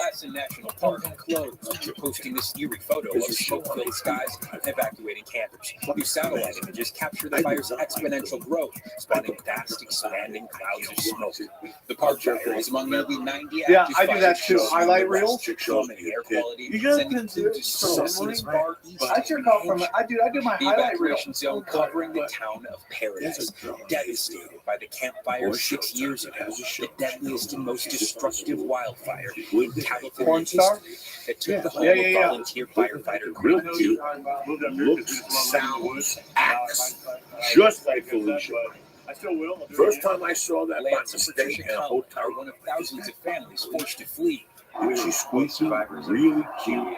Lassen National Park closed, posting this eerie photo of smoke-filled skies and evacuating campers. New satellite images capture the fire's exponential growth, spawning vast, expanding clouds of smoke. The park fire is among nearly 90 active I do that too. Highlight reels. Air quality You guys sending can do food it to so sources many. far east. I jerk off from. I do my The highlight reel. evacuation zone covering the town of Paradise, devastated by the campfire 6 years ago, the deadliest and most destructive wildfire in California history that took the home of volunteer firefighter Real cute, looks, sounds, acts just like Felicia. I still will. First time I saw that Lance by and mistake Patricia in a Collins hotel, are one of thousands of families forced to flee. she squeezed through really cute.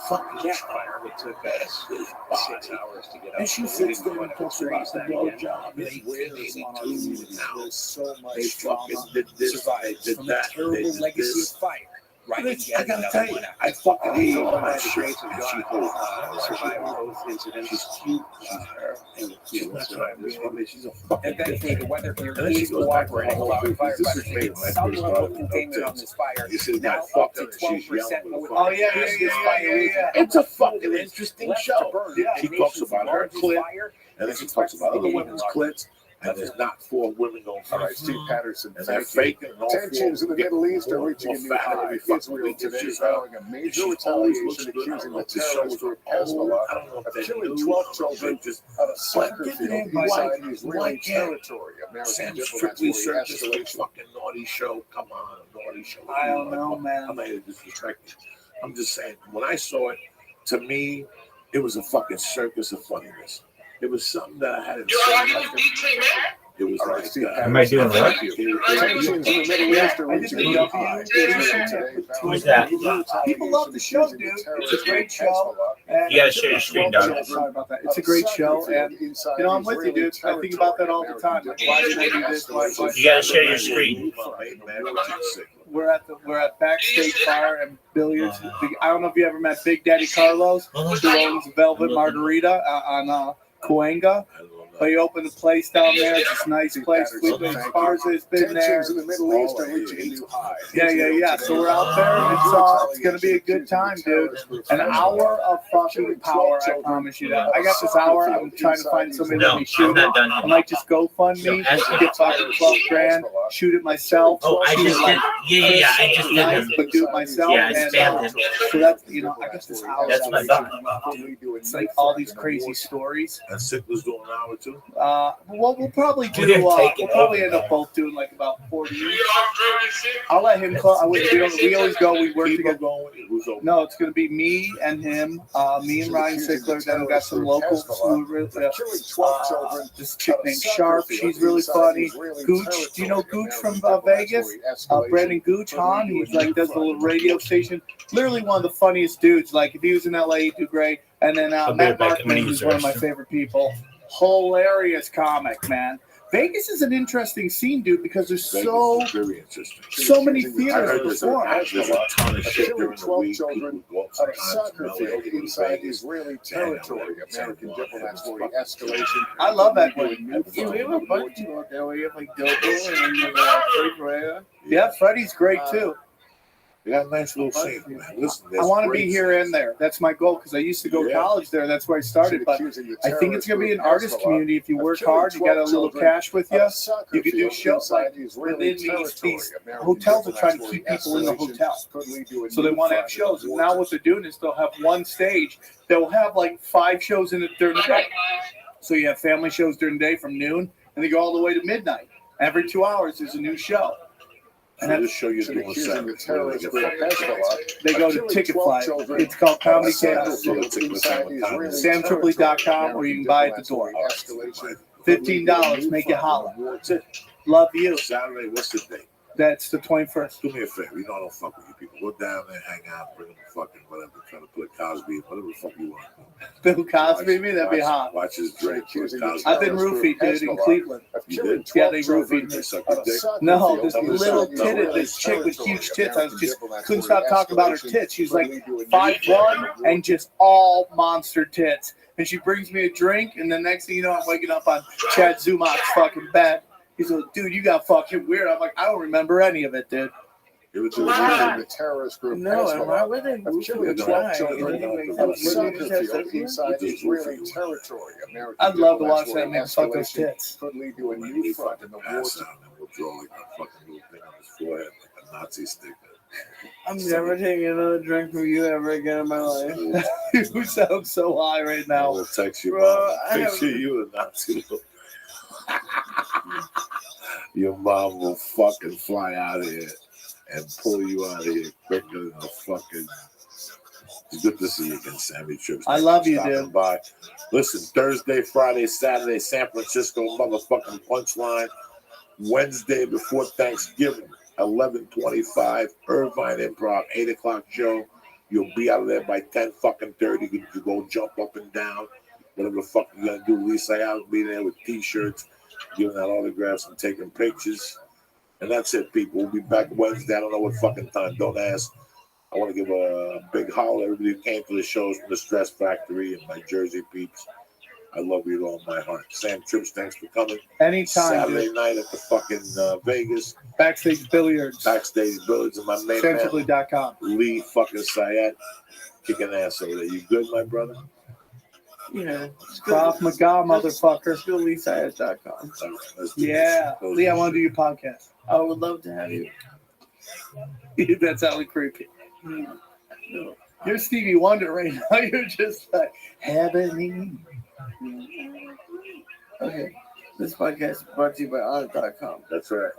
Fucking campfire that took us 6 hours to get up. and she sits there and talks about the blowjob. They wears on our now. So much They fucking did this, they did From that, the terrible they did legacy this. of fire. Right, I gotta tell you, I fucking hate all that shit. And she Survived both incidents. She's cute. She's not trying to be. She's a fucking Eventually, the weather here And then she is goes back to cooperating, her allowing whole thing. This is firefighters to me get when I some first level of started. containment on this fire. You see Now that up fuck to her and she's 12% yelling more with than a Oh yeah. It's a fucking interesting left show. to burn. Yeah. She The talks nation's about her largest clit, fire and then is she talks about other expected to women's be clits, and there's not 4 women on All right, fire. Steve Patterson, And they're thank you. faking and all 4 Tensions in the Middle East are reaching a new high. Israel today is vowing a major retaliation accusing the terrorist group Hezbollah of killing 12 children at a soccer field inside Israeli territory. American Sam diplomats Strictly will searches for a escalation. fucking naughty show. Come on, a naughty show. I don't know, man. I'm not even disrespecting. I'm just saying, when I saw it, to me, it was a fucking circus of funniness. It was something that I hadn't seen. It was All right, like, Steve Am I doing Patterson, what? thank you. Tensions in the Middle East are I did reaching the a new W high. station. Israel today Who's vowing that? a major People love the show, retaliation dude. accusing the It's a terrorist great group show. Hezbollah And You gotta share your screen, dog. Sorry about that. It's a great show, and I'm with you, dude. I think about that all the time. Like, why did I do this? Why You gotta share your screen. We're at Backstage Fire and Billiards. I don't know if you ever met Big Daddy Carlos, who owns Velvet Margarita on Cahuenga. But he opened a place down there. It's this nice place. Felipe Esparza has been there. Tensions in the Middle East are reaching a new high. Yeah. So we're out there, and it's going to be a good time, dude. An hour of fucking power, I promise you that. I got this hour. I'm trying to find somebody to let me I'm shoot it. not done I yet. might just GoFundMe, get fucking 12 grand, shoot it myself. Oh, I shoot just it did. Yeah. I just did nice, them. but do it myself. Yeah, I and, spammed it. so that's, I got this hour. That's my thought. It's like all these crazy stories. And Sick was doing an hour too. Well, we'll probably do. We're We'll taking probably over end up both doing like about 40 years. I'll let him call. We always go. We work Keep together. it going. Who's over? No, it's going to be me and him. Me and Ryan Sickler. Then we got some local food. This chick named Sharp. She's really funny. Gooch. Do you know Gooch from Vegas? Brandon Gooch, Hahn. He's like does the little radio station. Literally one of the funniest dudes. Like if he was in LA, he'd do great. And then Matt Markman, who's one of my favorite people. Hilarious comic, man. Vegas is an interesting scene, dude, because there's so many theaters to perform. There's a ton of shit during the week. Children People go at a soccer field inside Israeli territory. American diplomats will escalation. I love that movie. Yeah, we have a bunch of people there. We have like Dobo Yeah, Freddie's great too. They got a nice little scene, man. Listen, I want to be here and there. That's my goal because I used to go to college there. That's where I started. But I think it's going to be an artist community. If you work hard, you got a little cash with you, you can do shows like within these hotels are trying to keep people in the hotel. So they want to have shows. And now what they're doing is they'll have one stage. They'll have like 5 shows in it during the day. So you have family shows during the day from noon, and they go all the way to midnight. Every 2 hours, there's a new show. And this show you're doing Saturday. They go to Ticketfly. It's called Comedy Chaos. SamTripoli.com, or you can buy it at the door. $15. Make it holla. Love you. Saturday, what's the date? That's the 21st. Do me a favor. You know I don't fuck with you people. Go down there, hang out, bring them fucking whatever. Try to put Cosby, whatever the fuck you want. Bill Cosby, me? That'd be hot. Watch his Drake. I've been roofied, dude, in Cleveland. Yeah, they roofied me. No, this little titted, this chick with huge tits. I was just couldn't stop talking about her tits. She's like 5'1" and just all monster tits. And she brings me a drink, and the next thing you know, I'm waking up on Chad Zumach's fucking bed. He's like, dude, you got fucking weird. I'm like, I don't remember any of it, dude. It was The terrorist group No, and why Hezbollah would they have move to killed the 12 flag? children on a soccer field inside Israeli territory. American I'd love to watch diplomatic that man fuck those escalation tits. could lead to a new front in the war. pass out and we'll draw like a fucking little thing on his forehead, like a Nazi sticker. I'm never taking another drink from you ever again in my life. You sound so high right I now. will text you, Bro, mom. I Make have- sure you a Nazi. Your mom will fucking fly out of here and pull you out of here quicker than a fucking. It's good to see you again, Sammy Trips. I love you, Stopping dude. by. Listen, Thursday, Friday, Saturday, San Francisco motherfucking punchline. Wednesday before Thanksgiving, 11:25, Irvine Improv, 8 o'clock show. You'll be out of there by 10 fucking 30. You can go jump up and down, whatever the fuck you're gonna do. Lisa, I'll be there with t-shirts, giving out autographs and taking pictures. And that's it, people. We'll be back Wednesday. I don't know what fucking time. Don't ask. I want to give a big holler to everybody who came to the shows from the Stress Factory and my Jersey peeps. I love you with all my heart. Sam Trips, thanks for coming. Anytime, Saturday dude. night at the fucking Vegas. Backstage Billiards. Backstage Village and my main man, Sensibly.com. Lee fucking Syed, kicking ass over there. You good, my brother? Yeah. Krav Maga, motherfucker. Let's go LeeSayas.com. Let's do Yeah. this. Lee, I want to do your podcast. I would love to have you. That's how we creepy. No. You're Stevie Wonder right now. You're just like, Ebony. Okay. This podcast is brought to you by Honor.com. That's right.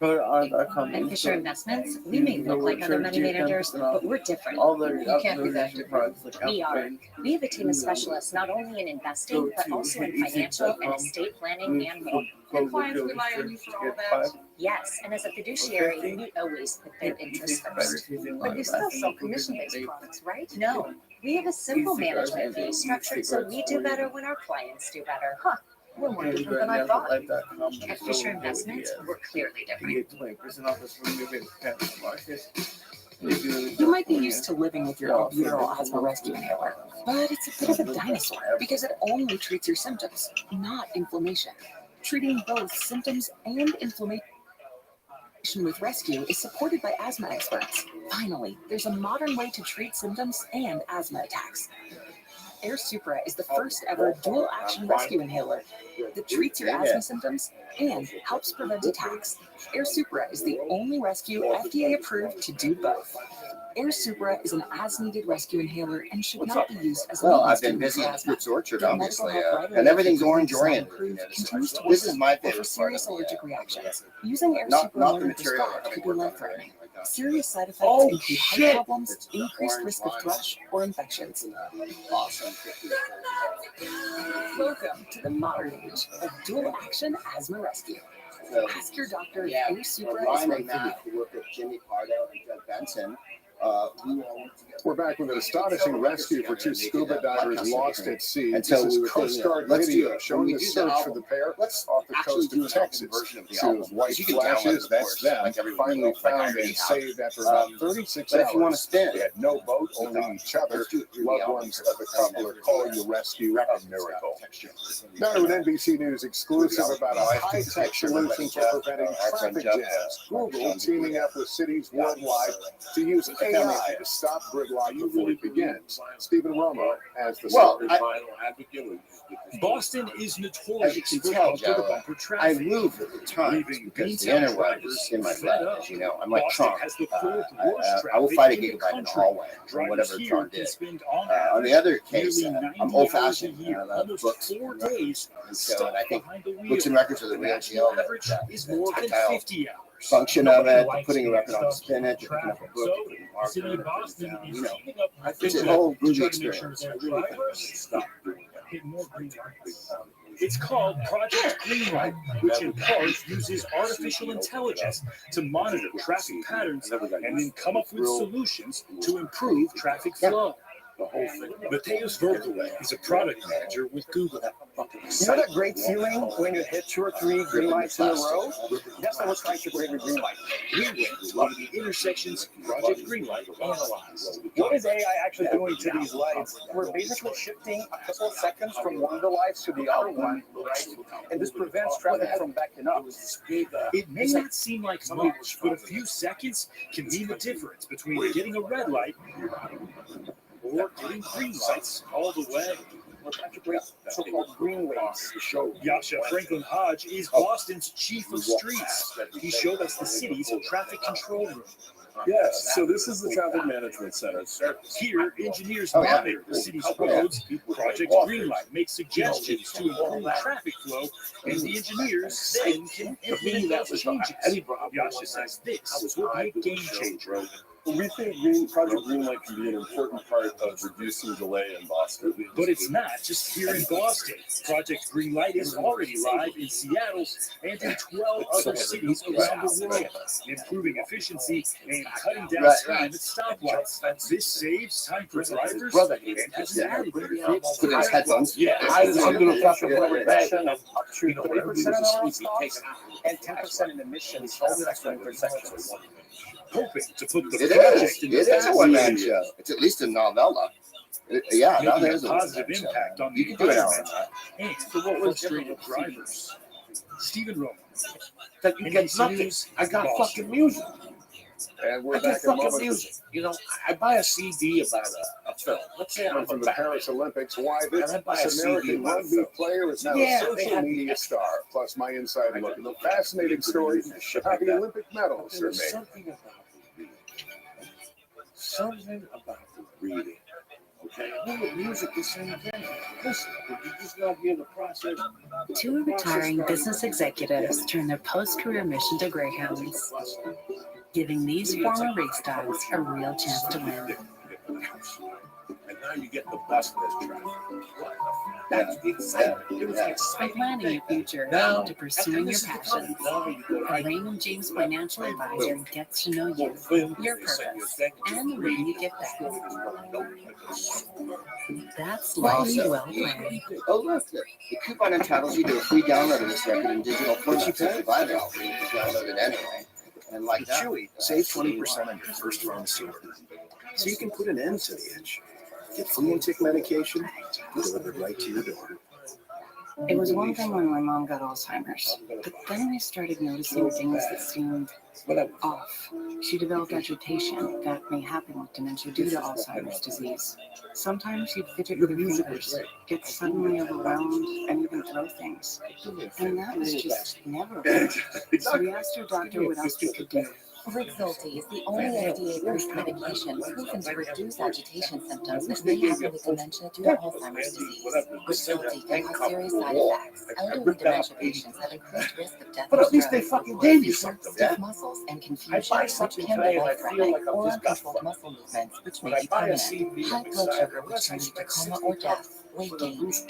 Go to Honor.com. At Fisher Investments, we may look like other money managers, but we're different. All their You can't be that different products like We are. Outbank. We have a team of specialists not only in investing, but also in financial and estate planning and more. Close clients the rely on deal you to for all get that. 5. Yes, and as a fiduciary, we always put their interests first. But you still sell commission-based products, right? No, we have a simple management fee structure, so we do better when our clients do better. Huh? We're more different than I thought. At Fisher Investments, we're clearly different. Get 20% off this when you get capital market. You might be used to living with your albuterol asthma rescue inhaler, but it's a bit of a dinosaur because it only treats your symptoms, not inflammation. Treating both symptoms and inflammation with rescue is supported by asthma experts. Finally, there's a modern way to treat symptoms and asthma attacks. Air Supra is the first ever dual action rescue inhaler that treats your asthma symptoms and helps prevent attacks. Air Supra is the only rescue FDA approved to do both. Air Supra is an as-needed rescue inhaler and should not be used as a Well, I've maintenance been busy treatment for at asthma. Fruits Orchard, Get obviously, medical help right away and everything's if orange it's not oriented. approved, continues to This is worsen, my or for favorite part serious of the allergic reactions. yeah. Using Air Not Supra the when material prescribed having could be worked on it or life-threatening. anything like that. Serious side effects Oh, include heart shit. problems, It's increased orange risk of lime. thrush or infections. Awesome. Welcome to the modern age of dual-action asthma rescue. So, Ask your doctor if yeah, Air Supra is Ryan right and for you. Matt, who work with Jimmy Pardo and Doug Benson, we all work together. We're back with an astonishing rescue for two scuba divers lost at sea. And so This we were is Coast thinking, Guard let's do video it. When showing we the do the search for album, the pair let's off the actually coast do of an album Texas. version of the See album. those white You can download flashes, it, of that's course, them, like everyone finally knows, like I found already and have. saved after about 36 But if you want to hours. spin, They had no boat, only each other. let's do it through the Loved album. ones of the couple are calling the rescue a miracle. Now to an NBC News exclusive about a high-tech solution for preventing traffic jams. Google teaming up with cities worldwide to use AI to stop gridlock before it begins. Stephen Romo has the Well, story. Boston is As you notorious can for tell, bumper-to-bumper I traffic. moved at the time Leaving because the Beantown interweb drivers is in my fed blood, up. as you know. I'm like Boston Trump. has the fourth worst I will traffic fight a in the gigabyte in the country. hallway or Drivers whatever here Trump can did. spend on On the average other case, nearly 90 I'm hours old-fashioned. a year, I love almost books 4 days And so, stuck and I think behind the wheel. books and records are the The real national deal. average is The more than tactile 50 hours. function of Nobody it, likes putting a being record on stuck spinach, in picking up a traffic. book, So, putting the city of marker, Boston you is know. speeding up I think It's a that whole Groovy trying to make sure experience. their I really think we drivers should stop doing that. hit more green lights. It's called Project Greenlight, which in part uses artificial intelligence to monitor traffic patterns and then come up with solutions to improve traffic flow. The whole thing. Mateus Verkoway is a product manager with Google. You know that great feeling when you hit 2 or 3 green lights in a row? That's what we're trying to bring with green light. Greenway is one of the intersections Project Greenlight analyzed. What is AI actually doing to these lights? We're basically shifting a couple of seconds from one of the lights to the other one, right? And this prevents traffic from backing up. It may not seem like much, but a few seconds can mean the difference between getting a red light or getting green lights all the way. We're trying to create so-called green waves. Yasha Franklin Hodge is Boston's chief of streets. He showed us the city's traffic control room. Yes, so this is the traffic management center. Here, engineers monitor the city's roads. Project Greenlight makes suggestions to improve traffic flow, and the engineers then can implement those changes. Yasha says this will be a game changer. We think Project Greenlight can be an important part of reducing delay in Boston. But it's not just here in Boston. Project Greenlight is already live in Seattle and in 12 other cities around the world, improving efficiency and cutting down time at stoplights. This saves time for drivers and has an added benefit. Put his headphones. Yeah, I'm going to talk about it back. Up to 30% on our stops and 10% in emissions over the next 20 seconds. Hoping to put the It project is. in It is a one-man show. It's at least a novella. Yeah, that making is a positive impact on the You can do it environment now. and frustrated drivers. Stephen Roman. That you get nothing. I got fucking music. And we're I back get in fucking moment. music. You know, I buy a CD about a film. Let's say I'm From the back. Paris Olympics, why And I buy a this CD American about rugby film. player is now Yeah, a they social had- media star. Plus my inside look. A fascinating story of how the Olympic medals are There's made. something about the reading. Something about the reading. Okay, and with music, the same thing. Listen, you just not hear the process. Two retiring business executives turned their post-career mission to greyhounds, giving these former race dogs a real chance to win. And now you get the bus in this traffic. That's the excitement. It was From exciting. planning your future Now, to pursuing your passions, a Raymond James financial advisor gets to know you, your purpose, and the way you get back. That's life well planned. Oh, look, the coupon entitles you to a free download of this record in digital format. So if you buy the album, you can download it anyway. And like that. Chewy, save 20% on your first pharmacy order. So you can put an end to the itch. Get flea and tick medication delivered right to your door. It was one thing when my mom got Alzheimer's, but then we started noticing things that seemed off. She developed agitation that may happen with dementia due to Alzheimer's disease. Sometimes she'd fidget with her fingers, get suddenly overwhelmed, and even throw things. And that was just never good. So we asked her doctor what else we could do. Rexulti is the only FDA-approved medication proven to reduce agitation symptoms that may happen with dementia due to Alzheimer's disease. Rexulti can cause serious side effects. Elderly dementia patients have increased risk of death. But at least they fucking gave you Stiff something. muscles and I confusion, buy which something can today be and I feel life-threatening, like I'm or just got uncontrolled muscle movements, which When may I be buy a permanent. CD High blood sugar, which can lead to coma or death. Weight gain, increased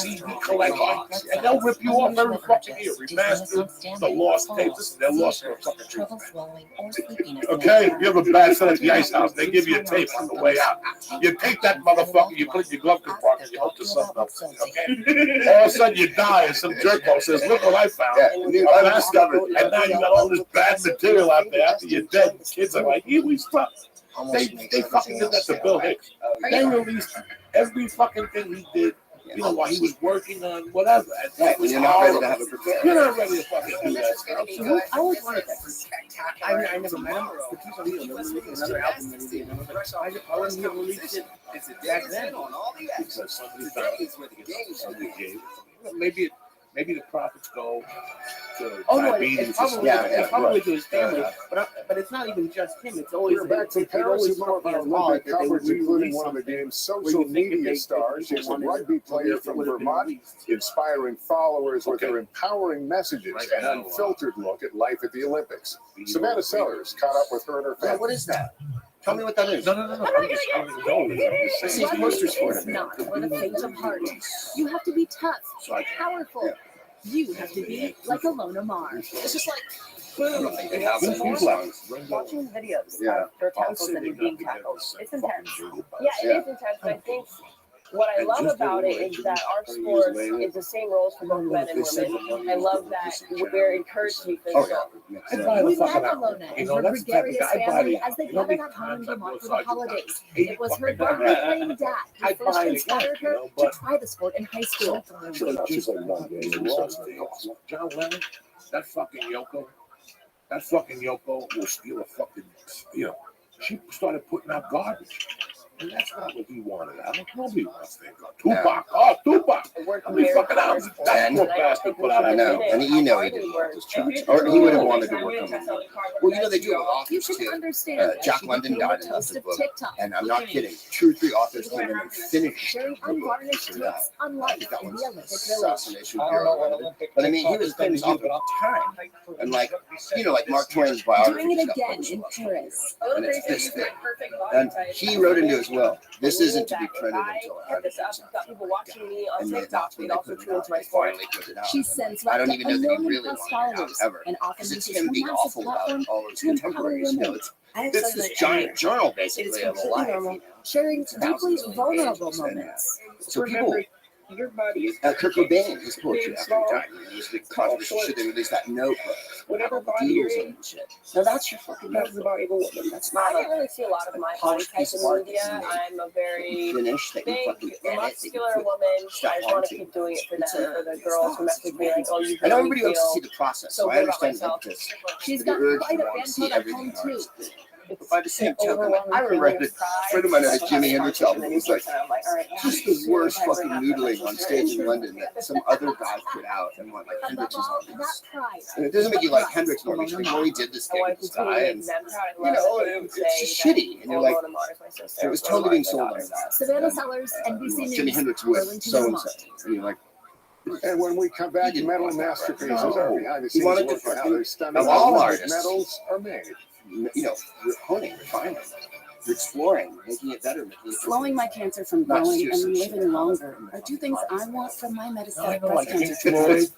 CD cholesterol, collector, blood and they'll rip you off every unusual fucking year. urges, dizziness Remastered, on the standing, lost falls, tapes, they're lost for seizures, fucking trouble treatment. swallowing, or sleepiness. Okay, if you have a bad set at the ice house, they give you a tape on the way out. You take that motherfucker, you put it in your glove compartment, you hope there's something else. Okay? All of a sudden you die, and some jerk says, "Look what I found." I discovered, and now you got all this bad material out there after you're dead. The kids are like, "Yeah, we stuck." They fucking did that to Bill Hicks. They released every fucking thing he did, you know, while he was working on whatever. And that was You're not ready to have horrible. it prepared. You're not ready to fucking do that stuff. So I always wanted that. I never met him, but he's on another album that he did. And I was like, I wasn't even released it back then. because somebody found maybe the profits go to Oh no, diabetes it's or probably, something. it's probably to his family, but it's not even just him. It's always We're back from Paris with more of our Olympic coverage, including one of the game's social media stars. She's a rugby player from Vermont, inspiring followers with her empowering messages and unfiltered look at life at the Olympics. Savannah Sellers caught up with her and her Yeah, family. what is that? Tell me what that is. No. I'm just See posters for It's it. not for the faint of heart. You have to be tough, powerful. You have to be like a Lona Mars. It's just like, Boom. They have it. Watching videos Yeah. of their tackles and being tackled. It's intense. Yeah, it is intense, but I think What I And love just about it is that our sports is the same roles for both men and women. I love that we're encouraged to be physical. We met Alona and her gregarious family as they gathered at home in Vermont for the holidays. It was her birthday dad who first inspired her to try the sport in high school. She's like, no, John Lennon, that fucking Yoko will steal a fucking, she started putting out garbage. And that's not what he wanted. I don't know if he wants that garbage. Tupac, Tupac. How many fucking albums did that poor bastard put out? I know, and he didn't want this charge. Or he would have wanted to work on it. Well, they do have authors too. Jack London died in the book. And I'm not kidding. 2 or 3 authors came in and finished the book. I think that one's Assassination Bureau. But I mean, he was things off of time. And like Mark Twain's biography. Doing it again in Paris. And it's this thing. And he wrote into as well. This isn't to be credited until people watching me on TikTok. It also tunes my sport. She sends I don't even know that he really plus wanted it out, followers ever. and often Because it's uses him her being massive awful about platform all his to empower contemporaries. women. It's this giant journal, basically, It is of completely life. normal, sharing deeply vulnerable moments. So people, Kurt Cobain, his poetry after he died, there was big controversy. Should they release that notebook? Whatever Deals and shit. So that's your fucking That's about able women. That's I not don't really see a lot of my body type in media. I'm a very finish that you big, fucking edit. muscular woman. I want to keep doing it for them, for the girls who message me like, "Oh, you I know really everybody wants to see feel the process, so so I good about understand myself." that this. She's the got urge quite to a want fan to see club at everything home too. artistic. But by the same token, I remember a friend of mine at a Jimi Hendrix album. It was like just the worst fucking noodling on stage in London that some other guy put out and went like Above Hendrix's all, on that this. pride. And it doesn't make you like Hendrix more because he did this gig with this guy, and it's just shitty. And you're like, it was totally being sold like that. Savannah Sellers, NBC News, Jimi Hendrix with Burlington, so and so, Vermont. and you're like. And when we come back, metal masterpieces are behind the He scenes wanted to look at how they're stunning. of all artists. Medals are made. We're honing, refining, we're exploring, making it better, making it Slowing my cancer from Not growing just and your living longer are 2 things I want from my metastatic I breast cancer Floyd, treatment.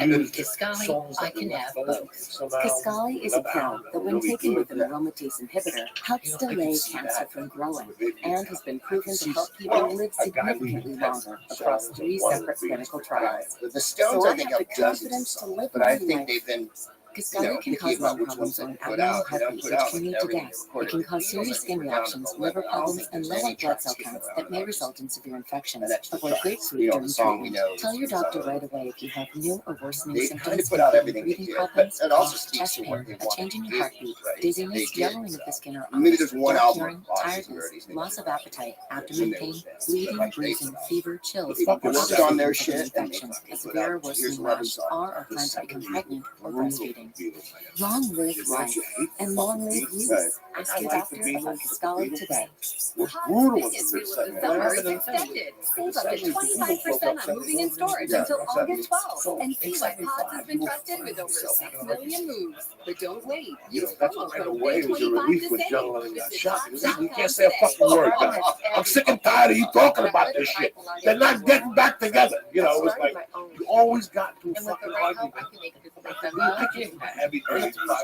And you with Kisqali, songs I that can we have love both. somehow. Kisqali is a pill that, when taken with an aromatase inhibitor, helps delay cancer from growing and has been proven to help people live significantly longer across 3 separate clinical trials. The Stones, So I think, have the have dozens, confidence to live but I my think life. they've been. Kisqali can cause lung problems or an abnormal heartbeat, which can lead to death. It can cause serious skin reactions, liver problems, and low white blood cell counts that may result in severe infections. Avoid grapefruit during treatment. Tell your doctor right away if you have new or worsening They kind of symptoms, put out including everything they breathing did, problems, but it also cough, speaks chest to pain, what they a want change in to your do, heartbeat, right? dizziness, They yellowing did, of the skin or maybe there's eyes, one dark album hearing, of Bosses tiredness, already. loss of appetite, abdomen pain, bleeding, bruising, fever, chills, They fucking or worked other on their significant shit and they infections, fucking a put severe out, worsening here's rash, 11 songs. or are planned to become pregnant or breastfeeding. Long live life and long live you. Ask your doctor about Kisqali today. What's brutal is Biggest this deal of the thing. summer is extended. Save up to 25% on moving and storage until August 12th. And see what Pods has been trusted with over 6 million moves. But don't wait. Use That's promo what in a code way was a BIG25 relief to when save. John Lennon got Visit shot. pods.com You can't say a fucking word. I'm sick and tired of you talking about this shit. They're not getting back together. You know, it's like you always got to And with the fucking right argue. help, I can make a difference. I can't every Earn up to 5% cash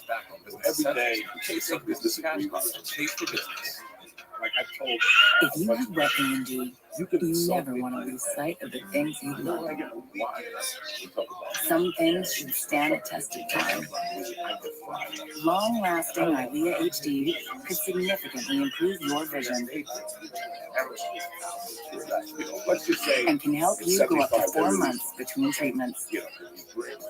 back on business. every day. Chase Some business cash agreements. Chase for business. Like I told If you have wet AMD, You can you insult never me, want to man. lose sight of the things you You know, love. I get why we talk about Some things should stand the test of time. Long-lasting Eylea HD could significantly improve your vision Let's just say and can help you go up to 4 months between treatments.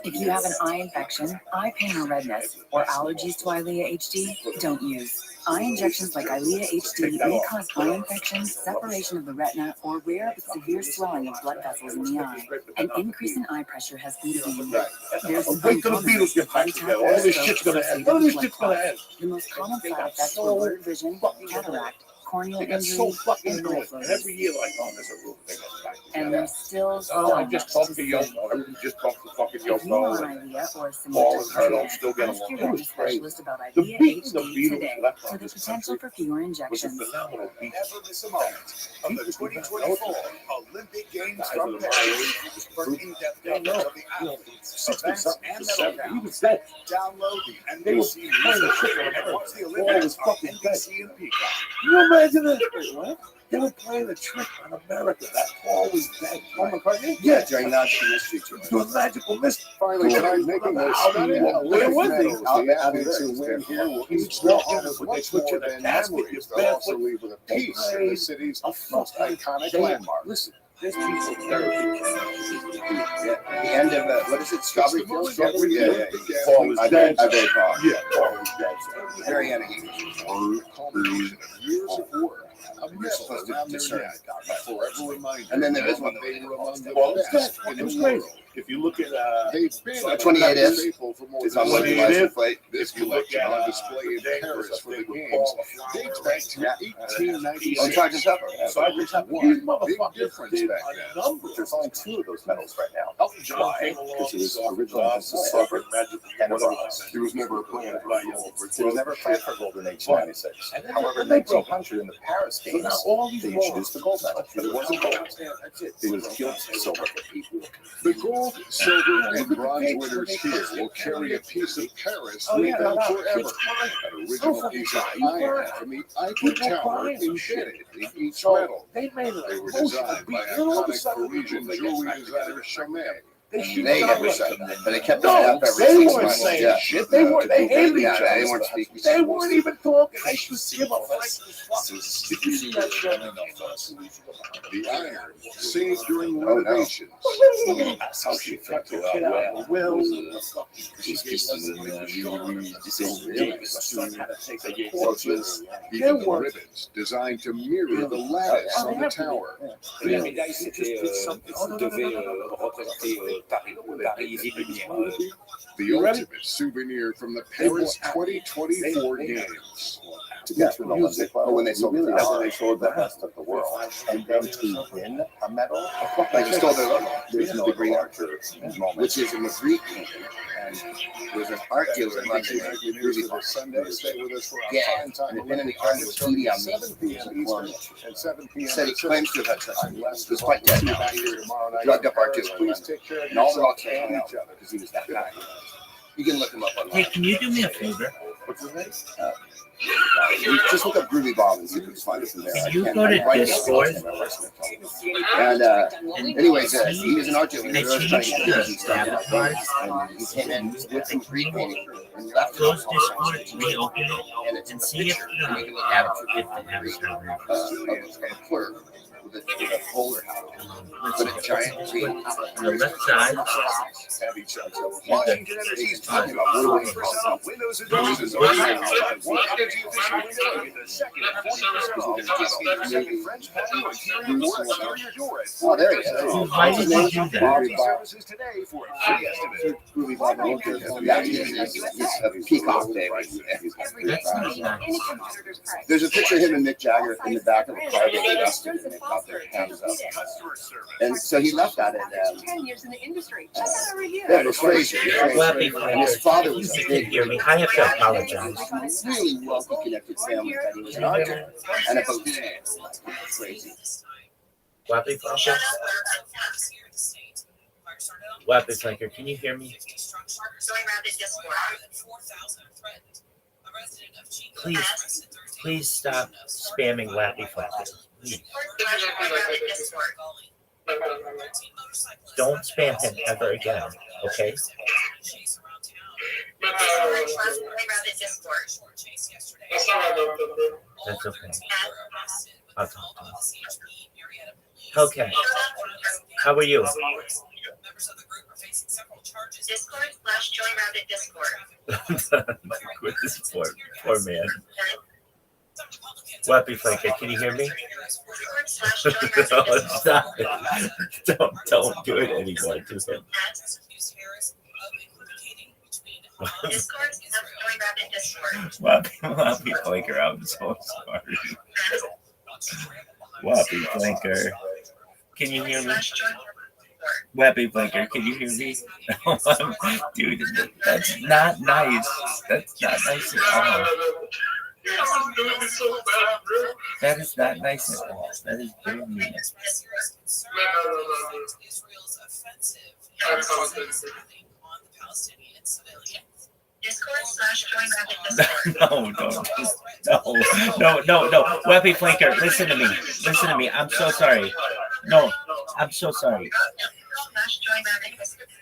If you have an eye infection, eye pain or redness, or allergies to Eylea HD, don't use. Eye injections like Eylea HD may cause eye infections, separation of the retina, or rare but severe swelling of blood vessels in the eye. An increase in eye pressure has been seen. There's wait till the Beatles get back together. All this shit's gonna end. None of this shit's gonna end. The most common side effects were blurred vision, cataract, corneal They got so injury, fucking and annoying. blindness. And every year, like, oh, there's a room. They got back And together. there's still so Oh, I much just to talked to say. Yoko. Everybody just talked to fucking If you Yoko. want And Eylea or a Paul similar and her don't still get ask along. your It was retina crazy. specialist about The Eylea beating the HD Beatles today left for on the this potential country for fewer was a injections. phenomenal beat. Never miss a moment of the 2024 Olympic Games Guys from that are my Paris. age, just For prove- in-depth They coverage know. of the You know, athletes, 60 events, something, and 70. medal He was counts. dead. Download the They were NBC playing the News shit app out of and watch the Paul Olympics was on fucking dead. NBC and Peacock. You know how many imagine this? What? They were playing a trick on America. That Paul was dead. Paul McCartney? Yeah, during Nazi mystery tour. It was magical mystery. Finally, tonight, making their stunning Where was he? medals. The athletes who win here will each go home with much more than memories. They'll also leave with a piece of the city's most iconic landmark. Listen, there's people therapy. Yeah, the end of what is it? Strawberry Fields? Strawberry Yeah, Fields. yeah. Paul was dead. I very proud. Yeah, Paul was dead. Very end of years. Culmination of years of work. A You're medal supposed to around their discern. neck, a forever reminder. And then there is one. They were among the Paul was best dead. in It was the crazy. world. If you look at They've been a 28 staple for more It's than on a one decade. license plate. This collection on display in Paris for the games dates back to 1896. Oh, Sergeant Pepper. Sergeant Pepper. One These big motherfuckers difference did back a then. number. There's only 2 of those medals right now. Elton John Why? came along, Because it was saw originally the just a silver and a bronze. bronze. There was never a plan for Right. There was never a plan for gold in 1896. And then- However, in and they broke. 1900 in the Paris So Games, now all these they laws- introduced the gold medal, but it wasn't gold. That's it. It was gilt silver for people. The gold, silver, and bronze winners here will carry a piece of Paris Oh, with yeah, them no, forever. it's fine. An original piece of iron from the Eiffel People Tower crying and embedded in each So medal. they made They a were motion to designed beat. by Then all of a iconic sudden, Parisian they get jewelry back designer together. Chaumet. They shoot They down never like said that. that, but they kept No, it up every they 6 weren't months. saying Yeah. shit. They weren't. They hated each Yeah, other. they weren't speaking. They weren't even talking. They should give a fuck. Did you see that show? The iron saved during Oh, no. renovations. That's how she fucked the kid out. Will. She's kisses and Porches, even the ribbons designed to mirror the lattice on the tower. La médaille, c'était devait représenter Paris, ville lumière. The ultimate souvenir from the Paris 2024 Games. Yeah, for the Olympic level. when they sold really the are. They sold the best of the world. And then to win a medal, Like you stole their logo. there's no great archer moment. Which is a Magritte painting. And there's an art dealer in London. Really for Sunday. Stay with us for our Yeah, prime time. and it's been in the army with Edie on 7 p.m. Eastern and 7 p.m. Said he claims to have had sex. I'm Les. He's quite dead now. Back here tomorrow night. Drugged up art dealer in Please London. take care of And all the yourself rocks hanging and out each other. because he was that guy. You can look him up Hey, online. can you do me a favor? What's his name? You just look up Groovy Bob and see if you can find us in there. Can I you can't- go to I'm writing it Discord? down on my personal phone. And anyways, he was an art dealer. He was trying to get busy stuff. And he came in with some Greek painting and left it on Close Discord, reopen it, and it's in and the see if picture. the And you can look at it if the app's not ready. of a clerk with a bowler hat, with a giant tree. On the left side, Have each other. Washington Energy's talking about what do we call it? Windows and doors is one energy efficient window. Get the second at 40% off. Get the second French patio interior or exterior door at Oh, there he is. why did you do that? Energy services today for a free estimate. Groovy Bob. Yeah, he's a peacock baby. That's not nice. Any competitor's price. There's a picture of him and Mick Jagger in the back of a car getting dusted and they got their hands up. Customer service. And so he left that and 10 years in the industry. Check out our review. yeah, it was crazy. Wappy And his father Flanger, was you a can big, hear me. I have to apologize. really wealthy connected family that he was an art dealer and a bohemian. Crazy. Wappy Flanger? Wappy Flanger, can you hear me? Please stop spamming Wappy Flanger. Please. Don't spam him ever again, okay? That's okay. I'll talk to him. Okay. How are you? Poor man. Wappy Flanker, can you hear me? No, stop it. Don't do it anymore to him. Wappy Flanker, I'm so sorry. Wappy Flanker, can you hear me? Wappy Flanker, can you hear me? Dude, that's not nice. That's not nice at all. That is not nice at all. That is very mean. No. Weppy Flinker, listen to me. Listen to me. I'm so sorry. No, I'm so sorry.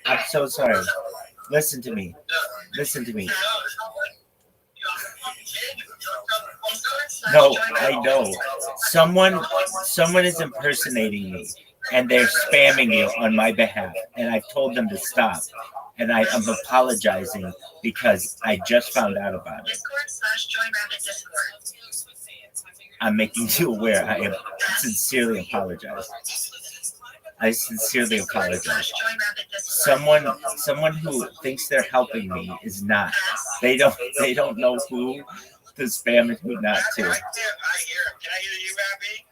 I'm so sorry. Listen to me. Listen to me. No, I know. Someone is impersonating me, and they're spamming you on my behalf, and I've told them to stop. And I am apologizing because I just found out about it. I'm making you aware. I am sincerely apologize. I sincerely apologize. Someone who thinks they're helping me is not. They don't know who to spam and who not to. I hear him. Can I hear you, Rabbi?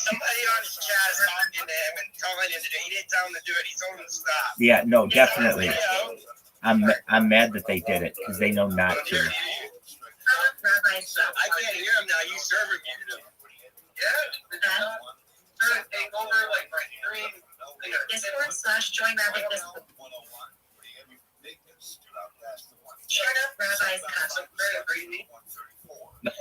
Somebody on his chat is talking to him and telling him to do it. He didn't tell him to do it. He told him to stop. Yeah, no, definitely. I'm mad that they did it because they know not to. I can't hear him now. You server muted him. Yeah. Take over like my stream. Discord/join Rabbi Discord. Shut up, Rabbi's cup. No.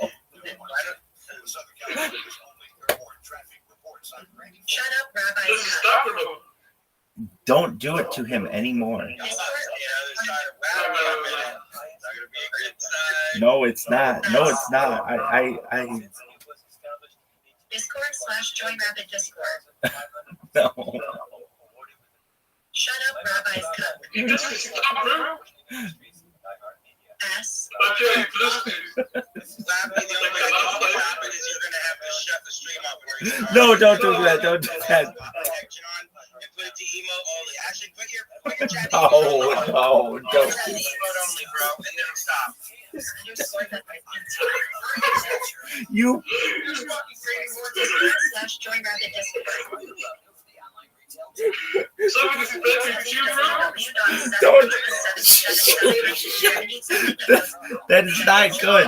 Shut up, Rabbi's cup. Don't do it to him anymore. No, it's not. No, it's not. I Discord/join Rabbi Discord. No. Shut up, Rabbi's cup. S. Okay, listen. The only way I can stop it is you're going to have to shut the stream up. No, don't do that. Don't do that. And put it to emote only. Actually, put your chat No, don't. Emote only, bro, and then stop. You. /join Rabbi Discord. Don't. That is not good.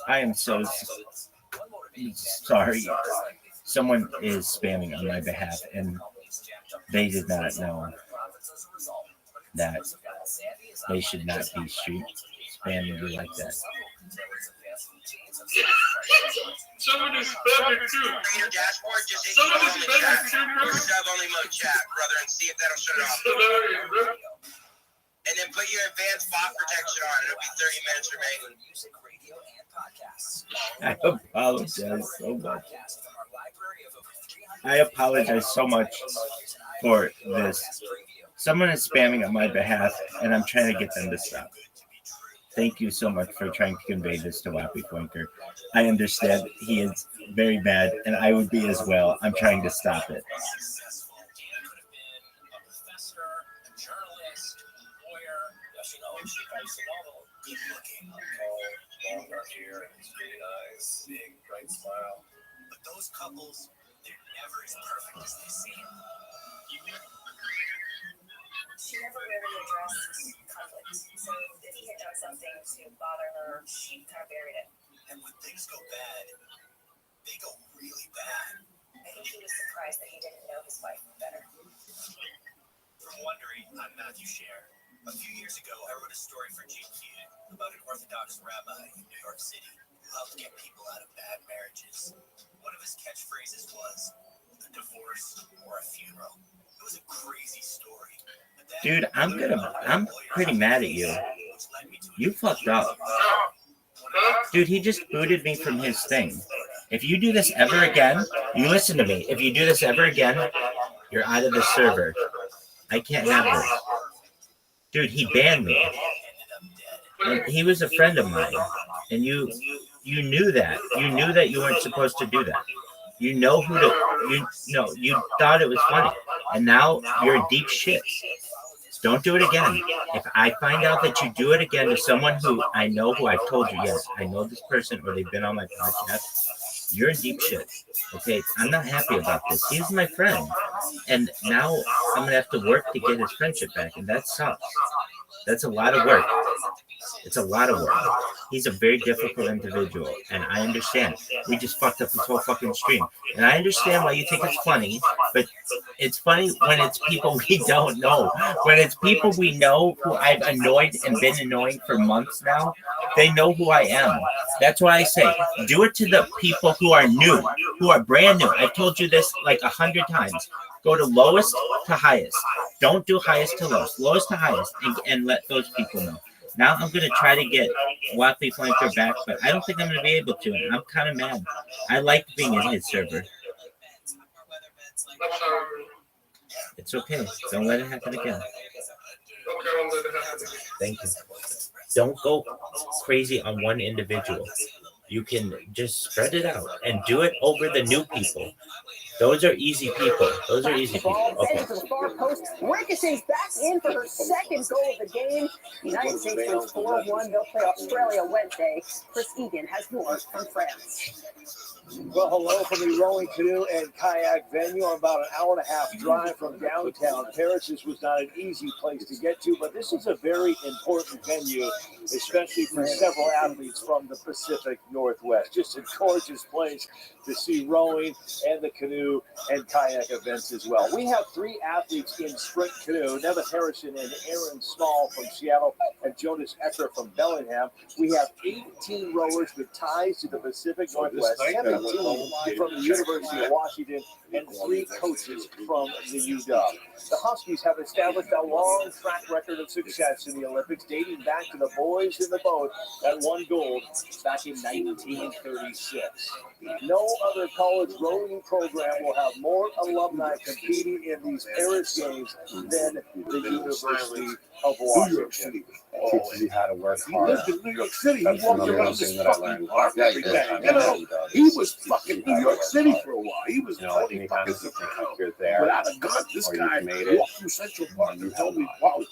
I am so sorry. Someone is spamming on my behalf, and they did not know that they should not be spamming you like that. Someone is spamming too. Your dashboard just someone is spamming too. Sub only mode chat, brother, and see if that'll shut it off. And then put your advanced bot protection on. It'll be 30 minutes remaining. I apologize so much. I apologize so much for this. Someone is spamming on my behalf, and I'm trying to get them to stop. Thank you so much for trying to convey this to Wappy Flinker. I understand he is very mad, and I would be as well. I'm trying to stop it. But those couples, they're never as perfect as they seem. She never really addressed conflict. So if he had done something to bother her, she kind of buried it. And when things go bad, they go really bad. I think he was surprised that he didn't know his wife better. From Wondering, I'm Matthew Scher. A few years ago, I wrote a story for GQ about an Orthodox rabbi in New York City who helped get people out of bad marriages. One of his catchphrases was, a divorce or a funeral. It was a crazy story. Dude, I'm pretty mad at you. You fucked up. Dude, he just booted me from his thing. If you do this ever again, you listen to me. If you do this ever again, you're out of the server. I can't have this. Dude, he banned me. And he was a friend of mine. And you knew that. You knew that you weren't supposed to do that. You know who to, you thought it was funny. And now you're in deep shit. Don't do it again. If I find out that you do it again to someone who I know, who I've told you, yes, I know this person, or they've been on my podcast, you're in deep shit. Okay, I'm not happy about this. He's my friend. And now I'm going to have to work to get his friendship back. And that sucks. That's a lot of work. It's a lot of work. He's a very difficult individual, and I understand. We just fucked up his whole fucking stream. And I understand why you think it's funny, but it's funny when it's people we don't know. When it's people we know who I've annoyed and been annoying for months now, they know who I am. That's why I say, do it to the people who are new, who are brand new. I've told you this like 100 times. Go to lowest to highest. Don't do highest to lowest to highest, and let those people know. Now I'm going to try to get Watley Flanker back, but I don't think I'm going to be able to. And I'm kind of mad. I like being in his server. It's okay. Don't let it happen again. Thank you. Don't go crazy on one individual. You can just spread it out and do it over the new people. Those are easy people. Those are easy people. Okay. To the far post. Ricochets back in for her second goal of the game. United States wins 4-1. They'll play Australia Wednesday. Chris Egan has more from France. Well, hello from the rowing canoe and kayak venue. I'm about an hour and a half drive from downtown Paris. This was not an easy place to get to, but this is a very important venue, especially for several athletes from the Pacific Northwest. Just a gorgeous place to see rowing and the canoe and kayak events as well. We have 3 athletes in sprint canoe, Nevin Harrison and Aaron Small from Seattle and Jonas Ecker from Bellingham. We have 18 rowers with ties to the Pacific Northwest, 17 from the University of Washington, and 3 coaches from the UW. The Huskies have established a long track record of success in the Olympics, dating back to the boys in the boat that won gold back in 1936. No other college rowing program will have more alumni competing in these Paris Games than the University of Washington. Teaches you how to work hard. He lived in New York City. That's He walked another around thing this that I fucking learned. park every day. You know, he was fucking New York City for a while. He was Tony fucking you're there. without a gun. This or guy you've made it. walked through Central Park and told me, wow,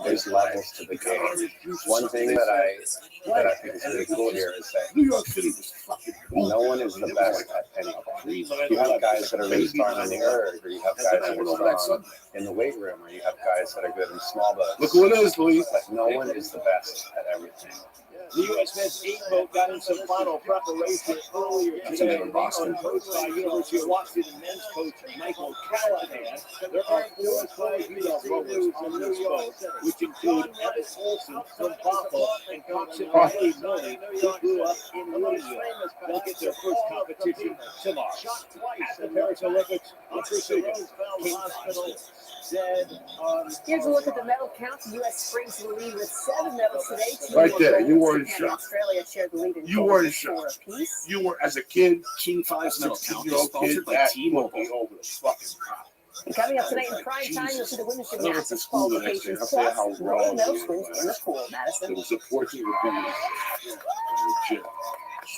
There's levels to the game. One thing that I think is really cool here is that New York City was fucking no one is the best at anything. You have guys that are really strong on the earth, or you have guys that are strong in the weight room, or you have guys that are good in small boats. Look who it is, Luis. But no one is the best at everything. The U.S. men's 8 boat got in some final preparation earlier today. Coached by University of Washington men's coach Michael Callahan. There are 4 college rowers on this boat, which include Ellis Olsen from Buffalo and Coxon Riley Murray, who grew up in Louisville. They'll get their first competition tomorrow. At the Paris Olympics, on Precision Hospital. Here's a look at the medal count. The U.S. springs to the lead with 7 medals today. Right there, you weren't Japan and shocked. Australia shared the lead in You gold weren't with 4 shocked. apiece. You were, as a kid, King 5's medal count is 16-year-old sponsored kid, by that T-Mobile. will be over the fucking top. And coming up tonight in prime time, you'll see the women's I don't know if gymnastics the school the next day, qualifications I'll say how plus wrong no it swims is. in the pool, Madison. It was supporting the legit.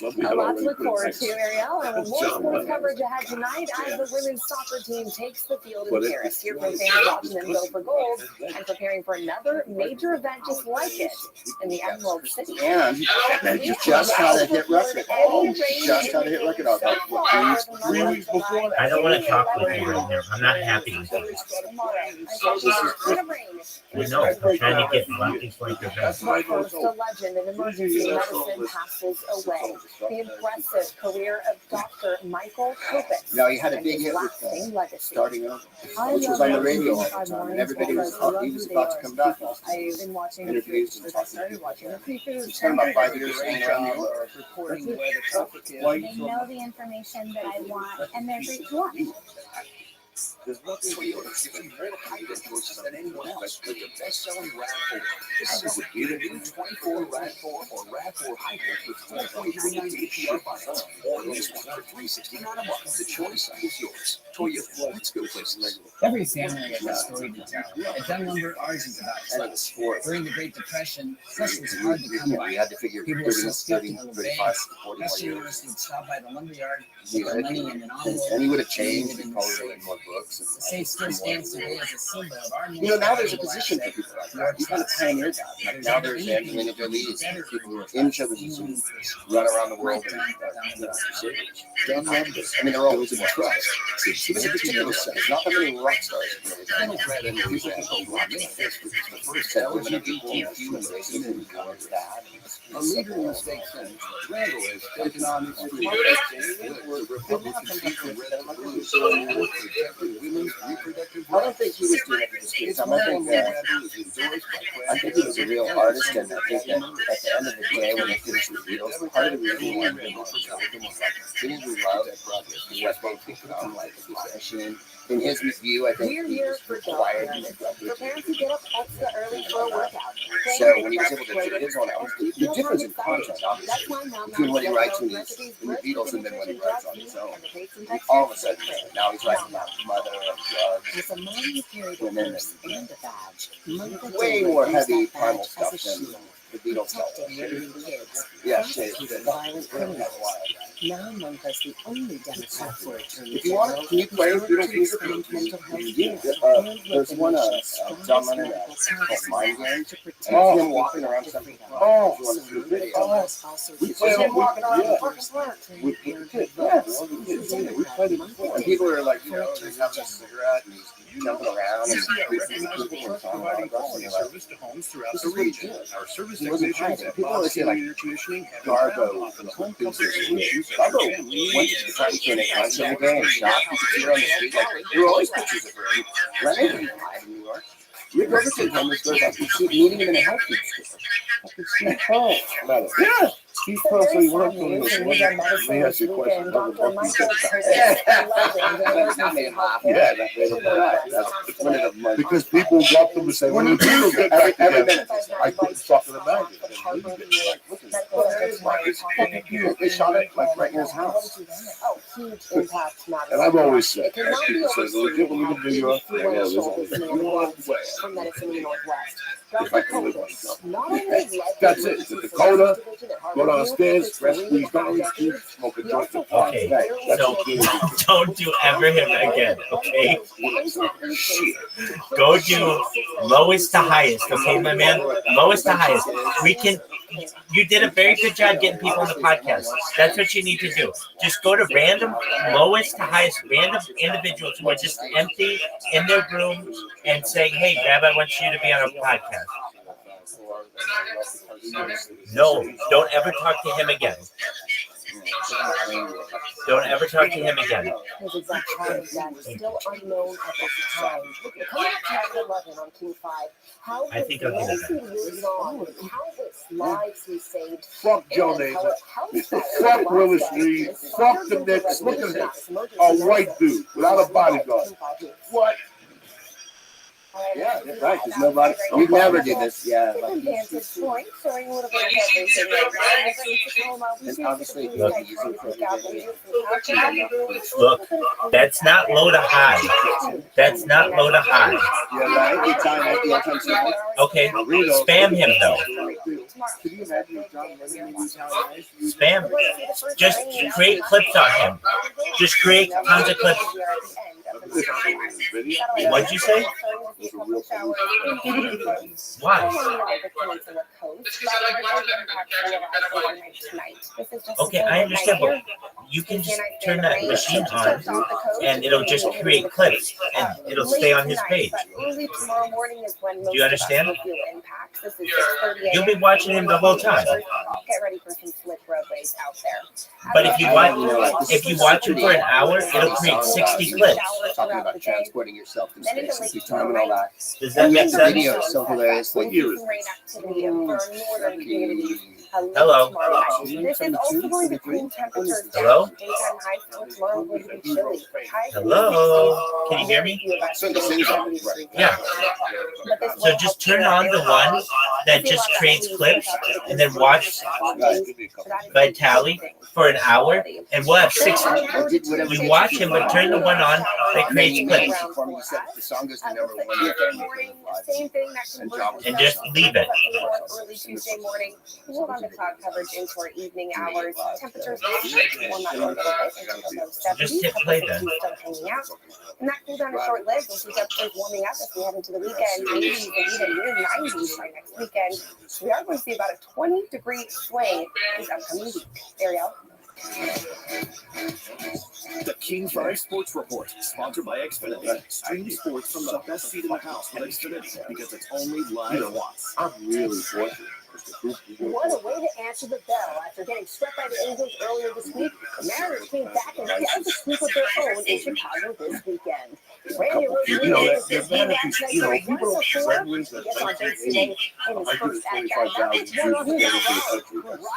A lot to look forward to, Ariel, and more sports coverage ahead tonight as the women's soccer team takes the field in Paris. Here from fans watching them go for gold and preparing for another major event just like it in the Emerald City. And you just how to hit record. Just how to hit record out there. 3 weeks before that. I don't want to talk with you right now. I'm not happy with you. We know. I'm trying to get Watley Flanker back. First, the legend in emergency medicine passes away. The impressive career of Dr. Michael Kopitz. Now, he had a and big his hit with lasting legacy. starting out, which was on the radio all the time, and everybody was he was about to come back. I've been watching Interviews since I started watching the pre-food. It's been about 5 years hanging around New York. Reporting where the topic is. They know the information that I want, and they're great to watch. There's nothing Toyota's even more hybrid choices than anyone else with the best-selling RAV4. This is the new 24 RAV4 or RAV4 Hybrid with 4.39 APR by month, or this one for $369 a month. The choice is yours. Toyota, let's go places. Every family has a story to tell. At Dunn Lumber, ours is about trust. During the Great Depression, trust was hard to come by. You had to figure People were so 30, skeptical of 35, banks. 40 more Customers years. would stop by the lumberyard, He put would. money in an envelope. And he would have changed. He probably would have more books. The safe still stands today as a symbol of our You know, now there's a position for people like that. You kind of hang your job. Like now there's Angelina Jolie. People who are in show business run around the world and I mean, they're always in trust. There's not that many rock stars. A leader in the state Senate, Randall has taken on this with Republicans eager red to blue protecting women's reproductive rights. I don't think he was doing it for this good time. I think he was a real artist, and I think that at the end of the day, when he finished the Beatles, part of the reason he wanted to be more productive was like things we love, what makes people come like a machine. In his view, I think We're he here was for required to make for parents who get up extra early for a workout. So when he was able to do his own album, the difference in content, obviously, between what he writes in the Beatles and then what he writes on his own, all of a sudden, now he's writing about mother and drugs, As a mom who carried a purse and a badge, Monica way Dillon more used heavy that primal badge stuff as a than shield, the Beatles felt. protecting women and kids, Yeah, prosecuting violent criminals. Now Monica's the only Democrat for attorney if you want to, can you play Beatles music? mental health There's one John Lennon called Mind Games, and it's him walking around something. If you want to see the video, we play him walking around the fucking park. We played it before. And people are like, you know, he's having a cigarette and he's jumping around and providing quality service to homes throughout the region. Our service he wasn't technicians hiding. at People always say like Garbo thinks this. Garbo went to the party clinic once every day and shot. You could see her on the street. Like, there were always pictures of her. Lennon didn't hide in New York. Rick Robertson told me stories about meeting him in a health food store. Yeah. He's personally worked on this. Let me ask you a question. That made him laugh. Yeah, that made him laugh. Because people go up to him and say, when the Beatles get back together, I couldn't talk to the magnet. They shot it like right in his house. Oh, huge impact, not And I've always said, it cannot be people say, well, if you live in New York, yeah, there's only one way. from medicine in the Northwest. If I can live myself. Not only That's it. It's a Dakota, go downstairs, rest squeeze down the street, smoke a joint. Okay, so don't do ever him again, okay? Go do lowest to highest, okay, my man? Lowest to highest. You did a very good job getting people on the podcast. That's what you need to do. Just go to random, lowest to highest, random individuals who are just empty in their room and say, hey, Rabbi wants you to be on our podcast. No, don't ever talk to him again. Don't ever talk to him again. His exact time is still unknown at this time. Coming up chapter 11 on King 5, how I think I'll get it. years long, countless lives he saved. Fuck Joe Nathan. Fuck Willis Reed. Fuck the Knicks. Look at him. A white dude without a bodyguard. What? Yeah, that's right. There's nobody. We never do this. Yeah. Different vantage point, showing a little bit of everything. And obviously, Look, that's not low to high. That's not low to high. Okay, spam him though. Spam. Just create clips on him. Just create tons of clips. What'd you say? Why? Okay, I understand, but you can just turn that machine on and it'll just create clips and it'll stay on his page. Early tomorrow morning is when Do you understand? This is 6:30 You'll be watching him the whole time. Get ready for some slick roadways out there. But if you watch him for an hour, it'll create 60 clips. Talking about transporting yourself through space and time and all that. Does that make The sense? video is so hilarious. What year is Hello. This is also going to cool temperatures. Hello? Daytime highs for tomorrow will be chilly. Hello? Can you hear me? Yeah. So just turn on the one that just creates clips and then watch Vitali for an hour and we'll have 6. We watch him, but turn the one on that creates clips. The song goes to number 1. And just leave it. Early Tuesday morning, hold on to cloud coverage into our evening hours. Temperatures will not go until those 70s. Just hit play then. Hanging out. And that cool down is short lived. We'll see temperatures warming up as we head into the weekend. 80s and even near 90s by next weekend. We are going to see about a 20-degree swing this upcoming week. Ariel. King 5 Sports Report, sponsored by Xfinity. Stream sports from the best seat in the house with Xfinity because it's only live once. I'm really fortunate. What a way to answer the bell. After getting swept by the Angels earlier this week, the Mariners came back and dared to sweep of their own in Chicago this weekend. Randy Rosarito is his match night for 1-4. He gets on base today in his first at-bat. That means one on his own.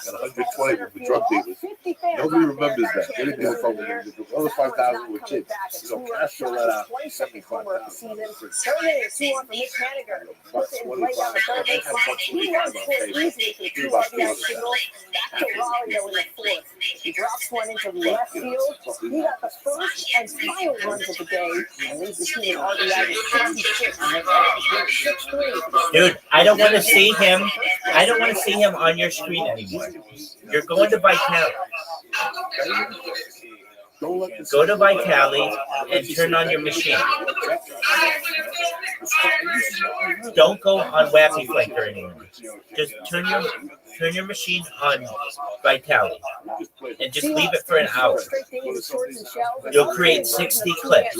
And 120 with the drug dealers. Nobody remembers that. They didn't give a fuck with the other 5,000 were kids. Castro let out 75,000. 2 on for Mitch Haniger. Puts it in play down the third base line. He runs for easily for 2 RBI singles. Back to Raleigh though in the fourth. He drops one into left field. He got the first and final runs of the day and leads the team in RBI with 66. 6-3. Dude, I don't want to see him. I don't want to see him on your screen anymore. You're going to Vitale. Go to Vitale and turn on your machine. Don't go on Wappy Flanker anymore. Just turn your machine on Vitale and just leave it for an hour. You'll create 60 clips.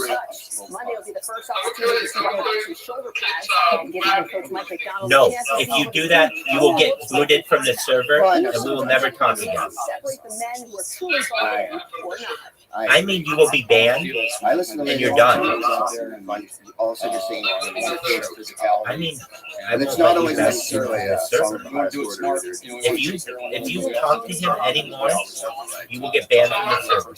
Monday will be the first opportunity to see the shoulder pads and give Coach Mike McDonald. No, if you do that, you will get booted from the server and we will never talk again. Separate the men who are truly violent or not. I mean, you will be banned and you're done. Also, just saying, I mean, and it's not always necessarily a server. If you talk to him anymore, you will get banned from the server.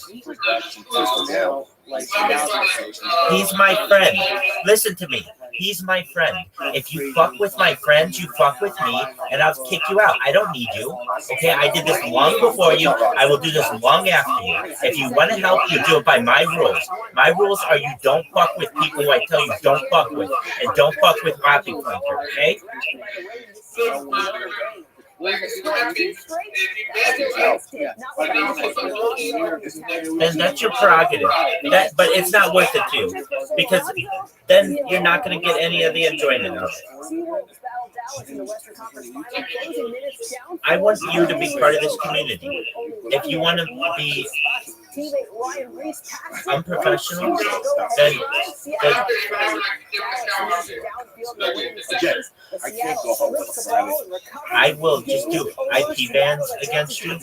He's my friend. Listen to me. He's my friend. If you fuck with my friends, you fuck with me, and I'll kick you out. I don't need you. Okay, I did this long before you. I will do this long after you. If you want to help, you do it by my rules. My rules are you don't fuck with people who I tell you don't fuck with, and don't fuck with Robbie Flanker, okay? Then that's your prerogative. But it's not worth it too, because then you're not going to get any of the enjoyment of it. I want you to be part of this community. If you want to be unprofessional, then I will just do IP bans against you.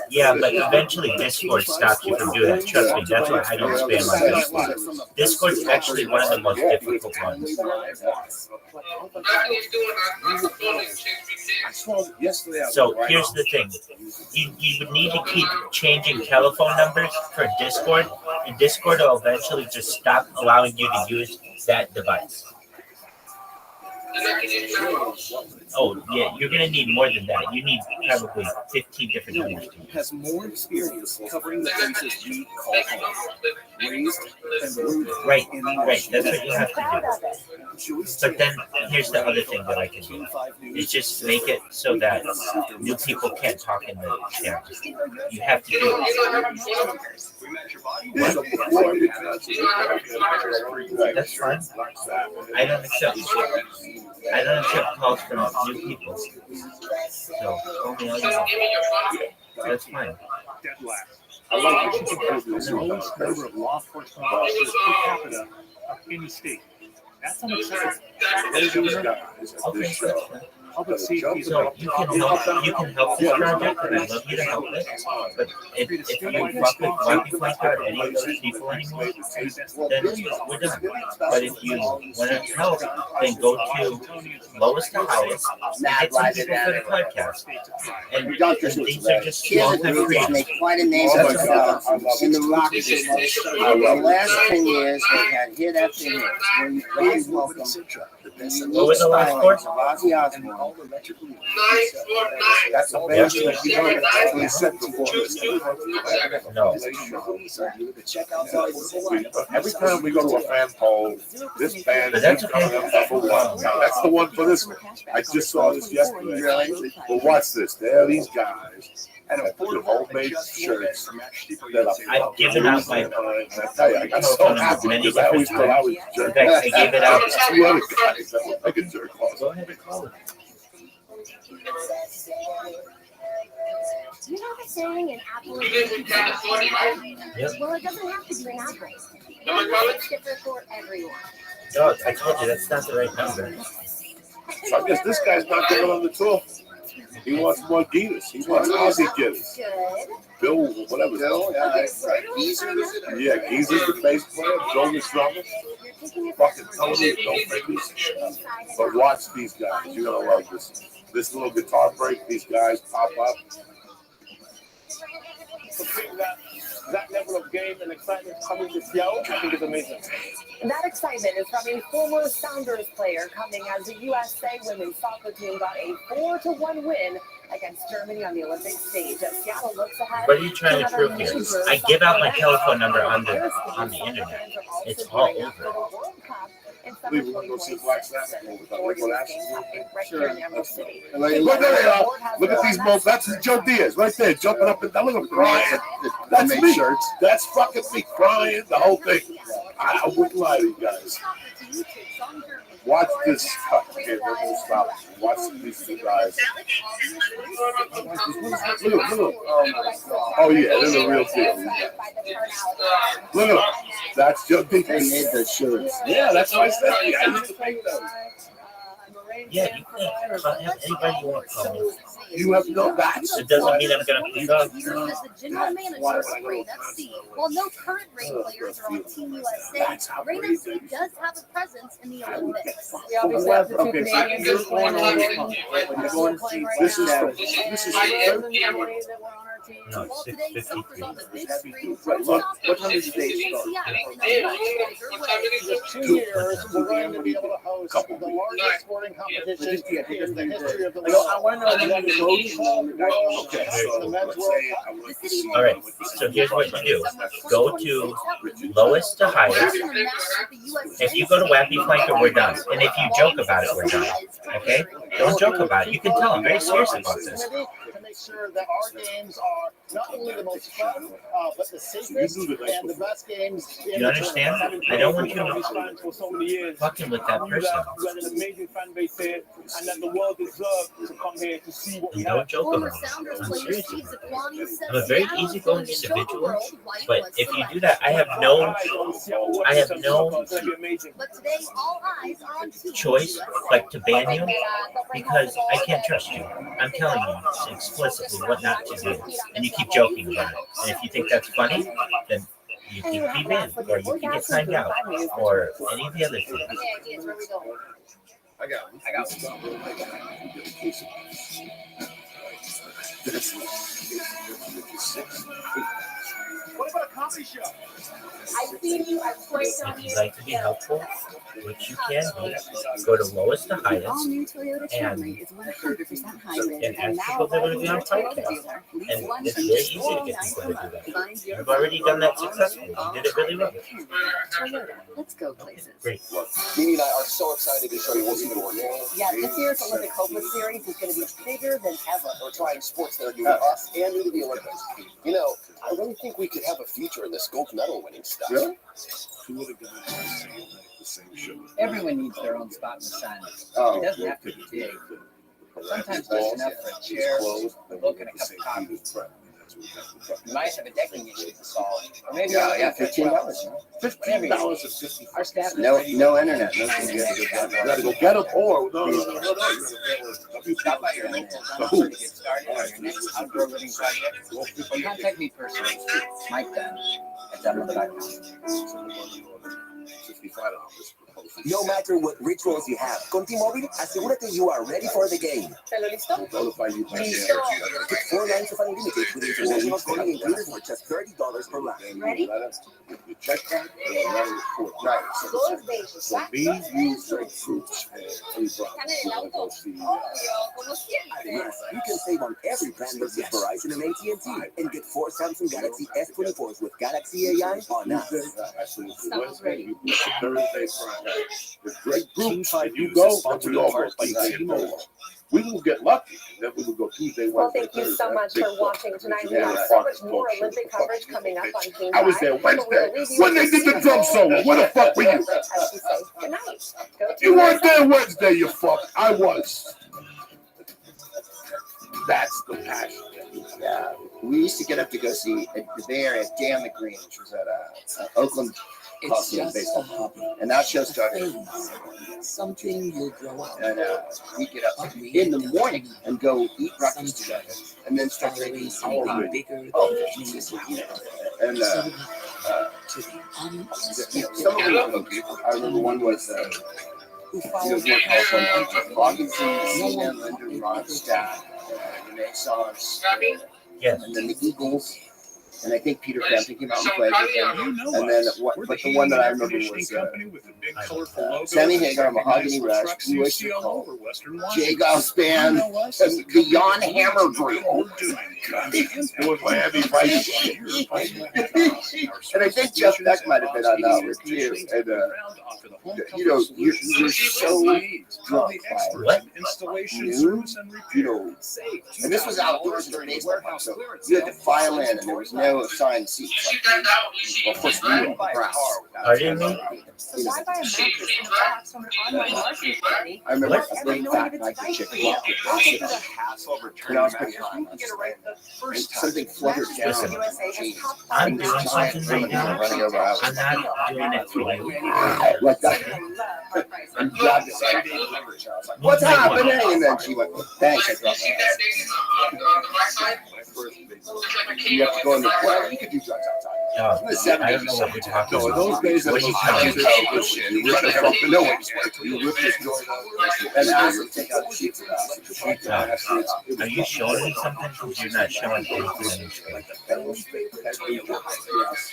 Yeah, but eventually Discord stops you from doing that. Trust me, that's why I don't spam on Discord. Discord's actually one of the most difficult ones. So here's the thing. You would need to keep changing telephone numbers for Discord, and Discord will eventually just stop allowing you to use that device. Oh, yeah, you're going to need more than that. You need probably 15 different numbers. Has more experience covering the places we call home. Raised and rooted. Right. That's what you have to do. But then here's the other thing that I can do. Is just make it so that new people can't talk in the camera. You have to do it. That's fine. I don't accept calls from new people. So only that's fine. I like the lowest number of law enforcement officers per capita of any state. That's unacceptable. Okay, public safety. So you can help this project, and I'd love you to help it. But if you fuck with Robbie Flanker or any of those people anymore, then we're done. But if you want to help, then go to lowest to highest and get some people for the podcast. And these are just small time creators. Make quite a name for themselves in the rock business. The last 10 years, they've had hit after hit. Please welcome. What was the last four? Ozzy Osbourne. That's a band that you know actually set before. No. Every time we go to a fan poll, this band is coming up number one. That's the one for this one. I just saw this yesterday. But watch this. There are these guys and homemade shirts that I've given out my. I got so happy because I always thought I was jerk. I gave it out. 2 other guys that were like a jerk off. Go ahead and call it. Do you know the saying an apple is Yep. Well, it doesn't have to be an apple. It's different for everyone. No, I told you that's not the right number. So I guess this guy's not going on the tour. He wants more Guinness. He wants Aussie Guinness. Bill, whatever. Bill, Yeah, Geezer's the bass player. Joe the drummer. Fucking Tony, no fingers. But watch these guys. You're gonna love this. This little guitar break, these guys pop up. That level of game and excitement coming to Seattle, I think is amazing. That excitement is from a former Sounders player coming as the USA women's soccer team got a 4-1 win against Germany on the Olympic stage. As Seattle looks ahead. What are you trying to prove here? I give out my telephone number on the internet. It's all over. Leave, we're gonna go see Black Sabbath. Sure. Look at these moves. That's Joe Diaz right there, jumping up and down. Look at him crying. That's me. That's fucking me crying. The whole thing. I wouldn't lie to you guys. Watch this. Okay, we'll stop. Watch these two guys. Look at them. Oh yeah, they're the real deal. Look at them. That's Joe Diaz. They made the shirts. Yeah, that's what I said. I used to make those. Yeah, you can have anybody you want from me. You have no bats. It doesn't mean I'm going to pick up. As the general manager of Rain FC, while no current Rain players are on Team USA, Rain FC does have a presence in the Olympics. We obviously have the two Okay, so Canadians you're just playing going on on the going to see this is No, Well, 6:53. today soccer's on the big screen. What time does the day start? 2 years, we're going to be able to host the largest sporting competition in the history of the world. I want to know when the coach. The men's World Cup. All right, so here's what you do. Go to lowest to highest. If you go to Wappy Planker, we're done. And if you joke about it, we're done. Okay? Don't joke about it. You can tell I'm very serious about this. To make sure that our games are not only the most fun, but the safest and the best games. You understand? I don't want you for so many years. fucking with that person. We have an amazing fan base here, and that the world deserves to come here to see what we Don't have. joke about it. I'm serious about it. I'm a very easygoing individual, but if you do that, I have no But today, all eyes are on Team choice but to ban you because I can't trust you. I'm telling you explicitly what not to do, and you keep joking about it. And if you think that's funny, then you can be banned, or you can get signed out, or any of the other things. I got What about a coffee shop? I've seen you, I've played on If you. you'd like to be helpful, which you can be, go to lowest to All highest new Toyota Camry is 100% hybrid and and ask now people that want to be on available podcast. dealer. Lease And one it's from very just easy to get people to do that. Find your You've already done that successfully. You did it really well. Toyota. Let's go places. Great. Mimi and I are so excited to show you what's going on. Yeah, this year's Olympic Hopeless Series is going to be bigger than ever. We're trying sports that are new to us and new to the Olympics. You know, I really think we could have a future in this gold medal winning stuff. Really? Two of the guys are saying the same show. Everyone needs their own spot in the sun. Oh. It doesn't have to be big. Sometimes just enough for a chair, a book, and a cup of coffee. You might have a decking issue to solve. Or maybe $15. $15 Our staff is No, ready to no internet. No computer. You gotta go get them or no. stop by your local dumpster to get started on your next outdoor living project. Or contact me personally, Mike Dunn at Dunn.com. No matter what rituals you have, con T-Mobile, asegúrate you are ready for the game. ¿Te listo? Get 4 lines of unlimited with international calling included for just $30 per line. Ready? Check that. Right. So these use fruits and Además, you can save on every plan versus Verizon and AT&T and get 4 Samsung Galaxy S24s with Galaxy AI on us. Wednesday, Thursday, Friday. With great groups, if you go, we all go. We will get lucky. Then we will go Tuesday, Well, Wednesday, thank you Thursday. so much Big for fun. watching tonight. We Yeah, have so fun. much more Olympic coverage coming up on Team I was there Wednesday. When they did the drum solo, where the fuck were you? As you say, good night. Go to You weren't there Wednesday, you fuck. I was. That's the passion. Yeah, we used to get up to go see at the Bay Area Dan the Green, which was at Oakland Coliseum baseball, and that show started. Something you'll grow up. And we get up in the morning and go eat breakfast together, and then start drinking our and some of them. I remember one was Robinson, Cena, Linda, Ronstadt, Renaissance, and then the Eagles. And I think Peter Frampton came out and played with them. And then, but the one that I remember was Sammy Hagar, Mahogany Rush, Blue Oyster Cult, Jay Goss Band, and the Jan Hammer Group. And I think Jeff Beck might have been on that one too. And you're so drunk by and this was outdoors in the baseball park, so you had the violin and there was no assigned seats. Well, of course, we were on the grass. So why buy a mattress and box from an online marketing company? I remember a big fat Nike chick walked across it. And I was pretty high. And something fluttered down. I'm doing something right now. I'm not doing it for you. Like that. And grabbed it. What's happening? And then she went, thanks. I dropped my ass. You have to go in the well, you could do drugs outside. In the 70s, I don't know what you're talking about. Those days, What are you talking about? you rip it from no one's you rip this joint and ask them to take out the sheets of that. Are you showing me something? Because you're not showing anything.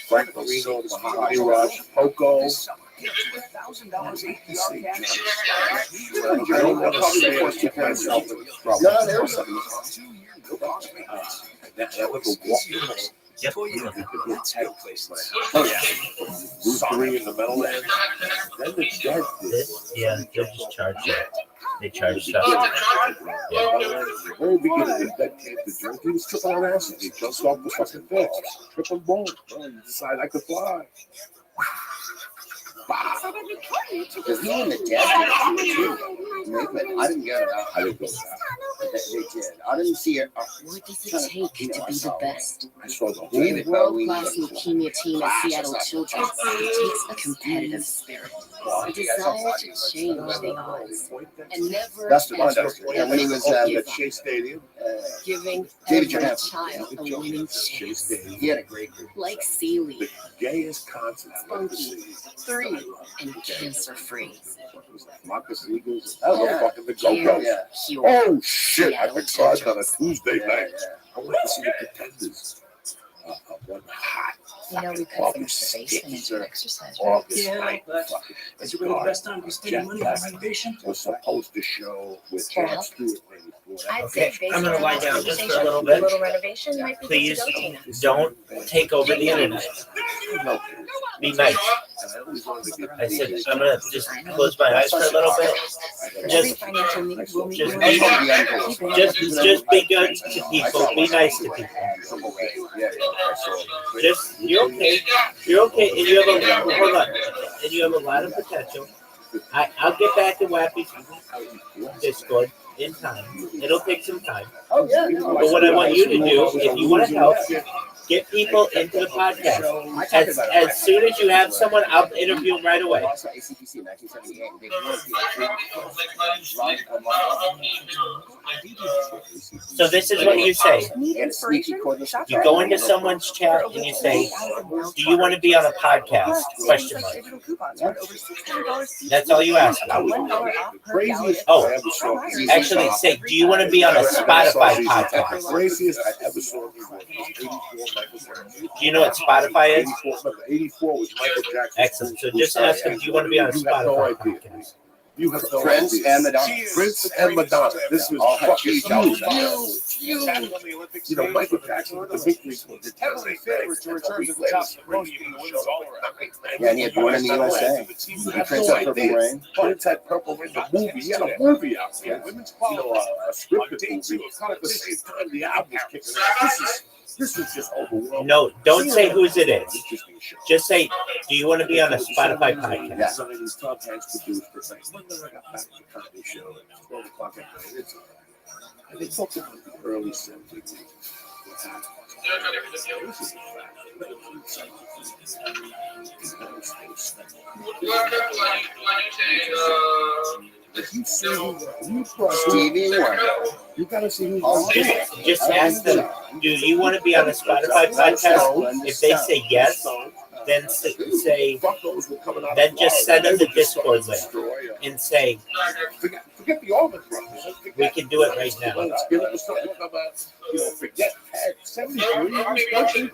Frank Marino, Mahogany Rush, Poco. No, there was something. Yep. Oh yeah. Route 3 in the metal end. Then the dead did. Yeah, they'll just charge you. They charge stuff. The very beginning, the dead came to drink. He was tripping on acid. He jumped off the fucking fence. Tripping boom. He decided I could fly. Because he and the dad did too. I didn't go to that. I didn't go to that. They did. I didn't see it. What does it take to be the best? I saw the The world-class leukemia team at Seattle Children's takes a competitive spirit, a desire to change the odds, and never That's the one. And when he was at Shea Stadium, giving David every Johansen. child a winning chance. He had a great group. Like Sealy, the gayest concert I've ever Spunky, seen. 3, and cancer-free. Marcus Eagles. Oh, yeah. Fucking the Go-Go. Yeah. Oh shit! I picked cards on a Tuesday night. I went to see the Pretenders. One hot. You know, we could finish the basement and do exercise. August but is it really the best time to be spending money on renovation? was supposed to show with Care Rod help? Stewart maybe. I'd say Okay, based I'm gonna on lie this down just for a conversation, little a bit. little renovation might be Please good to go, Tina. don't take over the internet. Be nice. I said I'm gonna just close my eyes for a little bit. Every financial need will meet Just you. just be good to people. Be nice to people. Just you're okay. You're okay, and you have a hold on. And you have a lot of potential. I'll get back to Wappy's Discord in time. It'll take some time. Oh, yeah. But what I want you to do, if you want to help, get people into the podcast. As soon as you have someone, I'll interview them right away. I saw ACTC in 1978. And they So this is what you say. Need inspiration? You go into someone's chat and you say, "Do you want to be on a podcast?" Question mark. That's all you ask. Oh, actually, say, "Do you want to be on a Spotify podcast?" Craziest I ever saw. Do you know what Spotify is? 84 was Michael Jackson. Excellent. So just ask them, "Do you want to be on a Spotify podcast?" You have no Prince idea. and Madonna. Prince and Madonna. This was fucking huge. You know, Michael Jackson, the big league was Heavily favored to return to the top of the podium and win it all around. Yeah, and he had Born in the USA. And Prince had Purple Rain. Prince had Purple Rain. The movie. He had a movie out there. You know, a scripted movie. At the same time, the album was kicking out. This is just overwhelming. No, don't say whose it is. Just say, "Do you want to be on a Spotify podcast?" Yeah. Some of these Tom Hanks produced for things. When I got back to the comedy show at 12 o'clock at night, And they talked about the early 70s. Stevie Wonder. You gotta see who's Just ask them, do you want to be on the Spotify podcast? If they say yes, then say, then just send them the Discord link and say, forget the Allman Brothers. We can do it right now. Let's give it something about, forget 73 years country.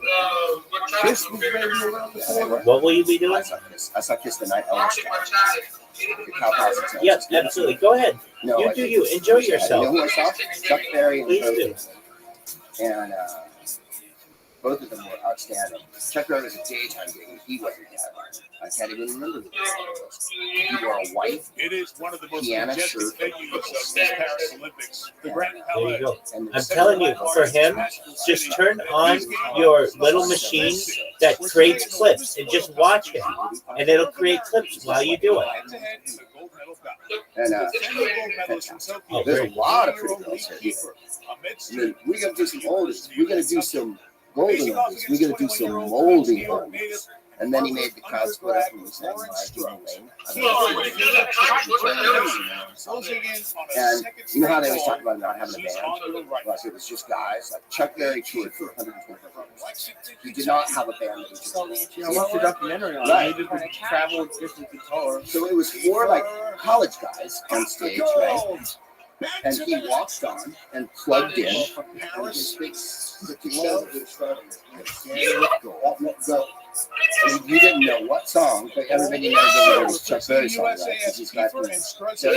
Kiss was maybe around the corner. What will you be doing? I saw Kiss the Night Elvis. Yep, absolutely. Go ahead. No, you do you. Enjoy yourself. You know who I saw? Chuck Berry and Please do. And both of them were outstanding. Chuck Berry was a daytime gig, and he wasn't that. I can't even remember who was. He wore a white It is one of the most Piano majestic shirt. venues of this Paris Olympics. The Grand There Palais. you go. I'm telling you, for him, just turn on your little machine that creates clips and just watch him, and it'll create clips while you do it. And Oh, there's great. a lot of pretty girls here. And then we're gonna do some oldies. We're gonna do some golden oldies. We're gonna do some moldy oldies. And then he made the crowd split up and we sang My Jewel Lane. And you know how they always talk about not having a band? Well, it was just guys. Like Chuck Berry toured for 125 years. He did not have a band. I watched the documentary on Right. it. He just traveled distance guitar. So it was for like college guys on stage, right? And he walked on and plugged in. And his big and you didn't know what song, but everybody knows that it was Chuck Berry song, right? Because he's got this. So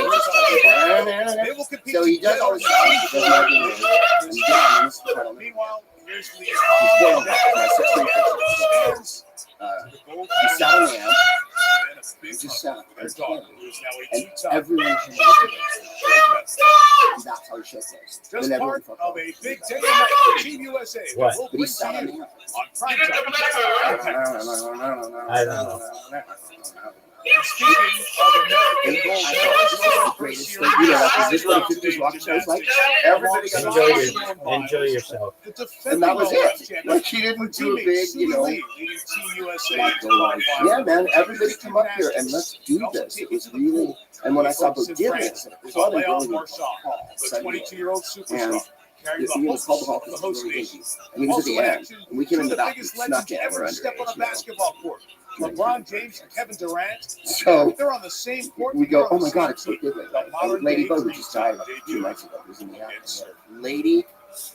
he does all this stuff. He does my video. And he does this kind of he's born my 6'3" he sat on the amp. He just sat up and everyone came up to him. And that's how he showcased. Just Then part everyone of a big day night for Team USA. What? We'll But he bring sat to on you the amp. on prime time. I don't know. Speaking of American gold The greatest thing, you know, is this what a 50s rock show is like? Everybody got Enjoy yourself. and that was it. Like she didn't do a big, you know, yeah, man. Everybody come up here and let's do this. It was really, and when I saw Bo Diddley, it was all really the 22-year-old superstar. and Carrying he was called the Hall the host and nation. he was at the end, and we came in Two the of the back and biggest snuck legends in. ever We're to step on a underage. basketball court. LeBron James and Kevin Durant. So they're on the same court. we go, they're on oh the my God, same it's so team. good. The modern Lady day Bo, who dream just died team 2 debut. nights ago, was in the house. Lady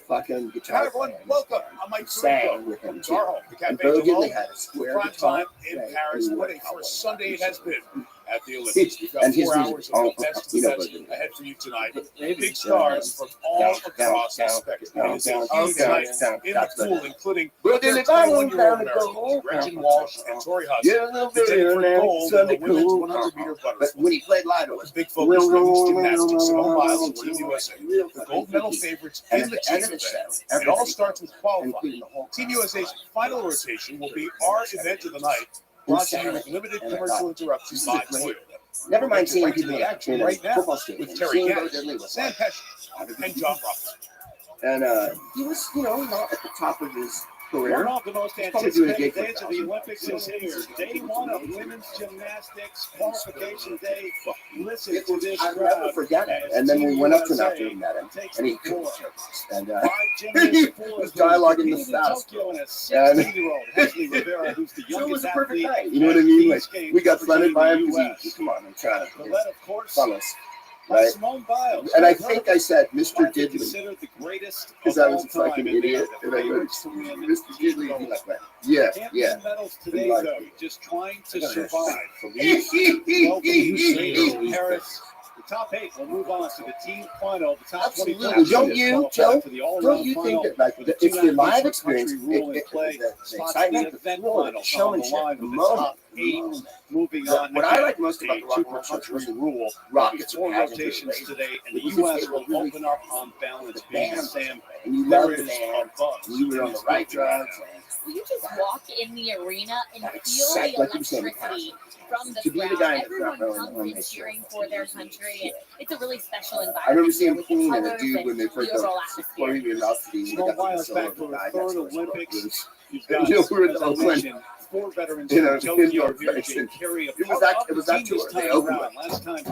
fucking Hi guitar everyone, player. welcome. I'm Mike Sang Tirico with him from too. Darhol, the And Cafe Bo de Lo. Diddley had a square Prime guitar. time in Paris. What a first Sunday it has been at the Olympics. We've got And his 4 music, hours of all, the best you of know, the Bo best Diddley. ahead for you tonight. Big stars from all across the spectrum. It is a huge night in the pool, including Bo Diddley, 21-year-old Americans, Gretchen Walsh and Tori Huss. Contending for gold in the women's 100-meter But butterfly. when he played live, it was Big focus on women's gymnastics, Simone Biles and Team USA. The gold medal favorites and in at the the end team of the event. show, It all starts with qualifying. including the whole Team USA's final rotation will be our event of the night, brought to you with limited commercial interruptions by Toyota. Never mind seeing Right to people the action in a right now football stadium. with Terry Seeing Bo Gatt, Diddley was Sam like, Pesci, and John Rothschild. and he was, you know, not at the top of his career. One of the most He's probably doing a anticipated gig for days of the Olympics is here. Day one of women's gymnastics qualification day. Listen to this I'll crowd. never forget it. And then we went up to him after we met him, and he couldn't show us. And he was dialoguing the fast. And 16-year-old Hesley Rivera, who's the So it was youngest a perfect athlete. night. You know what I mean? Like, Games we got flooded by him representing because the he, come on, I'm trying to The lead, of course, fun us. Right? Simone Biles. And I think I said Mr. Diddley Considered the greatest because of I all was a fucking time, and they are idiot. the And I went, favorites to win Mr. Diddley, and he like went, yeah, Can't yeah. win medals today, Like- though. Just trying to survive. Welcome Absolutely. to Paris. The top 8 will move on to the team final. The top 25 Don't you, qualify Joe? for the all-around Don't you final think that like with it's the two live athletes per experience, country rule in play. the Spots in the excitement, the event thrill, the finals on the showmanship, line the with the top moment. 8 moving Yeah, on. what I like most about a the Rock and Roll two-per-country Church was the rule. Rockets Four are pageantry, rotations right? today, and the Because U.S. they were will really open up on balance, the being band. Sam And you love the Barrett's band, above. and you were on the right drugs, you just walk in the arena and feel Exactly, the like you were saying, electricity from the to be the crowd. guy in the Everyone front row comes when in they cheering for their country, and it's a really special I environment. remember seeing with Queen the and a colors dude when they and put the overall the atmosphere. Floridian out to the Small Biles back for the third Olympics. You've got, we were in as I Oakland. mentioned, 4 veterans You know, from Tokyo in here. Oakland. Jane Carey, It was that tour. They opened it. Last time,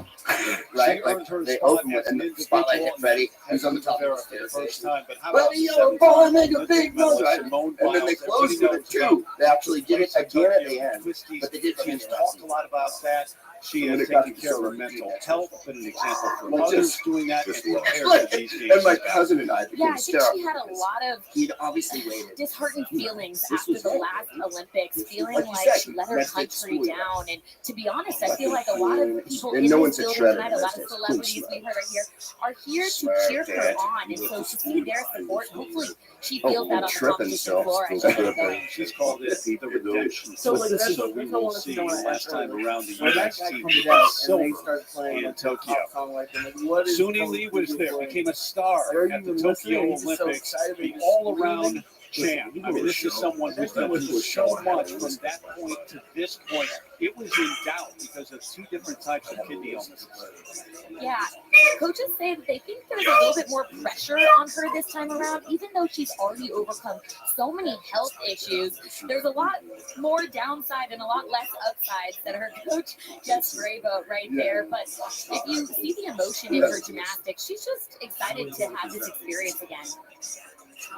Right, she like earned her they spot opened it as and an the spotlight hit individual Freddie. He's on the top of the for the stairs. first time. But how Well, about the yellow ball, seven-time make a Olympic big noise, medalist right? Simone And then they Biles? closed with it too. They actually did it again at the end, but they did it She's talked a lot about that. She And has it got taken care of her so mental health, been an example for Well, others just- doing that and just prepared for these games. And my cousin and I became Yeah, I think hysterical. she had a lot of He'd obviously waited. disheartened feelings This after was the it. last Olympics, feeling Like you like said, she let her Red State country School. down. And to be honest, I feel like a lot of people And in no one this said building shredder tonight, in a lot Red of State. celebrities we heard right here, are here to Swear, cheer her Dad. on. And so to see their support, hopefully she Oh, feels that on the tripping, competition so floor. it's as still she goes. She's called it the redemption. So, like, that's so what- we that's what I will wanted to see know when I last asked time earlier. around the When that U.S. guy team comes down and they silver start playing in like Tokyo. a song like that, like, what is Suni coming Lee to was you there, for? became a star They're at the even listening, Tokyo he's just so Olympics, excited, the he's all-around screaming. champ. I mean, this is someone who's done so much from that point to this point. It was in doubt because of 2 different types of kidney illnesses. Yeah, coaches say that they think there's a little bit more pressure on her this time around, even though she's already overcome so many health issues. There's a lot more downside and a lot less upside that her coach just raved about right there. But if you see the emotion in her gymnastics, she's just excited to have this experience again.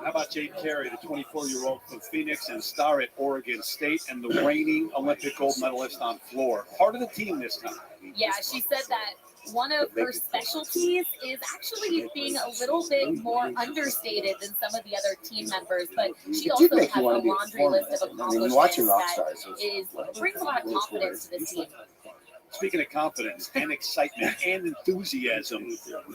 How about Jane Carey, the 24-year-old from Phoenix and star at Oregon State and the reigning Olympic gold medalist on floor? Part of the team this time. Yeah, she said that one of her specialties is actually being a little bit more understated than some of the other team members, but she also has a laundry list of accomplishments that brings a lot of confidence to this team. Speaking of confidence and excitement and enthusiasm,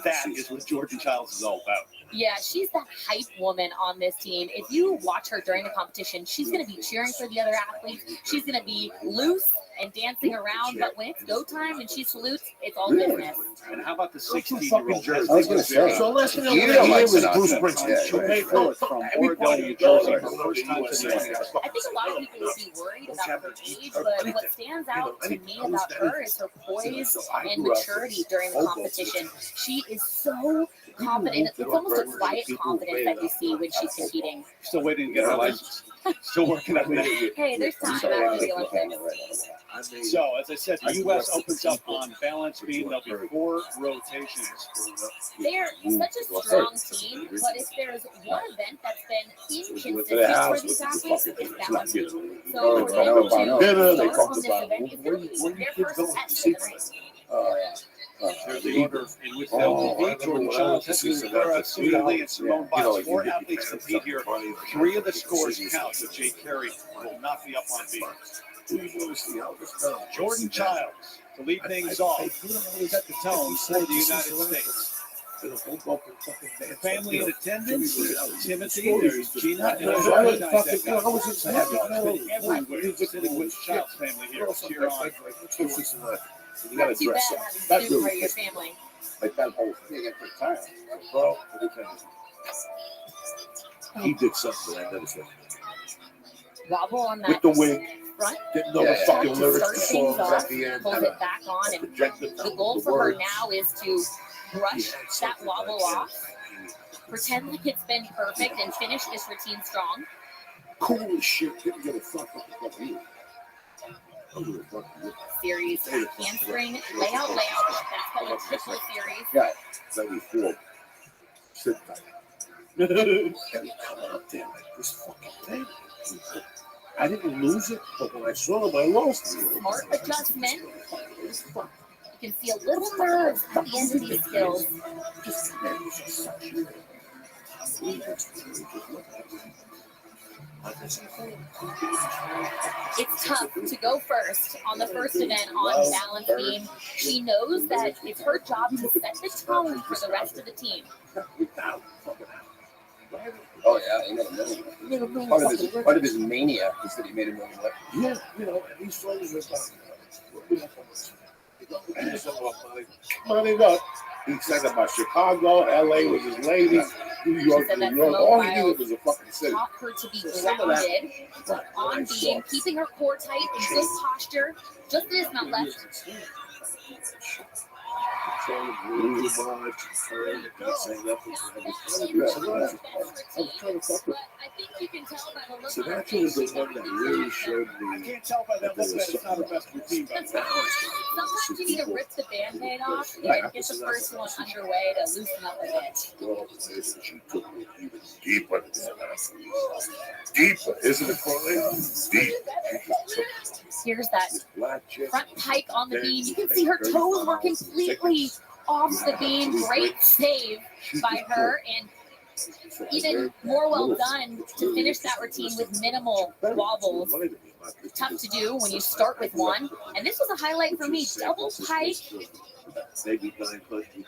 that is what Jordan Childs is all about. Yeah, she's that hype woman on this team. If you watch her during the competition, she's going to be cheering for the other athletes. She's going to be loose and dancing around, but when it's go time and she salutes, it's all business. And how about the 16-year-old? I was going to say, So last thing I you want don't to like hear was Sinatra. Bruce Springsteen. Yeah, She right. made Phillips from Oregon, New Jersey, her first time to the Olympics. I think a lot of people would be worried about her age, but what stands out to me about her is her poise and maturity during the competition. She is so confident. It's almost a quiet confidence that you see when she's competing. Still waiting to get her license. Still working on that. Hey, there's time after the Olympics. So, as I said, the U.S. opens up on balance beam. Therell be 4 rotations. They're such a strong team, but if there's one event that's been inconsistent for these athletes, it's balance beam. So for them to start on this event, it's going to be their first test in the race. There's the order in which they'll compete. Jordan Childs, Suni Lee, and Simone Biles. 4 athletes compete here. 3 of the scores count, so Jay Carey will not be up on beam. Jordan Childs to lead things off, set the tone for the United States. Family in attendance, Timothy, there's Gina, and there's everywhere sitting with Child's family here to cheer on. You gotta Not too bad dress up. having That's two really for your family. like that whole thing at the time. Bro, he did something that I never said. Wobble on that With the wig. front. Didn't know the fucking To lyrics start to things songs off, at the end. pulls it back on, and Projected the goal the for her words. now is to brush that wobble off, pretend like it's been perfect, and finish this routine strong. Cool as shit. Didn't give a fuck what the fuck he Series handspring layout. That's called a triple series. Yeah, 94. Sit tight. Damn it, this fucking thing. I didn't lose it, but when I saw it, I lost it. Smart adjustment. You can see a little nerve at the end of these skills. It's tough to go first on the first event on balance beam. She knows that it's her job to set the tone for the rest of the team. Oh yeah, he made a million. Part of his mania is that he made $1 million. Yeah, you know, and he's friends with money. Money up. He said about Chicago, LA was his lady. She said that Simone all he Biles needed was a fucking city. taught her to be grounded, on beam, keeping her core tight, in good posture, just as not left. So that was the one that really showed me. I can't tell by that look that it's not her best routine. Sometimes you need to rip the band-aid off and get the first one underway to loosen up a bit. She took me even deeper. Deeper, isn't it, Corey? Deep. Here's that front pike on the beam. You can see her toes were completely off the beam. Great save by her, and even more well done to finish that routine with minimal wobbles. Tough to do when you start with one. And this was a highlight for me. Double pike.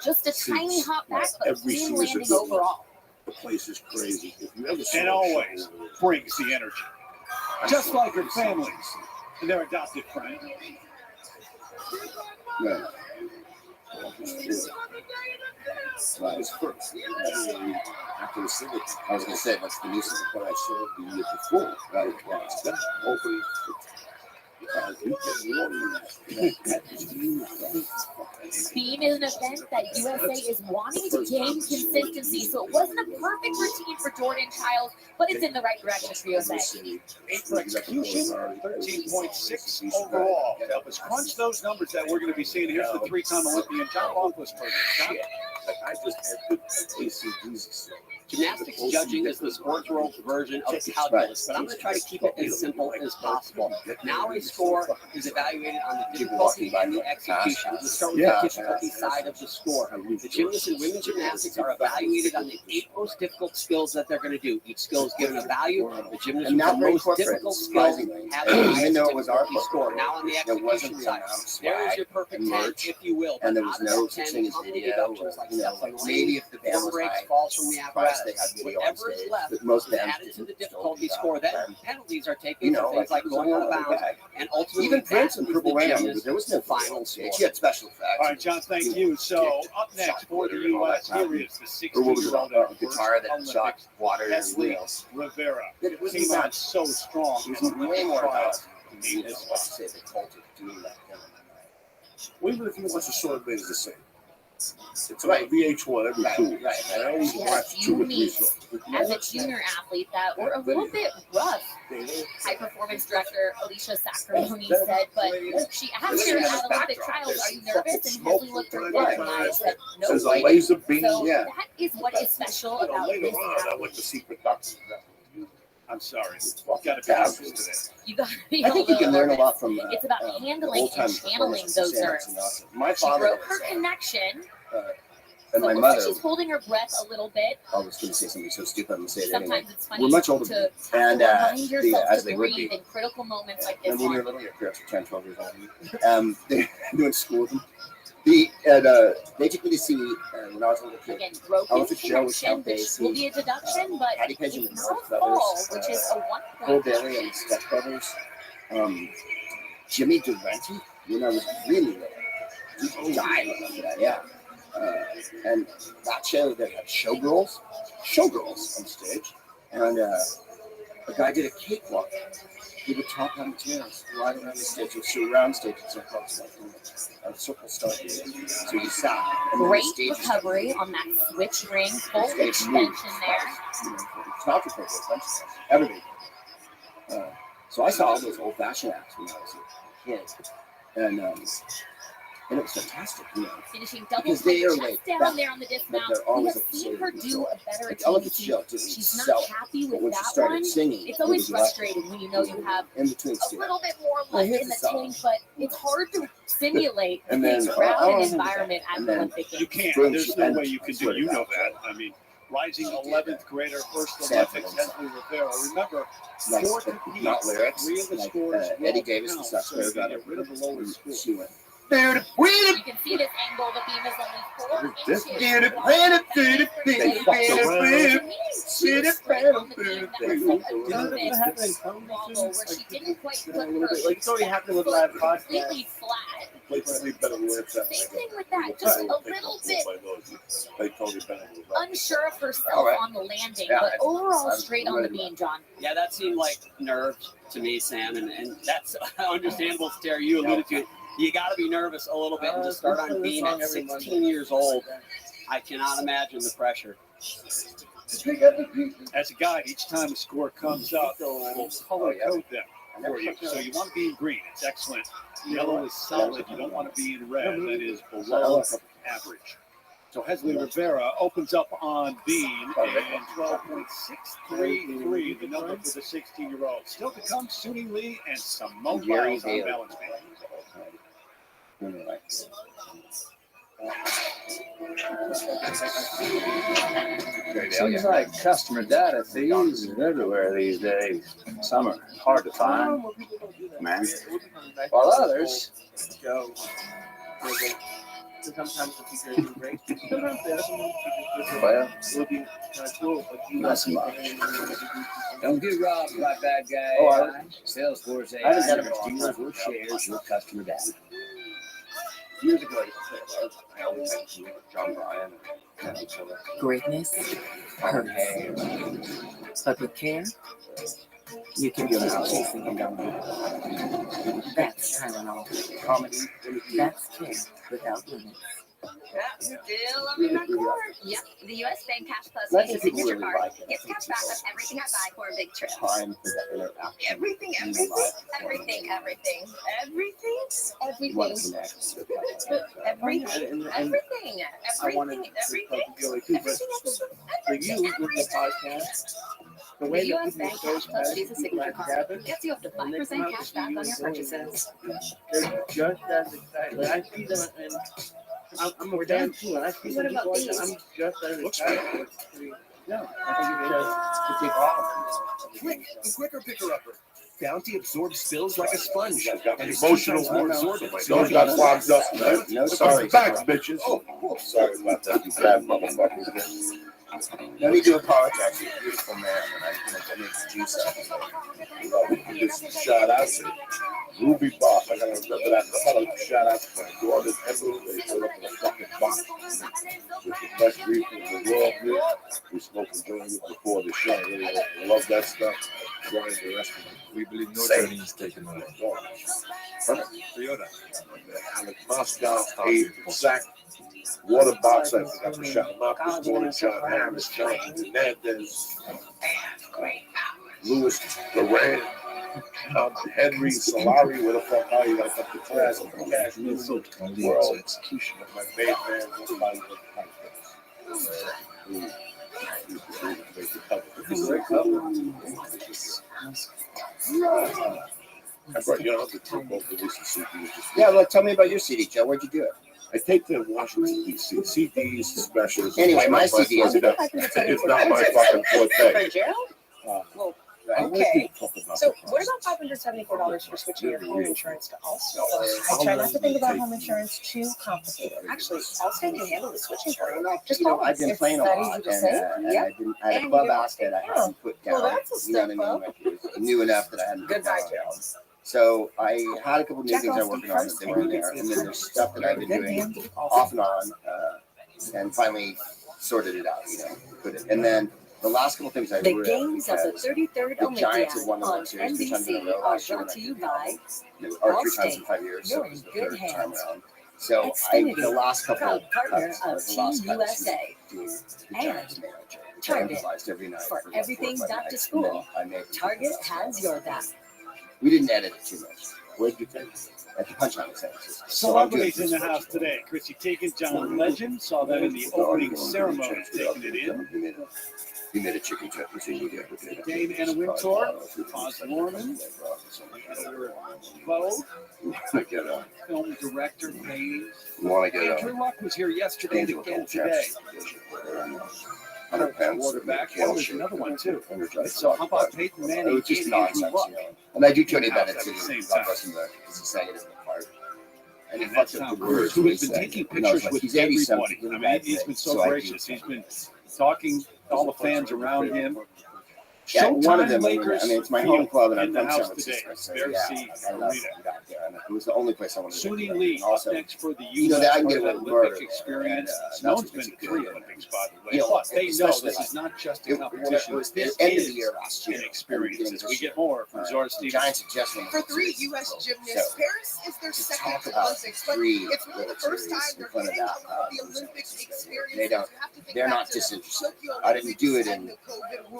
Just a tiny hop back, but clean landing overall. The place is crazy. If you ever And always brings the energy. Just like her families and their adopted friend. Yeah. After the single, I was going to say, what's the new single? But I saw the year before. Right? Yeah. Hopefully. Beam is an event that USA is wanting to gain consistency, so it wasn't a perfect routine for Jordan Childs, but it's in the right direction for USA. 8 for execution, 13.6 overall. Help us crunch those numbers that we're going to be seeing. Here's the 3-time Olympian John Rothschild. I just had the ACDs. Gymnastics judging is the sports world's version of calculus, but I'm going to try to keep it as simple as possible. Now a score is evaluated on the difficulty and the execution. Let's start with the difficulty side of the score. The gymnasts in women's gymnastics are evaluated on the 8 most difficult skills that they're going to do. Each skill is given a value. The gymnasts with the most difficult skills have the highest difficulty score. Now on the execution side, there is your perfect 10, if you will. And there was no such thing as video. Maybe if the band was breaks high, falls from the apparatus. they had video on Whatever is stage, left but most is bands added to didn't. the difficulty score. Then penalties are taken You know, for things like going out of bounds, and ultimately Even Prince and that is Purple the Rain, gymnast's there was no final stage. score. She had special effects. All right, John, thank you. So up next for the U.S. here is the Or what was it, 16-year-old guitar that shot water and Leslie wheels. Rivera. It was Came out so strong. It was way more about me. That's what I say the cult of doing that. Even if you watch the show, it means the same. It's like VH1 every 2 weeks. Right. I always She had a watch few 2 or 3 meets shows. as a junior athlete that were a little bit rough. High performance director Alicia Sacramone said, but she asked her at Olympic trials, "Are you nervous?" And Leslie looked her dead in the eye and said, "No There's a way." laser beam. So Yeah. that is what is special about Later this on, I athlete. went to see production. I'm sorry. Got to be honest today. You got to be I a think you little can learn a nervous. lot from It's about handling old-time and channeling performers those in San nerves. Antonio. My She father broke her was, connection. and So my it looks mother. like she's holding her breath a little bit. I was going to say something so stupid. I'm going to say it anyway. Sometimes it's funny We're much older to and remind yourself as to they would breathe be. in critical moments like this And when we were one. little, your parents were 10, 12 years old. They went to school with them. They took me to see when I was a little kid. Again, broken Elephant Show with connection, Count which will be a deduction, but Patty Pigeon it's and not North a fall, Brothers, which is a 1 Bill point. Bailey and the Sketch Brothers. Jimmy Durante, when I was really little. Died of that, yeah. And that show, they had showgirls on stage. And a guy did a cakewalk. He would talk on the chairs, right around the stage. He would sit around stage and circle a circle started. So he sat. And then Great the stage recovery on that switch ring, full Stage extension moved. there. Photographer, everything. So I saw all those old-fashioned acts when I was a kid. And it was fantastic, Finishing double Because they pike are chest like down that, there on the but dismount. they're We always have at the seen same her do result. a better Like Elephant routine. Show didn't She's not sell. happy But with when she that started one. singing, It's it always was like frustrating when you know you have in between a little bit more left here's in the the song. tank, but it's hard to simulate And the then, crowd and oh, environment at and the then Olympic You Games. can't. There's no way you can do it. You know that. I mean, rising 11th grader, first Olympics, Leslie Rivera. Remember, Like, four competes, not lyrics. 3 of the Like, scores Eddie will Davis, the count, sax so player, you got get rid of the lower score. She went You can see this angle. The beam is only 4 inches. It's already happened with live podcast. Completely flat. Same thing with that. Just a little bit unsure of herself on the landing, but overall straight on the beam, John. Yeah, that seemed like nerves to me, Sam, and that's understandable, Terry. You alluded to it. You got to be nervous a little bit and to start on beam at 16 years old. I cannot imagine the pressure. As a guide, each time a score comes up, we'll color code them for you. So you want to be in green. It's excellent. Yellow is solid. You don't want to be in red. That is below average. So Hesley Rivera opens up on beam and 12.633, the number for the 16-year-old. Still to come, Suni Lee and Simone Biles on balance beam. Seems like customer data thieves are everywhere these days. Some are hard to find, man. While others go. Sometimes the teacher is great. Sometimes the other Well, will be cool, but you not so much. Don't get robbed by bad guys. Oh, Salesforce I haven't had a deals with shares with customer data. Years ago, I always mentioned John Bryan and each other. Greatness hurts, but with care, you can keep chasing it. That's Tylenol. Comedy. That's care without limits. Still on the court. Yep, the U.S. Bank Cash Plus That's Visa if people signature really card like it. gets cash back on everything I buy for a big trip. Time for that interaction. Everything. You want to connect. For you, with the podcast, the way The that U.S. people Bank those Cash Plus Visa signature card gets you up to 5% cash back on your purchases. they're just as excited. When I see them, and I'm a fan too, and I see What them about people like these? that, I'm just as excited. No, I think it just to take off. Quick, the quicker picker-upper. Bounty absorbs spills like a sponge. I've got And it's emotional 2 times more absorbent. Those got clogged up, man. No, Sorry, back, bitches. Oh, sorry about that, you bad motherfuckers. No need to apologize. You're a beautiful man, and I'm going to make the juice out of it. Just shout out to Ruby Boss. I gotta remember that. Shout out to my daughter, Emily. They put up in a fucking box with the best reef in the world here. We smoked and joined it before the show. Really love that stuff. Join the rest of it. We believe no journey is taken away. Toyota. Alec Moscow, Abe Sack, Water Box. I forgot to shout him out this morning. John Harris, John Hernandez, Louis Duran, Henry Solari. Where the fuck are you? I got the class of cash. World execution of my main man. Nobody but I brought you on to take both of these CDs. Yeah, well, tell me about your CD, Joe. Where'd you do it? I take them to Washington, D.C. CDs, specials. Anyway, my CD is it's not my fucking forte. Okay. So what about $574 for switching your home insurance to Allstate? I try not to think about home insurance too complicated. Actually, Allstate can handle the switching for you. Just call us. I've been It's playing a that lot, easy to and, say. and Yep. I had a club outfit I hadn't put down. Well, that's a You know step what I up. mean? Like, it was new enough that I hadn't put Goodbye, down. Joe. So I had a couple new things I'm working on that they were in there, and then there's stuff that I've been doing off and on, and finally sorted it out, put it. And then the last couple things I The read, games of the 33rd the Olympiad Giants have won the on World Series 3 times in a NBC row are last year, brought to you by or 3 times in Allstate. 5 years, so You're it was in the good 3rd time hands. around. So the last couple proud partner cuts, of the Team last cuts, USA. the And Giants manager. Target Utilized every night for about everything 4 or 5 back to nights, and school. then I made Target has your back. We didn't edit it too much. Where'd you take it? At the punchline sentences. Celebrities in the house today. Chrissy Teigen, John Legend, saw that in the opening ceremony, taking it in. He made a chicken chutney, so you get it. Dame Anna Wintour, Oz Lorman, Vogue, film director Maze. Andrew Luck was here yesterday and again today. Quarterback, there's another one too. So how about Peyton Manning It was just and Andrew nonsense, Luck? And I do Tony Bennett At too. the same God time. bless him, it's a negative part. And he And fucked that's up Tom the words. Cruise, who's been taking pictures with he's 80 everybody. something. I mean, he's been so gracious. He's been talking to all the fans around him. Yeah, one of Showtime them. Lakers I mean, it's my home club, and I'm in the from San house Francisco. today. So Bear yeah, Sea I love Arena. it out there. And it was the only place I wanted to Suni go. Lee Also, up next for the you know, U.S. I can get away with murder. Olympic experience. And, Simone's that's been what three makes it Olympics, by the way. You know, Plus, they know especially this is not just a it competition. was the This end of is the year last year. an experience. As we get more from Zora The Stevens. Giants are just For three U.S. gymnasts, Paris is their second Olympics, but it's really the first time they're getting the Olympic experience. They don't. They're not disinterested. I didn't do it in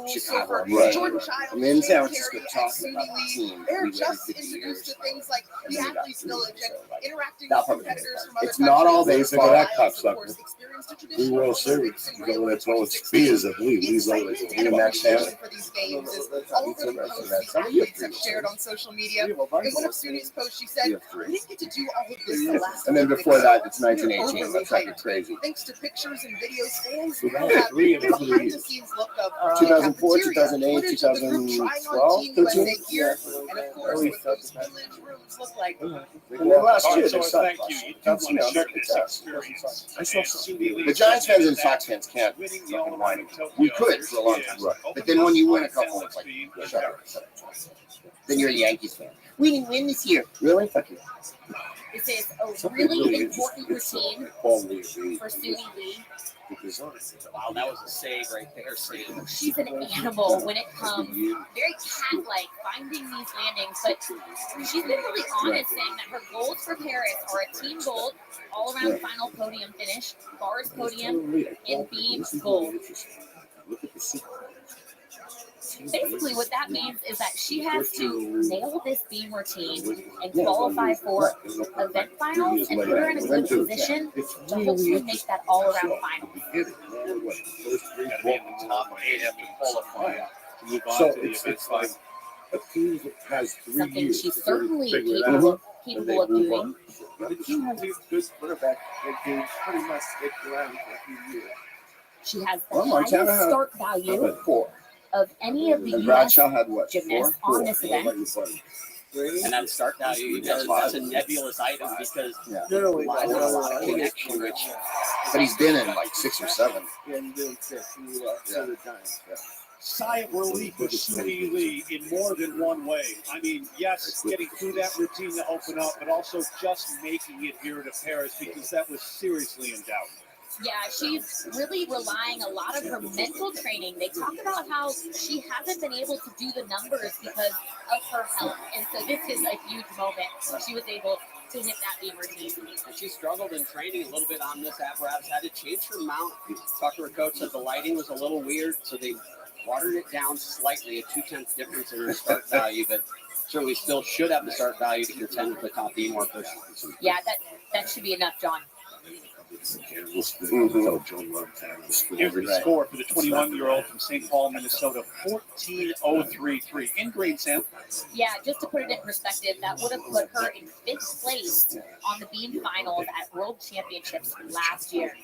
Chicago. Jordan Child, I mean, in San Francisco, and talking about Suni the Lee, team. they're We just waited 50 introduced years. to things like the athletes village and interacting That with part competitors from other It's not all countries. baseball. That cocksucker. We World Series. You know, when it's all spears, I believe. These are like And the match down. for these games is all over the posts the athletes have shared on social media. In one of Suni's posts, she said, "We didn't get to do all of this the last And then Olympics. before that, it's We were 1918. overly That's fucking hyped. crazy. Thanks to pictures and videos, fans We now got have three of them. behind the scenes look of 2004, cafeteria, 2008, footage of the group trying on 2012, Team USA 13. gear, and of course what those village rooms look like. And then last year, they sucked. Thank you. You do That's, want to share this it's experience. I saw And some. Suni Lee The Giants fans and said Sox fans can't winning the fucking All-Around whine. in Tokyo, We could for a long time. Right. But then when you win a Open couple, it's like, being shut up. Then you're a Yankees fan. We didn't win this year. Really? Fuck you. This is a really important routine for Suni Lee. Wow, that was a save right there, Sam. She's an animal when it comes, very cat-like, finding these landings. But she's been really honest, saying that her goals for Paris are a team gold, all-around final podium finish, bars podium, and beams gold. Basically, what that means is that she has to nail this beam routine and qualify for event finals and put her in a good position to hopefully make that all-around final. Got to be in the top 8 after qualifying to move on So to the it's event like final. a team that has 3 Something years. she's to certainly figure it capable out, and of they move doing. on. The team has a good quarterback that can pretty much stick around for a few years. She has the Well, Montana highest had- start value But 4. of any of the And U.S. Bradshaw had what? gymnasts 4? on this event. And that start value, you know, that's a nebulous item because Yeah. there's a lot of connection, which But he's been in like 6 or 7. Sigh of relief with Suni Lee in more than one way. I mean, yes, getting through that routine to open up, but also just making it here to Paris because that was seriously in doubt. Yeah, she's really relying a lot of her mental training. They talk about how she hasn't been able to do the numbers because of her health. And so this is a huge moment. She was able to hit that beam routine. and she struggled in training a little bit on this apparatus, had to change her mount. Talked to her coach, said the lighting was a little weird, so they watered it down slightly, a 2/10 difference in her start value, but certainly still should have the start value to contend with the top beam workers. Yeah, that should be enough, John. Here's the score for the 21-year-old from St. Paul, Minnesota, 14.033. In green, Sam. Yeah, just to put it in perspective, that would have put her in 5th place on the beam finals at World Championships last year.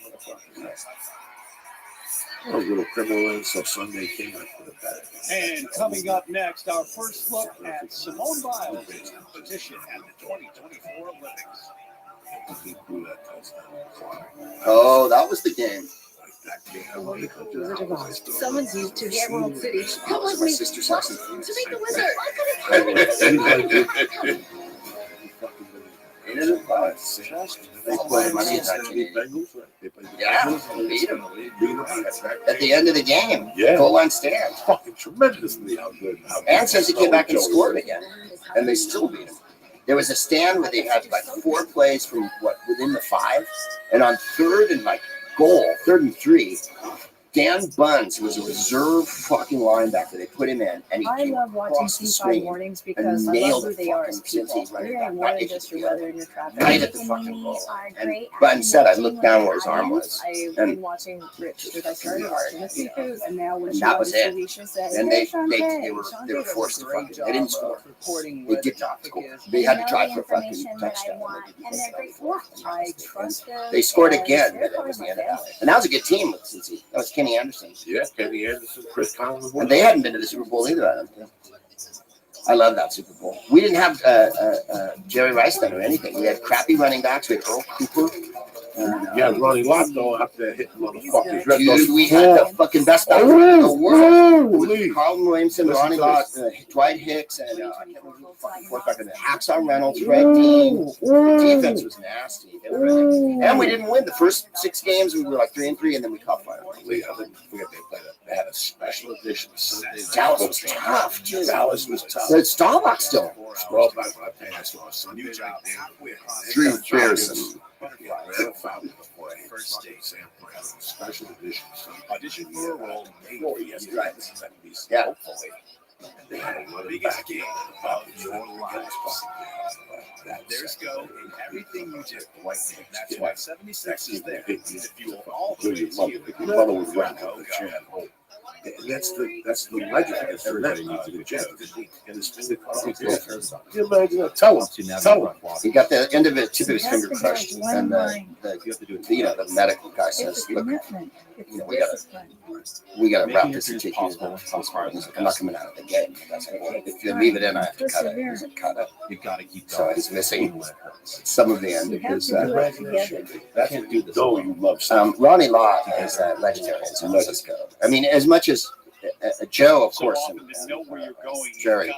A little criminal, so Sunday came up with a bet. And coming up next, our first look at Simone Biles' competition at the 2024 Olympics. Oh, that was the game. Someone's used to the Emerald City. Come with My me. sister's house. To meet the wizard. They played money in that game. Yeah, beat him. At the end of the game. Yeah. Goal line stand. Fucking tremendously how good. And since he came back and scored again. And they still beat him. There was a stand where they had like 4 plays from within the 5. And on 3rd and goal, 3rd and 3, Dan Bunz was a reserve fucking linebacker. They put him in, and he I love watching crossed the C5 screen mornings and because I love nailed who it they are as fucking people. since he's You're running more back. than just your weather and your traffic. Right at the fucking goal. And Bunz said, I looked down where his arm was. I've And been watching Rich since I started watching the seafood, and now when that was it. Alicia said, And "Hey, they Shantae." were Shantae forced to does a great fucking, they didn't job score. of reporting They where did the not traffic score. is. They had to They try know for a the fucking information that I touchdown. want, and they're great to watch. I trust them. They scored and again, they're but it part was of the my end of that. family. And that was a good team with Cincy. That was Kenny Anderson. Yeah, Kenny Anderson, Chris Collins. And they hadn't been to the Super Bowl either, I don't think. I love that Super Bowl. We didn't have Jerry Rice then or anything. We had crappy running backs. We had Earl Cooper. Yeah, Ronnie Lott though out there hitting motherfuckers. Dude, we had the fucking best back in the world. Carlton Williamson, Ronnie Lott, Dwight Hicks, and I can't remember who the fucking fourth back in there. Hacksaw Reynolds, Greg Dean. The defense was nasty. And we didn't win the first 6 games. We were like 3-3, and then we caught fire. They had a special edition. Dallas was tough, too. Dallas was tough. But Staubach still. Well, back when I played, I saw a Sunday night game. 3 years. First day sample special edition. Audition for a role before he has right. Yeah. Hopefully, they had a biggest game of your life. There's go in everything you do. That's why 76 is there to fuel all the ways your mother was running the chair at home. And that's the legend. Everybody needs to get and his finger cut. You imagine? Tell him. He got the end of it, tip of his finger crushed, and the medical guy says, "Look, we gotta wrap this and take you to the hospital." He's like, "I'm not coming out of the game. If you leave it in, I have to cut it." He's like, "Cut it." You gotta keep. So he's missing some of the end of his. That's what you know you love. Ronnie Lott is legendary in San Francisco. I mean, as much as Joe, of course, and Jerry,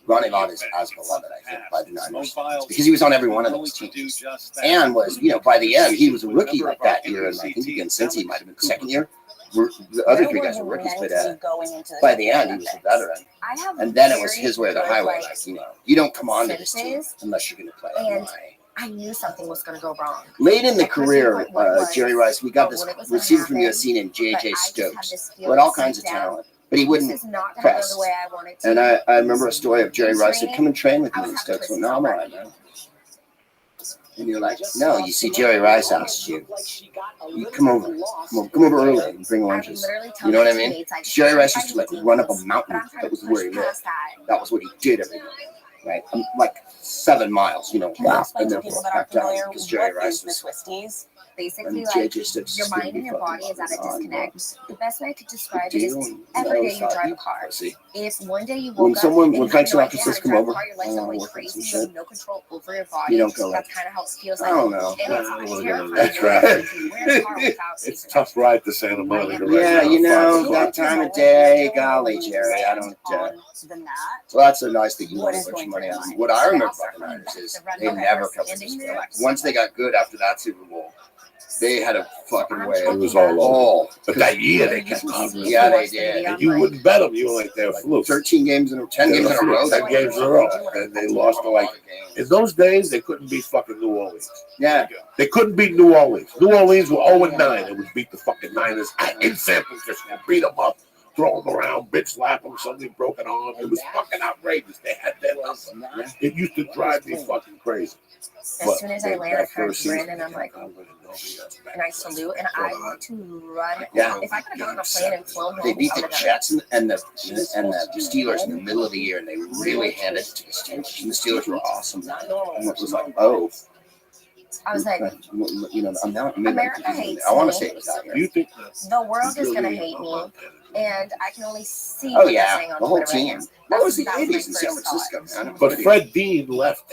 Ronnie Lott is as beloved, I think, by the Niners because he was on every one of those teams, and was, by the end, he was a rookie like that year, and I think against Cincy might have been the second year. The other 3 guys were rookies, but by the end, he was a veteran. And then it was his way or the highway. Like, you don't come on to this team unless you're going to play. And I knew something was going to go wrong. Late in the career, Jerry Rice, we got this receiver from USC named J.J. Stokes, who had all kinds of talent, but he wouldn't press. And I remember a story of Jerry Rice said, "Come and train with me." And Stokes went, "No, I'm all right, man." And you're like, "No, you see, Jerry Rice asked you, come over early and bring oranges." You know what I mean? Jerry Rice used to run up a mountain. That was where he lived. That was what he did every day, right? Like 7 miles, and then back down because Jerry Rice was. Basically, like, your mind and your body is at a disconnect. The best way to describe it is every day you drive a car. If one day you woke up and you have no idea how to drive a car, your life's going crazy, you have no control over your body. That's kind of how it feels like. I don't know. That's right. It's a tough ride to Santa Monica. Yeah, that time of day, golly, Jerry, I don't. Well, that's so nice that you want to put your money on. What I remember about the Niners is they never covered the Super Bowl. Once they got good after that Super Bowl, they had a fucking way. It was all. But that year they kept on. Yeah, they did. And you wouldn't bet them. You were like, they're fluke. 10 games in a row. 10 games in a row. And they lost to in those days, they couldn't beat fucking New Orleans. Yeah. They couldn't beat New Orleans. New Orleans were 0-9. They would beat the fucking Niners in San Francisco. Beat them up. Throw them around, bitch slap them, somebody broke an arm. It was fucking outrageous. They had that number. It used to drive me fucking crazy. As soon as I land, I kind of grin and I'm like, and I salute and I want to run. Yeah. If I could have gone on a plane and flown home, they beat the Jets and the Steelers in the middle of the year, and they really handed it to the Steelers. And the Steelers were awesome. And it was like, oh. I was like, America hates me. I want to say it was that year. The world is going to hate me, and I can only see what they're saying on Twitter right now. That was the 80s in San Francisco, man. But Fred Dean left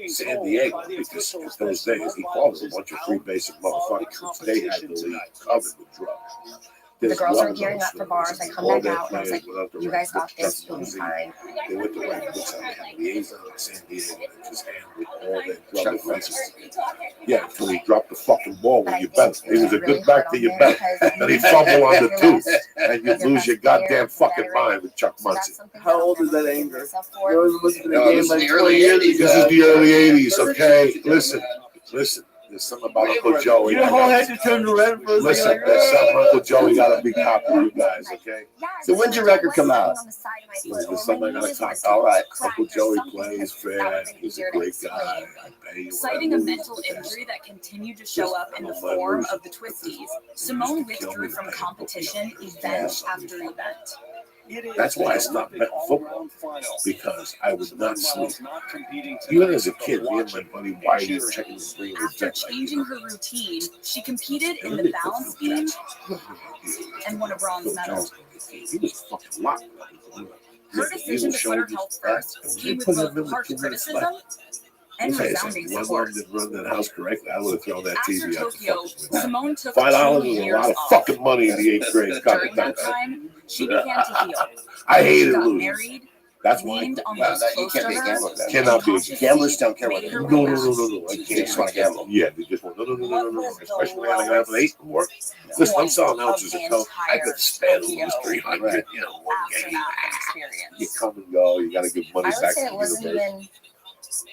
San Diego because in those days he called a bunch of free basic motherfuckers. They had the league covered with drugs. The girls are gearing up for bars. I come back out and I was like, "You guys got this. You'll be fine." They went to San Diego just handled all their drug offenses. Yeah, until he dropped the fucking ball when you bet. He was a good back to your bet. And he fumbled on the tooth. And you lose your goddamn fucking mind with Chuck Muncie. How old is that anger? This is the early 80s. This is the early 80s, okay? Listen. There's something about Uncle Joey. Your whole head just turned red for a Listen, second. there's something Uncle Joey got to be copying you guys, okay? So when's your record come out? There's something I got to talk about. All right. Uncle Joey plays fair. He's a great guy. I pay you. Citing a mental injury that continued to show up in the form of the twisties, Simone withdrew from competition event after event. That's why I stopped betting football, because I would not sleep. Even as a kid, me and my buddy Whitey were checking the screen. After changing her routine, she competed in the balance beam and won a bronze medal. He was fucking locked. Her decision to put her health first came with both harsh criticism and resounding support. Didn't run that house correctly. I would have thrown that After TV out. Tokyo, Simone took $5 2 is a years lot of off. fucking money in the 8th grade. During that time, she began to heal. I hated She got losing. married, That's why leaned on Well, those that, you close can't to be a her, gambler. Then. Cannot be a Gamblers don't care what made they her do. No. They I can't. just want to gamble. Yeah, they just want no. Especially when I got up at 8 and work. Listen, I'm selling ounces of coke. I could spend almost 300. You know, one game. You come and go. You got to give money I would back say to it the wasn't universe. even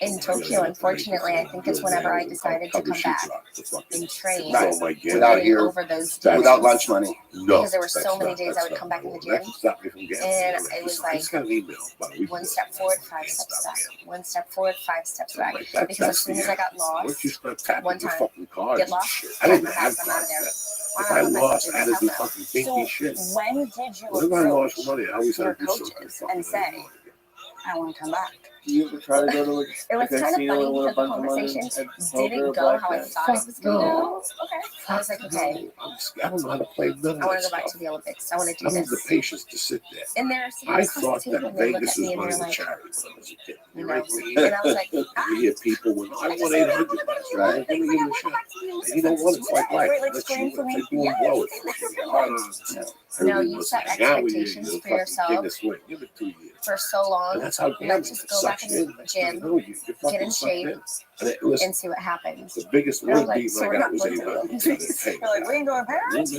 in Tokyo, unfortunately. I think it's whenever I decided to come back and train Without here, over those days. without lunch money. No, Because there were so many days I would come back in the gym, and it was like one step forward, 5 steps back. 1 step forward, 5 steps back. Because as soon as I got lost, one time, get lost, I didn't I'm have out of there. If I lost, I had to do fucking kinky shit. When did you Whenever I lost approach money, I always your had to do something. coaches and say, I want to come back? Do you ever try to go to It was kind of funny because the conversation didn't go how I thought it was going to go. Okay. I was like, okay, I don't know how to play none of I want that to go back stuff. to the Olympics. I want to I do don't have the this. patience to sit there. And they're sitting I across thought the table that and they look Vegas at was me and one they're of the like, charities when I was a kid. you know, and I was like, You hear people when I won 800, right? Let me give it a shot. And you know what? It's like life. Let you blow it for you. no, you set expectations for yourself Give it 2 years. for so long. And that's how Let's just go back in the gym, get in shape, and see what happens. The biggest And I was word like, beat so I we're got not was going to the 800. Olympics. They're like, we ain't going Paris?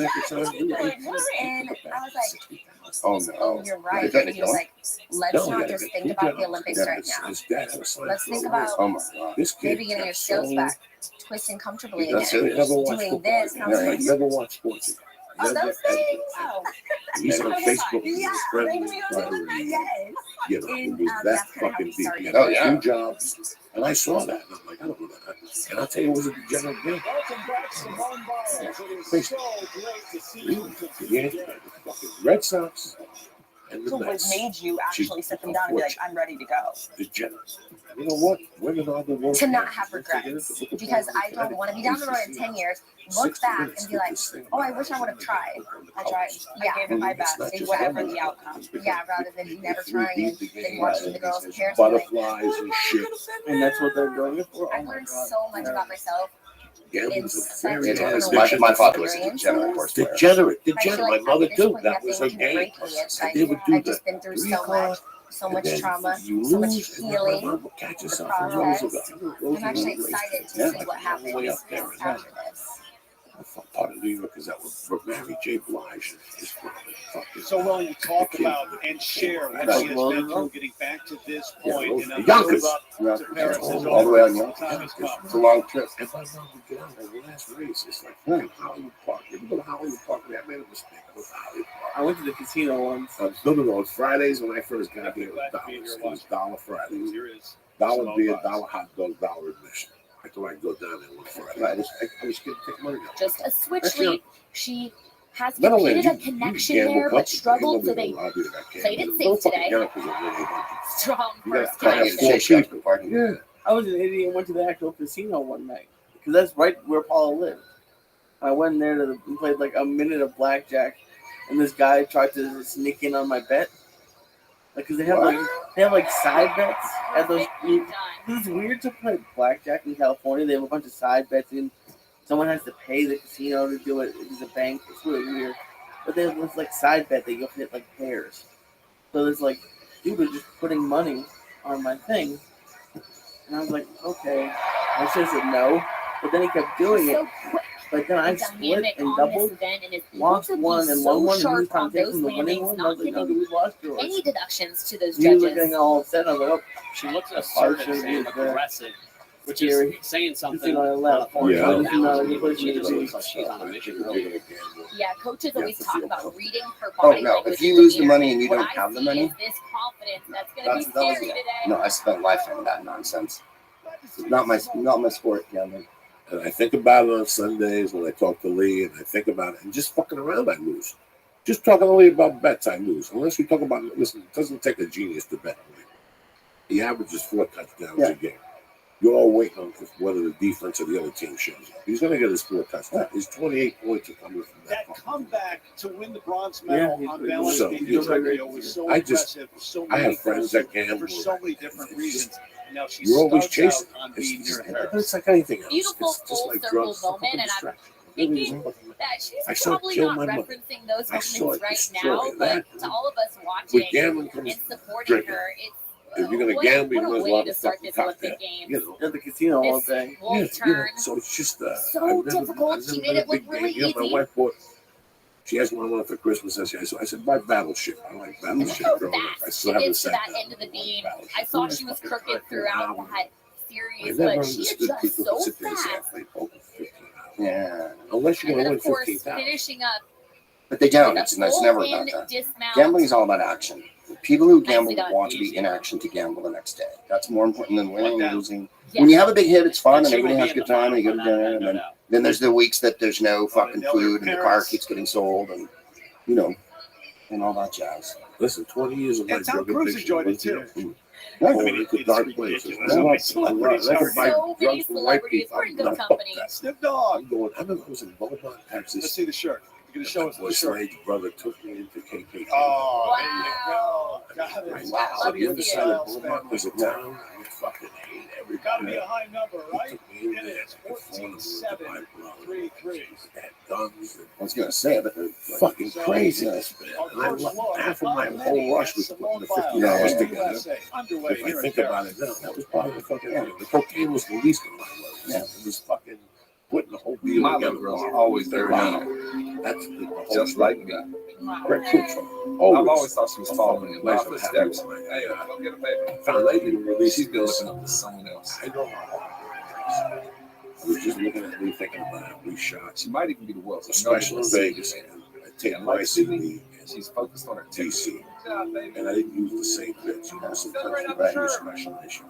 And I was like, oh, you're right. And he was like, let's not just think about the Olympics right now. Let's think about maybe getting your skills back, twisting comfortably again, doing this. And I was like, never watch sports. oh, those things? Oh. He's on Facebook. Yeah, Friends. yes. You know, it was that fucking deep. He had Oh, yeah. 2 jobs. And I saw that. And I'm like, I don't know that. And I'll tell you, it was a degenerate game. Yeah, the fucking Red Sox. And the So what Mets. made you actually sit them down and be like, I'm ready to go? Degenerate. You know what? Women are the ones To not have regrets, because I don't want to be down the road in 10 years, look back and be like, oh, I wish I would have tried. I tried. Yeah. I gave it my best, whatever the outcome. Yeah, rather than never trying and then watching the girls' parents. Butterflies and shit. And that's what they're doing it for. I learned so much about myself. Gambling's It's a very such a nice. My father was a degenerate horse player. Degenerate. I feel My like mother at this too. point, That was her nothing can game. break me. It's And they would do I've just been through so much trauma, so much healing, the process. I'm actually excited to see what happens after this. Part of New York is that with Mary J. Blige is fucking. So well, you talk about and share what she has been through getting back to this point, and then Yonkers. build up to Paris is All the way on over. Yonkers. Time has come. It's a long trip. If I wanted to get out of the last race, it's like fucking Hollywood Park. If you go to Hollywood Park, I made a mistake with Hollywood Park. I went to the casino once. No. On Fridays when I first got there, it was $1 Fridays. $1 beer, $1 hot dog, $1 admission. I thought I'd go down there one Friday. I was going to take money down. Just a switch lead. She has Not only completed a you connection gamble there, but comfortably, struggled, you so they know, played it safe today. Strong first connection. Yeah. I was an idiot and went to the actual casino one night because that's right where Paula lived. I went in there we played like a minute of blackjack, and this guy tried to sneak in on my bet. Because they have like side bets at those. It's weird to play blackjack in California. They have a bunch of side bets, and someone has to pay the casino to do it. It's a bank. It's really weird. But they have this like side bet that you have to hit like pairs. So there's like dude just putting money on my thing, and I was like, okay. I should have said no, but then he kept doing it. But then I split and doubled, lost one and won one, and he was trying to take from the winning one. I was like, no, dude, we lost yours. Any deductions to those He was judges? getting all upset. I was like, oh. She looks assertive and aggressive, which is saying something. She's on a mission. Yeah, coaches always talk about reading her Oh, body no. language. If you lose the money and you What don't I have the see money, is this confidence that's going to be scary today. no, I spent life on that nonsense. Not my sport, gambling. And I think about it on Sundays when I talk to Lee, and I think about it, and just fucking around, I lose. Just talking to Lee about bets, I lose. Unless we talk about, listen, it doesn't take a genius to bet. He averages 4 touchdowns a game. You're all waiting on whether the defense or the other team shows up. He's going to get his 4 touchdowns. His 28 points are coming from that. Comeback to win the bronze medal on balance So, beat Tokyo was so impressive for so I many have friends that gamble. for so many different reasons. Now she You're always starts chasing. out on beating her in It's Paris. like anything else. Beautiful It's just full like circle drugs. moment, and I'm thinking that I she's saw it probably kill not my mother. referencing those I saw moments it right destroy now, that. but to all of us watching With gambling comes and supporting drinking. her, it's If you're going to what gamble, you a might as way well to have a start fucking this cocktail. Olympic Games. You know. At the casino all This day. whole Yeah, turn. so it's just So difficult. She made it look really My easy. wife bought. She asked me what I wanted for Christmas. I said, buy Battleship. I like Battleship. So growing up. I fast still to have the get to same. that end of the beam. I saw she was crooked throughout that I series, never but she understood adjusts people so who sit there and say, I fast. played poker for 15 hours. Yeah. Unless you're And going then, to of win course, 15,000. finishing up But they don't. with a It's never full-in about that. dismount. Gambling is all about action. People who gamble Nicely done. want to be in action to gamble the next day. That's more important than winning or losing. Yes. When you have a big hit, it's fun and She will everybody be has a in good the time and you go to final, dinner. And no then, doubt. then there's the weeks that there's no fucking food and the car keeps getting sold and, you know, and all that jazz. Listen, 20 years of my And Tom drug Cruise addiction. enjoyed it too. Going into dark places. I love Celebrities I are could buy so many drugs from white celebrities. people. We're in good company. Snoop Dogg. I'm going. I remember I was in Beaumont, Let's Texas. see the shirt. You're gonna show us the Boy shirt. Slade's brother took me into KKK. Oh, Wow. there you go. Got it. Wow. On the other side of Styles Beaumont family. was a town I fucking hate Gotta be everybody. a high number, He right? took me in there. It's They phoned me to my brother. 14-7-3-3. They had guns. I was going to say, but they're Fucking craziness, man. And I love half of my whole rush was putting the $50 together. Underway If I here in think Paris. about it now, that was part of the fucking thing. The cocaine was the least of my worries. Yeah. It was fucking putting the whole deal My together. little girl's always very Wow. young, That's the whole just like me. Great Kuchel. I've always thought she was following in my Pleasure having footsteps. you. Hey, go get a baby. Found lately released. She's been looking up to someone else. I know how. I was just looking at me thinking about how we shot. She might even be the world's Special in Vegas. I take And my like CD Sydney, she's focused on her DC. technique. And I didn't use the same bits. You know, sometimes you use special edition.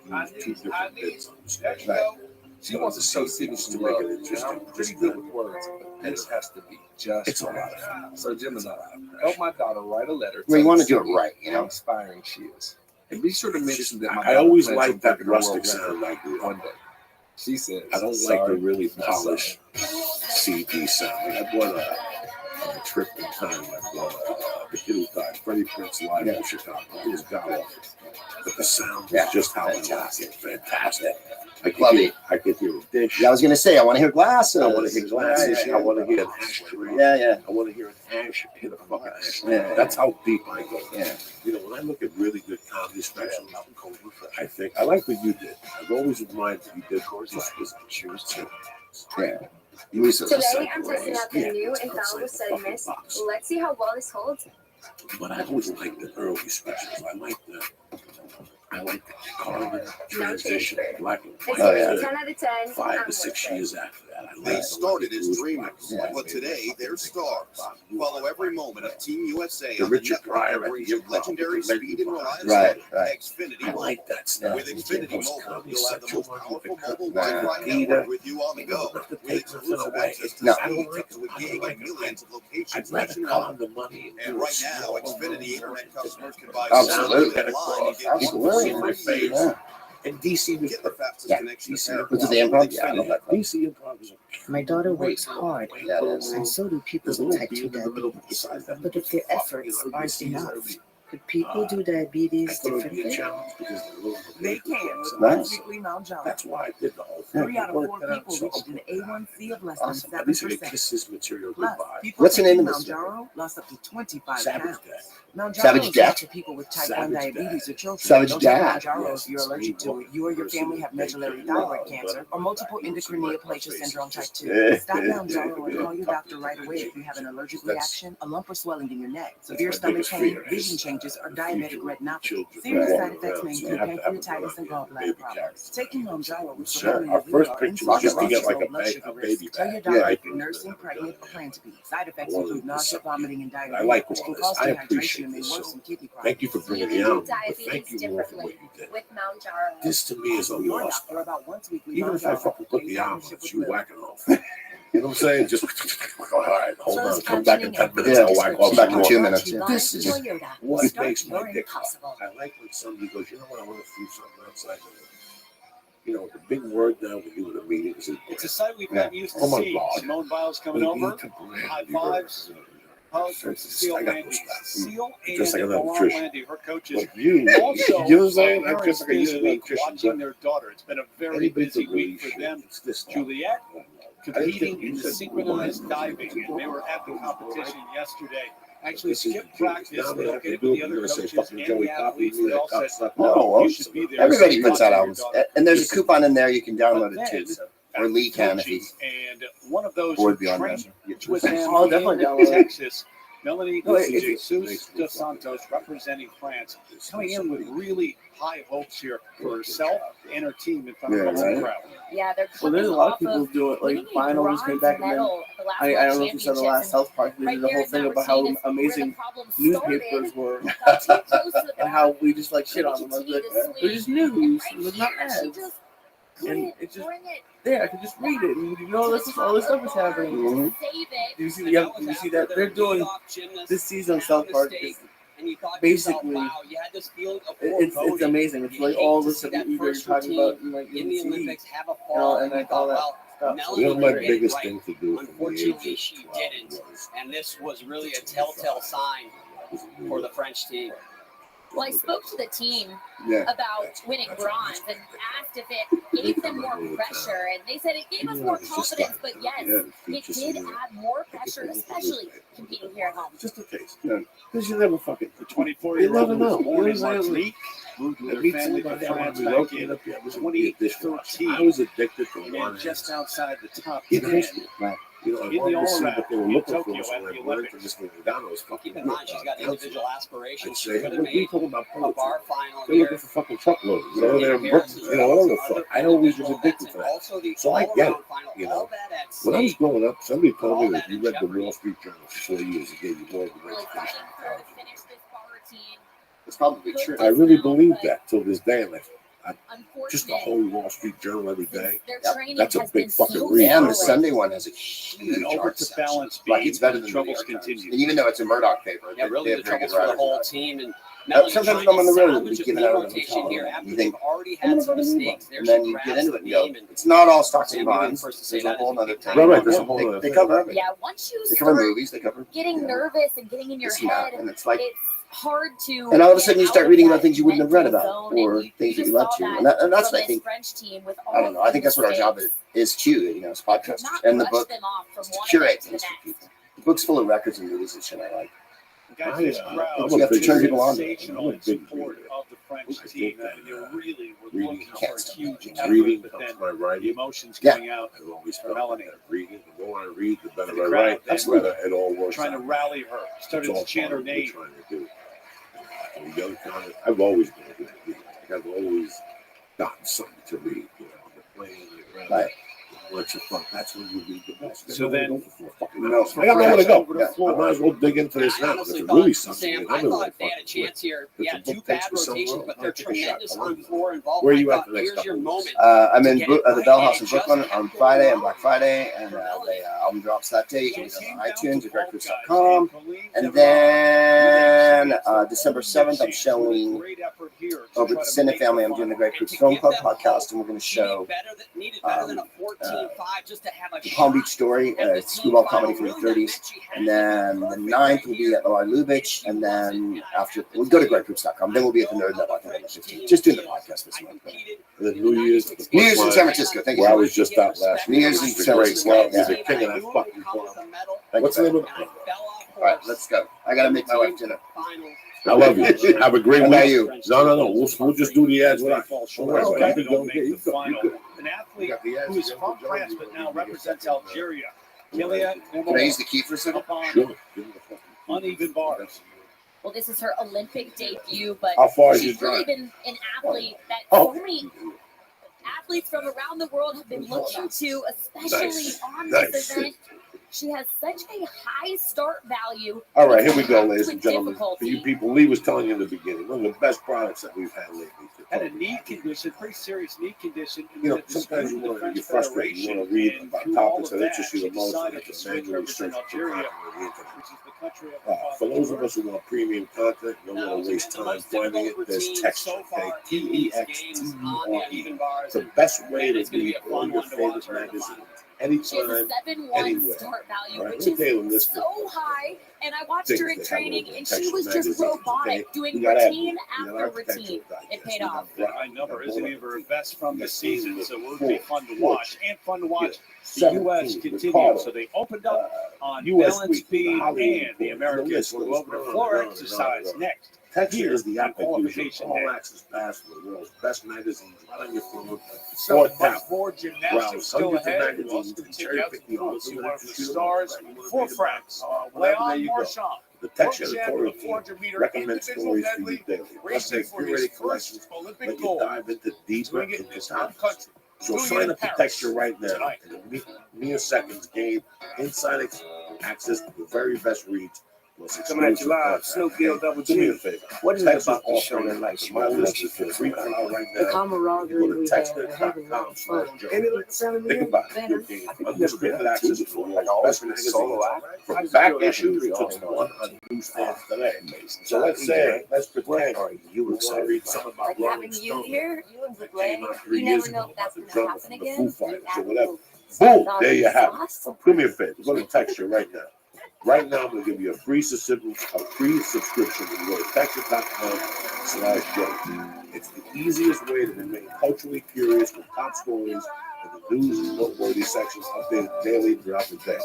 Use 2 different bits on the special. She wants to show Sydney to some make love. it And interesting. I'm pretty good with words, but this has to be just It's a lot of fun. So Gemini, help my daughter write a letter. Well, you want to do telling it right, you how know? inspiring she is. And be sure to mention that my I always daughter plans like on that breaking the world rustic record sound I do. one day. She says, I don't like the really polished CD sound. I bought on a trip in time. I bought the kid who died, Freddie Prinze live in Chicago. It was god awful, but the sound was just how it was. Fantastic. I could hear a dish. Yeah, I was going to say, I want to hear glasses. I want to hear glasses. I want to hear an ashtray. Yeah, yeah. I want to hear an ash hit a fucking ashtray. Yeah. That's how deep I go. Yeah. You know, when I look at really good comedy specials, I think I like what you did. I've always admired what you did. This was a cheers to. Yeah. Today, I'm testing out the new infallible setting mist. Let's see how well this holds. But I always liked the early specials. I like the carbon transition, black and white. It's 10 out of 10. 5 to 6 years after that, I They like started as dreamers, but today they're stars. Follow every moment of Team USA the on the Richard network Pryor that at brings the you legendary speed and reliability. Right. Xfinity I Mobile. like that stuff. With Xfinity Mobile, you'll have the most powerful mobile Right. Wi-Fi network with you on the go. With exclusive access to No. speed, text with gig and millions of locations I'd rather nationwide. call the money. And right now, Xfinity Internet customers can buy Absolutely. sound online and get Absolutely. one free year. Yeah. And DC was Get the fastest Yeah. connection to Was it the Improv? Yeah, I love that. DC Improv is My daughter works hard, Yeah, it is. and so do people There's a with little type 2 beam in the middle diabetes. beside that. But if their efforts aren't enough, could people do diabetes I thought it would be a differently? challenge because they're a little They can. Nice. Weekly Mount John. That's why I did the whole thing. 3 out of 4 Worked it out people so reached an A1C of less awesome. than At least I could 7%. kiss this material Plus, goodbye. people What's the name of taking this? Mounjaro lost up to 25 Savage pounds. Death. Mounjaro Savage is Death? not for people with type 1 Savage diabetes Death. or children. Savage Don't take Death. Mounjaro Yes, if you're allergic to it, you or your family have medullary thyroid cancer or multiple endocrine neoplasia syndrome type 2. Stop Mounjaro and call your doctor right away if you have an allergic reaction, a lump or swelling in your neck, severe stomach pain, vision changes, or diabetic retinopathy. Serious side effects may include pancreatitis and gallbladder problems. Taking Mounjaro will Sure. severely Our first relieve picture was just to get like a blood sugar baby risk. Tell your back. doctor Yeah. if you're nursing, pregnant, or plan to be. Side effects include nausea, vomiting, and diarrhea, I like which all can this. cause I dehydration appreciate and may this. worsen kidney problems. Thank you for You bringing can me do out. But thank diabetes you more for what differently you did. with Mounjaro. This to me is a Your loss. doctor about once weekly Even if I Mounjaro fucking put pays the partnership albums, with you Lilly. whack it off. You know what I'm saying? Just all right, hold on, Closed come back in captioning 10 and minutes. Yeah, I'll whack off back in more. 2 minutes. This is Toyota. what Start makes my your dick hot. impossible. I like when somebody goes, you know what, I want to do something outside the You know, the big word now when you do the meeting is It's a sight we've gotten used to seeing. Simone Biles coming over, high fives, hugs with Seal Landy. Seal and Laurent Landy, her coaches. Also, parents this week watching their daughter. It's been a very busy week for them. Juliet competing in the synchronized diving, and they were at the competition yesterday. Actually skipped practice, okay, with the other coaches and the athletes. They all said, No, you should be there. everybody puts out albums, and there's a coupon in there. You can download it too. So. Or Lee can if he's and one of those bored who beyond trained measure. with him I'll definitely in download it. Texas, Melanie Jesus dos Santos, representing France, coming in with really high hopes here for herself and her team in front of the whole crowd. Yeah, they're Well, there's a lot of people do it. Like Final just came back, and then I don't know if you saw the last South Park. They did the whole thing about how amazing newspapers were and how we just like shit on them. Like, they're just news. They're not ads. And it's just there. I could just read it, and you know all this stuff is happening. Mm-hmm. You see that they're doing this season of South Park is basically it's amazing. It's like all this stuff you guys are talking about in the Olympics, and like all that stuff. One of my biggest things to do. Unfortunately, she didn't, and this was really a telltale sign for the French team. Well, I spoke to the team about winning bronze and asked if it gave them more pressure, and they said it gave us more confidence, but yes, it did add more pressure, especially competing here at home. Just in case, because you never fucking. The 24-year-old know. born in Martinique, moved with her family to France back in 2013. I was addicted to and just outside the top 10. You know, I In the wanted to see all-around what they were in looking Tokyo for, at so the I went Olympics. to this Lugano was fucking Keep in mind, she's got individual aspirations. She say, could have we made talking about a politics. bar final They're here. looking for fucking truckloads. So they're, whatever the fuck. I always was addicted to that. Also the So I get it, all-around final, you all know. that at When I was stake. growing up, somebody told All me that that you in read the jeopardy. Wall Street Journal for 4 years. It gave you more of an Really education. fighting for to finish this bar routine. It's probably true. I really believe that till this day. Like, just a whole Wall Street Journal every day. That's a big fucking read. And the Sunday one has a huge And over to balance like being it's better than the troubles New York Times. continue. And even though it's a Murdoch paper, Yeah, really, the troubles for the whole team. And sometimes I'm on the road, we give it out of the hotel. You think, already had some mistakes. and then you get into it and go, it's not all stocks and bonds. There's a whole other thing. Right, there's a whole other They thing. cover everything. Yeah, once you They cover start movies, they cover getting nervous and getting in your this and that, head, and it's like, hard to. and all of a sudden you get start out reading of about that things you wouldn't have read mental about, zone, or and things that just you led saw to, that and that's from what I this think. French team with I don't know. I think that's what our job is too. You know, as podcasters and the brush book them off from to one curate event to the things for next. people. The book's full of records and movies and shit I like. Guys, this crowd You have to turn people on. sensational in support of the French team. They really were looking for can't a stop huge Reading effort, but comes then by writing. the emotions coming out I've always for felt Melanie. that reading, the more I read, the better The I crowd write, then the better it all works trying to out. rally her, started It's all to chant her part of what name. we're trying to do. And the young comic, I've always been a good reader. I've always gotten something to read. You know, the plane, the Right. What's your fun? That's when you read the best. So then, I got nowhere to go. I might as well dig into this now. honestly If it really thought, sucks me, Sam, I'm I gonna thought they had a chance here. If Yeah, the book two bad takes me somewhere rotations, else, but I'll they're take a shot. tremendous on floor involvement. Where are you I at thought, the next here's your couple of moment. I'm in to get it the right, Bell and House it in just Brooklyn on happened Friday, on well. Black Friday, and the album drops that day. You can get it on iTunes at greatcruise.com. And then December 7th, I'm showing over at the Cine Family. I'm doing the Great Cruise Film Club podcast, and we're going to show the Palm Beach Story, screwball comedy from the 30s. And then the 9th will be at the Lubitsch, and then after we'll go to greatgroups.com. Then we'll be at the Nerd Network on the 15th. Just doing the podcast this month. The New Year's. New Year's in San Francisco. Thank you. Where I was just out last New Year's in week. San Francisco. He's the king of that fucking club. What's the name of it? All right, let's go. I got to make my wife dinner. I love you. Have a great How week. about you? No. We'll just do the ads without. Okay. You go, you go. An athlete who is from France but now represents Algeria. Kylian Can I use the key for a second? Sure. Uneven bars. Well, this is her Olympic debut, but How far is she's your really drive? been an athlete that Oh. so many athletes from around the world have been looking to, especially Nice. on Nice. this event. She has such a high start value. All right, here It's we go, packed ladies with and gentlemen. For difficulty. you people, Lee was telling you in the beginning, one of the best products that we've had lately. Had a knee condition, pretty serious knee condition. You know, sometimes you want to get frustrated. You want to read about topics that interest you the most, and you can manually search for content on the internet. For those of us who want premium content, don't want to waste time finding it, there's Texture, okay? Texture. It's the best way to read all your favorite magazines. Anytime, anywhere. Which is so high, and I watched her in training, and she was just robotic, doing routine after routine. It paid off. High number isn't even her best from the season, so it would be fun to watch. And fun to watch the U.S. continue. So they opened up on balance speed, and the Americans will go over to floor exercise next. Texture is the app that gives you all access pass to the world's best magazines right on your phone. So much more gymnastics still ahead. We're also going to take out the see one of the stars for France. Leon Marchand. The Texture editorial team recommends stories for you daily. Plus, they curated collections let you dive into deeper into topics. So sign up for Texture right now. And in mere seconds, gain inside access to the very best reads. Coming at you live, Snoop Deal Double G. What is it about this show that likes you? What makes you feel so right? The camaraderie we have, having a lot of fun. And it looks Think about it. Unrestricted access to the best magazines from back issues to the one on newsstands today. So let's pretend you were to read some of my Rolling Stones. You never know if that's going to happen again. Foo Fighters or whatever. Boom! There you have it. Do me a favor. Go to Texture right now. Right now, I'm going to give you a free subscription when you go to texture.com/show. It's the easiest way to remain culturally curious with top stories and the news and noteworthy sections updated daily throughout the day.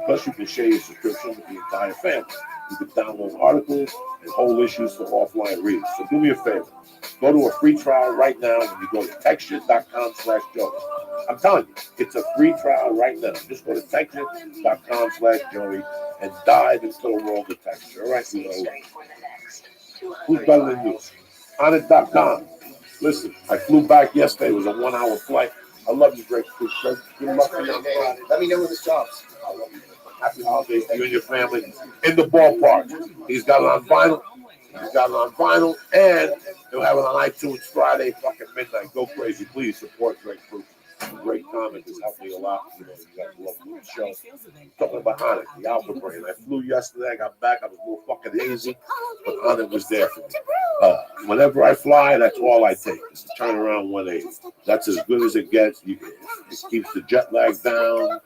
Plus, you can share your subscription with the entire family. You can download articles and whole issues for offline readers. So do me a favor. Go to a free trial right now when you go to texture.com/Joey. I'm telling you, it's a free trial right now. Just go to texture.com/Joey and dive into the world of Texture. All right, you know, who's better than you? On it.com. Listen, I flew back yesterday. It was a 1-hour flight. I love you, Greg. Good luck for you. Let me know when the stops. Happy holidays to you and your family in the ballpark. He's got it on vinyl. And he'll have it on iTunes Friday, fucking midnight. Go crazy. Please support Greg Fruit. Great comment. It's helped me a lot. You know, you guys love the show. Talking about Hanukkah, the Alpha Brain. I flew yesterday. I got back. I was a little fucking hazy, but Hanukkah was there for me. Whenever I fly, that's all I take. It's a turnaround 180. That's as good as it gets. It keeps the jet lag down.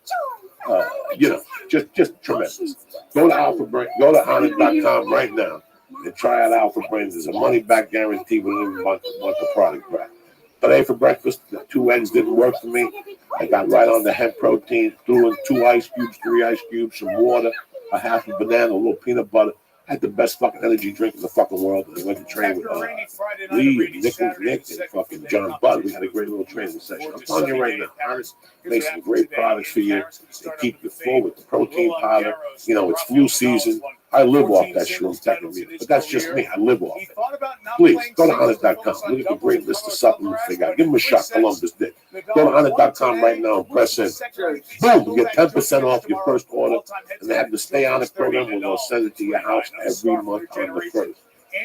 You know, just tremendous. Go to Alpha Brain. Go to Hanukkah.com right now and try out Alpha Brain. There's a money back guarantee within a month of product back. Today for breakfast, the 2 eggs didn't work for me. I got right on the hemp protein, threw in 2 ice cubes, 3 ice cubes, some water, a half a banana, a little peanut butter. I had the best fucking energy drink in the fucking world. And I went to train with Lee and Nick and fucking John Budd. We had a great little training session. I'm telling you right now, Honest makes some great products for you. They keep you full with the protein powder. You know, it's flu season. I live off that shroom technique, but that's just me. I live off it. Please, go to Honest.com. Look at the great list of supplements they got. Give them a shot. Columbus did. Go to Honest.com right now and press in. Boom, you get 10% off your first order. And they have the Stay On It program where they'll send it to your house every month on the first.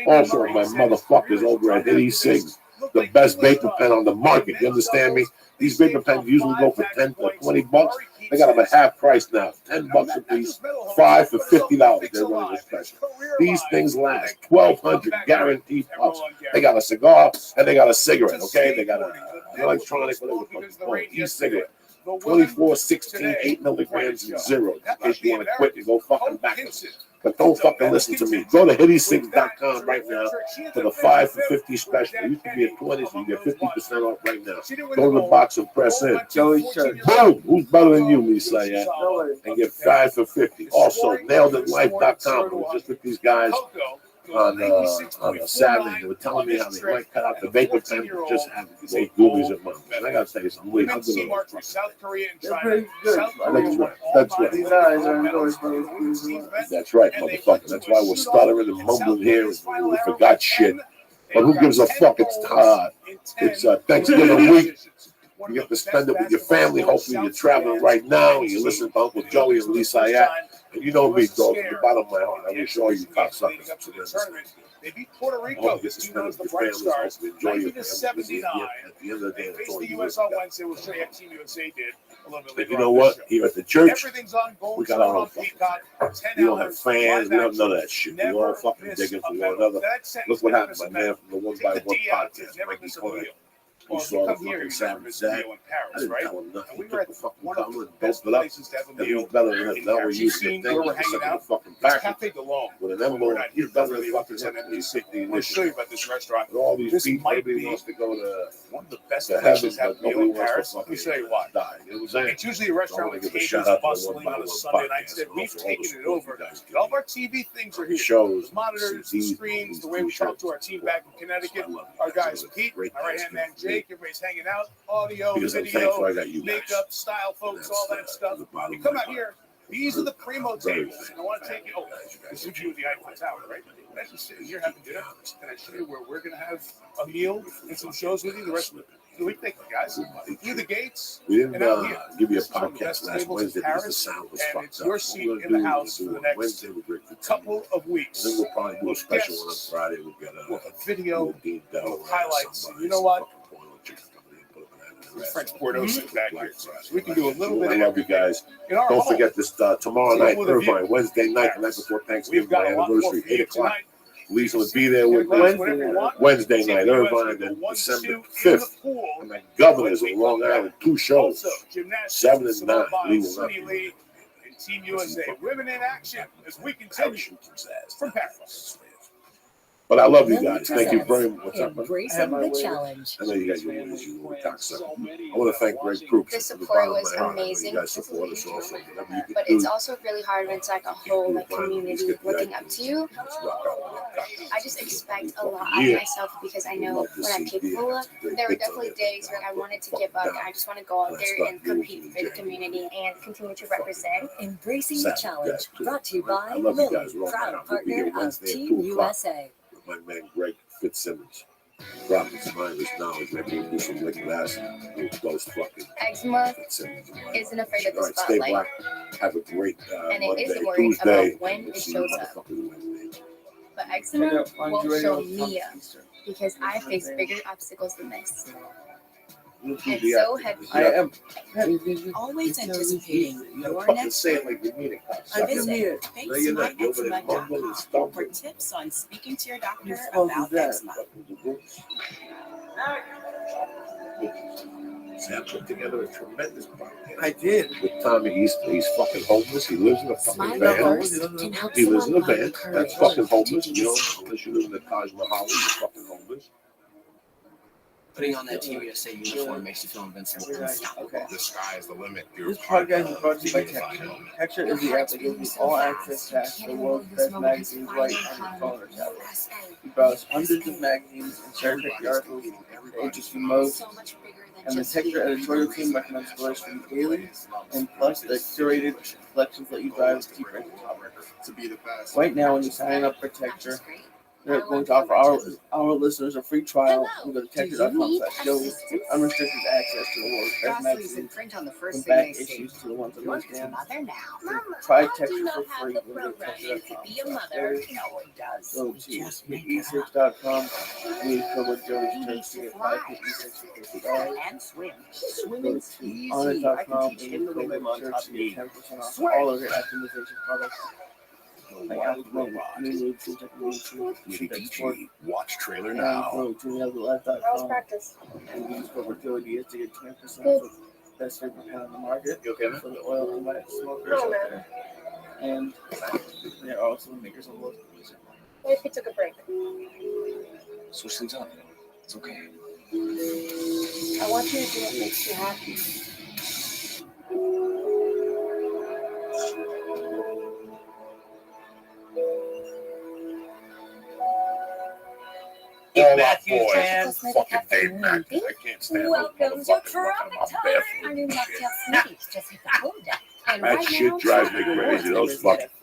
Also, my motherfuckers over at Hitty Cigs, the best vapor pen on the market. You understand me? These vapor pens usually go for $10 or $20. They got them at half price now, $10 a piece, 5 for $50. They're running a special. These things last 1,200 guaranteed puffs. They got a cigar and they got a cigarette. Okay, they got an electronic, whatever the fuck it's called, e-cigarette. 24, 16, 8 milligrams and 0. In case you want to quit and go fucking backwards. But don't fucking listen to me. Go to hittysix.com right now for the 5 for 50 special. It used to be at 20, so you get 50% off right now. Go to the box and press in. Boom! Who's better than you, Lisa? Yeah? And get 5 for 50. Also, naileditlife.com. I was just with these guys on Saturday. They were telling me how they might cut out the vapor pen and just have those goobies at mine. And I got to tell you something. Wait, I'm good. They're pretty good. That's right. These guys are endorsed by That's right, motherfucker. That's why we're stuttering and mumbling here and we forgot shit. But who gives a fuck? It's Thanksgiving week. You get to spend it with your family. Hopefully you're traveling right now and you're listening to Uncle Joey and Lisa Ayat. And you know me, dog, from the bottom of my heart, I wish all you cocksuckers up to the tournament. They beat Puerto I Rico. hope you get to spend with The your Bright families. I hope Stars, you enjoy your 90-79. At the end of the day, They it's faced all the you U.S. work on out. Wednesday. We'll show you how Team USA did a little bit But later you know on what? this show. Here at the church, Everything's on gold. we got our own on fucking Peacock. 10 we don't have hours, fans. We live don't have none of action. that shit. We Never all fucking miss digging a for one medal. another. That sentence, Look what never happened, miss my a man medal. from the One Take by the One D out of it. podcast. Never Mikey miss a Cohen. meal. We Well, if saw you the come here, fucking you never Sam miss a Zach. meal in I Paris, didn't right? tell him nothing. And He we were took at the fucking one of cover the and best doped it up. places to have a And he's meal better than in him. Now we're Paris. You've using seen the where thing. we're It's hanging like a out. fucking It's package Cafe DeLong. with an When we're envelope. not He's here better for than the fucking Olympics on NBC. the I want to show you initiative. about this restaurant. And all these This people, might everybody be wants to go to one of the best heaven, places to have but a meal nobody in wants Paris. to Let me fucking show you why. die. You know what I'm saying? It's usually a restaurant I wanna with give a tables shout out to the bustling One on by a One Sunday podcast night. Instead, and we've also all the taken it support over. you guys give All of our TV things are here. shows, The monitors, the CDs, screens, the these way we talk t-shirts. to our team back in Connecticut. I love you Our guys. guys, Pete, Great my right-hand man, guys. Jake, everybody's hanging out. Audio, Because I'm video, thankful I got you guys. makeup, style folks, all that stuff. You come out here, these are the primo tables. And I want to take you, this is you with the Eiffel Tower, right? Imagine just sitting here having dinner, and I show you where we're going to have a meal and some shows with you the rest of the week. Thank you, guys. Through the gates. We didn't and out here. give you a This is one of the podcast best last tables in Wednesday because the Paris, sound was and fucked it's up. your What seat we're in gonna the do house is for do the it next Wednesday with Rick Vitale. couple of weeks. And then we'll probably do a special one on Guests. Friday. We'll get We'll have video, with Dean Dell with or highlights. somebody, You know some what? fucking Portland chicken company and put them in that. French Porto sitting back here. So we can do a little bit I of love you everything. guys. In our Don't home, forget this tomorrow night, with a view. Irvine, Wednesday night, the night before Thanksgiving, We've got my a lot more anniversary, for you 8 o'clock. tonight. Lisa will be there with Wednesday night, Irvine, and December 5th. And then Governors of Long Island, 2 shows, 7 and 9. We will not be there. And Team USA, women in action as we continue from Paris. But I love you guys. Thank you very much. What's up, man? Embracing the challenge. I know you guys are winners. You were cocksucker. I want to thank Greg Proops. The support was amazing. You guys support us also. Whatever you can But do. it's also really hard when it's like a whole like community looking up to you. I just expect a lot of myself because I know what I'm capable of. There were definitely days where I wanted to give up and I just want to go out there and compete for the community and continue to represent. Embracing the challenge. Brought to you by I love you Lily, guys. We're all proud back. We'll be here partner of Wednesday at Team 2 o'clock. USA. With my man Greg Fitzsimmons. Dropping some Irish knowledge. Maybe we'll do some liquid acid with those fucking Eczema Fitzsimmons. isn't afraid of the All right, stay spotlight. black. Have a great And it Monday, is worried Tuesday. about when it See shows you up. motherfuckers Wednesday. But eczema won't show me up because I face bigger obstacles than this. It's so heavy. I am Always anticipating your Fucking next say it like you mean it. cocksucker. visit. No, you're not. You're over there mumbling and For stumbling. tips on speaking to your doctor supposed to about do that. eczema. Sam put together a tremendous podcast. I did. With Tommy, he's fucking homeless. He lives in a fucking Smile van. Lovers can help He lives in a someone van. find That's courage fucking to homeless. take You know, action. unless you live in the Taj Mahal, you're fucking homeless. Putting on that Team USA uniform makes you feel invincible. Okay. The sky is the limit. This podcast is brought to you by Texture. Texture is the app that gives you all access to the world's best magazines right on your phone or tablet. You browse hundreds of magazines and cherry-pick the articles that interest you most. And the Texture editorial team recommends stories from daily, and plus the curated collections let you dive deeper into topics. To be the best. Right now, when you sign up for Texture, they're going to offer our listeners a free trial. You go to texture.com/show with unrestricted access to the world's best magazines, from back issues to the ones that most stand. Try Texture for free. Go to texture.com/show. Go to e6.com. Use code JOE'S to get 556 $50. And swim. Go to honest.com and use code JOE'S to get 10% off all of your optimization products. Like Watch trailer and now. go to neverlife.com and use code JOE'S to get 10% off the best favorite kind on the market for the oil and light smokers out there. And they're also makers of local music. What if he took a break? Switch things up. It's okay. I want you to do what makes you happy. All Matthew boys. Chan. Fucking Dave Matthews. I can't stand Welcome those to motherfuckers Tropic looking Time. at my Our new mocktail smitties just hit the home deck. And That right shit now, drives me crazy. Those fucking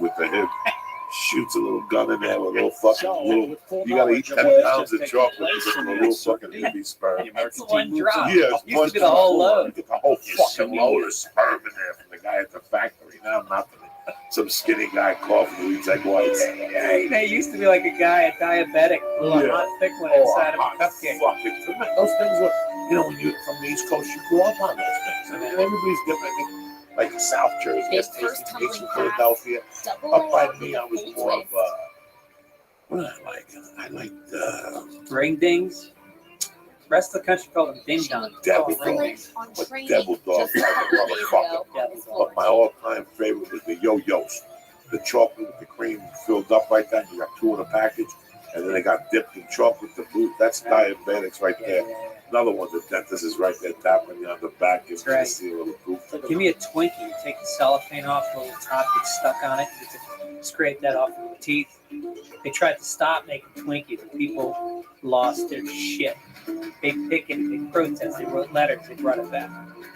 with the hip. Shoots a little gun in there with a little fucking little. You gotta eat 10 pounds of chocolate to get a little fucking baby sperm. It's one drop. Yeah, it's Used one to be the whole load. You get the whole fucking load of sperm in there from the guy at the factory. Now nothing. Some skinny guy coughing who eats egg whites. Yeah, there used to be like a guy, a diabetic, blew a hot thick one inside of a cupcake. Those things were, when you're from the East Coast, you grew up on those things. And everybody's different. I think, like South Jersey, has tasty cakes in Philadelphia. Up by me, I was more of what did I like? I liked ring dings. The rest of the country called them ding dong. Devil dog, motherfucker. But my all-time favorite was the yo-yos. The chocolate with the cream filled up like that. You got 2 in a package, and then they got dipped in chocolate. The fruit. That's diabetics right there. Another one, the dentist is right there tapping you on the back. Gives you a little proof. Give me a Twinkie. You take the cellophane off, the little top gets stuck on it. You get to scrape that off with the teeth. They tried to stop making Twinkies, and people lost their shit. They picketed, they protested, they wrote letters, they brought it back.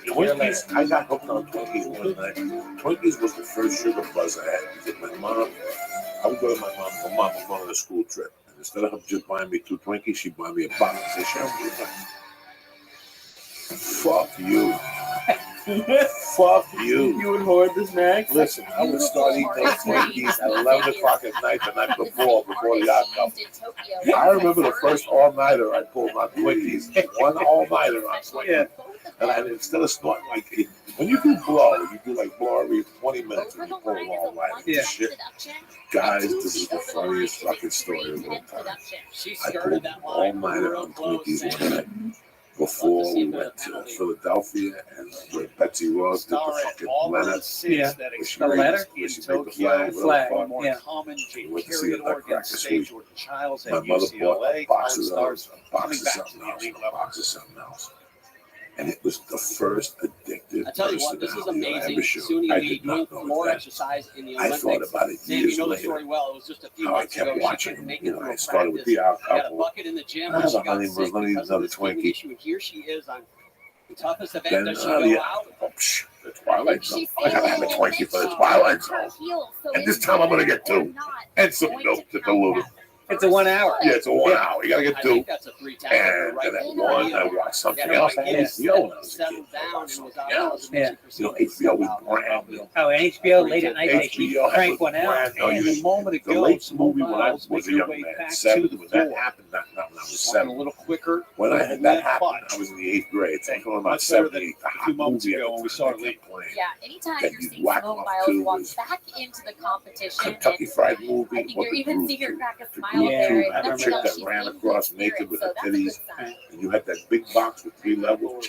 Twinkies, I got hooked on Twinkies one night. Twinkies was the first sugar buzz I had because my mom, I would go to my mom was going on a school trip. And instead of just buying me 2 Twinkies, she'd buy me a box. I said, fuck you. Fuck you. You would hoard the snacks? Listen, I would start eating those Twinkies at 11 o'clock at night the night before the outcome. I remember the first all-nighter I pulled on Twinkies. One all-nighter on Twinkies. And instead of snorting like, when you do blow, you do like blow every 20 minutes and you pull an all-nighter. Yeah. Shit. Guys, this is the funniest fucking story of all time. I pulled an all-nighter on Twinkies one night. Before we went to Philadelphia and where Betsy Ross did the fucking letter. Yeah. The letter? Where she made the flag. Yeah. We went to see the Nutcracker Suite. My mother bought a box of those, a box of something else. And it was the first addictive I tell you what, this is amazing. Soon you'll be doing more exercise in the Olympics. I thought about it Sam, years you know the later. story well. It was just a few How I months ago. kept watching. I started with the got a alcohol. bucket in the gym I when have she a got honeymoon. sick Let me because of another the skin Twinkie. issue. And here she is on the toughest event. Then, Does she go out? The Twilight Zone. I gotta have a Twinkie for the Twilight Zone. And this time I'm gonna get 2. And some milk to dilute it. It's a 1 hour. Yeah, it's a 1 hour. You gotta get 2. think that's a 3-time. And then at 1, I watched something else on HBO when I was a kid. Yeah. HBO was brand new. Oh, and HBO late at night, they HBO crank one out. The latest movie when I was a young man, 7, when that happened, not when I was 7. A little quicker. When I had that happen, I was in the 8th grade. So I'm talking about 7, 8. The hot movie ago when we saw it late. Yeah, anytime That you're you seeing whack Simone off Biles to walk was back into the competition, Kentucky and Fried Movie. I think you're even seeing her crack a smile Yeah, there. and the Nothing chick else, that she's ran in across good naked spirits, with so her that's a good titties, sign. and you had that big box with 3 levels,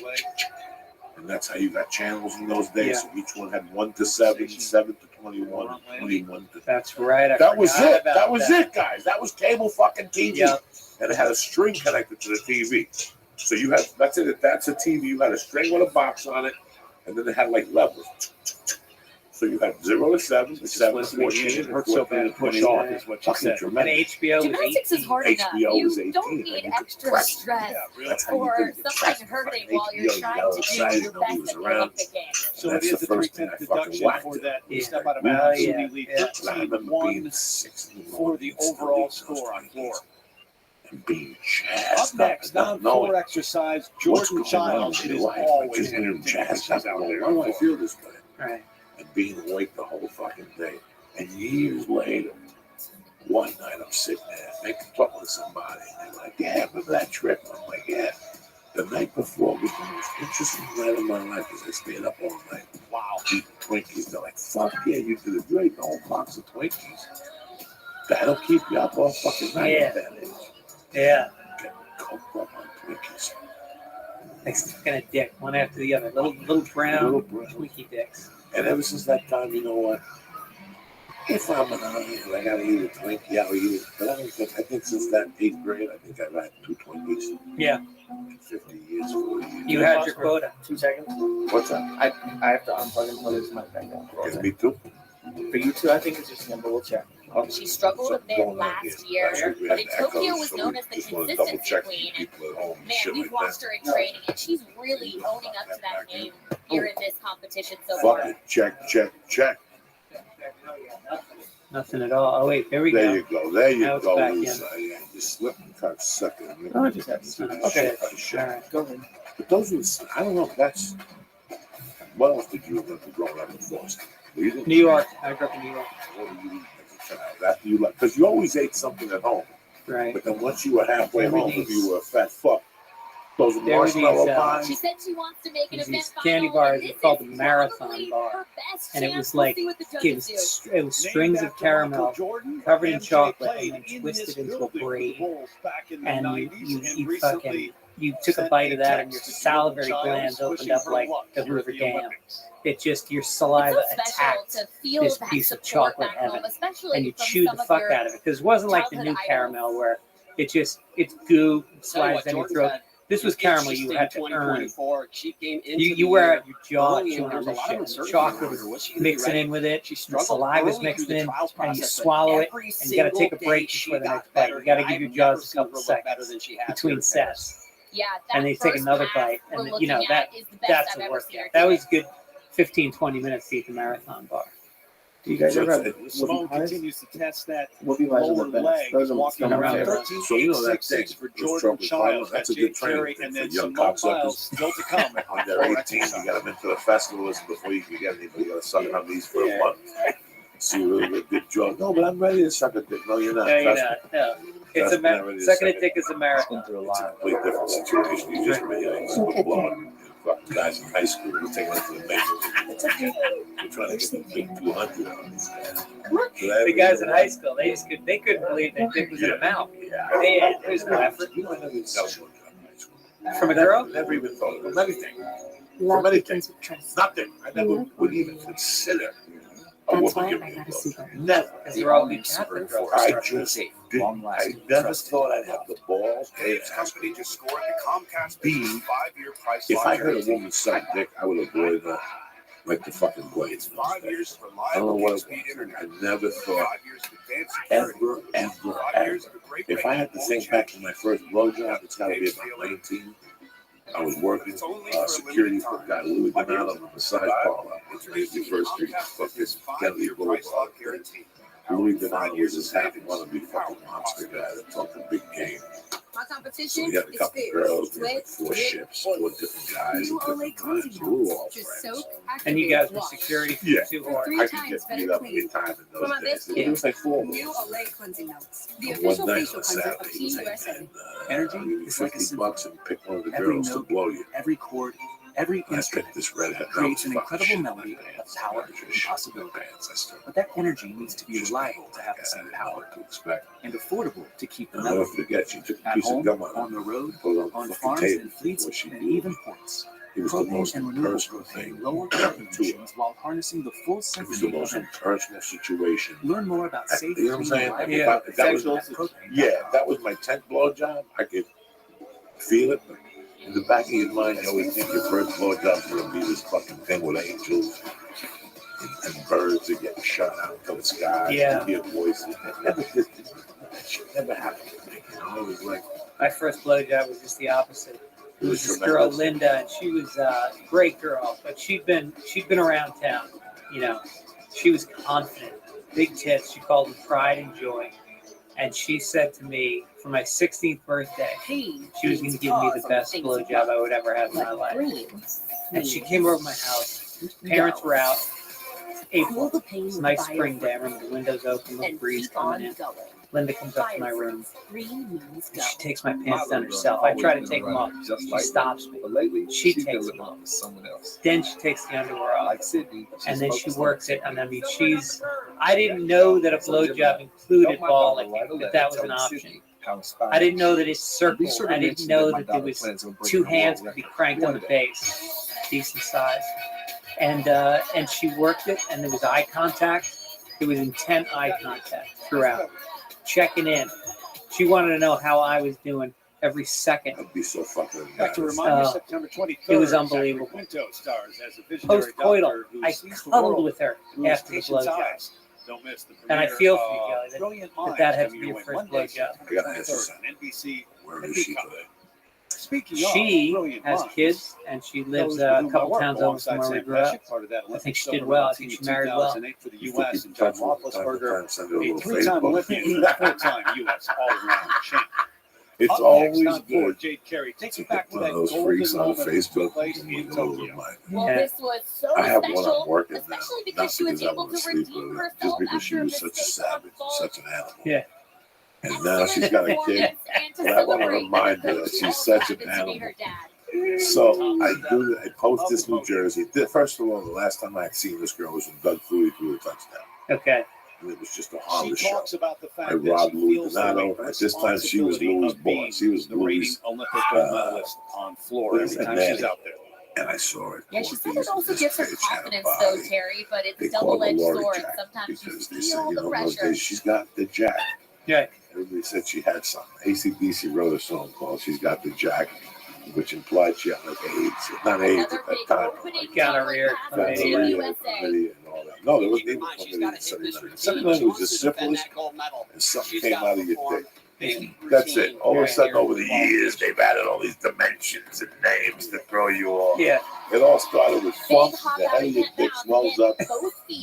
and that's how you got channels in those days. So each one had 1 to 7, 7 to 21, 21 to. That's right. That was it. That was it, guys. That was cable fucking TV, and it had a string connected to the TV. So you had that's it. That's a TV. You had a string with a box on it, and then it had like levels. So you had 0 to 7, 7 to 14, and 14 to push on. Is what you said. And Tremendous. HBO was Gymnastics is hard enough. HBO was You 18. don't need extra stress That's how you or did the something hurting while you're trying to do your best at the Olympic Games. So it That's is the the first 3-10 thing I fucking deduction whacked for it. that. You Yeah. step out of Yeah, bounds, yeah, so you lead I remember 13-1 being 16 for the overall score on floor. and being Up jazzed next, not non-floor knowing exercise, what's Jordan going on Childs. in It your is life. Like always just getting taking jazzed pictures up. out there. Why do I feel this way? Right. And being awake the whole fucking day. And years later, one night I'm sitting there making talk with somebody, and they're like, "Yeah, remember that trip?" And I'm like, "Yeah." The night before was the most interesting night of my life because I stayed up all night. Wow, eating Twinkies. They're like, "Fuck yeah, you did a great whole box of Twinkies." That'll keep you up all fucking night Yeah. at that age. Yeah. Getting coked up on Twinkies. Like stuck in a dick, one after the other. Little brown Twinkie dicks. And ever since that time, you know what? If I'm an onion and I gotta eat a Twinkie, I'll eat it. But I think since that 8th grade, I think I've had 2 Twinkies. Yeah. In 50 years, 40 years. You had your quota. 2 seconds. What's that? I have to unplug and plug this mic back in. Okay, me too. For you two, I think it's just number. We'll check. She struggled a bit last year, but in Tokyo was known as the consistency queen. And man, we've watched her in training, and she's really owning up to that name here in this competition so far. Fucking check. Nothing at all. Oh wait, there we There go. you go. There you Now it's go, back Lisa. Yeah, you slipped and cut second. No, I just had to. Okay. All right, go ahead. But those were, I don't know if that's, what else did you remember growing up in Boston? New York. I grew up in New York. What did you eat as a child? After you left, because you always ate something at home. Right. But then once you were halfway There were home, if these- you were a fat fuck, those There were these, marshmallow pies. She said she wants to make an These event candy final, bars and were this called is the Marathon probably Bar, her best and it chance. was We'll like see what the it judges was, do. it was strings of caramel covered in chocolate and then twisted into a braid, and you fucking you took a bite of that and your salivary glands opened up like the Hoover Dam. It just your saliva It's so special attacked to feel this that piece of support chocolate back home, heaven, especially and you from chewed some the of fuck your out of it because it wasn't like the new childhood caramel where it's goo slides down your Jordan's throat. had This was caramel you had to earn. 2024 cheap game into You the wear year. it your jaw Early, chewing there on was a this lot shit. of And the uncertainty chocolate around her. Was is she gonna be mixing ready? in with it. She The struggled saliva is early mixing through the in, trials and you process, but swallow it, every and you got to take a single break day she before the got next bite. better. You got to I've give your never jaws a seen couple her look better seconds than she has between here in Paris. sets, Yeah, and then you take another bite, we're and looking that at is the best that's I've a ever seen her workout. That do. was good. 15-20 minutes to eat the Marathon Bar. Do you guys ever have Simone whoopie pies? continues to test that Whoopie pies are lower the best. leg, Those are walking my around favorite. 13, So you know that thing, 6 for those Jordan chocolate Childs. caramels, that's a Got good Jake training Terry, thing and for then young Simone cocksuckers. Biles still to come. On their 18, you get them into the festivals before you can get anybody. You got to suck on these for a month. See a really good drug. No, but I'm ready to suck a dick. No, you're not. No, you're Trust not. No, it's Trust a me, I'm ready to second suck a dick is a marathon. It's a completely different situation. You just really blowing fucking guys in high school. We're taking them to the major. We're trying to get the big 200 on these guys. The guys in high school, they couldn't believe their dick was in a mouth. There's no effort. You know, I never even felt one in high school. From a girl? Never even thought of anything. From anything. Nothing. I never would even consider a woman giving me a blow. Never. Because you're all Catholic girls. I just didn't. I never thought I'd have the balls. Dave's company just scored the Comcast B, business 5-year price if lock I heard a guarantee. woman suck dick, I would avoid her like the fucking plague. It's 5 years of I don't know reliable what it was. speed internet. I never 5 thought years of advanced security. ever. If I had to think back to my first blowjob, it's got to be about 19. I was working security for a guy, Louis Donato, on the massage parlor. It's 91st Street, fucking Kennedy Boulevard. Louis Donato was this happy wannabe fucking monster guy that talked a big game. My So competition we had a is couple fierce. girls, we had like Sweat, 4 drip, ships, 4 different guys, New and Olay different cleansing times. We were all Just friends. soak, And you activate, guys were wash. security Yeah, too For hard. 3 I could times get better beat up clean. any time in For those my days. best It was like 4 New months. Olay cleansing notes. The One official night facial on cleanser of Saturday, Team it was USA. like, Energy I'll give you is like a $50 symphony. and pick one of the Every girls to note, blow you. every chord, every I instrument picked this redhead. creates an Fucking incredible shit melody in my of pants. power I just and shit in my possibility. pants. I still But that energy needs to be just reliable to have the same I power what to expect. and affordable to keep the I'll never melody. forget, she took a At piece of home, gum on the road, put it on on the fucking farms table and fleets, before she and blew even it. ports. It was the Propane most and renewable impersonal propane thing lower ever carbon to it. emissions while harnessing the full It was the symphony most of energy. impersonal situation. Learn more about safe, You know what I'm saying? clean, If reliable that was propane. if that was my 10th blowjob, I could feel it. But in the back of your mind, you always think your first blowjob is going to be this fucking thing with angels and birds that get shot out to the sky. Yeah. And hear voices. It never did. That shit never happened to me. You know, it was like My first blowjob was just the opposite. It was this girl tremendous. Linda, and she was a great girl, but she'd been around town. You know, she was confident, big tits. She called them pride and joy. And she said to me for my 16th birthday, she was going to give me the best blowjob I would ever have in my life. And she came over to my house. Parents were out. April, it's a nice spring day. I remember the windows open, little breeze coming in. Linda comes up to my room. She takes my pants down herself. I try to take them off. She stops me. She takes them off. Then she takes the underwear off. And then she works it. And I mean, I didn't know that a blowjob included balling, that that was an option. I didn't know that it's circle. I didn't know that there was 2 hands could be cranked on the base, decent size. And she worked it, and there was eye contact. There was intent eye contact throughout. Checking in. She wanted to know how I was doing every second. I'd be so fucking Back to remind you, September 23rd. It was unbelievable. Quinto stars as a visionary Post-coital, doctor who I sees the cuddled world with her through his after the patient's blowjob. eyes. Don't miss the And I premiere feel for of you, Kelly, Brilliant that Minds that had to coming be your your way first Monday, blowjob. I got an answer. on NBC. Where is she today? Speaking She of Brilliant has Minds, kids, and she lives those a who do couple my work towns over alongside from where we Sam grew up. Pesci, part of that I think she Olympic did well. I silver think medal she married well. 2008 for the U.S. and John Roethlisberger, Send her a a little three-time Facebook. Olympian, full-time U.S. all-around champ. It's Up always next on good Ford, Jade Carey takes to you back get to one that of those golden freaks on moment that took Facebook. place and in give me a little Tokyo. reminder. Well, Yeah. this was so I have one special, I'm working now, especially not because she was because I able want to to sleep redeem with her, just herself because she after a was such a mistake on savage, fault. such an animal. Yeah. And now she's got a kid, And to and I want to celebrate, remind her the that coach she's also such an happened to be animal. her dad. So I post this New Jersey. First of all, the last time I had seen this girl was when Doug Flutie threw a touchdown. Okay. And it was just a She harmless show. talks about the fact I that robbed she Louis feels the Donato. weight At this time, she was responsibility Louis' of being boss. She was the Louis' reigning Olympic gold medalist on floor every time she's out there. And I saw it. Yeah, she said it also gives her confidence, though, Terry, but it's They a call her double-edged Lori sword. Jack Sometimes you because they said, feel you the know, those pressure. days she's got the jack. Yeah. Everybody said she had something. AC/DC wrote a song called "She's Got the Jack," which implied she had like AIDS, not AIDS at that time. Gonorrhea, chlamydia. Chlamydia and all that. No, there wasn't even chlamydia in 79. 79 was just syphilis, and something came out of your dick. That's it. All of a sudden, over the years, they've added all these dimensions and names to throw you off. Yeah. It all started with funk. The head of your dick swells up,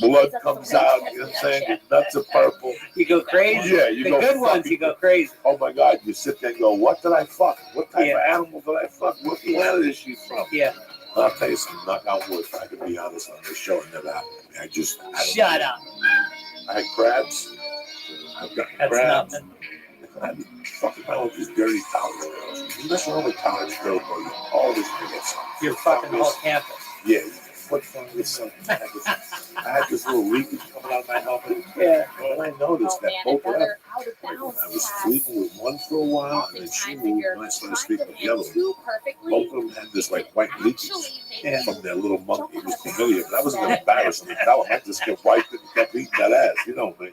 blood comes out. You know what I'm saying? Your nuts are purple. You go crazy. Yeah, you the go good ones, you go crazy. Oh my God! You sit there and go, "What did I fuck? What type of animal did I fuck? What planet is she from?" Yeah. I'll tell you something. Knock on wood. If I can be honest on this show, it never happened to me. I don't Shut know. up. I had crabs. I've got That's crabs. nothing. I fucking around with these dirty college girls. You mess around with college girls, bro. You always forget something. You're fucking the whole campus. Yeah. What's wrong with something? I had this little leakage coming out of my helmet. Yeah. And I noticed that both of them. Out of bounds I was sleeping with one for a while, and then she moved, and I started sleeping with the other one. Both of them had this like white leakage from their little monkey. It was familiar, but I was embarrassed to tell them. I just kept wiping and kept eating that ass. You know me.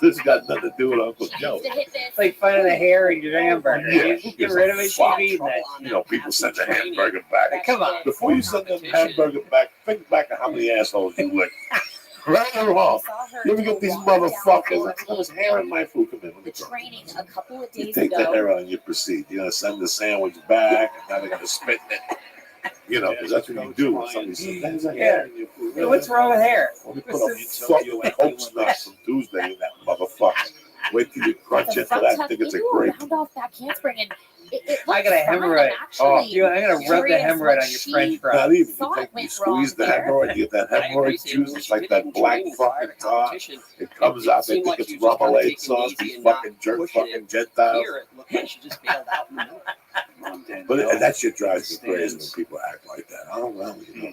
This got nothing to do with Uncle Joe. It's like finding a hair in your hamburger. Yeah. You get rid of it, she's eating that. You know, people send the hamburger back. Come on. Before you send the hamburger back, think back of how many assholes you licked. Right or wrong? You ever get these motherfuckers? There was hair in my food. Come in. Let me The training a couple of You days take the ago. hair out and you proceed. You know, send the sandwich back, and now they're going to spit in it. You know, because that's what you do when somebody says, "There's a hair in your food." Yeah, what's wrong with hair? Well, we put a fucking Coke nut from Tuesday in that motherfucker. Wait till you crunch into that. Think it's a grape. Round off that handspring and it I got a hemorrhoid. Oh, I'm going to rub the hemorrhoid on your french fries. Not even. You squeeze the hemorrhoid, you get that hemorrhoid juice. It's like that black fucking tar. It comes out. They think it's remoulade sauce. These fucking jerk fucking Gentiles. But that shit drives me crazy when people act like that. Oh, well, you know.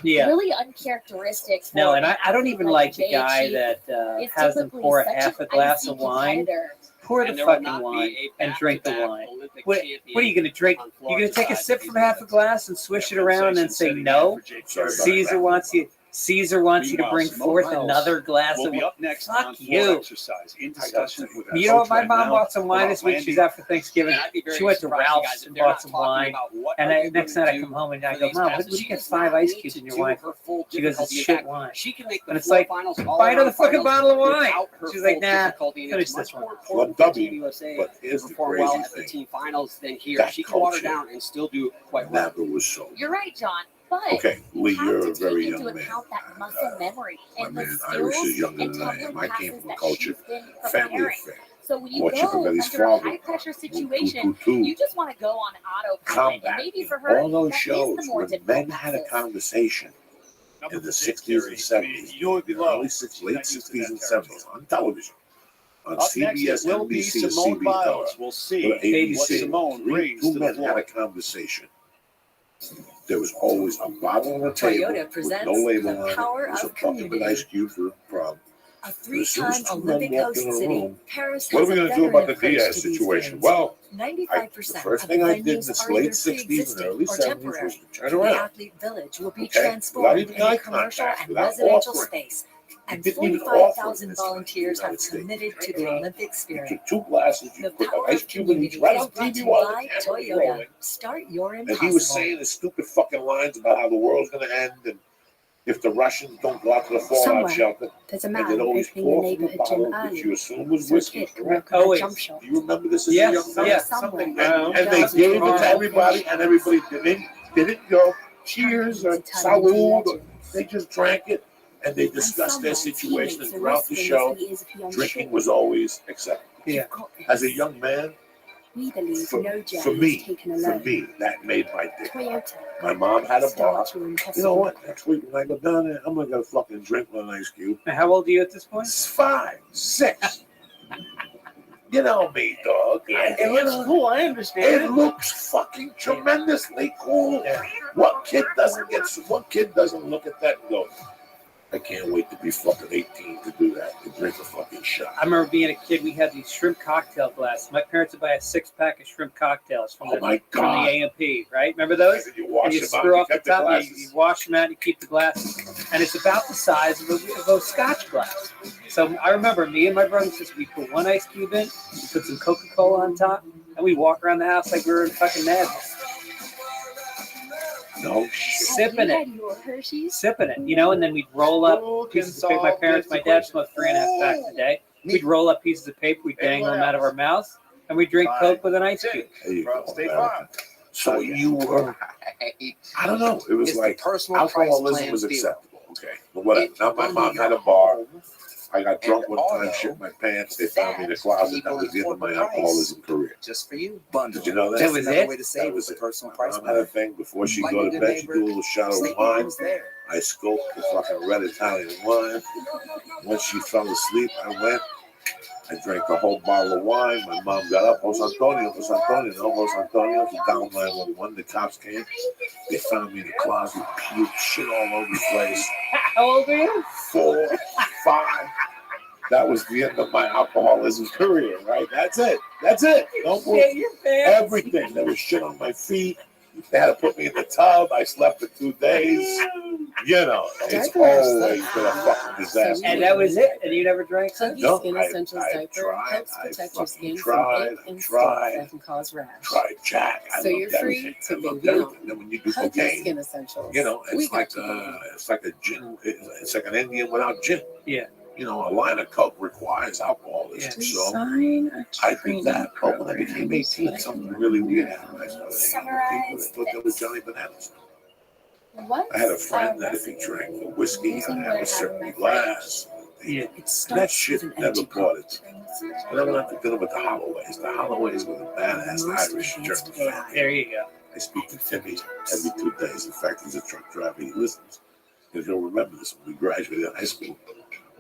Yeah. Really uncharacteristic. For No, and I don't even like the Jade. guy She that is has them typically pour such half a an glass icy of wine. competitor. Pour the fucking wine and drink the wine. What are you going to drink? You're going to take a sip from half a glass and swish it around and then say no? Caesar wants you to bring forth another glass of wine. Fuck you. You know what? My mom bought some wine this week. She's out for Thanksgiving. She went to Ralph's and bought some wine. And next night I come home and I go, "Mom, what did you get 5 ice cubes in your wine?" She goes, "It's shit wine." And it's like, buy another fucking bottle of wine. She's like, "Nah, finish this one." Well, W, but here's the perform well crazy at the thing. team finals than here. That She can water culture down and still do quite well. Never was so. You're right, John. But Okay, Lee, you have you're to a very take young into man. account that muscle memory My and the man Irish skills is younger and than I am. tumbling I came passes from a that culture, she's been family preparing. affair. So when you Watching go from Eddie's under a father. high pressure Two, situation, two. you just want to go on autopilot. And maybe for her, All those that is shows the more when difficult men had a passes. conversation in the 60s and 70s, early 60s, late 60s and 70s on television. On Up next, CBS, it will be NBC, Simone CBS, Biles. We'll see what ABC. Simone brings Two to the men floor. had a conversation. There was always a bottle on the table Toyota with presents no label the on it. power It was a of bucket with community. ice cube for prom. A As soon as three-time two men Olympic walked host into the city, room, Paris what are has we a going to do veteran about the approach Diaz to these situation? games. Well, 95% the first of thing the I did in venues the are late either 60s and pre-existing early or 70s temporary. was to turn The around. athlete village will be Okay? transformed Without even into eye commercial contact, and without residential offering. space. And didn't even offer 45,000 this volunteers have United States. committed to the Olympic You spirit. took 2 glasses, you The put an power ice of cube in each, community right is on brought to TV you while by the camera was Toyota. rolling. Start your And he was impossible. saying his stupid fucking lines about how the world's going to end and if the Russians don't go out to the fallout Somewhere, shelter, there's a and man they'd always opening the pour from the neighborhood bottle, gym which early you assume was so a whiskey, kid can correct? work on a jump shot. Do you remember this as a Yes, young man? yes, Somewhere, And they gave it to everybody, and everybody didn't go cheers or salud. Or they just drank it, and they discussed their situation. And throughout the show, drinking was always acceptable. Yeah. As a young man, For me, that made my day. My mom had a bar. You know what? Next week when I go down there, I'm gonna get a fucking drink with an ice cube. And how old are you at this point? 5, 6. You know me, dog. Yeah, it looks cool. I understand. It looks fucking tremendously cool. What kid doesn't look at that and go, I can't wait to be fucking 18 to do that, to drink a fucking shot. I remember being a kid, we had these shrimp cocktail glasses. My parents would buy a 6-pack of shrimp cocktails from the A&P, right? Remember those? And you screw off the top, you wash them out, you keep the glasses. And it's about the size of a Scotch glass. So I remember me and my brother and sister, we put one ice cube in, we put some Coca-Cola on top, and we walk around the house like we were in fucking madness. No shit. Sipping it, you know, and then we'd roll up pieces of paper. My dad smoked 3.5 packs a day. We'd roll up pieces of paper, we'd dangle them out of our mouths, and we'd drink Coke with an ice cube. So you were, I don't know, it was like alcoholism was acceptable. Okay, but whatever. Now my mom had a bar. I got drunk one time, shit my pants. They found me in the closet. That was the end of my alcoholism career. Just for you. Did you know that? That was another way to save with the personal price. Mom had a thing before she go to bed. She do a little shot of wine. I scoped the fucking red Italian wine. Once she fell asleep, I went. I drank a whole bottle of wine. My mom got up. Jose Antonio. She dialed 911. The cops came. They found me in the closet, puke, shit all over the place. How old are you? 4, 5. That was the end of my alcoholism career, right? That's it. Don't move. Everything. There was shit on my feet. They had to put me in the tub. I slept for 2 days. You know, it's always been a fucking disaster. And that was it? And you never drank since? No, I tried Jack. So you're free to baby on. Then when you do cocaine, Skin Essentials. you know, it's like a gin. It's like an Indian without gin. Yeah. You know, a line of Coke requires alcoholism. So I did that. But when I became 18, something really weird happened. I started hanging with people that thought they were Johnny Bananas. I had a friend that if he drank a whiskey, I'd have a certain glass. Yeah. That shit never bought it. And I went out to dinner with the Holloways. The Holloways were the badass Irish German family. There you go. I speak to Timmy every 2 days. In fact, he's a truck driver. He listens. Because you'll remember this when we graduated high school.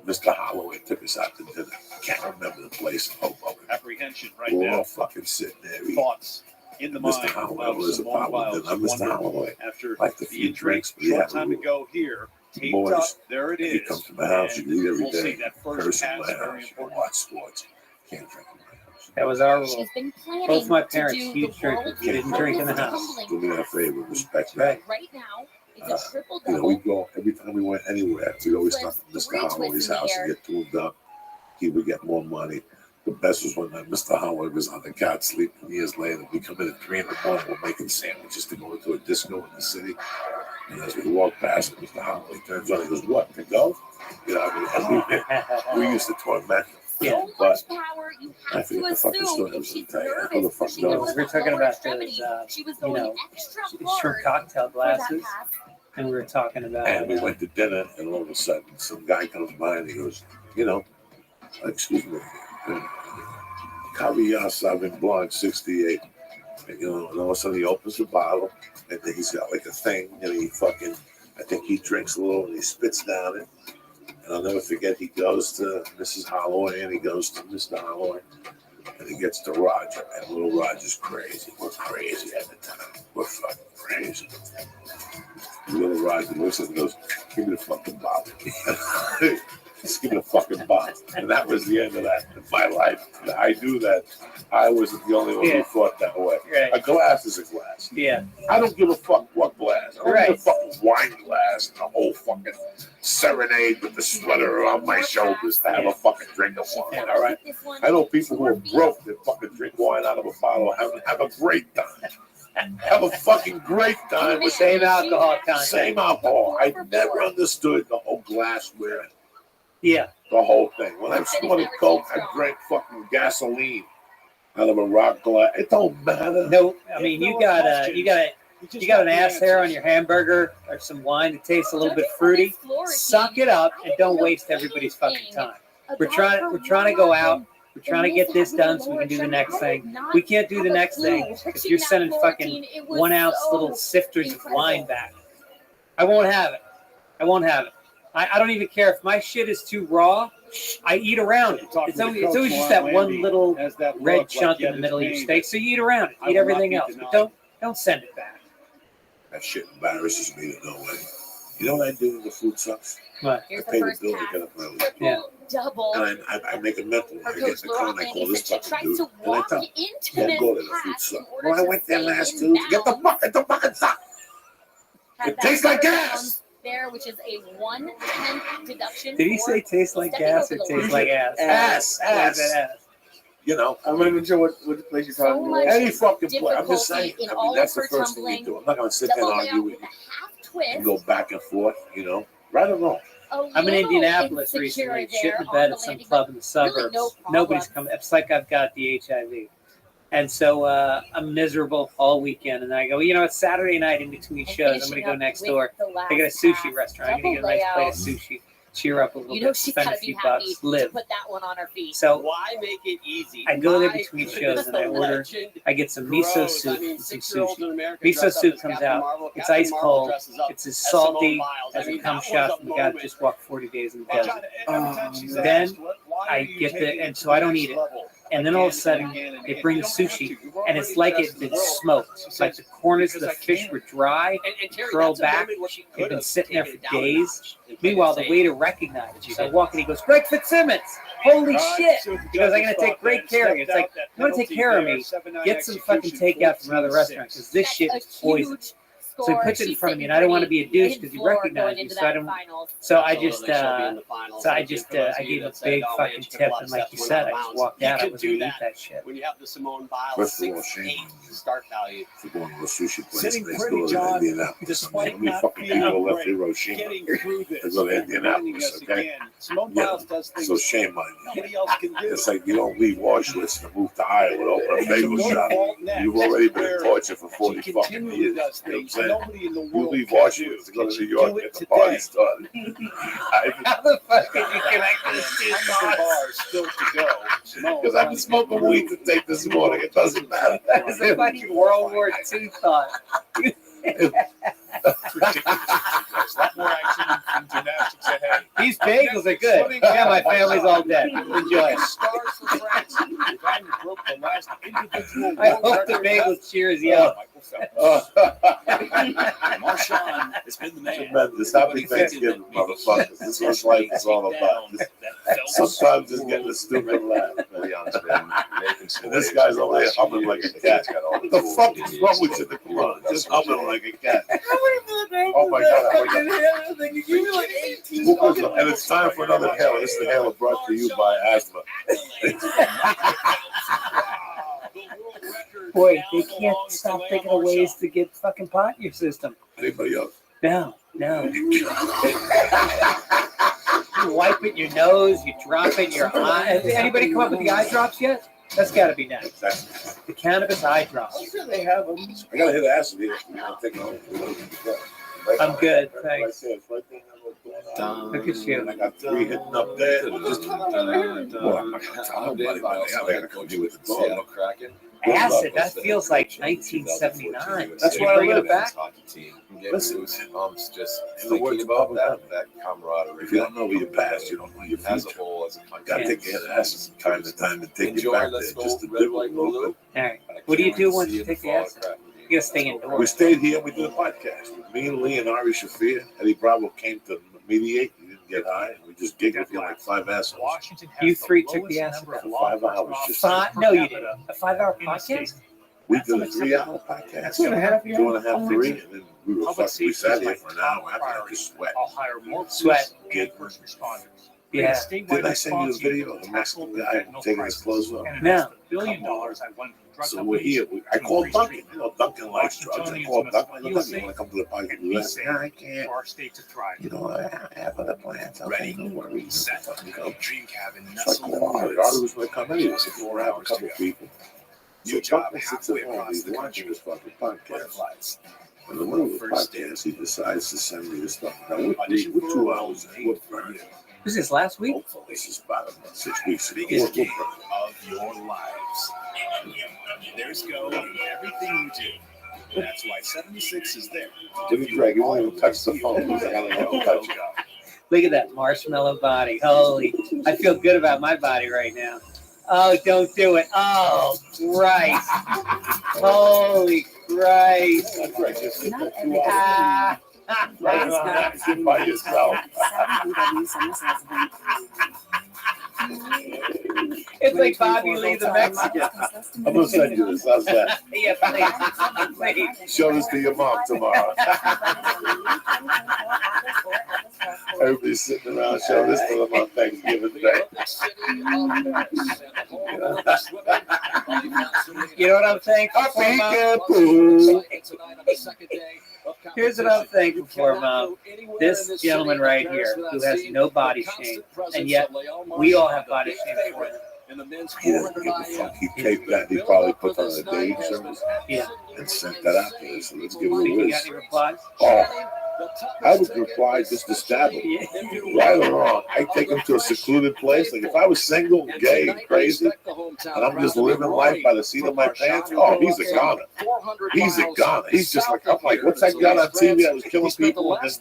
Mr. Holloway took us out to dinner. I can't remember the place in Hoboken. Apprehension right We're now. all fucking sitting there. Thoughts in the mind. Mr. Holloway was a problem. I'm Mr. Holloway. After like the few drinks, but he had time to go here. Taped boys. up. There it is. You come to my house, you leave every We'll see day. that first Curse in pass, my very house. You watch sports. Can't drink in my house. That was our rule. She's been planning Both my to parents, do huge the drinkers. world's We didn't drink in the house. tumbling Do me that favor. Respect me. Right. Right now, it's a triple You know, double. we go every time we went anywhere. We'd always stop at Mr. Holloway's house and get tuned up. He would get more money. The best was when Mr. Holloway was on the couch sleeping. Years later, we come in at 3 in the morning. We're making sandwiches to go to a disco in the city. And as we walk past, Mr. Holloway turns on. He goes, "What, to go?" You know, I mean, we used to torment him. Yeah, but Power, you I have to forget the fucking assume story I if was going she's to tell you. Who the nervous, fuck she knows knows? We're talking lower about extremity. those, She was you going know, extra shrimp hard cocktail for that glasses. pass. And we were talking about And we went to dinner, and all of a sudden, some guy comes by and he goes, you know, excuse me, Caviar Sauvignon Blanc 68. And, you know, and all of a sudden he opens the bottle, and then he's got like a thing, and he fucking, I think he drinks a little, and he spits down it. And I'll never forget, he goes to Mrs. Holloway, and he goes to Mr. Holloway, and he gets to Roger, and little Roger's crazy. We're crazy at the time. We're fucking crazy. Little Roger looks at him and goes, "Give me the fucking bottle." Just give me the fucking bottle. And that was the end of that in my life. I knew that I wasn't the only one who thought that way. Right. A glass is a glass. Yeah. I don't give a fuck what glass. I don't Right. give a fucking wine glass and a whole fucking serenade with the sweater around my shoulders to have a fucking drink of wine, all right? I know people who are broke that fucking drink wine out of a bottle and have a great time. Have a fucking great time with Same alcohol content. Same alcohol. I never understood the whole glassware. Yeah. The whole thing. When I snorted coke, I drank fucking gasoline out of a rock glass. It don't matter. No, I mean you got an ass hair on your hamburger or some wine that tastes a little bit fruity. Suck it up and don't waste everybody's fucking time. We're trying to go out We're trying to get this done so we can do the next thing. We can't do the next thing if you're sending fucking 1 ounce little sifters of wine back. I won't have it. I won't have it. I don't even care if my shit is too raw. I eat around it. It's always just that one little red chunk in the middle of your steak. So you eat around it. Eat everything else, but don't send it back. That shit embarrasses me in no way. You know what I do when the food sucks? What? I pay the bill and get up early. Yeah. Double. And I make a mental. I get the call and I call this fucking dude. And I walk tell him, into don't this go there, the food path in sucks. order Well, I to went there stay last in Tuesday. Get the bounds. fucking suck. Had It that tastes like $100 gas. There, which is a 1/10 deduction. Did he say tastes like gas or tastes like ass? Ass. You know, I'm not even sure what place you're talking about. Any fucking place. I'm just saying. I mean, that's the first thing you do. I'm not going to sit there and argue with you and go back and forth, you know, right or wrong. I'm in Indianapolis recently, shit in the bed at some club in the suburbs. Nobody's coming. It's like I've got the HIV. And so I'm miserable all weekend. And I go, you know, it's Saturday night in between shows. I'm going to go next door. I got a sushi restaurant. I'm going to get a nice plate of sushi. Cheer up a little bit. She's Spend a gotta be few happy bucks. Live. to put that one on her feet. So why make it easy? I go there My between goodness, shows and I the order. legend I get some miso grows. soup I mean, and some 6-year-olds in sushi. America Miso dress up soup as comes Captain out. Marvel. It's Captain ice Marvel cold. dresses up It's as as Simone salty Biles. I as a mean, cum that shot. was a You got to moment. just walk 40 days in the And desert. every time she's Then asked, why I are you get the, taking and it so to I the don't next eat it. level? And then all of a sudden, they bring sushi, and it's like it had been smoked. Like the corners of the fish were dry, Terry, curled that's a back. moment where she They've could been have sitting there taken for it down a days. notch and played Meanwhile, it the safe. waiter recognized you. So I walk in, he goes, Greg Fitzsimmons! Holy shit! He goes, I'm going to take great care of you. It's like, you want to take care of me? Get some fucking takeout from another restaurant, because this shit is poison. So he puts it in front of me, and I don't want to be a douche because he recognized me. So I don't. So I just, I gave him a big fucking tip, and like you said, I just walked out. I wasn't gonna eat that shit. When you have the Simone Biles First of all, shame 6'8" start value. for going to a sushi place Sitting next pretty, door to John, Indianapolis. despite How many not fucking feeling people left great, Hiroshima getting through to this go to and reminding Indianapolis, us okay? again, Simone Yeah. Biles does things So shame on you. nobody else can do. It's like you don't leave Auschwitz to move to Iowa to open a bagel So shop. Walt next, You've already been where in torture for 40 she fucking continually years. does You know things what I'm saying? nobody in the You world leave can Auschwitz to go to New York and get the party started. How the fuck did you connect those two Hundreds of bars still to go. Simone Because I've been smoking weed to take this morning. It doesn't matter. That's a fucking World War II thought. More action in gymnastics ahead. These bagels are good. Yeah, my family's all dead. Enjoy it. Stars for France. The guy who broke the last individual I world hope the record. bagel cheers you up. Marshawn has been the man. Tremendous. Happy Thanksgiving, motherfuckers. This is what life is all about. Sometimes just getting a stupid laugh. And this guy's over there humming like a cat. What the fuck is wrong with you? Come on, just humming like a cat. Oh my God. And it's time for another hail. This is the hail brought to you by asthma. Boy, they can't stop thinking of ways to get fucking pot in your system. Anybody else? No. You wipe it in your nose, you drop it in your eye. Has anybody come up with the eye drops yet? That's got to be nice. The cannabis eye drops. I'm sure they have them. I gotta hit acid here. I'm good, thanks. Look Look at you. I got 3 hitting up there. Just, well, I'm not gonna tell nobody, but I gotta come do with the dog. Acid, that feels like 1979. That's why I bringing live it back. Listen, just in the words of about Bob that camaraderie. if you don't know where your past, you don't know your as a future. whole, as a country. Gotta take your acid from time to time and take Enjoy, you back let's there go just to red, dip a white, little blue. bit. All right. What do you do once you take the acid? You gotta stay indoors. We stayed here and we did a podcast with me and Lee and Ari Shafir. Eddie Bravo came to mediate. He didn't get high. And we just gigged with you like 5 assholes. You 3 took the acid. For 5 hours. Just No, you didn't. A 5-hour podcast? we did a 3-hour podcast. 2.5, yeah. 2.5, 3. And then we sat here for an hour after I just sweat. I'll hire more Sweat. first responders. Yeah. Didn't I send you the video of the Mexican guy taking his clothes off? No. $1 billion I won from drug So we're here. I called Duncan. You know, Duncan likes drugs. I called Duncan. You want to come to the podcast? He said, "Yeah, I can't. for our state to thrive. You know, I have other plans. Okay, no worries. Set. You know, Dream cabin it's like, oh, I was going to come anyway. If you want to have a couple people. So Duncan sits at home. He's watching this fucking podcast. In the middle of the podcast, he decides to send me this stuff. Now, we're 2 hours in. We're burning. Was this last week? This is about 6 weeks ago. Biggest We're game burning. of your lives. There's Go in everything you do. That's why 76 is there. Jimmy Greg, you won't even touch the phone. I gotta let him touch it. Look at that marshmallow body. Holy, I feel good about my body right now. Oh, don't do it. Oh, Christ. Holy Christ. That's right. Just Not two every hours. By yourself. It's like Bobby Lee the Mexican. I'm gonna send you this. How's that? Yeah, please. Show this to your mom tomorrow. Everybody's sitting around showing this to them on Thanksgiving Day. You know what I'm thankful for, Mom? Here's what I'm thankful for, Mom. This gentleman right here who has no body shame, and yet we all have body shame for him. He doesn't give a fuck. He taped that. He probably put on a date service and sent that out there. So let's give it a You got list. any replies? Oh, I would reply just to stab him. Right or wrong. I take him to a secluded place. Like if I was single, gay, and crazy, and I'm just living life by the seat of my pants, oh, he's a goner. He's a goner. He's just like, I'm like, what's that guy on TV that was killing people and then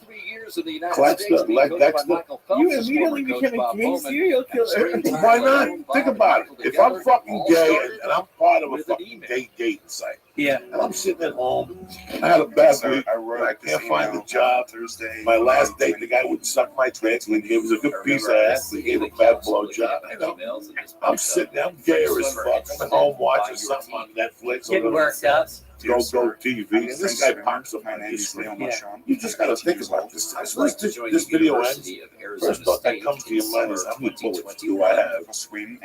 Dexter, like Dexter? You immediately became a gay serial killer. Why not? Think about it. If I'm fucking gay and I'm part of a fucking gay dating site, and I'm sitting at home, I had a bad week, I can't find a job. My last date, the guy wouldn't suck my dick. He gave us a good piece of ass. He gave a bad blowjob. I'm sitting there, I'm gayer as fuck. I'm at home watching something on Netflix. Getting worked up. Go TV, and this guy pops up on his screen. You just got to think about this. As soon as this video ends, first thought that comes to your mind is, how many bullets do I have?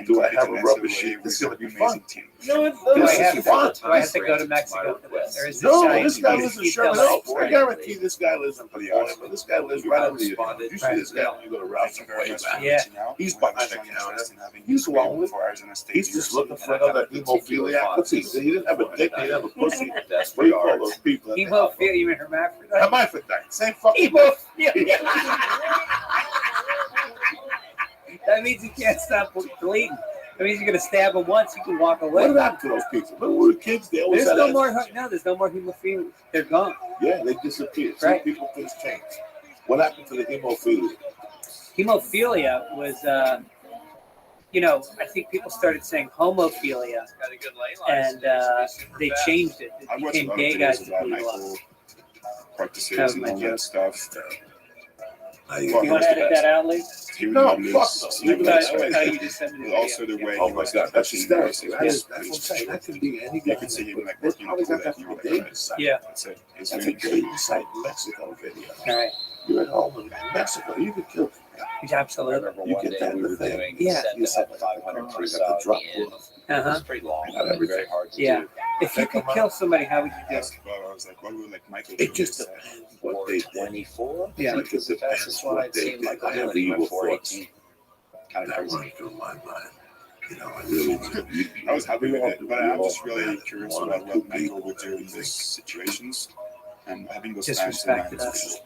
Do I have a rubber sheet? This is going to be fun. Do I have to go to Mexico for this? Or is this No, giant this guy TV lives in you Sherman tell us? Oaks. I guarantee this guy lives in California, but this guy lives right over the. You see this guy when you go to Ralph's way back. Yeah. He's behind the counter. He's lonely. He's just looking for another hemophiliac. What's he? He didn't have a dick. He didn't have a pussy. What do you call those people? Hemophilia, you mean hermaphrodite? Hermaphrodite. Same fucking. Hemophilia. That means you can't stop bleeding. That means you're gonna stab him once, you can walk away. What happened to those people? Remember when we were kids? They always There's had no more. No, there's no more hemophilia. They're gone. Yeah, they disappeared. Right. Some people things change. What happened to the hemophilia? Hemophilia was, I think people started saying homophilia, and they changed it. It became gay guys that bleed a lot. Practices and all that stuff. You want to edit that out, Lee? No, fuck no. You just sent me the Also the way Oh my God, that's hysterical. That's what I'm hysterical. saying. That could be any I guy. could see him like That's working probably on got that that. from a dating site. Yeah. That's it. It's That's a really dating site in Mexico video. All right. You're at home in Mexico. You could kill. Absolutely. You get that in the thing. Yeah. You said 500 you got the drop book. Uh-huh. pretty long. Got everything. Yeah. If you could kill somebody, how would you do it? I was like, what would like Michael? It just depends what they did. 24. Yeah. Like it depends what they did. I have evil thoughts. Kind of That crazy. running through my mind. You know, I really. I was happy with it, but I'm just really One curious or about two what Michael people would do in these situations. And having those Disrespected fans us.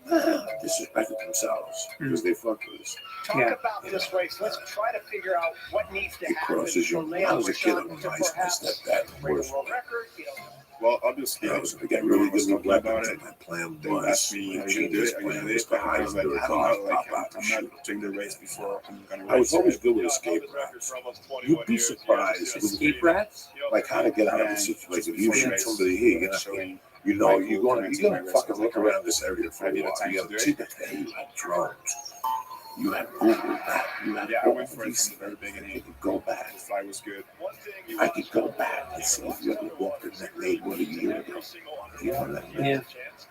Disrespected themselves because they fuck with us. Talk Yeah. about this race. Let's try to figure out what needs to It happen crosses your for mind. I was a kid Leon on to my perhaps stepdad break worse. a world record. well, obviously, I was going to get really good with weapons, and my plan they was, asked me, my "Are you gonna do genius it? Are you plan gonna do was it?" to I hide was like, under a I car, don't know, like, pop out, and I'm shoot. not doing the race before I'm gonna I was race. always good with escape routes. You'd be surprised. Escape rats? Like how to get out of a situation. If you shoot somebody here, you're not, you know, you're going to fucking look around this area for a while. You have you have drones. You have Google Maps. You have I all went for it these from the very things. beginning. You could go back. The fly was good. I could go back and see if you ever walked in that neighborhood a year ago. You know what I mean? Yeah.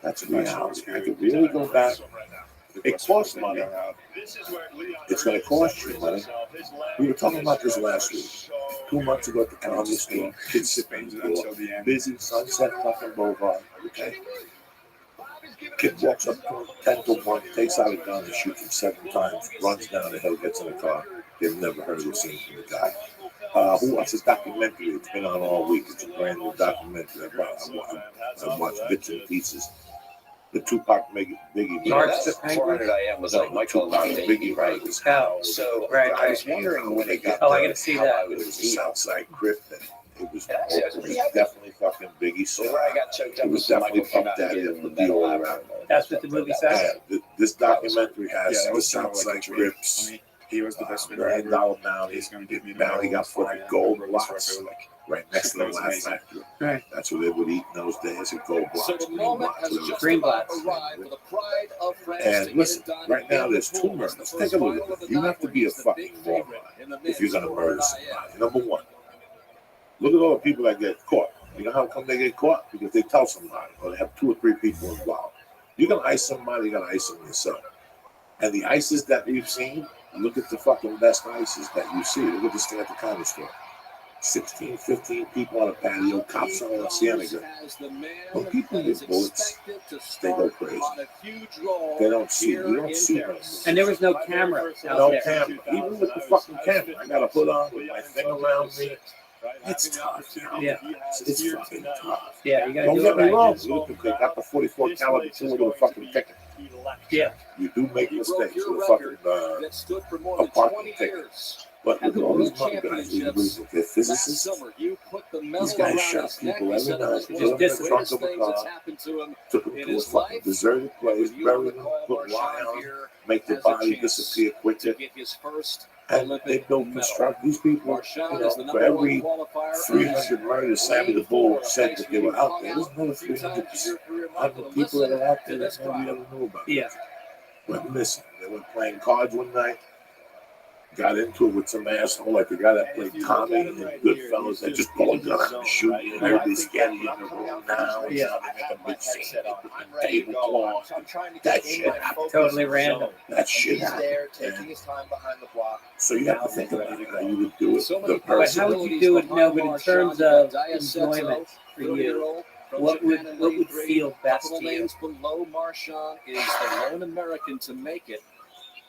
That's reality. I could really go back. It costs money. It's going to cost you money. We were talking about this last week. 2 months ago at the comedy store, kids sipping until the end. busy Sunset fucking Boulevard. Okay. Kid walks up to him, 10 to 1, takes out a gun and shoots him 7 times, runs down the hill, gets in the car. They've never heard of scene from the guy. Who watched this documentary? It's been on all week. It's a brand new documentary. I watched bits and pieces. The Tupac Biggie. March the Penguin. 400 IM was like Michael Tupac and Biggie right his house. Oh, So I was wondering when it got. Oh, I gotta see that. It was a Southside Crip thing. It was definitely fucking Biggie. So where I got choked up it was was definitely Michael Puff came out Daddy and of gave the him deal that around. That's what the movie says. Yeah, this documentary has Yeah, that the was kind of like Southside a dream. Crips. I mean, he was the best $1 man million ever. bounty. He's gonna give me the Bounty got medal. put in gold Wrote this blocks record, like, right next to the that was Laugh amazing. Factory. Right. That's what they would eat in those days. At gold blocks. So the green moment blocks, has whatever. just Green about blocks. arrived for the pride of France And to listen, get it done. right now in there's the two pool. murders. The Take first a look final at of it. the You night have to when be a he's the fucking big moron favorite in the if you're men's gonna tour murder at somebody. Number one, look at all the people that get caught. You know how come they get caught? Because they tell somebody, or they have 2 or 3 people involved. You're gonna ice somebody, you're gonna ice them yourself. And the ices that we've seen, look at the fucking best ices that you see. Look at this thing at the county store. 16, 15 people on a patio, cops selling Cienega. When people get bullets, they go crazy. They don't see. You don't see them. And there was no camera out No there. camera. Even with the fucking camera, I got a hood on with my thing around me. It's tough. Yeah. It's fucking tough. Yeah, you gotta Don't do get it me right. wrong. Look, they got the 44 caliber too with a fucking ticket. Yeah. You do make mistakes with a fucking a parking ticket. But look at all these money guys. They're physicists. These guys shot people every night. Put them in the trunk of a car. Took them to a fucking deserted place. Buried them. Put lie on them. Make the body disappear quicker. And they don't construct these people. You know, for every 300 murders, Sammy the Bull said that they were out there. There's another 300 people that are out there that nobody ever knew about. Yeah. Went missing. They were playing cards one night. Got into it with some asshole like the guy that played Tommy in Goodfellas that just pulled a gun out and shoot you and everybody's scared you in the room now. Yeah. They make a big scene. Tablecloth. That shit happened. Totally random. That shit happened. So you have to think about it, how you would do it. The But person. how would you do it? No, but in terms of enjoyment for you, what would feel best to you? Below Marchand is the lone American to make it.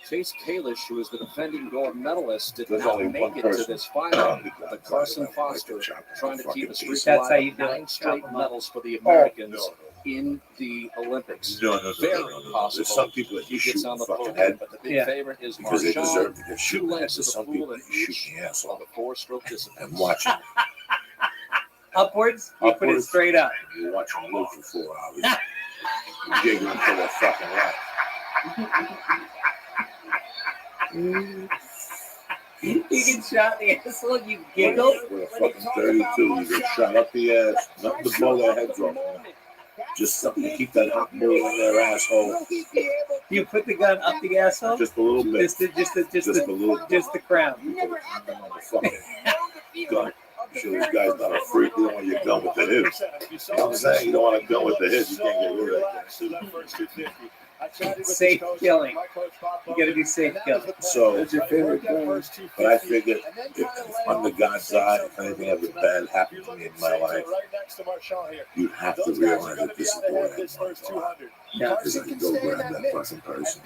Chase Kalish, who is the defending gold medalist, did There's not only make one it to person. this final. But Carson Foster trying to keep a streak That's how alive you of do it. 9 straight medals for the Oh, Americans in the Olympics. No. Very There's possible. some people that He you gets shoot on in the the fucking podium, head but the big Yeah. favorite is because they deserve Marchand. to get 2 shot in the head. lengths of There's the some pool people in that you shoot each in the asshole of the 4-stroke disciplines. and watch them. Upwards? You put it Upwards. straight up. You watch them live for 4 hours. Giggling for their fucking life. You get shot in the asshole, you giggle. With a fucking 32, you get shot up the ass. Nothing to blow their heads off. Just something to keep that hot bullet in their asshole. You put the gun up the asshole? Just a little bit. Just a little bit. just the crown. Fucking gun. I'm sure this guy's not a freak. You don't want your gun with the hip. You know what I'm saying? You don't want a gun with the hip. You can't get rid of that. Safe killing. You gotta do safe killing. So, What's your favorite gun? but I figured if under God's eye, if anything ever bad happened to me in my life, you have to realize that this is the way I'm going. Yeah. Because I can go grab that fucking person.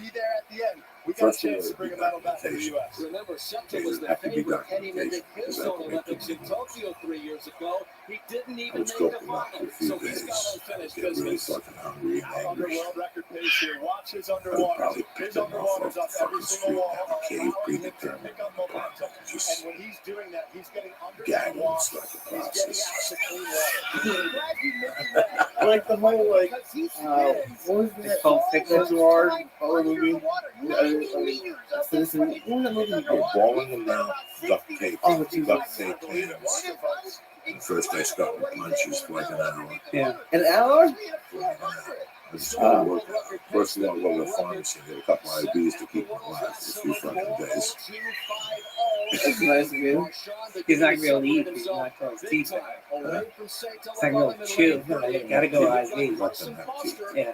First of all, it'd be documentation. Remember, Septa It was would the have to be favorite heading into documentation his because I own can make Olympics the in Tokyo 3 years ago. He didn't I even was make the scoping out for final, a few so he's days. got unfinished Get really business. fucking hungry and angry. record pace here. Watch his I would underwater. probably pick His them off underwater's off up the every fucking single street, have a cave, predetermined pick up momentum. apartment, And just when he's doing that, he's getting under gag the them and water. start the He's getting process. out to clean water. I'm glad you mentioned that. Like the whole like Because he what spends was It's that? called Fiction. Reservoir horror under movie. the water. Citizen. What was that movie? They're balling them out, duct tape, Oh, Jesus. duct tape hands. And first they start with punches for like an hour. Yeah. An hour? First of all, go to the pharmacy and get a couple of IVs to keep them alive for a few fucking days. That's nice of you. He's not gonna be able to eat. He's not gonna teeth out. He's not gonna be able to chew. You gotta go IV. Let them have teeth. Yeah.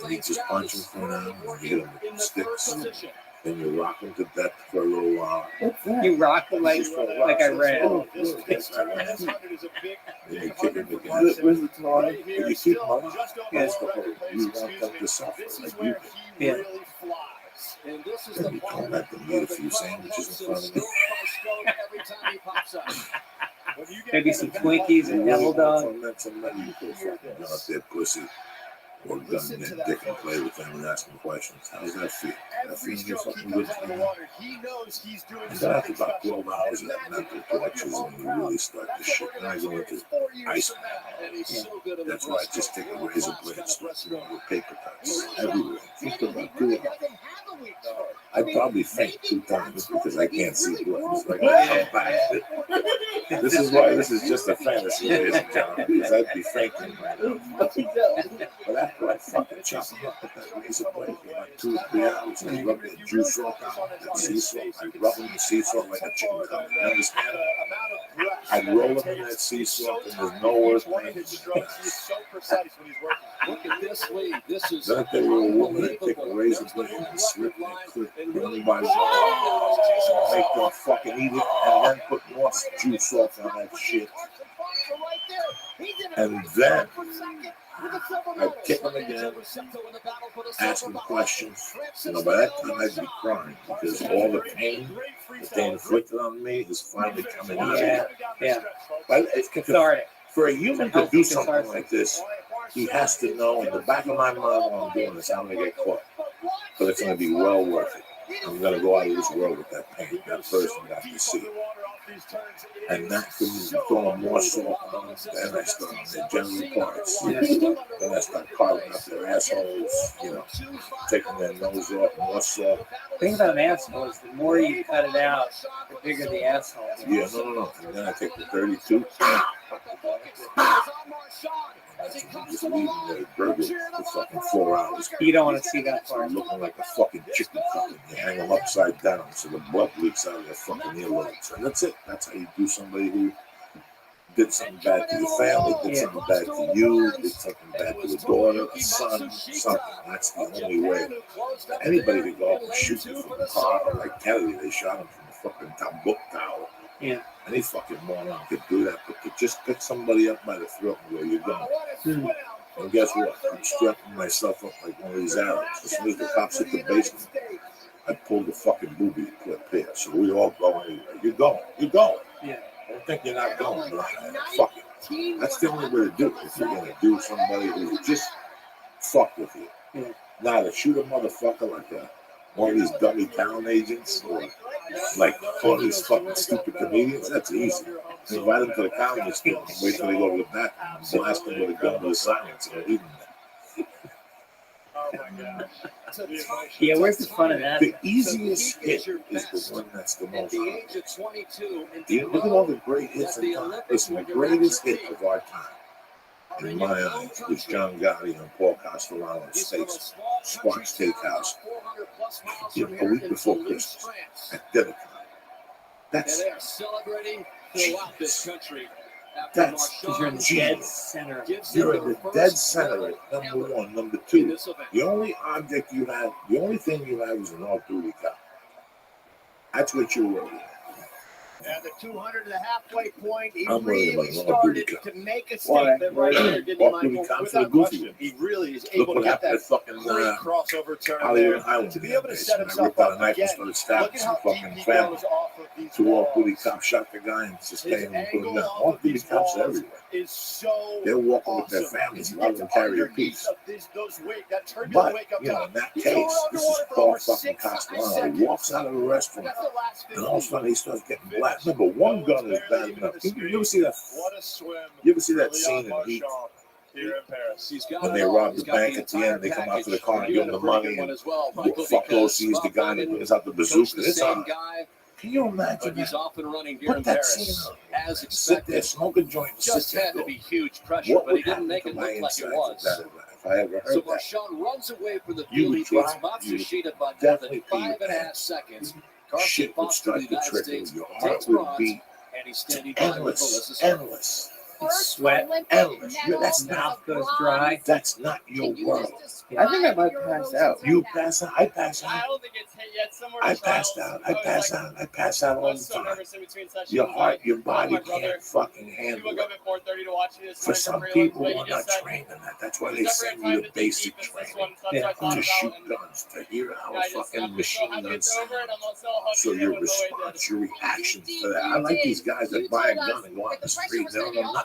And you just punch them for an hour and you hit them with sticks. Then you rock them to death for a little while. What's that? You rock them like I ran. Oh, This good. this 200 is a big Then you kick them again. Where's the toy? right here. And you keep them Still alive. just over That's the record whole. pace, You want excuse them me. to suffer This is like you where did. he Yeah. really flies. And this is Then the you come part back and where eat a the few crowd sandwiches votes in him front of me. stroke by stroke every time he pops up. When you get Maybe that some event like Twinkies this, and Devil Dog. Some men, you put fucking gun up their pussy. or gun their dick and play with them and ask them questions. How's that feel? That feels you fucking good to me. And then after about 12 hours of that mental torture is when you really start to shit. And I go into ice. Yeah. That's why I just take a razor blade and start with paper cuts everywhere. Just about 2 hours. I probably faint 2 times because I can't see blood. It's like I come back. This is why this is just a fantasy, ladies and gentlemen, because I'd be fainting right now. But after I fucking chop them up with that razor blade for like 2 or 3 hours, and I rub that juice off out, that sea salt, I rub them in the sea salt like a chicken cup. You understand? I'd roll them in that sea salt, and there's no worse pain than that. Look at this lead. This is then if they were a woman, I'd take a razor blade and slip and clip by make them fucking eat it, and then put more juice off on that shit. And then I'd kick them again, ask them questions. You know, by that time I'd be crying because all the pain that they inflicted on me is finally coming out. Yeah. But it's cathartic. For a human to do something like this, he has to know in the back of my mind while I'm doing this, I'm going to get caught. But it's going to be well worth it. I'm going to go out of this world with that pain, that person got to see. And that could be throwing more salt on them. Then I start on their genital parts. Then I start carving up their assholes, you know, taking their nose off, more salt. The thing about an asshole is the more you cut it out, the bigger the asshole is. Yeah, no. And then I take the 32. Just leaving the burger for fucking 4 hours. You don't want to see that part. Looking like a fucking chicken fucking. You hang them upside down so the blood leaks out of their fucking earlobes. And that's it. That's how you do somebody who did something bad to your family, did something bad to you, did something bad to a daughter, a son, something. That's the only way. Anybody could go up and shoot you from the car, like Kennedy, they shot him from the fucking Tambuk Tower. Yeah. Any fucking moron could do that, but to just pick somebody up by the throat and go, you're going. And guess what? I'm strapping myself up like one of these Arabs. As soon as the cops hit the basement, I pulled the fucking booby clip here. So we all go anyway. You're going. You're going. Yeah. Don't think you're not going. Fuck it. That's the only way to do it. If you're going to do somebody who just fuck with you. Yeah. Now to shoot a motherfucker like that. One of these dummy town agents or like all these fucking stupid comedians, that's easy. You invite them to the comedy store and wait till they go to the back and blast them with a gun with a silence and leave them there. Yeah, where's the fun of that? The easiest hit is the one that's the most hard. Look at all the great hits in time. Listen, the greatest hit of our time, in my eyes, was John Gotti and Paul Castellano's Sparks Steakhouse. A week before Christmas at dinner time. That's celebrating throughout this country. That's you're in the dead center. You're in the dead center at number one. Number two, the only object you have, the only thing you have is an off-duty cop. That's what you're worried about. At the 200 and the halfway point, he I'm really started to make a statement right there, didn't he, Michael? Without question, he really is able to get that fucking great crossover turn Hollywood there. To be able to set I himself ripped out up a knife and again. started Look stabbing at some how deep fucking he family. goes off of these 2 walls. off-duty cops shot the guy and sustained him and put him down. Off of Off-duty these cops walls everywhere. is so They're walking with their awesome. families. He A lot of gets them carry a underneath piece. of those that turbulent But, wake up you know, top. in that He's case, going this is underwater for Paul over fucking 6 Castellano. seconds. He walks out of the restaurant, That's the last and all of a sudden he starts getting black. Remember, one gun is bad enough. You ever see that? You ever see that scene in Heat? When they rob the bank at the end, they come out to the car and give him the money, and Fucko sees the guy and he brings out the bazooka. It's on. Can you imagine that? Put that scene up. As Sit there, smoke a joint, and just sit there. had to be huge pressure, What but would he didn't happen make to it my look like it insides was. if I ever So heard that? Marshawn runs away from the You field. He would beats try. You Matsushita by more definitely than pee your 5.5 seconds. Carson Shit would Fox to start the to United trickle. States Your takes heart would bronze, beat and he's standing by with endless, Melissa endless. Sweat. Endless. That's Mouth not. goes dry. That's not your world. I think I might pass out. You pass out. I pass I out. don't think it's hit yet. Somewhere I in trials, passed out. I I was pass like, out. I pass out I all was the so time. nervous in between sessions. Your heart, your body my brother, can't fucking he handle woke it. up at 4:30 to watch me this For morning some prelims, people but who he are just not said, trained in that, that's why "There's they never send a time you to the think basic defense, this training one, that's what I to thought shoot about, and guns, to hear how I a just, fucking I'm so machine happy gun it's over, and sounds. I'm so happy So it your went the way it did. response, your reactions to that. I like these guys that buy a gun and go out in the street. They don't know nothing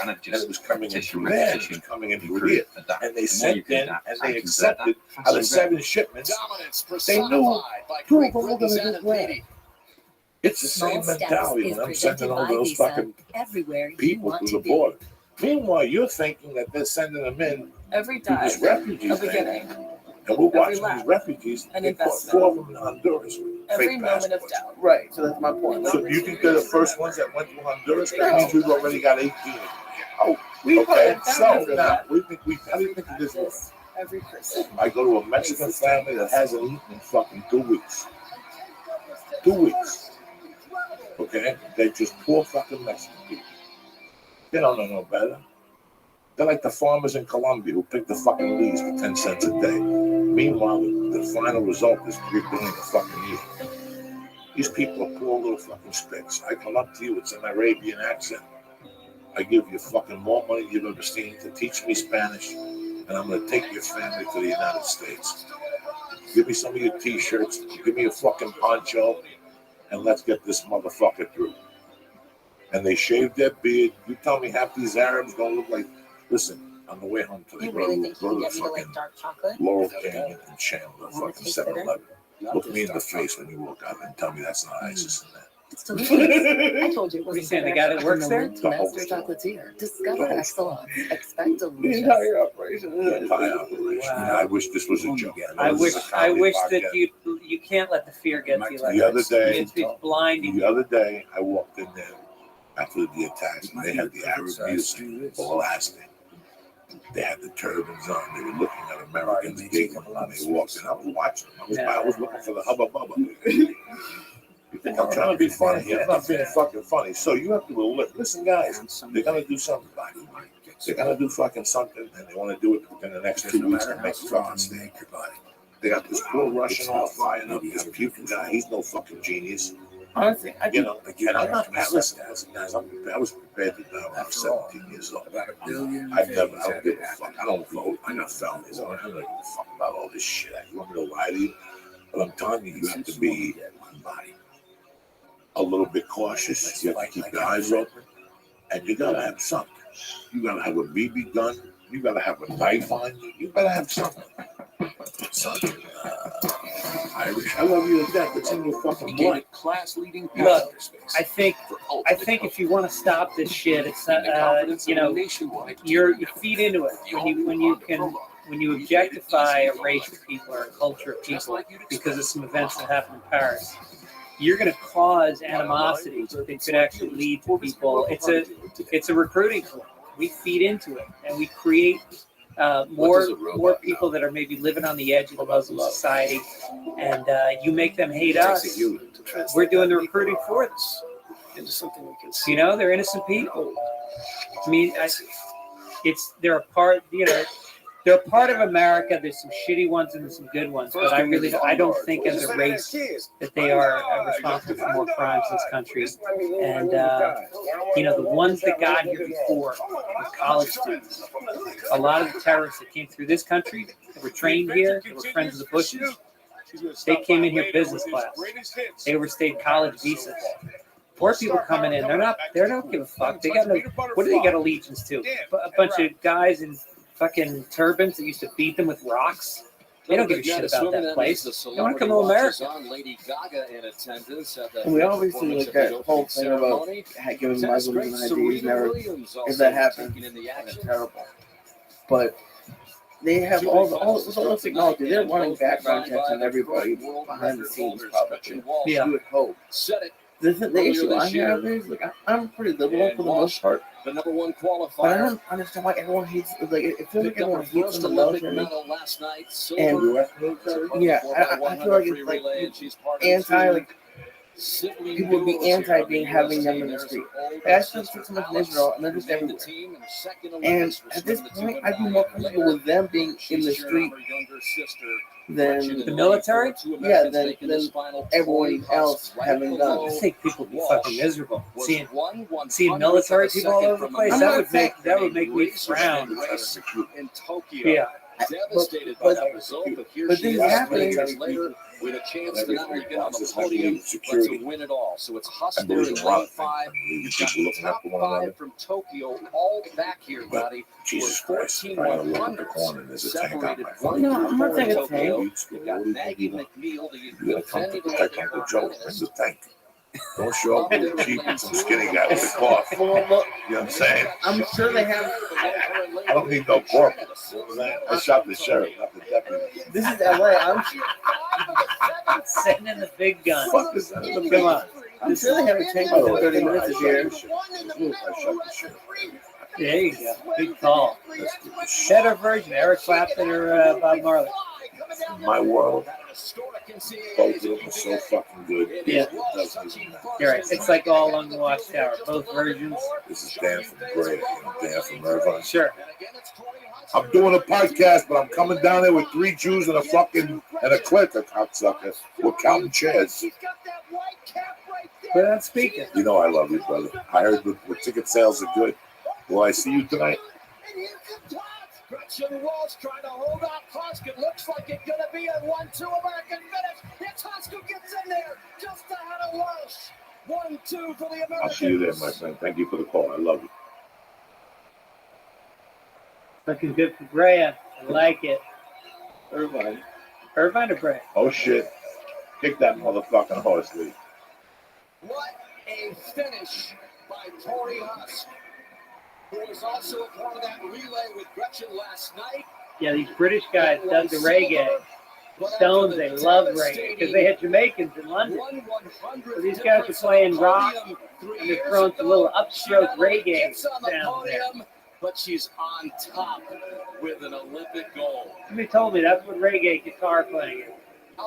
and it was coming in through there, it was coming in through here. And they sent in, and they accepted out of 7 shipments, they knew 2 of them were going to get grand. It's the same mentality when I'm sending all those fucking people through the border. Meanwhile, you're thinking that they're sending them in Every to this dive, refugee a thing. beginning, And we're watching lap, these refugees. an They put investment. 4 of them in Honduras with every fake moment of passports. doubt. Right, so that's my point. So you think they're the first ones that went to Honduras? That means we've already got 18. Oh, We okay. probably So found now we think how do you think this works? every person. I go to a Mexican family that hasn't eaten in fucking 2 weeks. 2 weeks. Okay? They're just poor fucking Mexican people. They don't know no better. They're like the farmers in Colombia who pick the fucking leaves for 10 cents a day. Meanwhile, the final result is $3 billion a fucking year. These people are poor little fucking spicks. I come up to you, it's an Arabian accent. I give you fucking more money than you've ever seen to teach me Spanish, and I'm going to take your family to the United States. Give me some of your t-shirts, give me a fucking poncho, and let's get this motherfucker through. And they shave their beard. You tell me half these Arabs don't look like... Listen, on the way home today, go to the fucking Laurel Canyon and Chandler, fucking 7-Eleven. Look me in the face when you walk out and tell me that's not ISIS in there. It's delicious. I told you it What are you wasn't saying? The fair. guy that works From there? the to master chocolatier. Discover excellence. Expect The delicious. entire operation. The entire operation. Wow. I wish this was a joke. I wish that you. you can't let the fear get to you like The other day, it's blinding. The other day, I walked in there after the attacks, and they had the Arab music blasting. They had the turbans on. They were looking at Americans giggling when they walked in. I was watching them. I was looking for the hubba bubba. You think I'm trying to be funny? Yeah, I'm not being fucking funny. So you have to listen, guys. They're gonna do something. They're gonna do fucking something, and they want to do it within the next 2 weeks to make a fucking stink. They got this poor Russian all fired up. This puking guy. He's no fucking genius. Honestly, I and I'm not. Listen, guys, I was prepared to die when I was 17 years old. I don't give a fuck. I don't vote. I got felonies. I don't give a fuck about all this shit. You want me to lie to you? But I'm telling you, you have to be a little bit cautious. You have to keep your eyes open, and you gotta have something. You gotta have a BB gun. You gotta have a knife on you. You gotta have something. Something. Irish. I love you to death. It's in your fucking blood. Class-leading Look, I think if you want to stop this shit, it's you feed into it when you objectify a race of people or a culture of people because of some events that happened in Paris. You're going to cause animosity that could actually lead to people. It's a recruiting tool. We feed into it and we create more people that are maybe living on the edge of the Muslim society, and you make them hate us. We're doing the recruiting for them. Into something we can see. You know, they're innocent people. I mean, they're a part. They're a part of America. There's some shitty ones and there's some good ones, but I don't think as a race that they are responsible for more crimes in this country. And the ones that got here before were college students. A lot of the terrorists that came through this country, that were trained here, that were friends of the Bushes, they came in here business class. They overstayed college visas. Poor people coming in, they don't give a fuck. They got what do they got allegiance to? A bunch of guys in fucking turbans that used to beat them with rocks. They don't give a shit about that place. They want to come to America. And we obviously look at the whole thing about giving Muslims an ID. Never, if that happened, it's terrible. But they have all this technology. They're running background checks on everybody behind the scenes, probably. Yeah. You would hope. The issue I have is, I'm pretty liberal for the most part. The number one qualifier. But I don't understand why everyone hates. It feels like everyone hates the military. And yeah, I feel like it's like anti. People would be anti having them in the street. I spent 6 months in Israel, and they're just everywhere. And at this point, I'd be more comfortable with them being in the street than the military. Yeah, than everyone else having guns. I think people would be fucking miserable. Seeing military people all over the place, that would make me frown. In Tokyo. Yeah. Devastated by that result, but here she is 20 years later with a chance to not only get on the podium, but to win it all. So it's Huss there in lane 5. You've got the top 5 from Tokyo all back here, buddy. Jesus Christ, I gotta look at the corner and there's a tank out my front. No, I'm not saying it's Tokyo. tank. You've got Maggie McNeil, the You gotta come to protect Uncle Joe. Bring the tank. Don't show up with a cheap and some skinny guy with a cough. You know what I'm saying? I'm sure they have. I don't need no corporal. I shot the sheriff, not the deputy. This is LA. I'm Sitting in the big gun. Fuck is that? Come on. I'm sure they have a tank for 30 minutes here. I shot the sheriff. There you go. Big call. Better version, Eric Clapton or Bob Marley. In my world, both of them are so fucking good. Yeah. You're right. It's like all along the Watchtower. Both versions. This is Dan from Bray, Dan from Irvine. Sure. I'm doing a podcast, but I'm coming down there with 3 Jews and a clique, a cocksucker. We're counting chairs. But that's speaking. You know I love you, brother. I heard the ticket sales are good. Will I see you tonight? Gretchen Walsh trying to hold out Tusk. It looks like it's going to be a 1-2 American finish. Here Tusk gets in there just ahead of Walsh. 1-2 for the Americans. I'll see you there, my friend. Thank you for the call. I love you. Looking good for Brea. I like it. Irvine or Brea? Oh, shit. Kick that motherfucking horse, Lee. What a finish by Tori Husk, who was also a part of that relay with Gretchen last night. Yeah, these British guys dug the reggae. Stones, they love reggae because they had Jamaicans in London. So these guys are playing rock and they're throwing some little upstroke reggae sound there. But she's on top with an Olympic gold. Somebody told me that's what reggae guitar playing is.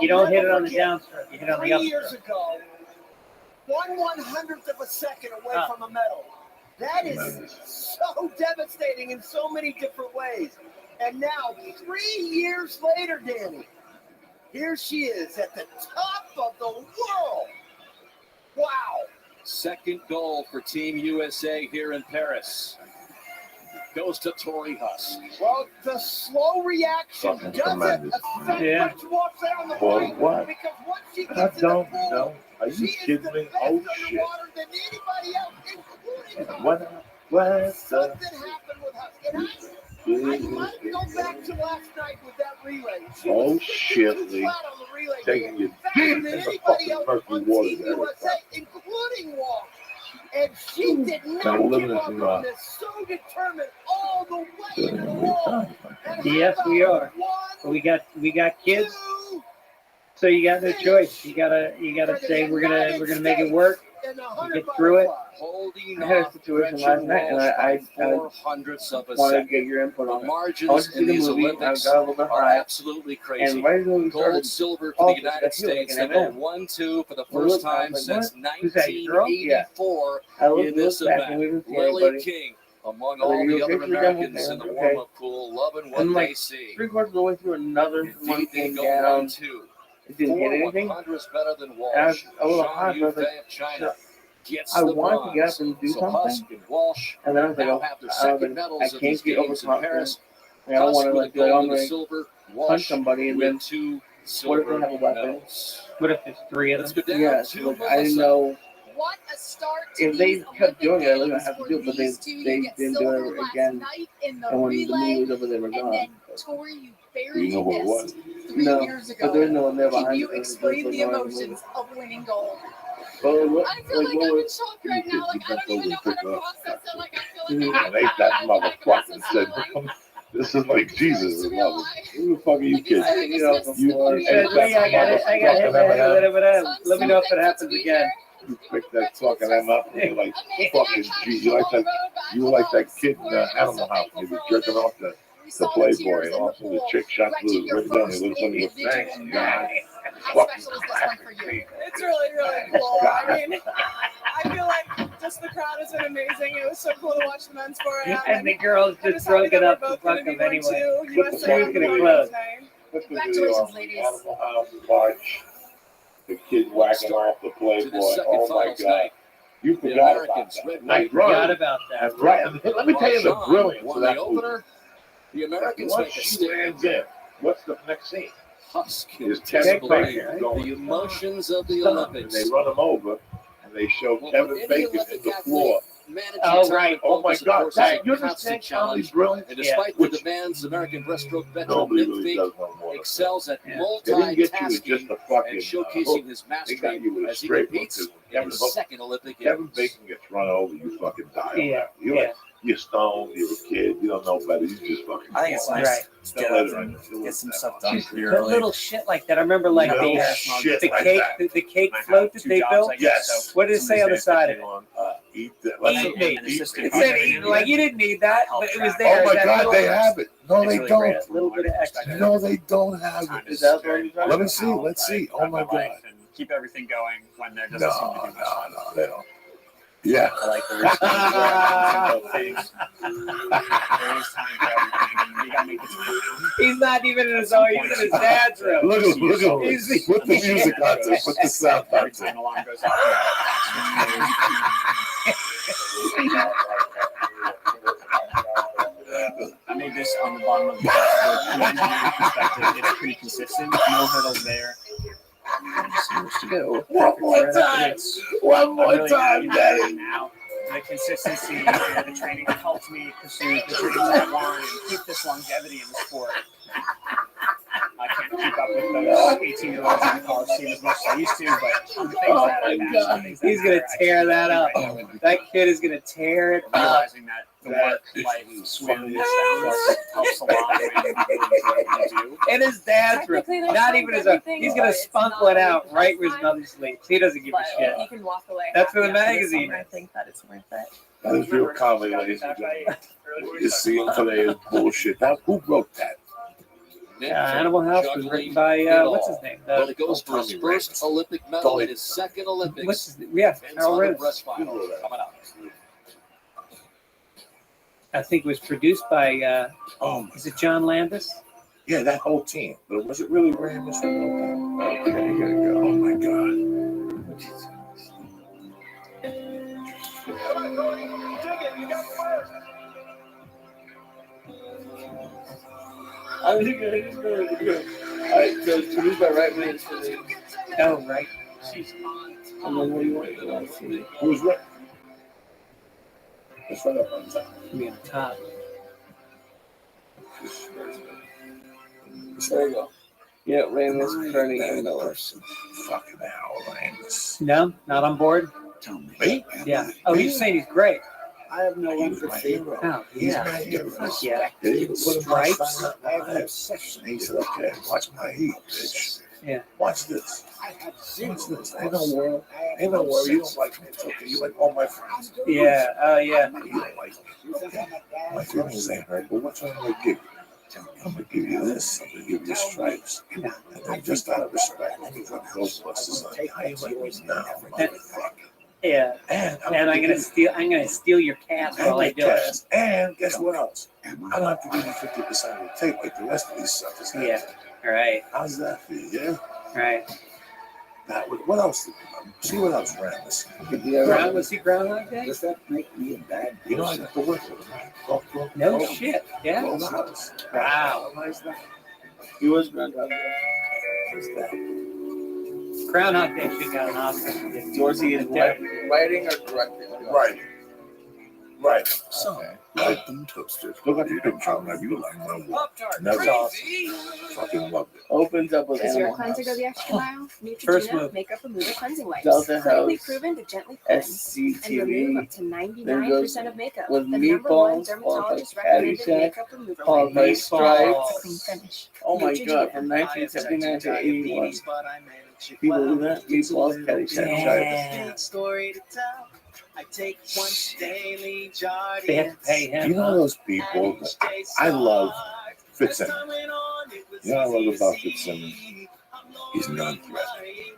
You don't hit it on the downstroke, you hit it on the upstroke. 3 years ago, 1/100th of a second away from a medal. That is so devastating in so many different ways. And now, 3 years later, Danny, here she is at the top of the world. Wow. Second goal for Team USA here in Paris. Goes to Tori Husk. Well, the slow reaction doesn't affect Gretchen Walsh there on the right. What? Because once she I gets in the don't pool, know. Are you kidding me? Oh, shit. than anybody else, including her. What's Something happened with Husk. And I might go back to last night with that relay. She Oh, was shit, Lee. flat on the relay. Taking you Faster deep than in the anybody fucking else murky on water Team there. USA, including Walsh. And she did not Now, we're give living up in, on this, so determined all the way into the wall. Yes, we are. But we got kids, so you got no choice. You gotta say we're gonna make it work. Get through it. I had a situation last night, and I wanted to get your input on it. I went to Margins see in the these movie, Olympics I got a little bit are high, absolutely crazy. and right when we started, Gold, silver for the United States. They go 1-2 for the first time since 1984 in this event. Lily King, among all the other Americans in the warm-up pool, loving what they see. 3/4 of the way through another one They came go down. 1-2. It didn't hit anything. 4/100 is better than And I was Walsh. a little Sean hot, so I was Yufei like, of China gets I the wanted to get bronze. up and do So Husk something, and Walsh and then I was like, now have their I second I medals of can't these get games in Paris. overconfident. I don't want to Husk like with do it. gold I'm and the like silver. punch Walsh somebody, and with then 2 what if silver they have a weapon? medals. What if there's 3 of them? Let's go down Yeah, to so like, I Melissa. didn't know What a start to if they these kept doing it, I Olympic was gonna have to Games do it, but for they these two. You they get didn't do silver it last again. night in the And when the relay, movie was over, they were and gone. then Tori, you barely You know what it was? missed 3 No, years but there's ago. no one there Can behind you it. explain the emotions of winning gold? Well, what, I feel like I'm in shock right now. Like I don't even know how to process it. Like I feel like And ate that motherfucker and said, this is like Jesus is loving. Who the fuck are you kidding? you know, You I got it. Let me know if it happens again. You pick that fucking M up and you're like fucking Jesus. You were like that kid in the Animal House when he was jerking off the Playboy and all of a sudden the chick shot through his ring down and he looks under your face. How special is this one for you? It's really, really cool. I mean, I feel like just the crowd has been amazing. It was so cool to watch the men's 4 And the girls just broke it up to fuck them anyway. USA Who's gonna close? Congratulations, ladies. Animal House March. The kid whacking off the Playboy. Oh my God. You forgot about that. Nice run. Forgot about that. That's right. And let me tell you the brilliance of that the movie. opener. The Americans Once make a she stand. lands in, what's the next scene? Husk Is can't Kevin believe Bacon going the emotions of the stop, Olympics. and they run him over, and they show Well, Kevin any Bacon in Olympic the athlete floor. managing Oh, time right. Oh my focus, of God, course, Dad, is a you constant understand challenge. Charlie's brilliant? And despite Which the demands, American breaststroke veteran nobody Nick really Fink does no more. excels at They didn't get you with just multitasking a fucking and showcasing hook. his They mastery got you with a as he straight hook. competes 'Cause in Kevin, his second Olympic Kevin Games. Bacon gets run over, you fucking die. Yeah, You're yeah. like, you're stoned, you're a kid, you don't know better, you just fucking. I think it's nice Right. to get up and get some stuff done pretty But early. little shit like that. I remember like Little the shit the like cake that. the cake float that they built. Yes. What did it say on the side of it? Eat that. Eat me. Eat It said eat. Like you didn't need that, but it was there. Oh my That God, little- they have it. No, they really don't. great. A little bit of extra. No, they don't have it. Is that what you're talking Let me see. Let's see. Oh my God. And keep everything going when there doesn't No, seem to be much. no, they don't. Yeah. I like the responsibility of things. There is time for everything. And you gotta make this happen. He's not even in his own. He's in his dad's room. Look at him. Put the music on to put the sound on Every time an alarm goes off, I made this on the bottom of the desk. From an engineering perspective, it's pretty consistent. No hurdles there. One more time. One more time, Daddy. Now, the consistency and the training helps me pursue the dreams I want and keep this longevity in the sport. I can't keep up with those 18-year-olds in the college team as much as I used to, but on the things that I master, He's gonna tear that up. That kid is gonna tear it up. realizing that the work life swim helps a lot when you do. In his dad's room. Not even his own. He's gonna spunk one out right where his mother sleeps. He doesn't give a shit. You can walk away. That's for the happy after this magazine. one. I think that it's worth it. That is real comedy, ladies and gentlemen. What you see today is bullshit. Now, who wrote that? Animal House was written by what's his name? Well, it goes for his first Olympic medal in his second Olympics. What's his name? Yeah, Harold Rose. Breast final coming up. I think it was produced by is it John Landis? Yeah, that whole team. But was it really Ramos? Okay, here we go. Oh my God. I'm just good. Alright, so it's produced by Right Wings for the. Oh, right. And then what do you want to see? Who's right? That's right up on top. Be on top. There you go. Yeah, Ramos, Kearney, and Miller. Fucking hell, Ramos. No, not on board. Me? Yeah. Oh, you're saying he's great. I have no empathy. Oh, yeah. Yeah. Stripes. I have an obsession. He said, okay, watch my heat, bitch. Yeah. Watch this. I have zero. Watch this. Ain't no worry. Ain't no worry. You don't like me. It's okay. You like all my friends. Yeah. Oh, yeah. You don't like me. Okay. My feelings ain't hurt, but what I'm going to give you? I'm going to give you this. I'm going to give you stripes. And then just out of respect, I'm going to put Ghostbusters on you. How you like me now, motherfucker? Yeah. And I'm gonna steal your cast while I do it. And guess what else? I don't have to give you 50% of the tape like the rest of these suckers. Yeah. All right. How's that for you? Yeah. All right. That would, what else? See what else ran this. Was he Groundhog Day? Does that make me a bad person? You know I got to work with him. No shit. Yeah. Wow. He was Groundhog Day. What's that? Groundhog Day should got an Oscar. Dorsey is writing or directing? Right. Right. So, like them toasters. Look at your picture on that. You like my work. Never fucking loved it. Opens up with Does your Animal cleanser House. go the extra mile? First Neutrogena move. Makeup Remover Cleansing Wipes. Delta Clinically House. proven to gently cleanse and remove up SCTV. to Then goes 99% of makeup. with The number one Meatballs, followed by dermatologist recommended Caddyshack, makeup remover followed by wipe. Stripes. Clean finish. Oh my Neutrogena. god, from 1979 to 81. People do that? Meatballs, Caddyshack, Stripes. Story to tell. I take one daily They have to pay him. You know those people that I love Fitzsimmons. You know what I love about Fitzsimmons? He's non-threatening,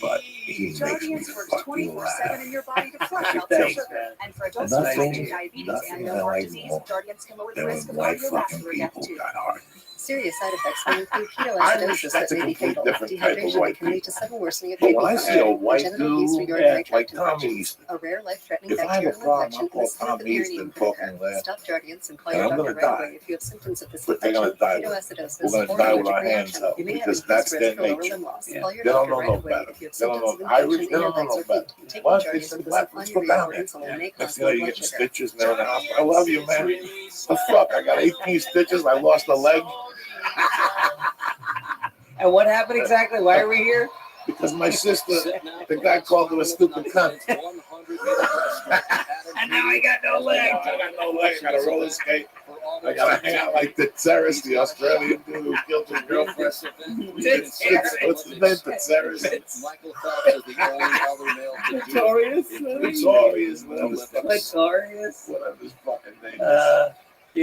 but he makes me Jardiance works fucking 24/7 laugh. in your body to flush out Thanks, sugar. man. And for adults Nothing- with diabetes nothing and I no heart like disease, more Jardiance come with the than risk when of white fucking cardiovascular death people too. got hard. Serious side effects may include I ketoacidosis wish that that's a may be complete fatal. different type of Dehydration white that can lead people. to sudden worsening of But when kidney I see a function, white genital yeast dude, urinary like tract Tommy infection, Easton, a rare life-threatening if I have a bacterial problem, infection I'll call listed with Tommy immunity Easton, and talking vinegar. left. Stop Jardiance and call And your I'm doctor gonna right die. away if you have symptoms of this But they're infection, gonna die with it. ketoacidosis, We're gonna or die with allergic our hands reaction. up You may have because increased that's risk their for lower nature. limb loss. Yeah. Call your They don't doctor know right no away better. if you have They don't symptoms of know Irish. infection They in your don't know legs no or better. feet. Taking What? Jardiance Let's will go discipline down your there. insulin and may Next cause thing you know, low you're blood getting sugar. stitches and they're in the hospital. I love you, man. The fuck? I got 18 stitches. I lost a leg And what happened exactly? Why are we here? because my sister, the guy called her a stupid cunt. And now I got no leg. I got no leg. I got a roller skate. I got to hang out like the terrorist, the Australian dude who killed his girlfriend. What's his name? The terrorist. Michael Phelps is the only other male to do it. Notorious. Notorious. Whatever his fucking Notorious. whatever his fucking name is. Yeah.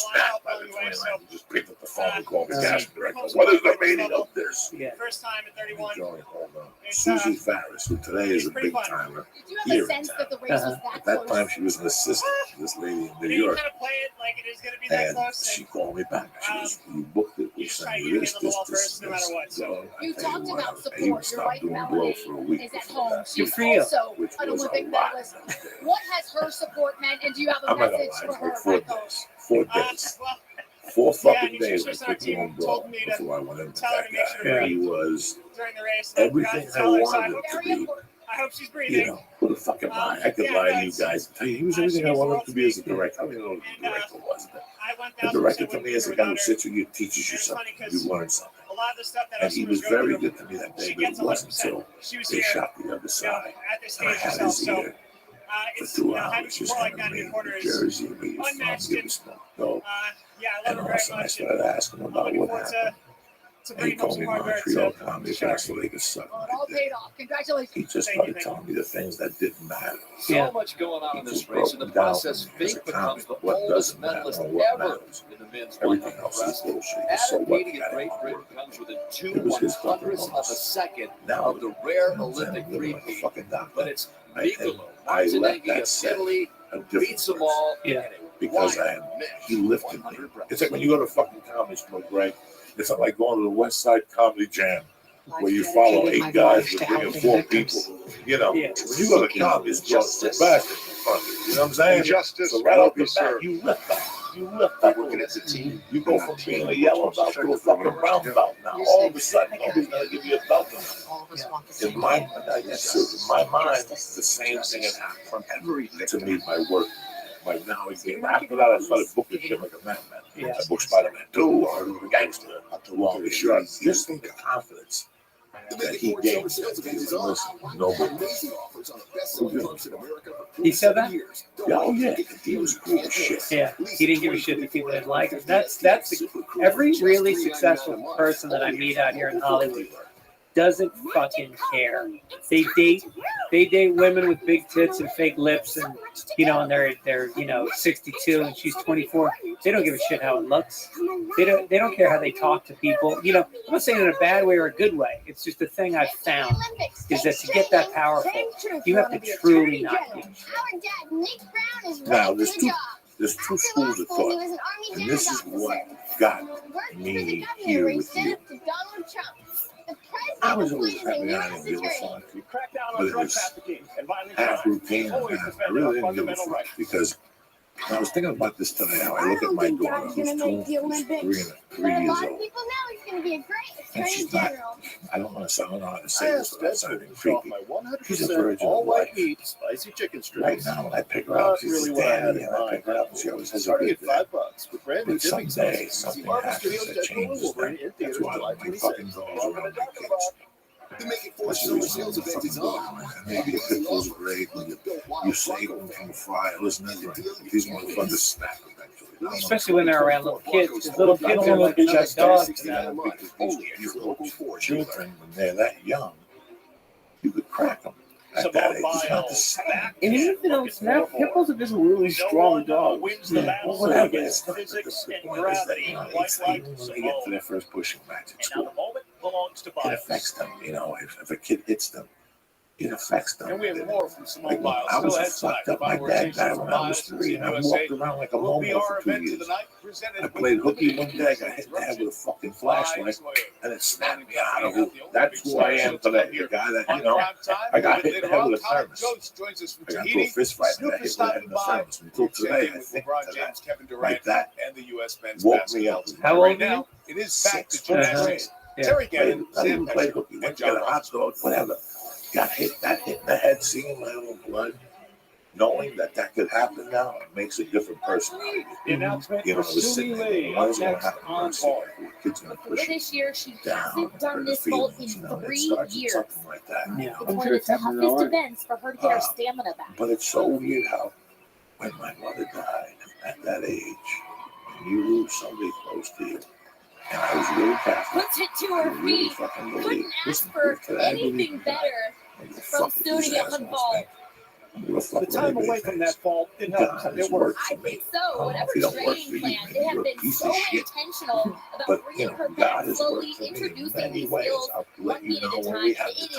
snapped by the 29. He just picked up the phone and called the casting director. What is the meaning of this? Yeah. First time at 31. Hold on. Susie Farris, who today is a big timer here in town. At that time, she was an assistant to this lady in New York. Kind of play it like it is going to be that And close. she called me back. She was, you booked it We just try send to you get him this, in the wall first, no matter what. So You talked about I even support. Your stopped wife doing blow Melanie for a week is at before home. that. She's for you. also Which an was a Olympic lot. medalist. What has her support meant, and do you have a I'm not gonna message lie, for her for 4 back home? days. 4 days. Well, 4 yeah, fucking days I nutritionist on our took team him blow told me to before I went in with tell her that to make sure to guy. breathe He was during the race. And I forgot everything to I tell her, so wanted him to be. I hope she's You breathing. know, what a fucking lie. I could yeah, lie no, to you it's- guys and tell you he was everything I wanted him to be as a director. I don't even know what the director was. I The 1000% director to wouldn't me be is here a guy who without her. sits with you and teaches you It's something. funny You 'cause learn something. A lot of the stuff that And us he swimmers was go very through, good to me that day, she but it gets wasn't 100%. until She was they here, shot the other you know, side. at this And I stage had herself. his So ear for it's 2 having hours, just support like him that and in me your in corner New is Jersey. We used to unmatched. give us no go. Yeah, I love And her all very of a sudden I much. started asking him about Looking what forward happened. to And he bringing home told some me hard work Montreal to Comedy show her. Festival, they could suck Well, my it all dick. paid off. Congratulations. He just started telling me the things that didn't matter. So much going on in this race. In the process, Fink becomes the oldest medalist ever in the men's 100 wrestling. Adam beating at Great Britain comes within 2/100ths of a second of the rare Olympic repeat. But it's Nicolo Martineghi of Italy who beats them all. Because he lifted me. It's like when you go to fucking comedy school, Greg, it's not like going to the West Side Comedy Jam where you follow 8 guys with bringing 4 people. You know, when you go to comedy school, it's the best. You know what I'm saying? Justice So right off the will be bat, served. you lift them. You lift them. Working as a team. You go from being a yellow belt to a fucking brown belt. Now, all of a sudden, nobody's going to give you a belt. In my mind, the same thing has happened from everything to me, my work. Like now, after that, I started booking shit like a madman. I booked Spider-Man 2, Art of the Gangster, Long and Short. Just think the confidence that he gave me. Listen, nobody. He said that? Yeah, oh yeah, he was cool as shit. Yeah, he didn't give a shit that people didn't like him. That's every really successful person that I meet out here in Hollywood doesn't fucking care. They date women with big tits and fake lips, and and they're 62 and she's 24. They don't give a shit how it looks. They don't care how they talk to people. I'm not saying in a bad way or a good way. It's just the thing I've found is that to get that powerful, you have to truly not give a shit. Now there's two schools of thought, and this is what got me here with you. I was always happy I didn't give a fuck, but it was half routine. And I really didn't give a fuck because I was thinking about this today. How I look at my daughter, who's 3 years old, and she's not. I don't want to sound how to say this without sounding creepy. She's a virgin of life. Spicy chicken strips. Right now, when I pick her up, she's really daddy, and I pick her up, and she always has a good day. But someday, something happens that changes them. That's why I don't make fucking goals around my kids. That's the reason I'm fucking going. Maybe a pit bull's great. You save them from the fire. Listen, these motherfuckers snap eventually. Especially when they're around little kids, because little kids are like another dog. Because these children, when they're that young, you could crack them. At that age, it's not the same. And even if they don't snap, pit bulls are just really strong dogs. Well, whatever. It's not the point is that, even when they get to their first pushing match at school, it affects them. If a kid hits them, it affects them. And we have more from Simone Like, Biles. I was Go a ahead, fucked up. My dad died when I was 3, and I walked around like a momo for 2 years. I played hooky one day. I got hit in the head with a fucking flashlight, and it snapped me out of it. That's who I am today. The guy that, I got hit in the head with a thermos. I got into a fist fight and I hit my head in the thermos. Until today, I think that, like that, woke me up. How old are you? It is back to 6th grade. Terry Gannon, I didn't play hooky. Went to get a hot dog, whatever. Got hit in the head, seeing my own blood. Knowing that could happen now, it makes a different person. The announcement I was sitting there, what's going to happen? Kids going to push This year, she down, hasn't done this vault in 3 years. Something like that. It's one of the toughest events for her to get her stamina back. But it's so weird how, when my mother died at that age, and you lose somebody close to you, and I was really Catholic. Puts it to her feet. Couldn't ask for anything better from suiting up on vault. The time away from that fall didn't help. It worked. I think so. Whatever training plan, they have been so intentional about bringing her back, slowly introducing these skills one beat at a time. It is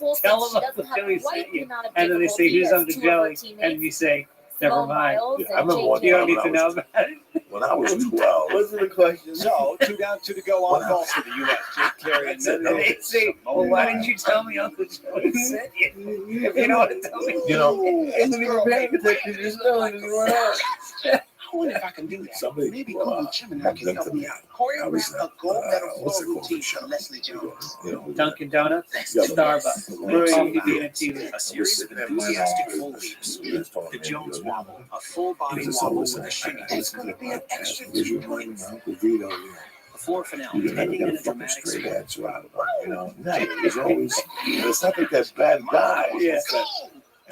Well, Tell since them she about the doesn't have Philly quite sent the you. amount of And then they say, difficulty who's as on the two of her jelly? teammates, And you say, never Simone mind. Biles I and remember one You time don't need to when I know was, about it. when I was 12. What's the question? So, 2 down, 2 to go on false for the U.S. Jake Terry and That's it. They say, well, why didn't you tell me Uncle Joey sent you? If you know what I'm telling you. You know, And then you're paying attention to spelling and you run out. I wonder if I can do that. somebody Maybe Google Gemini can help me out. I was Choreograph a gold medal what's floor it called? routine for Leslie Jones. You know, Dunkin' Donuts, Yeah, Starbucks, Right. Coffee Bean and Tea Leaf. A series of enthusiastic full leaps. The Jones wobble, a full body wobble with a shinny. It's going to be an extra 2 points. The floor finale, You never ending get in a a fucking dramatic straight split. answer out of them. You know, never. There's always, and it's not that they're bad guys. Yeah. It's that,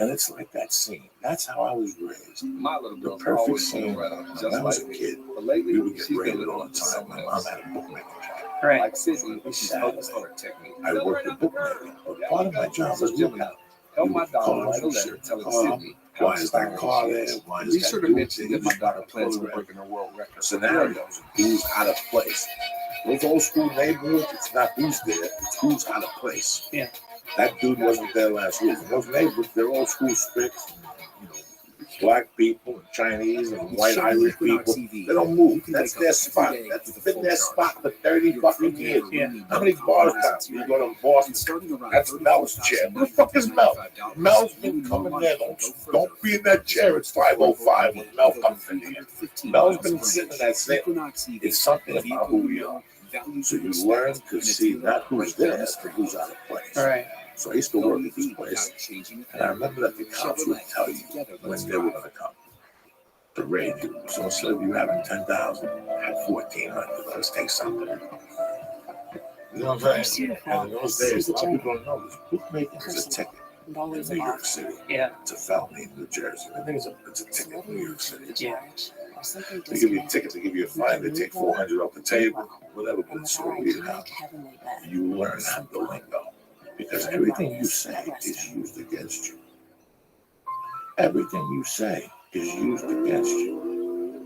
and it's like that scene. That's how I was raised. My little The girl perfect always scene. right on, When just I was a like me. kid, But lately, we would get she's been raided living all the with time. someone My mom else. had a bookmaking job. Right. Like Sydney, she's focused on her technique. I worked the bookmaker, but part of my job was looking out. Help my daughter write a letter telling Sydney why is that car there? Why is Be that sure to doing mention that things? my daughter plans on breaking her world record. Scenarios, who's out of place. Those old school neighborhoods, it's not who's there, it's who's out of place. Yeah. That dude wasn't there last week. Those neighborhoods, they're old school sticks, black people, and Chinese, and white Irish people. They don't move. That's their spot. That's been their spot for 30 fucking years. Yeah. How many bars down? You go to Boston. That's Mel's chair. Who the fuck is Mel? Mel's been coming there. Don't be in that chair. It's 5:05 when Mel comes in here. Mel's been sitting in that same. It's something about who we are. So you learn to see not who's there, but who's out of place. All right. So I used to work at this place, and I remember that the cops would tell you when they were going to come. The raid you. So instead of you having 10,000, have 1,400. Let's take something. You know what I'm saying? And in those days, a lot of people don't know this. Bookmaking is a ticket in New York City. Yeah. It's a felony in New Jersey. I think it's a ticket in New York City. Yeah. They give you a ticket, they give you a fine, they take 400 off the table, whatever, but it's so weird how you learn how the lingo. Because everything you say is used against you. Everything you say is used against you.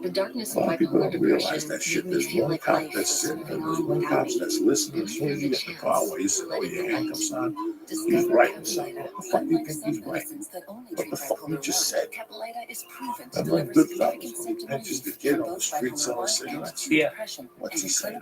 The darkness A of lot of people bipolar don't realize depression that shit. made me There's feel one like cop life that's was sitting there, moving there's on one without cop me. that's listening. As soon as you get in the car where you sit with your handcuffs on, he's writing something. What the fuck do you think he's writing? What the fuck you just said? I'm like good fellas. And just a kid on the street selling cigarettes. Yeah. What's he saying?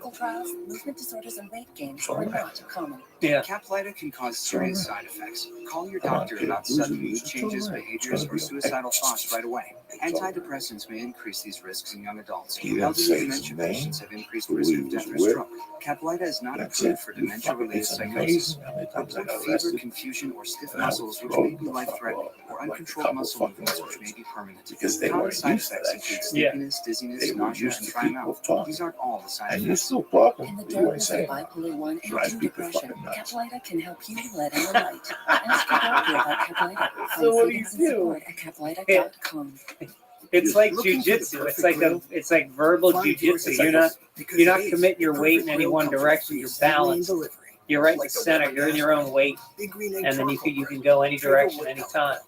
Movement disorders and weight gain So are right. not common. Yeah. Caplyta can cause serious side effects. Call your doctor about sudden mood changes, behaviors, or suicidal thoughts right away. Antidepressants may increase these risks in young adults. He didn't Elderly say his dementia name, patients have increased who risk he of was death or with. stroke. Caplyta is not That's approved it. for You dementia-related fucking- it's psychosis. amazing how many times I Report got fever, arrested. confusion, or stiff And I muscles, would which may throw be the life-threatening, fuck or off, like a uncontrolled couple muscle fucking movements, which words. may be permanent. Because they Common weren't side used to effects that include shit. sleepiness, dizziness, They were nausea, used and to dry people mouth. talking. These aren't all the side And you're effects. still talking. In the You ain't darkness of saying bipolar 1 and drives 2 people depression, fucking nuts. Caplyta can help you let in the light. Ask your doctor about Caplyta. So what do you Find savings and do? support at Caplyta.com. It's like jujitsu. It's like verbal jujitsu. You're not committing your weight in any one direction. You're balanced. You're right in the center. You're in your own weight, and then you can go any direction, anytime.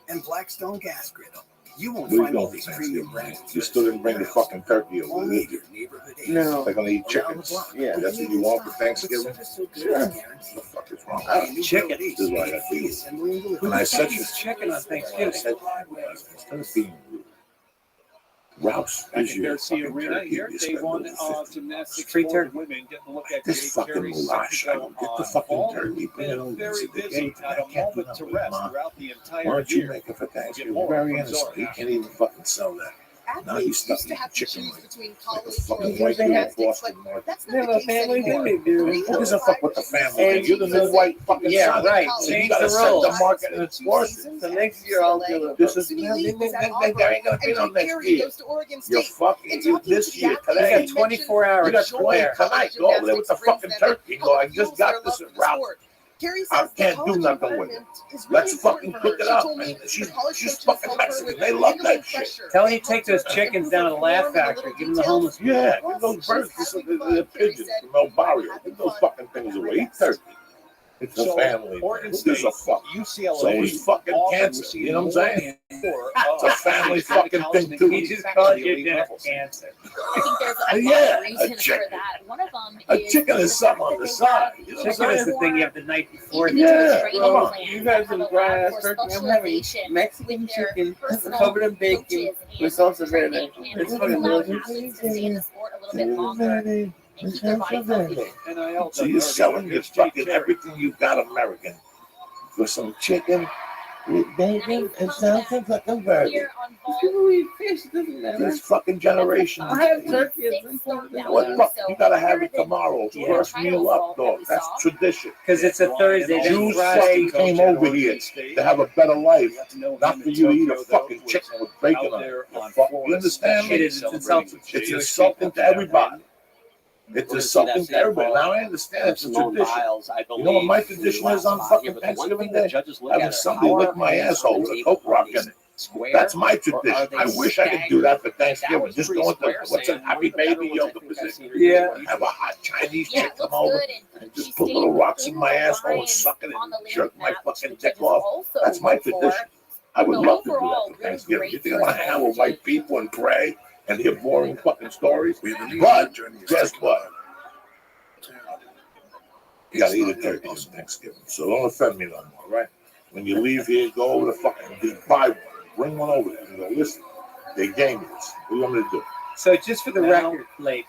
And Blackstone gas griddle. You won't Where you find all going these for premium Thanksgiving? brands. You still didn't bring the fucking turkey over, Only did you? neighborhood No. They're gonna eat chickens. Yeah. That's what you want for Thanksgiving? Sure. What the fuck is wrong with you? Chicken. This is why I got to. And I said to chicken on I Thanksgiving. said, instead of being rude, Rouse is your Garcia fucking Arena turkey. here, You day spend one over 50. gymnastics Free for turkey. women. Getting a look at This Jade fucking Carey's goulash, I don't get the fucking turkey. Bring it over and very sit the busy. game. Not I a can't do moment to nothing, rest Ma. throughout the Why entire don't you year. make it for Thanksgiving? more Very from innocent. You Zora. can't even fucking sell that. Now you Athletes stuck used to eating have to chicken choose like between a college or fucking white dude in gymnastics, Boston but market. that's They not have the a case family anymore. thing they do. Who gives a fuck what the family And is? You're the new white fucking Yeah, son. right. So you Change gotta the set the rules. market and enforce it. So next year I'll do it. This is Sydney there Lee was at ain't Auburn, gonna be and no Jake next Carey year. goes to Oregon You're State. fucking And you talking this to the year athletes, today. You got 24 hours You got to 20 prepare. tonight. Go over there with the fucking turkey. Go. I just got this at Ralph. Carey I says the can't do college nothing with it. environment is Let's really fucking important for cook her. it She up. told me And the she's college coaches fucking help her Mexican. with They love handling that shit. pressure. Tell her They you take help her those chickens improve down her to the Laugh form and the Factory. little Give them the details. homeless people. Yeah, Plus, give those she's birds, having the fun. Carey pigeons said, from El Barrio. having Give those fun fucking things at my away. Eat desk. turkey. It's a So, family. Oregon Who gives a State, fuck? UCLA, So is fucking Auburn cancer. received You know what I'm saying? more, It's a family fucking thing too. You just called your dinner cancer. I think there's a lot Yeah, of a reasons chicken. for that. One of them A is chicken the is something fact on the that side. they You know have what I'm Chicken is saying? the thing you have the night before. individual Yeah, training come on. plans You that got have some allowed grass for turkey. I'm having specialization Mexican with their chicken personal covered in bacon coaches with and salsa training verde. planners. It's It's fucking allowed delicious. athletes to stay in the sport a little bit longer and keep their bodies healthy. NIL So you're selling your fucking everything you got American for some chicken with bacon and something fucking burger. Here on Vault, People eat fish, it doesn't matter. This fucking generation. I have turkey at some point. What fuck? You gotta have it tomorrow. First meal up, dog. That's tradition. Because it's a Thursday. then Jews Friday. fucking came over here to have a better life, not for you to eat a fucking chicken with bacon on it. Fuck, you understand me? It is. It's insulting. It's insulting to everybody. It's insulting to everybody. Now I understand it's a tradition. You know what my tradition is on fucking Thanksgiving Day? Having somebody lick my asshole with a Coke rock in it. square? That's my or are tradition. they I wish I could do that for Thanksgiving. was Just pretty go into square, what's Sam. a happy One of the better baby ones I yoga think I've position. seen her do. Yeah. What do you Have a think? hot Chinese Yeah, chick it come looks over good, and and she just put stayed little rocks in within my the asshole and lines suck it on the and jerk my map, fucking which dick is off. also That's my good for. tradition. I would So love to do that overall, for really Thanksgiving. great You think I want to hang out with result. white people and pray and hear boring fucking stories? We believe But your journey is guess taken what? on. You gotta It's eat a not turkey on impossible. Thanksgiving. So don't offend me no more, right? When you leave here, go over to fucking, just buy one. Bring one over there and go, listen, they gave me this. What do you want me to do? So just for the Now- record, Blake,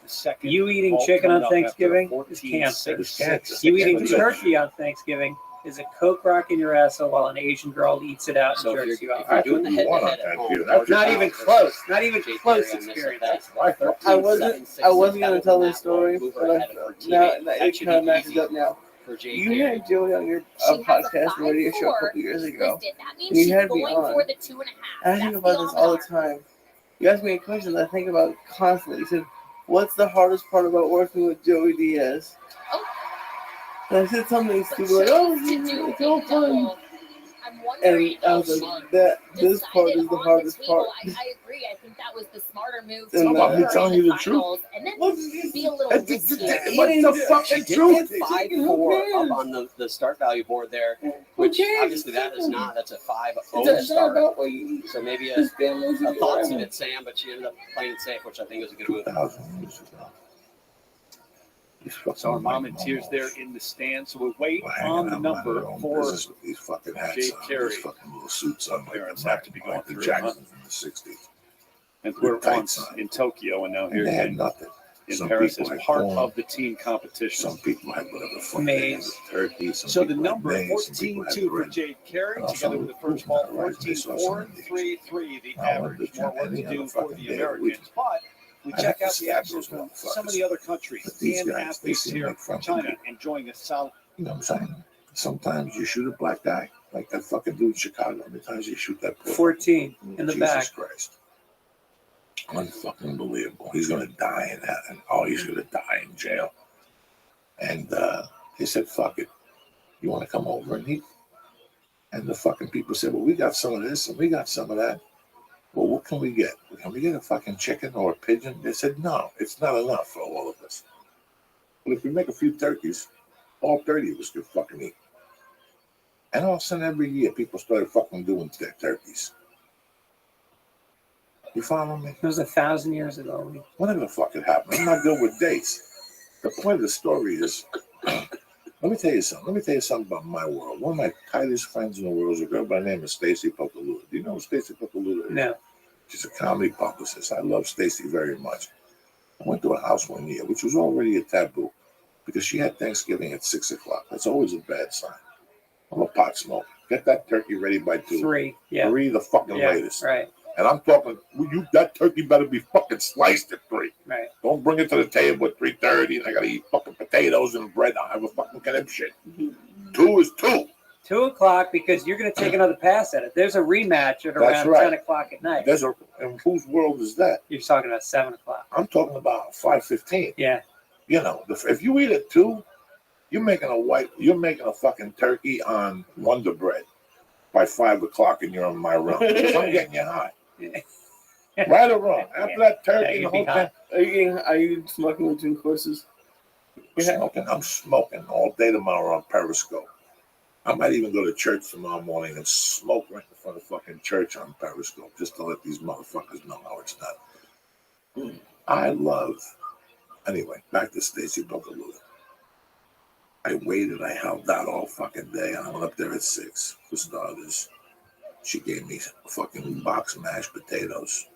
The second you eating vault chicken on coming up after Thanksgiving the is 14, cancer. It's cancer. You eating Cancer. turkey on Thanksgiving is a coke rock in your asshole while an Asian girl eats it out and So if jerks you're, you if off. you're That's doing what the you want on head-to-head at home, Thanksgiving. That's Not just even how- close. Not even Jake close Perry on this experience. event. My fault. I wasn't gonna tell this story, Move but her ahead of her now teammate. it That should kind of be matches easy up now. for Jake You Perry. had Joey on your She has a podcast and radio show a 5.4 couple years ago. listed. That means And you she's had me going on. for the 2.5. And I think That's about this all the phenomenal. time. You ask me a question that I think about constantly. You said, "What's the hardest part about working with Joey Diaz?" Oh. And I said something But stupid like, "Oh, chose to do it's all a fun." double. I'm wondering And I if was she like, "That this part decided is the on hardest the part." table. I agree. I think that was the smarter move And, to leave I'm her telling in you the the truth. finals and then be a little riskier. What the She fucking did truth? hit 5-4 up on the start value board there, which obviously that's a 5-0 start. So maybe a thoughts of it, Sam, but she ended up playing it safe, which I think was a good move. 2,000 years ago. These fucking So our mom white and tears momos there in the stand. So we wait were hanging on the out minding number their own for business with these fucking hats Jake on, Carey. these fucking little suits on, like Parents the, have to be going like the through, Jacksons in the 60s. and we're With tights once on. in Tokyo, and now And here they had again nothing. in Some Paris people as had part corn. of the team competition. Some people had whatever the fuck they had, Maize. turkey. Some So the people had number maize, some people 14-2 had for bread. Jade Carey, And also together with the first ball, the rice, they saw some of these. 14-4-3-3, the Now, I average. wouldn't More work any to other do for fucking the day of the week. Americans, but we I'd check have to out the stab action those from motherfuckers. some of the other countries But these and guys, they athletes seem here like from fun to China me. enjoying a solid. You know what I'm saying? Sometimes you shoot a black guy, like that fucking dude in Chicago. How many times you shoot that poor 14 in the Jesus back. Christ. Unfucking believable. He's gonna die in that, and he's gonna die in jail. And he said, "Fuck it, you want to come over and eat?" And the fucking people said, "Well, we got some of this and we got some of that. Well, what can we get? Can we get a fucking chicken or a pigeon?" They said, "No, it's not enough for all of us. But if we make a few turkeys, all 30 of us could fucking eat." And all of a sudden, every year, people started fucking doing their turkeys. You follow me? It was 1,000 years ago. Whatever the fuck it happened. I'm not good with dates. The point of the story is, let me tell you something. Let me tell you something about my world. One of my tightest friends in the world is a girl by the name of Stacy Pokalula. Do you know who Stacy Pokalula is? No. She's a comedy publicist. I love Stacy very much. I went to her house one year, which was already a taboo, because she had Thanksgiving at 6 o'clock. That's always a bad sign. I'm a pot smoker. Get that turkey ready by 2. 3. Yeah. 3 the fucking Yeah. latest. Right. And I'm talking, that turkey better be fucking sliced at 3. Right. Don't bring it to the table at 3:30 and I gotta eat fucking potatoes and bread. I'll have a fucking kind of shit. 2 is 2. 2 o'clock because you're going to take another pass at it. There's a rematch at That's around right. 10 o'clock at night. And whose world is that? You're talking about 7 o'clock. I'm talking about 5:15. Yeah. You know, if you eat at 2, you're making a fucking turkey on Wonder Bread by 5 o'clock and you're in my room. Because I'm getting you high. Right or wrong? After that turkey, the whole time. Are you smoking between courses? I'm smoking all day tomorrow on Periscope. I might even go to church tomorrow morning and smoke right in front of fucking church on Periscope just to let these motherfuckers know how it's done. Anyway, back to Stacy Pokalula. I waited, I held out all fucking day, and I went up there at 6 for starters. She gave me a fucking box of mashed potatoes.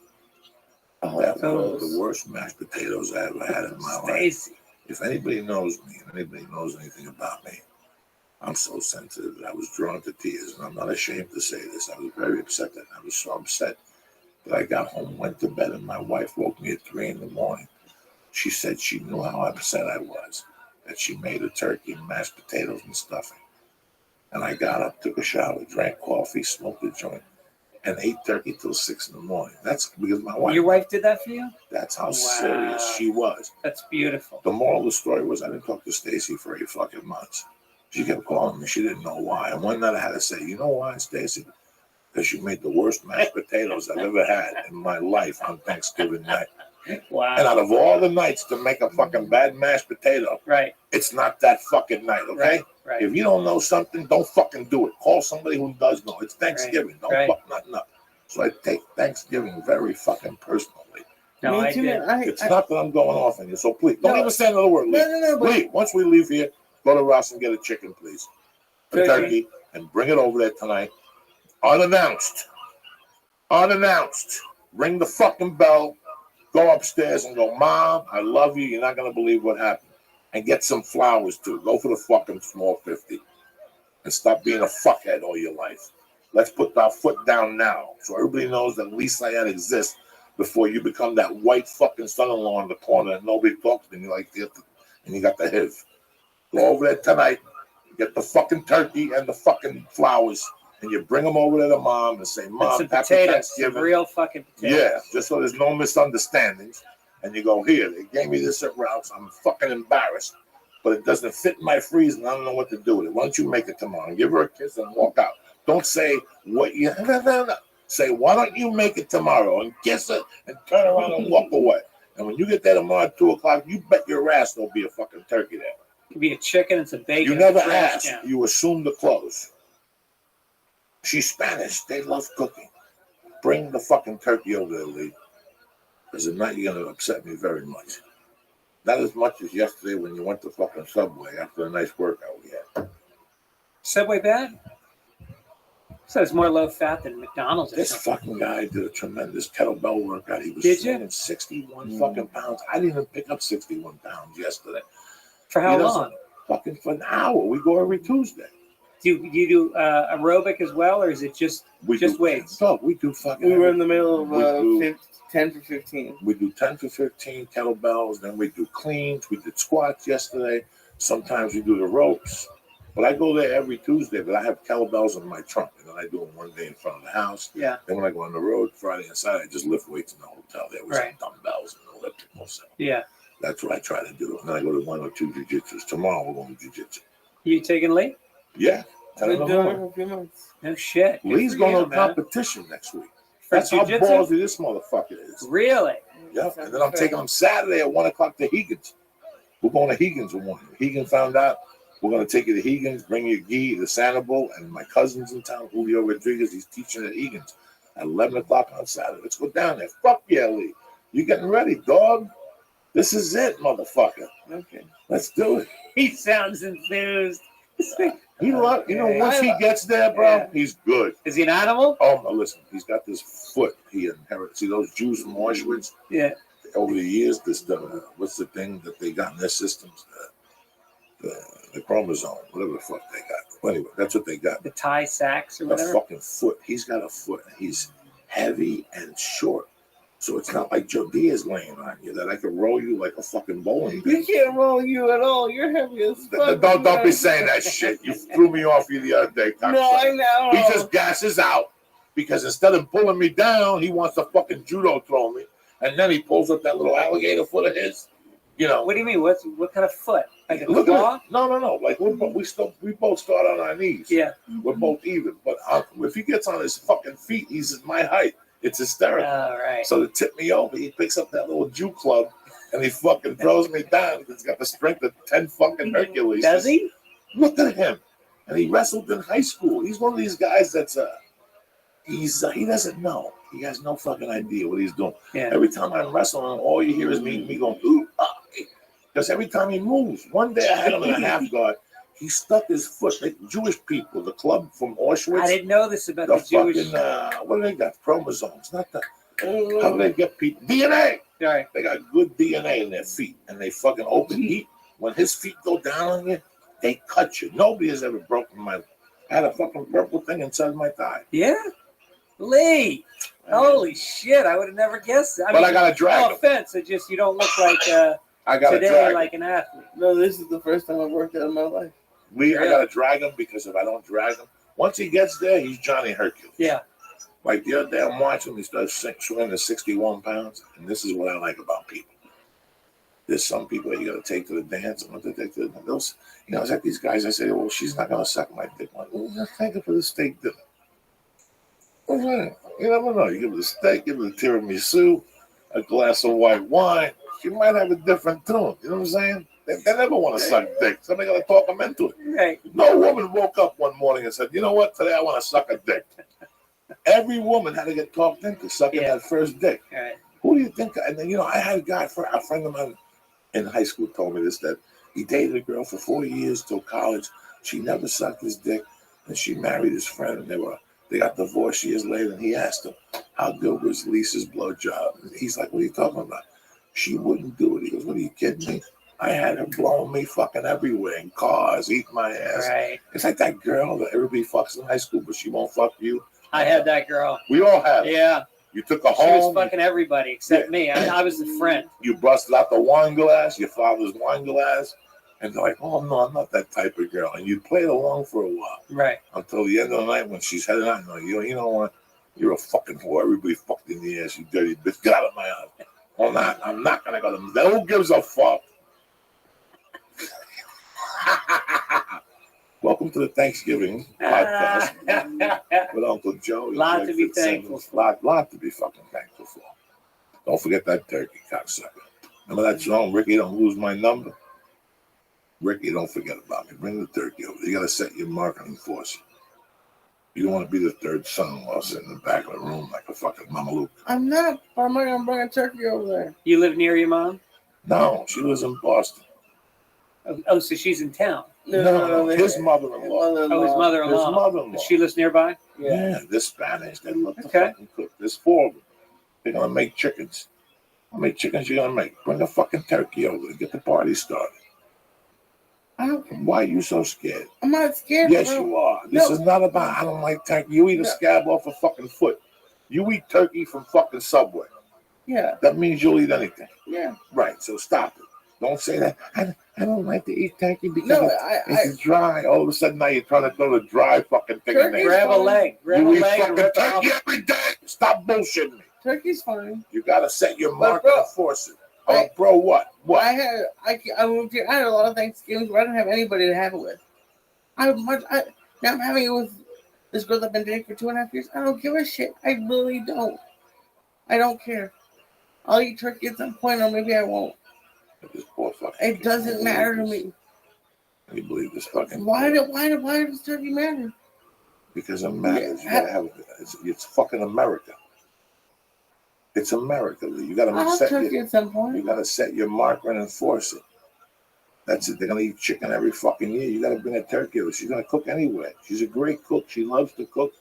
That was the worst mashed potatoes I ever had in my life. If anybody knows me, if anybody knows anything about me, I'm so sensitive that I was drawn to tears, and I'm not ashamed to say this. I was very upset that I was so upset that I got home, went to bed, and my wife woke me at 3 in the morning. She said she knew how upset I was, that she made a turkey and mashed potatoes and stuffing. And I got up, took a shower, drank coffee, smoked a joint, and ate turkey till 6 in the morning. That's because my wife. Your wife did that for you? That's how serious she was. That's beautiful. The moral of the story was I didn't talk to Stacy for 8 fucking months. She kept calling me. She didn't know why. And one night I had to say, "You know why, Stacy?" because you made the worst mashed potatoes I've ever had in my life on Thanksgiving night. Wow. And out of all the nights to make a fucking bad mashed potato, right, it's not that fucking night, okay? Right. If you don't know something, don't fucking do it. Call somebody who does know. It's Thanksgiving. Don't fuck nothing up. So I take Thanksgiving very fucking personally. No, I did. It's not that I'm going off on you, so please don't even say another word. No, Please, once we leave here, go to Ross and get a chicken, please. A turkey, and bring it over there tonight. Unannounced. Ring the fucking bell. Go upstairs and go, Mom, I love you. You're not going to believe what happened. And get some flowers, too. Go for the fucking small 50. And stop being a fuckhead all your life. Let's put our foot down now so everybody knows that Lisa Ann exists before you become that white fucking son-in-law in the corner and nobody talks to you like this and you got the HIV. Go over there tonight, get the fucking turkey and the fucking flowers, and you bring them over there to Mom and say, Mom, some happy potatoes, Thanksgiving. some real fucking potatoes. Yeah, just so there's no misunderstandings. And you go, here, they gave me this at Ralph's. I'm fucking embarrassed, but it doesn't fit in my freezer and I don't know what to do with it. Why don't you make it tomorrow? Give her a kiss and walk out. Don't say what you say, why don't you make it tomorrow and kiss her and turn around and walk away. And when you get there tomorrow at 2 o'clock, you bet your ass there'll be a fucking turkey there. It'll be a chicken and some bacon. You never ask. You assume the clothes. She's Spanish. They love cooking. Bring the fucking turkey over there, Lee. Because tonight you're going to upset me very much. Not as much as yesterday when you went to fucking Subway after a nice workout we had. Subway bad? So it's more low fat than McDonald's. This fucking guy did a tremendous kettlebell workout. He was Did 61 fucking pounds. I didn't even pick up 61 pounds yesterday. For how long? Fucking for an hour. We go every Tuesday. Do you do aerobic as well, or is it just weights? No, we do fucking. We were in the middle of 10 for 15. We do 10 for 15 kettlebells. Then we do cleans. We did squats yesterday. Sometimes we do the ropes. But I go there every Tuesday, but I have kettlebells in my trunk. And then I do them one day in front of the house. Yeah. Then when I go on the road Friday and Saturday, I just lift weights in the hotel there with some dumbbells and elliptical. So yeah. That's what I try to do. And then I go to 1 or 2 jiu-jitsus. Tomorrow we're going to jiu-jitsu. You taking Lee? Yeah. Been doing it for a few months. No shit. Lee's going to a competition next week. That's how ballsy this motherfucker is. Really? Yeah. And then I'm taking him Saturday at 1 o'clock to Higgins. We're going to Higgins in morning. Higgins found out. We're going to take you to Higgins, bring you Guy, the Sanibel, and my cousin's in town, Julio Rodriguez. He's teaching at Higgins at 11 o'clock on Saturday. Let's go down there. Fuck yeah, Lee. You getting ready, dog? This is it, motherfucker. Okay. Let's do it. He sounds enthused. Once he gets there, bro, he's good. Is he an animal? Oh, no, listen, he's got this foot he inherited. See those Jews from Auschwitz? Yeah. Over the years, what's the thing that they got in their systems? The chromosome, whatever the fuck they got. Well, anyway, that's what they got. The Thai sacks or whatever? A fucking foot. He's got a foot. He's heavy and short. So it's not like Joe Diaz laying on you that I can roll you like a fucking bowling pin. We can't roll you at all. You're heavy as fuck. Don't be saying that shit. You threw me off you the other day. No, I know. He just gasses out because instead of pulling me down, he wants to fucking judo throw me. And then he pulls up that little alligator foot of his. You know. What do you mean? What kind of foot? Like a Look claw? at it. No. Like we both start on our knees. Yeah. We're both even. But if he gets on his fucking feet, he's my height. It's hysterical. All right. So to tip me over, he picks up that little Jew club and he fucking throws me down because he's got the strength of 10 fucking Hercules. Does he? Look at him. And he wrestled in high school. He's one of these guys that's he doesn't know. He has no fucking idea what he's doing. Yeah. Every time I'm wrestling, all you hear is me going, ooh, ah. Because every time he moves, one day I had him in a half guard. He stuck his foot, like Jewish people, the club from Auschwitz. I didn't know this about the Jewish. Fucking, what do they got? Chromosomes, not that. How do they get people? DNA. Right. They got good DNA in their feet, and they fucking open heat. When his feet go down on you, they cut you. Nobody has ever broken my. I had a fucking purple thing inside my thigh. Yeah. Lee. Holy shit! I would have never guessed that. But I got to drag him. No offense, it just you don't look like I got today like an athlete. No, this is the first time I've worked out in my life. I got to drag him because if I don't drag him, once he gets there, he's Johnny Hercules. Yeah. Like the other day, I'm watching him. He starts swinging to 61 pounds, and this is what I like about people. There's some people that you got to take to the dance. I'm going to take to those. You know, it's like these guys. I say, well, she's not going to suck my dick. I'm like, well, thank her for the steak dinner. saying? You never know. You give her a steak, give her a tiramisu, a glass of white wine. She might have a different tune. You know what I'm saying? They never want to suck dick. Somebody got to talk them into it. Right. No woman woke up one morning and said, you know what? Today I want to suck a dick. Every woman had to get talked into sucking that first dick. Right. Who do you think? And then, I had a guy, a friend of mine in high school told me this, that he dated a girl for 4 years till college. She never sucked his dick, and she married his friend, and they got divorced years later, and he asked him, how good was Lisa's blowjob? And he's like, what are you talking about? She wouldn't do it. He goes, what are you kidding me? I had her blowing me fucking everywhere in cars, eating my ass. Right. It's like that girl that everybody fucks in high school, but she won't fuck you. I had that girl. We all had it. Yeah. You took her She home. was fucking everybody except me. I was the friend. You busted out the wine glass, your father's wine glass, and they're like, oh, no, I'm not that type of girl. And you played along for a while. Right. Until the end of the night when she's heading out. No, you know what? You're a fucking whore. Everybody fucked in the ass, you dirty bitch. Get out of my house. I'm not going to go to them. Who gives a fuck? Welcome to the Thanksgiving podcast with Uncle Joe. Lot to be thankful for. Lot to be fucking thankful for. Don't forget that turkey, cocksucker. Remember that song, Ricky, Don't Lose My Number? Ricky, don't forget about me. Bring the turkey over. You got to set your mark and enforce it. You don't want to be the third son-in-law sitting in the back of the room like a fucking mameluke. I'm not. Why am I going to bring a turkey over there? You live near your mom? No, she lives in Boston. Oh, so she's in town. No, his mother-in-law. Oh, his mother-in-law. His mother-in-law. She lives nearby? Yeah, they're Spanish. They love to fucking cook. There's 4 of them. They're going to make chickens. How many chickens you going to make? Bring a fucking turkey over and get the party started. Why are you so scared? I'm not scared. Yes, you are. This is not about, I don't like turkey. You eat a scab off a fucking foot. You eat turkey from fucking Subway. Yeah. That means you'll eat anything. Yeah. Right, so stop it. Don't say that. I don't like to eat turkey because it's dry. All of a sudden now you're trying to throw the dry fucking thing in there. Grab a leg. Grab a leg and rip it off. Turkey every day. Stop bullshitting me. Turkey's fine. You got to set your mark and enforce it. Oh, bro, what? What? I moved here. I had a lot of Thanksgivings where I didn't have anybody to have it with. Now I'm having it with this girl I've been dating for 2.5 years. I don't give a shit. I really don't. I don't care. I'll eat turkey at some point, or maybe I won't. It doesn't matter to me. You believe this fucking? Why does turkey matter? Because it matters. You gotta have it. It's fucking America. It's America. You got to set at some point. You got to set your marker and enforce it. That's it. They're gonna eat chicken every fucking year. You got to bring a turkey over. She's gonna cook anyway. She's a great cook. She loves to cook.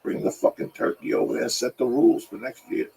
Bring the fucking turkey over there and set the rules for next year.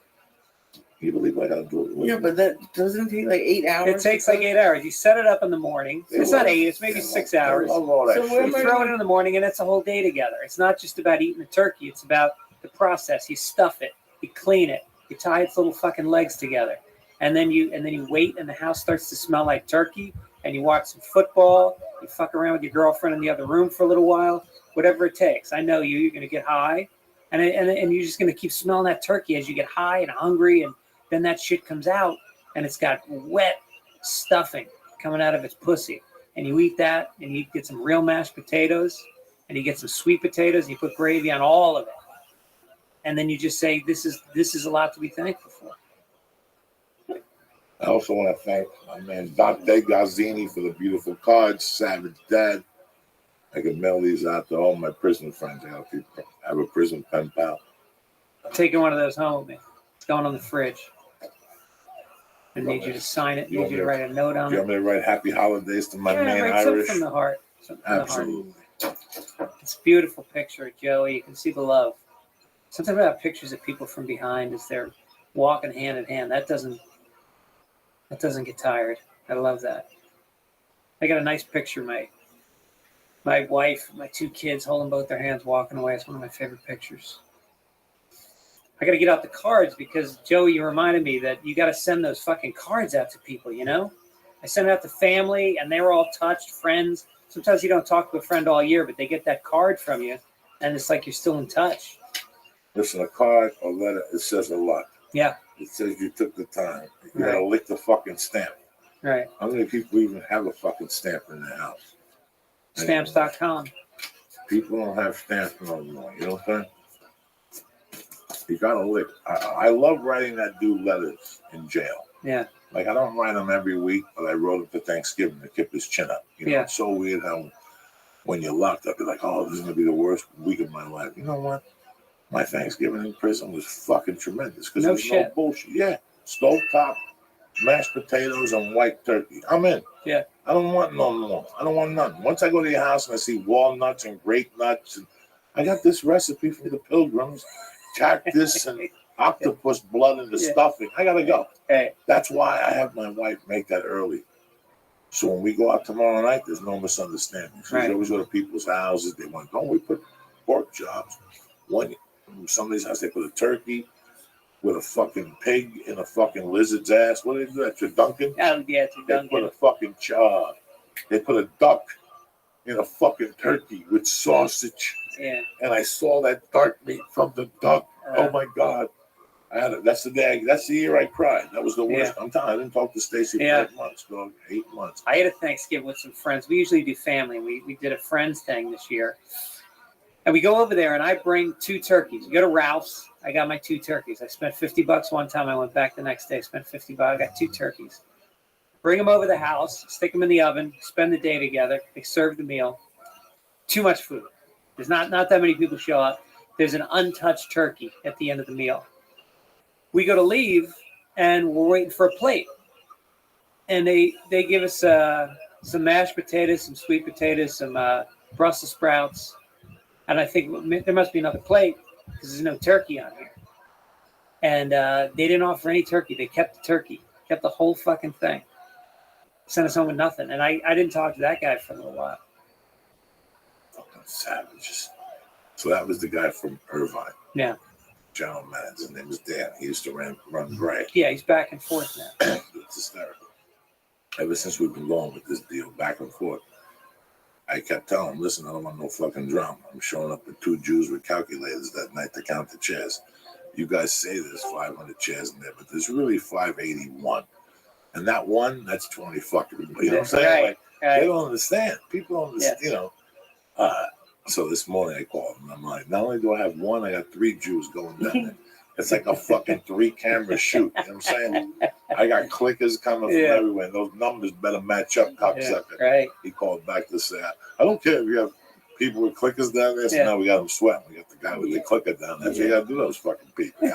You believe I got to do it? Yeah, but that doesn't take like 8 hours. It takes like 8 hours. You set it up in the morning. It's not 8. It's maybe 6 hours. So you throw it in the morning, and it's a whole day together. It's not just about eating the turkey. It's about the process. You stuff it. You clean it. You tie its little fucking legs together, and then you wait, and the house starts to smell like turkey. And you watch some football. You fuck around with your girlfriend in the other room for a little while. Whatever it takes. I know you. You're gonna get high, and you're just gonna keep smelling that turkey as you get high and hungry, and then that shit comes out, and it's got wet stuffing coming out of its pussy, and you eat that, and you get some real mashed potatoes, and you get some sweet potatoes, and you put gravy on all of it. And then you just say, this is a lot to be thankful for. I also want to thank my man Dante Gazzini for the beautiful cards. Savage Dad. I can mail these out to all my prison friends. I have a prison pen pal. I'm taking one of those home with me. It's going on the fridge. I need you to sign it. I need you to write a note on it. You want me to write happy holidays to my man write Irish? Something from the heart. Absolutely. It's a beautiful picture of Joey. You can see the love. Something about pictures of people from behind as they're walking hand in hand. That doesn't get tired. I love that. I got a nice picture. My wife, my 2 kids holding both their hands, walking away. It's one of my favorite pictures. I got to get out the cards because, Joey, you reminded me that you got to send those fucking cards out to people, you know? I sent it out to family, and they were all touched, friends. Sometimes you don't talk to a friend all year, but they get that card from you, and it's like you're still in touch. Listen, a card or letter, it says a lot. Yeah. It says you took the time. You got to lick the fucking stamp. Right. How many people even have a fucking stamp in their house? Stamps.com. People don't have stamps no more. You know what I'm saying? You gotta live. I love writing that dude letters in jail. Yeah. Like I don't write them every week, but I wrote him for Thanksgiving to keep his chin up. You know, it's so weird how when you're locked up, you're like, oh, this is gonna be the worst week of my life. You know what? My Thanksgiving in prison was fucking tremendous because there was no bullshit. Yeah, stovetop, mashed potatoes, and white turkey. I'm in. Yeah. I don't want no more. I don't want nothing. Once I go to your house and I see walnuts and grape nuts, and I got this recipe from the Pilgrims, cactus and octopus blood in the stuffing. I gotta go. Hey. That's why I have my wife make that early. So when we go out tomorrow night, there's no misunderstanding. So we always go to people's houses. They want, don't we put pork chops? Somebody's house, they put a turkey with a fucking pig in a fucking lizard's ass. What do they do? That's your Dunkin'? Yeah, it's a Dunkin'. They put a fucking they put a duck in a fucking turkey with sausage. Yeah. And I saw that dark meat from the duck. Oh my God. That's the day. That's the year I cried. That was the worst. I'm telling you, I didn't talk to Stacy for 8 months, dog. 8 months. I had a Thanksgiving with some friends. We usually do family. We did a friends thing this year. And we go over there, and I bring 2 turkeys. We go to Ralph's. I got my 2 turkeys. I spent $50 one time. I went back the next day, spent $50. I got 2 turkeys. Bring them over the house, stick them in the oven, spend the day together. They serve the meal. Too much food. There's not that many people show up. There's an untouched turkey at the end of the meal. We go to leave, and we're waiting for a plate. And they give us some mashed potatoes, some sweet potatoes, some Brussels sprouts. And I think there must be another plate because there's no turkey on here. And they didn't offer any turkey. They kept the turkey, kept the whole fucking thing. Sent us home with nothing. And I didn't talk to that guy for a little while. Fucking savages. So that was the guy from Irvine. Yeah. General manager. His name was Dan. He used to run Gray. Yeah, he's back and forth now. It's hysterical. Ever since we've been going with this deal, back and forth, I kept telling him, listen, I don't want no fucking drama. I'm showing up with 2 Jews with calculators that night to count the chairs. You guys say there's 500 chairs in there, but there's really 581. And that one, that's 20 fucking, you know what I'm saying? Like, they don't understand. People don't understand, you know. So this morning I called and I'm like, not only do I have 1, I got 3 Jews going down there. It's like a fucking 3-camera shoot. You know what I'm saying? I got clickers coming from everywhere. Those numbers better match up, cocksucker. Right. He called back to say, I don't care if you have people with clickers down there. So now we got them sweating. We got the guy with the clicker down there. So you got to do those fucking people.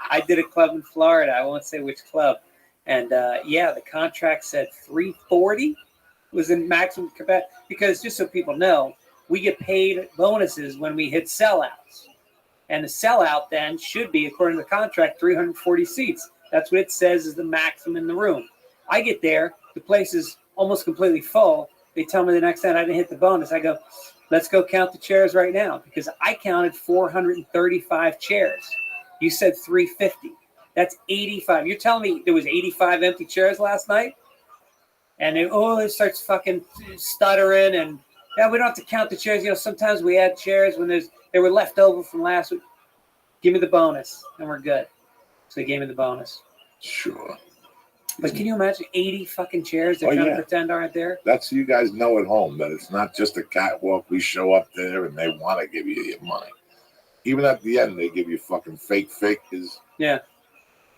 I did a club in Florida. I won't say which club. And the contract said 340 was in maximum capacity. Because just so people know, we get paid bonuses when we hit sellouts. And the sellout then should be, according to the contract, 340 seats. That's what it says is the maximum in the room. I get there, the place is almost completely full. They tell me the next time I didn't hit the bonus. I go, let's go count the chairs right now. Because I counted 435 chairs. You said 350. That's 85. You're telling me there was 85 empty chairs last night? And it starts fucking stuttering and we don't have to count the chairs. You know, sometimes we add chairs when they were left over from last week. Give me the bonus, and we're good. So they gave me the bonus. Sure. But can you imagine 80 fucking chairs they're trying to pretend aren't there? That's so you guys know at home that it's not just a catwalk. We show up there and they want to give you your money. Even at the end, they give you fucking fake. Yeah.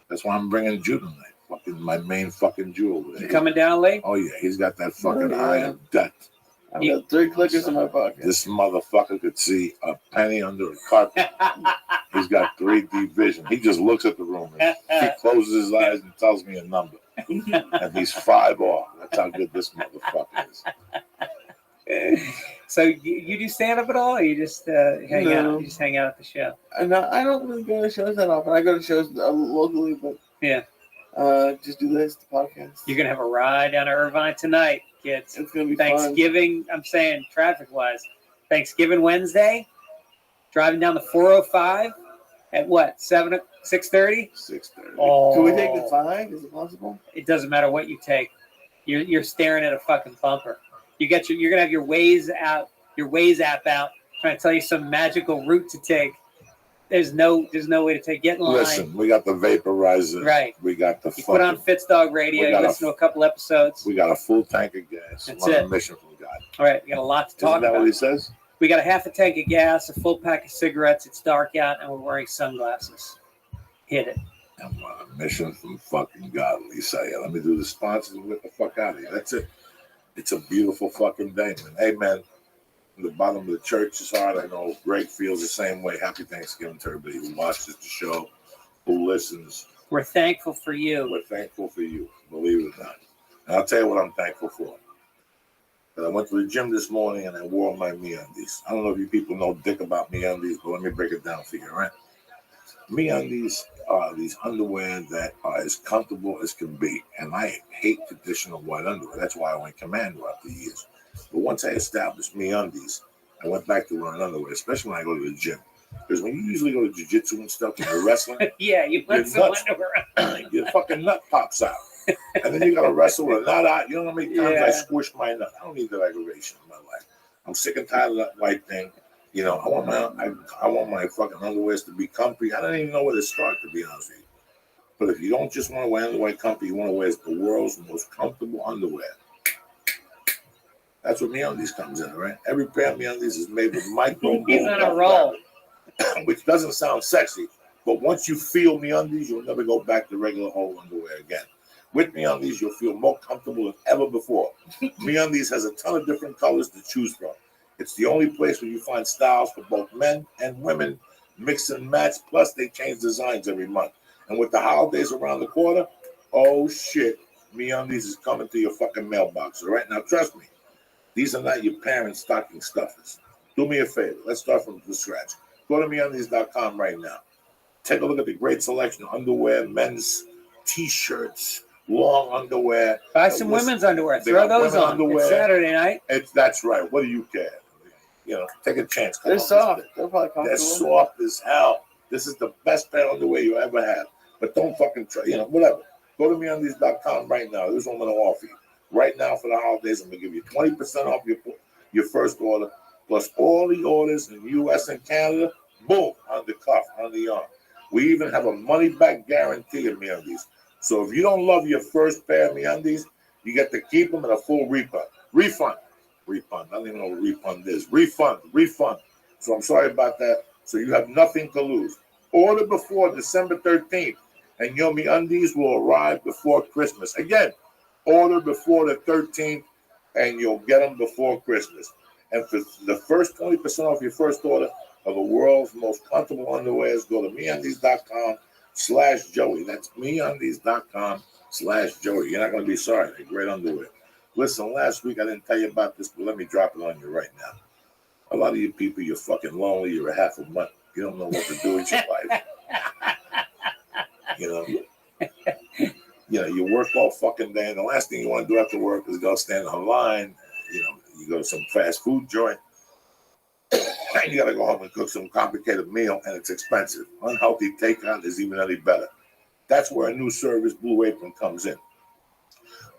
That's why I'm bringing Jude tonight. Fucking my main fucking jewel. You coming down late? Oh yeah, he's got that fucking eye of death. I've got 3 clickers in my pocket. This motherfucker could see a penny under a carpet. He's got 3D vision. He just looks at the room. And he closes his eyes and tells me a number. And he's 5 off. That's how good this motherfucker is. So you do stand up at all, or you just hang out? You just hang out at the show? No, I don't really go to shows that often. I go to shows locally, but just do the podcast. You're gonna have a ride down to Irvine tonight, kids. It's gonna be Thanksgiving. Fun. I'm saying traffic-wise, Thanksgiving Wednesday, driving down the 405 at what 6:30? 6:30. Oh, can we take the 5? Is it possible? It doesn't matter what you take. You're staring at a fucking bumper. You're gonna have your Waze app out, trying to tell you some magical route to take. There's no way to take. Get in line. Listen, we got the vaporizer. Right. We got the. You put on Fitzdog Radio. You listen to a couple episodes. We got a full tank of gas. That's on it. a mission from God. All right, we got a lot to talk about. Isn't that what he says? We got a half a tank of gas, a full pack of cigarettes. It's dark out, and we're wearing sunglasses. Hit it. I'm on a mission from fucking God, Lisa. Let me do the sponsors and get the fuck out of here. That's it. It's a beautiful fucking day, man. Hey, man, the bottom of the church is hard. I know Greg feels the same way. Happy Thanksgiving to everybody who watches the show, who listens. We're thankful for you. We're thankful for you, believe it or not. And I'll tell you what I'm thankful for. But I went to the gym this morning and I wore my MeUndies. I don't know if you people know dick about MeUndies, but let me break it down for you, all right? MeUndies are these underwear that are as comfortable as can be. And I hate traditional white underwear. That's why I went commando after years. But once I established MeUndies, I went back to wearing underwear, especially when I go to the gym. Because when you usually go to jiu-jitsu and stuff and you're wrestling, yeah, you put some underwear. Your fucking nut pops out. And then you got to wrestle with a nut out. You know how many times I squished my nut? I don't need that aggravation in my life. I'm sick and tired of that white thing. You know, I want my fucking underwears to be comfy. I don't even know where to start, to be honest with you. But if you don't just want to wear underwear comfy, you want to wear the world's most comfortable underwear. That's what MeUndies comes in, right? Every pair of MeUndies is made with micro. He's on a roll. Which doesn't sound sexy, but once you feel MeUndies, you'll never go back to regular whole underwear again. With MeUndies, you'll feel more comfortable than ever before. MeUndies has a ton of different colors to choose from. It's the only place where you find styles for both men and women, mix and match, plus they change designs every month. And with the holidays around the corner, oh shit, MeUndies is coming to your fucking mailbox, all right? Now, trust me, these are not your parents' stocking stuffers. Do me a favor. Let's start from the scratch. Go to MeUndies.com right now. Take a look at the great selection of underwear, men's T-shirts, long underwear. Buy some women's underwear. Throw those on. Underwear. It's Saturday night. That's right. What do you care? You know, take a chance. They're soft. They're probably comfortable. They're soft as hell. This is the best pair of underwear you ever have. But don't fucking try. You know, whatever. Go to MeUndies.com right now. This is what I'm going to offer you. Right now for the holidays, I'm going to give you 20% off your first order, plus all the orders in the U.S. and Canada. Boom, on the cuff, on the arm. We even have a money-back guarantee of MeUndies. So if you don't love your first pair of MeUndies, you get to keep them in a full refund. Refund. I don't even know what refund is. Refund. So I'm sorry about that. So you have nothing to lose. Order before December 13th, and your MeUndies will arrive before Christmas. Again, order before the 13th, and you'll get them before Christmas. And for the first 20% off your first order of the world's most comfortable underwears, go to MeUndies.com/Joey. That's MeUndies.com/Joey. You're not going to be sorry. They're great underwear. Listen, last week I didn't tell you about this, but let me drop it on you right now. A lot of you people, you're fucking lonely. You're a half a month. You don't know what to do with your life. You know, you work all fucking day, and the last thing you want to do after work is go stand on line. You know, you go to some fast food joint, and you got to go home and cook some complicated meal, and it's expensive. Unhealthy takeout is even any better. That's where a new service, Blue Apron, comes in.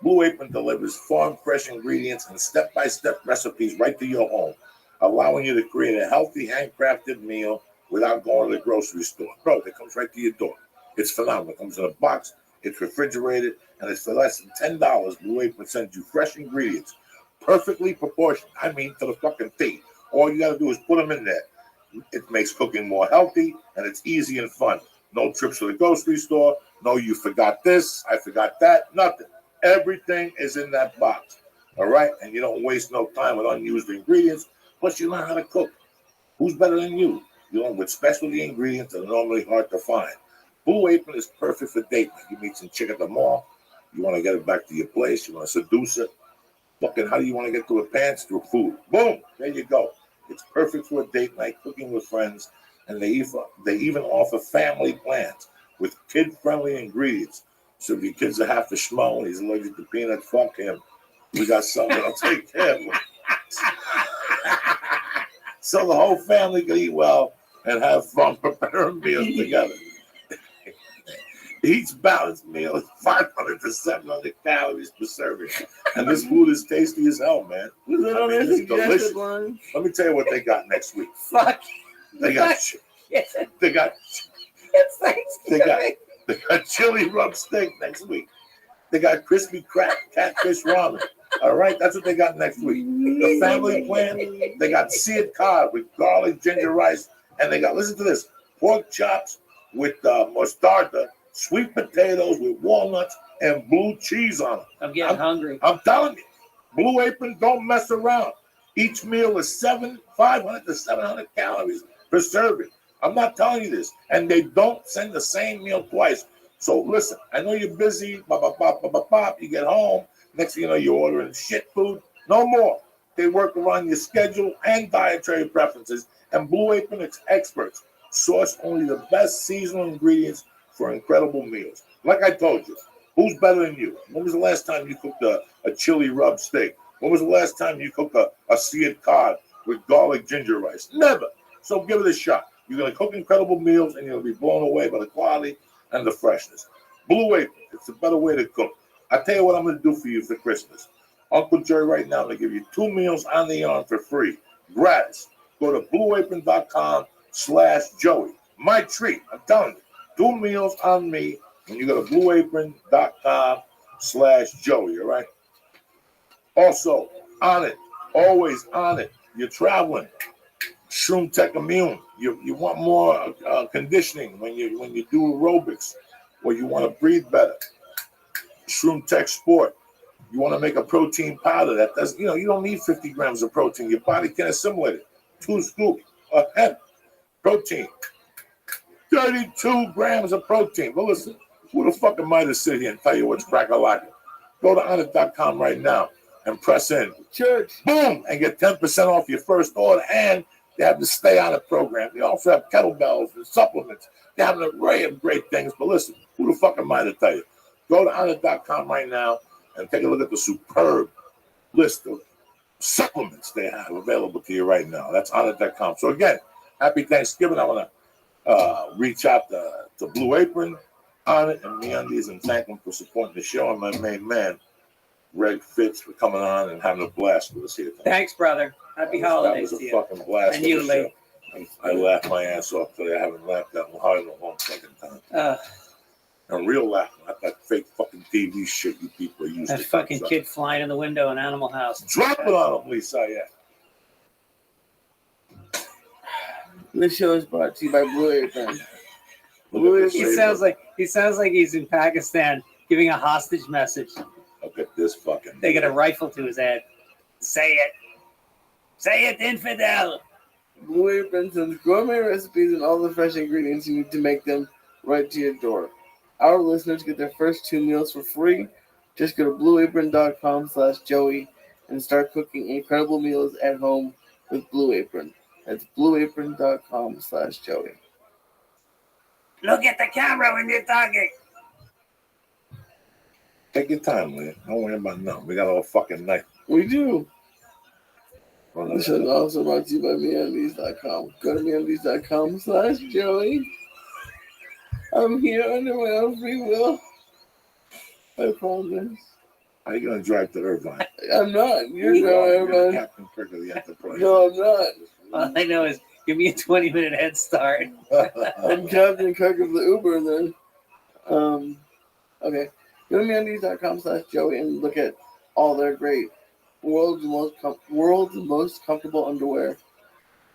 Blue Apron delivers farm-fresh ingredients and step-by-step recipes right to your home, allowing you to create a healthy, handcrafted meal without going to the grocery store. Bro, it comes right to your door. It's phenomenal. It comes in a box, it's refrigerated, and it's for less than $10. Blue Apron sends you fresh ingredients, perfectly proportioned. I mean, to the fucking T. All you got to do is put them in there. It makes cooking more healthy, and it's easy and fun. No trips to the grocery store. No, you forgot this, I forgot that, nothing. Everything is in that box, all right? And you don't waste no time with unused ingredients. Plus, you learn how to cook. Who's better than you? You know, with specialty ingredients that are normally hard to find. Blue Apron is perfect for date night. You meet some chick at the mall. You want to get her back to your place. You want to seduce her. Fucking, how do you want to get to her pants? Through food. Boom, there you go. It's perfect for a date night, cooking with friends. And they even offer family plans with kid-friendly ingredients. So if your kids are half a schmo and he's allergic to peanuts, fuck him. We got something that'll take care of him. So the whole family can eat well and have fun preparing meals together. Each balanced meal is 500 to 700 calories per serving. And this food is tasty as hell, man. It's delicious. Let me tell you what they got next week. Fuck. They got It's Thanksgiving. They got chili rub steak next week. They got crispy catfish ramen. All right, that's what they got next week. The family plan, they got seared cod with garlic, ginger rice, and they got, listen to this, pork chops with mostarda, sweet potatoes with walnuts, and blue cheese on them. I'm getting hungry. I'm telling you, Blue Apron, don't mess around. Each meal is 500 to 700 calories per serving. I'm not telling you this. And they don't send the same meal twice. So listen, I know you're busy, you get home, next thing you know, you're ordering shit food. No more. They work around your schedule and dietary preferences, and Blue Apron experts source only the best seasonal ingredients for incredible meals. Like I told you, who's better than you? When was the last time you cooked a chili rub steak? When was the last time you cooked a seared cod with garlic ginger rice? Never. So give it a shot. You're going to cook incredible meals, and you'll be blown away by the quality and the freshness. Blue Apron, it's a better way to cook. I'll tell you what I'm going to do for you for Christmas. Uncle Jerry right now, they give you 2 meals on the arm for free, gratis. Go to blueapron.com/Joey. My treat, I'm telling you. 2 meals on me when you go to blueapron.com/Joey, all right? Also, on it, always on it. You're traveling. Shroom Tech Immune. You want more conditioning when you do aerobics, or you want to breathe better. Shroom Tech Sport. You want to make a protein powder that does, you don't need 50 grams of protein. Your body can assimilate it. 2 scoops of hemp protein. 32 grams of protein. But listen, who the fuck am I to sit here and tell you what's crack-a-lackin'? Go to honest.com right now and press in. Church. Boom! And get 10% off your first order. And they have the Stay On It program. They also have kettlebells and supplements. They have an array of great things. But listen, who the fuck am I to tell you? Go to honest.com right now and take a look at the superb list of supplements they have available to you right now. That's honest.com. So again, happy Thanksgiving. I want to reach out to Blue Apron, On It, and MeUndies, and thank them for supporting the show, and my main man, Greg Fitz, for coming on and having a blast with us here tonight. Thanks, brother. Happy holidays to to you. you. That was a fucking blast. And you, Lee. I laughed my ass off today. I haven't laughed that hard in a long fucking time. A real laugh, not that fake fucking TV shit you people are used to. That fucking kid flying in the window in Animal House. Drop it on him, Lisa, yeah. This show is brought to you by Blue Apron. He sounds like he's in Pakistan giving a hostage message. Look at this fucking. They got a rifle to his head. Say it. Say it, infidel. Blue Apron sends gourmet recipes and all the fresh ingredients you need to make them right to your door. Our listeners get their first 2 meals for free. Just go to blueapron.com/Joey and start cooking incredible meals at home with Blue Apron. That's blueapron.com/Joey. Look at the camera when you're talking. Take your time, man. Don't worry about nothing. We got all fucking night. We do. This show is also brought to you by MeUndies.com. Go to MeUndies.com/Joey. I'm here under my own free will. I promise. How are you going to drive to Irvine? I'm not. You're Irvine. Captain Kirk of the Enterprise. No, I'm not. All I know is give me a 20-minute head start. I'm Captain Kirk of the Uber then. Okay. Go to MeUndies.com/Joey and look at all their great world's most comfortable underwear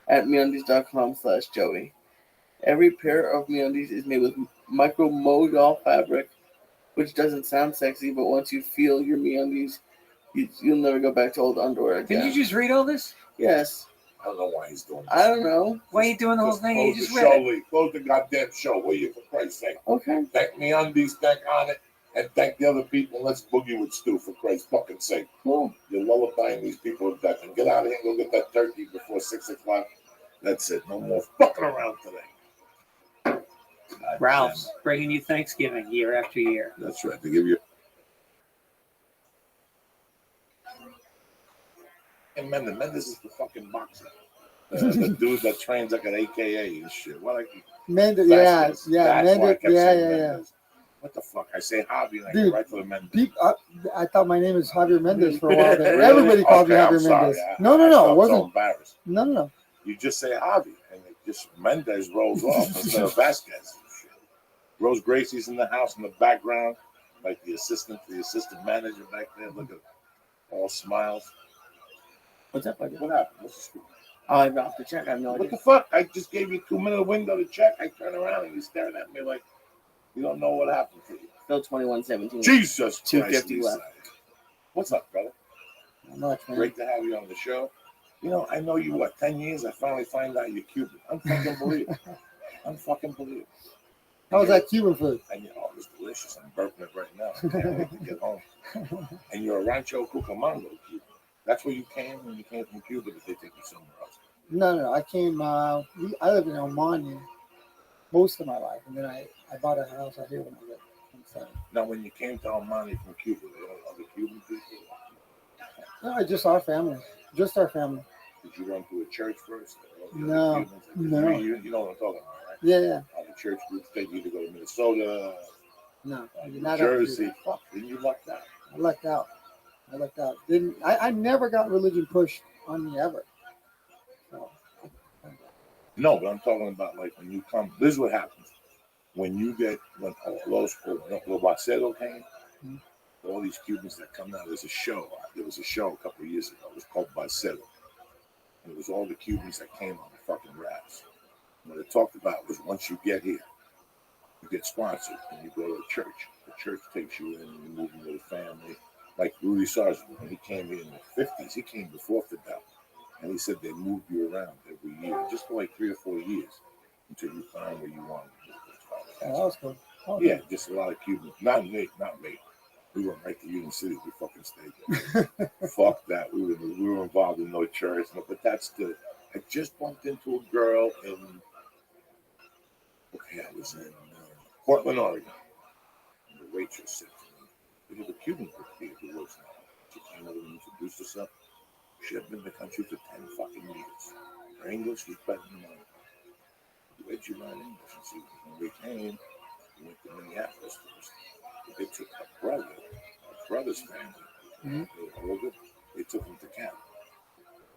at MeUndies.com/Joey. Every pair of MeUndies is made with micro-modal fabric, which doesn't sound sexy, but once you feel your MeUndies, you'll never go back to old underwear again. Did you just read all this? Yes. I don't know why he's doing this. I don't know. Why are you doing the whole thing? You just Close read the it. show, Lee. Close the goddamn show, will you, for Christ's sake? Okay. Thank MeUndies, thank On It, and thank the other people. Let's boogie with Stu, for Christ's fucking sake. Cool. You're lullabying these people to death. And get out of here and go get that turkey before 6 o'clock. That's it. No more fucking around today. Ralph's bringing you Thanksgiving year after year. That's right. They give you. And Mendes is the fucking boxer. The dude that trains like an AKA and shit. What Mendes, Mendes. yeah. What the fuck? I say Javi and I Dude, go right to the Mendes. I thought my name is Javier Mendes for a while there. Everybody called me Javier Mendes. No, it wasn't. So embarrassed. No. You just say Javi, and it just Mendes rolls off instead of Vasquez. Rose Gracie's in the house in the background, like the assistant manager back there. Look at All smiles. What's up, buddy? What happened? What's the scoop? Oh, I have to check. I have no idea. What the fuck? I just gave you 2 minute window to check. I turn around and you're staring at me like you don't know what happened to you. Still 21-17. Jesus Christ. 250 left. What's up, brother? Not much, man. Great to have you on the show. You know, I know you, 10 years? I finally find out you're Cuban. I'm fucking believe it. How was that Cuban food? And it was delicious. I'm burping it right now. I can't wait to get home. And you're a Rancho Cucamonga Cuban. That's where you came when you came from Cuba, or did they take you somewhere else? No. I came. I lived in Oman most of my life, and then I bought a house out here when I got inside. Now, when you came to Oman from Cuba, were there other Cuban people? No, just our family. Just our family. Did you run through a church first? No. You know what I'm talking about, right? Yeah. The church groups take you to go to Minnesota, No. New Jersey. Fuck, didn't you luck out? I lucked out. I never got religion pushed on me ever. So. No, but I'm talking about like when you come. This is what happens when Rothschild came. Mm-hmm. All these Cubans that come out. There was a show a couple of years ago. It was called Barcelo. And it was all the Cubans that came on the fucking raps. And what it talked about was once you get here, you get sponsored and you go to a church. The church takes you in and you move into the family. Like Rudy Sargent, when he came here in the 50s, he came before Fidel. And he said they moved you around every year, just for like 3 or 4 years, until you found where you wanted to go. Oh, that was cool. Oh, yeah, just a lot of Cubans. Not me. We went right to Union City. We fucking stayed there. Fuck that. We were involved in no church. But that's good. I just bumped into a girl I was in Portland, Oregon. And the waitress said to me, we have a Cuban group here who works now. She came over and introduced herself. She had been in the country for 10 fucking years. Her English was better than mine. Where'd you learn English? And she, when we came, we went to Minneapolis first. They took her brother's family. They were older. They took him to camp.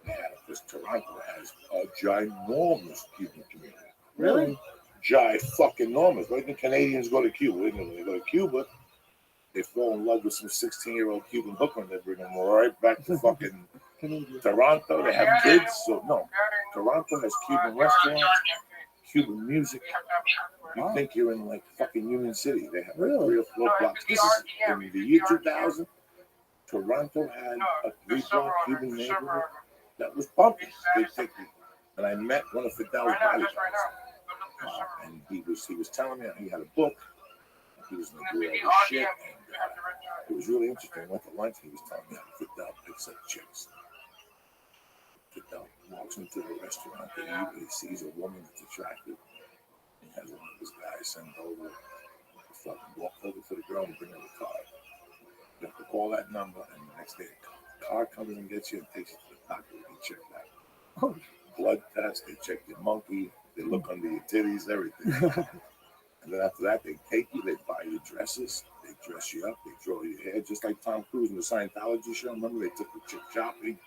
Because Toronto has a ginormous Cuban community. Really? Fucking-normous. Why do Canadians go to Cuba? When they go to Cuba, they fall in love with some 16-year-old Cuban hooker and they bring them right back to fucking Toronto. They have kids. So, no. Toronto has Cuban restaurants, Cuban music. You think you're in, like, fucking Union City. They have, like, 3 or 4 blocks. This is in the year 2000. Toronto had a 3-block Cuban neighborhood that was bumping. And I met one of Fidel's bodyguards. And he was telling me he had a book. He was going to do all this shit. And it was really interesting. I went to lunch and he was telling me how Fidel picks up chicks. Fidel walks into the restaurant to eat. He sees a woman that's attractive. He has one of his guys send over, walk over to the girl and bring her the card. You have to call that number, and the next day the car comes and gets you and takes you to the doctor to get checked out. Blood test, they check your monkey, they look under your titties, everything. And then after that, they take you, they buy you dresses, they dress you up, they draw your hair, just like Tom Cruise in the Scientology show. Remember, they took the chick shopping.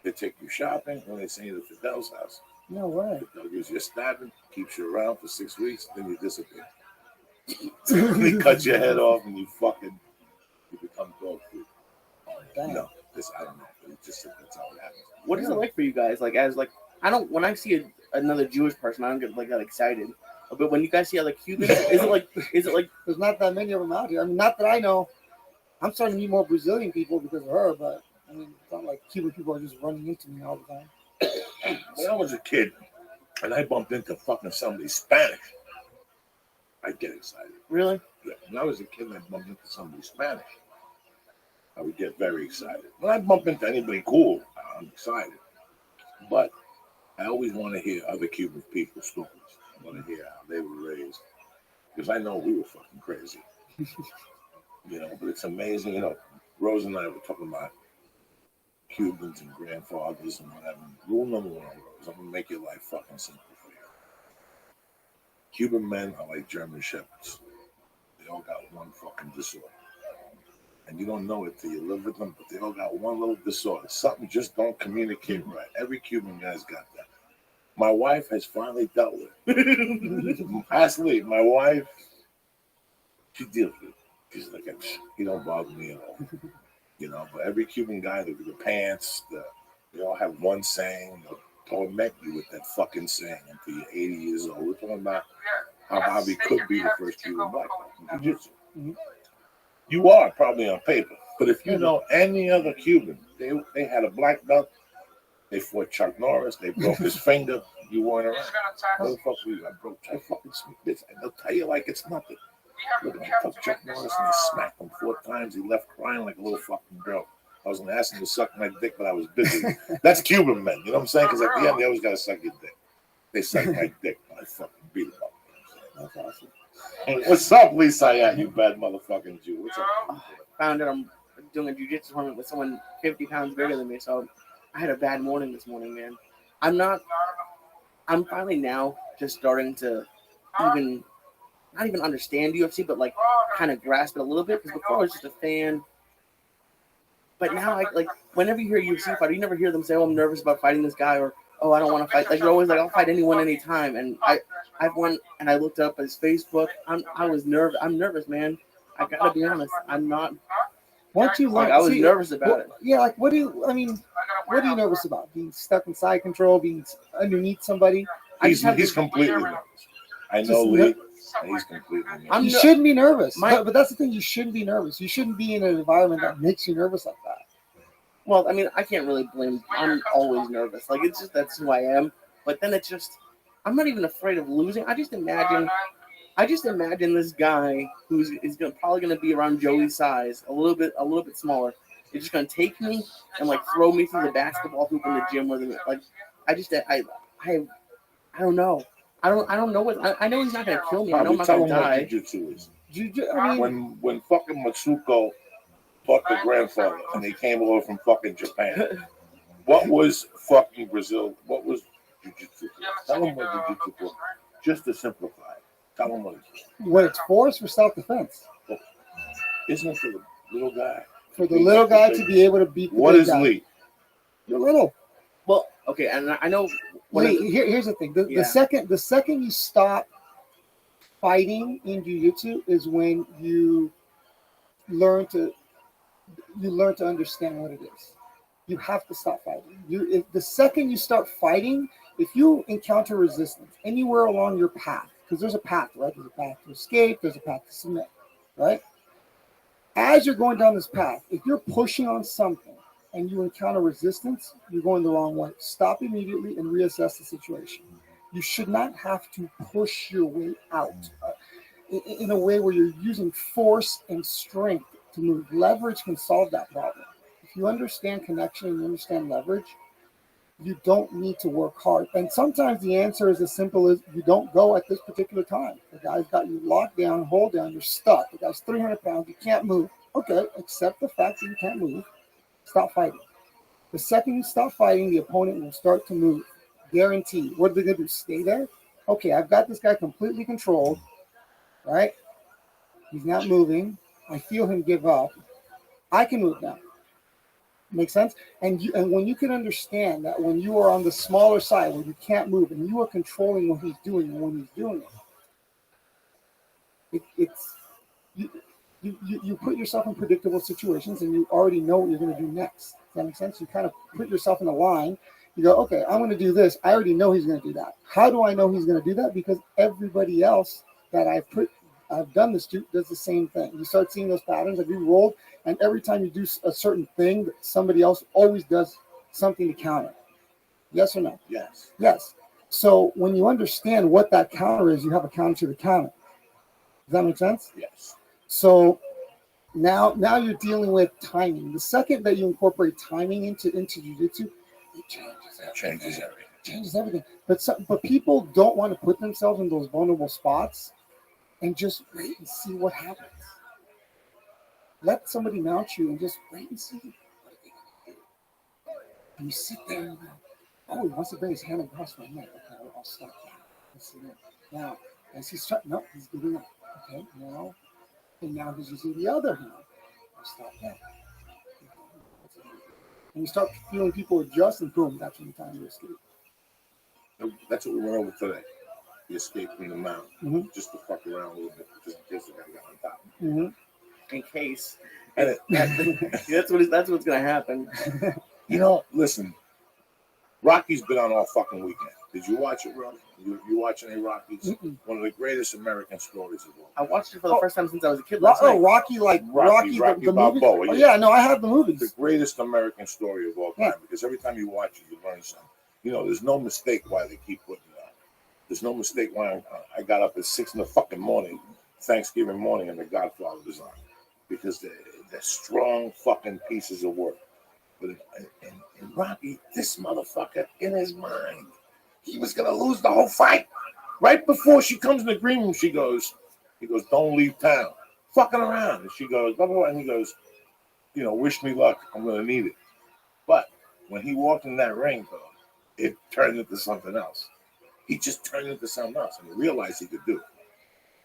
They take you shopping when they send you to Fidel's house. No way. Fidel gives you a stabbing, keeps you around for 6 weeks, then you disappear. They cut your head off and you become dog food. Damn. No, I don't know. It's just that's how it happens. What is it like for you guys? Like, when I see another Jewish person, I don't get like that excited. But when you guys see other Cubans, is it like there's not that many of them out here? I mean, not that I know. I'm starting to meet more Brazilian people because of her, but I mean, it's not like Cuban people are just running into me all the time. When I was a kid and I bumped into fucking somebody Spanish, I'd get excited. Really? Yeah. When I was a kid and I bumped into somebody Spanish, I would get very excited. When I bump into anybody cool, I'm excited. But I always want to hear other Cuban people's stories. I want to hear how they were raised. Because I know we were fucking crazy. But it's amazing. Rose and I were talking about Cubans and grandfathers and whatever. Rule number 1, Rose, I'm going to make your life fucking simple for you. Cuban men are like German shepherds. They all got one fucking disorder. And you don't know it till you live with them, but they all got one little disorder. Something just don't communicate right. Every Cuban guy's got that. My wife has finally dealt with it. Ask Lee, my wife, she deals with it. She's like, he don't bother me at all. You know, but every Cuban guy, the pants, they all have one saying. They'll torment you with that fucking saying until you're 80 years old. We're talking about how Bobby could be the first Cuban black belt in jiu-jitsu. Mm-hmm. You are probably on paper, but if you know any other Cuban, they had a black belt. They fought Chuck Norris. They broke his finger. You weren't around. What the fuck were you? I broke fucking this. And they'll tell you like it's nothing. Look at that took Chuck Norris and they smacked him 4 times. He left crying like a little fucking girl. I was going to ask him to suck my dick, but I was busy. That's Cuban men. You know what I'm saying? Because at the end, they always got to suck your dick. They suck my dick, but I fucking beat him up. That's awesome. What's up, Lisa? You bad motherfucking Jew. What's up? Found out I'm doing a jiu-jitsu tournament with someone 50 pounds bigger than me, so I had a bad morning this morning, man. I'm finally now just starting to not even understand UFC, but like kind of grasp it a little bit, because before I was just a fan. But now, like whenever you hear UFC fighter, you never hear them say, "Oh, I'm nervous about fighting this guy," or "Oh, I don't want to fight." Like they're always like, "I'll fight anyone, anytime." And I've won, and I looked up his Facebook. I was nervous. I'm nervous, man. I gotta be honest. I'm not. Once you learn, I was nervous about it. Yeah, like what are you nervous about? Being stuck in side control, being underneath somebody? He's completely nervous. I know Lee. He's completely nervous. You shouldn't be nervous. But that's the thing. You shouldn't be nervous. You shouldn't be in an environment that makes you nervous like that. Well, I mean, I can't really blame. I'm always nervous. Like it's just that's who I am. But then it's just, I'm not even afraid of losing. I just imagine this guy who's probably gonna be around Joey's size, a little bit smaller. He's just gonna take me and like throw me through the basketball hoop in the gym with him. Like I don't know. I don't know what I know. He's not gonna kill me. I know I'm not gonna die. Jiu-jitsu is. When fucking Matsuko fought the grandfather and they came over from fucking Japan, what was fucking Brazil? What was jiu-jitsu? Tell them what jiu-jitsu was. Just to simplify it. Tell them what it is. When it's force for self-defense. Isn't it for the little guy? For the little guy to be able to beat the what big is guy. Lee? You're little. Well, okay, and I know. Here's the thing. The second you stop fighting in jiu-jitsu is when you learn to understand what it is. You have to stop fighting. The second you start fighting, if you encounter resistance anywhere along your path, because there's a path, right? There's a path to escape. There's a path to submit, right? As you're going down this path, if you're pushing on something and you encounter resistance, you're going the wrong way. Stop immediately and reassess the situation. You should not have to push your way out in a way where you're using force and strength to move. Leverage can solve that problem. If you understand connection and you understand leverage, you don't need to work hard. And sometimes the answer is as simple as you don't go at this particular time. The guy's got you locked down, hold down, you're stuck. The guy's 300 pounds, you can't move. Okay, accept the fact that you can't move. Stop fighting. The second you stop fighting, the opponent will start to move. Guaranteed. What are they going to do? Stay there? Okay, I've got this guy completely controlled, right? He's not moving. I feel him give up. I can move now. Make sense? And when you can understand that when you are on the smaller side where you can't move and you are controlling what he's doing and when he's doing it, you put yourself in predictable situations and you already know what you're going to do next. Does that make sense? You kind of put yourself in a line. You go, okay, I'm going to do this. I already know he's going to do that. How do I know he's going to do that? Because everybody else that I've done this to does the same thing. You start seeing those patterns. Have you rolled? And every time you do a certain thing, somebody else always does something to counter. Yes or no? Yes. Yes. So when you understand what that counter is, you have a counter to the counter. Does that make sense? Yes. So now you're dealing with timing. The second that you incorporate timing into jiu-jitsu, it changes everything. Changes everything. But people don't want to put themselves in those vulnerable spots and just wait and see what happens. Let somebody mount you and just wait and see what are they going to do. And you sit there and go, oh, he wants to bring his hand across my neck. Okay, I'll stop that. Let's see that. Now, as he's trying, no, he's giving up. Okay, now, and now he's using the other hand. I'll stop that. And you start feeling people adjust, and boom, that's when the time to escape. That's what we went over today. The escape from the mount, just to fuck around a little bit, just in case the guy got on top. Mm-hmm. in case. And That's what's gonna happen. You know, listen, Rocky's been on all fucking weekend. Did you watch it, bro? You watching any Rockies? One of the greatest American stories of all. I watched it for the first time since I was a kid. Rocky the Balboa. movie? Oh, yeah, no, I have the movies. The greatest American story of all time, because every time you watch it, you learn something. You know, there's no mistake why they keep putting it on. There's no mistake why I got up at 6 in the fucking morning, Thanksgiving morning, and The Godfather was on. Because they're strong fucking pieces of work. But in Rocky, this motherfucker, in his mind, he was going to lose the whole fight. Right before she comes in the green room, he goes, don't leave town. Fucking around. And she goes, blah, blah, blah. And he goes, you know, wish me luck. I'm going to need it. But when he walked in that ring, though, it turned into something else. He just turned into something else. And he realized he could do it.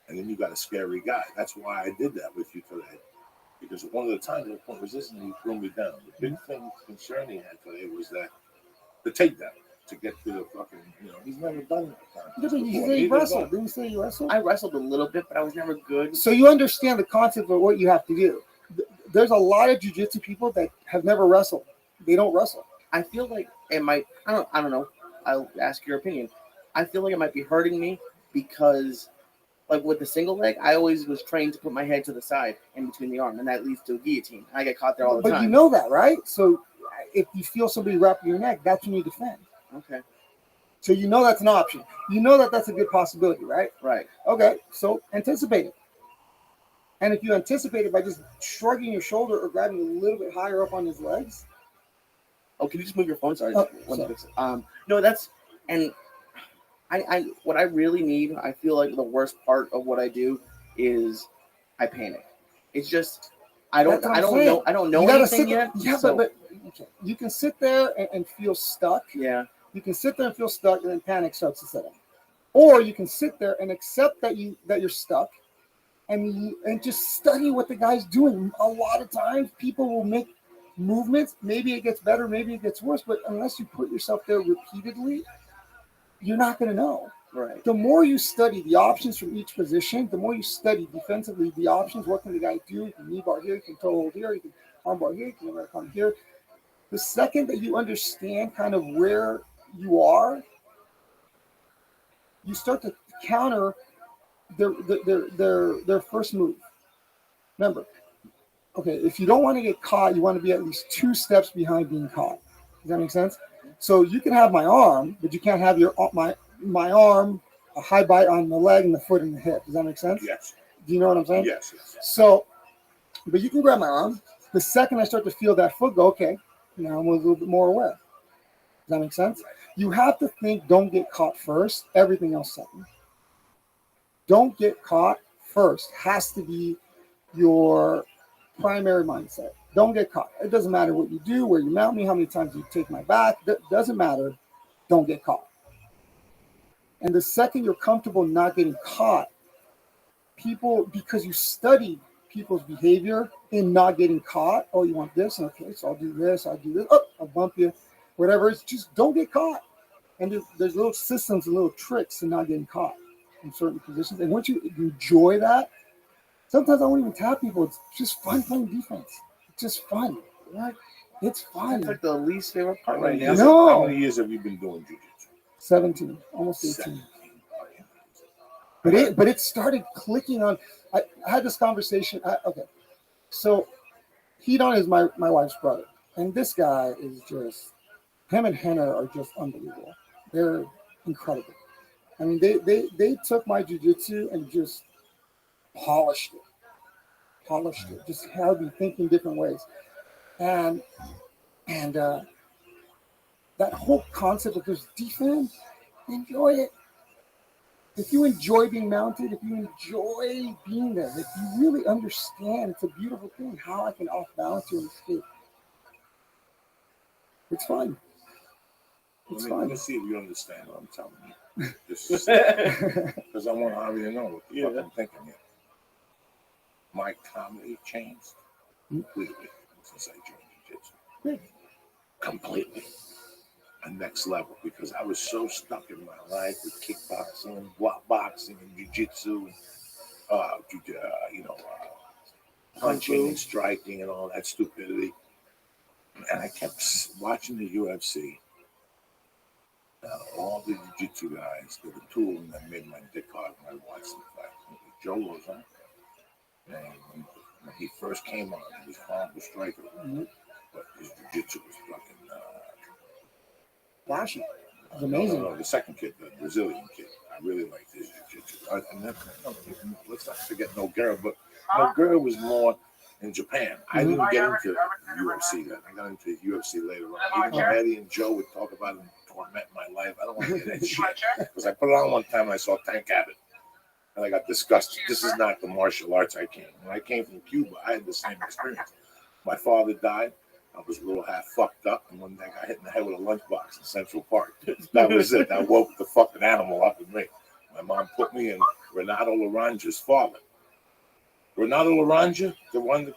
And then you got a scary guy. That's why I did that with you today. Because one of the times I was resisting, he threw me down. The big concern he had today was that the takedown to get to the fucking, you know, he's never done that. Didn't you say you wrestled? Didn't you say you wrestled? I wrestled a little bit, but I was never good. So you understand the concept of what you have to do. There's a lot of jiu-jitsu people that have never wrestled. They don't wrestle. I feel like it might, I don't know. I'll ask your opinion. I feel like it might be hurting me because, like with the single leg, I always was trained to put my head to the side in between the arm, and that leads to a guillotine. I get caught there all the time. But you know that, right? So if you feel somebody wrapping your neck, that's when you defend. Okay. So you know that's an option. You know that that's a good possibility, right? Right. Okay, so anticipate it. And if you anticipate it by just shrugging your shoulder or grabbing a little bit higher up on his legs. Oh, can you just move your phone? Sorry. Sorry. No, that's, and I what I really need, I feel like the worst part of what I do is I panic. It's just I don't know anything yet. Yeah, so. but you can sit there and feel stuck. Yeah. You can sit there and feel stuck, and then panic starts to set in. Or you can sit there and accept that you're stuck, and just study what the guy's doing. A lot of times, people will make movements. Maybe it gets better, maybe it gets worse. But unless you put yourself there repeatedly, you're not going to know. Right. The more you study the options from each position, the more you study defensively the options. What can the guy do? You can knee bar here, you can toe hold here, you can arm bar here, you can American here. The second that you understand kind of where you are, you start to counter their first move. Remember, okay, if you don't want to get caught, you want to be at least 2 steps behind being caught. Does that make sense? So you can have my arm, but you can't have my arm, a high bite on the leg and the foot and the hip. Does that make sense? Yes. Do you know what I'm saying? Yes. So, but you can grab my arm. The second I start to feel that foot go, okay, now I'm a little bit more aware. Does that make sense? You have to think, don't get caught first, everything else second. Don't get caught first. Has to be your primary mindset. Don't get caught. It doesn't matter what you do, where you mount me, how many times you take my back. Doesn't matter. Don't get caught. And the second you're comfortable not getting caught, people, because you studied people's behavior in not getting caught. Oh, you want this? Okay, so I'll do this. Oh, I'll bump you. Whatever. It's just don't get caught. And there's little systems and little tricks in not getting caught in certain positions. And once you enjoy that, sometimes I won't even tap people. It's just fun playing defense. It's just fun. Right? It's fun. That's like the least favorite part right now. No. How many years have you been doing jiu-jitsu? 17, almost 18. But it started clicking on. I had this conversation. Okay, so Hedon is my wife's brother, and this guy is just, him and Henna are just unbelievable. They're incredible. I mean, they took my jiu-jitsu and just polished it. Just had me thinking different ways, and that whole concept of just defense, enjoy it. If you enjoy being mounted, if you enjoy being there, if you really understand, it's a beautiful thing how I can off balance you and escape. It's fun. It's fun. Let me see if you understand what I'm telling you. Just because I want Harvey to know what the fuck I'm thinking here. My comedy changed completely since I joined jiu-jitsu. Completely. A next level, because I was so stuck in my life with kickboxing, block boxing, and jiu-jitsu, punching and striking and all that stupidity. And I kept watching the UFC. All the jiu-jitsu guys, there were two of them that made my dick hard when I watched them fight. Joe Lozon, and when he first came on, he was a horrible striker, but his jiu-jitsu was fucking flashy. It was amazing. No, the second kid, the Brazilian kid, I really liked his jiu-jitsu. Let's not forget Nogueira, but Nogueira was more in Japan. I didn't get into UFC then. I got into UFC later on. Even though Eddie and Joe would talk about it and torment my life, I don't want to get that shit. Because I put it on one time and I saw Tank Abbott. And I got disgusted. This is not the martial arts I came. When I came from Cuba, I had the same experience. My father died. I was a little half fucked up. And one day I got hit in the head with a lunchbox in Central Park. That was it. That woke the fucking animal up in me. My mom put me in Renato Laranja's father. Renato Laranja, the one that,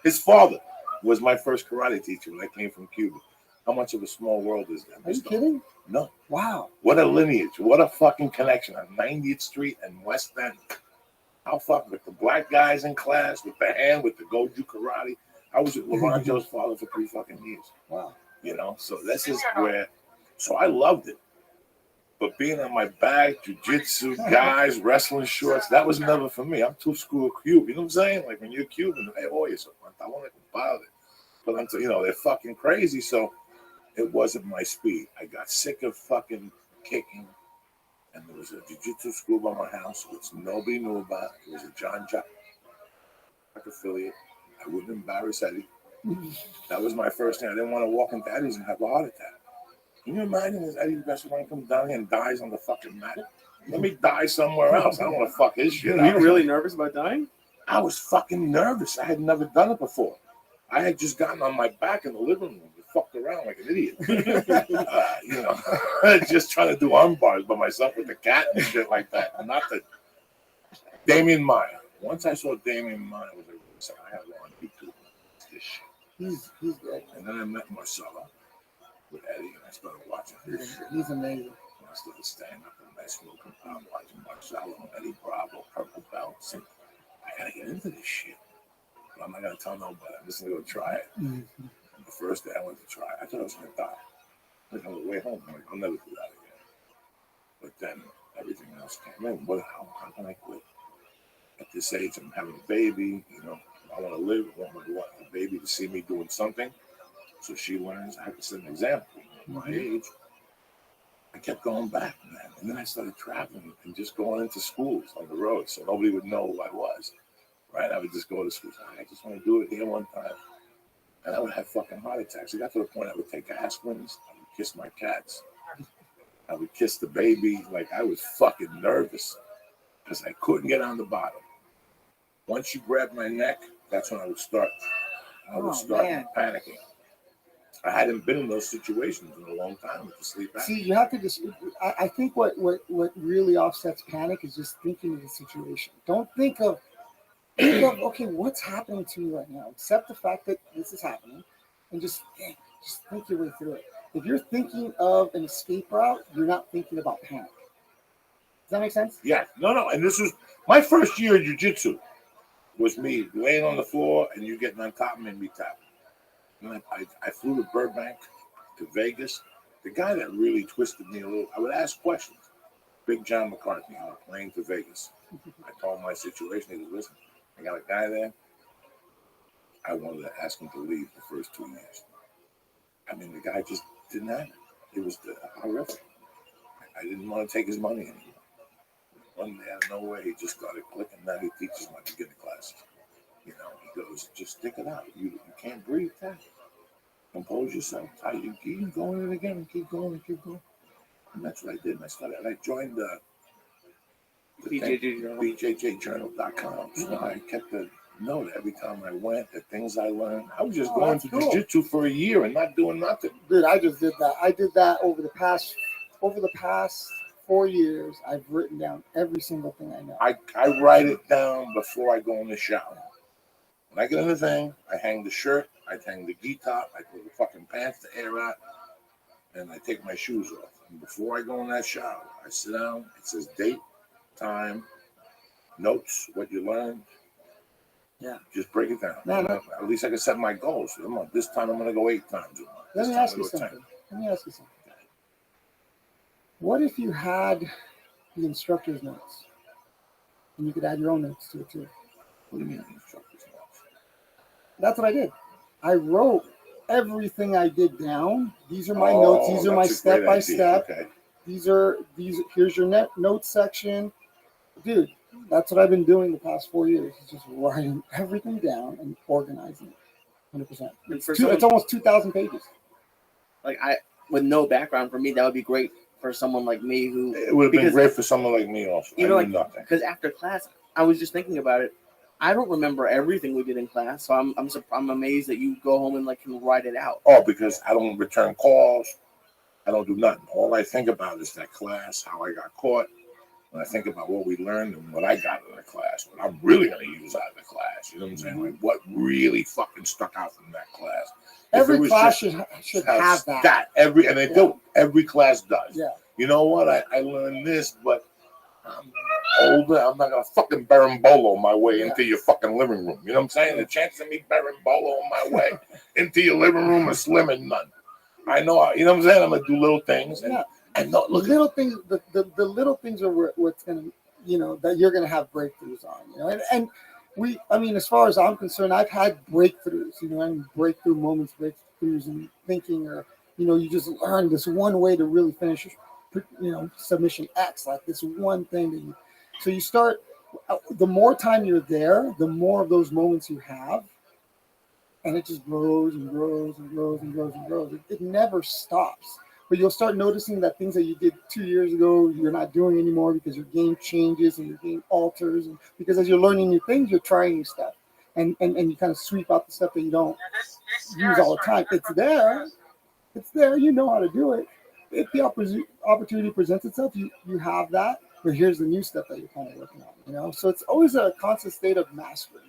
his father was my first karate teacher when I came from Cuba. How much of a small world is that? Are you kidding? No. Wow. What a lineage. What a fucking connection on 90th Street and West End. How fucking with the black guys in class, with the hand, with the Goju karate. I was with Laranjo's father for 3 fucking years. Wow. You know, so this is where, so I loved it. But being on my back, jiu-jitsu, guys, wrestling shorts, that was never for me. I'm too school Cuban. You know what I'm saying? Like when you're Cuban, hey, oh, you're so fun. I want to bother it. But I'm, you know, they're fucking crazy. So it wasn't my speed. I got sick of fucking kicking. And there was a jiu-jitsu school by my house, which nobody knew about. It was a John Jack affiliate. I wouldn't embarrass Eddie. That was my first thing. I didn't want to walk into Eddie's and have a heart attack. Can you imagine if Eddie's best friend comes down here and dies on the fucking mat? Let me die somewhere else. I don't want to fuck his shit. Were you really nervous about dying? I was fucking nervous. I had never done it before. I had just gotten on my back in the living room and fucked around like an idiot. You know, just trying to do arm bars by myself with the cat and shit like that. Not the Damian Maya. Once I saw Damian Maya, I was like, I have on YouTube. This shit. He's good. And then I met Marcella with Eddie, and I started watching his shit. He's amazing. And I started standing up and I smoking pot, watching Marcella and Eddie Bravo, purple belts, and I gotta get into this shit. But I'm not gonna tell nobody. I'm just gonna go try it. And the first day I went to try it, I thought I was gonna die. Like on the way home, I'm like, I'll never do that again. But then everything else came in. How can I quit? At this age, I'm having a baby. You know, I want to live. I want my baby to see me doing something. So she learns. I have to set an example. At my age, I kept going back, man. And then I started traveling and just going into schools on the road so nobody would know who I was. Right? I would just go to school. I just want to do it here one time. And I would have fucking heart attacks. It got to the point I would take aspirins. I would kiss my cats. I would kiss the baby. Like I was fucking nervous because I couldn't get on the bottom. Once you grab my neck, that's when I would start. I would start panicking. I hadn't been in those situations in a long time with the sleep apnea. See, you have to just. I think what really offsets panic is just thinking of the situation. Don't think of okay, what's happening to me right now? Accept the fact that this is happening, and just think your way through it. If you're thinking of an escape route, you're not thinking about panic. Does that make sense? Yeah. No. And this was my first year of jiu-jitsu. Was me laying on the floor and you getting on top of me and me tapping. And I flew to Burbank, to Vegas. The guy that really twisted me a little, I would ask questions. Big John McCarthy on a plane to Vegas. I told him my situation. He goes, listen, I got a guy there. I wanted to ask him to leave the first 2 years. I mean, the guy just didn't have it. It was horrific. I didn't want to take his money anymore. One day out of nowhere, he just started clicking. Now he teaches my beginner classes. You know, he goes, just stick it out. You can't breathe, Ty. Compose yourself, Ty. You keep going it again and keep going and keep going. And that's what I did. I joined the BJJjournal.com. So I kept a note every time I went, the things I learned. I was just going to jiu-jitsu for a year and not doing nothing. Dude, I just did that. I did that over the past 4 years. I've written down every single thing I know. I write it down before I go in the shower. When I get in the thing, I hang the shirt, I hang the gi top, I put the fucking pants to air out, and I take my shoes off. And before I go in that shower, I sit down. It says date, time, notes, what you learned, Yeah. Just break it down. No. At least I can set my goals. This time I'm going to go 8 times a month. Let me ask you something. What if you had the instructor's notes? And you could add your own notes to it too. What do you mean instructor's notes? That's what I did. I wrote everything I did down. These are my notes. These are my step by step. Here's your notes section. Dude, that's what I've been doing the past 4 years. Is just writing everything down and organizing it. 100%. It's almost 2,000 pages. Like with no background for me, that would be great for someone like me who. It would have been great for someone like me also. You know, like because after class, I was just thinking about it. I don't remember everything we did in class, so I'm amazed that you go home and like can write it out. Oh, because I don't return calls. I don't do nothing. All I think about is that class, how I got caught. When I think about what we learned and what I got in the class, what I'm really going to use out of the class, you know what I'm saying? Like what really fucking stuck out from that class. Every class should have that. Every class does. Yeah. You know what? I learned this, but I'm older. I'm not gonna fucking berimbolo my way into your fucking living room. You know what I'm saying? The chance of me berimbolo my way into your living room is slim and none. I know. You know what I'm saying? I'm gonna do little things. And no, look, little things. The little things are what's gonna, that you're gonna have breakthroughs on. I mean, as far as I'm concerned, I've had breakthroughs. Breakthrough moments, breakthroughs in thinking, or you just learn this one way to really finish. Submission X, like this one thing that so you start, the more time you're there, the more of those moments you have, and it just grows and grows and grows and grows and grows. It never stops. But you'll start noticing that things that you did 2 years ago, you're not doing anymore because your game changes and your game alters. And because as you're learning new things, you're trying new stuff. And you kind of sweep out the stuff that you don't use all the time. It's there. You know how to do it. If the opportunity presents itself, you have that. But here's the new stuff that you're kind of working on. So it's always a constant state of mastery.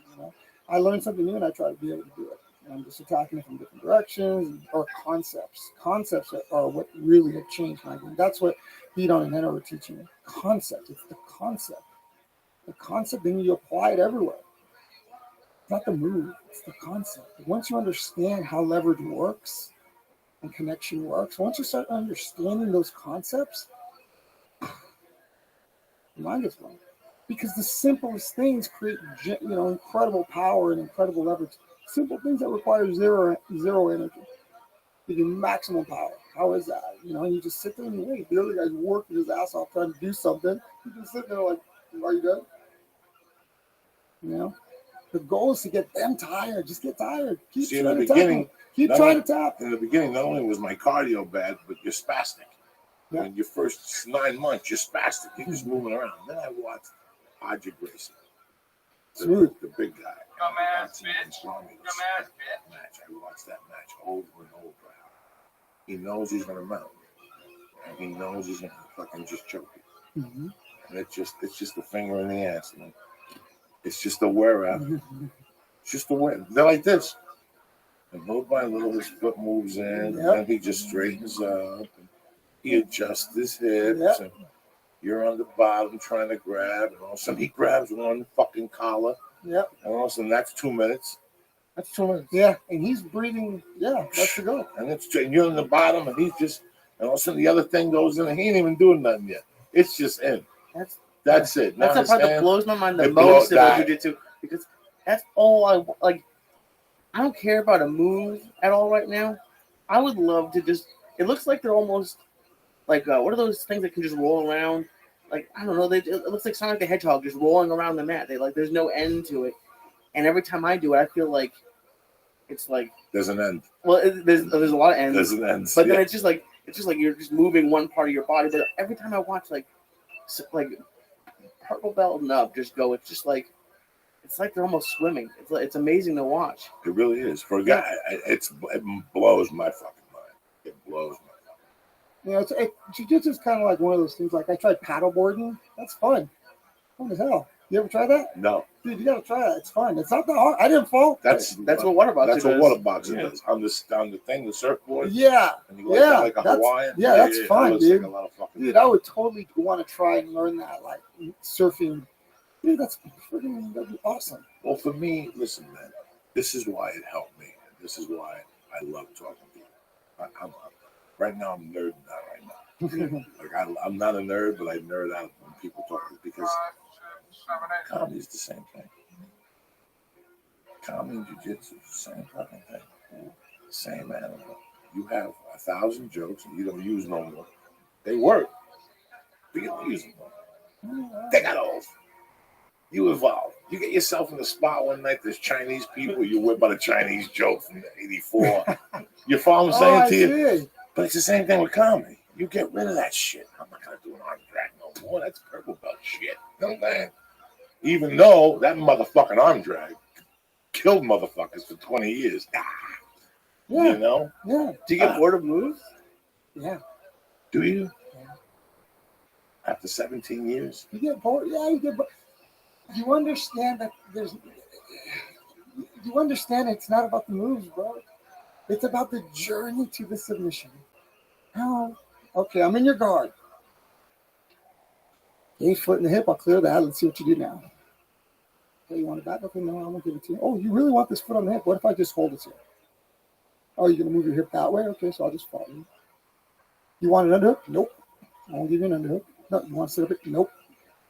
I learn something new and I try to be able to do it. And I'm just attacking it from different directions or concepts. Concepts are what really have changed my game. That's what Beat-On and Henna were teaching me. Concept. It's the concept. The concept, then you apply it everywhere. It's not the move. It's the concept. Once you understand how leverage works and connection works, once you start understanding those concepts, your mind gets blown. Because the simplest things create, incredible power and incredible leverage. Simple things that require zero energy. You get maximum power. How is that? And you just sit there and wait. The other guy's working his ass off trying to do something. You just sit there like, are you done? The goal is to get them tired. Just get tired. Keep trying to tap. In the beginning, not only was my cardio bad, but you're spastic. Yeah. In your first 9 months, you're spastic. You're just moving around. Then I watched Hodge Grayson, the big guy. Match. I watched that match over and over. He knows he's gonna mount, and he knows he's gonna fucking just choke it. Mm-hmm. And it's just a finger in the ass, man. It's just a wear out. It's just a wear. They're like this. And little by little, his foot moves in, and then he just straightens up. And he adjusts his hips, and you're on the bottom trying to grab, and all of a sudden he grabs one fucking collar. Yep. And all of a sudden that's 2 minutes. That's 2 minutes. Yeah, and he's breathing. Yeah, that's the go. And you're on the bottom, and and all of a sudden the other thing goes in, and he ain't even doing nothing yet. It's just in. That's it. That's the part that blows my mind the most about jiu-jitsu, because that's all I like. I don't care about a move at all right now. I would love to just. It looks like they're almost like what are those things that can just roll around? Like I don't know. It looks like Sonic the Hedgehog just rolling around the mat. There's no end to it, and every time I do it, I feel like it's like there's an end. Well, there's a lot of ends. There's an end. But then it's just like you're just moving one part of your body. But every time I watch like purple belt and up just go, it's like they're almost swimming. It's amazing to watch. It really is. For a guy, it blows my fucking mind. It blows my mind. Jiu-jitsu is kind of like one of those things. Like I tried paddleboarding. That's fun. Fun as hell. You ever try that? No. Dude, you gotta try that. It's fun. It's not that hard. I didn't fall. That's what water boxing does. That's what water boxing does. On the thing, the surfboard. Yeah. And you go like a Hawaiian. Yeah, that's fun, dude. Like a lot of fucking dude, I would totally want to try and learn that, like surfing. Dude, that'd be awesome. Well, for me, listen, man, this is why it helped me. This is why I love talking to you. Right now, I'm nerding out right now. Like I'm not a nerd, but I nerd out when people talk because comedy is the same thing. Comedy and jiu-jitsu is the same fucking thing. Same animal. You have 1,000 jokes and you don't use no more. They work. But you don't use them more. They got old. You evolve. You get yourself in the spot one night, there's Chinese people, you whip out a Chinese joke from '84. You follow what I'm saying to you? But it's the same thing with comedy. You get rid of that shit. I'm not going to do an arm drag no more. That's purple belt shit. You know what I'm saying? Even though that motherfucking arm drag killed motherfuckers for 20 years. Yeah. You know? Yeah. Do you get bored of moves? Yeah. Do you? Yeah. After 17 years? You get bored. Yeah, you get bored. You understand that you understand it's not about the moves, bro. It's about the journey to the submission. How? Okay, I'm in your guard. 8 foot in the hip, I'll clear that. Let's see what you do now. Okay, you want it back? Okay, no, I won't give it to you. Oh, you really want this foot on the hip? What if I just hold it here? Oh, you're going to move your hip that way? Okay, so I'll just follow you. You want an underhook? Nope. I won't give you an underhook. No, you want to sit up it? Nope.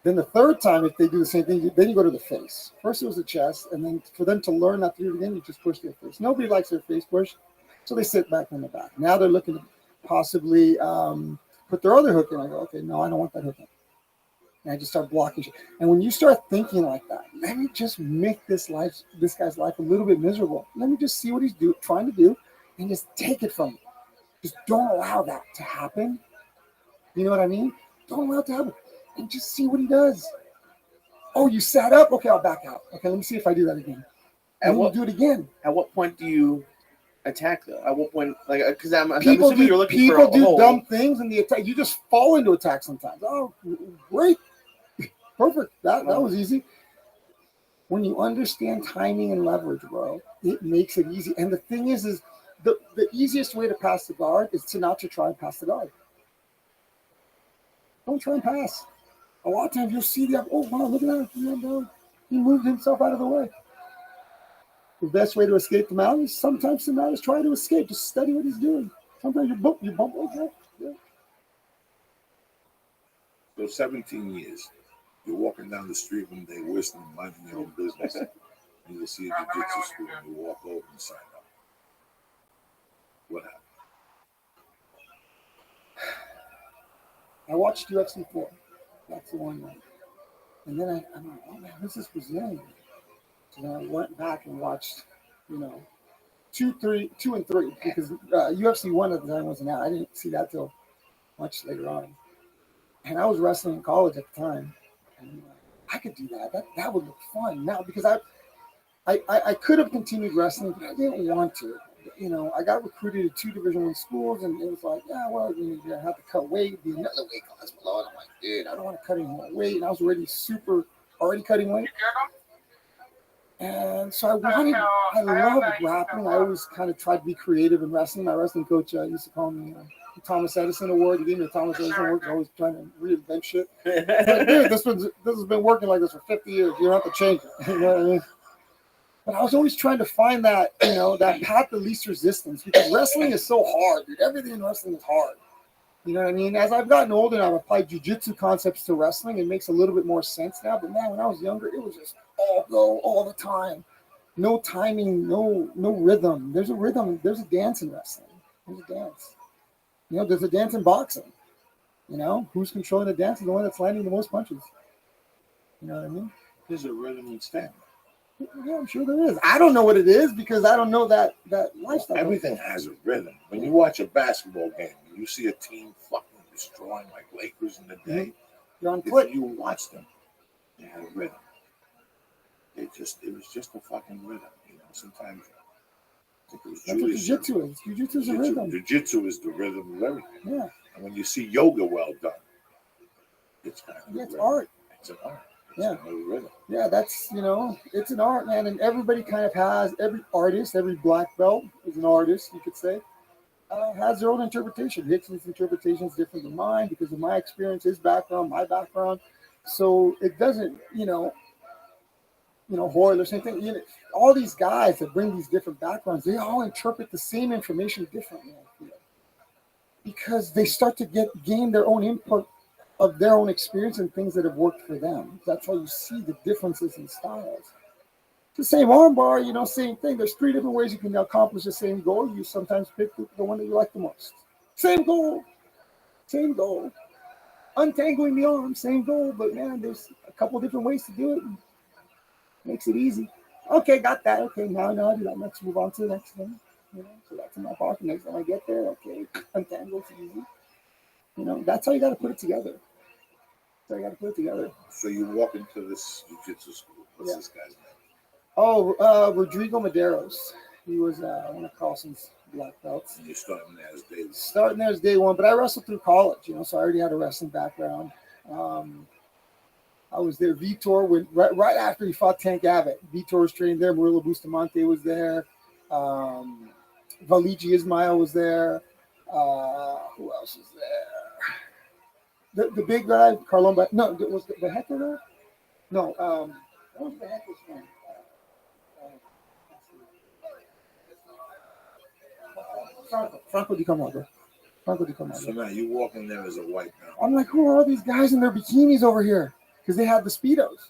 Then the third time, if they do the same thing, then you go to the face. First it was the chest, and then for them to learn not to do it again, you just push their face. Nobody likes their face push, so they sit back on the back. Now they're looking to possibly put their other hook in. I go, okay, no, I don't want that hook in. And I just start blocking shit. And when you start thinking like that, let me just make this guy's life a little bit miserable. Let me just see what he's trying to do, and just take it from him. Just don't allow that to happen. You know what I mean? Don't allow it to happen. And just see what he does. Oh, you sat up? Okay, I'll back out. Okay, let me see if I do that again. And we'll do it again. At what point do you attack though? At what point, like, because I'm People assuming you're looking for a do hole. dumb things in the attack. You just fall into attack sometimes. Oh, great. Perfect. That was easy. When you understand timing and leverage, bro, it makes it easy. And the thing is the easiest way to pass the guard is to not to try and pass the guard. Don't try and pass. A lot of times you'll see oh, wow, look at that. He moved himself out of the way. The best way to escape the mount is sometimes to not just try to escape. Just study what he's doing. Sometimes you bump. Okay. Yeah. So 17 years. You're walking down the street one day, whistling, minding your own business. And you see a jiu-jitsu school and you walk over and sign up. What happened? I watched UFC 4. That's the one night. And then I'm like, oh man, this is Brazilian. So then I went back and watched, 2 and 3, because UFC 1 at the time wasn't out. I didn't see that till much later on. And I was wrestling in college at the time. And I could do that. That would look fun now, because I could have continued wrestling, but I didn't want to. I got recruited to 2 Division I schools, and it was like, yeah, well, you're going to have to cut weight, be another weight class below. And I'm like, dude, I don't want to cut any more weight. And I was already cutting weight. And so I loved grappling. I always kind of tried to be creative in wrestling. My wrestling coach used to call me Thomas Edison Award. He gave me a Thomas Edison Award. I was always trying to reinvent shit. But, dude, this has been working like this for 50 years. You don't have to change it. You know what I mean? But I was always trying to find that, that path of least resistance, because wrestling is so hard, dude. Everything in wrestling is hard. You know what I mean? As I've gotten older and I've applied jiu-jitsu concepts to wrestling, it makes a little bit more sense now. But man, when I was younger, it was just all go all the time. No timing, no rhythm. There's a rhythm. There's a dance in wrestling. There's a dance. There's a dance in boxing. Who's controlling the dance is the one that's landing the most punches. You know what I mean? There's a rhythm and stamina. Yeah, I'm sure there is. I don't know what it is because I don't know that lifestyle. Everything has a rhythm. When you watch a basketball game, you see a team fucking destroying like Lakers in the day. You're on click. If you watch them, they had a rhythm. It was just a fucking rhythm. Sometimes I think it was that's what jiu-jitsu is. Jiu-jitsu is a rhythm. Jiu-jitsu is the rhythm of everything. Yeah. And when you see yoga well done, it's kind of it's art. It's an art. Yeah, that's, it's an art, man. And everybody kind of has, every artist, every black belt is an artist, you could say, has their own interpretation. Hickson's interpretation is different than mine because of my experience, his background, my background. So it doesn't, Hoyle, same thing. All these guys that bring these different backgrounds, they all interpret the same information differently, I feel, because they start to gain their own input of their own experience and things that have worked for them. That's why you see the differences in styles. It's the same armbar, same thing. There's 3 different ways you can accomplish the same goal. You sometimes pick the one that you like the most. Same goal. Untangling the arm, same goal, but man, there's a couple different ways to do it. Makes it easy. Okay, got that. Okay, now I do that. Let's move on to the next thing. So that's in my pocket. Next time I get there, okay, untangle, it's easy. That's how you got to put it together. So you walk into this jiu-jitsu school. What's this guy's name? Oh, Rodrigo Medeiros. He was one of Carlson's black belts. And you're starting there as day one. Starting there as day one, but I wrestled through college, so I already had a wrestling background. I was there. Vitor went right after he fought Tank Abbott. Vitor was trained there. Murillo Bustamante was there. Valigi Ismail was there. Who else was there? The big guy, Carlon. No, was the Heckler there? No. What was the Heckler's name? Franco Di Camargo. So now you walk in there as a white belt. I'm like, who are all these guys in their bikinis over here? Because they had the Speedos.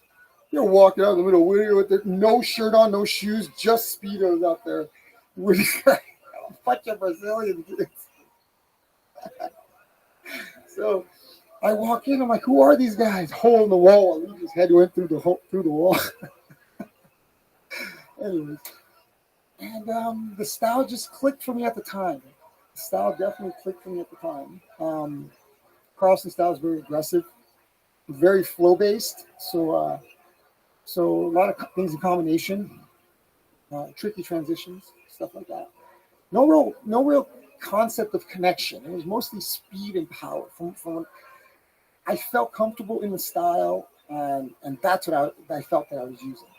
You're walking out in the middle with no shirt on, no shoes, just Speedos out there. With a bunch of Brazilian kids. So I walk in, I'm like, who are these guys? Hole in the wall. And his head went through the wall. Anyways. And the style just clicked for me at the time. The style definitely clicked for me at the time. Carlson's style is very aggressive, very flow-based. So a lot of things in combination, tricky transitions, stuff like that. No real concept of connection. It was mostly speed and power. From I felt comfortable in the style, and that's what I felt that I was using.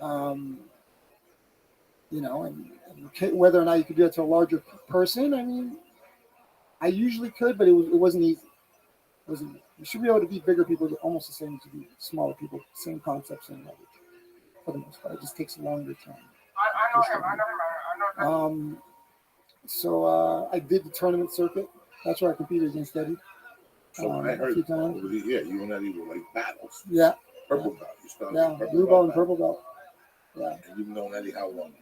And whether or not you could do it to a larger person, I mean, I usually could, but it wasn't easy. You should be able to beat bigger people almost the same as you beat smaller people. Same concepts, same leverage. For the most part, it just takes a longer time. I know him. So I did the tournament circuit. That's where I competed against Eddie. So I heard, you and Eddie were like battles. Yeah. Purple belt. You started with blue belt and purple belt. Yeah. And you've known Eddie how long?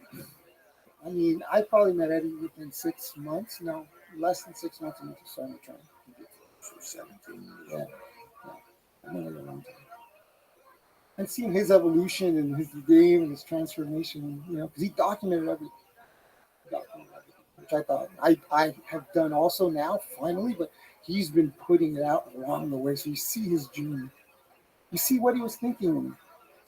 I mean, I probably met Eddie within 6 months. No, less than 6 months into starting to train. So 17 years. Yeah. I know Eddie a long time. And seeing his evolution and his game and his transformation, because he documented everything. Which I thought I have done also now, finally, but he's been putting it out along the way. So you see his journey. You see what he was thinking in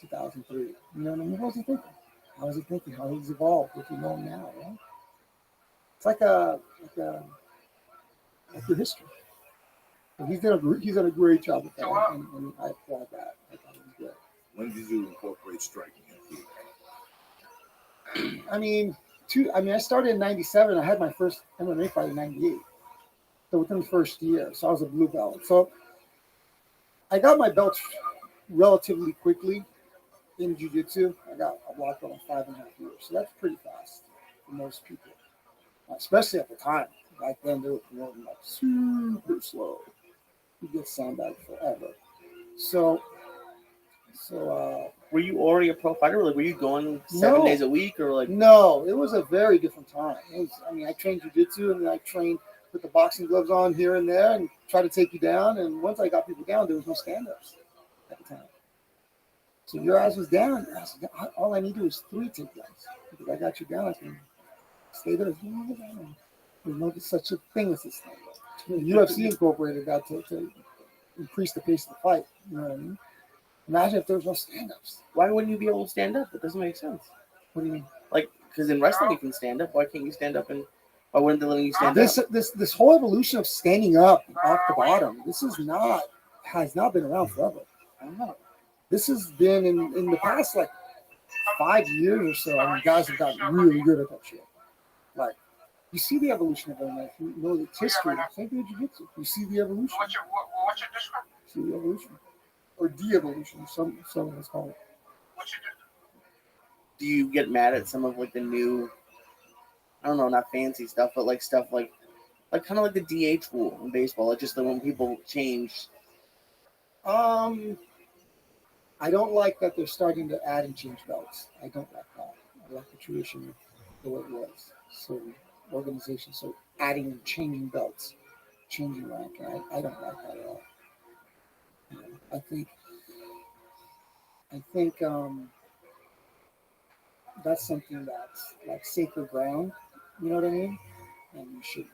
2003. You know what I mean? What was he thinking? How is he thinking? How he's evolved? What you know now, right? It's like your history. And he's done a great job with that, and I applaud that. I thought it was good. When did you incorporate striking? I mean, I started in '97. I had my first MMA fight in '98. So within the first year, so I was a blue belt. So I got my belts relatively quickly in jiu-jitsu. I got a black belt in 5.5 years. So that's pretty fast for most people, especially at the time. Back then, they were promoting like super slow. You get sandbagged forever. So were you already a pro fighter? Like, were you going 7 days a week, or like? No, it was a very different time. I trained jiu-jitsu, and then I trained with the boxing gloves on here and there, and try to take you down. And once I got people down, there was no stand-ups at the time. So your ass was down. All I needed was 3 takedowns. Because I got you down, I can stay there. There's no such a thing as this thing. UFC incorporated that to increase the pace of the fight. You know what I mean? Imagine if there was no stand-ups. Why wouldn't you be able to stand up? That doesn't make sense. What do you mean? Like, because in wrestling you can stand up. Why can't you stand up? And why wouldn't they let you stand up? This whole evolution of standing up off the bottom, has not been around forever. I don't know. This has been in the past like 5 years or so. I mean, guys have gotten really good at that shit. Like, you see the evolution of MMA. You know its history. Same thing with jiu-jitsu. You see the evolution. What's your see the evolution. Or de-evolution, some of us call it. Do you get mad at some of like the new, I don't know, not fancy stuff, but like stuff like kind of like the DH rule in baseball, like just the when people change? I don't like that they're starting to add and change belts. I don't like that. I like the tradition of the way it was. So organizations, so adding and changing belts, changing rank. I don't like that at all. You know, I think that's something that's like sacred ground. You know what I mean? And you should.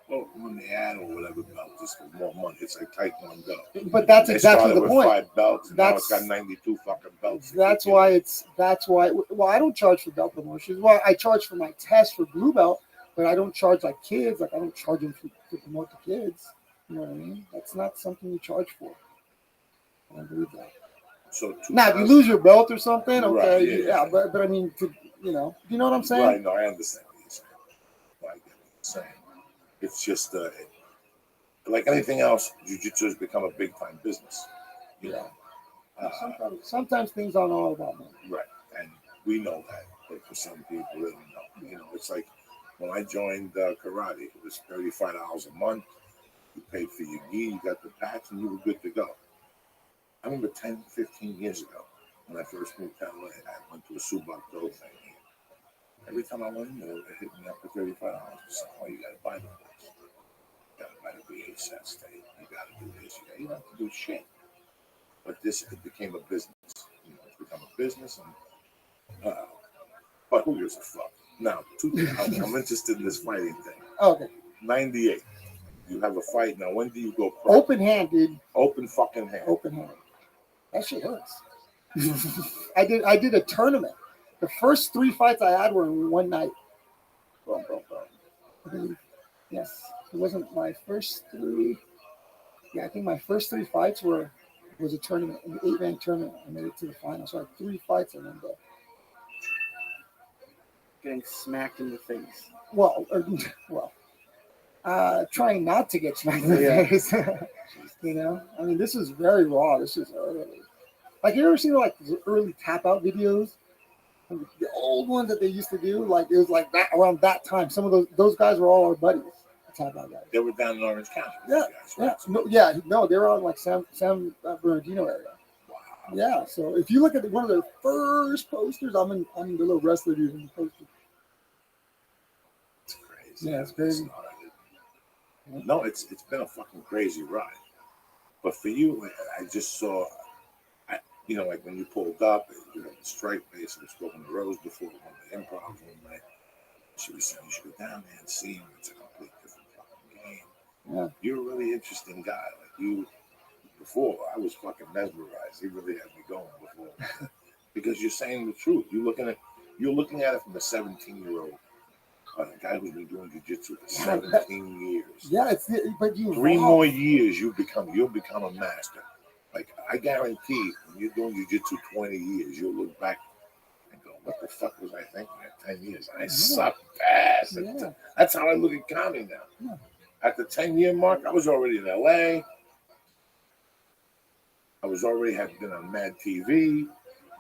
Well, when they add or whatever belt, just for more money, it's like Taekwondo. But that's They exactly started the with point. 5 belts. Now it's That's got 92 fucking belts. That's why. Well, I don't charge for belt promotions. Well, I charge for my test for blue belt, but I don't charge like kids. Like I don't charge them to promote the kids. You know what I mean? That's not something you charge for. I don't believe that. So now, if you lose your belt or something, okay, Right, yeah. But I mean, you know what I'm saying? Right, no, I understand what you're saying. I get what you're saying. It's just like anything else, jiu-jitsu has become a big-time business. You know? Sometimes things aren't all about money. Right, and we know that. But for some people, they don't know. You know, it's like when I joined karate, it was $35 a month. You paid for your gi, you got the patch, and you were good to go. I remember 10, 15 years ago, when I first moved to LA, I went to a Subak Do thing. Every time I went in there, they hit me up for $35. So, oh, you got to buy the books. You got to buy the VHS tape. You got to do this. You don't have to do shit. But it became a business. You know, it's become a business. And, but who gives a fuck? Now, I'm interested in this fighting thing. Okay. 98. You have a fight. Now, when do you go pro? Open hand, dude. Open fucking hand. Open hand. That shit hurts. I did a tournament. The first 3 fights I had were in one night. Boom, boom, boom. Yes. It wasn't my first 3. Yeah, I think my first 3 fights was a tournament, an 8-man tournament. I made it to the final. So I had 3 fights in one day. Getting smacked in the face. Trying not to get smacked in the face. You know, I mean, this is very raw. This is early. Like, you ever seen like the early tap out videos? The old ones that they used to do, like it was like that around that time. Some of those guys were all our buddies. The tap out guys. They were down in Orange County. Yeah, guys, right? No, they were on like San Bernardino area. Wow. Yeah, so if you look at one of their first posters, I'm the little wrestler dude in the poster. It's crazy. Yeah, it's crazy. No, it's been a fucking crazy ride. But for you, I just saw, you know, like when you pulled up, you know, the strike base, I was spoken to Rose before, one of the improv one night. She was saying, you should go down there and see him. It's a complete different fucking game. Yeah. You're a really interesting guy. Like you, before, I was fucking mesmerized. He really had me going before. Because you're saying the truth. You're looking at it from a 17-year-old. A guy who's been doing jiu-jitsu for 17 years. Yeah, but you 3 more years, you'll become a master. Like, I guarantee when you're doing jiu-jitsu 20 years, you'll look back and go, what the fuck was I thinking at 10 years? I sucked ass. Yeah. That's how I look at comedy now. Yeah. At the 10-year mark, I was already in LA. I had been on Mad TV.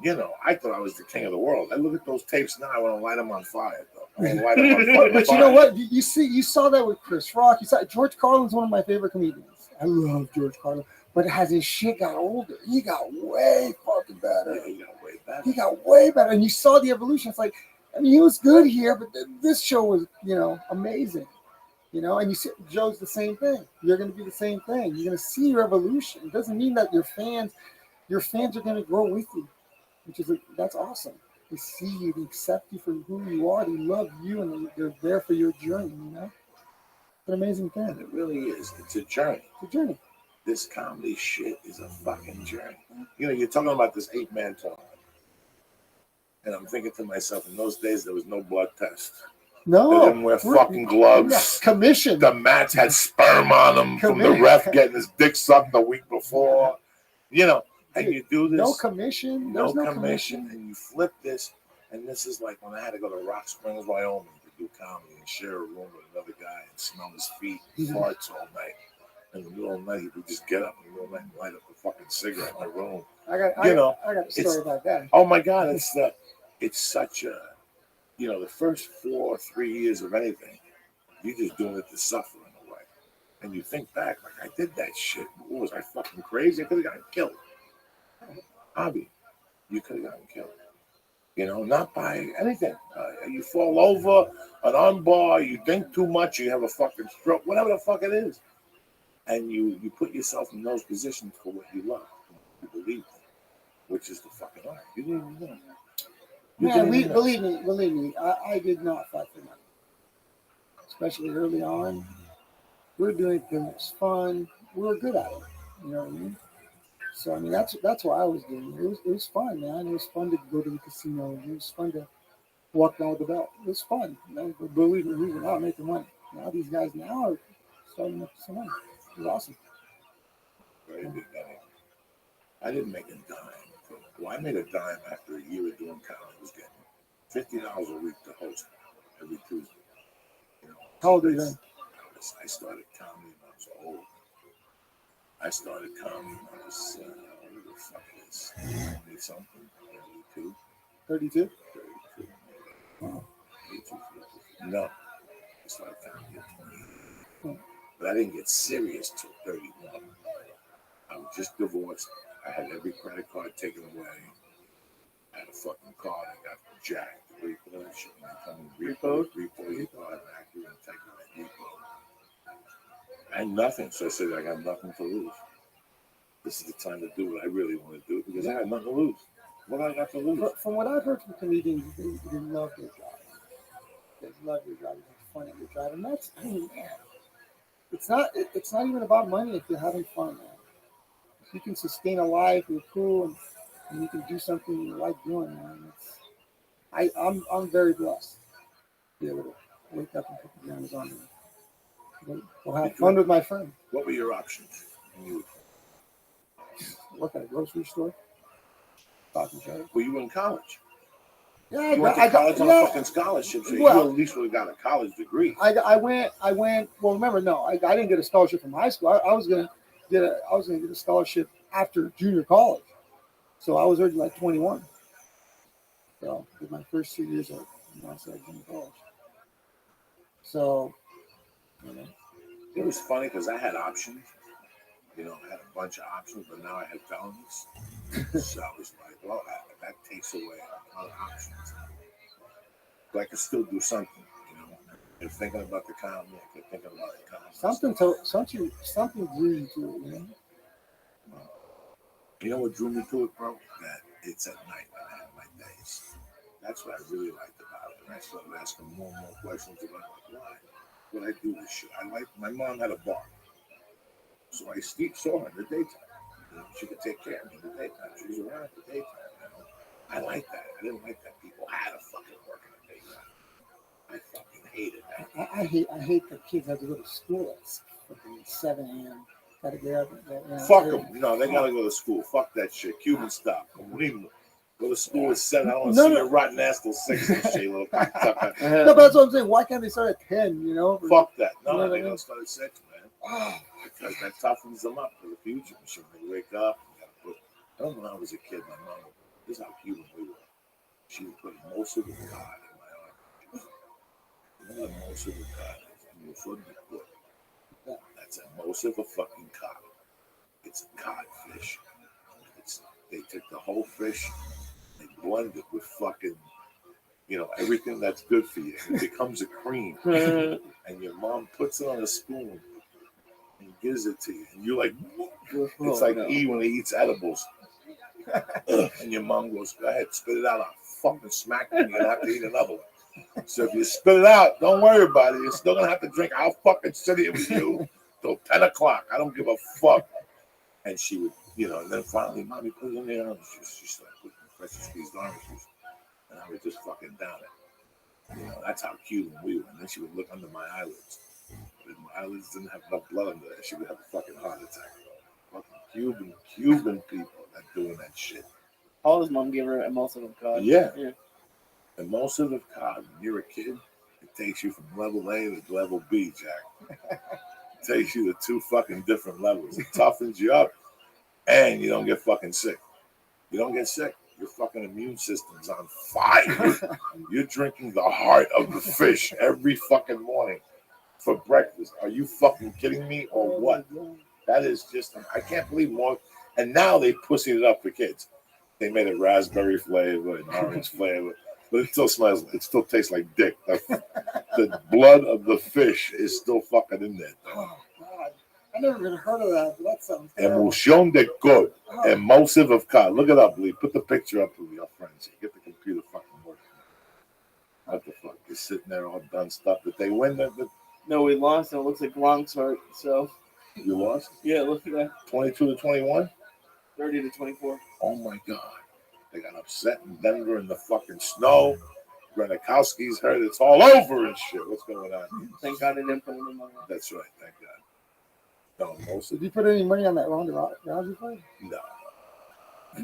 You know, I thought I was the king of the world. I look at those tapes now, I want to light them on fire, though. I want to light them on fire. But you know what? You saw that with Chris Rock. George Carlin's one of my favorite comedians. I love George Carlin. But as his shit got older, he got way fucking better. Yeah, he got way better. And you saw the evolution. It's like, I mean, he was good here, but this show was, you know, amazing. You know, and you see Joe's the same thing. You're going to be the same thing. You're going to see your evolution. It doesn't mean that your fans are going to grow with you. That's awesome. They see you, they accept you for who you are, they love you, and they're there for your journey, you know? It's an amazing thing. It really is. It's a journey. It's a journey. This comedy shit is a fucking journey. You know, you're talking about this 8-man tournament. And I'm thinking to myself, in those days, there was no blood test. No. They didn't wear fucking gloves. Commission. The mats had sperm on them from the ref getting his dick sucked the week before. You know. And you do this. No commission. No commission. And you flip this. And this is like when I had to go to Rock Springs, Wyoming to do comedy and share a room with another guy and smell his feet, farts all night. In the middle of the night, he would just get up in the middle of the night and light up a fucking cigarette in my room. I got a story about that. Oh my God, it's such a, the first 4 or 3 years of anything, you're just doing it to suffer in a way. And you think back, like, I did that shit. What was I fucking crazy? I could have gotten killed. Abby, you could have gotten killed. Not by anything. You fall over, an armbar, you drink too much, you have a fucking stroke, whatever the fuck it is. And you put yourself in those positions for what you love, what you believe in, which is the fucking art. You didn't even know. Believe me, I did not fight for money. Especially early on. We were doing it because it was fun. We were good at it. You know what I mean? So, I mean, that's what I was doing. It was fun, man. It was fun to go to the casino. It was fun to walk down with the belt. It was fun. But believe me, we were not making money. Now these guys now are starting to make some money. It was awesome. I didn't make a dime. Well, I made a dime after a year of doing comedy. I was getting $50 a week to host every Tuesday. How old are you then? I started comedy when I was old. I started comedy when I was, what the fuck is 20 something? 32? 32? 32. Wow. No. I started comedy at 20. But I didn't get serious till 31. I was just divorced. I had every credit card taken away. I had a fucking car that got jacked. What do you call that shit? Repo, you got an actor and take it repo. I had nothing, so I said I got nothing to lose. This is the time to do what I really want to do because I got nothing to lose. What do I got to lose? From what I've heard from comedians, they love their job. They love your job. It's fun at your job, and that's, I mean, man, it's not even about money if you're having fun, man. If you can sustain a life, you're cool, and you can do something you like doing, man. I'm very blessed to be able to wake up and put the guns on me. Go have fun with my friends. What were your options? Work at a grocery store. Well, you were in college. Yeah, you went to college on a fucking scholarship, so you at least would have got a college degree. I went. Well, remember, no, I didn't get a scholarship from high school. I was gonna get a scholarship after junior college. So I was already like 21. So it was my first 2 years of junior college. So, it was funny because I had options. I had a bunch of options, but now I had felonies. So I was like, well, that takes away other options. But I could still do something, And thinking about the comedy, I kept thinking about the comedy. Something drew you to it, You know what drew me to it, bro? That it's at night when I have my days. That's what I really liked about it. And I started asking more and more questions about why would I do this shit. My mom had a bar. So I saw her in the daytime. She could take care of me in the daytime. She was around in the daytime. I liked that. I didn't like that people had to fucking work in the daytime. I fucking hated that. I hate that kids have to go to school at 7 a.m. Gotta get up. Fuck them. No, they gotta go to school. Fuck that shit. Cuban style. Go to school at 7. I don't want to see your rotten ass till 6 and shit, little cocksucker. No, but that's what I'm saying. Why can't they start at 10, Fuck that. No, they don't start at 6, man. Because that toughens them up for the future. So when they wake up, I remember when I was a kid, my mom, this is how Cuban we were. She would put most of the cod in my arm. You know what most of the cod is? I mean, foot and foot. That's a most of a fucking cod. It's a codfish. They took the whole fish, they blend it with fucking, everything that's good for you. And it becomes a cream. And your mom puts it on a spoon and gives it to you. And you're like, it's like E when he eats edibles. And your mom goes, go ahead, spit it out. I'll fucking smack you. You're going to have to eat another one. So if you spit it out, don't worry about it. You're still going to have to drink. I'll fucking sit here with you till 10 o'clock. I don't give a fuck. And she would, and then finally, Mommy, put it in there. She started putting freshly squeezed orange juice. And I would just fucking down it. That's how Cuban we were. And then she would look under my eyelids. But if my eyelids didn't have enough blood under there, she would have a fucking heart attack. Fucking Cuban people that doing that shit. All his mom gave her emulsive cod. Yeah. Emulsive cod. When you're a kid, it takes you from level A to level B, Jack. takes you to two fucking different levels. It toughens you up, and you don't get fucking sick. You don't get sick. Your fucking immune system's on fire. You're drinking the heart of the fish every fucking morning for breakfast. Are you fucking kidding me or what? That is just, I can't believe more. And now they pussied it up for kids. They made it raspberry flavor and orange flavor, but it still smells, it still tastes like dick. The blood of the fish is still fucking in there. Oh, God. I never even heard of that, but that sounds terrible. Emulsión de cod. Emulsive of cod. Look it up, Lee. Put the picture up with your friends. Get the computer fucking working. What the fuck? You're sitting there all done stuff. Did they win? No, we lost, and it looks like Gronk's hurt, so. You lost? Yeah, look at that. 22-21? 30-24. Oh, my God. They got upset in Denver in the fucking snow. Gronkowski's hurt. It's all over and shit. What's going on? Thank God they didn't put any money on. That's right. Thank God. No, Did you put any money on that Ronda Rousey fight? No. I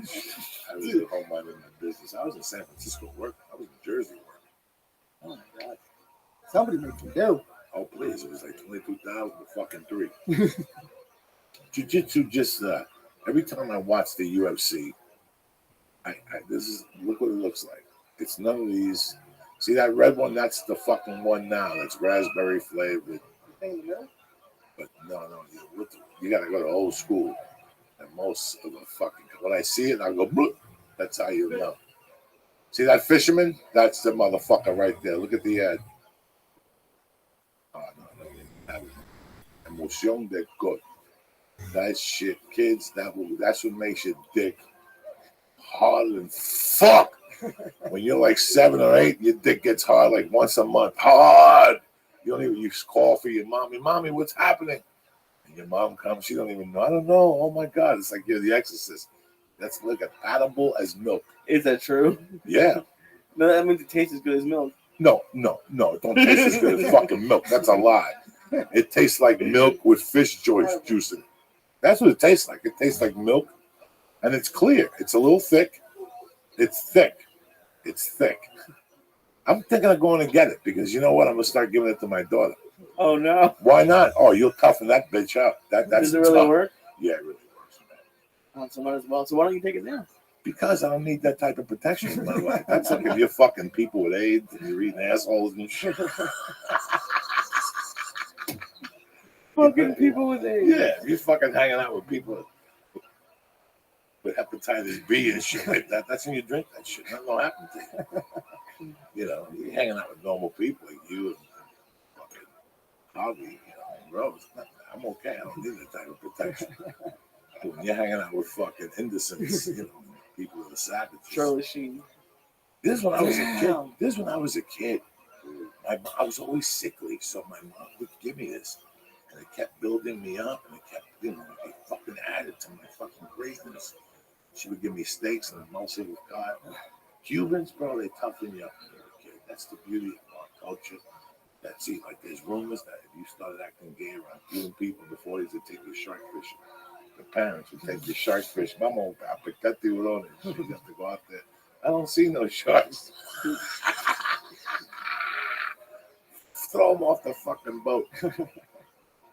was at home minding my business. I was in San Francisco working. I was in Jersey working. Oh my God. Somebody made you do. Oh please, it was like 22,000 to fucking 3. Jiu-jitsu just every time I watch the UFC, look what it looks like. It's none of these. See that red one? That's the fucking one now. It's raspberry flavored. But no, you gotta go to old school. And most of the fucking, when I see it, I go, bloop. That's how you know. See that fisherman? That's the motherfucker right there. Look at the ad. Oh, no. Emoción de cod. That shit, kids, that's what makes your dick hard and fuck. When you're like 7 or 8, your dick gets hard like once a month. Hard. You don't even call for your mommy. Mommy, what's happening? And your mom comes. She don't even know. I don't know. Oh my God! It's like you're the Exorcist. That's like compatible as milk. Is that true? Yeah. No, that means it tastes as good as milk. No. It don't taste as good as fucking milk. That's a lie. It tastes like milk with fish juice in it. That's what it tastes like. It tastes like milk, and it's clear. It's a little thick. It's thick. I'm thinking of going to get it because you know what? I'm gonna start giving it to my daughter. Oh no! Why not? Oh, you'll toughen that bitch up. That's Does it really work? Yeah, it really works. Oh, so might as well. So why don't you take it now? Because I don't need that type of protection in my life. That's like if you're fucking people with AIDS and you're eating assholes and shit. Fucking people with AIDS. Yeah, you're fucking hanging out with people with hepatitis B and shit like that. That's when you drink that shit. Nothing will happen to you. You know, you're hanging out with normal people like you and fucking Hoggy, and Rose. I'm okay. I don't need that type of protection. When you're hanging out with fucking indecents, people that are savages. Charlie Sheen. This is when I was a kid. I was always sickly, so my mom would give me this. And it kept building me up, and it kept, it fucking added to my fucking greatness. She would give me steaks and emulsive with God. Cubans, bro, they toughen you up when you're a kid. That's the beauty of our culture. That's it. Like, there's rumors that if you started acting gay around Cuban people before, they would take you shark fishing. The parents would take you shark fishing. Mama, I picked that thing on it. You have to go out there. I don't see no sharks. Throw them off the fucking boat.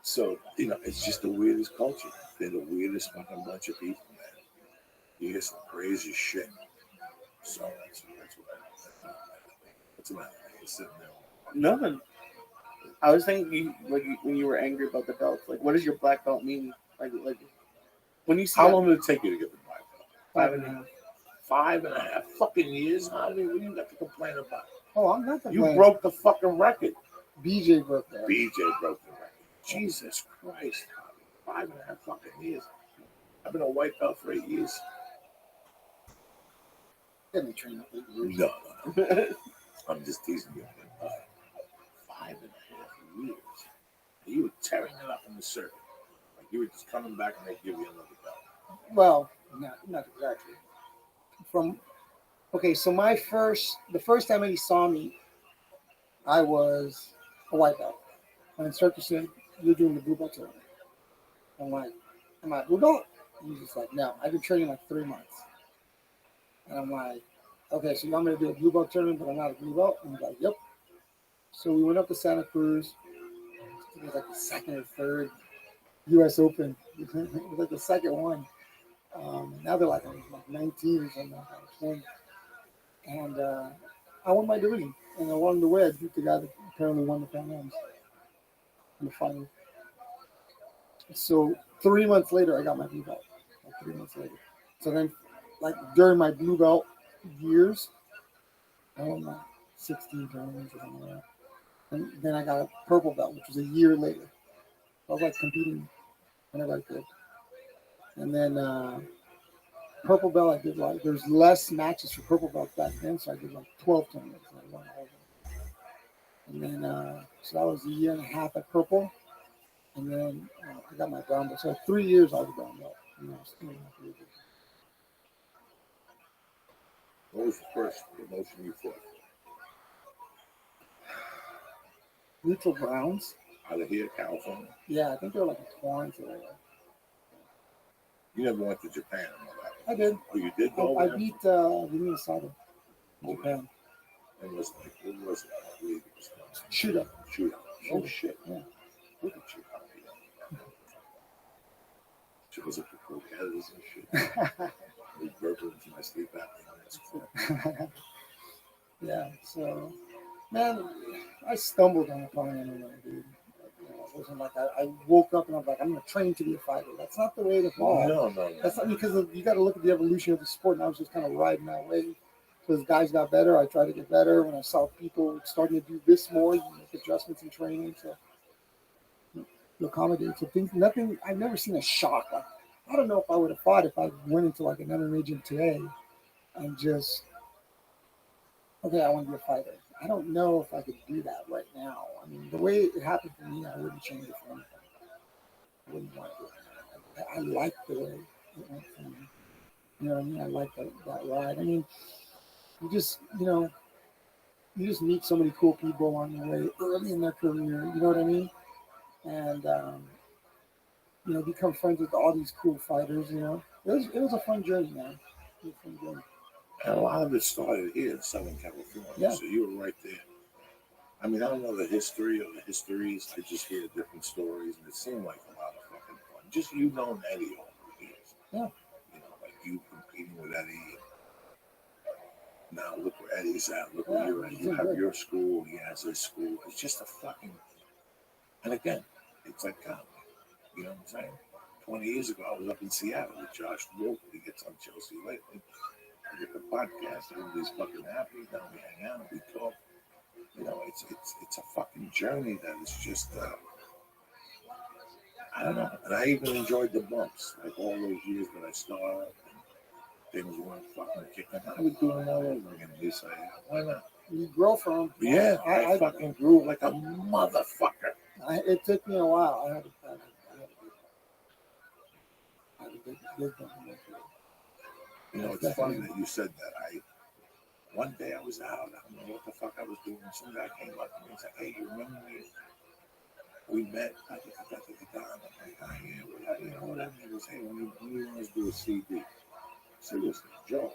So, it's just the weirdest culture. They're the weirdest fucking bunch of people, man. You hear some crazy shit. So that's what what's the matter? You're sitting there. Nothing. I was thinking, when you were angry about the belt, like, what does your black belt mean? Like when you see how long did it take you to get the black belt? 5.5. 5.5 fucking years, honey. What do you got to complain about? Oh, I'm not complaining. You broke the fucking record. BJ broke that. BJ broke the record. Jesus Christ, 5.5 fucking years. I've been a white belt for 8 years. No. I'm just teasing you. 5.5 years. You were tearing it up in the circuit. Like you were just coming back and they give you another belt. Well, not exactly. So the first time he saw me, I was a white belt. And the instructor said, "You're doing the blue belt tournament." I'm like, "Am I blue belt?" And he's just like, "No, I've been training like 3 months." And I'm like, "Okay, so you want me to do a blue belt tournament, but I'm not a blue belt?" And he's like, "Yep." So we went up to Santa Cruz, it was like the second or third U.S. Open. It was like the second one. Now they're like 19 or something like that. And I won my division, and I won the way I beat the guy that apparently won the Pan Ams in the final. So 3 months later, I got my blue belt. Like 3 months later. So then, like during my blue belt years, I won like 16 tournaments or something like that. And then I got a purple belt, which was a year later. I was like competing whenever I could. And then purple belt, I did like, there's less matches for purple belt back then, so I did like 12 tournaments. And I won all of them. And then, so that was a year and a half at purple. And then I got my brown belt. So 3 years I was a brown belt. And I was 2.5 years. What was the first promotion you fought? Neutral Browns. Out of here, California? Yeah, I think they were like a Torrance area. You never went to Japan? I did. Oh, you did go? I beat Minnesota in Japan. And what was it? Shootout. Oh, shit. Yeah. Look at you. She was up to cool editors and shit. We burped into my sleep apnea. Yeah, so, man, I stumbled upon MMA, dude. It wasn't like I woke up and I'm like, I'm going to train to be a fighter. That's not the way it evolved. No. That's not because you got to look at the evolution of the sport, and I was just kind of riding that wave. So as guys got better, I tried to get better. When I saw people starting to do this more, you make adjustments in training. So to accommodate. So things, nothing, I've never seen a shock. Like, I don't know if I would have fought if I went into like an MMA gym today and just, okay, I want to be a fighter. I don't know if I could do that right now. I mean, the way it happened for me, I wouldn't change it for anything. I wouldn't want to do it. I like the way it went for me. You know what I mean? I like that ride. I mean, you just meet so many cool people along the way early in their career. You know what I mean? And, become friends with all these cool fighters, you know. It was a fun journey, man. It was a fun journey. And a lot of it started here in Southern California. Yeah. So you were right there. I mean, I don't know the history or the histories. I just hear different stories, and it seemed like a lot of fucking fun. Just you knowing Eddie all the years. Yeah. You know, like you competing with Eddie. Now look where Eddie's at. Look where you're at. You have your school. He has his school. It's just a fucking. And again, it's like comedy. You know what I'm saying? 20 years ago, I was up in Seattle with Josh Wolf. He gets on Chelsea lately. We get the podcast. Everybody's fucking happy. Now we hang out. We talk. You know, it's a fucking journey that is just. I don't know. And I even enjoyed the bumps. Like all those years that I started. Things weren't fucking kicking. I was doing all over again. They say, why not? You grow from them. Yeah, I fucking grew like a motherfucker. It took me a while. I had to dig them. You know, it's funny that you said that. One day I was out. I don't know what the fuck I was doing. Some guy came up to me and said, "Hey, you remember me? We met." I'm like, yeah, whatever. He goes, "Hey, when you want to do a CD?" Seriously, Joe.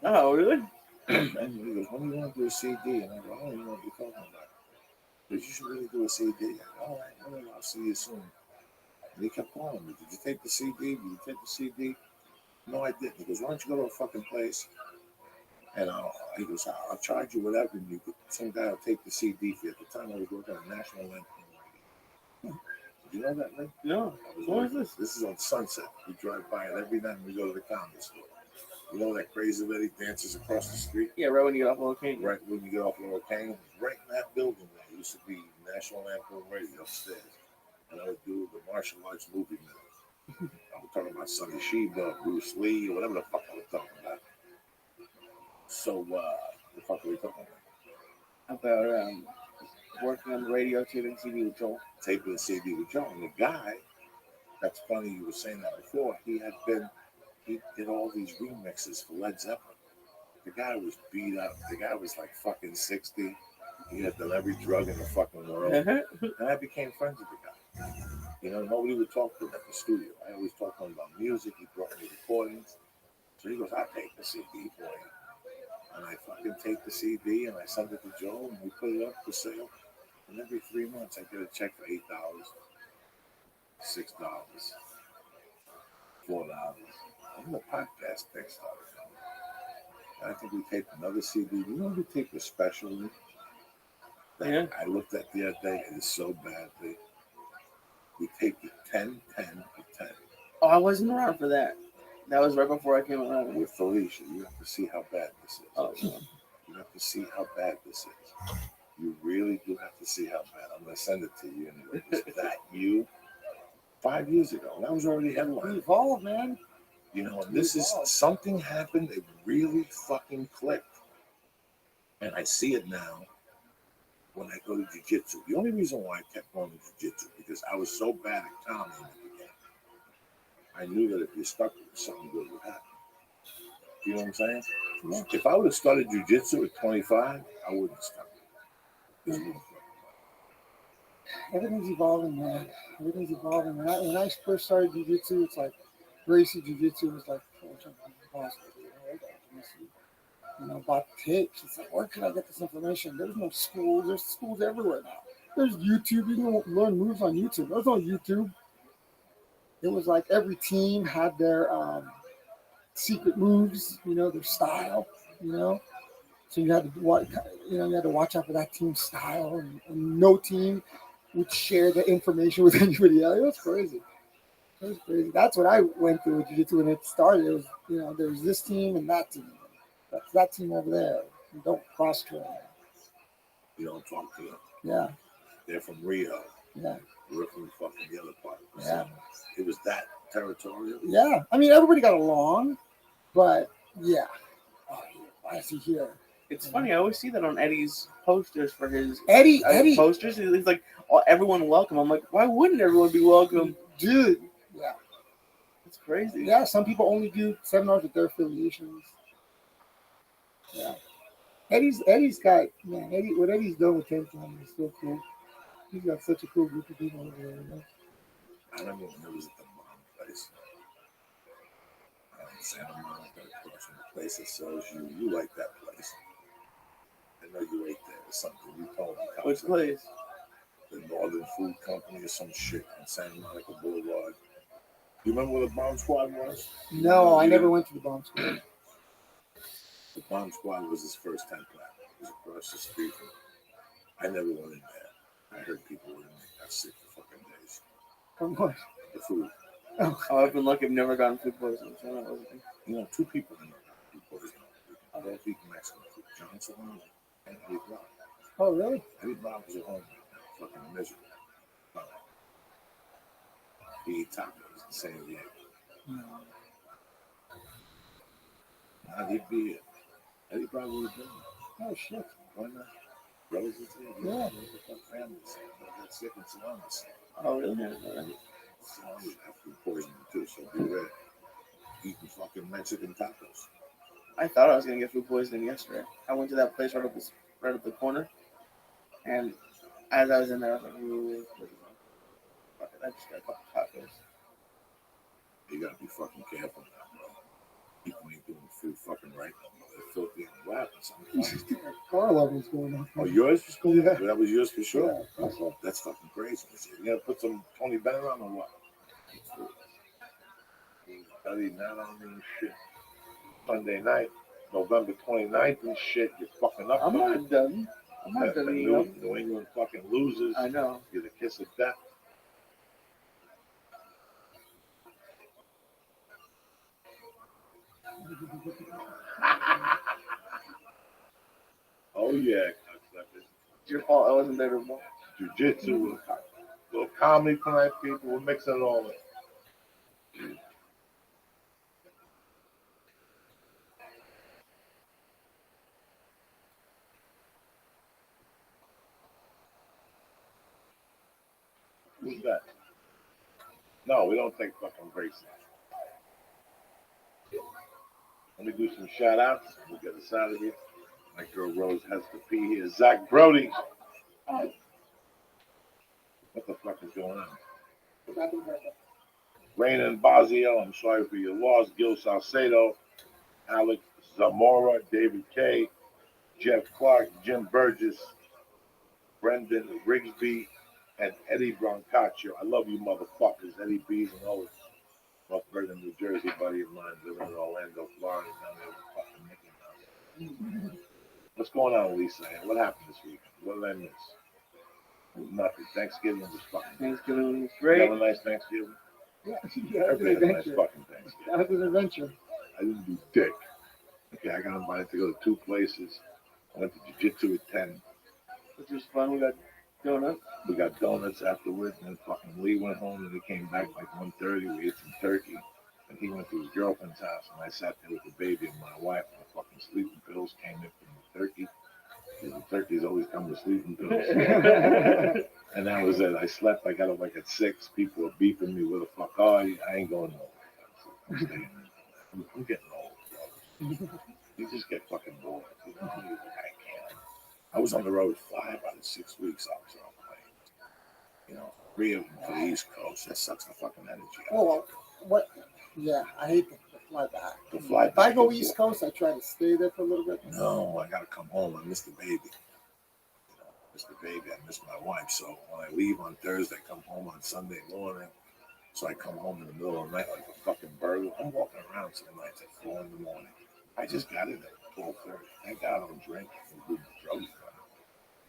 Oh, really? And he goes, "When do you want to do a CD?" And I go, "I don't even know what you're talking about." But you should really do a CD. I go, "All right, I'll see you soon." And he kept calling me. "Did you take the CD? Did you take the CD?" No, I didn't. He goes, "Why don't you go to a fucking place? And he goes, I'll charge you whatever. And you could, some guy will take the CD for you." At the time, I was working on National Lampoon Radio. Did you know that, Lee? No. What is this? This is on Sunset. We drive by it every night when we go to the comedy store. You know that crazy lady dances across the street? Yeah, right when you get off Lower King. Right when you get off Lower King. Right in that building there used to be National Lampoon Radio upstairs. And I would do the martial arts movie minute. I was talking about Sonny Shiba, Bruce Lee, or whatever the fuck I was talking about. So, the fuck are we talking about? About working on the radio, taping CD with Joel. Taping the CD with Joel. And the guy, that's funny you were saying that before, he did all these remixes for Led Zeppelin. The guy was beat up. The guy was like fucking 60. He had done every drug in the fucking world. And I became friends with the guy. You know, nobody would talk to him at the studio. I always talked to him about music. He brought me recordings. So he goes, "I'll take the CD for you." And I fucking take the CD and I send it to Joe and we put it up for sale. And every 3 months, I get a check for $8, $6, $4. I'm the podcast next time. I think we taped another CD. You know, we taped a special. Yeah. I looked at the other day. It is so bad. We taped it 10, 10 of 10. Oh, I wasn't around for that. That was right before I came around. With Felicia. You have to see how bad this is. Oh, no. You have to see how bad this is. You really do have to see how bad. I'm going to send it to you anyway. Was that you 5 years ago? That was already headline. Evolve, man. You know, this is something happened. It really fucking clicked. And I see it now when I go to jiu-jitsu. The only reason why I kept going to jiu-jitsu because I was so bad at comedy in the beginning. I knew that if you stuck with something good would happen. You know what I'm saying? Yeah. If I would have started jiu-jitsu at 25, I wouldn't have stuck with it. Everything's evolving, man. Everything's evolving. When I first started jiu-jitsu, it's like Gracie jiu-jitsu was like, you know, about tapes. It's like, where can I get this information? There's no schools. There's schools everywhere now. There's YouTube. You can learn moves on YouTube. There's no YouTube. It was like every team had their secret moves, you know, their style, you know. So you had to watch, you know, you had to watch out for that team's style, and no team would share the information with anybody else. It was crazy. It was crazy. That's what I went through with jiu-jitsu when it started. It was, you know, there was this team and that team. That's that team over there. You don't cross-train. You don't talk to them. Yeah. They're from Rio. Yeah. We're from fucking the other part. Yeah. It was that territorial. Yeah. I mean, everybody got along, but yeah. Oh, why is he here? It's funny. I always see that on Eddie's posters for his Eddie posters. He's like, oh, everyone welcome. I'm like, why wouldn't everyone be welcome? Dude. Yeah. It's crazy. Yeah. Some people only do seminars with their affiliations. Yeah. Eddie's got, man, what Eddie's done with Ten Clan is so cool. He's got such a cool group of people over there, you know? I remember when it was at the mom place. Santa Monica, across from the place that sells you. You like that place. I know you ate there or something. You told me. Which place? The Northern Food Company or some shit on Santa Monica Boulevard. You remember where the Bomb Squad was? No, I never went to the Bomb Squad. The Bomb Squad was his first time class. It was across the street from I never went in there. I heard people were in there. Got sick for fucking days. From what? The food. Oh, I've been lucky. I've never gotten food poisoning. So you know, two people in there got food poisoning. I don't think Mexican food. John Solano and Eddie Brown. Oh, really? Eddie Brown was at home right now, fucking miserable. He ate tacos in San Diego. Now he'd be it. Eddie Brown would have been there. Oh, shit. Why not? Relatives there? Yeah. Family got sick in Solano. Oh, really? Solano had food poisoning too, so beware. Eating fucking Mexican tacos. I thought I was gonna get food poisoning yesterday. I went to that place right up the corner, and as I was in there, I was like, "Ooh, fuck it, I just got a couple tacos." You gotta be fucking careful now, bro. People ain't doing food fucking right no more. They're filthy and black or something. Car alarm's going on. Oh, yours was cool? Yeah. That was yours for sure? Yeah, that's fucking crazy. You gotta put some Tony Bennett on or what? Study not on this shit. Sunday night, November 29th and shit, you're fucking up. I'm not done. I'm not done eating them. New England fucking losers. I know. Get a kiss of death. Oh yeah, cocksuckers. It's your fault I wasn't there tomorrow. Jiu-jitsu, little comedy tonight, people. We're mixing it all in. Who's that? No, we don't take fucking breaks. Let me do some shout outs. We'll get us out of here. My girl Rose has to pee here. Zach Brody. What the fuck is going on? Rain and Bazio, I'm sorry for your loss. Gil Salcedo, Alex Zamora, David K, Jeff Clark, Jim Burgess, Brendan Rigsby, and Eddie Brancaccio. I love you motherfuckers. Eddie B's and all North Bergen, New Jersey, buddy of mine living in Orlando, Florida. Down there with fucking Mickey Mouse. What's going on, Lisa? What happened this week? What did I miss? Nothing. Thanksgiving was fucking. Thanksgiving was great. You have a nice Thanksgiving? Yeah, Everybody had a nice fucking Thanksgiving. That was an adventure. I didn't do dick. Okay, I got invited to go to 2 places. I went to jiu-jitsu at 10. Which was fun. We got donuts. We got donuts afterwards, and then fucking Lee went home, and he came back like 1:30. We ate some turkey, and he went to his girlfriend's house, and I sat there with the baby and my wife, and the fucking sleeping pills came in from the turkey. The turkeys always come with sleeping pills. And that was it. I slept. I got up like at 6. People were beeping me. Where the fuck are you? I ain't going nowhere. I'm staying in. I'm getting old, bro. You just get fucking bored. You know? I can't. I was on the road 5 out of 6 weeks. I was on planes. You know, 3 of them to the East Coast. That sucks the fucking energy out. Oh, well, what? Yeah, I hate the fly back. The fly If I back go is East what? Coast, I try to stay there for a little bit. No, I gotta come home. I miss the baby. You know, I miss the baby. I miss my wife. So when I leave on Thursday, I come home on Sunday morning. So I come home in the middle of the night like a fucking burglar. I'm walking around some nights at 4 in the morning. I just got in at 12:30. Thank God I don't drink and do drugs.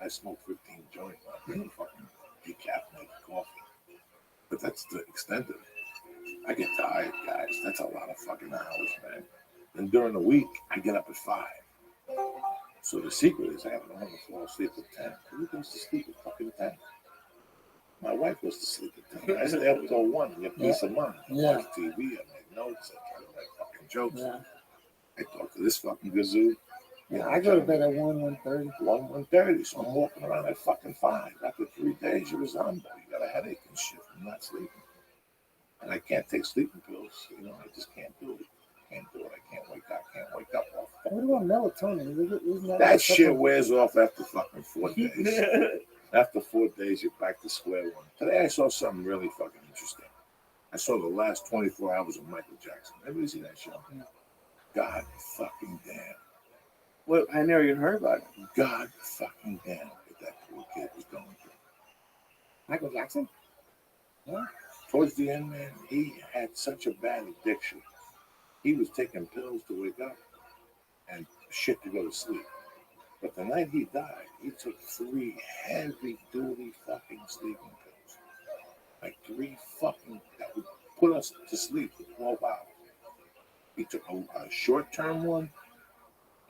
I smoke 15 joints. I drink fucking decaffeinated coffee. But that's the extent of it. I get tired, guys. That's a lot of fucking hours, man. And during the week, I get up at 5. So the secret is I have to fall asleep at 10. Who goes to sleep at fucking 10? My wife goes to sleep at 10. I stay up till 1 and get peace of mind. I watch TV, I make notes, I try to make fucking jokes. Yeah. I talk to this fucking gazoo. Yeah, I go to bed at 1:30. 1:30, so I'm walking around at fucking 5. After 3 days, you're a zombie. You got a headache and shit from not sleeping. And I can't take sleeping pills. You know, I just can't do it. Can't do it. I can't wake up. What about melatonin? Isn't That shit wears off after fucking 4 days. After 4 days, you're back to square one. Today, I saw something really fucking interesting. I saw the last 24 hours of Michael Jackson. Everybody see that show? God fucking damn. Well, I never even heard about it. God fucking damn what that poor kid was going through. Michael Jackson? Yeah. Towards the end, man, he had such a bad addiction. He was taking pills to wake up and shit to go to sleep. But the night he died, he took 3 heavy-duty fucking sleeping pills. Like 3 fucking, that would put us to sleep for 12 hours. He took a short-term one,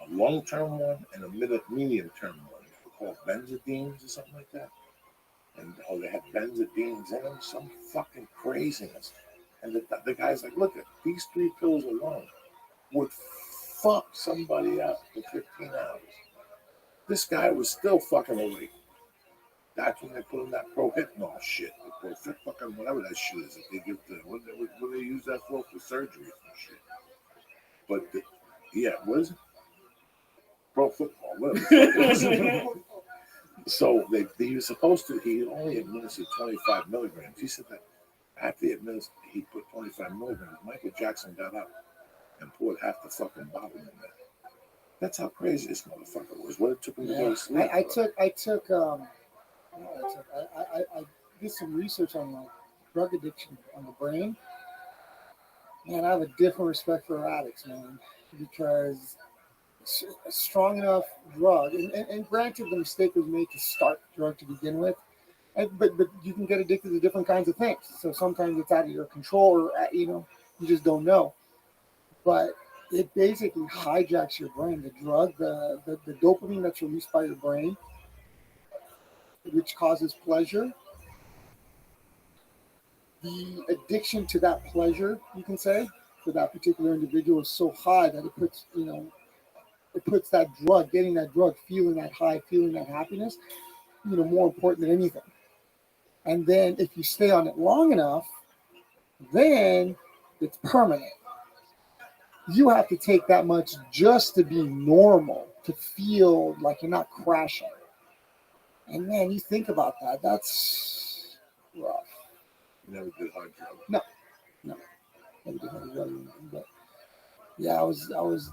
a long-term one, and a medium-term one. They're called benzodines or something like that. And they had benzodines in them, some fucking craziness. And the guy's like, look, these 3 pills alone would fuck somebody up for 15 hours. This guy was still fucking awake. That's when they put in that prohypnol shit. The fucking whatever that shit is that they give to, what do they use that for surgery and shit. But, what is it? Pro football, whatever. So he was supposed to, he only administered 25 milligrams. He said that after he put 25 milligrams, Michael Jackson got up and poured half the fucking bottle in there. That's how crazy this motherfucker was. What it took him to go to sleep. I did some research on like drug addiction on the brain. And I have a different respect for addicts, man, because a strong enough drug, and granted the mistake was made to start the drug to begin with, but you can get addicted to different kinds of things. So sometimes it's out of your control, or you just don't know. But it basically hijacks your brain. The drug, the dopamine that's released by your brain, which causes pleasure. The addiction to that pleasure, you can say, for that particular individual is so high that it puts that drug, getting that drug, feeling that high, feeling that happiness, more important than anything. And then if you stay on it long enough, then it's permanent. You have to take that much just to be normal, to feel like you're not crashing. And man, you think about that, that's rough. You never did hard drugs? No. Never did hard drugs. But yeah, I was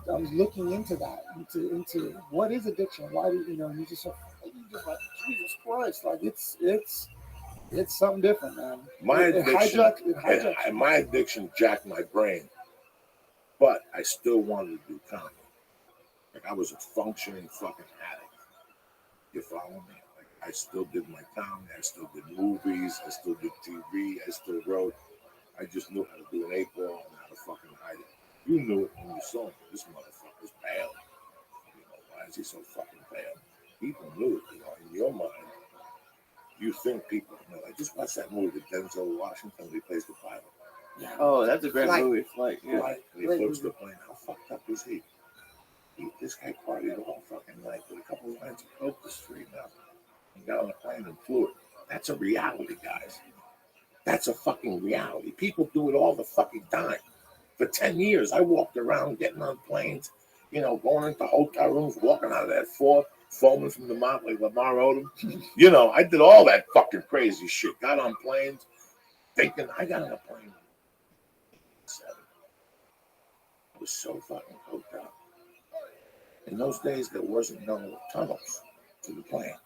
looking into that, into what is addiction? Why do and you just you just like, Jesus Christ, like it's something different, man. My addiction, it hijacks. my addiction jacked my brain, but I still wanted to do comedy. Like I was a functioning fucking addict. You follow me? Like I still did my comedy, I still did movies, I still did TV, I still wrote. I just knew how to do an 8-ball and how to fucking hide it. You knew it when you saw him. This motherfucker's pale. You know, why is he so fucking pale? People knew it, you know, in your mind. You think people know. I just watched that movie with Denzel Washington. He plays the pilot. Oh, that's a great movie. Flight. Yeah. Flight. And he floats the plane. How fucked up is he? This guy partied all fucking night with a couple of lines of coke to straighten out. He got on the plane and flew it. That's a reality, guys. That's a fucking reality. People do it all the fucking time. For 10 years, I walked around getting on planes, you know, going into hotel rooms, walking out of that floor, foaming from the mouth like Lamar Odom. You know, I did all that fucking crazy shit. Got on planes, thinking I got on a plane. I was so fucking coked out. In those days, there wasn't no tunnels to the plane.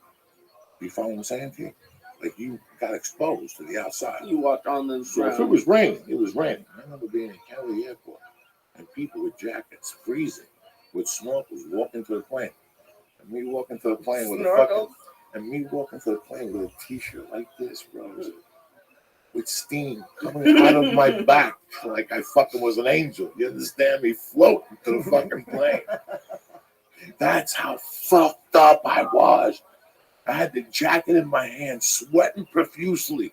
You follow what I'm saying to you? Like you got exposed to the outside. You walked on the So ground. if it was raining, it was raining. I remember being in Cali Airport and people with jackets, freezing, with snorkels, walking to the plane. And me walking to the plane with a t-shirt like this, bro, with steam coming out of my back like I fucking was an angel. You understand me? Floating to the fucking plane. That's how fucked up I was. I had the jacket in my hand, sweating profusely.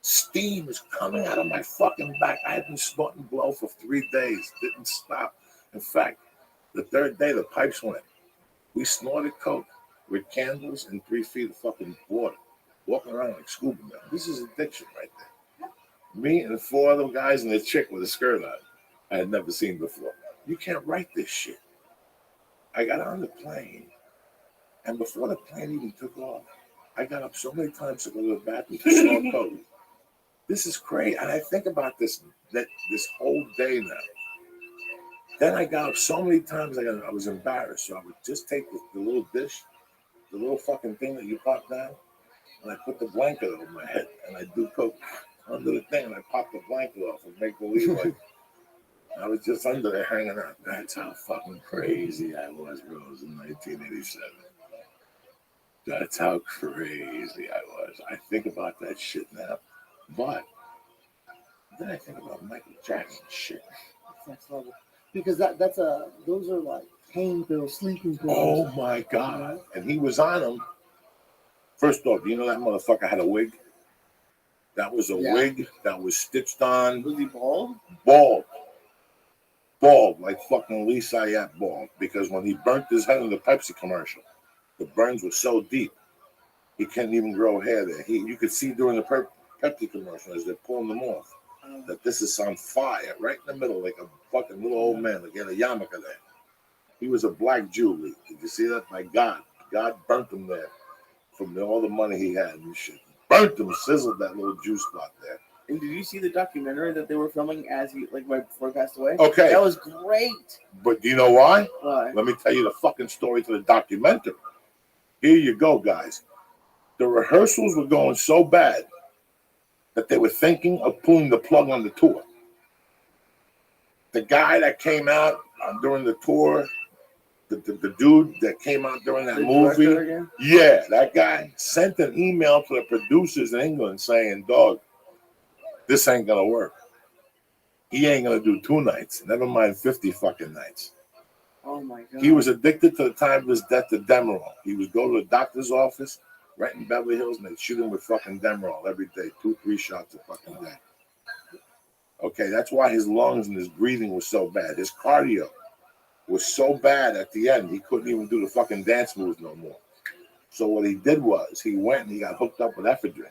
Steam is coming out of my fucking back. I had been snorting blow for 3 days. Didn't stop. In fact, the third day, the pipes went. We snorted coke with candles and 3 feet of fucking water. Walking around like scuba men. This is addiction right there. Me and 4 other guys and a chick with a skirt on. I had never seen before. You can't write this shit. I got on the plane. And before the plane even took off, I got up so many times to go to the bathroom to snort coke. This is crazy. And I think about this whole day now. Then I got up so many times I was embarrassed. So I would just take the little dish, the little fucking thing that you pop down, and I put the blanket over my head, and I do coke under the thing, and I pop the blanket off and make believe like I was just under there hanging out. That's how fucking crazy I was, Rose, in 1987. That's how crazy I was. I think about that shit now. But then I think about Michael Jackson shit. Next level. Because those are like pain pills, sleeping pills. Oh my God. And he was on them. First off, do you know that motherfucker had a wig? That was a wig that was stitched on. Was he bald? Bald, like fucking Lee Sayat bald. Because when he burnt his head in the Pepsi commercial, the burns were so deep, he couldn't even grow hair there. You could see during the Pepsi commercial as they're pulling them off that this is on fire, right in the middle, like a fucking little old man, like he had a yarmulke there. He was a black Jew, Lee. Did you see that? My God. God burnt him there from all the money he had and shit. Burnt him, sizzled that little Jew spot there. And did you see the documentary that they were filming as he, like, right before he passed away? Okay. That was great. But do you know why? Why? Let me tell you the fucking story to the documentary. Here you go, guys. The rehearsals were going so bad that they were thinking of pulling the plug on the tour. The guy that came out during the tour, the dude that came out during that movie, yeah, that guy sent an email to the producers in England saying, dog, this ain't gonna work. He ain't gonna do 2 nights, never mind 50 fucking nights. Oh my God. He was addicted to the time of his death to Demerol. He would go to the doctor's office right in Beverly Hills and they'd shoot him with fucking Demerol every day, 2-3 shots a fucking day. Okay, that's why his lungs and his breathing was so bad. His cardio was so bad at the end, he couldn't even do the fucking dance moves no more. So what he did was he went and he got hooked up with ephedrine.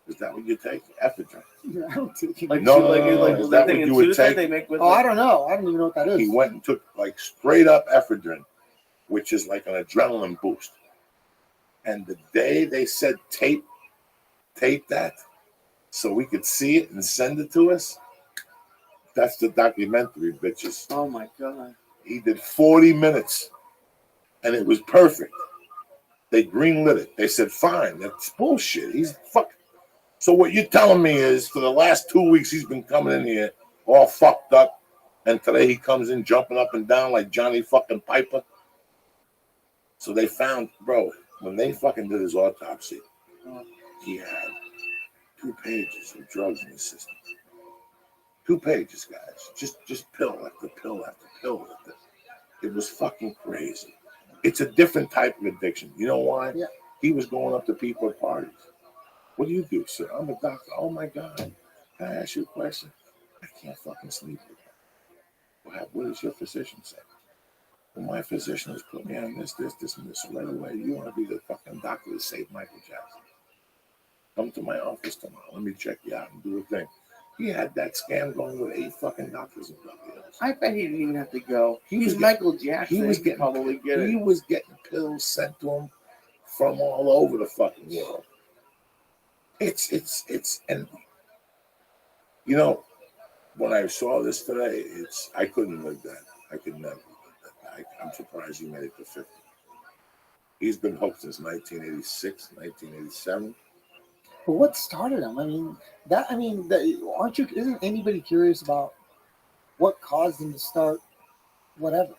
Is that what you take? Ephedrine. Yeah, I don't take it. Like, no, is that what you would take? They make with I don't know. I don't even know what that is. He went and took like straight up ephedrine, which is like an adrenaline boost. And the day they said tape that so we could see it and send it to us, that's the documentary, bitches. Oh my God. He did 40 minutes and it was perfect. They greenlit it. They said, fine, that's bullshit. He's fuck. So what you're telling me is for the last 2 weeks he's been coming in here all fucked up, and today he comes in jumping up and down like Johnny fucking Piper. So they found, bro, when they fucking did his autopsy, he had 2 pages of drugs in his system. 2 pages, guys. Just pill after pill after pill after. It was fucking crazy. It's a different type of addiction. You know why? Yeah. He was going up to people at parties. What do you do, sir? I'm a doctor. Oh my God. Can I ask you a question? I can't fucking sleep. What does your physician say? Well, my physician has put me on this, and this right away. You want to be the fucking doctor that saved Michael Jackson? Come to my office tomorrow. Let me check you out and do a thing. He had that scam going with 8 fucking doctors and doctors. I bet he didn't even have to go. He's Michael Jackson. He was getting pills sent to him from all over the fucking world. And you know, when I saw this today, I couldn't live that. I could never live that. I'm surprised he made it to 50. He's been hooked since 1986, 1987. But what started him? Isn't anybody curious about what caused him to start whatever?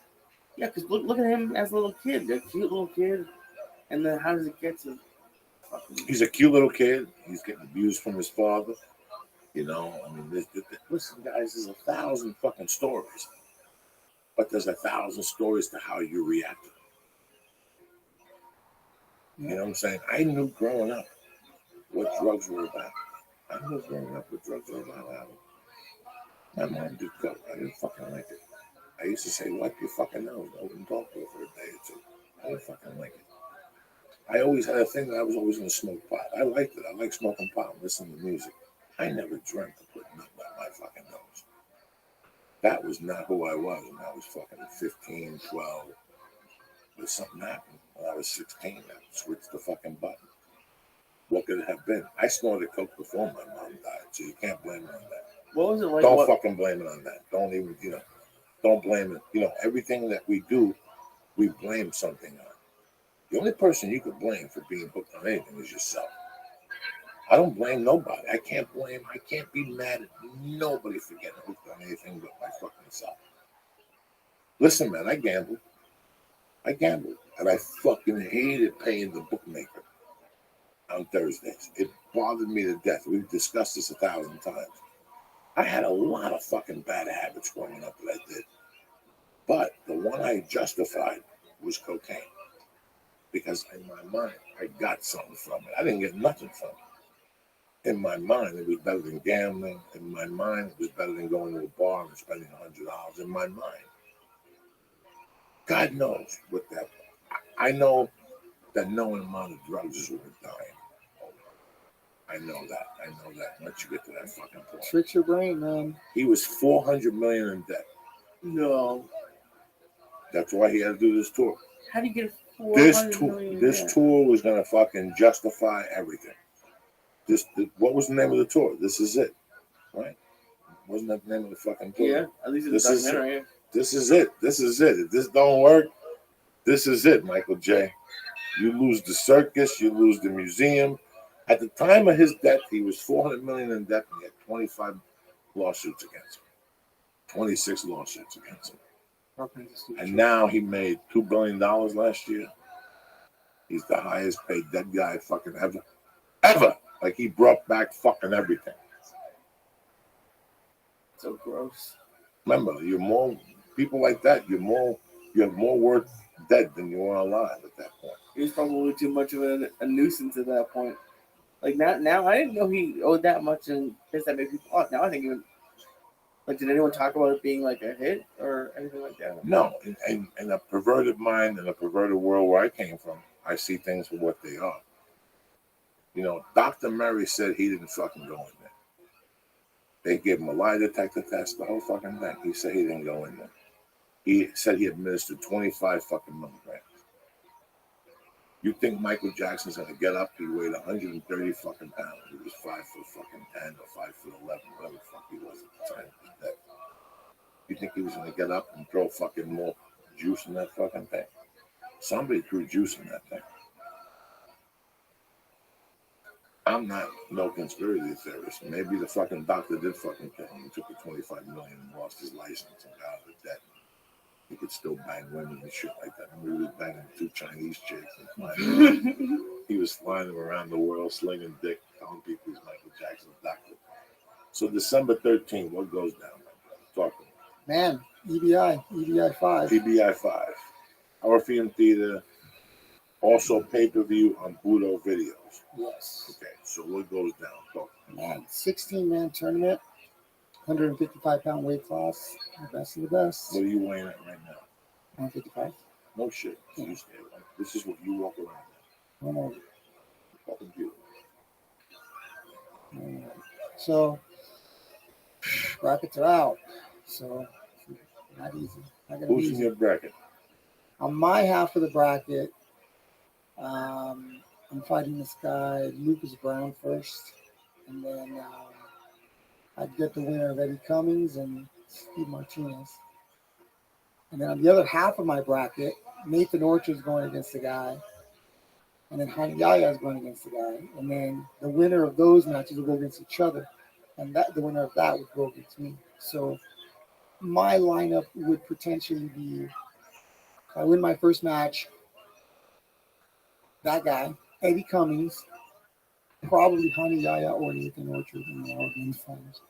Yeah, because look at him as a little kid, a cute little kid, and then how does it get to? He's a cute little kid. He's getting abused from his father. You know, I mean, listen, guys, there's 1,000 fucking stories, but there's 1,000 stories to how you react. You know what I'm saying? I knew growing up what drugs were about. I knew growing up what drugs were about. My mom did coke. I didn't fucking like it. I used to say, wipe your fucking nose. I wouldn't talk to her for a day or two. I didn't fucking like it. I always had a thing that I was always going to smoke pot. I liked it. I like smoking pot and listening to music. I never dreamt of putting nothing on my fucking nose. That was not who I was when I was fucking 15, 12. But something happened when I was 16. I switched the fucking button. What could it have been? I snorted coke before my mom died, so you can't blame it on that. What was it like? Don't fucking blame it on that. Don't even, don't blame it. Everything that we do, we blame something on. The only person you could blame for being hooked on anything is yourself. I don't blame nobody. I can't be mad at nobody for getting hooked on anything but my fucking self. Listen, man, I gambled. And I fucking hated paying the bookmaker on Thursdays. It bothered me to death. We've discussed this 1,000 times. I had a lot of fucking bad habits growing up that I did. But the one I justified was cocaine. Because in my mind, I got something from it. I didn't get nothing from it. In my mind, it was better than gambling. In my mind, it was better than going to a bar and spending $100. In my mind. God knows what that. I know that no amount of drugs is worth dying. I know that. Once you get to that fucking point. Tricks your brain, man. He was $400 million in debt. No. That's why he had to do this tour. How do you get This tour was gonna fucking justify everything. What was the name of the tour? This Is It, right? Wasn't that the name of the fucking tour? Yeah, at least it's a documentary. This is it. If this don't work, this is it, Michael J. You lose the circus, you lose the museum. At the time of his death, he was $400 million in debt and he had 25 lawsuits against him. 26 lawsuits against him. And now he made $2 billion last year. He's the highest paid dead guy fucking ever. Ever! Like he brought back fucking everything. So gross. Remember, you're more people like that, you have more worth dead than you are alive at that point. He was probably too much of a nuisance at that point. Like now I didn't know he owed that much and pissed that many people off. Now I think even like, did anyone talk about it being like a hit or anything like that? No, in a perverted mind and a perverted world where I came from, I see things for what they are. Dr. Murray said he didn't fucking go in there. They gave him a lie detector test, the whole fucking thing. He said he didn't go in there. He said he administered 25 fucking milligrams. You think Michael Jackson's gonna get up? He weighed 130 fucking pounds. He was 5 foot fucking 10 or 5 foot 11, whatever the fuck he was at the time of his death. You think he was gonna get up and throw fucking more juice in that fucking thing? Somebody threw juice in that thing. I'm not no conspiracy theorist. Maybe the fucking doctor did fucking kill him. He took the $25 million and lost his license and got out of debt. He could still bang women and shit like that. He was banging 2 Chinese chicks and flying. He was flying around the world, slinging dick, telling people he's Michael Jackson's doctor. So December 13th, what goes down? Talk to me. Man, EBI 5. EBI 5. Orpheum Theater. Also pay-per-view on Budo Videos. Yes. Okay, so what goes down? Talk to me. Man, 16-man tournament, 155-pound weight class, the best of the best. What are you weighing at right now? 155. No shit. So you stay like, this is what you walk around with. 180. Fucking beautiful. So, brackets are out. So, not easy. Who's in your bracket? On my half of the bracket, I'm fighting this guy, Lucas Brown, first. And then I'd get the winner of Eddie Cummings and Steve Martinez. And then on the other half of my bracket, Nathan Orchard's going against the guy. And then Hani Yahya is going against the guy. And then the winner of those matches will go against each other. And the winner of that would go against me. So my lineup would potentially be, if I win my first match, that guy, Eddie Cummings, probably Hani Yahya or Nathan Orchard in the Oregon finals.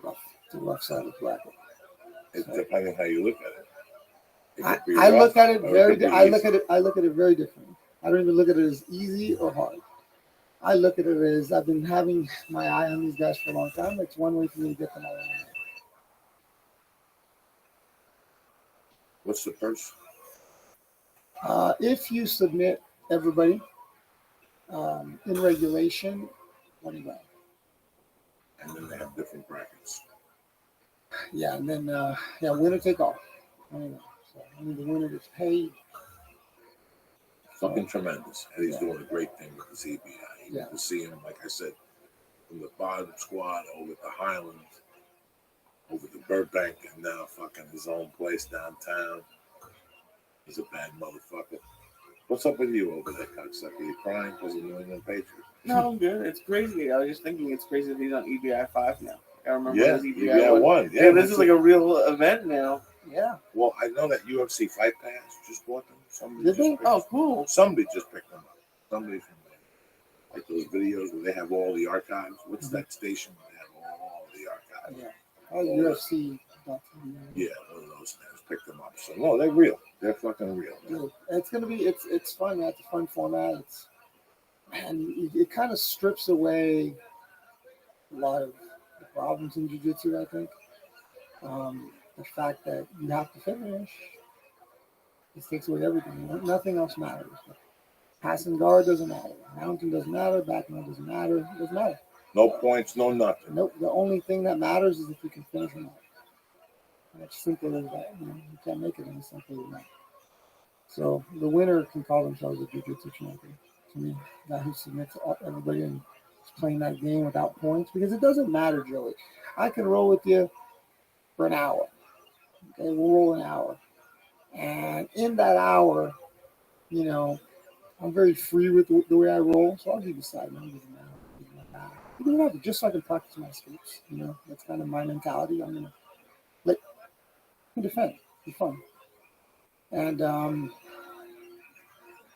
Rough. It's a rough side of the bracket. It's depending on how you look at it. I look at it very differently. I don't even look at it as easy or hard. I look at it as I've been having my eye on these guys for a long time. It's one way for me to get them all in. What's the purse? If you submit everybody in regulation, $20 grand. And then they have different brackets. Yeah, and then winner take all. $20 grand. So I mean, the winner gets paid. Fucking tremendous. Eddie's doing a great thing with the CBI. Yeah. To see him, like I said, from the bottom squad over the Highlands, over the Burbank, and now fucking his own place downtown. He's a bad motherfucker. What's up with you over there, cocksucker? You crying because of New England Patriots? No, I'm good. It's crazy. I was just thinking it's crazy that he's on EBI 5 now. I remember Yeah, when it was EBI 1. 1. Yeah, this is like a real event now. Yeah. Well, I know that UFC Fight Pass just bought them. Oh, cool. Somebody just picked them up. Somebody from there. Like those videos where they have all the archives. What's that station where they have all the archives? Yeah. UFC. Yeah, one of those things. Pick them up. So, no, they're real. They're fucking real. Yeah. It's going to be, it's fun, man. It's a fun format. It kind of strips away a lot of the problems in jiu-jitsu, I think. The fact that you have to finish, this takes away everything. Nothing else matters. Passing guard doesn't matter. Mounting doesn't matter. Backing up doesn't matter. It doesn't matter. No points, no nothing. Nope. The only thing that matters is if you can finish them out. And it's simple as that. You can't make it any simpler than that. So the winner can call themselves a jiu-jitsu champion. To me, guy who submits everybody and is playing that game without points, because it doesn't matter, Joey. I can roll with you for an hour. Okay, we'll roll an hour. And in that hour, I'm very free with the way I roll, so I'll give you side. It doesn't matter. It doesn't matter, just so I can practice my escapes. That's kind of my mentality. I'm going to defend. Be fun. And,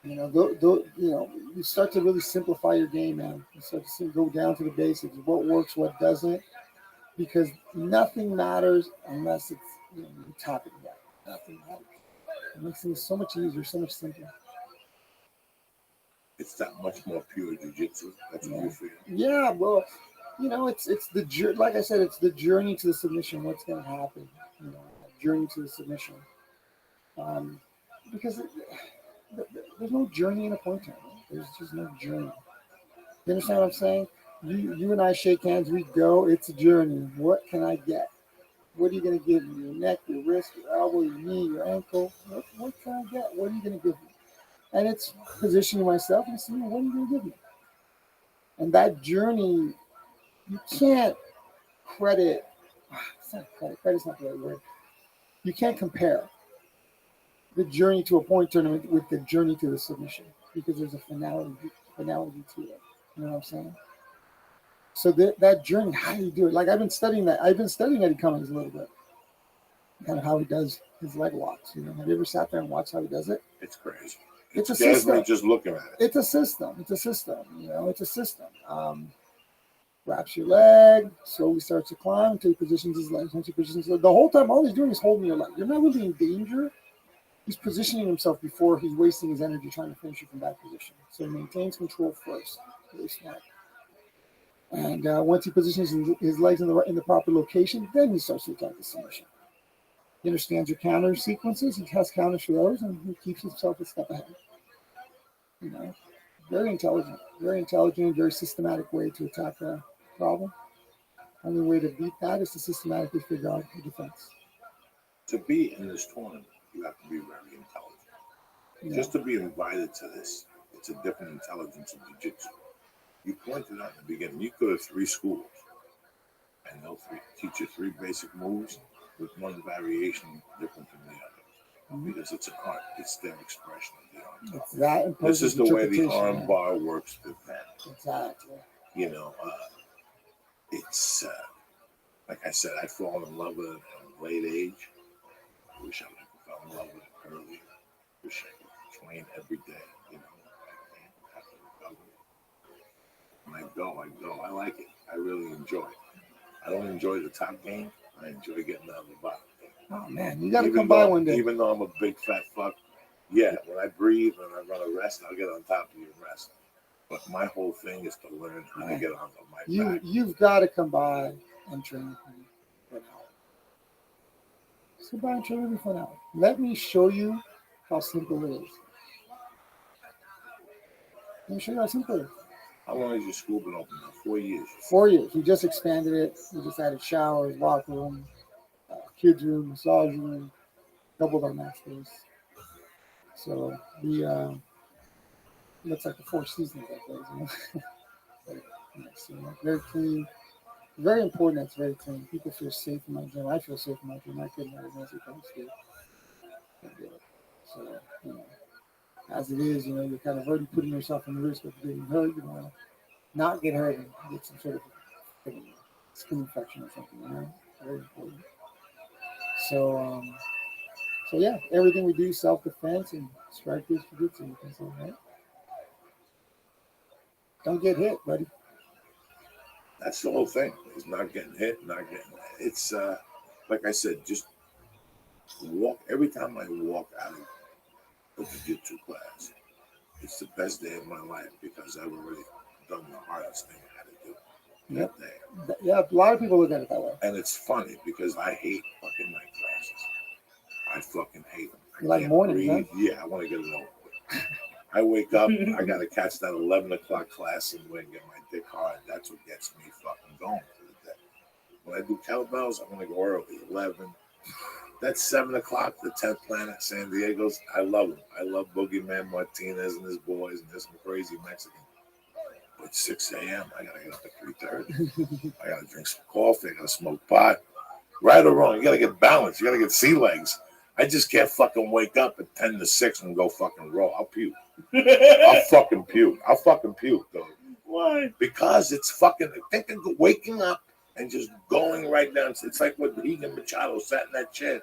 you start to really simplify your game, man. You start to go down to the basics, what works, what doesn't, because nothing matters unless it's you're topping that. Nothing matters. It makes things so much easier, so much simpler. It's that much more pure jiu-jitsu. That's what you feel. Yeah, well, it's the like I said, it's the journey to the submission. What's going to happen? Journey to the submission. Because there's no journey in a point tournament. There's just no journey. You understand what I'm saying? You and I shake hands. We go. It's a journey. What can I get? What are you going to give me? Your neck, your wrist, your elbow, your knee, your ankle. What can I get? What are you going to give me? And it's positioning myself and seeing what are you going to give me? And that journey, you can't credit. It's not credit. Credit's not the right word. You can't compare the journey to a point tournament with the journey to the submission, because there's a finality to it. You know what I'm saying? So that journey, how do you do it? Like I've been studying that. I've been studying Eddie Cummings a little bit, kind of how he does his leg walks. You know, have you ever sat there and watched how he does it? It's crazy. It's a scares system. me just looking at it. It's a system. It's a system. You know, it's a system. Wraps your leg, slowly starts to climb until he positions his legs. Once he positions the whole time, all he's doing is holding your leg. You're not really in danger. He's positioning himself before he's wasting his energy trying to finish you from that position. So he maintains control first. Very smart. And once he positions his legs in the proper location, then he starts to attack the submission. He understands your counter sequences. He has counters for those, and he keeps himself a step ahead. You know, very intelligent, very systematic way to attack a problem. Only way to beat that is to systematically figure out the defense. To be in this tournament, you have to be very intelligent. Yeah. Just to be invited to this, it's a different intelligence in jiu-jitsu. You pointed out in the beginning, you go to 3 schools, and they'll teach you 3 basic moves with one variation different from the other. Because it's an art, it's their expression of the art. It's that This is the way the interpretation, arm bar works with them. Exactly. You know, it's like I said, I fall in love with it at a late age. I wish I would have fell in love with it earlier. Wish I could train every day. You know, I have to recover. When I go. I like it. I really enjoy it. I don't enjoy the top game. I enjoy getting out of the bottom game. Oh man, you got to come by one day. Even though I'm a big fat fuck, yeah, when I breathe and I run a rest, I'll get on top of you and rest. But my whole thing is to learn how to get on my back. You've got to come by and train with me for an hour. Just come by and train with me for an hour. Let me show you how simple it is. Let me show you how simple it is. How long has your school been open now? 4 years. 4 years. We just expanded it. We just added showers, locker room, kids room, massage room, doubled our mat space. So we looks like the 4 seasons that place. You know? Very nice, you know? Very clean. Very important. That's very clean. People feel safe in my gym. I feel safe in my gym. I couldn't have it comes to. So you know, as it is, you know, you're kind of already putting yourself in the risk of getting hurt. You want to not get hurt and get some sort of skin infection or something. You know, very important. So yeah, everything we do, self-defense and strike-based jiu-jitsu, you can say, right? Don't get hit, buddy. That's the whole thing. Is not getting hit, It's like I said, just walk. Every time I walk out of the jiu-jitsu class, it's the best day of my life because I've already done the hardest thing I had to do that day. Yeah, a lot of people look at it that way. And it's funny because I hate fucking night classes. I fucking hate them. You like mornings, huh? Yeah, I want to get it over with. I wake up, I got to catch that 11 o'clock class and go and get my dick hard. That's what gets me fucking going for the day. When I do kettlebells, I want to go early, 11. That's 7 o'clock, the 10th Planet, San Diego's. I love them. I love Boogeyman Martinez and his boys and this crazy Mexican. But 6 a.m., I got to get up at 3:30. I got to drink some coffee. I got to smoke pot. Right or wrong, you got to get balanced. You got to get sea legs. I just can't fucking wake up at 10 to 6 and go fucking roll. I'll puke. I'll fucking puke, though. Why? Because it's fucking, think of waking up and just going right down. It's like when Egan Machado sat in that chair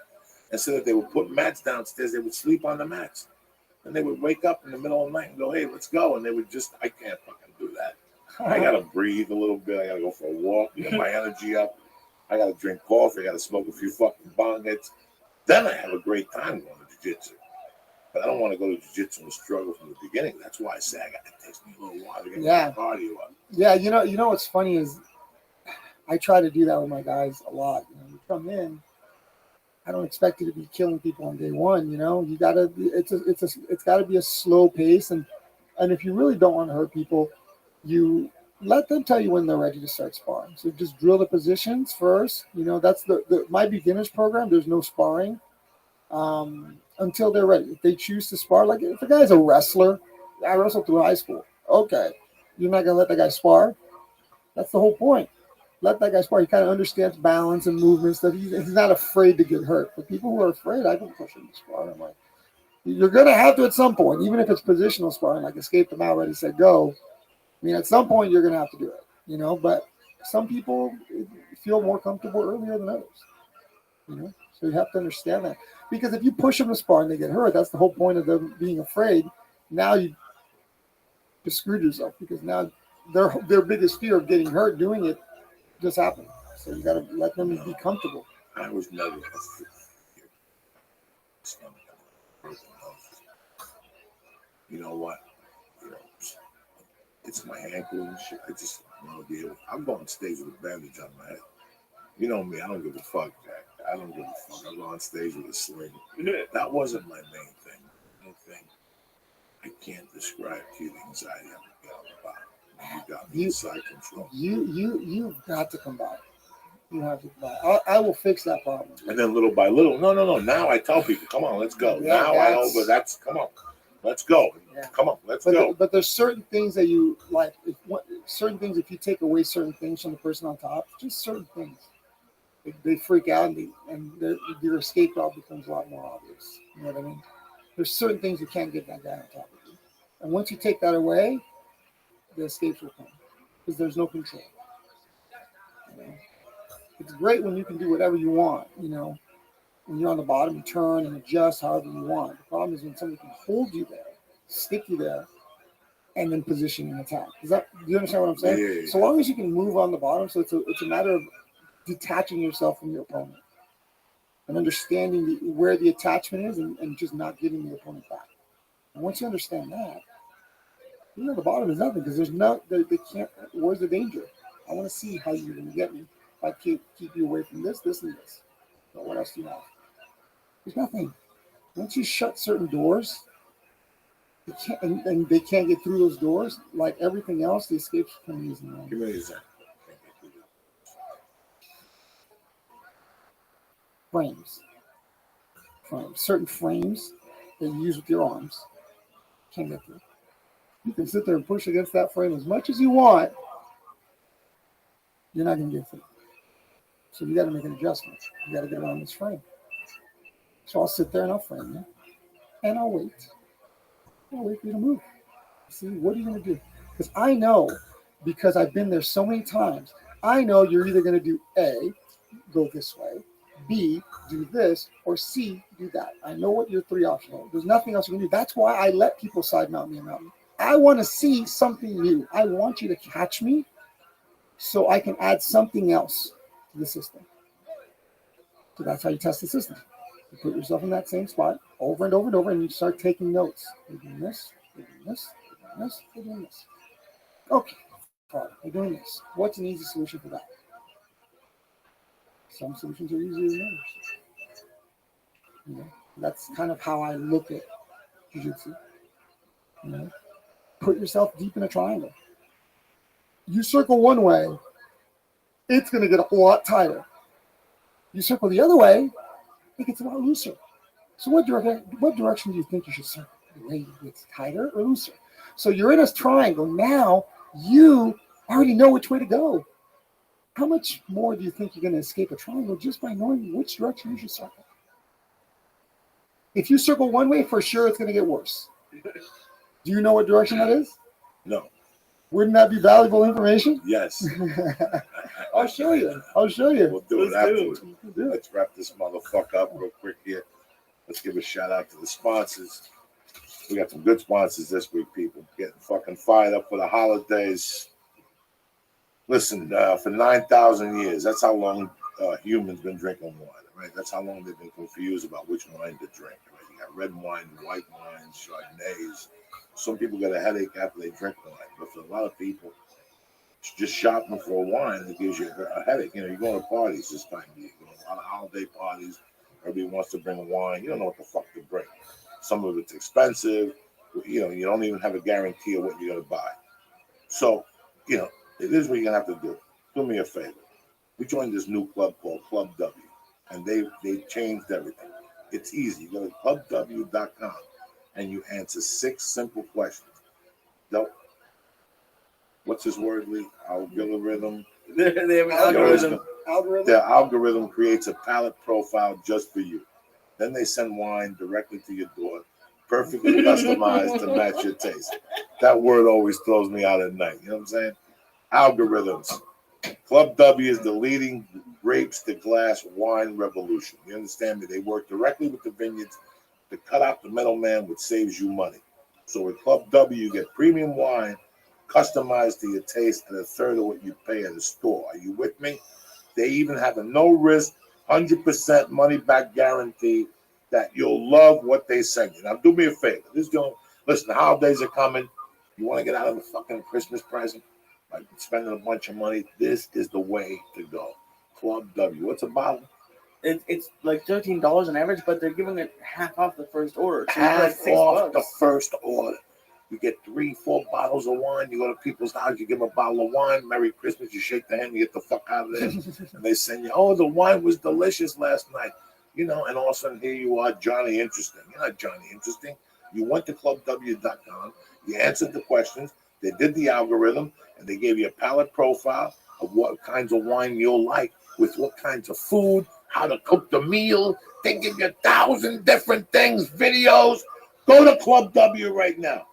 and said that they would put mats downstairs. They would sleep on the mats. And they would wake up in the middle of the night and go, hey, let's go. And they would just, I can't fucking do that. I got to breathe a little bit. I got to go for a walk, get my energy up. I got to drink coffee. I got to smoke a few fucking bong hits. Then I have a great time going to jiu-jitsu. But I don't want to go to jiu-jitsu and struggle from the beginning. That's why I say it takes me a little while to get my cardio up. Yeah, you know what's funny is I try to do that with my guys a lot. You know, you come in, I don't expect you to be killing people on day one. You know, you gotta. It's got to be a slow pace, and if you really don't want to hurt people, you let them tell you when they're ready to start sparring. So just drill the positions first. You know, that's my beginners program. There's no sparring until they're ready. If they choose to spar, like if a guy's a wrestler, I wrestled through high school. Okay, you're not gonna let that guy spar. That's the whole point. Let that guy spar. He kind of understands balance and movements. That he's not afraid to get hurt. But people who are afraid, I can push them to spar. I'm like, you're gonna have to at some point, even if it's positional sparring, like escape them out, ready, set, go. I mean, at some point you're going to have to do it, you know, but some people feel more comfortable earlier than others, you know, so you have to understand that. Because if you push them to spar and they get hurt, that's the whole point of them being afraid. Now you just screwed yourself because now their biggest fear of getting hurt doing it just happened. So you got to let them be comfortable. I was never you know what? You know, it's my ankle and shit. I just want to be able. I'm going on stage with a bandage on my head. You know me. I don't give a fuck, Jack. I don't give a fuck. I go on stage with a sling. That wasn't my main thing. Main thing. I can't describe to you the anxiety I'm getting on the bottom. You got me inside control. You've got to come by. You have to come by. I will fix that problem. And then little by little, no. Now I tell people, come on, let's go. Yeah, now come on, let's go. Yeah. Come on, let's go. But there's certain things that you like. Certain things, if you take away certain things from the person on top, just certain things, they freak out and your escape route becomes a lot more obvious. You know what I mean? There's certain things you can't get that guy on top of you. And once you take that away, the escapes will come because there's no control. You know? It's great when you can do whatever you want, you know. When you're on the bottom, you turn and adjust however you want. The problem is when somebody can hold you there, stick you there, and then position an attack. Do you understand what I'm saying? Yeah. So long as you can move on the bottom, so it's a matter of detaching yourself from your opponent and understanding where the attachment is and just not giving the opponent back. And once you understand that, you know the bottom is nothing because they can't. Where's the danger? I want to see how you're going to get me. If I keep you away from this, and this. So what else do you have? There's nothing. Once you shut certain doors, they can't, and they can't get through those doors. Like everything else, the escapes come easy. Give me an example. Frames. Certain frames that you use with your arms can't get through. You can sit there and push against that frame as much as you want. You're not going to get through. So you got to make an adjustment. You got to get around this frame. So I'll sit there and I'll frame you, and I'll wait. I'll wait for you to move. See, what are you going to do? Because I know, because I've been there so many times, I know you're either going to do A, go this way, B, do this, or C, do that. I know what your three options are. There's nothing else you can do. That's why I let people side mount me and mount me. I want to see something new. I want you to catch me so I can add something else to the system. So that's how you test the system. You put yourself in that same spot over and over and over, and you start taking notes. You're doing this, you're doing this, you're doing this, you're doing this. Okay, you're doing this. What's an easy solution for that? Some solutions are easier than others. You know, that's kind of how I look at jiu-jitsu. You know, put yourself deep in a triangle. You circle one way, it's going to get a lot tighter. You circle the other way, it gets a lot looser. So what direction do you think you should circle? The way it gets tighter or looser? So you're in a triangle. Now you already know which way to go. How much more do you think you're going to escape a triangle just by knowing which direction you should circle? If you circle one way, for sure it's going to get worse. Do you know what direction that is? No. Wouldn't that be valuable information? Yes. I'll show you. We'll do it afterwards. Let's wrap this motherfucker up real quick here. Let's give a shout out to the sponsors. We got some good sponsors this week, people. Getting fucking fired up for the holidays. Listen, for 9,000 years, that's how long humans been drinking wine, right? That's how long they've been confused about which wine to drink, right? You got red wine, white wine, Chardonnays. Some people get a headache after they drink wine, but for a lot of people, just shopping for wine, it gives you a headache. You know, you go to parties this time of year, you know, a lot of holiday parties. Everybody wants to bring wine. You don't know what the fuck to bring. Some of it's expensive. You know, you don't even have a guarantee of what you're going to buy. So, you know, it is what you're going to have to do. Do me a favor. We joined this new club called Club W, and they changed everything. It's easy. You go to clubw.com, and you answer 6 simple questions. What's this word, Lee? Algorithm. They have an algorithm. The algorithm creates a palate profile just for you. Then they send wine directly to your door, perfectly customized to match your taste. That word always throws me out at night. You know what I'm saying? Algorithms. Club W is the leading grapes to glass wine revolution. You understand me? They work directly with the vineyards to cut out the middleman, which saves you money. So with Club W, you get premium wine customized to your taste at a third of what you pay at a store. Are you with me? They even have a no-risk, 100% money-back guarantee that you'll love what they send you. Now, do me a favor. Listen, the holidays are coming. You want to get out of the fucking Christmas present? Like spending a bunch of money? This is the way to go. Club W. What's a bottle? It's like $13 on average, but they're giving it half off the first order. So Half it's like off $6. the first order. You get 3-4 bottles of wine. You go to people's house, you give them a bottle of wine. Merry Christmas. You shake the hand, you get the fuck out of there. And they send you, oh, the wine was delicious last night. You know, and all of a sudden here you are, Johnny Interesting. You're not Johnny Interesting. You went to clubw.com. You answered the questions. They did the algorithm, and they gave you a palate profile of what kinds of wine you'll like, with what kinds of food, how to cook the meal. They give you 1,000 different things, videos. Go to Club W right now.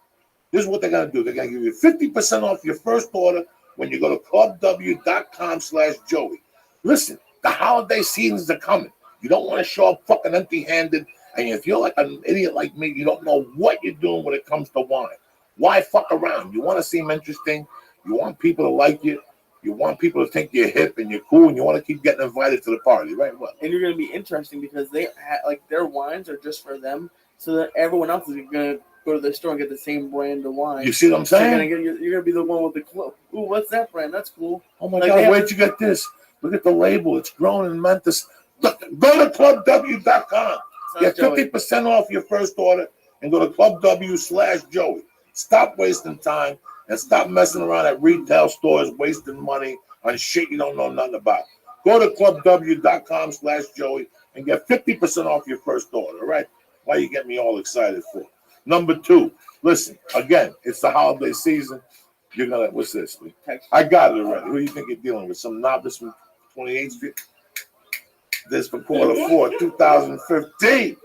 This is what they're going to do. They're going to give you 50% off your first order when you go to clubw.com/Joey. Listen, the holiday seasons are coming. You don't want to show up fucking empty-handed. And if you're like an idiot like me, you don't know what you're doing when it comes to wine. Why fuck around? You want to seem interesting. You want people to like you. You want people to think you're hip and you're cool, and you want to keep getting invited to the party, right? What? And you're going to be interesting because they like their wines are just for them, so that everyone else is going to go to the store and get the same brand of wine. You see what I'm saying? You're going to be the one with the clue. Ooh, what's that brand? That's cool. Oh my God, where'd you get this? Look at the label. It's grown in Memphis. Look, go to clubw.com. Get 50% off your first order and go to clubw/Joey. Stop wasting time and stop messing around at retail stores wasting money on shit you don't know nothing about. Go to clubw.com/Joey and get 50% off your first order, all right? Why you get me all excited for? Number 2, listen, again, it's the holiday season. You're going to, what's this? I got it already. Who do you think you're dealing with? Some novice from 28th Street? This for Q4 2015.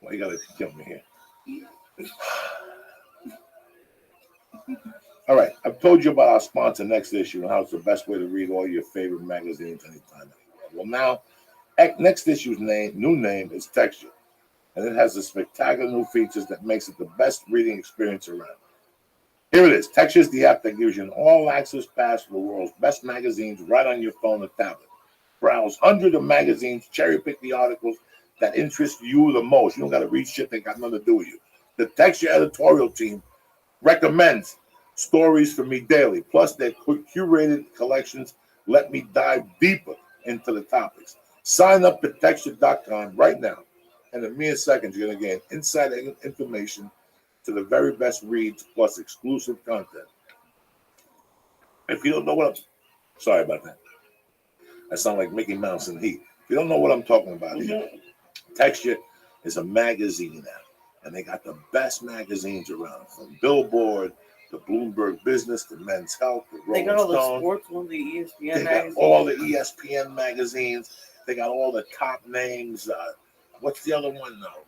Well, you got to kill me here. All right, I've told you about our sponsor Next Issue and how it's the best way to read all your favorite magazines anytime, anywhere. Well, now, Next Issue's new name is Texture, and it has the spectacular new features that makes it the best reading experience around. Here it is. Texture is the app that gives you an all-access pass to the world's best magazines right on your phone or tablet. Browse hundreds of magazines, cherry-pick the articles that interest you the most. You don't got to read shit that got nothing to do with you. The Texture editorial team recommends stories for me daily. Plus, their curated collections let me dive deeper into the topics. Sign up at Texture.com right now, and in mere seconds, you're going to gain inside information to the very best reads plus exclusive content. If you don't know what I'm... Sorry about that. I sound like Mickey Mouse in Heat. If you don't know what I'm talking about here, Texture is a magazine app, and they got the best magazines around, from Billboard to Bloomberg Business to Men's Health to Rolling Stone. They got all the sports ones, the ESPN They magazines. got all the ESPN magazines. They got all the top names. What's the other one? Not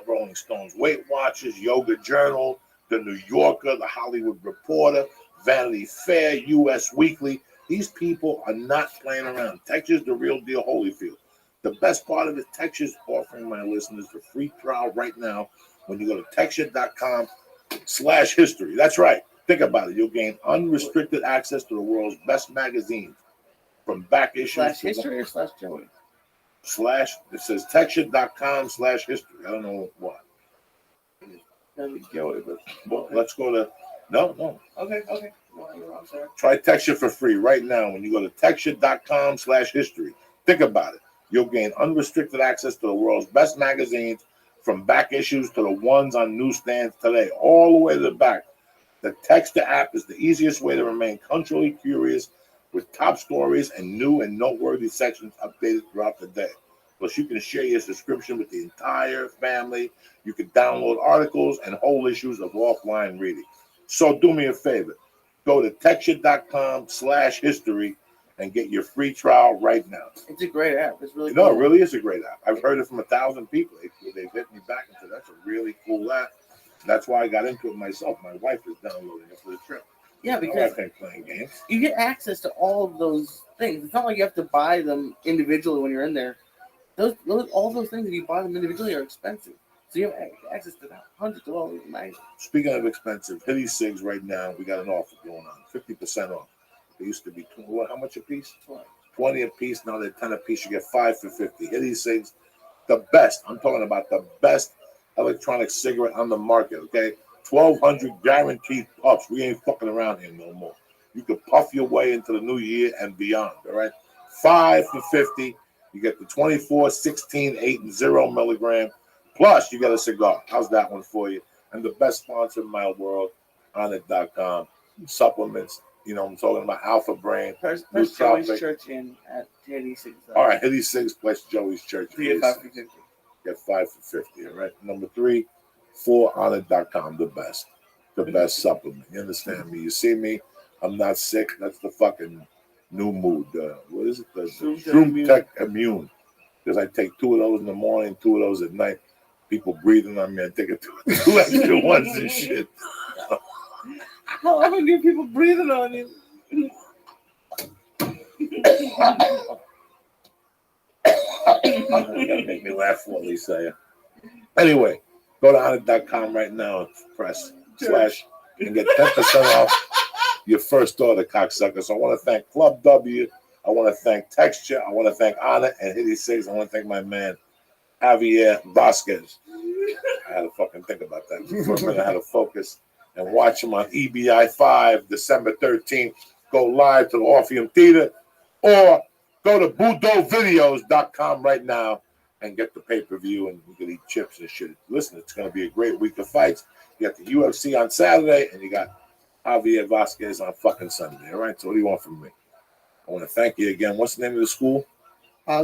Rolling Stones. Weight Watchers, Yoga Journal, The New Yorker, The Hollywood Reporter, Vanity Fair, U.S. Weekly. These people are not playing around. Texture's the real deal, Holyfield. The best part of it, Texture's offering my listeners a free trial right now when you go to Texture.com/history. That's right. Think about it. You'll gain unrestricted access to the world's best magazines, from back issues /history or /Joey? It says Texture.com/history. I don't know why. That'd be Joey, but well, let's go to no. Okay. Well, I'm sorry. Try Texture for free right now when you go to Texture.com/history. Think about it. You'll gain unrestricted access to the world's best magazines, from back issues to the ones on newsstands today, all the way to the back. The Texture app is the easiest way to remain culturally curious, with top stories and new and noteworthy sections updated throughout the day. Plus, you can share your subscription with the entire family. You can download articles and whole issues of offline reading. So do me a favor. Go to Texture.com/history and get your free trial right now. It's a great app. It's really No, cool. it really is a great app. I've heard it from 1,000 people. They've hit me back and said, that's a really cool app. That's why I got into it myself. My wife is downloading it for the trip. Yeah, because I think playing games. You get access to all of those things. It's not like you have to buy them individually when you're in there. All those things, if you buy them individually, are expensive. So you have access to hundreds of all these magazines. Speaking of expensive, Hitty Cigs right now, we got an offer going on, 50% off. It used to be, how much a piece? 20 a piece. Now they're 10 a piece. You get 5 for 50. Hitty Cigs, the best. I'm talking about the best electronic cigarette on the market, okay? 1,200 guaranteed puffs. We ain't fucking around here no more. You can puff your way into the new year and beyond, all right? 5 for 50. You get the 24, 16, 8, and 0 milligram. Plus, you get a cigar. How's that one for you? And the best sponsor in my world, Onnit.com. Supplements. You know, I'm talking about Alpha Brain. Press Joey's Church in at Hitty Cigs. All right, Hitty Cigs plus Joey's Church. You get 5 for 50. Get 5 for 50, all right? Number 3, for Onnit.com, the best. The best supplement. You understand me? You see me? I'm not sick. That's the fucking new mood. What is it? The Shroom Tech Immune. Because I take 2 of those in the morning, 2 of those at night. People breathing on me. I take 2 extra ones and shit. How often do people breathing on you? You're gonna make me laugh for what they say. Anyway, go to Onnit.com right now and press / and get 10% off your first order, cocksucker. So I want to thank Club W. I want to thank Texture. I want to thank Onnit and Hitty Cigs. I want to thank my man Javier Vasquez. I had to fucking think about that for a minute. I had to focus and watch him on EBI 5, December 13th. Go live to the Orpheum Theater or go to BudoVideos.com right now and get the pay-per-view, and you can eat chips and shit. Listen, it's going to be a great week of fights. You got the UFC on Saturday, and you got Javier Vasquez on fucking Sunday. All right, so what do you want from me? I want to thank you again. What's the name of the school?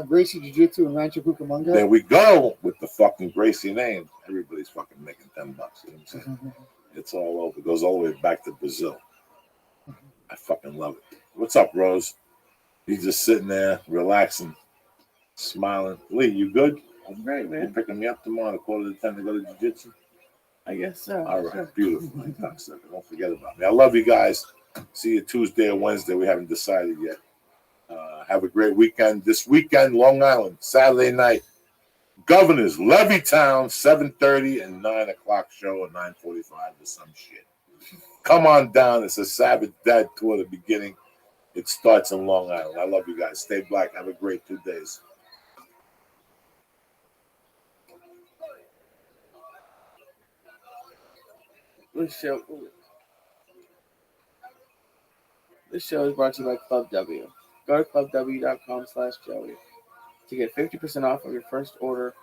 Gracie Jiu-Jitsu in Rancho Cucamonga. There we go with the fucking Gracie name. Everybody's fucking making $10. You know what I'm saying? It's all over. It goes all the way back to Brazil. I fucking love it. What's up, Rose? He's just sitting there, relaxing, smiling. Lee, you good? I'm great, man. You picking me up tomorrow at 9:45 to go to Jiu-Jitsu? I guess so. All right, beautiful. Don't forget about me. I love you guys. See you Tuesday or Wednesday. We haven't decided yet. Have a great weekend. This weekend, Long Island, Saturday night. Governors, Levittown, 7:30 and 9 o'clock show at 9:45 or some shit. Come on down. It's a Sabbath Dad tour at the beginning. It starts in Long Island. I love you guys. Stay black. Have a great 2 days. This show is brought to you by Club W. Go to clubw.com/Joey to get 50% off of your first order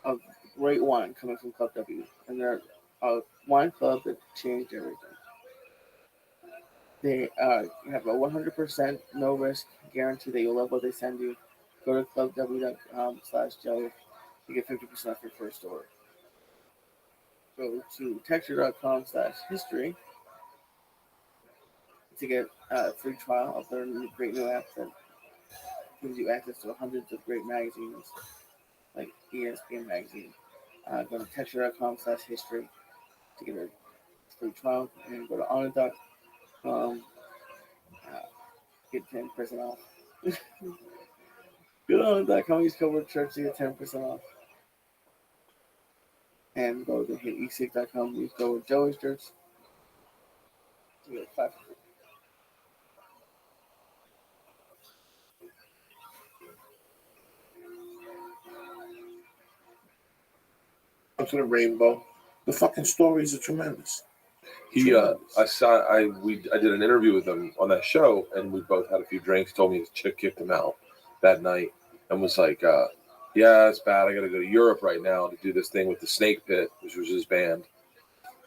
of great wine coming from Club W. And they're a wine club that changed everything. They have a 100% no risk guarantee that you'll love what they send you. Go to clubw.com/Joey to get 50% off your first order. Go to texture.com/history to get a free trial of their great new app that gives you access to hundreds of great magazines, like ESPN magazine. Go to texture.com/history to get a free trial, and go to Onnit.com. Get 10% off. Go to Onnit.com, use code word church to get 10% off. And go to hitecigs.com, use code word Joey's Church to get 5%. To the rainbow. The fucking stories are tremendous. I did an interview with him on that show, and we both had a few drinks. Told me his chick kicked him out that night, and was like, "Yeah, it's bad. I got to go to Europe right now to do this thing with the Snake Pit, which was his band."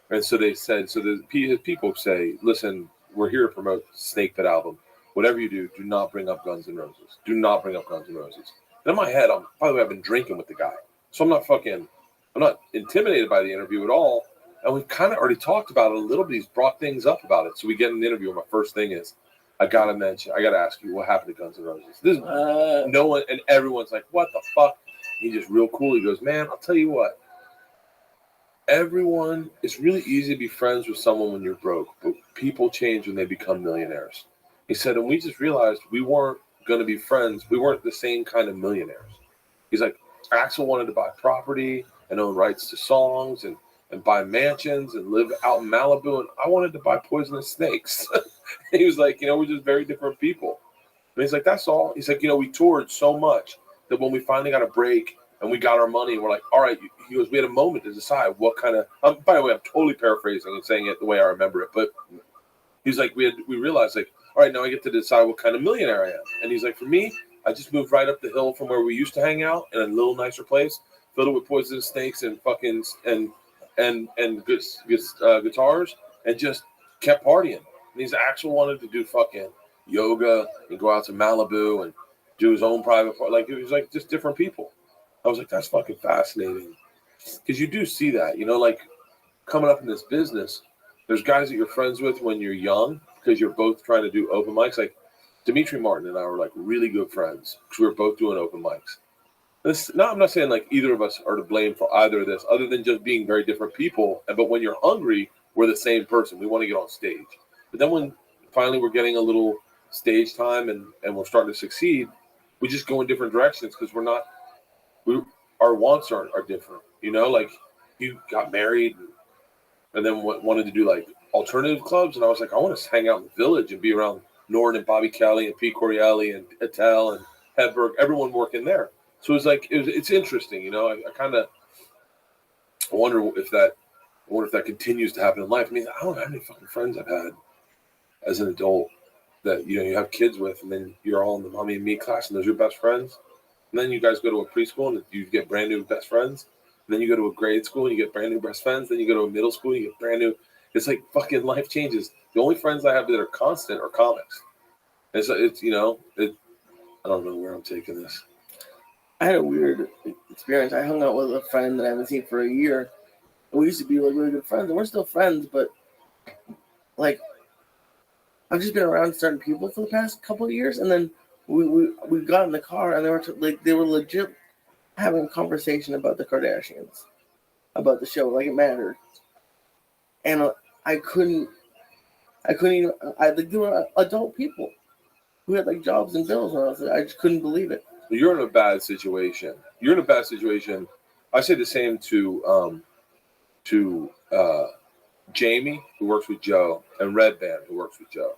And so they said, the people say, "Listen, we're here to promote Snake Pit album. Whatever you do, do not bring up Guns N' Roses. Do not bring up Guns N' Roses." And in my head, by the way, I've been drinking with the guy, so I'm not intimidated by the interview at all. And we've kind of already talked about it a little bit. He's brought things up about it. So we get in the interview, and my first thing is, I gotta ask you, what happened to Guns N' Roses? This no one, and everyone's like, what the fuck? He just real cool. He goes, man, I'll tell you what. Everyone, it's really easy to be friends with someone when you're broke, but people change when they become millionaires. He said, and we just realized we weren't going to be friends. We weren't the same kind of millionaires. He's like, Axel wanted to buy property and own rights to songs and buy mansions and live out in Malibu, and I wanted to buy poisonous snakes. He was like, we're just very different people. And he's like, that's all. He's like, we toured so much that when we finally got a break and we got our money, we're like, all right. He goes, we had a moment to decide what kind of. By the way, I'm totally paraphrasing and saying it the way I remember it, but he's like, we realized, like, all right, now I get to decide what kind of millionaire I am. And he's like, for me, I just moved right up the hill from where we used to hang out in a little nicer place, filled it with poisonous snakes and fucking and good guitars, and just kept partying. And he's actually wanted to do fucking yoga and go out to Malibu and do his own private part. Like, it was like just different people. I was like, that's fucking fascinating. Because you do see that, like coming up in this business, there's guys that you're friends with when you're young because you're both trying to do open mics. Like Dimitri Martin and I were like really good friends because we were both doing open mics. I'm not saying like either of us are to blame for either of this, other than just being very different people. But when you're hungry, we're the same person. We want to get on stage. But then when finally we're getting a little stage time and we're starting to succeed, we just go in different directions because our wants are different. Like you got married and then wanted to do like alternative clubs, and I was like, I want to hang out in the Village and be around Norton and Bobby Kelly and Pete Corielli and Attell and Hedberg, everyone working there. So it's like it's interesting, I kind of wonder if that continues to happen in life. I mean, I don't know how many fucking friends I've had as an adult that you have kids with, and then you're all in the mommy and me class, and those are your best friends. And then you guys go to a preschool and you get brand new best friends. And then you go to a grade school and you get brand new best friends. Then you go to a middle school and you get brand new. It's like fucking life changes. The only friends I have that are constant are comics. It's I don't know where I'm taking this. I had a weird experience. I hung out with a friend that I haven't seen for a year. And we used to be like really good friends, and we're still friends, but like I've just been around certain people for the past couple of years, and then we got in the car and they were legit having a conversation about the Kardashians, about the show, like it mattered. And I couldn't even. They were adult people who had like jobs and bills, and I just couldn't believe it. You're in a bad situation. I say the same to Jamie, who works with Joe, and Red Band, who works with Joe,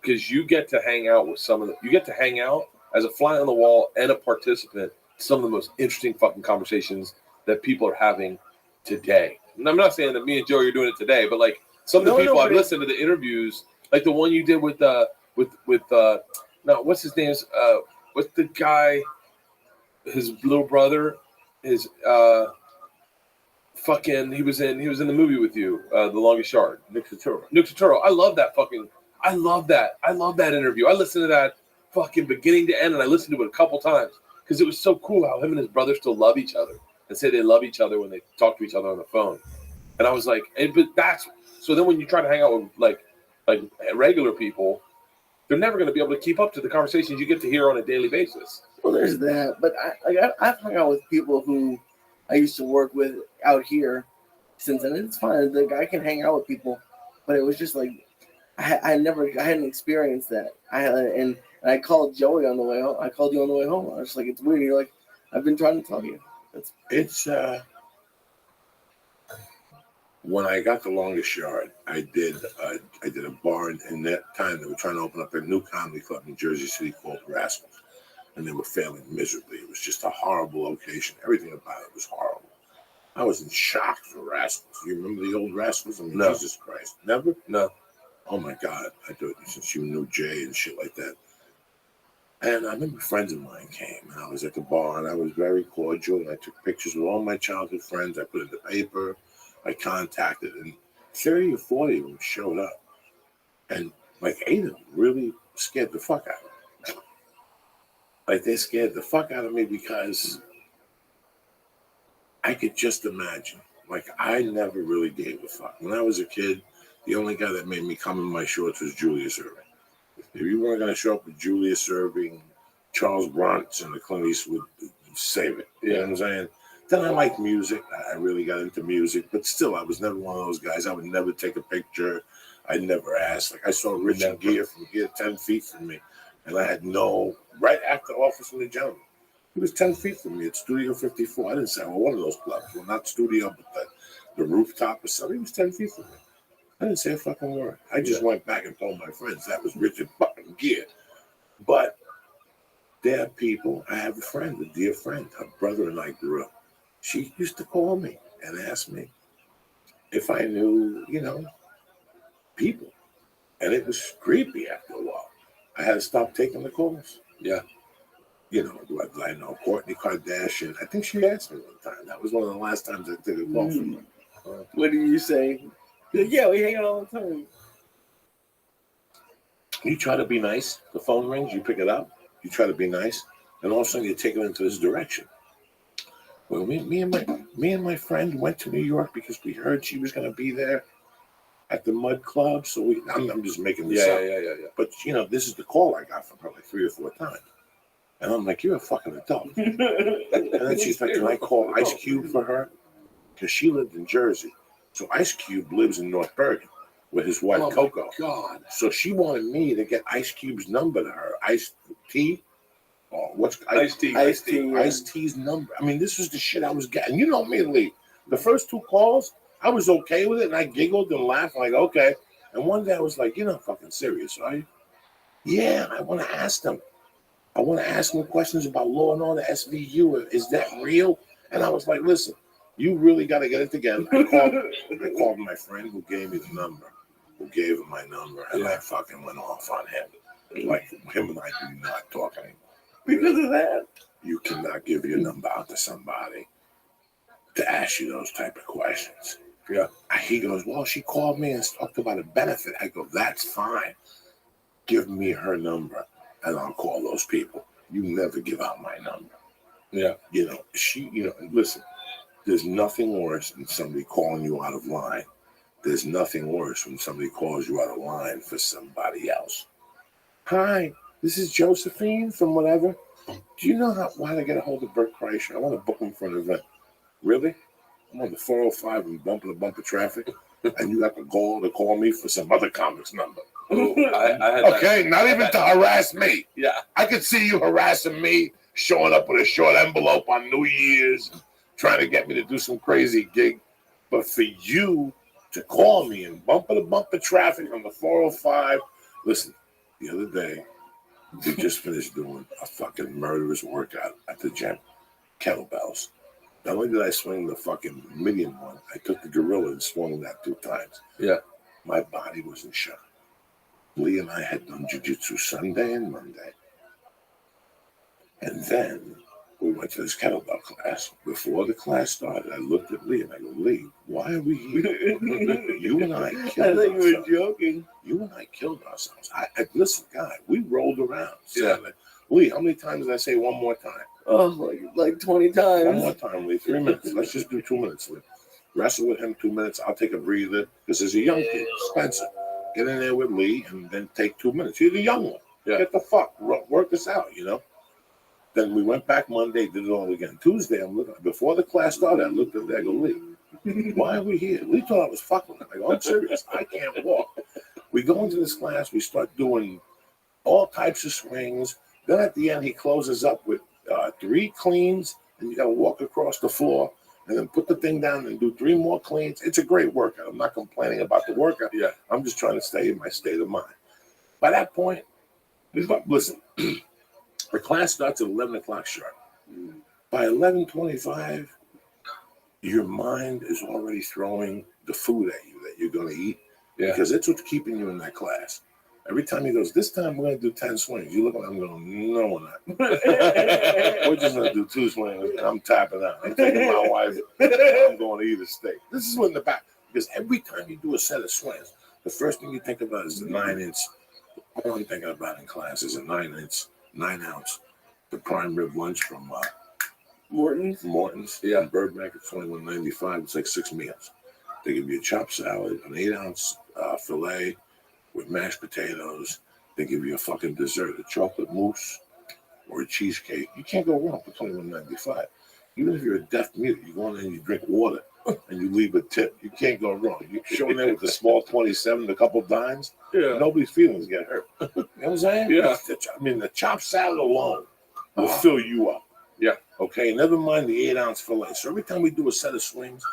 because you get to hang out with you get to hang out as a fly on the wall and a participant. Some of the most interesting fucking conversations that people are having today. And I'm not saying that me and Joe are doing it today, but like some of the people I've listened to the interviews, like the one you did with what's his name? What's the guy? His little brother, he was in the movie with you, The Longest Yard. Nick Turturro. I love that interview. I listened to that fucking beginning to end, and I listened to it a couple times because it was so cool how him and his brother still love each other and say they love each other when they talk to each other on the phone. And I was like, so then when you try to hang out with like regular people, they're never going to be able to keep up to the conversations you get to hear on a daily basis. Well, there's that, but I've hung out with people who I used to work with out here since then. It's fine. Like, I can hang out with people, but it was just like I hadn't experienced that. And I called Joey on the way home. I called you on the way home. I was just like, it's weird. You're like, I've been trying to tell you. When I got The Longest Yard, I did a bar in that time. They were trying to open up a new comedy club in Jersey City called Rascals, and they were failing miserably. It was just a horrible location. Everything about it was horrible. I was in shock for Rascals. You remember the old Rascals? I mean, No. Jesus Christ. Never? No. Oh, my God. I thought since you knew Jay and shit like that. And I remember friends of mine came, and I was at the bar, and I was very cordial, and I took pictures with all my childhood friends. I put it in the paper. I contacted, and 30 or 40 of them showed up. And like 8 of them really scared the fuck out of me. Like they scared the fuck out of me because I could just imagine. Like I never really gave a fuck. When I was a kid, the only guy that made me come in my shorts was Julius Erving. If you weren't going to show up with Julius Erving, Charles Bronson, and the Clint Eastwood, save it. You know what I'm saying? Then I liked music. I really got into music, but still, I was never one of those guys. I would never take a picture. I never asked. Like I saw Richard Gere from here 10 feet from me, and I had right after Office of the Gentleman. He was 10 feet from me at Studio 54. I didn't say, well, one of those clubs. Well, not Studio, but the rooftop or something. He was 10 feet from me. I didn't say a fucking word. I just went back and told my friends that was Richard fucking Gere. But there are people. I have a friend, a dear friend. Her brother and I grew up. She used to call me and ask me if I knew, people. And it was creepy after a while. I had to stop taking the calls. Yeah. Do I know Kourtney Kardashian? I think she asked me one time. That was one of the last times I took a call from her. What do you say? Yeah, we hang out all the time. You try to be nice. The phone rings. You pick it up. You try to be nice. And all of a sudden you take it into this direction. Well, me and my friend went to New York because we heard she was going to be there at the Mud Club. So I'm just making this up. Yeah. But, this is the call I got from her like 3 or 4 times. And I'm like, you're a fucking adult. And then she's like, can I call Ice Cube for her? Because she lived in Jersey. So Ice Cube lives in North Bergen with his wife, Coco. God. So she wanted me to get Ice Cube's number to her. Ice T? Oh, what's Ice T? Ice T. Ice T's number. I mean, this was the shit I was getting. You know me, Lee. The first 2 calls, I was okay with it, and I giggled and laughed, like, okay. And one day I was like, you're not fucking serious, are you? Yeah, I want to ask them. I want to ask them questions about Law and Order, SVU. Is that real? And I was like, listen, you really got to get it together. I called my friend who gave me the number, who gave him my number, and I fucking went off on him. Like, him and I do not talk anymore. Because of that? You cannot give your number out to somebody to ask you those type of questions. Yeah. He goes, well, she called me and talked about a benefit. I go, that's fine. Give me her number. And I'll call those people. You never give out my number. Yeah. Listen, there's nothing worse than somebody calling you out of line. There's nothing worse when somebody calls you out of line for somebody else. Hi, this is Josephine from whatever. Do you know how to get a hold of Bert Kreischer? I want to book him for an event. Really? I'm on the 405 and bumper traffic, and you got the gall to call me for some other comic's number. Not even to harass me. Yeah. I could see you harassing me, showing up with a short envelope on New Year's, trying to get me to do some crazy gig. But for you to call me and bumper traffic on the 405, listen, the other day, we just finished doing a fucking murderous workout at the gym, kettlebells. Not only did I swing the fucking medium one, I took the gorilla and swung that 2 times. Yeah. My body was in shock. Lee and I had done jiu-jitsu Sunday and Monday. And then we went to this kettlebell class. Before the class started, I looked at Lee and I go, Lee, why are we here? You and I killed ourselves. I think you were joking. You and I killed ourselves. Listen, guy, we rolled around. Yeah. Lee, how many times did I say one more time? Oh, like 20 times. One more time, Lee. 3 minutes. Let's just do 2 minutes, Lee. Wrestle with him 2 minutes. I'll take a breather. This is a young kid, Spencer. Get in there with Lee and then take 2 minutes. You're the young one. Yeah. Get the fuck. Work this out, Then we went back Monday, did it all again. Tuesday, I'm looking. Before the class started, I looked at there, I go, Lee, why are we here? Lee thought I was fucking with him. I go, I'm serious. I can't walk. We go into this class. We start doing all types of swings. Then at the end, he closes up with 3 cleans, and you got to walk across the floor. And then put the thing down and do 3 more cleans. It's a great workout. I'm not complaining about the workout. Yeah. I'm just trying to stay in my state of mind. By that point, listen, the class starts at 11 o'clock sharp. By 11:25, your mind is already throwing the food at you that you're going to eat. Yeah. Because it's what's keeping you in that class. Every time he goes, this time we're going to do 10 swings. You look at him going, no, we're not. We're just going to do 2 swings, and I'm tapping out. I'm taking my wife, I'm going to eat a steak. This is when the back, because every time you do a set of swings, the first thing you think about is the 9-inch. All I'm thinking about in class is a 9-ounce, the prime rib lunch from Morton's. Yeah, Burbank at $21.95. It's like 6 meals. They give you a chopped salad, an 8-ounce filet with mashed potatoes, They give you a fucking dessert, a chocolate mousse or a cheesecake. You can't go wrong for $21.95. Even if you're a deaf mute, you go in there and you drink water and you leave a tip. You can't go wrong. You show in there with the small 27, a couple dimes, nobody's feelings get hurt. You know what I'm saying? Yeah. I mean, the chopped salad alone will fill you up. Yeah. Okay, never mind the 8-ounce fillet. So every time we do a set of swings,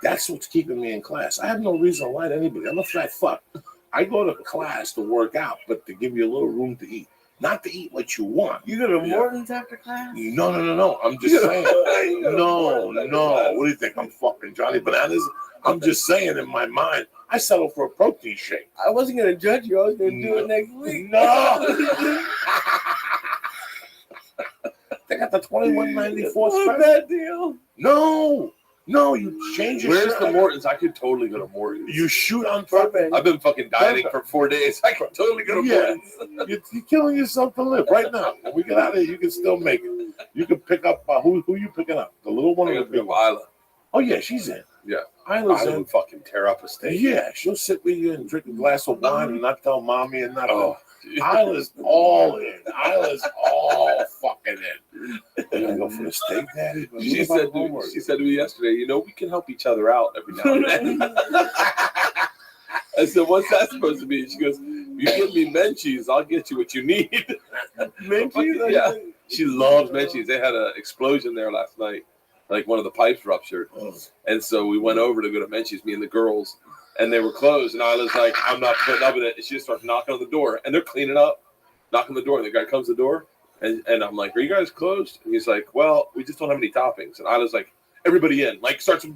that's what's keeping me in class. I have no reason to lie to anybody. I'm a fat fuck. I go to class to work out, but to give you a little room to eat. Not to eat what you want. You go to Morton's after class? No. I'm just saying. No. What do you think? I'm fucking Johnny Bananas? I'm just saying in my mind, I settle for a protein shake. I wasn't going to judge you. I was going to do it next week. No. They got the $21.94 What a bad deal. No, you change your Where's shirt. the Morton's? I could totally go to Morton's. You shoot on purpose. I've been fucking dieting for 4 days. I could totally go to Morton's. You're killing yourself to live right now. When we get out of here, you can still make it. You can pick up who you picking up? The little one or the big one? Isla. Oh yeah, she's in. Yeah. Isla's Isla in. would fucking tear up a steak. Yeah, she'll sit with you and drink a glass of wine and not tell mommy and nothing. Oh, Isla's all in. Isla's all fucking in. You gonna go for the steak, Daddy? But She said to me yesterday, we can help each other out every now and then. I said, what's that supposed to be? She goes, you give me Menchie's, I'll get you what you need. Menchie's? Yeah. She loves Menchie's. They had an explosion there last night. Like one of the pipes ruptured. And so we went over to go to Menchie's, me and the girls, and they were closed. And I was like, I'm not putting up with it. And she just starts knocking on the door. And they're cleaning up, knocking on the door. And the guy comes to the door. And I'm like, are you guys closed? And he's like, well, we just don't have any toppings. And I was like, everybody in. Like, starts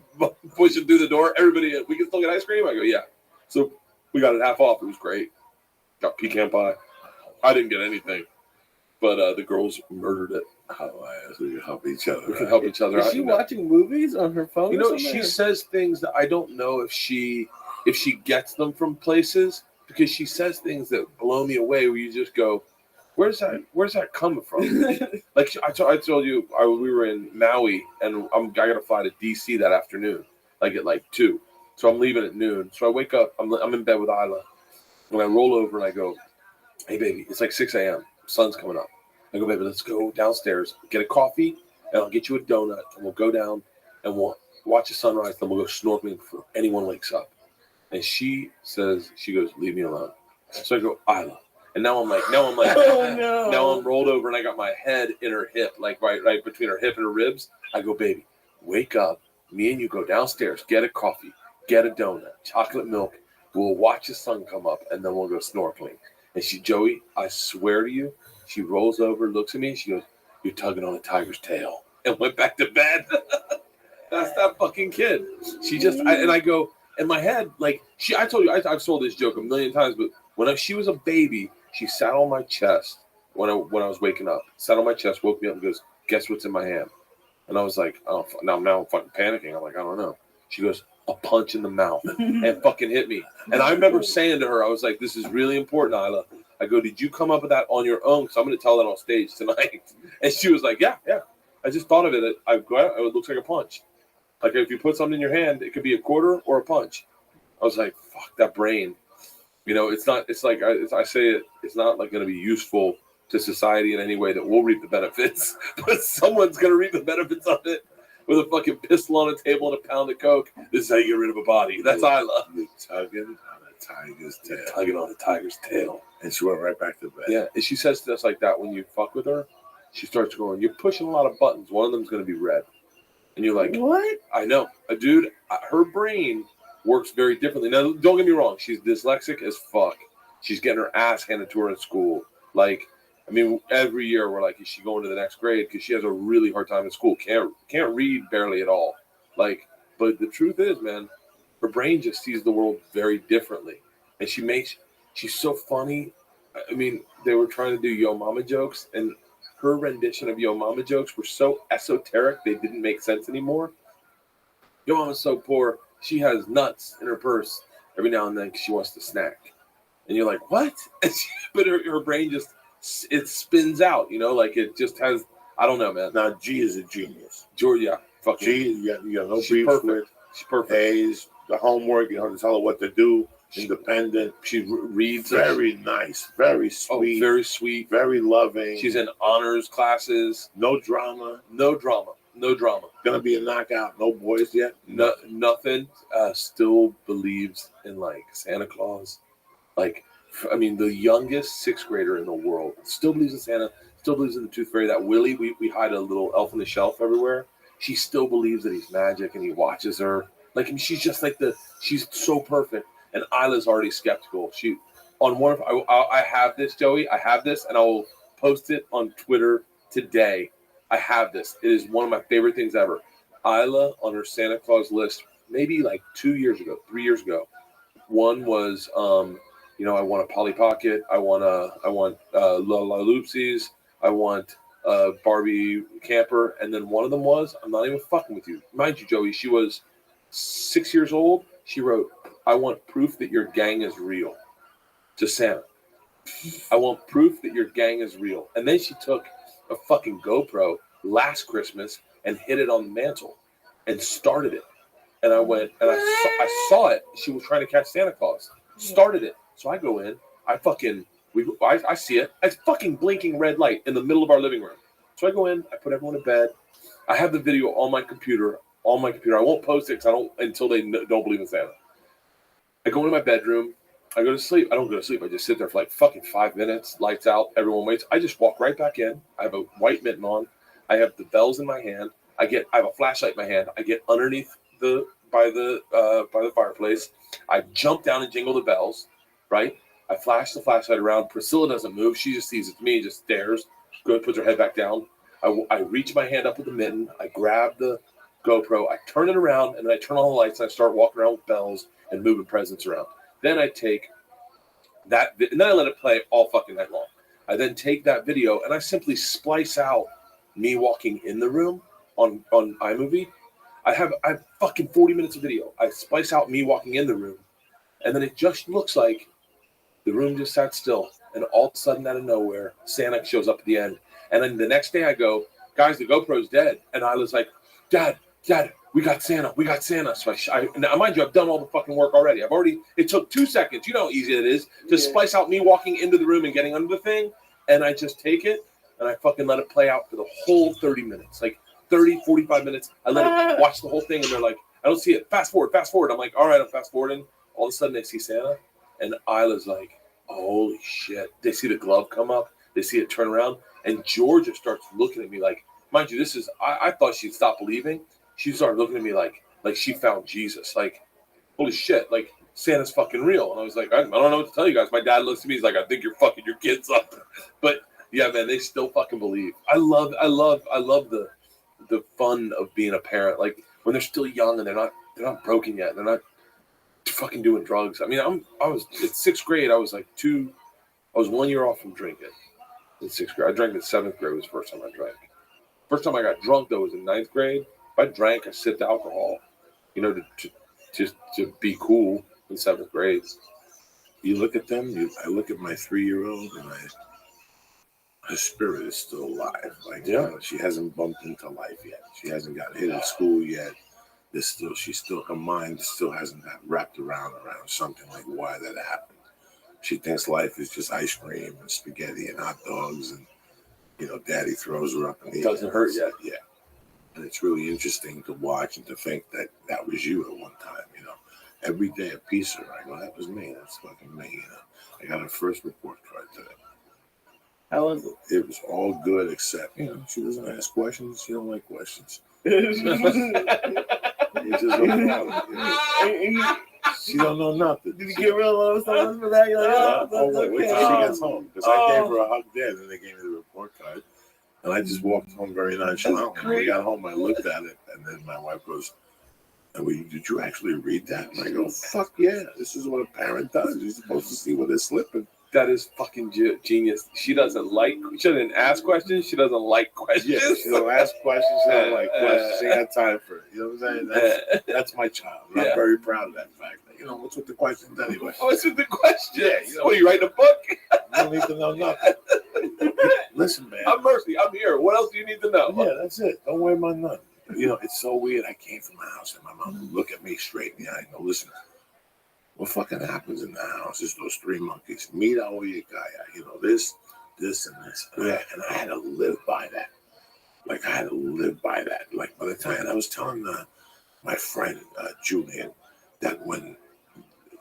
pushing through the door. Everybody in. We can still get ice cream? I go, yeah. So we got it half off. It was great. Got pecan pie. I didn't get anything. But the girls murdered it. We can help each other. We can help each other Is out. she watching movies on her phone? She says things that I don't know if she gets them from places, because she says things that blow me away. Where you just go, where's that coming from? Like I told you, we were in Maui, and I got to fly to DC that afternoon, like at 2. So I'm leaving at noon. So I wake up, I'm in bed with Isla, and I roll over and I go, hey baby, it's like 6 a.m. Sun's coming up. I go, baby, let's go downstairs, get a coffee, and I'll get you a donut, and we'll go down, and we'll watch the sunrise, then we'll go snorkeling before anyone wakes up. And she goes, leave me alone. So I go, Isla. And now I'm like, oh, no. Now I'm rolled over, and I got my head in her hip, like right between her hip and her ribs. I go, baby, wake up. Me and you go downstairs, get a coffee, get a donut, chocolate milk. We'll watch the sun come up, and then we'll go snorkeling. And Joey, I swear to you, she rolls over, looks at me, and she goes, you're tugging on a tiger's tail, and went back to bed. That's that fucking kid. I go, in my head, like, I told you, I've told this joke a million times, but when she was a baby, she sat on my chest when I was waking up, sat on my chest, woke me up, and goes, guess what's in my hand? And I was like, oh, now I'm fucking panicking. I'm like, I don't know. She goes, a punch in the mouth, and fucking hit me. And I remember saying to her, I was like, this is really important, Isla. I go, did you come up with that on your own? Because I'm going to tell that on stage tonight. And she was like, yeah. I just thought of it. It looks like a punch. Like if you put something in your hand, it could be a quarter or a punch. I was like, fuck that brain. It's not, it's like, I say it, it's not like going to be useful to society in any way that we'll reap the benefits, but someone's going to reap the benefits of it with a fucking pistol on a table and a pound of coke. This is how you get rid of a body. That's Isla. You're tugging on a tiger's tail. Tugging on a tiger's tail. And she went right back to bed. Yeah, and she says to us like that when you fuck with her. She starts going, you're pushing a lot of buttons. One of them's going to be red. And you're like, what? I know. Dude, her brain works very differently. Now, don't get me wrong. She's dyslexic as fuck. She's getting her ass handed to her in school. Like, I mean, every year we're like, is she going to the next grade? Because she has a really hard time in school. Can't read barely at all. Like, but the truth is, man, her brain just sees the world very differently. And she's so funny. I mean, they were trying to do Yo Mama jokes, and her rendition of Yo Mama jokes were so esoteric they didn't make sense anymore. Yo Mama's so poor, she has nuts in her purse every now and then because she wants to snack. And you're like, what? But her brain just, it spins out, like it just has, I don't know, man. Now, G is a genius. Georgia, fucking G, you got no she's beef perfect. with. She's perfect. A's, the homework, you don't have to tell her what to do. independent. She reads. Very nice, very sweet. Oh, very sweet. Very loving. She's in honors classes. No drama. No drama. No drama. Gonna be a knockout. No boys yet. No, nothing. Still believes in like Santa Claus. Like, I mean, the youngest 6th grader in the world still believes in Santa. Still believes in the Tooth Fairy. That Willie, we hide a little elf on the shelf everywhere. She still believes that he's magic and he watches her. Like, I mean, she's just like she's so perfect. And Isla's already skeptical. She, on one of, I have this, Joey. I have this, and I will post it on Twitter today. I have this. It is one of my favorite things ever. Isla on her Santa Claus list, maybe like 2 years ago, 3 years ago. One was, I want a Polly Pocket. I want La Loopsies. I want Barbie camper. And then one of them was, I'm not even fucking with you. Mind you, Joey, she was 6 years old. She wrote, I want proof that your gang is real to Santa. I want proof that your gang is real. And then she took a fucking GoPro last Christmas and hid it on the mantle and started it. And I went, and I saw it. She was trying to catch Santa Claus. Started it. So I go in. I see it. It's fucking blinking red light in the middle of our living room. So I go in. I put everyone to bed. I have the video on my computer. I won't post it until they don't believe in Santa. I go into my bedroom. I go to sleep. I don't go to sleep. I just sit there for like fucking 5 minutes. Lights out. Everyone waits. I just walk right back in. I have a white mitten on. I have the bells in my hand. I have a flashlight in my hand. I get underneath by the fireplace. I jump down and jingle the bells. Right. I flash the flashlight around. Priscilla doesn't move. She just sees it's me. Just stares. Puts her head back down. I reach my hand up with the mitten. I grab the GoPro. I turn it around and then I turn on the lights and I start walking around with bells and moving presents around. Then I take that, and then I let it play all fucking night long. I then take that video and I simply splice out me walking in the room on iMovie. I have fucking 40 minutes of video. I splice out me walking in the room, and then it just looks like the room just sat still, and all of a sudden, out of nowhere, Santa shows up at the end. And then the next day I go, guys, the GoPro's dead. And I was like, Dad, we got Santa. So now, mind you, I've done all the fucking work already. It took 2 seconds. You know how easy it is to splice out me walking into the room and getting under the thing. And I just take it and I fucking let it play out for the whole 30 minutes, like 30, 45 minutes. I let it watch the whole thing and they're like, I don't see it. Fast forward. I'm like, all right, I'm fast forwarding. All of a sudden they see Santa and Isla's like, holy shit. They see the glove come up. They see it turn around. And Georgia starts looking at me like, mind you, I thought she'd stop believing. She started looking at me like she found Jesus. Like, holy shit, like Santa's fucking real. And I was like, I don't know what to tell you guys. My dad looks at me, he's like, I think you're fucking your kids up. But yeah, man, they still fucking believe. I love the fun of being a parent. Like when they're still young and they're not broken yet. They're not fucking doing drugs. I mean, I was in 6th grade. I was 1 year off from drinking in 6th grade. I drank in 7th grade was the first time I drank. First time I got drunk though was in 9th grade. If I drank, I sipped alcohol, to be cool in 7th grade. You look at them. I look at my 3-year-old, and her spirit is still alive. Like, she hasn't bumped into life yet. She hasn't got hit at school yet. Her mind still hasn't got wrapped around something like why that happened. She thinks life is just ice cream and spaghetti and hot dogs, and daddy throws her up in the air. It doesn't hurt yet. Yeah. And it's really interesting to watch and to think that was you at one time, Every day a piece of her. I go, that was me. That's fucking me, I got her first report card today. How was it? It was all good except, she doesn't ask questions. She don't like questions. It's just she don't know nothing. Did you get real low songs for that? You're like, wait till she gets home. Because I gave her a hug there, then they gave me the report card. And I just walked home very nonchalant. When we got home, I looked at it, and then my wife goes, did you actually read that? And I go, fuck yeah. This is what a parent does. You're supposed to see where they're slipping. That is fucking genius. She doesn't ask questions. She doesn't like questions. Yeah, she don't ask questions. She don't like questions. She ain't got time for it. You know what I'm saying? That's my child. And I'm very proud of that fact. What's with the questions anyway? What's with the questions? What, are you writing a book? You don't need to know nothing. Listen, man. I'm Mercy. I'm here. What else do you need to know? Yeah, that's it. Don't worry about nothing. It's so weird. I came from my house and my mom would look at me straight in the eye and go, listen, What fucking happens in the house is those three monkeys. Mira oye kaya. You know, this, and this. And I had to live by that. Like, I had to live by that. Like, by the time I was telling my friend, Julian, that when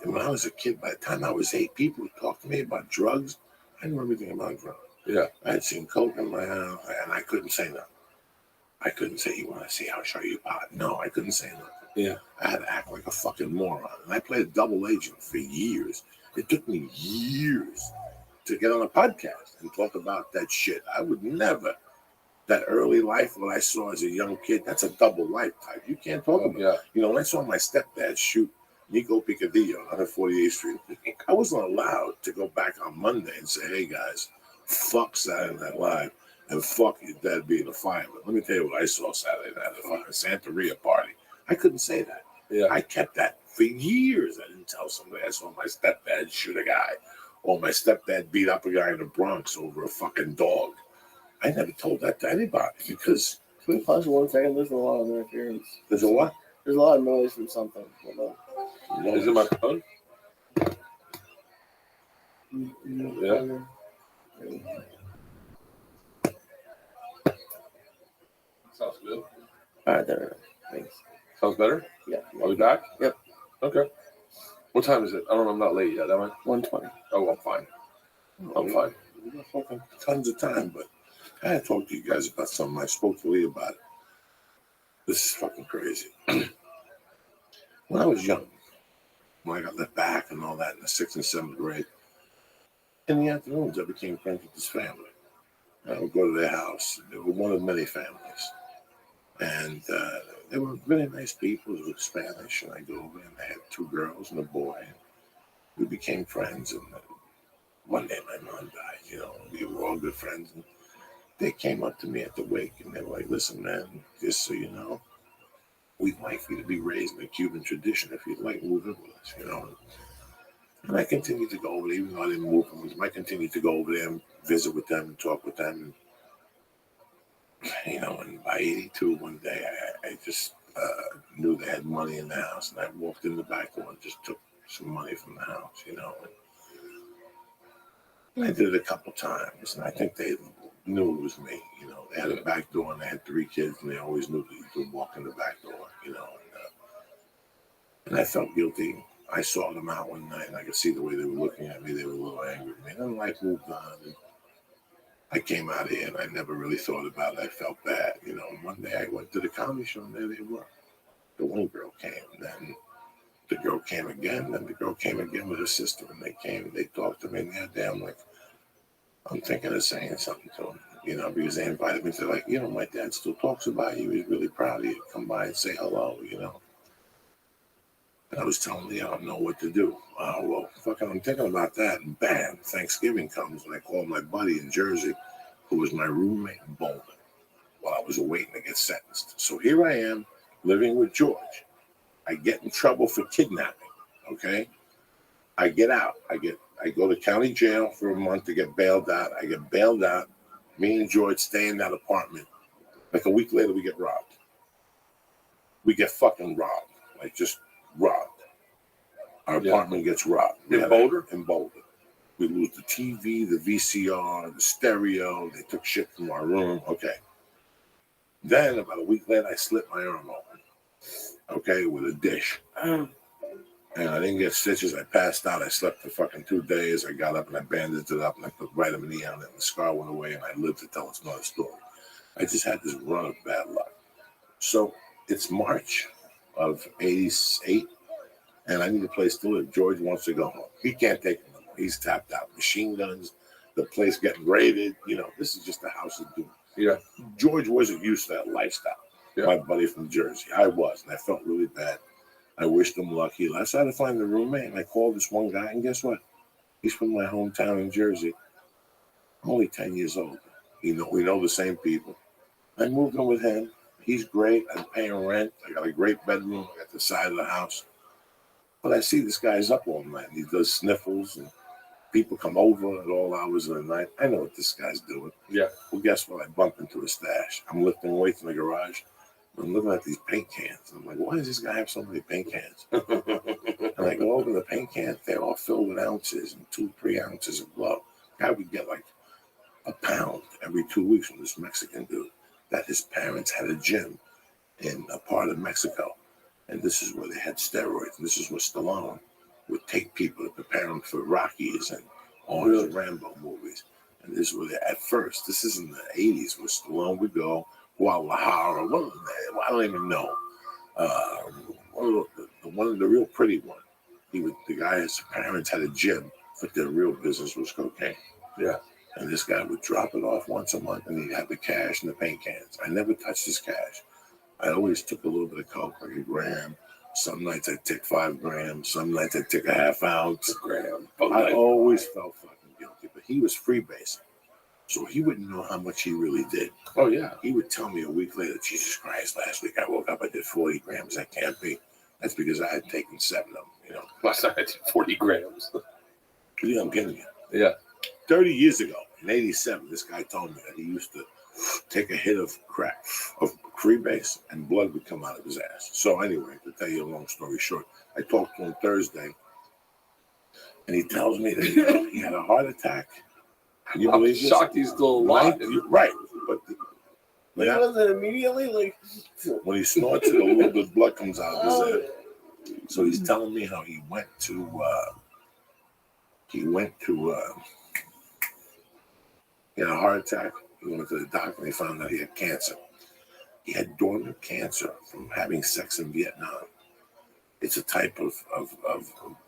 I was a kid, by the time I was 8, people would talk to me about drugs. I knew everything about drugs. Yeah. I had seen coke in my house, and I couldn't say nothing. I couldn't say, you want to see, I'll show you pot. No, I couldn't say nothing. Yeah. I had to act like a fucking moron. And I played a double agent for years. It took me years to get on a podcast and talk about that shit. I would never. That early life, what I saw as a young kid, that's a double life type. You can't talk about it. You know, when I saw my stepdad shoot Nico Picadillo on 148th Street, I wasn't allowed to go back on Monday and say, hey guys, fuck Saturday Night Live and fuck your dad being a fireman. Let me tell you what I saw Saturday night at a fucking Santeria party. I couldn't say that. Yeah. I kept that for years. I didn't tell somebody I saw my stepdad shoot a guy or my stepdad beat up a guy in the Bronx over a fucking dog. I never told that to anybody because. Can we pause for 1 second? There's a lot of interference. There's a what? There's a lot of noise from something. Is it my phone? Yeah. Sounds good. All right, there we go. Thanks. Sounds better? Yeah. Are we back? Yep. Okay. What time is it? I don't know. I'm not late yet, am I? 1:20. Oh, I'm fine. I'm fine. We got fucking tons of time, but I had to talk to you guys about something. I spoke to Lee about it. This is fucking crazy. When I was young, when I got left back and all that in the 6th and 7th grade, in the afternoons, I became friends with this family. I would go to their house. They were one of many families. And they were really nice people. They were Spanish. And I go over and I had 2 girls and a boy. And we became friends. And one day my mom died. You know, we were all good friends. And they came up to me at the wake and they were like, listen, man, just so you know, we'd like for you to be raised in the Cuban tradition. If you'd like, move in with us, you know. And I continued to go over there, even though I didn't move in with them. I continued to go over there and visit with them and talk with them. And, you know, and by 82, one day, I just knew they had money in the house. And I walked in the back door and just took some money from the house, you know. And I did it a couple times. And I think they knew it was me, you know. They had a back door and they had 3 kids and they always knew that you could walk in the back door, you know. And I felt guilty. I saw them out one night and I could see the way they were looking at me. They were a little angry at me. And then life moved on. And I came out here and I never really thought about it. I felt bad, you know. And one day I went to the comedy show and there they were. The one girl came. Then the girl came again. Then the girl came again with her sister. And they came and they talked to me. And they're damn like, I'm thinking of saying something to him, you know, because they invited me to, like, you know, my dad still talks about you. He's really proud of you. Come by and say hello, you know. And I was telling me I don't know what to do. Well, fucking, I'm thinking about that. And bam, Thanksgiving comes and I call my buddy in Jersey, who was my roommate in Boulder, while I was awaiting to get sentenced. So here I am living with George. I get in trouble for kidnapping, okay? I get out. I go to county jail for a month to get bailed out. I get bailed out. Me and George stay in that apartment. Like a week later, we get robbed. We get fucking robbed. Like just robbed. Our apartment gets robbed. In Boulder? In Boulder. We lose the TV, the VCR, the stereo. They took shit from our room. Okay. Then about a week later, I slit my arm open. Okay, with a dish. And I didn't get stitches. I passed out. I slept for fucking 2 days. I got up and I bandaged it up and I put vitamin E on it and the scar went away and I lived to tell another story. I just had this run of bad luck. So it's March of 88 and I need a place to live. George wants to go home. He can't take it anymore. He's tapped out. Machine guns, the place getting raided. You know, this is just the house of doom. Yeah. George wasn't used to that lifestyle. Yeah. My buddy from Jersey. I was, and I felt really bad. I wished him luck. I tried to find a roommate, and I called this one guy, and guess what? He's from my hometown in Jersey. I'm only 10 years old. We know the same people. I moved in with him. He's great. I'm paying rent. I got a great bedroom. I got the side of the house. But I see this guy's up all night. He does sniffles, and people come over at all hours of the night. I know what this guy's doing. Yeah. Well, guess what? I bump into his stash. I'm lifting weights in the garage. I'm looking at these paint cans. I'm like, why does this guy have so many paint cans? And I go over the paint cans. They're all filled with ounces and 2-3 ounces of blood. Guy would get like a pound every 2 weeks from this Mexican dude that his parents had a gym in a part of Mexico. And this is where they had steroids. And this is where Stallone would take people to prepare them for Rockies and all his Rambo movies. And this was at first. This is in the 80s where Stallone would go, Guadalajara, I don't even know. The real pretty one. The guy's parents had a gym, but their real business was cocaine. Yeah. And this guy would drop it off once a month, and he'd have the cash and the paint cans. I never touched his cash. I always took a little bit of coke, like a gram. Some nights I'd take 5 grams. Some nights I'd take a half ounce. Gram. I always felt fucking guilty, but he was freebasing. So he wouldn't know how much he really did. Oh, yeah. He would tell me a week later, Jesus Christ, last week I woke up, I did 40 grams. That can't be. That's because I had taken 7 of them, you know. Last night I did 40 grams. Yeah, I'm kidding you. Yeah. 30 years ago, in 87, this guy told me that he used to take a hit of crack, of freebase, and blood would come out of his ass. So anyway, to tell you a long story short, I talked to him Thursday, and he tells me that he had a heart attack. Can you believe this? Shocked he's still alive. Right, but He wasn't immediately like. when he snorts it, a little bit of blood comes out of his head. So he's telling me how he went to he had a heart attack. He went to the doctor and they found out he had cancer. He had dormant cancer from having sex in Vietnam. It's a type of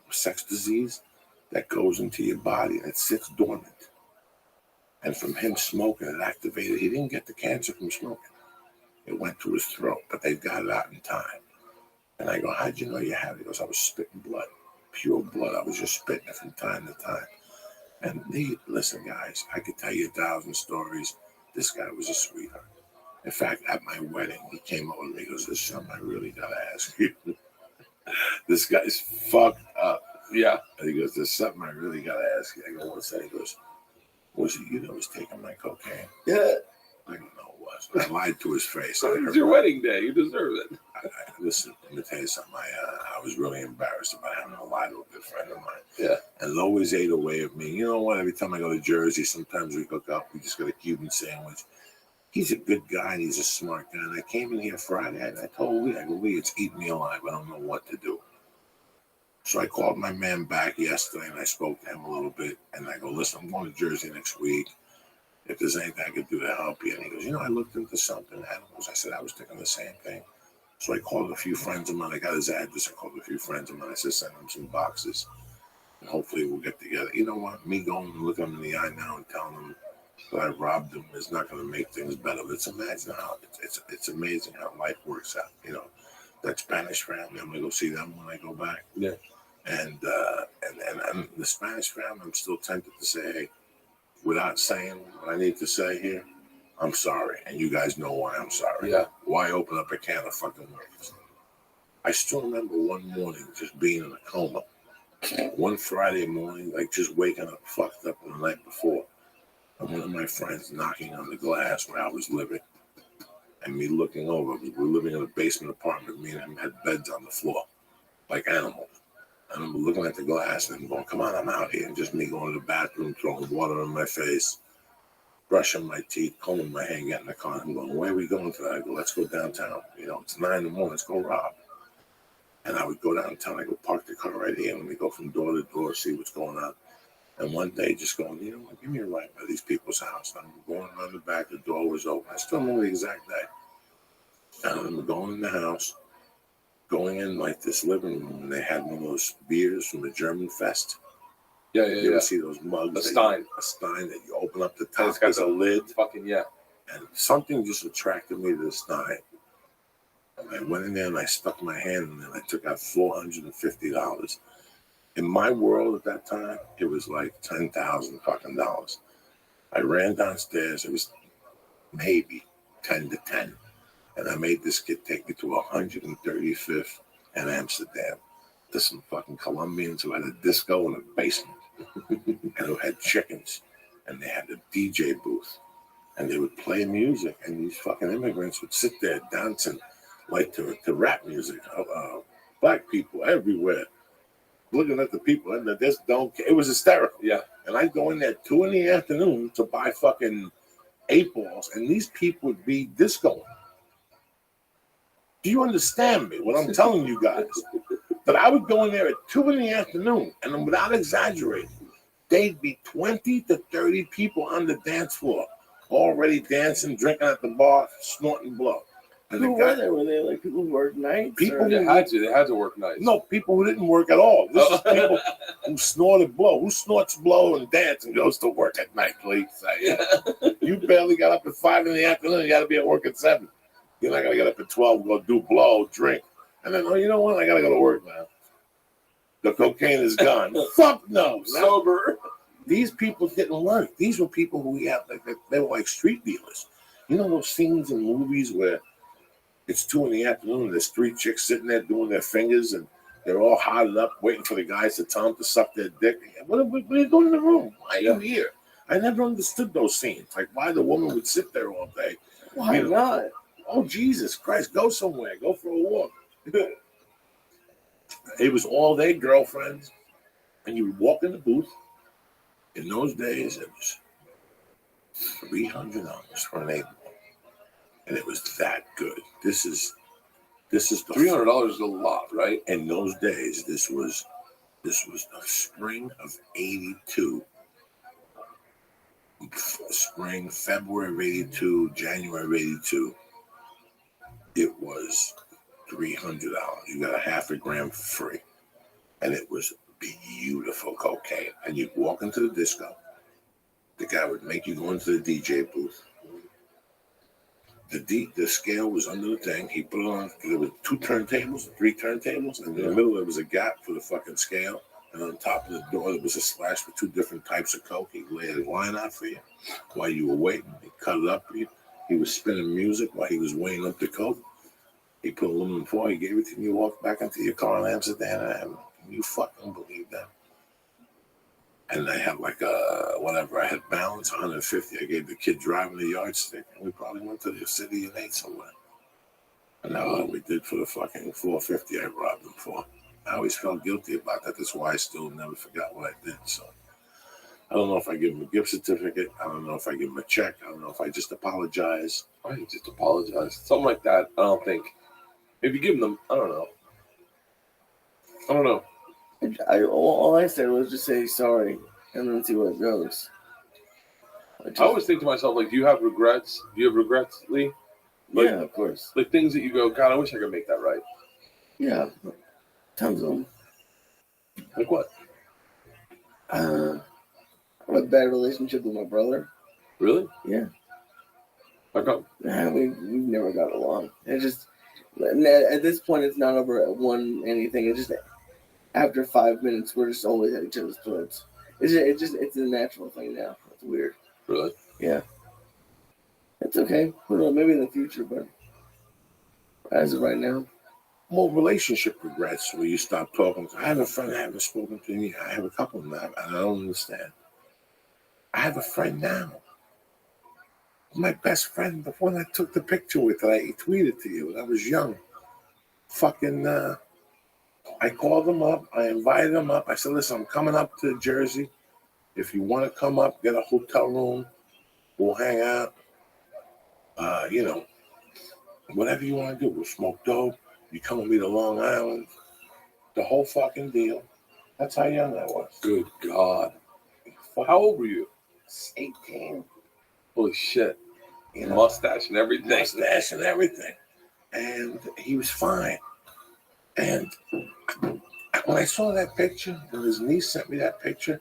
sex disease that goes into your body and it sits dormant. And from him smoking, it activated. He didn't get the cancer from smoking. It went to his throat, but they got it out in time. And I go, how'd you know you had it? He goes, I was spitting blood, pure blood. I was just spitting it from time to time. And listen, guys, I could tell you 1,000 stories. This guy was a sweetheart. In fact, at my wedding, he came over to me. He goes, there's something I really got to ask you. This guy's fucked up. Yeah. And he goes, there's something I really got to ask you. I go, what's that? He goes, was it you that was taking my cocaine? Yeah. I don't know what it was. I lied to his face. It's your wedding day. You deserve it. Listen, let me tell you something. I was really embarrassed about having to lie to a good friend of mine. Yeah. And Lois ate away of me. You know what? Every time I go to Jersey, sometimes we hook up. We just got a Cuban sandwich. He's a good guy and he's a smart guy. And I came in here Friday and I told Lee, Lee, it's eating me alive. I don't know what to do. So I called my man back yesterday and I spoke to him a little bit. And I go, listen, I'm going to Jersey next week. If there's anything I could do to help you. And he goes, I looked into something, animals. I said, I was thinking the same thing. So I called a few friends of mine. I got his address. I called a few friends of mine. I said, send him some boxes. And hopefully we'll get together. You know what? Me going and looking him in the eye now and telling him that I robbed him is not going to make things better. Let's imagine how it's amazing how life works out. That Spanish family, I'm going to go see them when I go back. Yeah. And the Spanish family, I'm still tempted to say, hey, without saying what I need to say here, I'm sorry. And you guys know why I'm sorry. Yeah. Why open up a can of fucking worms? I still remember one morning just being in a coma. One Friday morning, like just waking up fucked up the night before. And one of my friends knocking on the glass where I was living. And me looking over. We were living in a basement apartment. Me and him had beds on the floor. Like animals. And I'm looking at the glass and I'm going, come on, I'm out here. And just me going to the bathroom, throwing water on my face, brushing my teeth, combing my hair, getting in the car. I'm going, where are we going today? I go, let's go downtown. It's 9 in the morning. Let's go rob. And I would go downtown. I go park the car right here. And we go from door to door, see what's going on. And one day just going, what, give me a ride by these people's house. And I'm going around the back. The door was open. I still remember the exact day. And I remember going in the house. Going in like this living room, and they had one of those beers from the German Fest. Yeah. You ever see those mugs? A Stein that you open up the top. It's got a lid. Fucking yeah. And something just attracted me to the Stein. And I went in there and I stuck my hand in there and I took out $450. In my world at that time, it was like $10,000 fucking dollars. I ran downstairs. It was maybe 10 to 10. And I made this kid take me to 135th and Amsterdam to some fucking Colombians who had a disco in a basement and who had chickens. And they had a DJ booth. And they would play music. And these fucking immigrants would sit there dancing like to rap music. Black people everywhere looking at the people, and they just don't care. It was hysterical. Yeah. And I'd go in there 2 PM to buy fucking 8 balls, and these people would be discoing. Do you understand me? What I'm telling you guys? That I would go in there at 2 PM, and without exaggerating, they'd be 20 to 30 people on the dance floor, already dancing, drinking at the bar, snorting blow. And Who were they? Were they like people who worked nights? People They had to work nights. No, people who didn't work at all. This is people who snorted blow. Who snorts blow and dance and goes to work at night, please? You barely got up at 5 PM. You got to be at work at 7. You're not going to get up at 12, go do blow, drink. And then, oh, you know what? I got to go to work now. The cocaine is gone. Fuck no. Sober. These people didn't work. These were people who we had, they were like street dealers. You know those scenes in movies where it's 2 PM, there's 3 chicks sitting there doing their fingers, and they're all hotted up, waiting for the guys to tell them to suck their dick. What are you doing in the room? Why are you here? I never understood those scenes. Like why the woman would sit there all day. Why not? Oh, Jesus Christ, go somewhere. Go for a walk. It was all their girlfriends, and you would walk in the booth. In those days, it was $300 for an 8 ball. And it was that good. This is the $300 is a lot, right? In those days, this was the spring of '82. Spring, February of '82, January of '82. It was $300. You got a half a gram for free. And it was beautiful cocaine. And you'd walk into the disco. The guy would make you go into the DJ booth. The scale was under the thing. He put it on. There were 2 turntables, 3 turntables, and in the middle there was a gap for the fucking scale. And on top of the door there was a slash for 2 different types of coke. He laid a line out for you while you were waiting. He cut it up for you. He was spinning music while he was weighing up the coke. He put aluminum foil. He gave it to you. You walked back into your car in Amsterdam. And you fucking believe that? And I had like whatever. I had balance 150. I gave the kid driving the yardstick, and we probably went to the city and ate somewhere. And that's what we did for the fucking $450 I robbed him for. I always felt guilty about that. That's why I still never forgot what I did. So I don't know if I give him a gift certificate. I don't know if I give him a check. I don't know if I just apologize. I just apologize. Something like that. I don't think. If you give them, I don't know. All I said was just say sorry and then see where it goes. I always think to myself, like, do you have regrets? Do you have regrets, Lee? Like, yeah, of course. Like things that you go, God, I wish I could make that right. Yeah, tons of them. Like what? I have a bad relationship with my brother. Really? Yeah. How come? We've never got along. It just at this point it's not over one anything. It's just after 5 minutes we're just always at each other's throats. It's a natural thing now. It's weird. Really? Yeah. It's okay. Who knows? Maybe in the future, but as of right now. Well, relationship regrets where you stop talking. I have a friend I haven't spoken to in years. I have a couple of them, and I don't understand. I have a friend now. My best friend, the one I took the picture with that I tweeted to you when I was young. Fucking, I called him up. I invited him up. I said, listen, I'm coming up to Jersey. If you want to come up, get a hotel room. We'll hang out. Whatever you want to do. We'll smoke dope. You come with me to Long Island. The whole fucking deal. That's how young I was. Good God. How old were you? 18. Holy shit. Mustache and everything. Mustache and everything. And he was fine. And when I saw that picture, when his niece sent me that picture,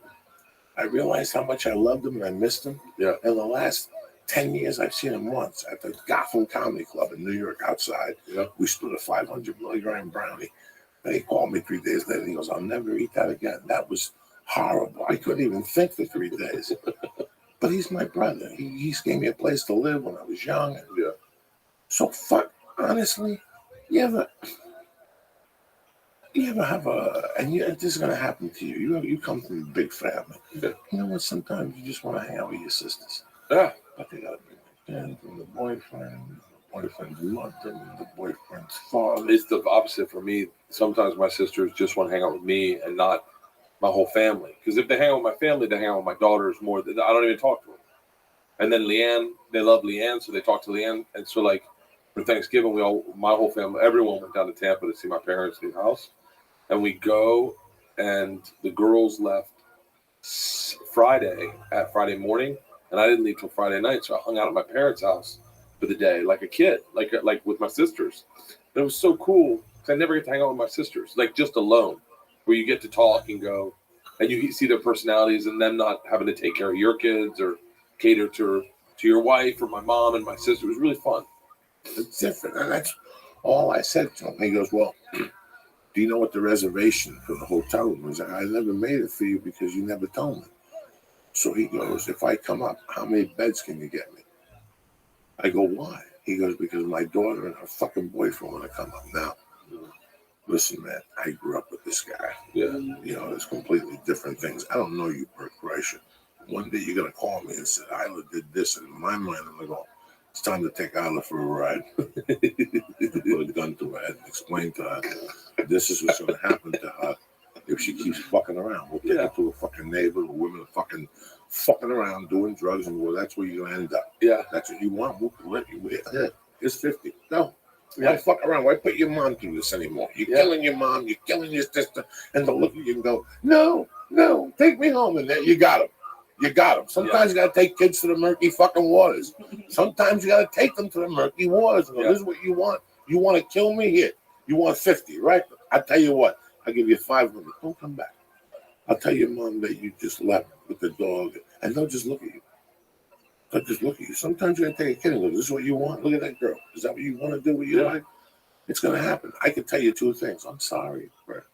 I realized how much I loved him and I missed him. Yeah. In the last 10 years, I've seen him once at the Gotham Comedy Club in New York outside. Yeah. We split a 500 milligram brownie. And he called me 3 days later. He goes, I'll never eat that again. That was horrible. I couldn't even think for 3 days. But he's my brother. He gave me a place to live when I was young. And yeah. So honestly, you ever have this is going to happen to you. You come from a big family. Yeah. You know what? Sometimes you just want to hang out with your sisters. Yeah. But they got to be the boyfriend, boyfriend's mother and the boyfriend's father. It's the opposite for me. Sometimes my sisters just want to hang out with me and not my whole family. Because if they hang out with my family, they hang out with my daughters more. I don't even talk to them. And then Leanne, they love Leanne, so they talk to Leanne. And so, like, for Thanksgiving, my whole family, everyone went down to Tampa to see my parents' new house. And we go, and the girls left Friday morning, and I didn't leave till Friday night. So I hung out at my parents' house for the day, like a kid, like with my sisters. And it was so cool because I never get to hang out with my sisters, like just alone, where you get to talk and go, and you see their personalities, and them not having to take care of your kids or cater to your wife or my mom and my sister. It was really fun. It's different, and that's all I said to him. He goes, "Well, do you know what the reservation for the hotel room was?" I never made it for you because you never told me. So he goes, "If I come up, how many beds can you get me?" I go, "Why?" He goes, "Because my daughter and her fucking boyfriend want to come up now." Listen, man, I grew up with this guy. Yeah. You know, there's completely different things. I don't know you, Bert Kreischer. One day you're going to call me and say, Isla did this. And in my mind, I'm going to go, it's time to take Isla for a ride. Put a gun to her head and explain to her, this is what's going to happen to her if she keeps fucking around. We'll take her to a fucking neighbor where women are fucking around doing drugs, and well, that's where you're going to end up. Yeah. That's what you want. We'll let you with it. It's 50. No. Why fuck around? Why put your mom through this anymore? You're killing your mom. You're killing your sister. And they'll look at you and go, no, take me home. And then you got them. Sometimes you got to take kids to the murky fucking waters. Sometimes you got to take them to the murky waters. And go, this is what you want. You want to kill me? Here. You want 50, right? I tell you what. I'll give you 500. Don't come back. I'll tell your mom that you just left with the dog. And they'll just look at you. They'll just look at you. Sometimes you got to take a kid and go, this is what you want? Look at that girl. Is that what you want to do with your life? It's going to happen. I can tell you two things. I'm sorry, Bert.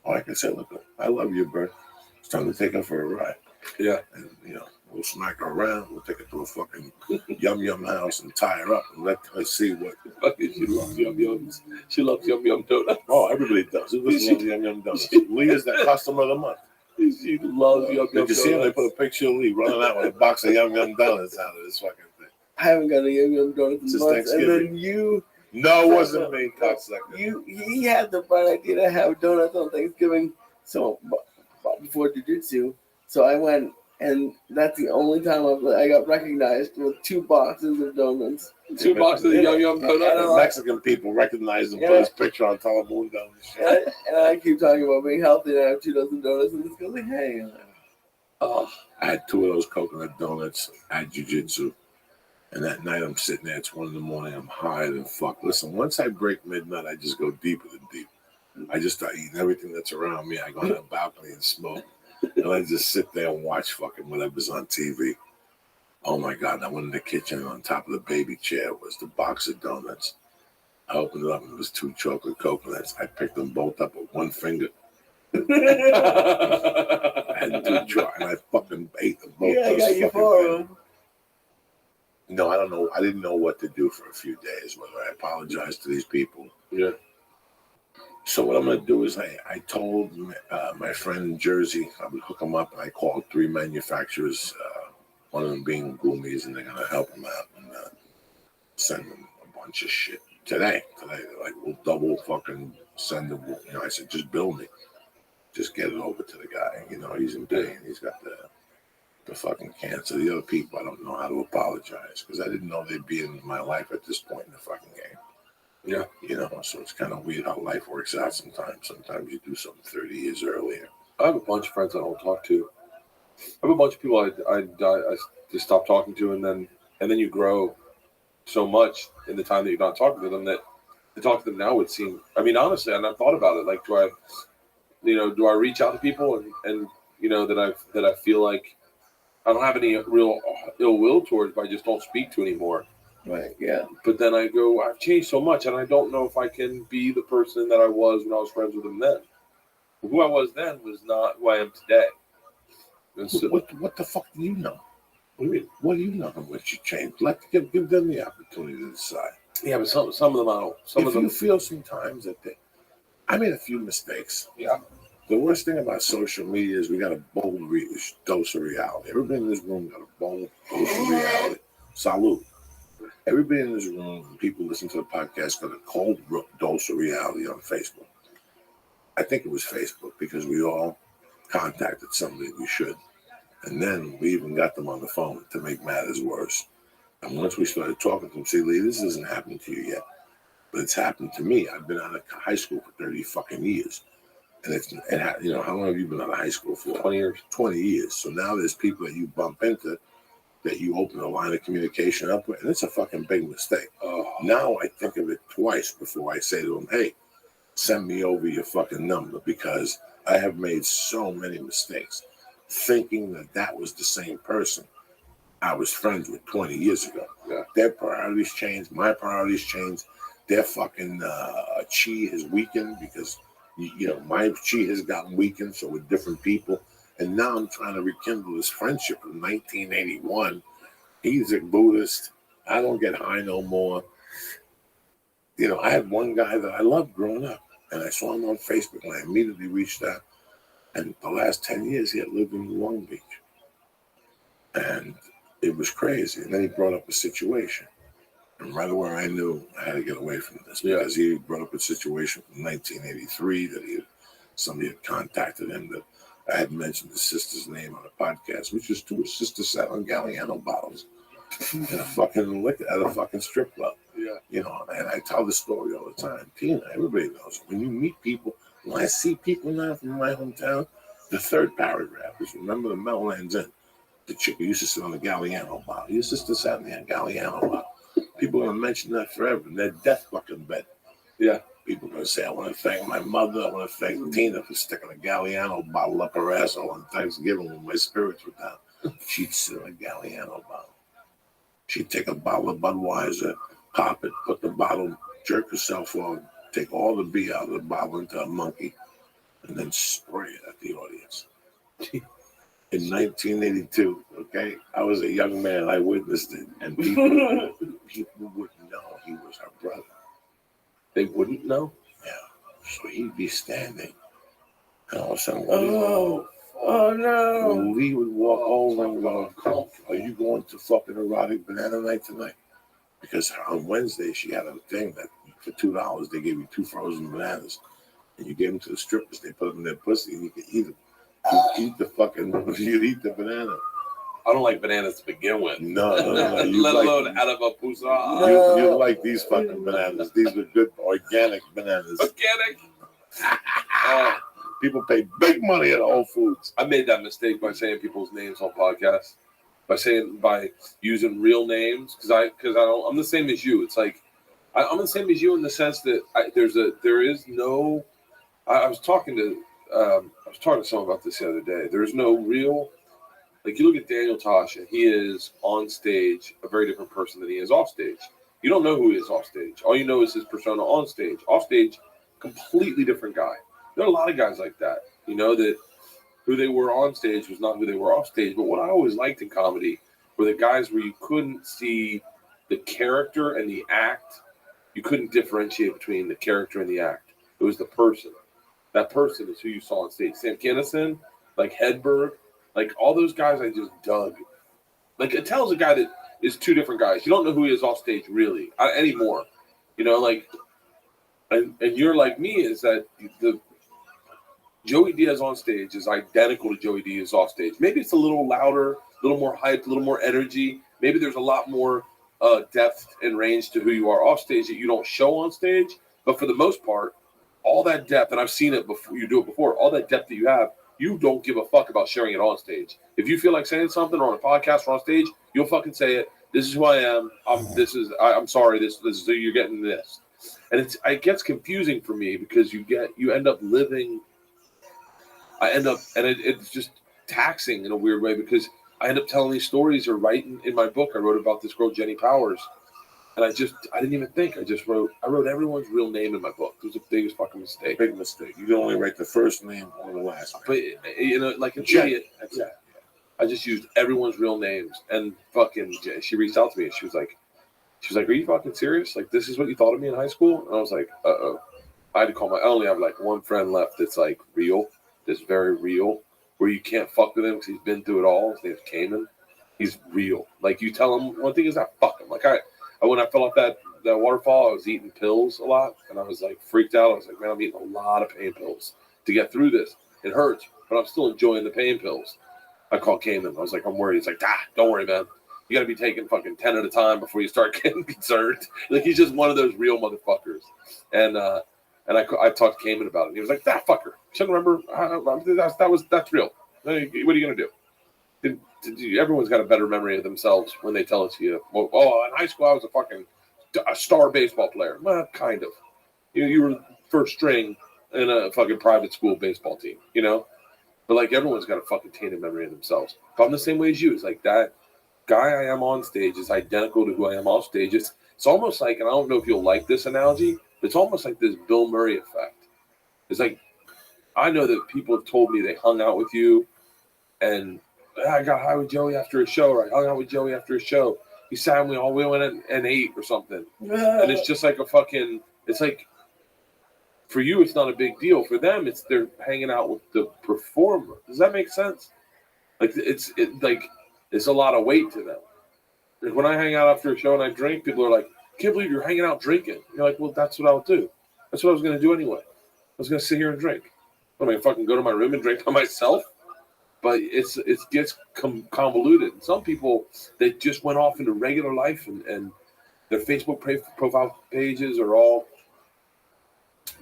Or I can say, look, I love you, Bert. It's time to take her for a ride. Yeah. And, you know, we'll smack her around. We'll take her to a fucking yum house and tie her up and let her see what. She loves yum-yums. She loves yum-yum donuts. Oh, everybody does. Who doesn't love yum-yum donuts? Leah's the customer of the month. She loves yum-yum donuts. Did you see him? They put a picture of Lee running out with a box of yum-yum donuts out of this fucking thing. I haven't got a yum-yum donut since months. And then you... No, it wasn't me, cocksucker. He had the bright idea to have donuts on Thanksgiving, so before jiu-jitsu. So I went, and that's the only time I got recognized with 2 boxes of donuts. 2 boxes of yum-yum donuts? Mexican people recognize him, put his picture on telephone donuts. And I keep talking about being healthy, and I have 2 dozen donuts, and this goes like, hey. Oh, I had 2 of those coconut donuts at jiu-jitsu. And that night I'm sitting there, it's 1 a.m. I'm high than fuck. Listen, once I break midnight, I just go deeper than deep. I just start eating everything that's around me. I go on the balcony and smoke. And I just sit there and watch fucking whatever's on TV. Oh my God, I went in the kitchen, and on top of the baby chair was the box of donuts. I opened it up, and it was 2 chocolate coconuts. I picked them both up with 1 finger. I had to try, and I fucking ate them both. Yeah, I got you for them. No, I don't know. I didn't know what to do for a few days. Whether I apologize to these people. Yeah. So what I'm going to do is I told my friend in Jersey I would hook him up, and I called 3 manufacturers, one of them being Goomies, and they're going to help him out and send him a bunch of shit today. Like, we'll double fucking send him. You know, I said, just bill me. Just get it over to the guy. You know, he's in pain. He's got the fucking cancer. The other people, I don't know how to apologize because I didn't know they'd be in my life at this point in the fucking game. Yeah. You know, so it's kind of weird how life works out sometimes. Sometimes you do something 30 years earlier. I have a bunch of friends I don't talk to. I have a bunch of people I just stop talking to, and then you grow so much in the time that you're not talking to them that to talk to them now would seem. I mean, honestly, and I've thought about it. Like, do I reach out to people and you know that I feel like I don't have any real ill will towards, but I just don't speak to anymore. Right. Yeah. But then I go, I've changed so much, and I don't know if I can be the person that I was when I was friends with them then. Who I was then was not who I am today. So, what the fuck do you know? What do you mean? What do you know how much you changed? Give them the opportunity to decide. Yeah, but some of them I don't. Some of them you feel sometimes that I made a few mistakes. Yeah. The worst thing about social media is we got a bold dose of reality. Everybody in this room got a bold dose of reality. Salute. Everybody in this room, and people listen to the podcast, got a cold dose of reality on Facebook. I think it was Facebook because we all contacted somebody we should. And then we even got them on the phone to make matters worse. And once we started talking to them, see, Lee, this isn't happening to you yet. But it's happened to me. I've been out of high school for 30 fucking years. And how long have you been out of high school for? 20 years. 20 years. So now there's people that you bump into that you open a line of communication up with, and it's a fucking big mistake. Now I think of it twice before I say to them, hey, send me over your fucking number, because I have made so many mistakes thinking that was the same person I was friends with 20 years ago. Yeah. Their priorities changed. My priorities changed. Their fucking chi has weakened because, my chi has gotten weakened, so with different people. And now I'm trying to rekindle this friendship of 1981. He's a Buddhist. I don't get high no more. I had one guy that I loved growing up, and I saw him on Facebook, and I immediately reached out. And the last 10 years, he had lived in Long Beach. And it was crazy. And then he brought up a situation. And right away, I knew I had to get away from this, because he brought up a situation from 1983 that somebody had contacted him that I had mentioned his sister's name on a podcast, which is to his sister sat on Galliano bottles at a fucking strip club. Yeah. And I tell the story all the time. Tina, everybody knows it. When you meet people, when I see people now from my hometown, the third paragraph is, remember the Meadowlands Inn. The chick who used to sit on the Galliano bottle. Your sister sat on the Galliano bottle. People are going to mention that forever in their death fucking bed. Yeah. People are going to say, I want to thank my mother. I want to thank Tina for sticking a Galliano bottle up her asshole on Thanksgiving when my spirits were down. She'd sit on a Galliano bottle. She'd take a bottle of Budweiser, pop it, put the bottle, jerk herself off, take all the beer out of the bottle into a monkey, and then spray it at the audience. In 1982, okay, I was a young man. I witnessed it, and people wouldn't know he was her brother. They wouldn't know? Yeah. So he'd be standing, and all of a sudden, oh no! Lee would walk over and go, are you going to fucking erotic banana night tonight? Because on Wednesday, she had a thing that for $2, they gave you 2 frozen bananas. And you gave them to the strippers. They put them in their pussy, and you could eat them. You'd eat the banana. I don't like bananas to begin with. No. Let alone out of a pusa. You like these fucking bananas. These are good organic bananas. Organic? People pay big money at Whole Foods. I made that mistake by saying people's names on podcasts. By using real names, because I'm the same as you. It's like I'm the same as you in the sense that there is no. I was talking to someone about this the other day. There's no real, like, you look at Daniel Tosh, and he is on stage a very different person than he is off stage. You don't know who he is off stage. All you know is his persona on stage. Off stage, completely different guy. There are a lot of guys like that, that who they were on stage was not who they were off stage. But what I always liked in comedy were the guys where you couldn't see the character and the act. You couldn't differentiate between the character and the act. It was the person. That person is who you saw on stage. Sam Kinison, like Hedberg, like all those guys I just dug. Like, Attell's a guy that is 2 different guys. You don't know who he is off stage really anymore. And you're like me, is that the Joey Diaz on stage is identical to Joey Diaz off stage. Maybe it's a little louder, a little more hyped, a little more energy. Maybe there's a lot more depth and range to who you are off stage that you don't show on stage. But for the most part, all that depth, and I've seen it before, you do it before, all that depth that you have, you don't give a fuck about sharing it on stage. If you feel like saying something or on a podcast or on stage, you'll fucking say it. This is who I am. I'm sorry. This is you're getting this. And it gets confusing for me because you end up living. It's just taxing in a weird way because I end up telling these stories or writing in my book. I wrote about this girl, Jenny Powers. And I didn't even think. I wrote everyone's real name in my book. It was the biggest fucking mistake. Big mistake. You can only write the first name or the last name. But, like an idiot. Yeah. I just used everyone's real names. And fucking, she reached out to me and she was like, are you fucking serious? Like, this is what you thought of me in high school? And I was like, uh-oh. I had to call I only have like one friend left that's like real. That's very real. Where you can't fuck with him because he's been through it all. His name's Cayman. He's real. Like, you tell him, one thing is not fuck him. Like, When I fell off that waterfall, I was eating pills a lot, and I was like freaked out. I was like, man, I'm eating a lot of pain pills to get through this. It hurts, but I'm still enjoying the pain pills. I called Cayman. I was like, I'm worried. He's like, don't worry, man. You got to be taking fucking 10 at a time before you start getting concerned. Like, he's just one of those real motherfuckers. And I talked to Cayman about it. He was like, that fucker. Shouldn't remember. That's real. What are you going to do? Everyone's got a better memory of themselves when they tell it to you. Well, in high school, I was a star baseball player. Well, kind of. You were first string in a fucking private school baseball team, you know? But, like, everyone's got a fucking tainted memory of themselves. If I'm the same way as you, it's like that guy I am on stage is identical to who I am off stage. It's almost like, and I don't know if you'll like this analogy, but it's almost like this Bill Murray effect. It's like, I know that people have told me they hung out with you, and I got high with Joey after a show, or I hung out with Joey after a show. He sat and we went and ate or something. And it's just like it's like, for you, it's not a big deal. For them, they're hanging out with the performer. Does that make sense? Like, it's a lot of weight to them. Like, when I hang out after a show and I drink, people are like, can't believe you're hanging out drinking. You're like, well, that's what I'll do. That's what I was going to do anyway. I was going to sit here and drink. I mean, fucking go to my room and drink by myself. But it gets convoluted. And some people, they just went off into regular life, and their Facebook profile pages are all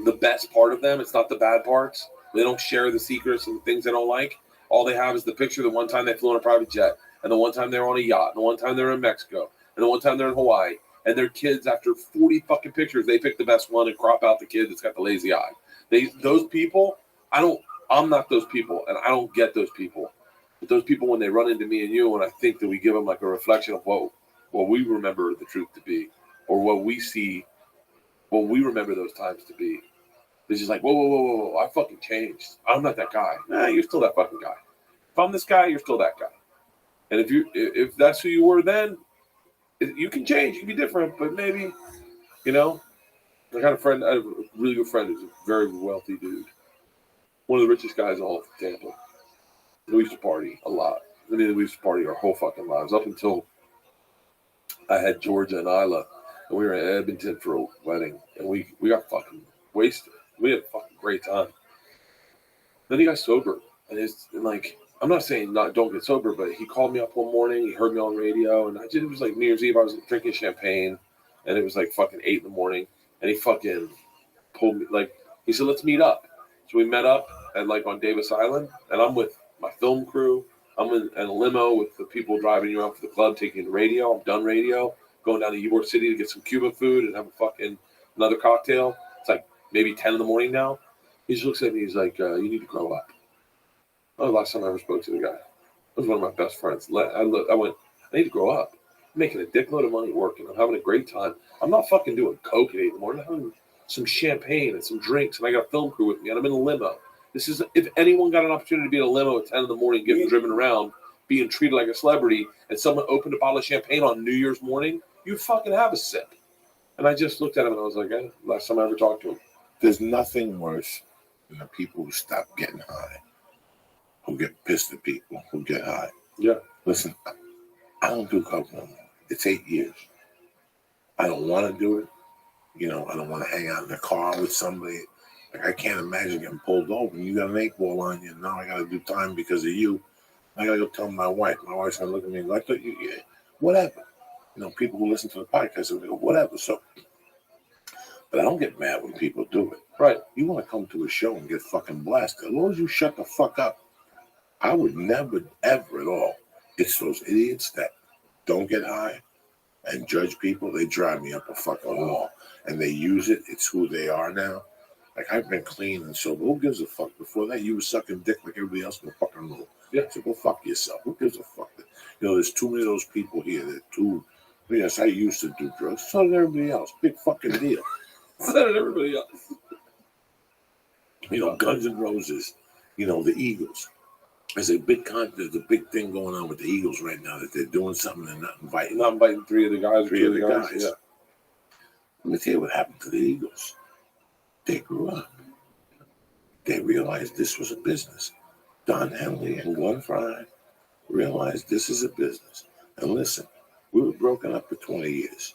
the best part of them. It's not the bad parts. They don't share the secrets and things they don't like. All they have is the picture the one time they flew on a private jet, and the one time they were on a yacht, and the one time they were in Mexico, and the one time they're in Hawaii. And their kids, after 40 fucking pictures, they pick the best one and crop out the kid that's got the lazy eye. Those people, I'm not those people, and I don't get those people. But those people, when they run into me and you, and I think that we give them like a reflection of what we remember the truth to be, or what we see, what we remember those times to be. It's just like, whoa, I fucking changed. I'm not that guy. Nah, you're still that fucking guy. If I'm this guy, you're still that guy. And if that's who you were then, you can change. You can be different, but maybe, you know. I had a really good friend who's a very wealthy dude. One of the richest guys in all of Tampa. We used to party a lot. I mean, we used to party our whole fucking lives up until I had Georgia and Isla, and we were in Edmonton for a wedding, and we got fucking wasted. We had a fucking great time. Then he got sober, and like, I'm not saying don't get sober, but he called me up one morning. He heard me on radio, and it was like New Year's Eve. I was drinking champagne, and it was like fucking 8 a.m, and he fucking pulled me, like, he said, let's meet up. So we met up and like on Davis Island, and I'm with my film crew. I'm in a limo with the people driving you around for the club, taking the radio. I'm done radio, going down to Ybor City to get some Cuban food and have another cocktail. It's like maybe 10 a.m. now. He just looks at me. He's like, you need to grow up. That was the last time I ever spoke to the guy. That was one of my best friends. I went, I need to grow up. I'm making a dickload of money working. I'm having a great time. I'm not fucking doing coke at 8 a.m. I'm having some champagne and some drinks, and I got a film crew with me, and I'm in a limo. This is, if anyone got an opportunity to be in a limo at 10 a.m, getting driven around, being treated like a celebrity, and someone opened a bottle of champagne on New Year's morning, you'd fucking have a sip. And I just looked at him and I was like, last time I ever talked to him. There's nothing worse than the people who stop getting high, who get pissed at people who get high. Yeah. Listen, I don't do coke no more. It's 8 years. I don't want to do it. You know, I don't want to hang out in a car with somebody. Like, I can't imagine getting pulled over and you got an 8-ball on you. Now I got to do time because of you. I got to go tell my wife. My wife's going to look at me and go, I thought whatever. You know, people who listen to the podcast, they go, whatever. So, but I don't get mad when people do it. Right. You want to come to a show and get fucking blasted. As long as you shut the fuck up, I would never, ever at all. It's those idiots that don't get high and judge people. They drive me up a fucking wall. And they use it. It's who they are now. Like, I've been clean and sober. Who gives a fuck? Before that, you were sucking dick like everybody else in the fucking room. Yeah. So go fuck yourself. Who gives a fuck? You know, there's too many of those people here that yes, I used to do drugs. So did everybody else. Big fucking deal. So did everybody else. You know, Guns N' Roses, you know, the Eagles. There's a big thing going on with the Eagles right now that they're doing something and not inviting 3 of the guys. Three of the guys. Yeah. Let me tell you what happened to the Eagles. They grew up. They realized this was a business. Don Henley and Glenn Frey realized this is a business. And listen, we were broken up for 20 years.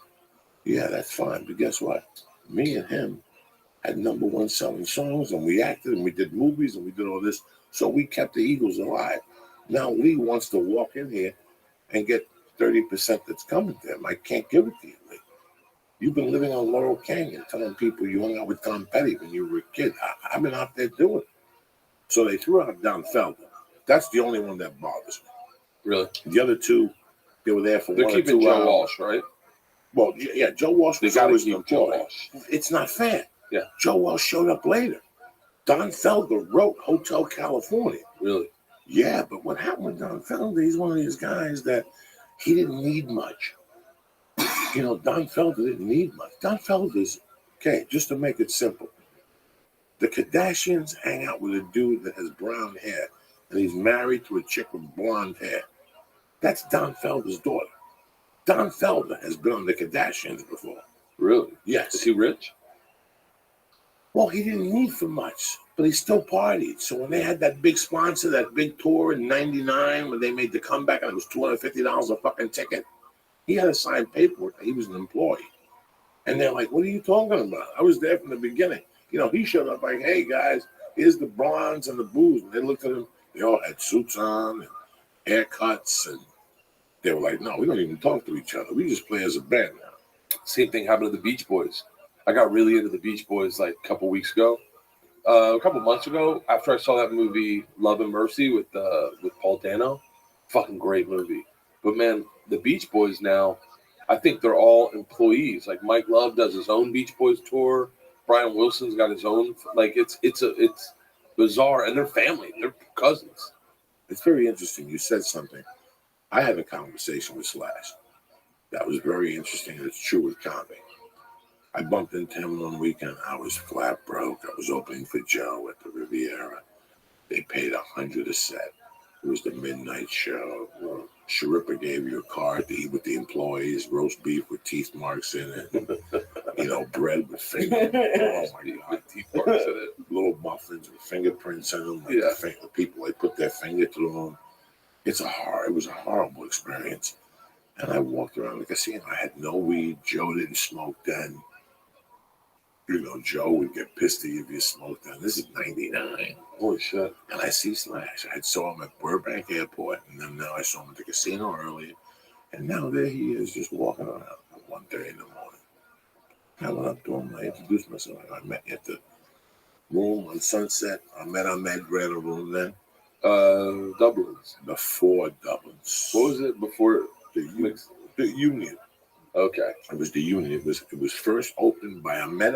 Yeah, that's fine. But guess what? Me and him had #1 selling songs, and we acted, and we did movies, and we did all this. So we kept the Eagles alive. Now Lee wants to walk in here and get 30% that's coming to him. I can't give it to you, Lee. You've been living on Laurel Canyon, telling people you hung out with Tom Petty when you were a kid. I've been out there doing it. So they threw out Don Felder. That's the only one that bothers me. Really? The other two, they were there for They're 1 or keeping 2 Joe hours. Walsh, right? Well, yeah, Joe Walsh They was got to always keep an Joe employee. Walsh. It's not fair. Yeah. Joe Walsh showed up later. Don Felder wrote Hotel California. Really? Yeah, but what happened with Don Felder, he's one of these guys that he didn't need much. You know, Don Felder didn't need much. Don Felder's, okay, just to make it simple, the Kardashians hang out with a dude that has brown hair, and he's married to a chick with blonde hair. That's Don Felder's daughter. Don Felder has been on the Kardashians before. Really? Yes. Is he rich? Well, he didn't need for much, but he still partied. So when they had that big sponsor, that big tour in '99, when they made the comeback and it was $250 a fucking ticket, he had to sign paperwork that he was an employee. And they're like, what are you talking about? I was there from the beginning. You know, he showed up like, hey, guys, here's the bronze and the booze. And they looked at him. They all had suits on and haircuts. And they were like, no, we don't even talk to each other. We just play as a band now. Same thing happened to the Beach Boys. I got really into the Beach Boys like a couple weeks ago. A couple months ago, after I saw that movie Love and Mercy with Paul Dano. Fucking great movie. But man, the Beach Boys now, I think they're all employees. Like Mike Love does his own Beach Boys tour. Brian Wilson's got his own. Like it's bizarre, and they're family. They're cousins. It's very interesting. You said something. I had a conversation with Slash. That was very interesting. It's true with comedy. I bumped into him one weekend. I was flat broke. I was opening for Joe at the Riviera. They paid $100 a set. It was the midnight show. Sharippa gave you a card to eat with the employees, roast beef with teeth marks in it, you know, bread with fingerprints. Oh my God, teeth marks in it. Little muffins with fingerprints in them. Like the people, they put their finger through them. It was a horrible experience. And I walked around the casino. I had no weed. Joe didn't smoke then. You know, Joe would get pissed at you if you smoked then. This is '99. Holy shit. And I see Slash. I saw him at Burbank Airport, and then now I saw him at the casino earlier. And now there he is, just walking around at 1:30 in the morning. I went up to him. I introduced myself. I met at the room on Sunset. I met Ahmed Grant a room then. Dublin's. Before Dublin's. What was it before? The Union. Okay. It was the Union. It was first opened by Ahmed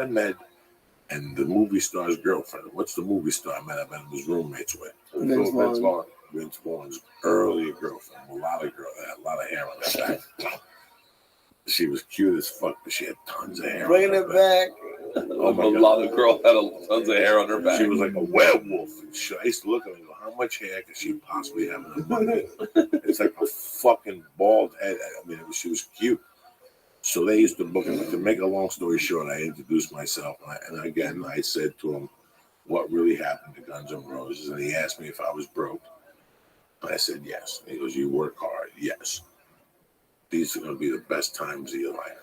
and the movie star's girlfriend. What's the movie star Ahmed was roommates with? Vince Vaughn. Vince Vaughn's earlier girlfriend. A lot of hair on her back. She was cute as fuck, but she had tons of hair. Bringing it back. Oh my God. A lot of girl had tons of hair on her back. She was like a werewolf. I used to look at her and go, how much hair could she possibly have in her body? It's like a fucking bald head. I mean, she was cute. So they used to book him. To make a long story short, I introduced myself. And again, I said to him what really happened to Guns N' Roses. And he asked me if I was broke. And I said, yes. And he goes, you work hard? Yes. These are going to be the best times of your life.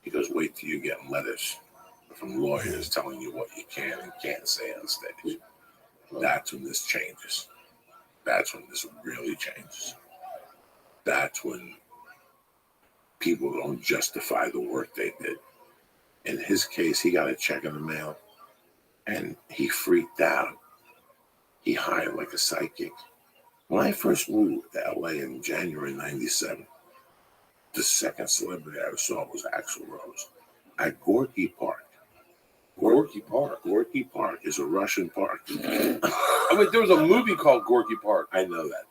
He goes, wait till you get letters from lawyers telling you what you can and can't say on stage. That's when this changes. That's when this really changes. That's when people don't justify the work they did. In his case, he got a check in the mail and he freaked out. He hired like a psychic. When I first moved to LA in January '97, the second celebrity I saw was Axl Rose at Gorky Park. Gorky Park is a Russian park. I mean, there was a movie called Gorky Park. I know that.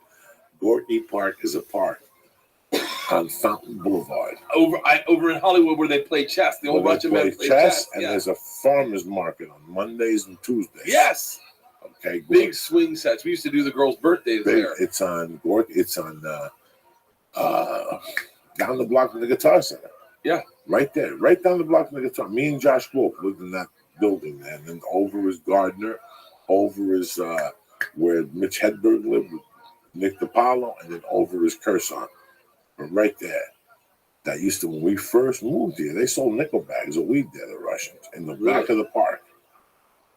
Gorky Park is a park on Fountain Boulevard. Over in Hollywood where they play chess. The old Russian men play chess. And there's a farmer's market on Mondays and Tuesdays. Yes. Okay. Big swing sets. We used to do the girls' birthdays there. It's on Gorky. It's on down the block from the Guitar Center. Yeah. Right there. Right down the block from the Guitar. Me and Josh Wolf lived in that building there. And then over is Gardner. Over is where Mitch Hedberg lived with Nick DiPaolo. And then over is Kershaw. But right there. that used to, when we first moved here, they sold nickel bags of weed there, the Russians, in the back of the park.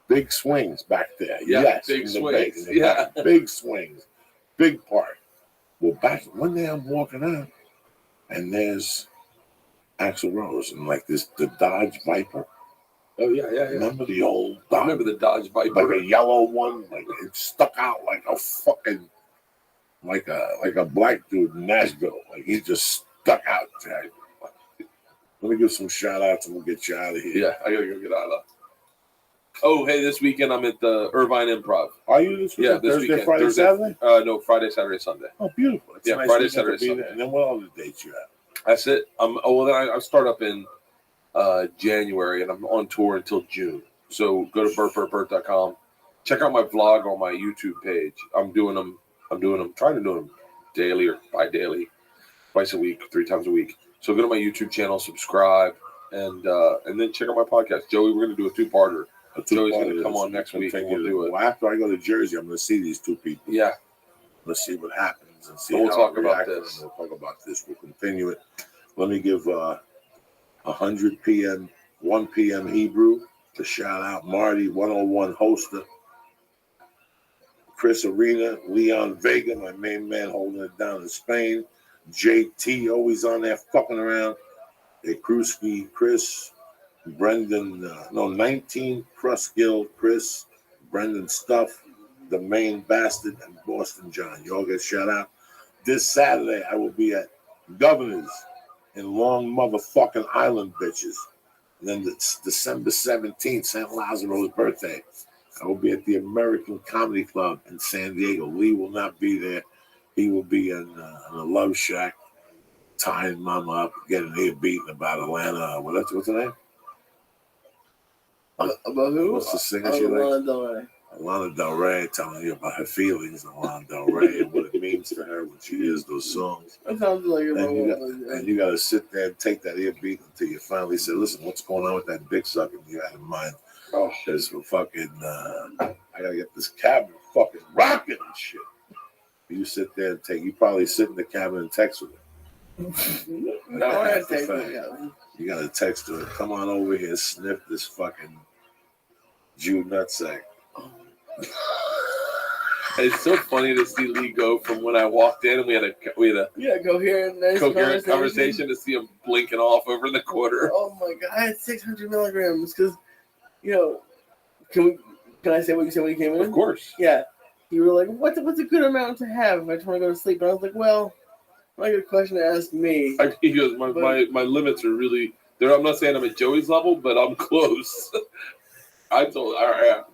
Big swings back there. Yeah, yes, big in the swings. back, in the back. Big swings. Big park. Well, back one day I'm walking out, and there's Axl Rose and like the Dodge Viper. Oh yeah. Remember the old Dodge? I remember the Dodge Viper. Like a yellow one, like it stuck out like a fucking like a black dude in Nashville. Like he just stuck out, Jack. Let me give some shout outs and we'll get you out of here. Yeah, I gotta go get out of. Oh, hey, this weekend I'm at the Irvine Improv. Are you this weekend? Yeah, this Thursday, weekend. Friday, Saturday? No, Friday, Saturday, Sunday. Oh, beautiful. It's yeah, nice Friday, weekend Saturday, to be Sunday. there. And then what other dates you have? That's it. Then I start up in January, and I'm on tour until June. So go to burtburtburt.com. Check out my vlog on my YouTube page. I'm trying to do them daily or bi-daily, twice a week, 3 times a week. So go to my YouTube channel, subscribe, and then check out my podcast. Joey, we're going to do a 2-parter. Joey's going to come on next week and we'll do it. Well, after I go to Jersey, I'm going to see these 2 people. Yeah. Let's see what happens and see we'll how talk it about reacts, this. and we'll talk about this. We'll continue it. Let me give 100 p.m., 1 p.m. Hebrew to shout out Marty, 101 hoster, Chris Arena, Leon Vega, my main man holding it down in Spain, JT always on there fucking around, Kruski, Chris, Brendan, 19 Kruskill, Chris, Brendan Stuff, the main bastard, and Boston John. You all get shout out. This Saturday, I will be at Governor's in Long Motherfucking Island, bitches. And then it's December 17th, St. Lazaro's birthday. I will be at the American Comedy Club in San Diego. Lee will not be there. He will be in the Love Shack, tying mama up, getting her beaten about Atlanta. What's her name? About who? What's the singer she likes? Lana Del Rey, telling you about her feelings on Lana Del Rey and what it means to her when she hears those songs. That sounds like and you got to sit there and take that ear beat until you finally say, listen, what's going on with that dick sucking you had in mind? Oh, because we're fucking, I got to get this cabin fucking rocking and shit. You sit there and you probably sit in the cabin and text with her. No, I had to text her. You got to text her, come on over here, sniff this fucking Jew nutsack. It's so funny to see Lee go from when I walked in and we had a coherent conversation to see him blinking off over in the corner. Oh my god, I had 600 milligrams because, can I say what you said when you came in? Of course. Yeah. You were like, what's a good amount to have if I just want to go to sleep? And I was like, well, not a good question to ask me. He goes, my limits are really there. I'm not saying I'm at Joey's level, but I'm close. I told I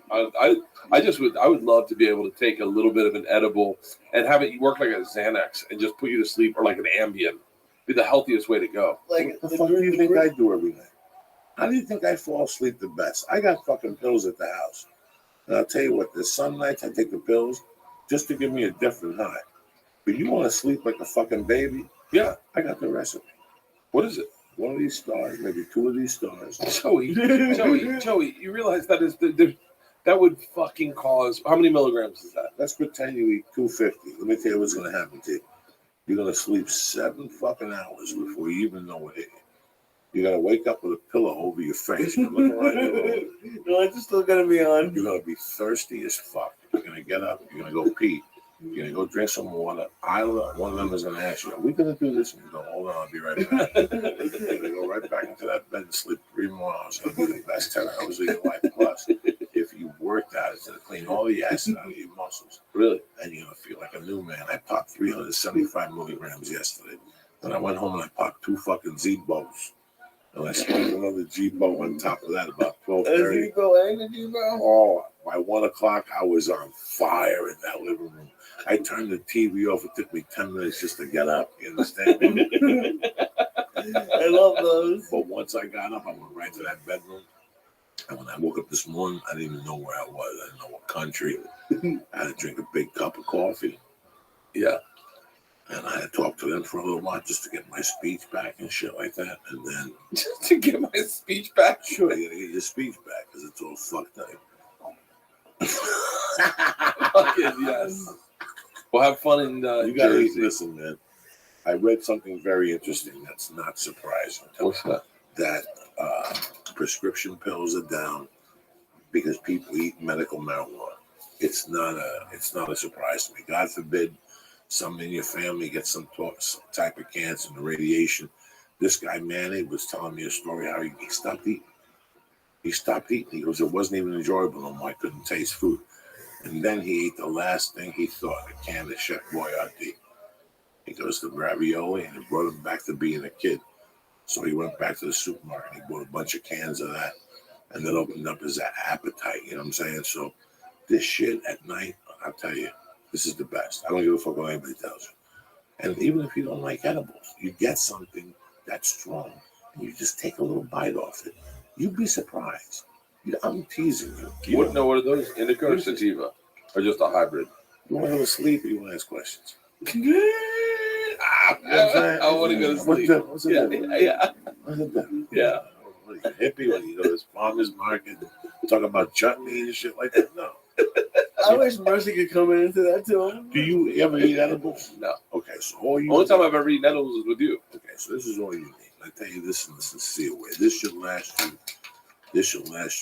would love to be able to take a little bit of an edible and have it work like a Xanax and just put you to sleep, or like an Ambien. Be the healthiest way to go. Like, what the fuck do you think I do every night? How do you think I fall asleep the best? I got fucking pills at the house. And I'll tell you what, there's some nights I take the pills just to give me a different high. But you want to sleep like a fucking baby? Yeah, I got the recipe. What is it? One of these stars, maybe 2 of these stars. Joey, you realize that would fucking cause, how many milligrams is that? Let's pretend you eat 250. Let me tell you what's going to happen to you. You're going to sleep 7 fucking hours before you even know what hit you. You're going to wake up with a pillow over your face. You're looking right at you. No, it's still going to be on. You're going to be thirsty as fuck. You're going to get up. You're going to go pee. You're going to go drink some water. One of them is going to ask you, are we going to do this? And you go, hold on, I'll be right back. You're going to go right back into that bed and sleep 3 more hours. It'll be the best 10 hours of your life. Plus, if you worked out, it's going to clean all the acid out of your muscles. Really? And you're going to feel like a new man. I popped 375 milligrams yesterday. Then I went home and I popped 2 fucking Z-Bows. And I smoked another G-Bo on top of that about 12:30. Z-Bo and the G-Bo? Oh, by 1 o'clock, I was on fire in that living room. I turned the TV off. It took me 10 minutes just to get up. You understand? I love those. But once I got up, I went right to that bedroom. And when I woke up this morning, I didn't even know where I was. I didn't know what country. I had to drink a big cup of coffee. Yeah. And I had to talk to them for a little while just to get my speech back and shit like that. And then... Just to get my speech back? Sure, you gotta get your speech back because it's all fucked up. Fucking yes. Well, have fun in you gotta Jersey. listen, man. I read something very interesting that's not surprising. What's that? That prescription pills are down because people eat medical marijuana. It's not a surprise to me. God forbid someone in your family gets some type of cancer and the radiation. This guy Manny was telling me a story how he stopped eating. He stopped eating. He goes, it wasn't even enjoyable no more. I couldn't taste food. And then he ate the last thing he thought, a can of Chef Boyardee. He goes to ravioli, and it brought him back to being a kid. So he went back to the supermarket. He bought a bunch of cans of that, and then opened up his appetite. You know what I'm saying? So this shit at night, I'll tell you, this is the best. I don't give a fuck what anybody tells you. And even if you don't like edibles, you get something that's strong, and you just take a little bite off it. You'd be surprised. I'm teasing you. What are those? Indica or sativa? Or just a hybrid? You want to go to sleep or you want to ask questions? I want to go to sleep. What's it? Yeah. What are you, hippie? When you go to this farmer's market, talk about chutney and shit like that? No. I wish Mercy could come into that too. Do you ever eat edibles? No. Okay, so all you. Only time I've ever eaten edibles is with you. Okay, so this is all you need. I tell you this in the sincere way. This should last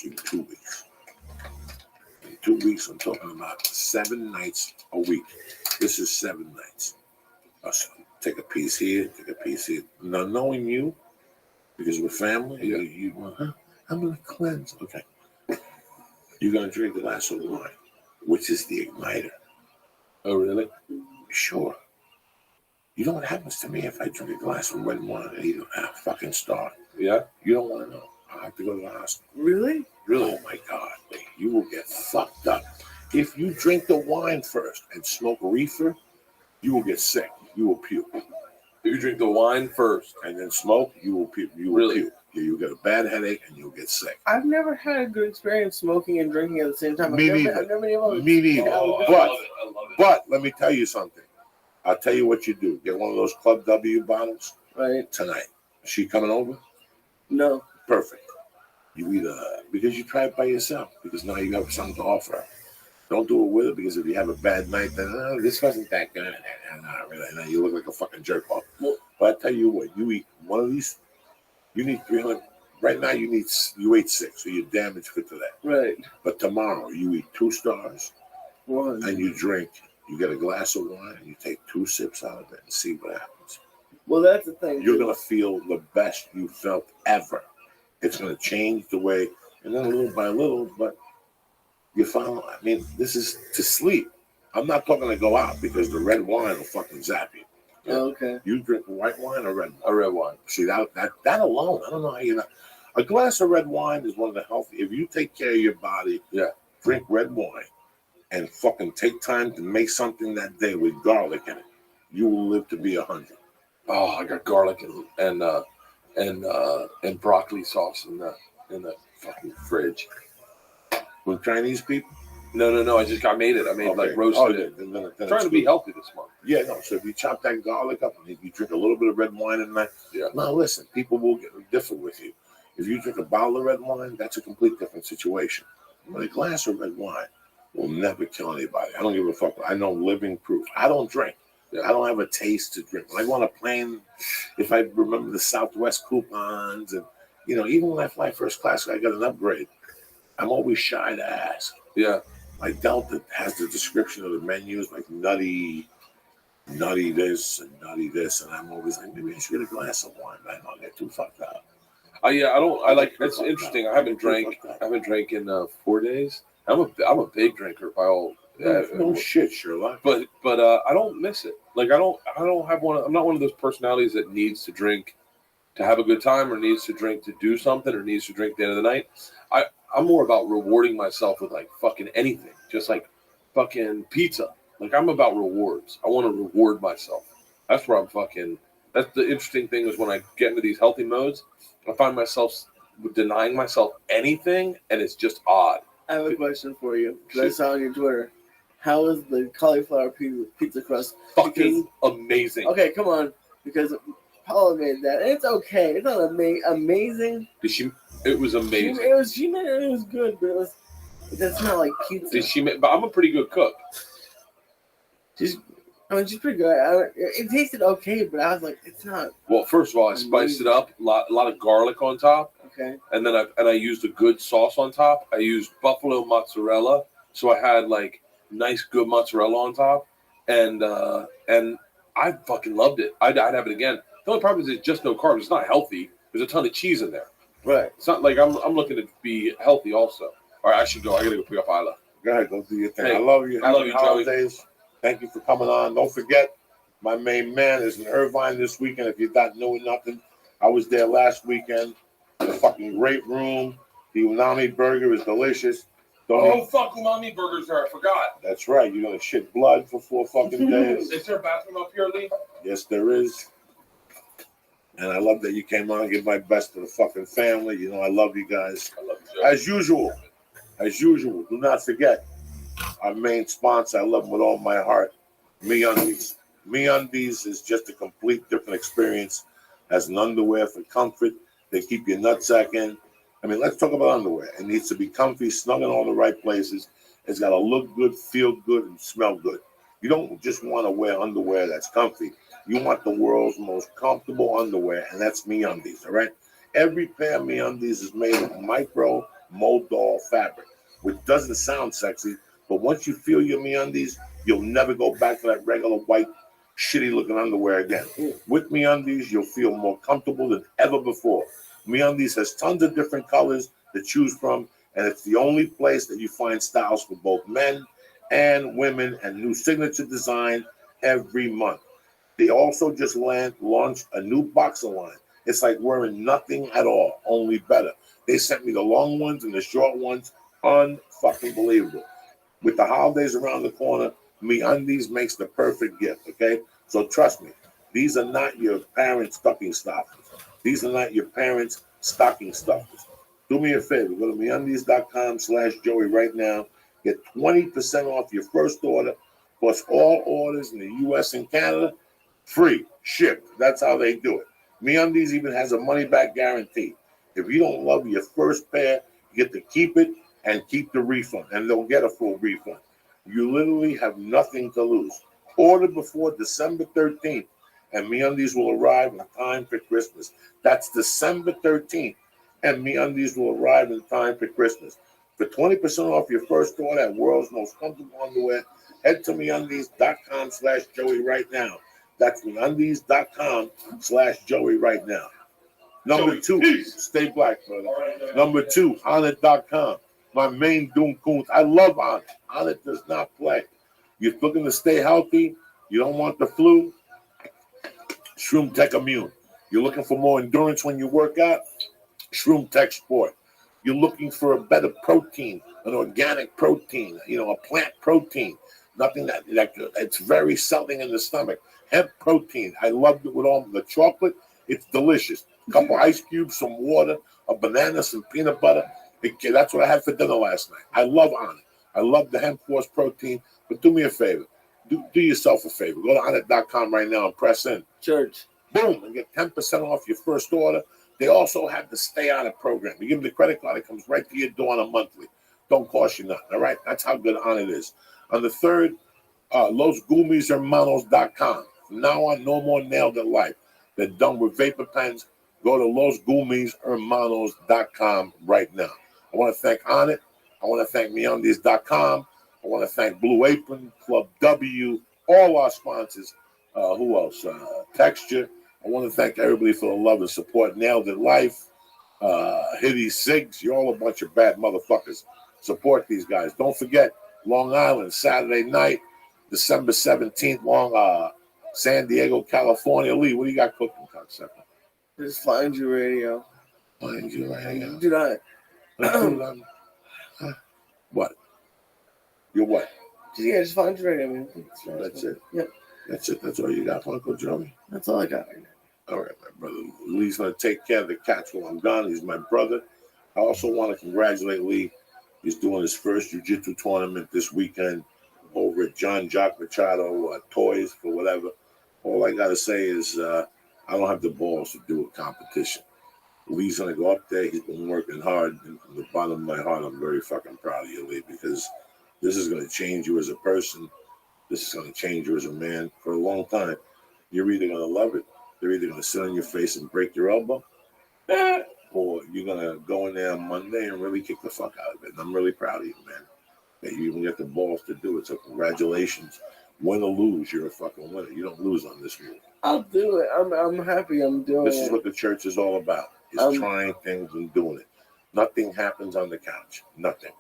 you 2 weeks. In 2 weeks, I'm talking about 7 nights a week. This is 7 nights. So take a piece here, take a piece here. Now, knowing you, because we're family, I'm going to cleanse. Okay. You're going to drink a glass of wine, which is the igniter. Oh, really? Sure. You know what happens to me if I drink a glass of red wine and eat a fucking star? Yeah? You don't want to know. I have to go to the hospital. Really? Oh my God, man. You will get fucked up. If you drink the wine first and smoke reefer, you will get sick. You will puke. If you drink the wine first and then smoke, you will puke. You will puke. You'll get a bad headache and you'll get sick. I've never had a good experience smoking and drinking at the same time. Me neither. I've never been able to. Me neither. But let me tell you something. I'll tell you what you do. Get one of those Club W bottles tonight. Is she coming over? No. Perfect. You because you try it by yourself, because now you have something to offer. Don't do it with her, because if you have a bad night, then this wasn't that good. Not really. Now you look like a fucking jerk off. But I tell you what, you eat one of these, you need 300. Right now you ate 6, so you're damaged fit to that. Right. But tomorrow you eat 2 stars, and you drink. You get a glass of wine, and you take 2 sips out of it and see what happens. Well, that's the thing. You're gonna feel the best you felt ever. It's going to change the way, and then little by little, but you find, I mean, this is to sleep. I'm not talking to go out, because the red wine will fucking zap you. Oh, okay. You drink white wine or red wine? A red wine. See, that alone, I don't know how you know. A glass of red wine is one of the healthy. If you take care of your body, drink red wine and fucking take time to make something that day with garlic in it, you will live to be 100. Oh, I got garlic and broccoli sauce in the fucking fridge. With Chinese people? No. I made it. I made like roasted. Then trying to be healthy this month. Yeah, no. So if you chop that garlic up and you drink a little bit of red wine in that, now listen, people will get different with you. If you drink a bottle of red wine, that's a complete different situation. But a glass of red wine will never kill anybody. I don't give a fuck. I know living proof. I don't drink. I don't have a taste to drink. When I go on a plane, if I remember the Southwest coupons, and even when I fly first class, I got an upgrade. I'm always shy to ask. Yeah. Like Delta has the description of the menus, like nutty this and nutty this, and I'm always like, maybe I should get a glass of wine. I don't get too fucked up. That's interesting. I haven't drank in 4 days. I'm a big drinker by all. No shit, Sherlock. But I don't miss it. Like I don't have one. I'm not one of those personalities that needs to drink to have a good time, or needs to drink to do something, or needs to drink at the end of the night. I'm more about rewarding myself with like fucking anything, just like fucking pizza. Like I'm about rewards. I want to reward myself. That's where I'm fucking. That's the interesting thing is when I get into these healthy modes, I find myself denying myself anything, and it's just odd. I have a question for you, because I saw on your Twitter. How is the cauliflower pizza crust? Fucking amazing. Okay, come on. Because Paula made that. And it's okay. It's not amazing. It was amazing. She made it. It was good, but it doesn't smell like pizza. But I'm a pretty good cook. She's I mean, she's pretty good. It tasted okay, but I was like, it's not. Well, first of all, I spiced it up. A lot of garlic on top. Okay. And then I used a good sauce on top. I used buffalo mozzarella, so I had like nice good mozzarella on top, and I fucking loved it. I'd have it again. The only problem is it's just no carbs. It's not healthy. There's a ton of cheese in there. Right. It's not like I'm looking to be healthy also. All right, I should go. I gotta go pick up Isla. Go ahead, go do your thing. Hey, I love you. I love Happy you, Joey. holidays. Thank you for coming on. Don't forget, my main man is in Irvine this weekend. If you're not knowing nothing, I was there last weekend. A fucking great room. The Unami burger is delicious. Fuck, umami burgers there. I forgot. That's right. You're gonna shit blood for 4 fucking days. Is there a bathroom up here, Lee? Yes, there is. And I love that you came on. Give my best to the fucking family. You know, I love you guys. I love you, Joey. As usual, do not forget our main sponsor. I love them with all my heart. MeUndies. MeUndies is just a complete different experience as an underwear for comfort. They keep your nutsack in. I mean, let's talk about underwear. It needs to be comfy, snug in all the right places. It's got to look good, feel good, and smell good. You don't just want to wear underwear that's comfy. You want the world's most comfortable underwear, and that's MeUndies, all right? Every pair of MeUndies is made of micro Modal fabric, which doesn't sound sexy, but once you feel your MeUndies, you'll never go back to that regular white, shitty-looking underwear again. With MeUndies, you'll feel more comfortable than ever before. MeUndies has tons of different colors to choose from, and it's the only place that you find styles for both men and women and new signature design every month. They also just launched a new boxer line. It's like wearing nothing at all, only better. They sent me the long ones and the short ones. Unfucking believable. With the holidays around the corner, MeUndies makes the perfect gift, okay? So trust me, these are not your parents' stocking stuffers. These are not your parents' stocking stuffers. Do me a favor, go to MeUndies.com/Joey right now. Get 20% off your first order, plus all orders in the U.S. and Canada, free, shipped. That's how they do it. MeUndies even has a money-back guarantee. If you don't love your first pair, you get to keep it and keep the refund, and they'll get a full refund. You literally have nothing to lose. Order before December 13th, and MeUndies will arrive in time for Christmas. That's December 13th, and MeUndies will arrive in time for Christmas. For 20% off your first order at world's most comfortable underwear, head to MeUndies.com/Joey right now. That's MeUndies.com/Joey right now. Number two, stay black, brother. Number two, Onnit.com. My main Doom Coons. I love Onnit. Onnit does not play. You're looking to stay healthy. You don't want the flu. Shroom Tech Immune. You're looking for more endurance when you work out. Shroom Tech Sport. You're looking for a better protein, an organic protein, a plant protein. Nothing that it's very settling in the stomach. Hemp protein. I loved it with all the chocolate. It's delicious. A couple ice cubes, some water, a banana, some peanut butter. That's what I had for dinner last night. I love Onnit. I love the hemp force protein. But do me a favor. Do yourself a favor. Go to Onnit.com right now and press in. Church. Boom. And get 10% off your first order. They also have the Stay On It program. You give them the credit card, it comes right to your door on a monthly. Don't cost you nothing. All right? That's how good Onnit is. On the third, LosGumisHermanos.com. From now on, no more nailed in life. They're done with vapor pens. Go to LosGumisHermanos.com right now. I want to thank Onnit. I want to thank MeUndies.com. I want to thank Blue Apron, Club W, all our sponsors. Who else? Texture. I want to thank everybody for the love and support. Nailed in Life. Hitty Sigs. You're all a bunch of bad motherfuckers. Support these guys. Don't forget, Long Island, Saturday night, December 17th, San Diego, California. Lee, what do you got cooking, cocksucker? Just Find Your Radio. Find Your Radio. Do not. What? You're what? Yeah, just Find Your Radio. That's it. Yep. That's it. That's all you got, Uncle Joey? That's all I got right now. All right, my brother. Lee's going to take care of the cats while I'm gone. He's my brother. I also want to congratulate Lee. He's doing his first jiu-jitsu tournament this weekend over at John Jock Machado Toys for whatever. All I got to say is I don't have the balls to do a competition. Lee's going to go up there. He's been working hard. And from the bottom of my heart, I'm very fucking proud of you, Lee, because this is going to change you as a person. This is going to change you as a man for a long time. You're either going to love it, they're either going to sit on your face and break your elbow, or you're going to go in there on Monday and really kick the fuck out of it. And I'm really proud of you, man, that you even get the balls to do it. So congratulations. Win or lose, you're a fucking winner. You don't lose on this move. I'll do it. I'm happy I'm doing it. This is what the church is all about, is trying things and doing it. Nothing happens on the couch. Nothing.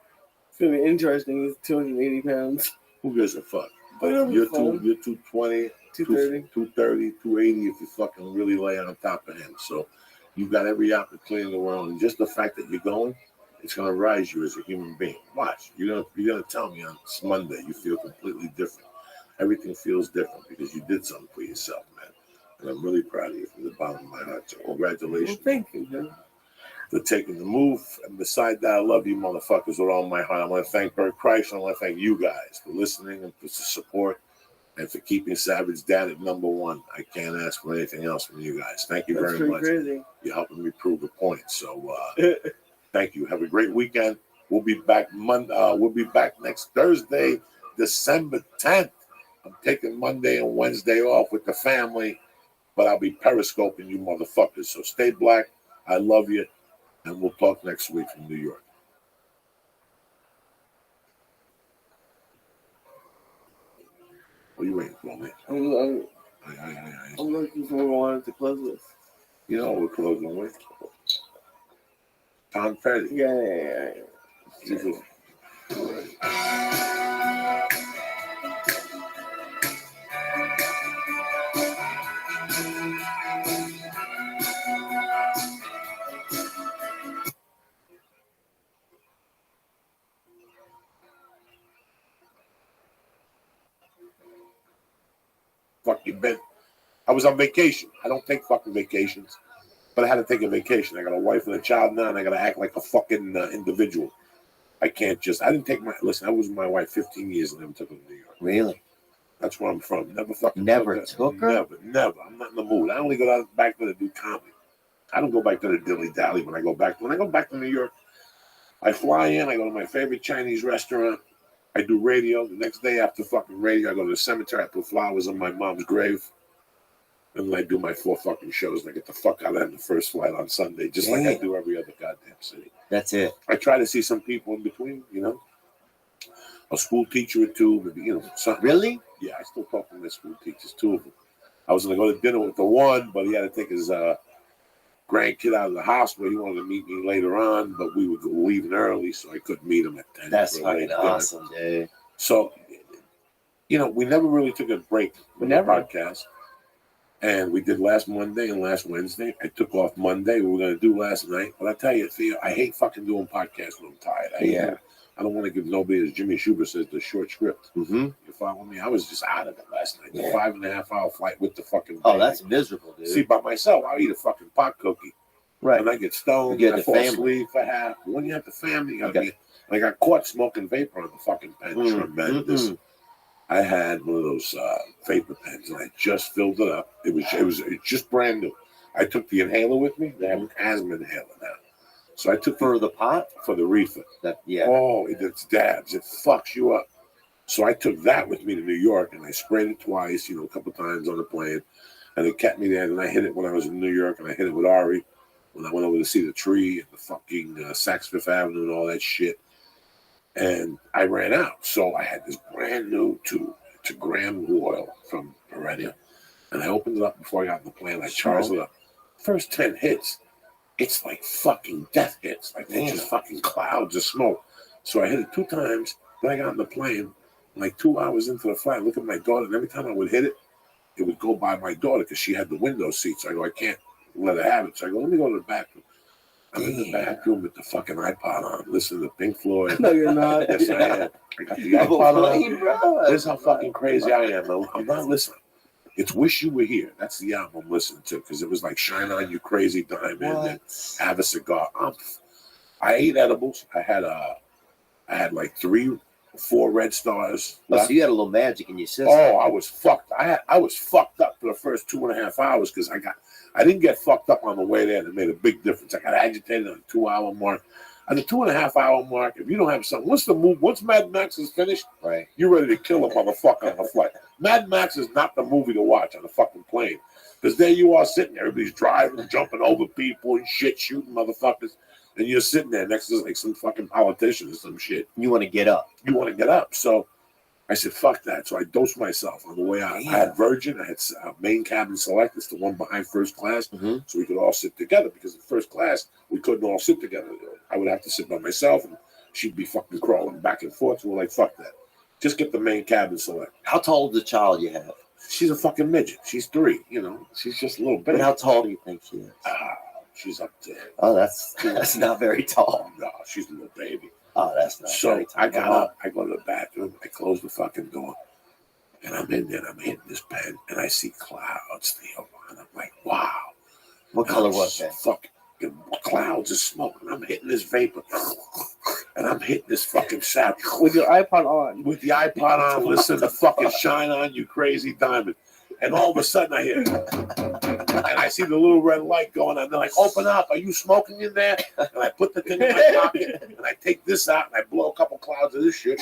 It's going to be interesting. He's 280 pounds. Who gives a fuck? But you're 220, 230, 280 if you fucking really lay on top of him. So you've got every opportunity in the world. And just the fact that you're going, it's going to rise you as a human being. Watch. You're gonna tell me on Monday you feel completely different. Everything feels different because you did something for yourself, man. And I'm really proud of you from the bottom of my heart. So congratulations. Well, thank you, man. For taking the move. And beside that, I love you motherfuckers with all my heart. I want to thank Bert Christ. I want to thank you guys for listening and for the support and for keeping Savage Dad at #1. I can't ask for anything else from you guys. Thank you very much. Crazy. You're helping me prove a point. So thank you. Have a great weekend. We'll be back we'll be back next Thursday, December 10th. I'm taking Monday and Wednesday off with the family, but I'll be periscoping you motherfuckers. So stay black. I love you. And we'll talk next week from New York. What are you waiting for, man? I'm looking for one to close with. You know what we're closing with? Tom Petty. Yeah. Fuck you, Ben. I was on vacation. I don't take fucking vacations, but I had to take a vacation. I got a wife and a child now, and I got to act like a fucking individual. I can't just. I didn't take my. Listen, I was with my wife 15 years and never took her to New York. Really? That's where I'm from. Never fucking took her. Never. I'm not in the mood. I only go back there to do comedy. I don't go back to the dilly dally when I go back. When I go back to New York, I fly in. I go to my favorite Chinese restaurant. I do radio. The next day after fucking radio, I go to the cemetery. I put flowers on my mom's grave. And then I do my 4 fucking shows. And I get the fuck out of the first flight on Sunday, just like I do every other goddamn city. That's it. I try to see some people in between, you know. A school teacher or two, maybe, you know, something. Really? Yeah, I still talk to my school teachers, 2 of them. I was going to go to dinner with the one, but he had to take his grandkid out of the hospital. He wanted to meet me later on, but we were leaving early, so I couldn't meet him at 10. That's fucking awesome, dude. So, you know, we never really took a break from the podcast. And we did last Monday and last Wednesday. I took off Monday. We were going to do last night. But I tell you, Theo, I hate fucking doing podcasts when I'm tired. I don't want to give nobody, as Jimmy Schubert says, the short script. Mm-hmm. You follow me? I was just out of it last night. The 5.5-hour flight with the fucking baby. Oh, that's miserable, dude. See, by myself, I'll eat a fucking pot cookie. Right. And I get stoned. You get I the fall family. asleep for half. When you have the family, you got to be. And I got caught smoking vapor on the fucking pen. Tremendous. I had one of those vapor pens, and I just filled it up. It was just brand new. I took the inhaler with me. They have an asthma inhaler now. So I took for the pot, for the reefer. Yeah. Oh, it's dabs. It fucks you up. So I took that with me to New York, and I sprayed it twice, you know, a couple times on the plane, and it kept me there. And I hit it when I was in New York, and I hit it with Ari when I went over to see the tree and the fucking Saks Fifth Avenue and all that shit. And I ran out. So I had this brand new tube. It's a gram oil from Perennia. And I opened it up before I got on the plane. I charged it up. First 10 hits, it's like fucking death hits. Like they're just fucking clouds of smoke. So I hit it 2 times. Then I got on the plane. Like 2 hours into the flight, I look at my daughter. And every time I would hit it, it would go by my daughter because she had the window seat. So I go, I can't let her have it. So I go, let me go to the bathroom. I'm in the bathroom with the fucking iPod on, listening to Pink Floyd. No, you're not. Yes, I am. I got the iPod on. This is how fucking crazy I am. I'm not listening. It's Wish You Were Here. That's the album I'm listening to because it was like Shine On You Crazy Diamond and Have a Cigar. I ate edibles. I had like 3 or 4 Red Stars. So you had a little magic in your system. Oh, I was fucked. I was fucked up for the first 2.5 hours because I didn't get fucked up on the way there. It made a big difference. I got agitated on the 2-hour mark. At the 2.5 hour mark, if you don't have something, once Mad Max is finished, right, you're ready to kill a motherfucker on the flight. Mad Max is not the movie to watch on a fucking plane. Because there you are sitting there, everybody's driving, jumping over people and shit, shooting motherfuckers. And you're sitting there next to like some fucking politician or some shit. You want to get up. You want to get up. So I said, fuck that. So I dosed myself on the way out. I had Virgin. I had main cabin select. It's the one behind first class. Mm-hmm. So we could all sit together because in first class, we couldn't all sit together. I would have to sit by myself and she'd be fucking crawling back and forth. So we're like, fuck that. Just get the main cabin select. How tall is the child you have? She's a fucking midget. She's 3, you know. She's just a little baby. But how tall do you think she is? She's up there. Oh, that's not very tall. No, she's a little baby. Oh, that's not so very tall. I got up. I go to the bathroom. I close the fucking door. And I'm in there. And I'm hitting this pen. And I see clouds, Theo. And I'm like, wow. What color was that? Fucking clouds of smoke. And I'm hitting this vapor. And I'm hitting this fucking sap. With your iPod on. With the iPod on. Listen to fucking Shine On, You Crazy Diamond. And all of a sudden I hear, and I see the little red light going on. They're like, open up. Are you smoking in there? And I put the thing in my pocket. And I take this out and I blow a couple clouds of this shit.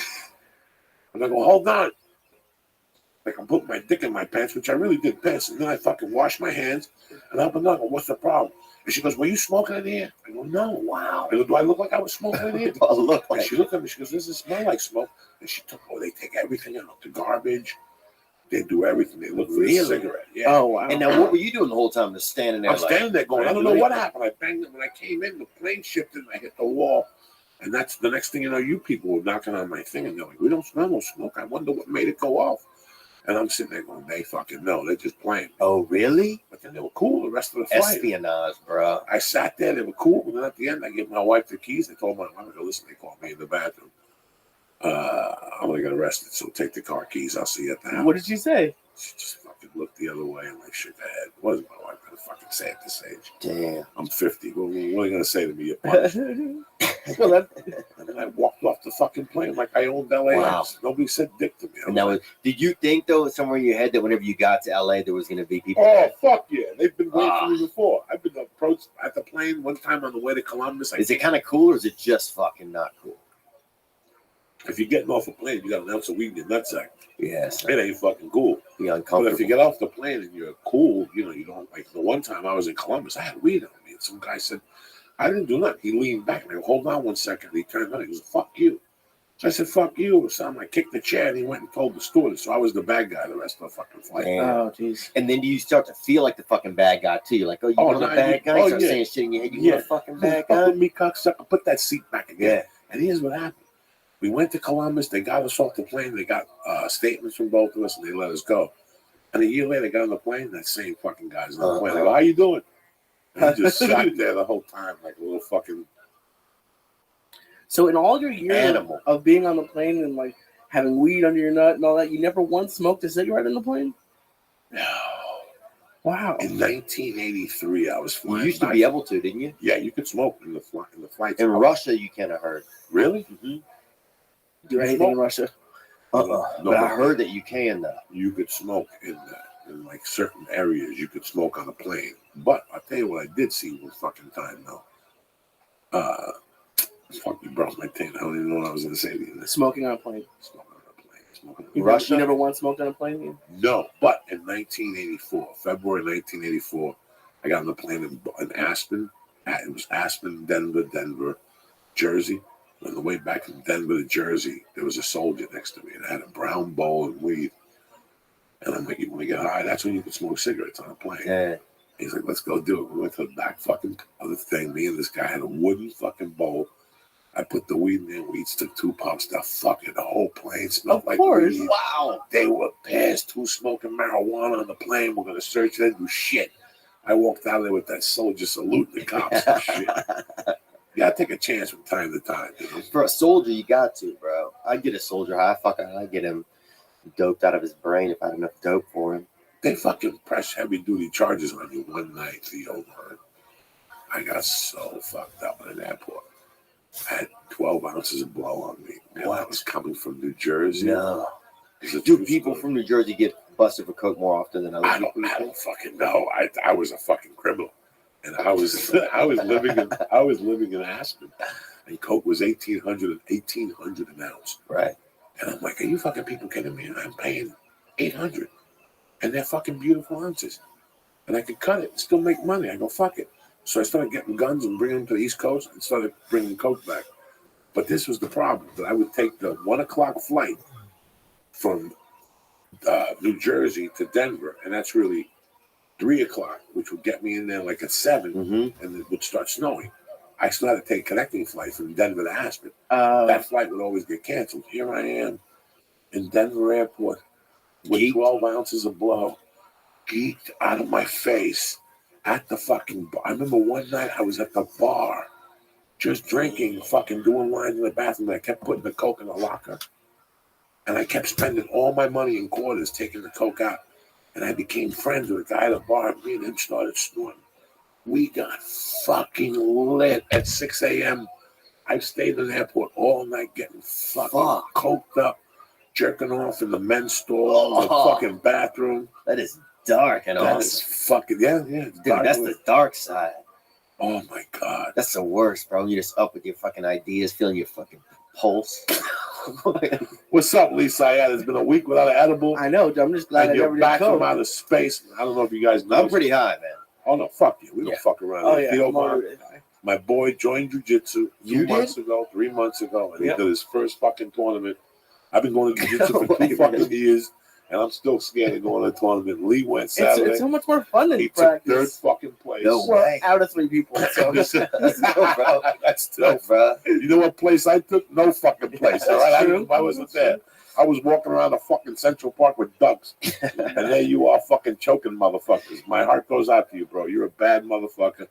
And I go, hold on. Like I'm putting my dick in my pants, which I really did piss. And then I fucking wash my hands. And I open up. And what's the problem? And she goes, were you smoking in here? I go, no. Wow. I go, do I look like I was smoking in here? And she looked at me. She goes, does it smell like smoke? And she took, they take everything out. The garbage. They do everything. They look for a cigarette. Yeah. Oh, wow. And now what were you doing the whole time? Just standing there? I'm standing there going, I don't know what happened. I banged it. When I came in, the plane shifted and I hit the wall. And that's the next thing you know, you people were knocking on my thing and they're like, we don't smell no smoke. I wonder what made it go off. And I'm sitting there going, they fucking know. They're just playing. Oh, really? But then they were cool the rest of the flight. Espionage, bro. I sat there. They were cool. And then at the end, I gave my wife the keys. I told my mom, I go, listen, they called me in the bathroom. I'm going to get arrested. So take the car keys. I'll see you at the house. What did she say? She just fucking looked the other way and like shook her head. What is my wife going to fucking say at this age? Damn. I'm 50. What are you going to say to me? You're punished. And then I walked off the fucking plane like I owned LAX. Wow. Nobody said dick to me. And that was, did you think, though, somewhere in your head that whenever you got to LA, there was going to be people? Oh, fuck yeah. They've been waiting for me before. I've been approached at the plane one time on the way to Columbus. Is it kind of cool or is it just fucking not cool? If you're getting off a plane, you got an ounce of weed in your nutsack. Yes. It ain't fucking cool. Be uncomfortable. But if you get off the plane and you're cool, you know, you don't like the one time I was in Columbus, I had weed on me. And some guy said, I didn't do nothing. He leaned back and I go, hold on 1 second. He turned on. He goes, fuck you. So I said, fuck you or something. I kicked the chair and he went and told the stewardess. So I was the bad guy the rest of the fucking flight. Oh, jeez. And then do you start to feel like the fucking bad guy, too? You're like, oh, you're the bad guy? You start saying shit in your head. You're the fucking bad guy? Fuck with me, cocksucker. Put that seat back again. Yeah. And here's what happened. We went to Columbus. They got us off the plane. They got statements from both of us, and they let us go. And a year later, they got on the plane. That same fucking guy's on the plane. I go, how you doing? And I just sat there the whole time like a little fucking. So in all your years of being on the plane and like having weed under your nut and all that, you never once smoked a cigarette in the plane? No. Wow. In 1983, I was flying. You used to be able to, didn't you? Yeah, you could smoke in the flight. In Russia, you can't have heard. Really? Mm-hmm. Do anything in Russia? No, but I heard that you can, though. You could smoke in like certain areas. You could smoke on a plane. But I'll tell you what I did see one fucking time, though. Fuck, you brought my thing. I don't even know what I was going to say to you. Smoking on a plane. In Russia? You never once smoked on a plane? No, but in 1984, February 1984, I got on the plane in Aspen. It was Aspen, Denver, Jersey. On the way back from Denver to Jersey, there was a soldier next to me and I had a brown bowl of weed. And I'm like, you want to get high? That's when you can smoke cigarettes on a plane. Yeah. He's like, let's go do it. We went to the back fucking of the thing. Me and this guy had a wooden fucking bowl. I put the weed in there. We each took 2 puffs. The whole plane smelled like weed. Wow. They were pissed. Who's smoking marijuana on the plane? We're going to search it and do shit. I walked out of there with that soldier saluting the cops and shit. You gotta take a chance from time to time. You know? For a soldier, you got to, bro. I'd get a soldier high. I'd get him doped out of his brain if I had enough dope for him. They fucking press heavy-duty charges on you one night, Theo. I got so fucked up in an airport. I had 12 ounces of blow on me. Man, I was coming from New Jersey. No. Do people from New Jersey get busted for coke more often than other people? I don't fucking know. I was a fucking criminal. And I was living in Aspen. And Coke was $1,800 an ounce. Right. And I'm like, are you fucking people kidding me? I'm paying $800, and they're fucking beautiful ounces, and I could cut it and still make money. I go, fuck it. So I started getting guns and bringing them to the East Coast and started bringing Coke back. But this was the problem, that I would take the 1 o'clock flight from New Jersey to Denver, and that's really 3 o'clock, which would get me in there like at 7, and it would start snowing. I still had to take a connecting flight from Denver to Aspen. That flight would always get canceled. Here I am in Denver Airport with 12 ounces of blow, geeked out of my face at the fucking bar. I remember one night I was at the bar just drinking, fucking doing lines in the bathroom, and I kept putting the Coke in the locker. And I kept spending all my money in quarters, taking the Coke out. And I became friends with a guy at the bar. Me and him started snorting. We got fucking lit at 6 a.m. I stayed in the airport all night getting fucking coked up, jerking off in the men's stall, the fucking bathroom. That is dark and That awesome. is fucking, yeah. Dude, that's the dark side. Oh my God. That's the worst, bro. You're just up with your fucking ideas, feeling your fucking pulse. What's up, Lisa? It's been a week without an edible. I know. I'm just glad and I you're never back did Coke. from outer space. I don't know if you guys know. I'm pretty high, man. Oh, no, fuck you. We don't fuck around. Oh, yeah. Theo I'm Von, already high. my boy joined jiu-jitsu 3 months ago, and he did his first fucking tournament. I've been going to jiu-jitsu for 2 fucking years, and I'm still scared of going to the tournament. Lee went Saturday. It's so much more fun than He practice. took 3rd fucking place. No Well, way. out of 3 people. So. No, bro. That's still, bro. You know what place I took? No fucking place. All right, true. I wasn't there. I was walking around the fucking Central Park with ducks, and there you are, fucking choking motherfuckers. My heart goes out to you, bro. You're a bad motherfucker.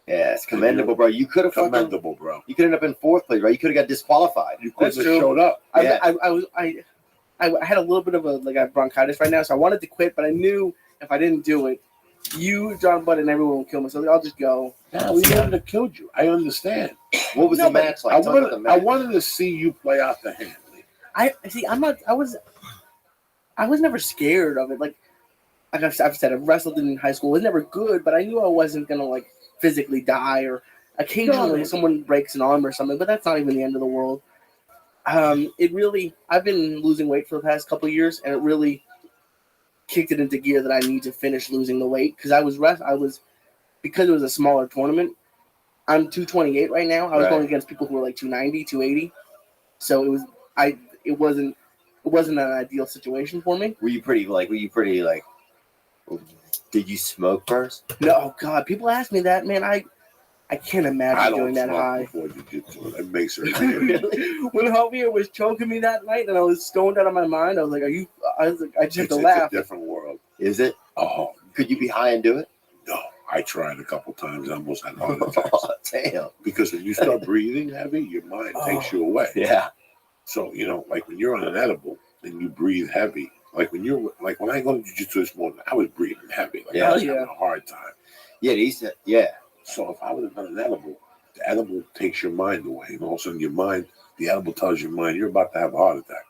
Yeah, it's commendable, bro. You could have Commendable, bro. You could end up in 4th place, right? You could have got disqualified. You could have true. showed up. I had a little bit of a bronchitis right now, so I wanted to quit, but I knew if I didn't do it, you, John Butt, and everyone would kill me. So I'll just go. No, we wouldn't have killed you. I understand. What was the match like? I wanted to see you play out the hand. I was never scared of it. Like I've said, I wrestled in high school. It was never good, but I knew I wasn't gonna like physically die, or occasionally someone breaks an arm or something. But that's not even the end of the world. I've been losing weight for the past couple of years, and it really kicked it into gear that I need to finish losing the weight because because it was a smaller tournament. I'm 228 right now. I was going against people who were like 290, 280. So it wasn't an ideal situation for me. Were you pretty did you smoke first? No, oh God, people ask me that, man. I can't imagine doing that high. Before jiu-jitsu. It makes it Really? When Javier was choking me that night and I was stoned out of my mind, I was like, I just had to laugh. It's a different world. Is it? Oh. Could you be high and do it? No. I tried a couple times. I almost had heart attacks. Oh, damn. Because when you start breathing heavy, your mind takes you away. Yeah. So, like when you're on an edible and you breathe heavy, like when I go to jiu-jitsu this morning, I was breathing heavy. I was having a hard time. Yeah, So if I would have done an edible, the edible takes your mind away. And all of a sudden the edible tells your mind, you're about to have a heart attack.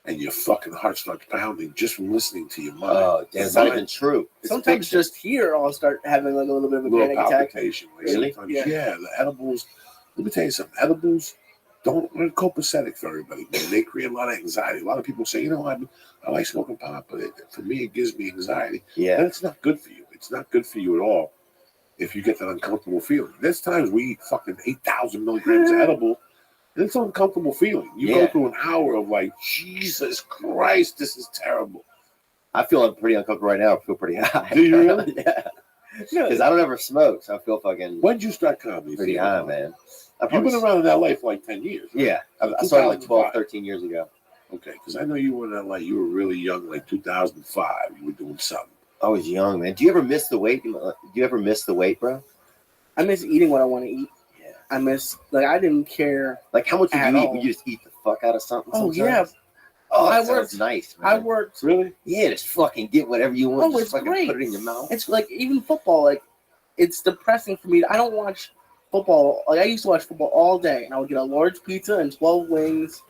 And your fucking heart starts pounding just from listening to your mind. Oh, damn, it's not even true. Sometimes just here I'll start having like a little bit of a panic palpitation. attack. Really? Yeah, the edibles, let me tell you something. Edibles they're copacetic for everybody. They create a lot of anxiety. A lot of people say, I like smoking pot, but for me, it gives me anxiety. Yeah. And it's not good for you. It's not good for you at all if you get that uncomfortable feeling. There's times we eat fucking 8,000 milligrams of edible, and it's an uncomfortable feeling. You go through an hour of like, Jesus Christ, this is terrible. I feel pretty uncomfortable right now. I feel pretty high. Do you really? Yeah. Because I don't ever smoke, so I feel fucking... When did you start comedy? Pretty high, man. You've been around in LA for like 10 years. Right? Yeah. I started like 12, 13 years ago. Okay, because I know you were in LA. You were really young, like 2005. You were doing something. I was young, man. Do you ever miss the weight? Bro? I miss eating what I want to eat. Yeah. I miss, I didn't care. Like, how much would you eat? All. Would you just eat the fuck out of something? Oh, sometimes? yeah. Oh, that sounds nice, man. I worked. Really? Yeah, just fucking get whatever you want. Oh, just it's great. Put it in your mouth. It's like, even football, it's depressing for me. I don't watch football. I used to watch football all day, and I would get a large pizza and 12 wings,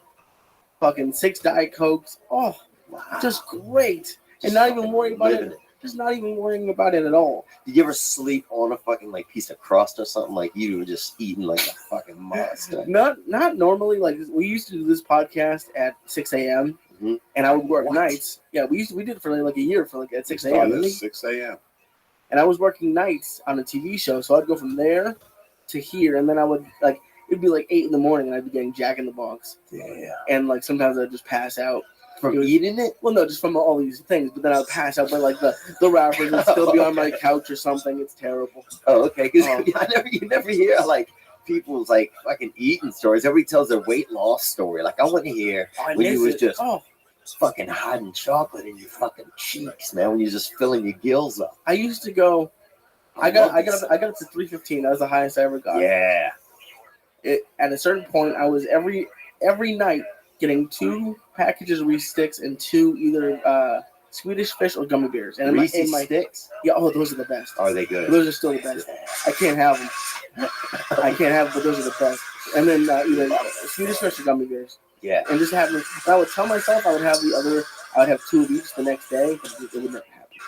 fucking 6 Diet Cokes. Oh, wow. Just great. And not even worry about it. just not even worrying about it at all. Did you ever sleep on a fucking like piece of crust or something? Like you were just eating like a fucking monster. Not normally. Like we used to do this podcast at 6 a.m. And I would work nights. Yeah, we did it for like a year for like at 6 a.m. Started at 6 a.m. And I was working nights on a TV show, so I'd go from there to here, and then I would like it'd be like 8 in the morning, and I'd be getting Jack in the Box. Yeah. And like sometimes I'd just pass out from eating it. Well, no, just from all these things. But then I'd pass out, but like the wrappers would still be on my couch or something. It's terrible. Oh, okay. Because you never hear like people's like fucking eating stories. Everybody tells their weight loss story. Like I want to hear when you was just fucking hiding chocolate in your fucking cheeks, man. When you're just filling your gills up. I used to go. I got up to 315. That was the highest I ever got. Yeah. At a certain point, I was every night getting 2 packages of Reese sticks and 2 either Swedish fish or gummy bears. And Reese in my sticks? Yeah. Oh, those are the best. Are they good? Those are still the best. I can't have them. But those are the best. And then either Swedish fish or gummy bears. Yeah. And just have them. And I would tell myself I would have I would have 2 of each the next day, but it would never happen.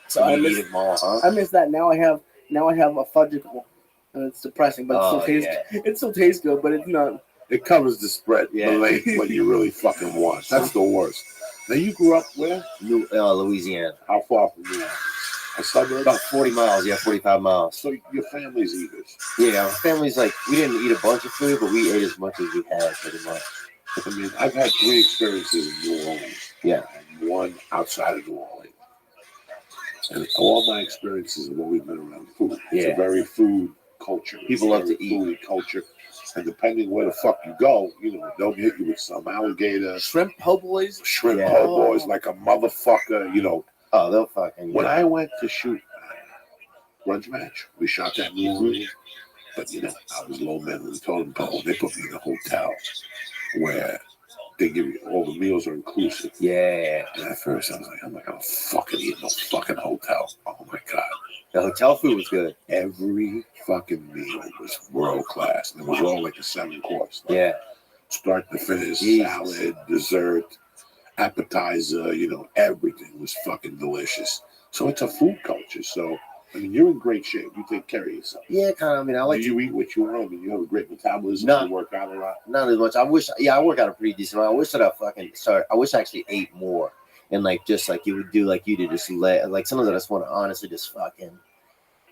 So I miss them all, huh? I miss that. Now I have a fudgicle, and it's depressing, but it still tastes good, but it's not. It covers the spread, but it ain't what you really fucking want. That's the worst. Now you grew up where? Louisiana. How far from there? A suburb? About 40 miles. Yeah, 45 miles. So your family's eaters. Yeah, our family's like we didn't eat a bunch of food, but we ate as much as we had, pretty much. I mean, I've had 3 experiences in New Orleans. Yeah. And 1 outside of New Orleans. And all my experiences have always been around food. It's a very food culture. People love to eat. Food culture. And depending where the fuck you go, they'll hit you with some alligator. Shrimp po' boys. Shrimp po' boys like a motherfucker, Oh, they'll fucking. When I went to shoot Grudge Match, we shot that movie. But, I was low mentally told them, they put me in a hotel where they give you all the meals are inclusive. Yeah. And at first I was like, I'm not gonna fucking eat no fucking hotel. Oh my god. The hotel food was good. Every fucking meal was world class. And it was all like a 7-course. Yeah. Start to finish, salad, dessert, appetizer, everything was fucking delicious. So it's a food culture. So I mean, you're in great shape. You take care of yourself. Yeah, kind of. I mean, I like. Do you eat what you want? I mean, you have a great metabolism. You work out a lot. Not as much. I wish. Yeah, I work out a pretty decent amount. I wish that I fucking started. I wish I actually ate more and like just like you would do, like you did, just like sometimes I just want to honestly just fucking.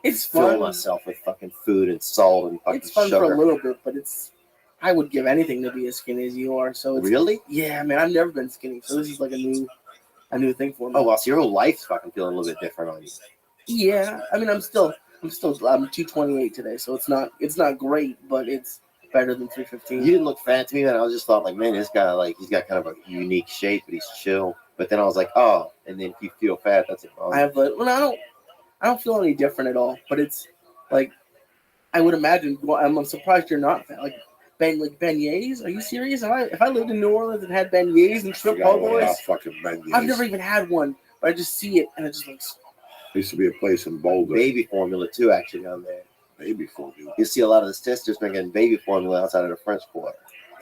It's fill fun. myself with fucking food and salt and fucking It's fun sugar. for a little bit, but I would give anything to be as skinny as you are. So it's, Really? Yeah, man. I've never been skinny, so this is like a new thing for me. Oh, well, so your whole life's fucking feeling a little bit different on you. Yeah, I mean, I'm 228 today, so it's not great, but it's better than 315. You didn't look fat to me, man. I just thought, like, man, this guy, like, he's got kind of a unique shape, but he's chill. But then I was like, oh, and then if you feel fat, that's it. I don't feel any different at all, but it's like I would imagine. Well, I'm surprised you're not fat. Like beignets? Are you serious? If I lived in New Orleans and had beignets and shrimp po' boys, I've never even had one, but I just see it and it just looks. There used to be a place in Boulder. Baby formula too, actually, down there. Baby formula. You see a lot of the sisters making baby formula outside of the French Quarter.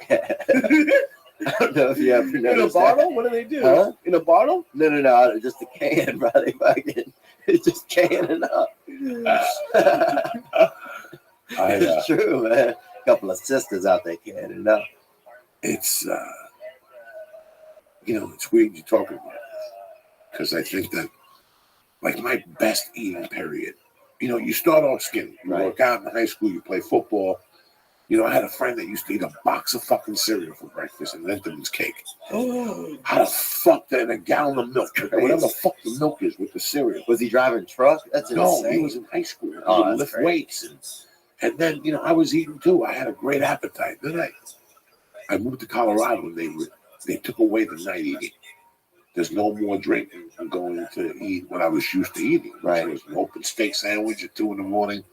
I don't know if you ever noticed. In a bottle? What do they do? Huh? In a bottle? No, just a can, bro. They fucking it's just canning up. It's true, man. A couple of sisters out there canning up. It's it's weird you talking about this because I think that like my best eating period, you start off skinny. You work out in high school, you play football. I had a friend that used to eat a box of fucking cereal for breakfast and Entenmann's cake. Oh. How the fuck that in a gallon of milk? Whatever the fuck the milk is with the cereal. Was he driving a truck? That's insane. No, he was in high school. He Oh, would that's lift weights. And then, I was eating too. I had a great appetite. Then I moved to Colorado and they took away the night eating. There's no more drinking and going to eat what I was used to eating. Right. There's an open steak sandwich at 2 a.m.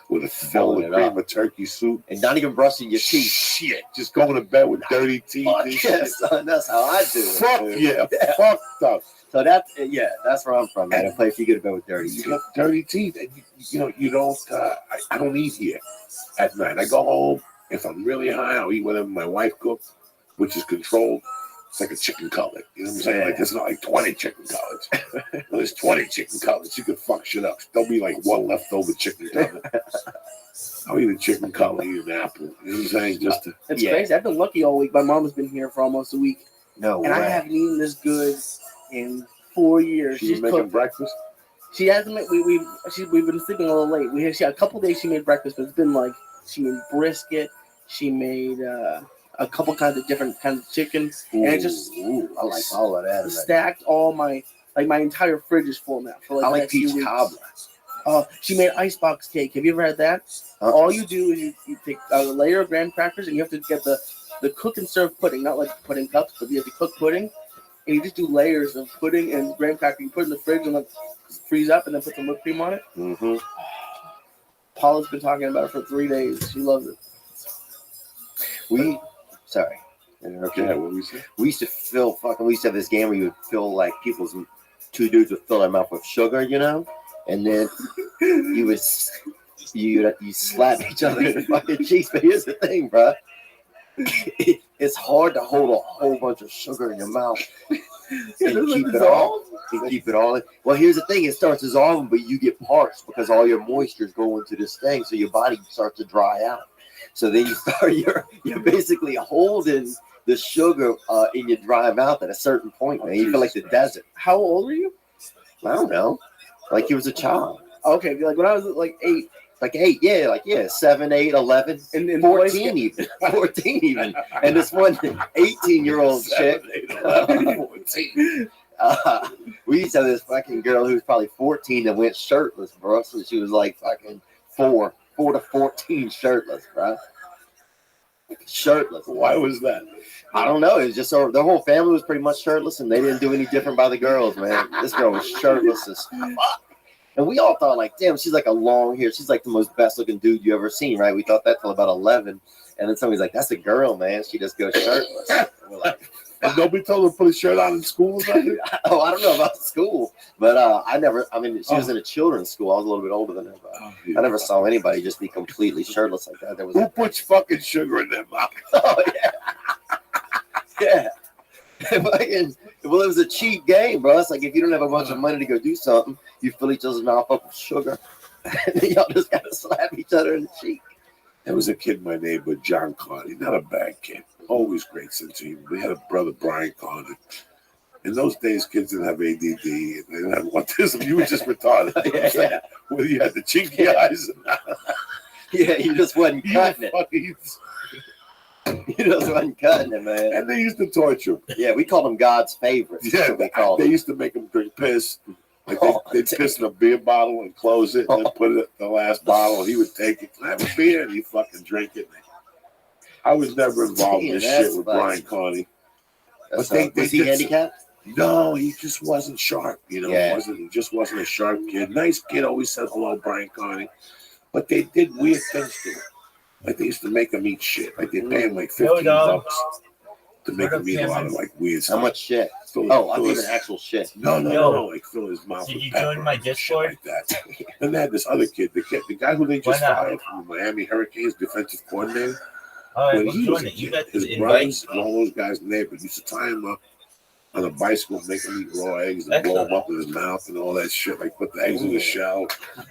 with a filling of cream of turkey soup. And not even brushing your teeth. Shit. Just going to bed with dirty teeth. Fuck and yeah, shit. son. That's how I do it. Fuck dude. yeah. Fucked up. So that's where I'm from, man. I play if you go to bed with dirty You teeth. got dirty teeth. And you don't, I don't eat here at night. I go home. If I'm really high, I'll eat whatever my wife cooks, which is controlled. It's like a chicken cutlet. You know what I'm saying? Like, it's not like 20 chicken cutlets. There's 20 chicken cutlets. You could fuck shit up. There'll be like one leftover chicken cutlet. I'll eat a chicken cutlet, eat an apple. You know what I'm saying? Just to, It's crazy. I've been lucky all week. My mom has been here for almost a week. No and way. I haven't eaten this good in 4 years. She's making breakfast? She hasn't made, we've been sleeping a little late. She had a couple days she made breakfast, but it's been like she made brisket. She made a couple kinds of different kinds of chicken, and it just I like all of that. Stacked all my entire fridge is full now. For like I like peach cobbler. She made icebox cake. Have you ever had that? All you do is you take a layer of graham crackers, and you have to get the cook and serve pudding, not like pudding cups, but you have to cook pudding, and you just do layers of pudding and graham cracker. You put it in the fridge and let freeze up, and then put some whipped cream on it. Mm-hmm. Paula's been talking about it for 3 days. She loves it. Sorry. Okay, what we say? We used to we used to have this game where you would fill like two dudes would fill their mouth with sugar, you know, and then you slap each other in the fucking cheeks. But here's the thing, bro. It's hard to hold a whole bunch of sugar in your mouth and keep it all. Well, here's the thing: it starts dissolving, but you get parched because all your moisture's going into this thing, so your body starts to dry out. So then you're basically holding the sugar in your dry mouth at a certain point, man. You feel like the desert. How old were you? I don't know. Like you was a child. Okay, like when I was like 8. Like 8, 7, 8, 11, and 14 even. 14 even. And this one 18-year-old chick. 14. We used to have this fucking girl who was probably 14 that went shirtless, bro. So she was like fucking 4 to 14 shirtless, bro. Shirtless. Why was that? I don't know. It was just the whole family was pretty much shirtless, and they didn't do any different by the girls, man. This girl was shirtless as fuck. And we all thought, like, damn, she's like a long hair. She's like the most best looking dude you ever seen, right? We thought that till about 11. And then somebody's like, that's a girl, man. She just goes shirtless. And we're like, and nobody told her to put a shirt on in school or something? Oh, I don't know about school. But she was in a children's school. I was a little bit older than her. But I never saw anybody just be completely shirtless like that. Who puts fucking sugar in their mouth? Oh, yeah. Yeah. Well, it was a cheap game, bro. It's like if you don't have a bunch of money to go do something, you fill each other's mouth up with sugar. And then y'all just gotta slap each other in the cheek. There was a kid in my neighborhood, John Carney, not a bad kid. Always great sense of humor. We had a brother, Brian Carney. In those days, kids didn't have ADD. They didn't have autism. You were just retarded. Yeah. Well, you had the cheeky eyes. Yeah, you just wasn't cutting it. You just wasn't cutting it, man. And they used to torture him. Yeah, we called them God's favorites. Yeah, they used to make him drink piss. Like they'd piss in a beer bottle and close it and then put it in the last bottle. And he would take it, have a beer, and he'd fucking drink it. I was never involved in this shit with Brian Carney. Was he handicapped? No, he just wasn't sharp. You know, Yeah. He just wasn't a sharp kid. Nice kid, always said hello, Brian Carney. But they did weird things to him. Like they used to make him eat shit. Like they pay him like $15 to make him eat a lot of like weird stuff. How much shit? I'm even actual shit. No. Like fill his mouth. Did with you pepper join my and Discord? shit like that. And they had this other kid, the guy who they just fired from the Miami Hurricanes, defensive coordinator. All right, When we'll he was join a it. You kid, got his the brothers invite. and all those guys' neighbors used to tie him up on a bicycle, make him eat raw eggs and blow him up in his mouth and all that shit. Like put the eggs in the shell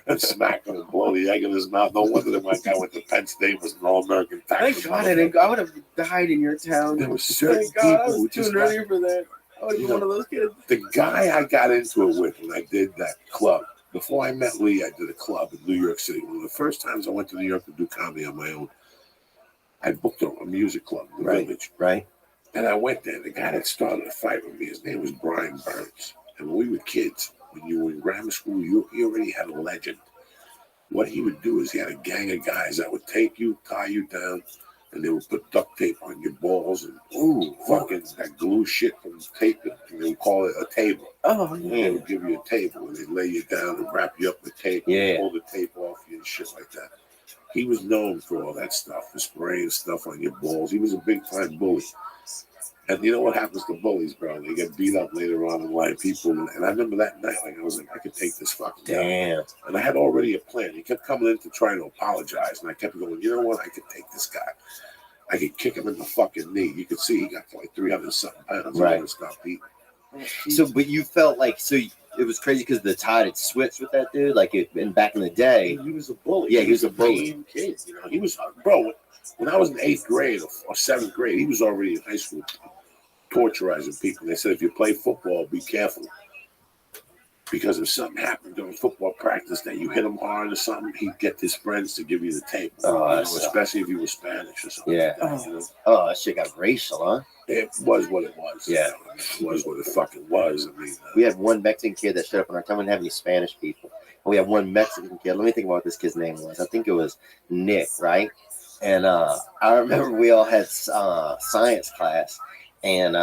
and smack him and blow the egg in his mouth. No wonder that my guy went to Penn State, was an All-American tackle. Thank God I didn't go. I would have died in your town. There was certain Thank God I people who was too just early for that. I would be one of those kids. The guy I got into it with when I did that club, before I met Lee, I did a club in New York City. One of the first times I went to New York to do comedy on my own, I booked a music club in the village. Right. And I went there. The guy that started a fight with me, his name was Brian Burns. And when we were kids, when you were in grammar school, he already had a legend. What he would do is he had a gang of guys that would take you, tie you down, and they would put duct tape on your balls and fucking that glue shit from the tape. And they would call it a table. Oh, yeah. They would give you a table and they'd lay you down and wrap you up with tape and pull the tape off you and shit like that. He was known for all that stuff, for spraying stuff on your balls. He was a big time bully. And you know what happens to bullies, bro? They get beat up later on in life. People, and I remember that night, like I was like, I could take this fucking guy. And I had already a plan. He kept coming in to try to apologize, and I kept going, you know what? I could take this guy. I could kick him in the fucking knee. You could see he got like 300 something pounds. Right. He never stopped eating. So, but you felt like it was crazy because the tide had switched with that dude. Like back in the day, he was a bully. Yeah, he was a bully. Mean kid, you know. He was, bro. When I was in 8th grade or 7th grade, he was already in high school torturizing people. They said if you play football, be careful. Because if something happened during football practice that you hit him hard or something, he'd get his friends to give you the tape. Especially if you were Spanish or something. Yeah. Like that, you know? Oh, that shit got racial, huh? It was what it was. Yeah. It was what it fucking was. I mean, we had one Mexican kid that showed up in our town. We didn't have any Spanish people. And we had one Mexican kid. Let me think about what this kid's name was. I think it was Nick, right? And I remember we all had science class. And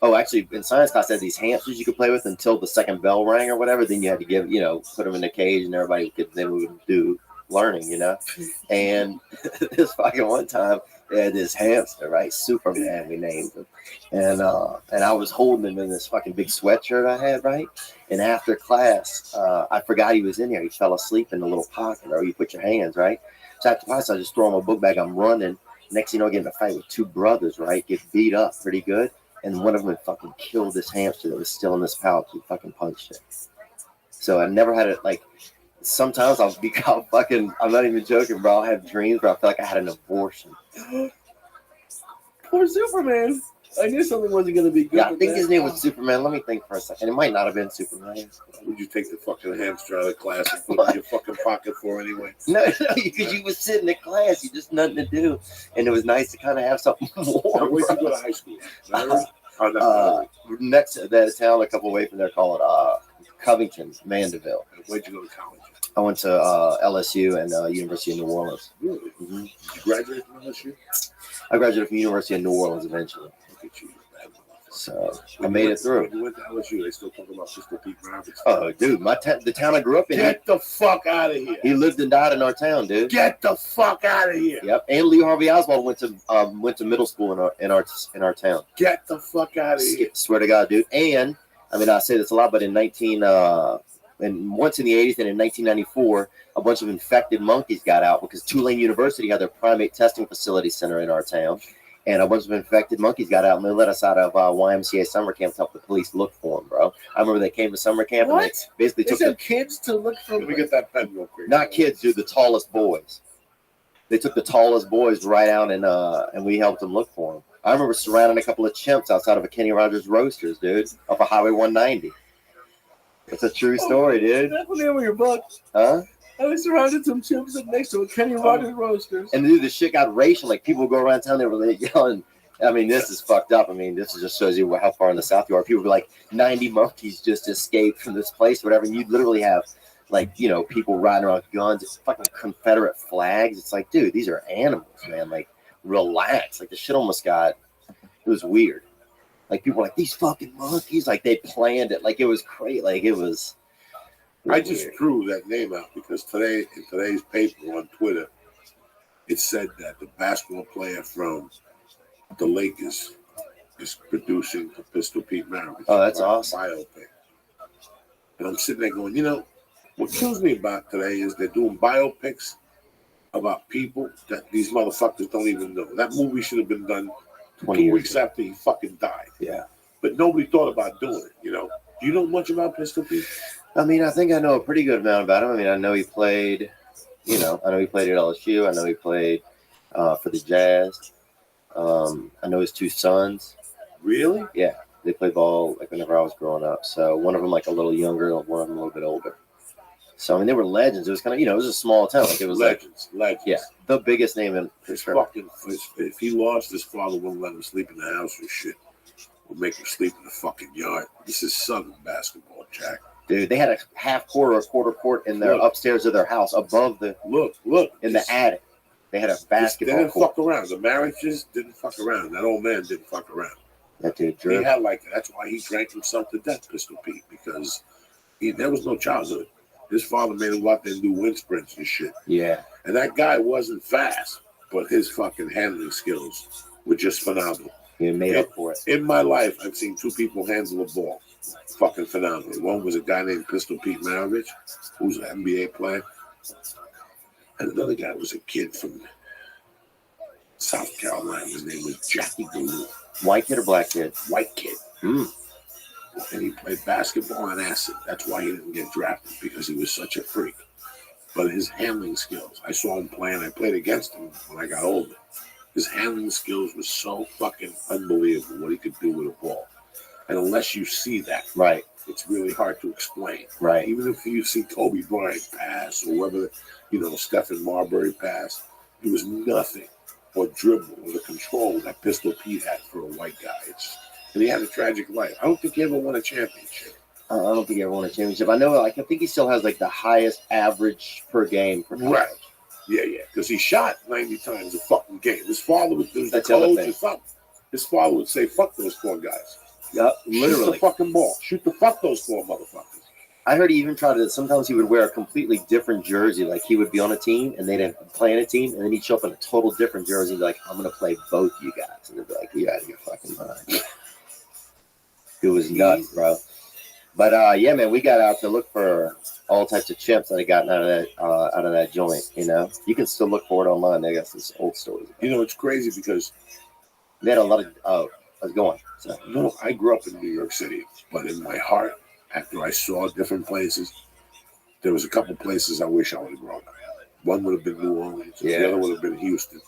actually, in science class, I had these hamsters you could play with until the second bell rang or whatever. Then you had to put them in a cage, and everybody could then we would do learning, you know. And this fucking one time, they had this hamster, right? Superman, we named him. And I was holding him in this fucking big sweatshirt I had, right? And after class, I forgot he was in there. He fell asleep in the little pocket where you put your hands, right? So after class, I just throw him a book bag. I'm running. Next thing you know, I get in a fight with two brothers, right? Get beat up pretty good. And one of them had fucking killed this hamster that was still in this pouch. He fucking punched it. So I never had it, like, sometimes I'm not even joking, bro. I'll have dreams where I feel like I had an abortion. Poor Superman. I knew something wasn't going to be good. Yeah, I think his name was Superman. Let me think for a second. It might not have been Superman. Would you take the fucking hamster out of class and put it in your fucking pocket for anyway? No, because you was sitting in class. You just nothing to do. And it was nice to kind of have something more. Now, where'd you go to high school? Next to that town, a couple away from there, called Covington, Mandeville. Where'd you go to college? I went to LSU and University of New Orleans. Really? Mm-hmm. Did you graduate from LSU? I graduated from University of New Orleans eventually. Look at you. So I made it through. When you went to LSU, they still talk about Pistol Pete Maravich. Oh, dude, the town I grew up in. Get the fuck out of here. He lived and died in our town, dude. Get the fuck out of here. Yep. And Lee Harvey Oswald went to middle school in our town. Get the fuck out of here. Swear to God, dude. And I mean, I say this a lot, but and once in the 80s and in 1994, a bunch of infected monkeys got out because Tulane University had their primate testing facility center in our town. And a bunch of infected monkeys got out, and they let us out of YMCA summer camp to help the police look for them, bro. I remember they came to summer camp and they basically took the kids to look for. Let me get that pen real quick. Not kids, dude, the tallest boys. They took the tallest boys right out, and we helped them look for them. I remember surrounding a couple of chimps outside of a Kenny Rogers Roasters, dude, up a Highway 190. It's a true story, dude. That's the name of your book. Huh? I was surrounded some chimps up next to a Kenny Rogers Roasters. And dude, the shit got racial. Like people would go around town, they were yelling. I mean, this is fucked up. I mean, this just shows you how far in the South you are. People were like, 90 monkeys just escaped from this place, whatever. And you'd literally have, like, people riding around with guns, fucking Confederate flags. It's like, dude, these are animals, man. Like, relax. Like, the shit almost got, it was weird. Like, people were like, these fucking monkeys. Like, they planned it. Like, it was crazy. Like, it was. I just threw that name out because today, in today's paper on Twitter, it said that the basketball player from the Lakers is producing the Pistol Pete Maravich. Oh, that's awesome. Biopic. And I'm sitting there going, what kills me about today is they're doing biopics about people that these motherfuckers don't even know. That movie should have been done 2 weeks after he fucking died. Yeah. But nobody thought about doing it, Do you know much about Pistol Pete? I mean, I think I know a pretty good amount about him. I mean, I know he played, I know he played at LSU. I know he played for the Jazz. I know his two sons. Really? Yeah. They played ball like whenever I was growing up. So one of them like a little younger, one of them a little bit older. So I mean, they were legends. It was kind of, it was a small town. Like it was legends. Yeah, the biggest name in his fucking. If he lost, his father wouldn't let him sleep in the house or shit. Would make him sleep in the fucking yard. This is Southern basketball, Jack. Dude, they had a half court or a quarter court in their upstairs of their house above the in the attic. They had a basketball They didn't court. fuck around. The marriages didn't fuck around. That old man didn't fuck around. That dude, he had that's why he drank himself to death, Pistol Pete, because there was no childhood. His father made him go out there and do wind sprints and shit. Yeah. And that guy wasn't fast, but his fucking handling skills were just phenomenal. He made up for it. In my life, I've seen two people handle a ball fucking phenomenally. One was a guy named Pistol Pete Maravich, who's an NBA player. And another guy was a kid from South Carolina. His name was Jackie Galoo. White kid or black kid? White kid. Mm. And he played basketball on acid. That's why he didn't get drafted, because he was such a freak. But his handling skills, I saw him play, and I played against him when I got older. His handling skills were so fucking unbelievable, what he could do with a ball. And unless you see that, right, it's really hard to explain. Right. Even if you see Kobe Bryant pass, or whether, Stephen Marbury pass, it was nothing or dribble or the control that Pistol Pete had for a white guy. And he had a tragic life. I don't think he ever won a championship. I don't think he ever won a championship. I know, I think he still has the highest average per game for college. Right. Yeah, because he shot 90 times a fucking game. His father was the That's coach the or something. His father would say, "Fuck those four guys. Yep, Shoot literally. the fucking ball. Shoot the fuck those four motherfuckers." I heard he even tried to. Sometimes he would wear a completely different jersey. Like he would be on a team and they'd play on a team, and then he'd show up in a total different jersey and be like, "I'm gonna play both you guys," and they'd be like, "You out of your fucking mind." It was nuts, bro. But yeah, man, we got out to look for all types of chips that I got out of that joint. You can still look for it online. I guess some old stories. It's crazy because they had a lot of. I was going. So. No, I grew up in New York City, but in my heart, after I saw different places, there was a couple places I wish I would have grown up. One would have been New Orleans. Yeah. The other would have been Houston.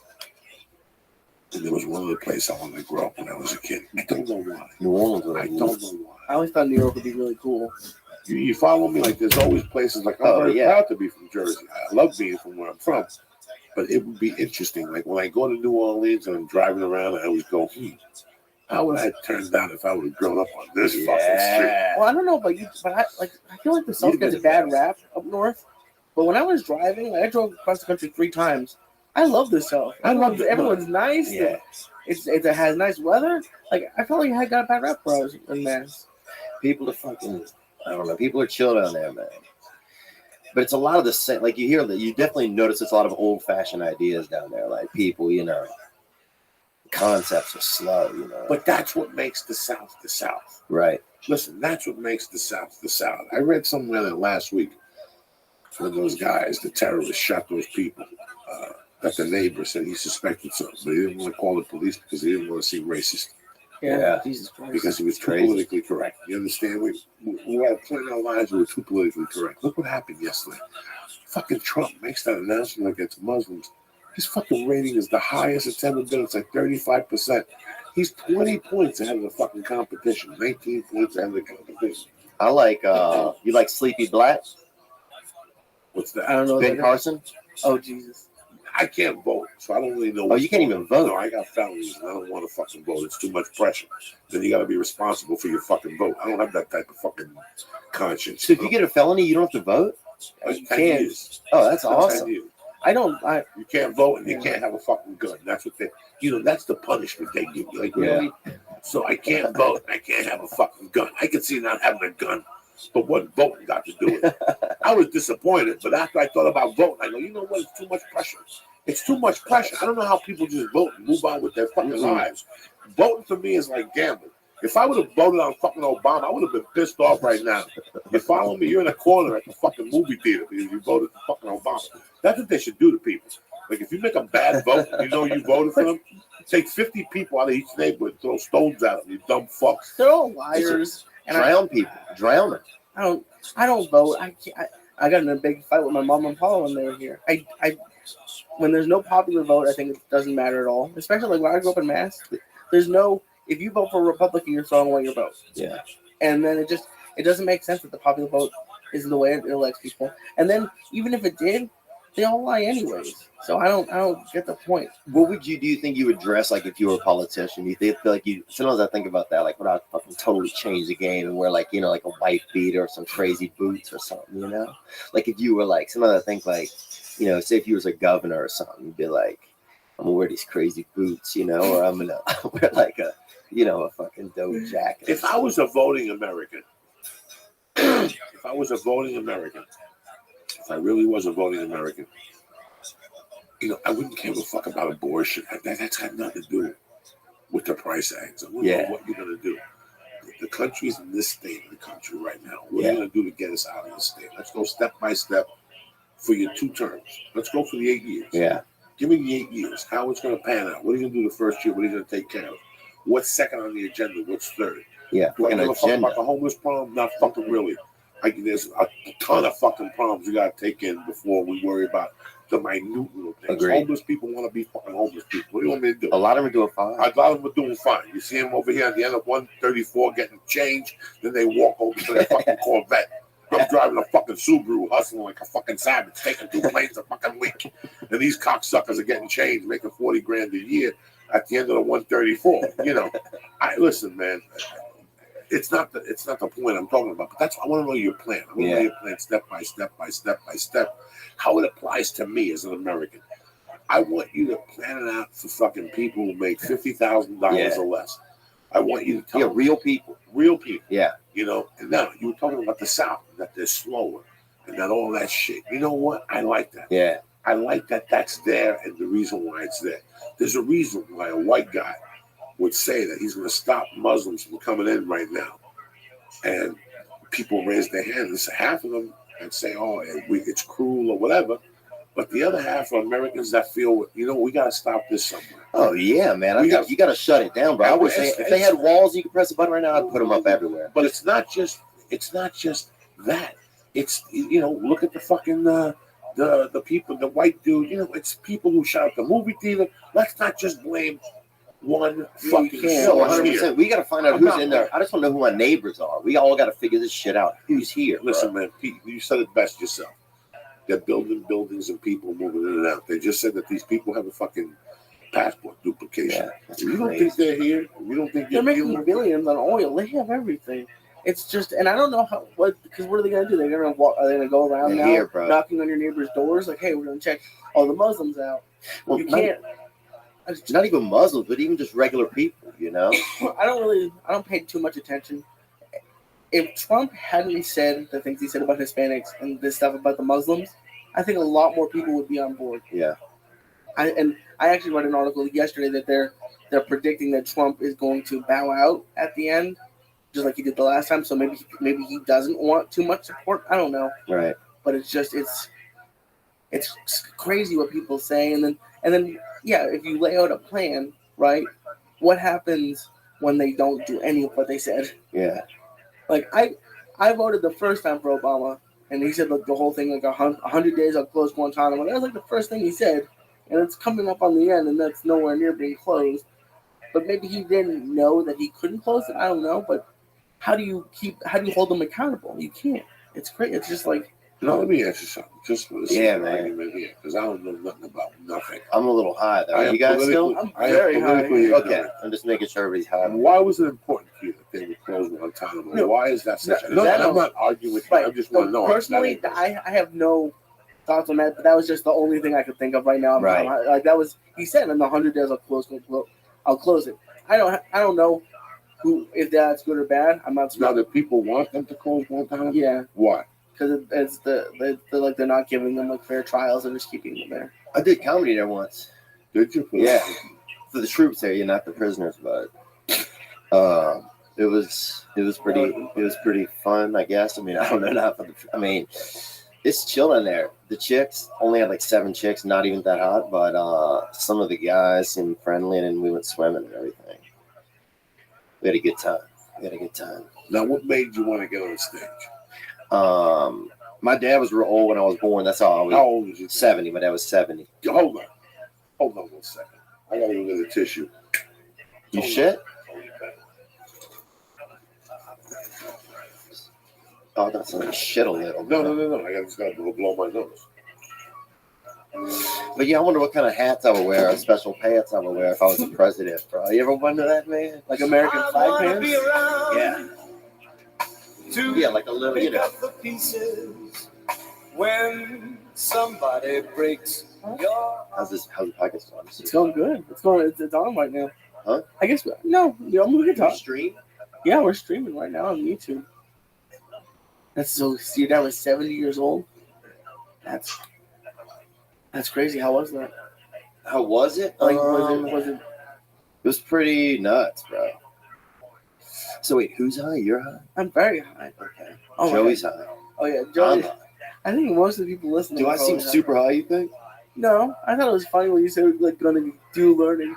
And there was one other place I wanted to grow up when I was a kid. I don't know why. New Orleans. I don't know why. I always thought New York would be really cool. You follow me? There's always places I'm very proud to be from Jersey. I love being from where I'm from. But it would be interesting. When I go to New Orleans and I'm driving around, I always go, how would I have turned out if I would have grown up on this fucking street? Well, I don't know about you, but I feel like the South gets a bad rap up north. But when I was driving, I drove across the country 3 times. I love the South. Everyone's nice. Yeah. It has nice weather. I felt like I got a bad rap when I was in Mass. People are fucking, I don't know. People are chill down there, man. But it's a lot of the same. You hear that. You definitely notice it's a lot of old-fashioned ideas down there. People, concepts are slow, But that's what makes the South the South. Right. Listen, that's what makes the South the South. I read somewhere that last week when those guys, the terrorists, shot those people, that the neighbor said he suspected something, but he didn't want to call the police because he didn't want to seem racist. Yeah. Jesus Christ. Because he was too politically correct. You understand? We had a point in our lives we were too politically correct. Look what happened yesterday. Fucking Trump makes that announcement against Muslims. His fucking rating is the highest it's ever been. It's 35%. He's 20 points ahead of the fucking competition. 19 points ahead of the competition. I like, you like Sleepy Black? What's that? I don't know. Ben Carson? Oh, Jesus. I can't vote, so I don't really know. Oh, you can't even vote? No, I got felonies, and I don't want to fucking vote. It's too much pressure. Then you got to be responsible for your fucking vote. I don't have that type of fucking conscience. So if you get a felony, you don't have to vote? You can't. Oh, that's awesome. You can't vote, and you can't have a fucking gun. That's what that's the punishment they give you. Really? So I can't vote, and I can't have a fucking gun. I can see not having a gun, but what voting got to do with it? I was disappointed, but after I thought about voting, I go, you know what? It's too much pressure. It's too much pressure. I don't know how people just vote and move on with their fucking lives. Voting for me is like gambling. If I would have voted on fucking Obama, I would have been pissed off right now. You follow me? You're in a corner at the fucking movie theater because you voted for fucking Obama. That's what they should do to people. If you make a bad vote, you voted for them, take 50 people out of each neighborhood and throw stones at them, you dumb fucks. They're all liars. Drown people. Drown them. I don't vote. I got in a big fight with my mom and pa when they were here. When there's no popular vote, I think it doesn't matter at all. Especially when I grew up in Mass, there's no. If you vote for a Republican, you're throwing away your vote. Yeah. And then it doesn't make sense that the popular vote isn't the way it elects people. And then even if it did, they all lie anyways. So I don't get the point. What do you think you would dress like if you were a politician? You feel like sometimes I think about that, would I fucking totally change the game and wear a white beater or some crazy boots or something, if you were sometimes I think say if you was a governor or something, you'd be like, I'm gonna wear these crazy boots, or I'm gonna wear a fucking dope jacket. If I was a voting American, if I really was a voting American, I wouldn't give a fuck about abortion. That's got nothing to do with the price tags. I wouldn't know what you're going to do. The country's in this state of the country right now. What are you going to do to get us out of this state? Let's go step by step for your 2 terms. Let's go for the 8 years. Yeah. Give me the 8 years. How it's going to pan out. What are you going to do the first year? What are you going to take care of? What's second on the agenda? What's third? Yeah, Do I an give a fuck agenda. about the homeless problem? Not fucking really. There's a ton of fucking problems you got to take in before we worry about the minute little things. Agreed. Homeless people want to be fucking homeless people. What do you want me to do? A lot of them are doing fine. A lot of them are doing fine. You see them over here at the end of 134 getting changed, then they walk over to their fucking Corvette. I'm driving a fucking Subaru, hustling like a fucking savage, taking 2 planes a fucking week. And these cocksuckers are getting changed, making 40 grand a year at the end of the 134. You know, listen, man. It's not the point I'm talking about, but that's I want to know your plan. I want to know your plan step by step by step by step, how it applies to me as an American. I want you to plan it out for fucking people who make $50,000 or less. I want you to tell them, real people. Real people. Yeah. You know, and now you were talking about the South, that they're slower and that all that shit. You know what? I like that. Yeah. I like that that's there and the reason why it's there. There's a reason why a white guy would say that he's going to stop Muslims from coming in right now. And people raise their hands. Half of them and say, oh, it's cruel or whatever. But the other half are Americans that feel, you know, we got to stop this somewhere. Oh, yeah, man. I think you got to shut it down, bro. I would say if they had walls you could press a button right now, I'd put them up everywhere. But it's not just that. It's, you know, look at the fucking, the people, the white dude, you know, it's people who shot at the movie theater. Let's not just blame one fucking No, 100%. We got to find out who's in there. I just want to know who my neighbors are. We all got to figure this shit out. Who's here? Listen, man, Pete, you said it best yourself. They're building buildings and people moving in and out. They just said that these people have a fucking passport duplication. You don't think they're here? You don't think they're making billions on oil? They have everything. It's just, and I don't know because what are they gonna do? They're gonna walk? Are they gonna go around now, knocking on your neighbor's doors, like, hey, we're gonna check all the Muslims out? Well, you can't. Not even Muslims, but even just regular people, you know. I don't pay too much attention. If Trump hadn't said the things he said about Hispanics and this stuff about the Muslims, I think a lot more people would be on board. Yeah. I actually read an article yesterday that they're predicting that Trump is going to bow out at the end, just like he did the last time. So maybe he doesn't want too much support. I don't know. Right. But it's just it's crazy what people say, and then yeah, if you lay out a plan, right? What happens when they don't do any of what they said? Yeah. Like I voted the first time for Obama, and he said like the whole thing like 100 days I'll close Guantanamo. That was like the first thing he said, and it's coming up on the end, and that's nowhere near being closed. But maybe he didn't know that he couldn't close it. I don't know. But how do you hold them accountable? You can't. It's great. It's just like. No, let me ask you something. Just for the argument here, because I don't know nothing about nothing. I'm a little high though. Are you guys still? I'm very high. Okay, I'm just making sure everybody's high. Why was it important to you that they would close Guantanamo? No, why is that such? I'm not arguing with you. I just want to know. Personally, I have no thoughts on that, but that was just the only thing I could think of right now. Right. Like that was he said in the 100 days I'll close it. I don't know if that's good or bad. I'm not. Now, do people want them to close Guantanamo? Yeah. Why? Because it's they're not giving them like fair trials and just keeping them there. I did comedy there once. Did you? Yeah, for the troops there, not the prisoners, but it was pretty fun, I guess. I mean, I don't know it's chill in there. The chicks only had like 7 chicks, not even that hot, but some of the guys seemed friendly, and we went swimming and everything. We had a good time. Now, what made you want to get on stage? My dad was real old when I was born. That's all. How old was you? 70. My dad was 70. Hold on 1 second. I gotta go get a tissue. You shit? Oh, that's like shit a little. No. I just gotta go blow my nose. But yeah, I wonder what kind of hats I would wear, or special pants I would wear if I was the president, bro. You ever wonder that, man? Like American flag pants? Yeah. Yeah, like a little, The pieces when somebody breaks your. How's the podcast going? It's going good. It's on right now. Huh? I guess no. We can talk. Stream? Yeah, we're streaming right now on YouTube. That's so. Your dad was 70 years old. That's crazy. How was that? How was it? Like, was it? It was pretty nuts, bro. So wait, who's high? You're high? I'm very high. Okay. Oh, Joey's high. Oh yeah, Joey. I think most of the people listening. Do I seem super high? You think? No, I thought it was funny when you said like going to do learning.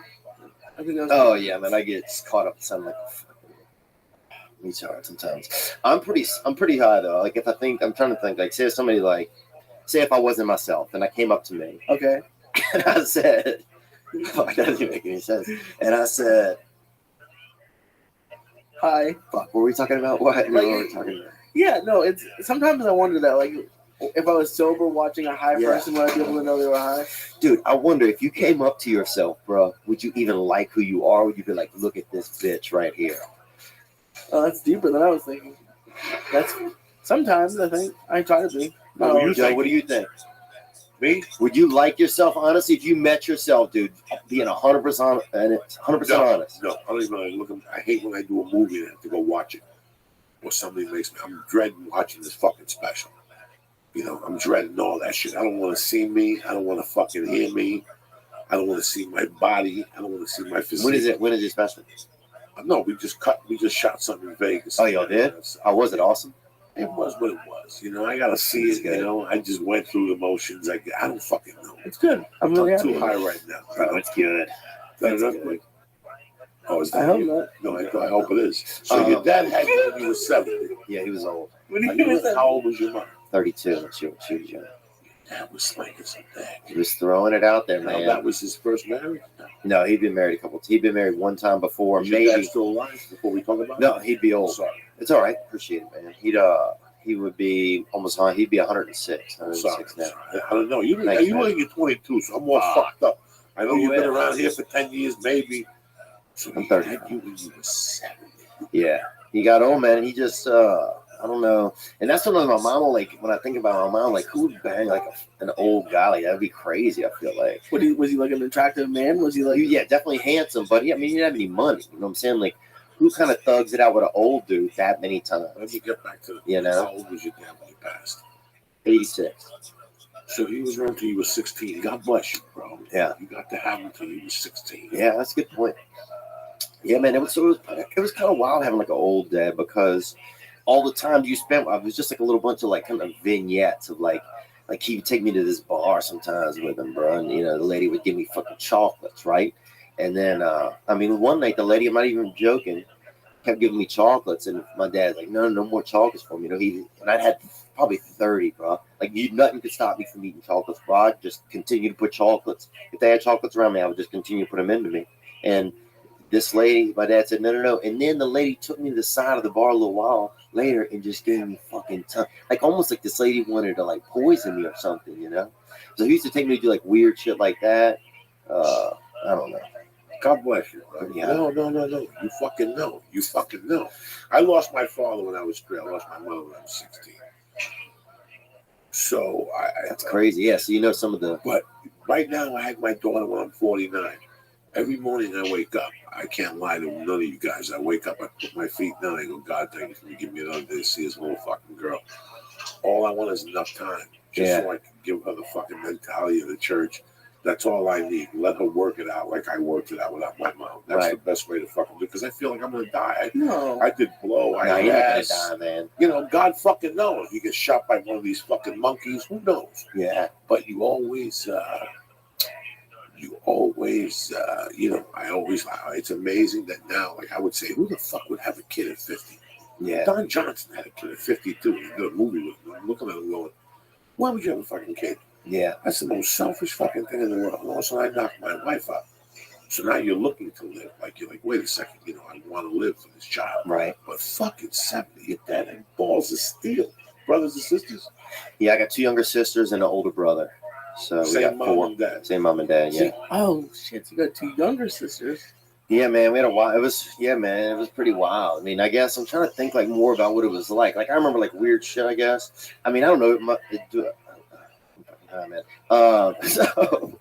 I think that was Oh yeah, man, I get caught up sounding like a fucking retard sometimes. I'm pretty high though. Like if I'm trying to think, like say if I wasn't myself and I came up to me, okay, and I said, "Fuck, that doesn't make any sense," and I said, "Hi." Fuck, what were we talking about? What were we talking about? Yeah, no, it's sometimes I wonder that, like, if I was sober watching a high person, would I be able to know they were high? Dude, I wonder if you came up to yourself, bro, would you even like who you are? Would you be like, look at this bitch right here? Oh, that's deeper than I was thinking. That's sometimes I think I try to be. Joe, what do you think? Me? Would you like yourself, honestly, if you met yourself, dude, being 100% honest? No, I don't even look. I hate when I do a movie and I have to go watch it, or somebody makes me. I'm dreading watching this fucking special. You know, I'm dreading all that shit. I don't want to see me. I don't want to fucking hear me. I don't want to see my body. I don't want to see my physique. When is it special? No, we just shot something in Vegas. Oh, y'all did? How was it? Awesome? It was what it was. You know, I got to see it. You know, I just went through the motions. I don't fucking know. It's good. I'm really happy. Too high right now. Bro, it's good. That's good. Oh, is that I hope you? not. No, I hope it is. So your dad had you when he was 70. Yeah, he was old. How old was your mom? 32. She was young. That was slinging some thing. He was throwing it out there, man. That was his first marriage? No, he'd been married a couple. He'd been married one time before. Is your dad still alive before we talk about it? No, he'd be old. Sorry. It's all right. Appreciate it, man. He would be almost on. He'd be 106. 106 now. I don't know. You only get 22, so I'm all fucked up. I know you've been around here for 10 years, maybe. So I'm 30. You when you were 70. Yeah, he got old, man. He just, I don't know. And that's what my mom, like, when I think about my mom, like, who would bang, like, an old guy? Like, that'd be crazy, I feel like. Was he, like, an attractive man? Was he, like... Yeah, definitely handsome, but, yeah, I mean, he didn't have any money. You know what I'm saying? Like, who kind of thugs it out with an old dude that many times? Let me get back to you know? How old was your dad when he passed? 86. So he was around until you were 16. God bless you, bro. Yeah. You got to have him until you were 16. Yeah, that's a good point. Yeah, man, it was kind of wild having like an old dad because all the time you spent, it was just like a little bunch of like kind of vignettes of like he would take me to this bar sometimes with him, bro, and you know the lady would give me fucking chocolates, right? And then I mean one night the lady, I'm not even joking, kept giving me chocolates, and my dad's like, no more chocolates for me. You know, and I'd had probably 30, bro. Like nothing could stop me from eating chocolates, bro. I'd just continue to put chocolates. If they had chocolates around me, I would just continue to put them into me. And this lady, my dad said, no. And then the lady took me to the side of the bar a little while later and just gave me fucking like almost like this lady wanted to like poison me or something, you know? So he used to take me to do like weird shit like that. I don't know. God bless you. Yeah. No. You fucking know. You fucking know. I lost my father when I was 3. I lost my mother when I was 16. So that's crazy. Yeah. So you know some of the. But right now I have my daughter when I'm 49. Every morning I wake up. I can't lie to none of you guys. I wake up, I put my feet down, I go, God, thank you for giving me another day to see this little fucking girl. All I want is enough time. Just so I can give her the fucking mentality of the church. That's all I need. Let her work it out like I worked it out without my mom. That's the best way to fucking do it. Because I feel like I'm going to die. I did blow. I you're not had going to die, man. You know, God fucking knows. You get shot by one of these fucking monkeys. Who knows? Yeah. But you always... you know, it's amazing that now, like I would say, who the fuck would have a kid at 50? Yeah. Don Johnson had a kid at 52. He did a movie with him. I'm looking at him going, why would you have a fucking kid? Yeah. That's the most selfish fucking thing in the world. And also, I knocked my wife up. So now you're looking to live. Like, you're like, wait a second, you know, I want to live for this child. Right. But fucking 70, your dad had balls of steel. Brothers and sisters? Yeah, I got 2 younger sisters and an older brother. So we got 4. Mom and dad. Same mom and dad, yeah. Oh shit! You got 2 younger sisters. Yeah, man, we had a while. It was pretty wild. I mean, I guess I'm trying to think like more about what it was like. Like I remember like weird shit. I guess. I mean, I don't know. So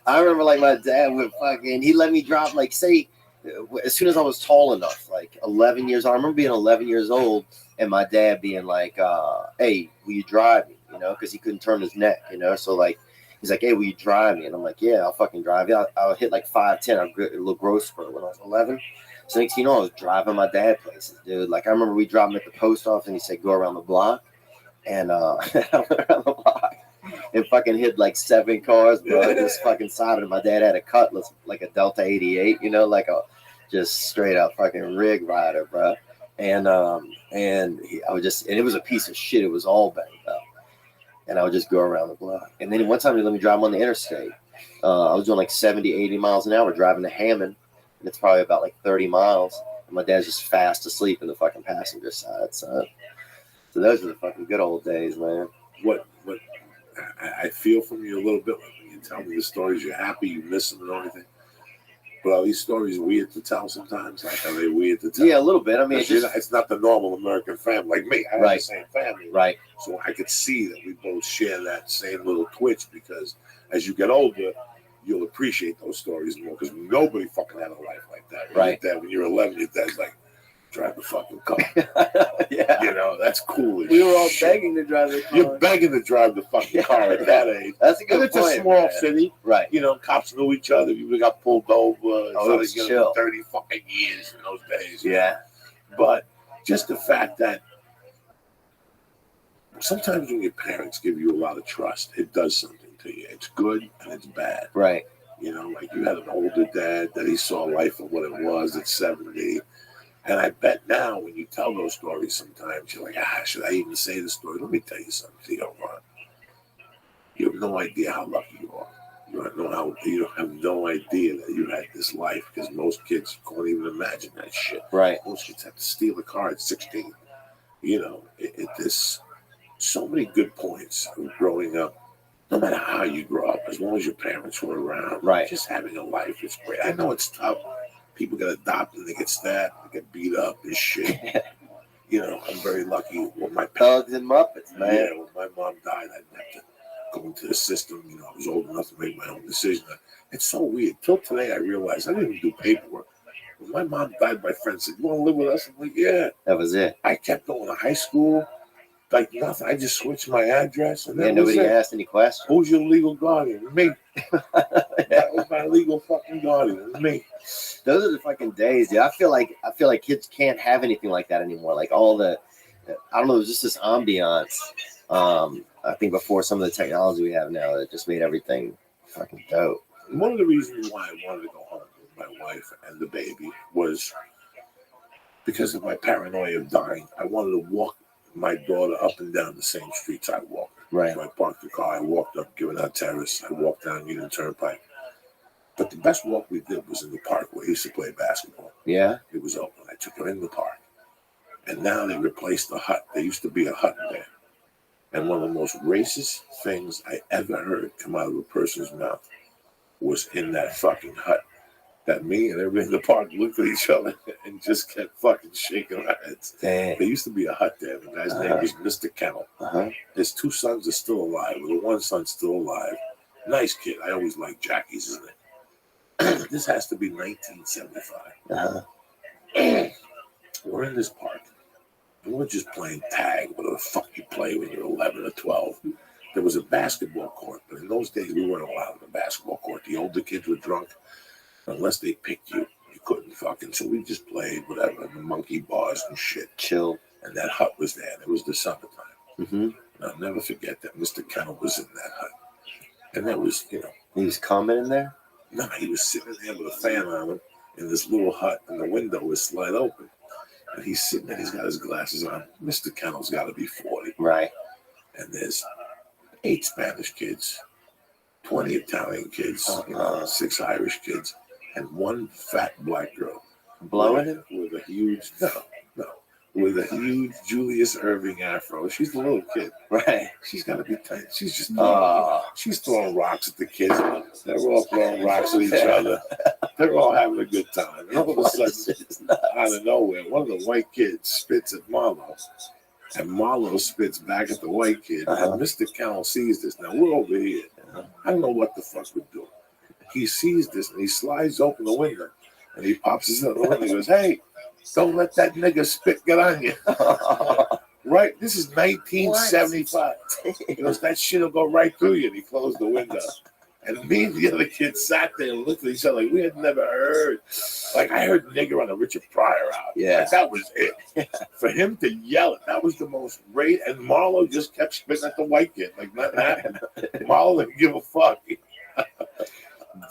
I remember like my dad would he let me drop like say as soon as I was tall enough, like 11 years old. I remember being 11 years old and my dad being like, "Hey, will you drive me?" You know, because he couldn't turn his neck, you know. So like, he's like, "Hey, will you drive me?" And I'm like, "Yeah, I'll fucking drive you." I'll hit like 5'10", a little growth spurt when I was 11. So next thing you know, I was driving my dad places, dude. Like I remember we dropped him at the post office, and he said, "Go around the block," and I went around the block. and fucking hit like 7 cars, bro. It was fucking solid. And my dad had a Cutlass, like a Delta 88, you know, like a just straight up fucking rig rider, bro. And I would just, and it was a piece of shit. It was all banged up. And I would just go around the block. And then one time he let me drive on the interstate. I was doing like 70, 80 miles an hour driving to Hammond. And it's probably about like 30 miles. And my dad's just fast asleep in the fucking passenger side. So those are the fucking good old days, man. What I feel from you a little bit when you tell me the stories, you're happy, you miss them and everything. But are these stories weird to tell sometimes? Like, are they weird to tell? Yeah, a little bit. I mean, it's not the normal American family. Like me, I have the same family. Right. So I could see that we both share that same little twitch because as you get older, you'll appreciate those stories more because nobody fucking had a life like that. Right. When you're 11, your dad's like, drive the fucking car. Yeah. You know, that's cool as We were all shit. begging to drive the car. You're begging to drive the fucking car at that age. That's a good and it's point, a small man. city. Right. You know, cops knew each other. You got pulled over. Oh, it was chill. 30 fucking years in those days. Yeah. But just the fact that sometimes when your parents give you a lot of trust, it does something to you. It's good and it's bad. Right. You know, like you had an older dad that he saw life for what it was at 70. And I bet now when you tell those stories sometimes, you're like, should I even say the story? Let me tell you something, Theo. You have no idea how lucky you are. You have no idea that you had this life because most kids can't even imagine that shit. Right. Most kids have to steal a car at 16. You know, there's so many good points of growing up. No matter how you grow up, as long as your parents were around, right? Just having a life is great. I know it's tough. People get adopted, they get stabbed, they get beat up and shit. You know, I'm very lucky when my Thugs and Muppets, man. Yeah, when my mom died, I didn't have to go into the system. You know, I was old enough to make my own decision. It's so weird. Till today, I realized I didn't even do paperwork. When my mom died, my friend said, "You want to live with us?" I'm like, "Yeah." That was it. I kept going to high school. Like nothing. I just switched my address. And then nobody asked any questions. Who's your legal guardian? Me. That was my legal fucking guardian. Me. Those are the fucking days, dude. I feel like kids can't have anything like that anymore. Like all the, I don't know, it's just this ambiance. I think before some of the technology we have now, that just made everything fucking dope. One of the reasons why I wanted to go home with my wife and the baby was because of my paranoia of dying. I wanted to walk my daughter up and down the same streets I walked. Right. So I parked the car. I walked up Giving Out Terrace. I walked down Union Turnpike. But the best walk we did was in the park where we used to play basketball. Yeah. It was open. I took her in the park. And now they replaced the hut. There used to be a hut there. And one of the most racist things I ever heard come out of a person's mouth was in that fucking hut. That me and everybody in the park looked at each other and just kept fucking shaking our heads. Damn. There used to be a hut there. The guy's name was Mr. Kennel. His 2 sons are still alive. The one son's still alive. Nice kid. I always liked Jackie's, isn't it? This has to be 1975. We're in this park. And we're just playing tag, whatever the fuck you play when you're 11 or 12. There was a basketball court, but in those days we weren't allowed in the basketball court. The older kids were drunk. Unless they picked you, you couldn't fucking. So we just played whatever, the monkey bars and shit. Chill. And that hut was there. And it was the summertime. Mm-hmm. And I'll never forget that Mr. Kennel was in that hut. And that was, you know. He was coming in there? No, he was sitting there with a fan on him in this little hut, and the window was slide open. And he's sitting there, he's got his glasses on. Mr. Kennel's got to be 40. Right. And there's 8 Spanish kids, 20 Italian kids, 6 Irish kids, and 1 fat black girl. Blowing him? With a huge, with a huge Julius Irving afro. She's the little kid. Right. She's got to be tight. She's just she's throwing rocks at the kids. They're all throwing rocks at each other. They're all having a good time. And all of a sudden, out of nowhere, one of the white kids spits at Marlo. And Marlo spits back at the white kid. And Mr. Kennel sees this. Now, we're over here. I don't know what the fuck we're doing. He sees this and he slides open the window. And he pops his head out the window and goes, "Hey, don't let that nigga spit get on you." Right? This is 1975. He goes, "That shit will go right through you." And he closed the window. And me and the other kids sat there and looked at each other like we had never heard Like I heard nigger on the Richard Pryor album. Yeah. Like, that was it. For him to yell it, that was the most great. And Marlo just kept spitting at the white kid. Like nothing happened. Marlo didn't give a fuck.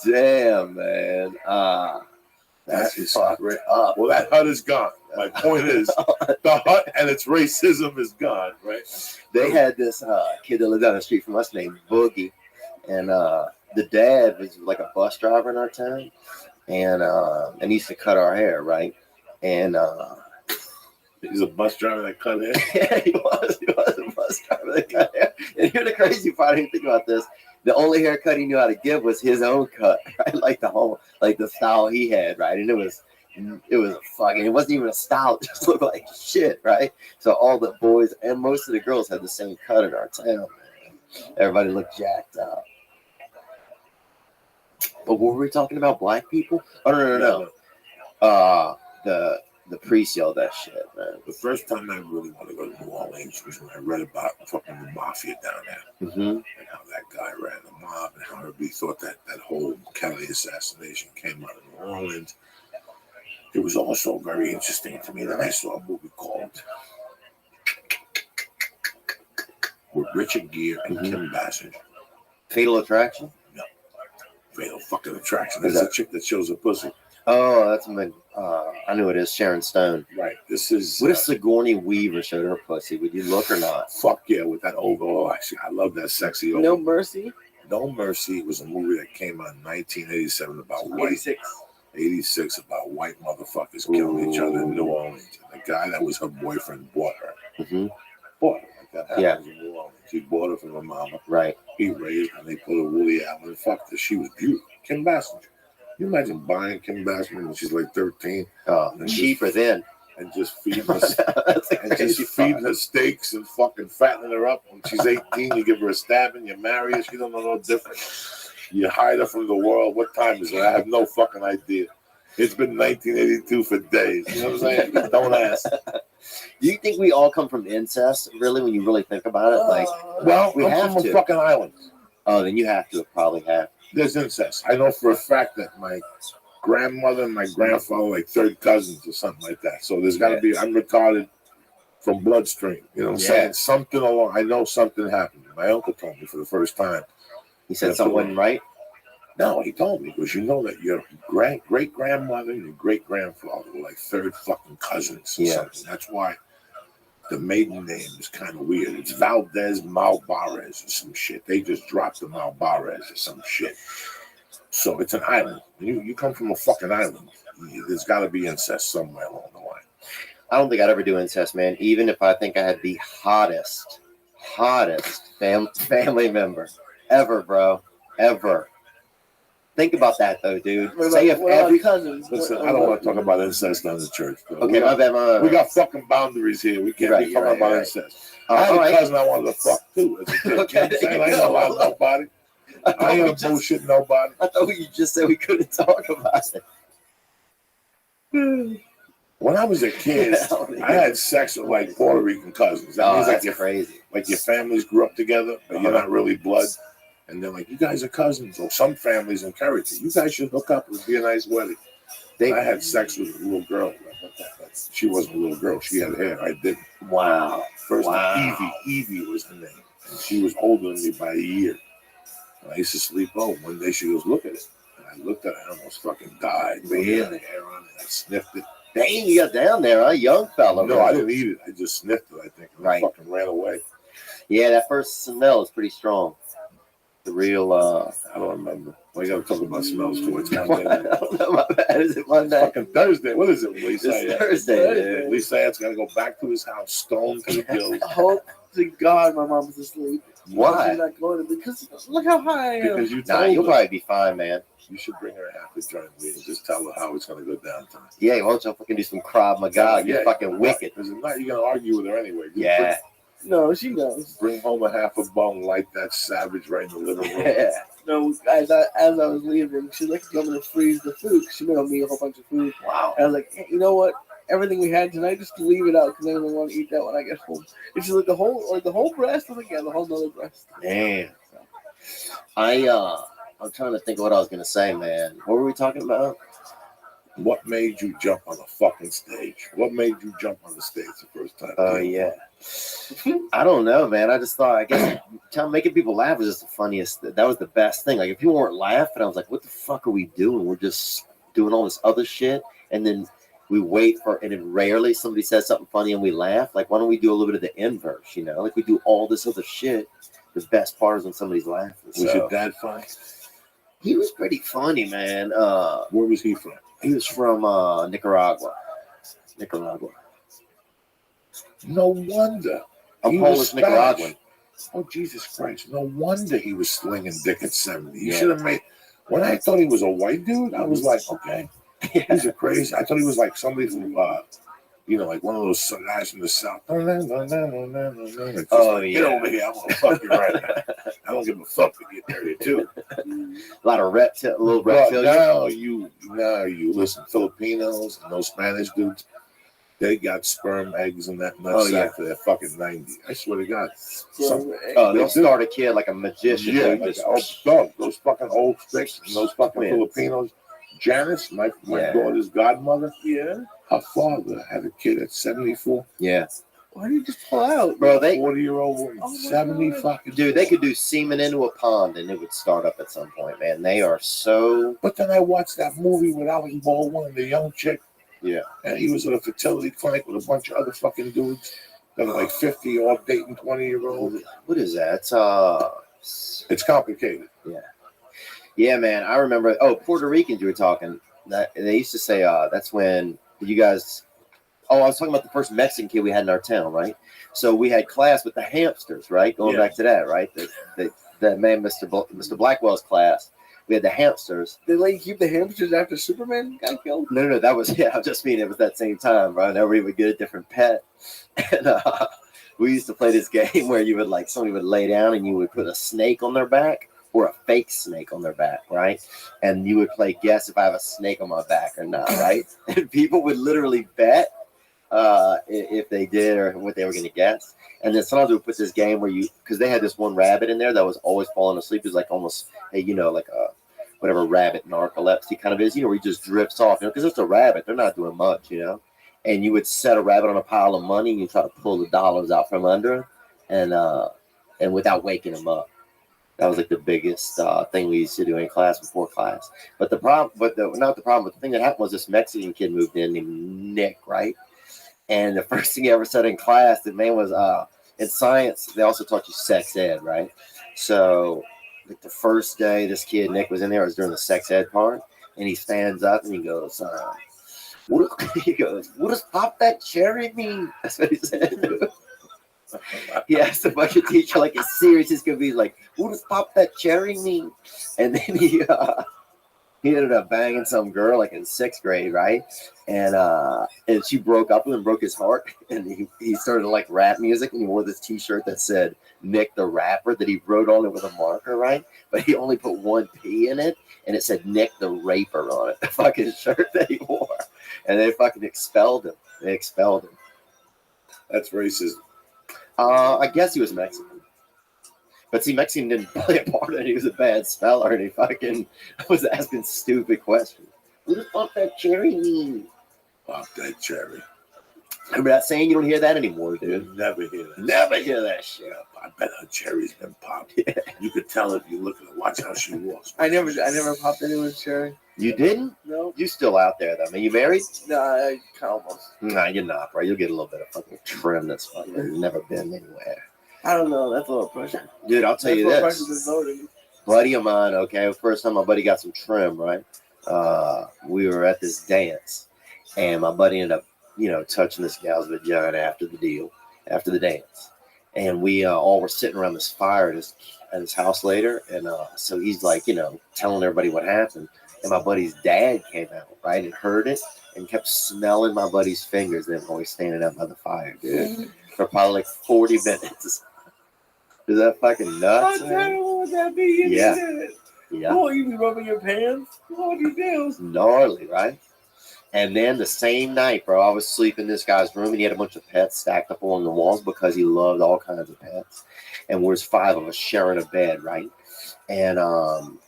Damn, man. That is great. Well, that hut is gone. My point is, the hut and its racism is gone, right? They had this kid that lived down the street from us named Boogie, and the dad was like a bus driver in our town, and he used to cut our hair, right? And he's a bus driver that cut hair. Yeah, he was a bus driver that cut hair. And here's the crazy part. I didn't think about this. The only haircut he knew how to give was his own cut, right? Like the style he had, right? And it was fucking, it wasn't even a style, it just looked like shit, right? So all the boys and most of the girls had the same cut in our town, man. Everybody looked jacked up. But what were we talking about? Black people? Oh, no. The priest yelled that shit, man. The first time I really want to go to New Orleans was when I read about fucking the mafia down there. Mm-hmm. And how that guy ran the mob and how everybody thought that whole Kelly assassination came out of New Orleans. It was also very interesting to me that I saw a movie called with Richard Gere and Kim Basinger. Fatal Attraction? No. Fatal fucking Attraction. There's a chick that shows a pussy. Oh, that's I knew it is Sharon Stone. Right. This is. What if Sigourney Weaver showed her pussy? Would you look or not? Fuck yeah, with that overall. Actually, I love that sexy overall. No Mercy? No Mercy was a movie that came out in 1987 about white. 86 about white motherfuckers killing each other in New Orleans. And the guy that was her boyfriend bought her. Mm-hmm. Bought her. Like that happens in New Orleans. He bought her from her mama. Right. He raised her and they put a woolly out and fucked her. She was beautiful. Kim Basinger. Can you imagine buying Kim Basinger when she's like 13? Cheaper then. And just feeding her steaks and fucking fattening her up. When she's 18, you give her a stabbing, you marry her, she don't know no different. You hide her from the world. What time is it? I have no fucking idea. It's been 1982 for days. You know what I'm saying? Don't ask. Do you think we all come from incest, really, when you really think about it? Like, well, we I'm have from to. a fucking island. Oh, then you have to probably have. There's incest. I know for a fact that my grandmother and my grandfather like third cousins or something like that. So there's got to be, I'm retarded from bloodstream. You know what I'm saying? Something along, I know something happened. My uncle told me for the first time. He said something wasn't right? No, he told me, because you know that your great-grandmother and your great-grandfather were like third fucking cousins or something. That's why the maiden name is kind of weird. It's Valdez Malvarez or some shit. They just dropped the Malvarez or some shit. So it's an island. You come from a fucking island. There's got to be incest somewhere along the line. I don't think I'd ever do incest, man. Even if I think I had the hottest family member ever, bro. Ever. Think about that, though, dude. Say if every cousins. Listen, I don't want to talk about incest on the church, bro. Okay, my bad. We got fucking boundaries here. We can't be talking about incest. I had a cousin I wanted to fuck, too, as a kid. Okay, I ain't gonna lie to nobody. I ain't gonna bullshit nobody. I thought you just said we couldn't talk about it. When I was a kid, I had sex with like Puerto Rican cousins. That means that's like crazy. Like your families grew up together, but you're not really blood. And they're like, you guys are cousins. Or some families encourage it. You guys should hook up. It would be a nice wedding. I had sex with a little girl. She wasn't a little girl. She had hair. I didn't. Wow. First name, Evie was the name. And she was older than me by a year. And I used to sleep home. One day she goes, look at it. And I looked at it. I almost fucking died. Really? I had hair on it. I sniffed it. Dang, you got down there, huh? Young fella. No, I didn't eat it. I just sniffed it, I think. And I fucking ran away. Yeah, that first smell is pretty strong. The real, I don't remember. We got to talk about smells too. It's Monday. I don't know, my bad. Is it Monday? Fucking Thursday. What is it, Lisa? It's Thursday. Lisa has got to go back to his house, stoned to the gills. Hope to God my mom is asleep. Why? She's not going to, because look how high I am. Because you told you'll her. probably be fine, man. You should bring her half the joint and just tell her how it's going to go down tonight. Yeah, why don't you fucking do some Krav Maga? You're fucking wicked. Because if not, you're going to argue with her anyway. Yeah. No, she knows. Bring home a half a bone, light that savage right in the living room. Yeah. No, as I was leaving, she's like, I'm going to freeze the food, because she made me a whole bunch of food. Wow. And I was like, hey, you know what? Everything we had tonight, just leave it out, because I don't want to eat that when I get home. And she's like, the whole breast? I'm like, yeah, the whole nother breast. Damn. I'm trying to think of what I was gonna say, man. What were we talking about? What made you jump on the fucking stage? What made you jump on the stage the first time? Oh yeah. I don't know, man. I just thought, I guess, making people laugh was just the funniest. That was the best thing. Like, if people weren't laughing, I was like, what the fuck are we doing? We're just doing all this other shit. And then we wait for, and then rarely somebody says something funny and we laugh. Like, why don't we do a little bit of the inverse, you know? Like, we do all this other shit. The best part is when somebody's laughing. Was your dad funny? He was pretty funny, man. Where was he from? He was from Nicaragua. No wonder. I'm Polish Nicaraguan. Oh, Jesus Christ. No wonder he was slinging dick at 70. He Yeah. should have made... When I thought he was a white dude, I was like, okay, he's a crazy... I thought he was like somebody from, you know, like one of those guys from the South. Oh, yeah. Get over here. I'm going to fuck you right now. I don't give a fuck to get dirty, too. A lot of little But reptilians. now you listen, Filipinos and those Spanish dudes, they got sperm eggs in that nutsack for their fucking 90. I swear to God. They'll start a kid like a magician. Yeah, those fucking old sticks and those fucking Filipinos. Janice, my daughter's godmother, her father had a kid at 74. Yeah. Why do you just pull out? Bro, they 40-year-old woman, 70 fucking. Dude, they could do semen into a pond and it would start up at some point, man. They are so. But then I watched that movie with Alex Baldwin and the young chick. Yeah. And he was at a fertility clinic with a bunch of other fucking dudes that are like 50, all dating 20-year-olds. What is that? It's complicated. Yeah. Yeah, man. I remember. Oh, Puerto Ricans, you were talking. That they used to say that's when you guys. Oh, I was talking about the first Mexican kid we had in our town, right? So we had class with the hamsters, right? Going back to that, right? That man, Mr. Blackwell's class. We had the hamsters. They let you keep the hamsters after Superman got killed? No, that was, I just mean it was that same time, right? Everybody would get a different pet. And we used to play this game where you would, like, somebody would lay down and you would put a snake on their back or a fake snake on their back, right? And you would play guess if I have a snake on my back or not, right? And people would literally bet if they did or what they were going to guess. And then sometimes we would put this game where because they had this one rabbit in there that was always falling asleep. It was like almost, like a whatever rabbit narcolepsy kind of is, where he just drifts off, because it's a rabbit. They're not doing much, And you would set a rabbit on a pile of money and you try to pull the dollars out from under him and without waking him up. That was like the biggest thing we used to do in class before class. But the thing that happened was this Mexican kid moved in named Nick, right? And the first thing he ever said in class, the man was, in science, they also taught you sex ed, right? So, like the first day this kid, Nick, was in there, it was during the sex ed part, and he stands up and he goes, what does pop that cherry mean? That's what he said. He asked the fucking teacher, like, as serious as could be, like, what does pop that cherry mean? And then he ended up banging some girl, like, in 6th grade, right? And she broke up with him, broke his heart, and he started, like, rap music, and he wore this T-shirt that said Nick the Rapper that he wrote on it with a marker, right? But he only put one P in it, and it said Nick the Raper on it, the fucking shirt that he wore. And they fucking expelled him. That's racist. I guess he was Mexican. But see, Mexican didn't play a part in it. He was a bad speller, and he fucking was asking stupid questions. What does pop that cherry mean? Pop that cherry. Remember that saying? You don't hear that anymore, dude. You never hear that. Never hear that shit. I bet her cherry's been popped. Yeah. You could tell if you look at her. Watch how she walks. I never popped anyone's cherry. You didn't? No. You still out there, though. I mean, you married? No, I almost. Nah, you're not, bro. You'll get a little bit of fucking trim that's fucking never been anywhere. I don't know. That's a little pressure. Dude, I'll tell you this. Buddy of mine, okay, first time my buddy got some trim, right? We were at this dance, and my buddy ended up, touching this gal's vagina after the dance. And we all were sitting around this fire at his house later, and so he's like, telling everybody what happened. And my buddy's dad came out, right, and heard it, and kept smelling my buddy's fingers then while he's standing up by the fire, dude, for probably like 40 minutes. Is that fucking nuts? I don't know what that be. Yeah. Oh, you be rubbing your pants? What do you do? It's gnarly, right? And then the same night, bro, I was sleeping in this guy's room, and he had a bunch of pets stacked up along the walls because he loved all kinds of pets. And there's 5 of us sharing a bed, right? And all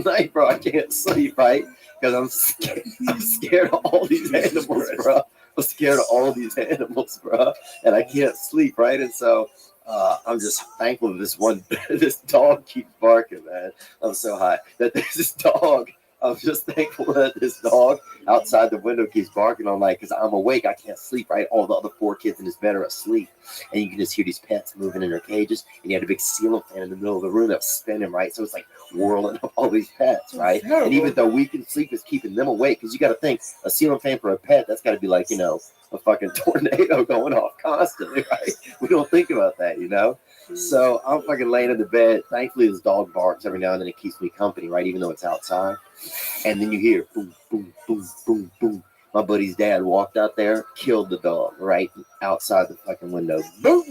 night, bro, I can't sleep, right? because I'm scared of all these animals, bro. I'm scared of all these animals, bro, and I can't sleep, right? And so I'm just thankful that this dog keeps barking, man. I'm so high that there's this dog. I'm just thankful that this dog outside the window keeps barking all night because I'm awake. I can't sleep, right? All the other 4 kids in this bed are asleep. And you can just hear these pets moving in their cages. And you had a big ceiling fan in the middle of the room that was spinning, right? So it's like whirling up all these pets, right? And even though we can sleep, it's keeping them awake. Because you got to think, a ceiling fan for a pet, that's got to be like, a fucking tornado going off constantly, right? We don't think about that, So I'm fucking laying in the bed. Thankfully, this dog barks every now and then. It keeps me company, right? Even though it's outside. And then you hear boom, boom, boom, boom, boom. My buddy's dad walked out there, killed the dog right outside the fucking window. Boom!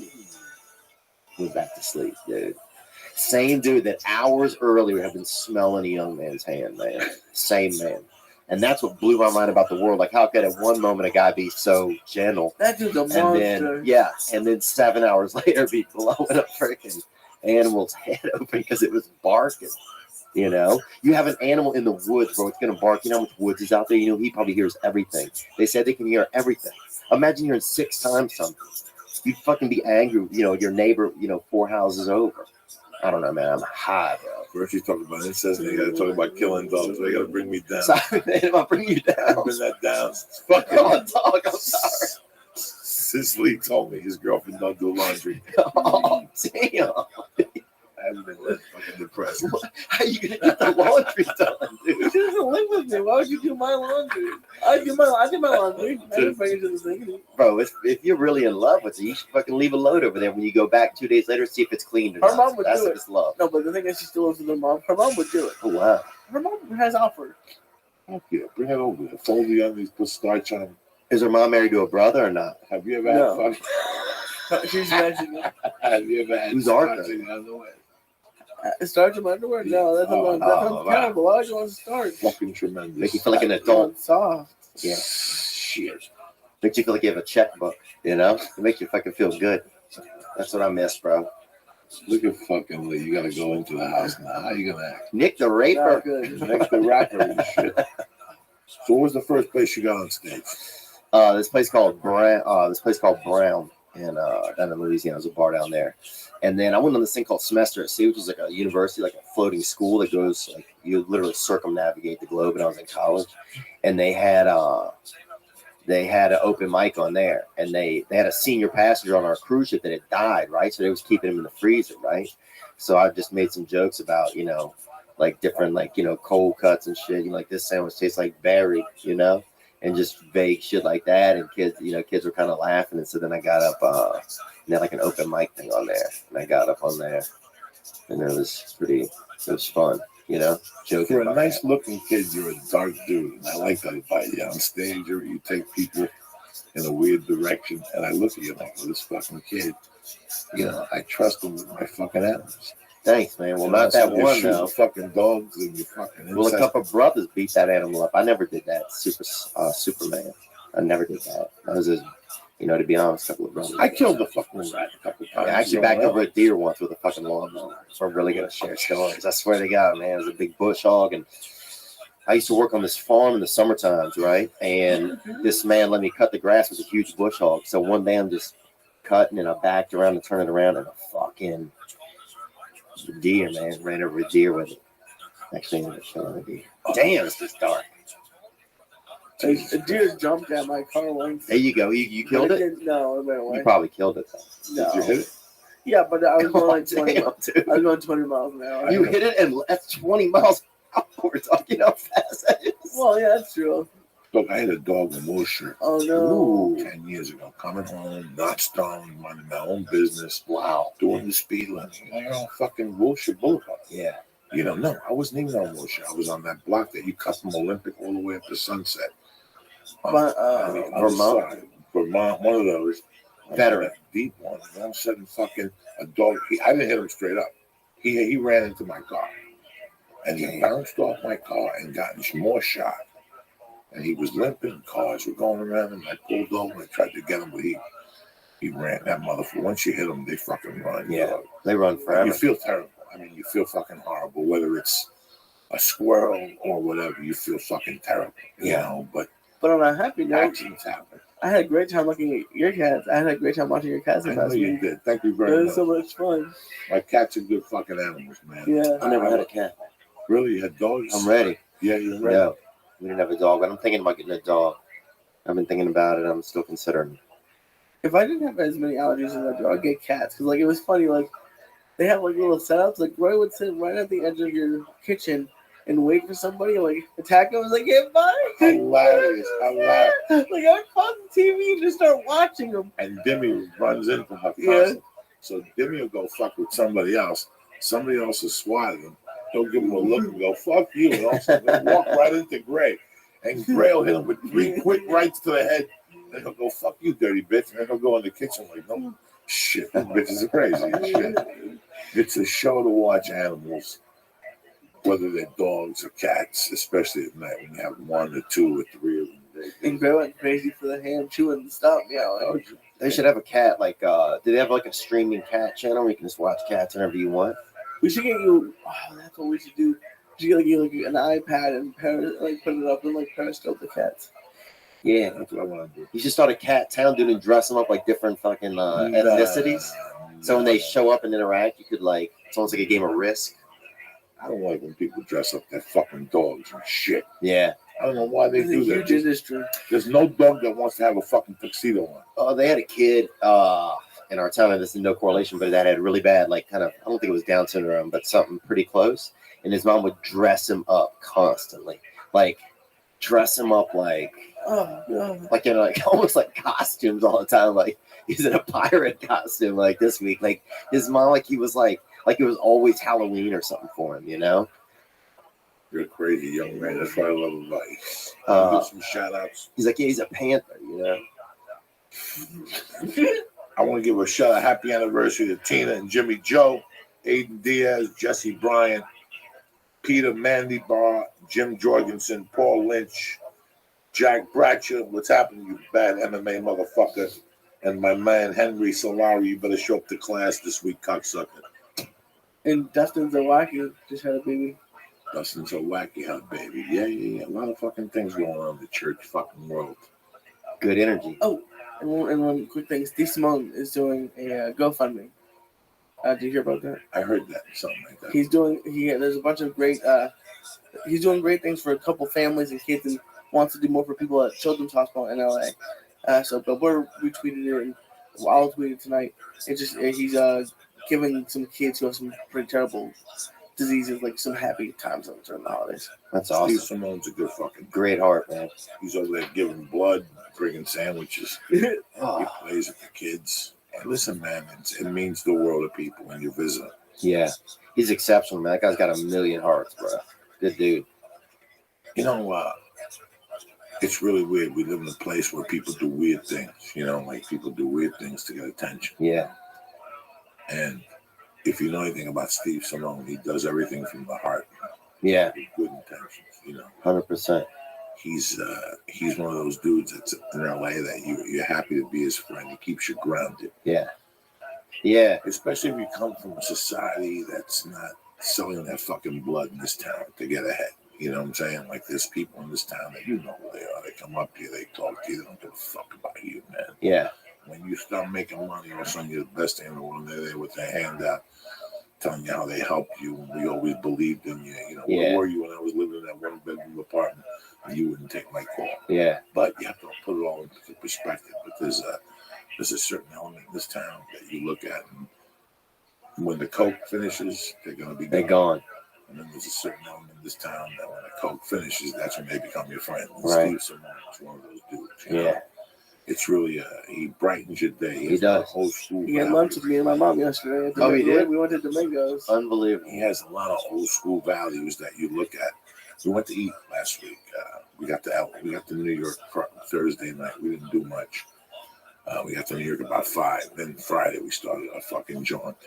Went back to sleep, dude. Same dude that hours earlier had been smelling a young man's hand, man. Same man. And that's what blew my mind about the world. Like, how could at one moment a guy be so gentle? That dude's a monster. And then 7 hours later be blowing a freaking animal's head open because it was barking. You have an animal in the woods, bro. It's going to bark. You know how much woods is out there? He probably hears everything. They said they can hear everything. Imagine hearing 6 times something. You'd fucking be angry, your neighbor, 4 houses over. I don't know, man. I'm high, bro. First you talk about incest, and you got to talk about killing dogs. They got to bring me down. Sorry, man. I'll bring you down. Bring that down. Come on, dog. I'm sorry. Cicely told me his girlfriend don't do laundry. Oh, damn. I haven't been that fucking depressed. How are you gonna get the laundry done, dude? You doesn't live with me. Why would you do my laundry? I do my laundry. I didn't bring it to the sink. Bro, if you're really in love with her, you should fucking leave a load over there when you go back 2 days later, see if it's cleaned or not. Her mom would That's do if it. it's love. No, but the thing is, she still lives with her mom. Her mom would do it. Oh, wow. Her mom has offered. Fuck yeah, bring it over there. Fold the onions, put starch on them. Is her mom married to a brother or not? Have you ever had fun? She's mentioning it. Have you ever had Who's starch Arthur? in your underwear? Starch in my underwear? No, that's terrible. Why would you want to start? Fucking tremendous. Make you feel like an adult. Soft. Yeah. Shit. Makes you feel like you have a checkbook, It makes you fucking feel good. That's what I miss, bro. Look at fucking Lee. You got to go into the house now. How you going to act? Nick the Raper. Nick the Rapper and shit. So what was the first place you got on stage? This place called Brown in down in Louisiana. There's a bar down there. And then I went on this thing called Semester at Sea, which is like a university, like a floating school that goes, like, you literally circumnavigate the globe. And I was in college, and they had an open mic on there, and they had a senior passenger on our cruise ship that had died, right? So they was keeping him in the freezer, right? So I just made some jokes about, like different, like, cold cuts and shit. Like, this sandwich tastes like berry, and just vague shit like that. And kids were kind of laughing. And so then I got up, and had like an open mic thing on there, and I got up on there, and it was fun, joking. For a nice looking kid, you're a dark dude. And I like that about you. On stage, you take people in a weird direction, and I look at you like, this fucking kid, I trust him with my fucking animals. Thanks, man. Well, not that one, though. Fucking dogs and you fucking. Well, a couple of brothers beat that animal up. I never did that. Superman. I never did that. I was just, to be honest, a couple of brothers. I killed the fucking rat a couple of times. I actually backed over a deer once with a fucking lawnmower. So I'm really gonna share stories. I swear to God, man, it was a big bush hog, and I used to work on this farm in the summer times, right? And this man let me cut the grass with a huge bush hog. So one day I'm just cutting, and I backed around and turned it around, and a fucking deer, man, ran over a deer with it. Actually, ended up killing a deer. Damn, it's this dark. A deer jumped at my car once. There you go. You killed it? No, it went away. You probably killed it, though. No. Did you hit it? Yeah, but I was going like 20. Damn, dude. I was going 20 miles an hour. You hit it, and that's 20 miles an hour. Talking how fast that is. Well, yeah, that's true. Look, I had a dog in Wilshire. Oh, no. 10 years ago. Coming home, not stoned, minding my own business. Wow. Doing the speed limit. Like on fucking Wilshire Boulevard. Yeah. No, I wasn't even on Wilshire. I was on that block that you cut from Olympic all the way up to Sunset. Vermont? Vermont, one of those. Veteran. Deep one. And all of a sudden, fucking a dog. I didn't hit him straight up. He ran into my car. And he bounced off my car and got more shot. And he was limping. Cars were going around him. I pulled over and tried to get him, but he ran. That motherfucker. Once you hit them, they fucking run. Yeah, they run forever. You feel terrible. I mean, you feel fucking horrible. Whether it's a squirrel or whatever, you feel fucking terrible, you know. But on a happy note, accidents happen. I had a great time looking at your cats. I had a great time watching your cats. I know you did. Thank you very much. It was so much fun. My cats are good fucking animals, man. Yeah. I never had a cat. Really? You had dogs? I'm ready. Yeah, you're ready. No, we didn't have a dog, but I'm thinking about getting a dog. I've been thinking about it. I'm still considering. If I didn't have as many allergies as I do, I'd get cats. Because, like, it was funny. Like, they have, like, little setups. Like, Roy would sit right at the edge of your kitchen and wait for somebody, like, attack him. I was like, hey, bye. Hilarious. Hilarious. Like, I would pause the TV and just start watching them. And Demi runs into her Yeah. constantly. So Demi will go fuck with somebody else. Somebody else will swat him. He'll give him a look and go, fuck you. And also he'll walk right into Gray. And Gray will hit him with 3 quick rights to the head. And he'll go, fuck you, dirty bitch. And then he'll go in the kitchen like, no, shit, these bitches are crazy. Shit. It's a show to watch animals, whether they're dogs or cats, especially at night when you have 1 or 2 or 3 of them. And Gray went crazy for the ham chewing and stuff. Yeah, like, They should have a cat, like, do they have, like, a streaming cat channel where you can just watch cats whenever you want? we should get you. Oh, that's what we should do. We should get like an iPad and like put it up and like periscope the cats. Yeah, that's what I want to do. You should start a cat town, dude, and dress them up like different fucking ethnicities. So when they show up and interact, you could like it's almost like a game of Risk. I don't like when people dress up their fucking dogs and shit. Yeah. I don't know why they do that. Huge industry. There's no dog that wants to have a fucking tuxedo on. Oh, they had a kid in our town, and this is no correlation, but that had really bad, like kind of, I don't think it was Down syndrome, but something pretty close. And his mom would dress him up constantly. Like, dress him up like in like almost like costumes all the time. Like he's in a pirate costume like this week. Like his mom, like he was like it was always Halloween or something for him, you know? You're a crazy young man. That's what I love about you. Give some shout outs. He's like, yeah, he's a panther, you know. I want to give a shout out, happy anniversary to Tina and Jimmy Joe, Aiden Diaz, Jesse Bryant, Peter Mandy Barr, Jim Jorgensen, Paul Lynch, Jack Bratcher. What's happening, you bad MMA motherfucker? And my man Henry Solari, you better show up to class this week, cocksucker. And Dustin Zawacki just had a baby. Dustin Zawacki had a baby. Yeah. A lot of fucking things going on in the church fucking world. Good energy. Oh, and one quick thing. Steve Simone is doing a GoFundMe. Did you hear about that? I heard that, something like that. There's a bunch of great, he's doing great things for a couple families and kids and wants to do more for people at Children's Hospital in LA. So Billboard retweeted it and I'll tweet it tonight. He's giving some kids who have some pretty terrible diseases like some happy times during the holidays. That's awesome. Steve Simone's a good fucking great heart, man. He's over there giving blood, bringing sandwiches. He plays with the kids. And listen, man, it means the world to people when you visit. Yeah, he's exceptional, man. That guy's got a million hearts, bro. Good dude. You know, it's really weird. We live in a place where people do weird things. You know, like people do weird things to get attention. Yeah. And if you know anything about Steve Simone, he does everything from the heart. Yeah. With good intentions, you know. 100%. He's one of those dudes that's in LA that you're happy to be his friend. He keeps you grounded. Yeah. Yeah. Especially if you come from a society that's not selling their fucking blood in this town to get ahead. You know what I'm saying? Like there's people in this town that you know who they are. They come up to you, they talk to you, they don't give a fuck about you, man. Yeah. When you start making money, all of a sudden you're the best thing in the world. They're there with their hand out, telling you how they helped you, and we always believed in you. You know, where were you when I was living in that 1-bedroom apartment and you wouldn't take my call? Yeah. But you have to put it all into perspective. But there's a certain element in this town that you look at, and when the Coke finishes, they're going to be gone. They're gone. And then there's a certain element in this town that when the Coke finishes, that's when they become your friend. And right. Steve Simone is one of those dudes. You know? It's really, he brightens your day. He does. Old school He had lunch with me and my mom yesterday. He did? We went to Domingo's. Unbelievable. He has a lot of old school values that you look at. We went to eat last week. We got to New York Thursday night. We didn't do much. We got to New York about 5. Then Friday we started our fucking jaunt.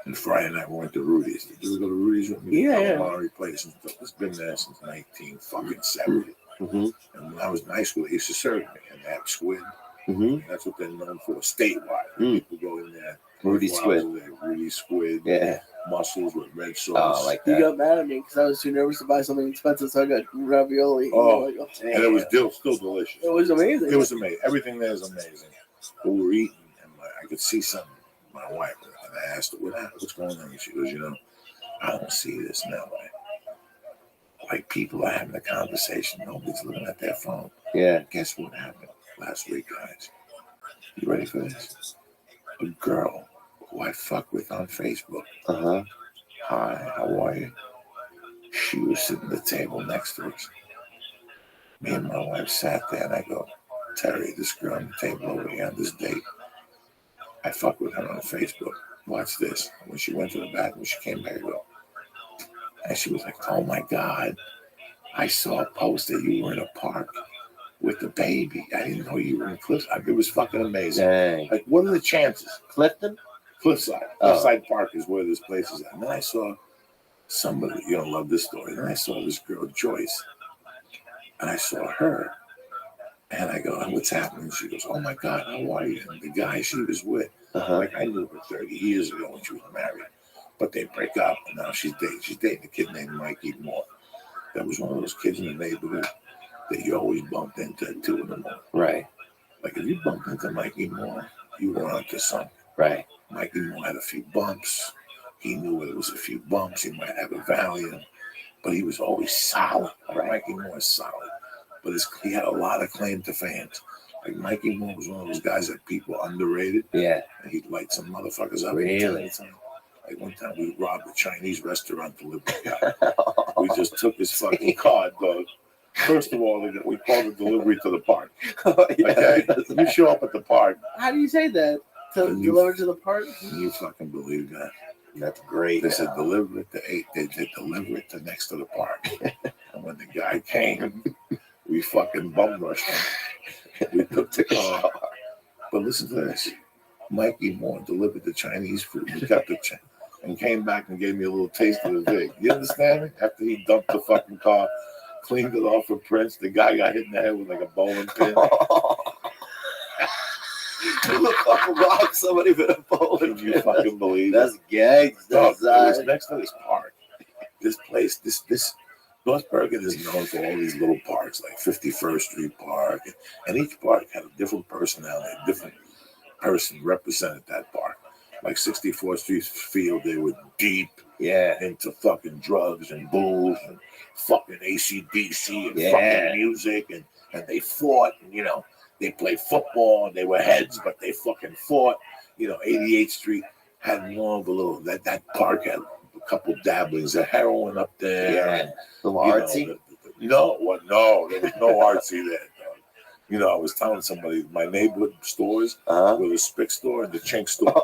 And Friday night we went to Rudy's. Did you go to Rudy's with me? Yeah. Calamari place. It's been there since 1970. Mm-hmm. And when I was in high school, they used to serve me, and they have squid. Mm-hmm. That's what they're known for statewide. People go in there. Rudy's squid. Rudy's squid. Yeah. mussels with red sauce. Oh, like He that. got mad at me because I was too nervous to buy something expensive, so I got ravioli. Oh, I'm like, and it was still delicious. It was amazing. It was amazing. Everything there is amazing. But we were eating, and I could see something. My wife, and I asked her, what's going on? And she goes, I don't see this now. Like people are having a conversation. Nobody's looking at their phone. Yeah. Guess what happened last week, guys? You ready for this? A girl who I fuck with on Facebook. Uh-huh. Hi, how are you? She was sitting at the table next to us. Me and my wife sat there, and I go, Terry, this girl on the table over here on this date. I fuck with her on Facebook. Watch this. When she went to the bathroom, she came back and go, and she was like, oh my God, I saw a post that you were in a park with the baby. I didn't know you were in Cliffside. It was fucking amazing. Dang. Like, what are the chances? Clifton? Cliffside. Oh. Cliffside Park is where this place is at. And then I saw somebody, you're going to love this story. Then I saw this girl, Joyce, and I saw her. And I go, what's happening? She goes, oh my God, how are you? And the guy she was with, like I knew her 30 years ago when she was married. But they break up, and now she's dating a kid named Mikey Moore. That was one of those kids in the neighborhood that you always bumped into at 2 in the morning. Right. Like if you bumped into Mikey Moore, you were onto something. Right. Mikey Moore had a few bumps. He knew it was a few bumps. He might have a Valium, but he was always solid. Like Mikey Moore is solid. But he had a lot of claim to fans. Like Mikey Moore was one of those guys that people underrated. Yeah. And he'd light some motherfuckers up. Really? Like one time we robbed a Chinese restaurant delivery guy. We just took his fucking card, dog. First of all, we called the delivery to the park. Okay? You show up at the park. How do you say that? To deliver to the park? You fucking believe that? That's great. They said deliver it to 8. They did deliver it to next to the park. And when the guy came, we fucking bum rushed him. We took the car. But listen to this. Mikey Moore delivered the Chinese food. He kept the and came back and gave me a little taste of the vig. You understand me? After he dumped the fucking car, cleaned it off for Prince, the guy got hit in the head with like a bowling pin. Fucking rock somebody with a bowling pin. You fucking believe That's gags. It was next to this park. This place, this North Bergen is known for all these little parks, like 51st Street Park. And each park had a different personality, a different person represented that park. Like 64th Street Field, they were deep into fucking drugs and booze and fucking AC/DC and fucking music. And they fought, and, they played football. They were heads, but they fucking fought. 88th Street had more of a little, that park had a couple dabblings of heroin up there. Yeah. And, a little artsy? No, there was no artsy there. I was telling somebody my neighborhood stores were the Spick store and the Chink store.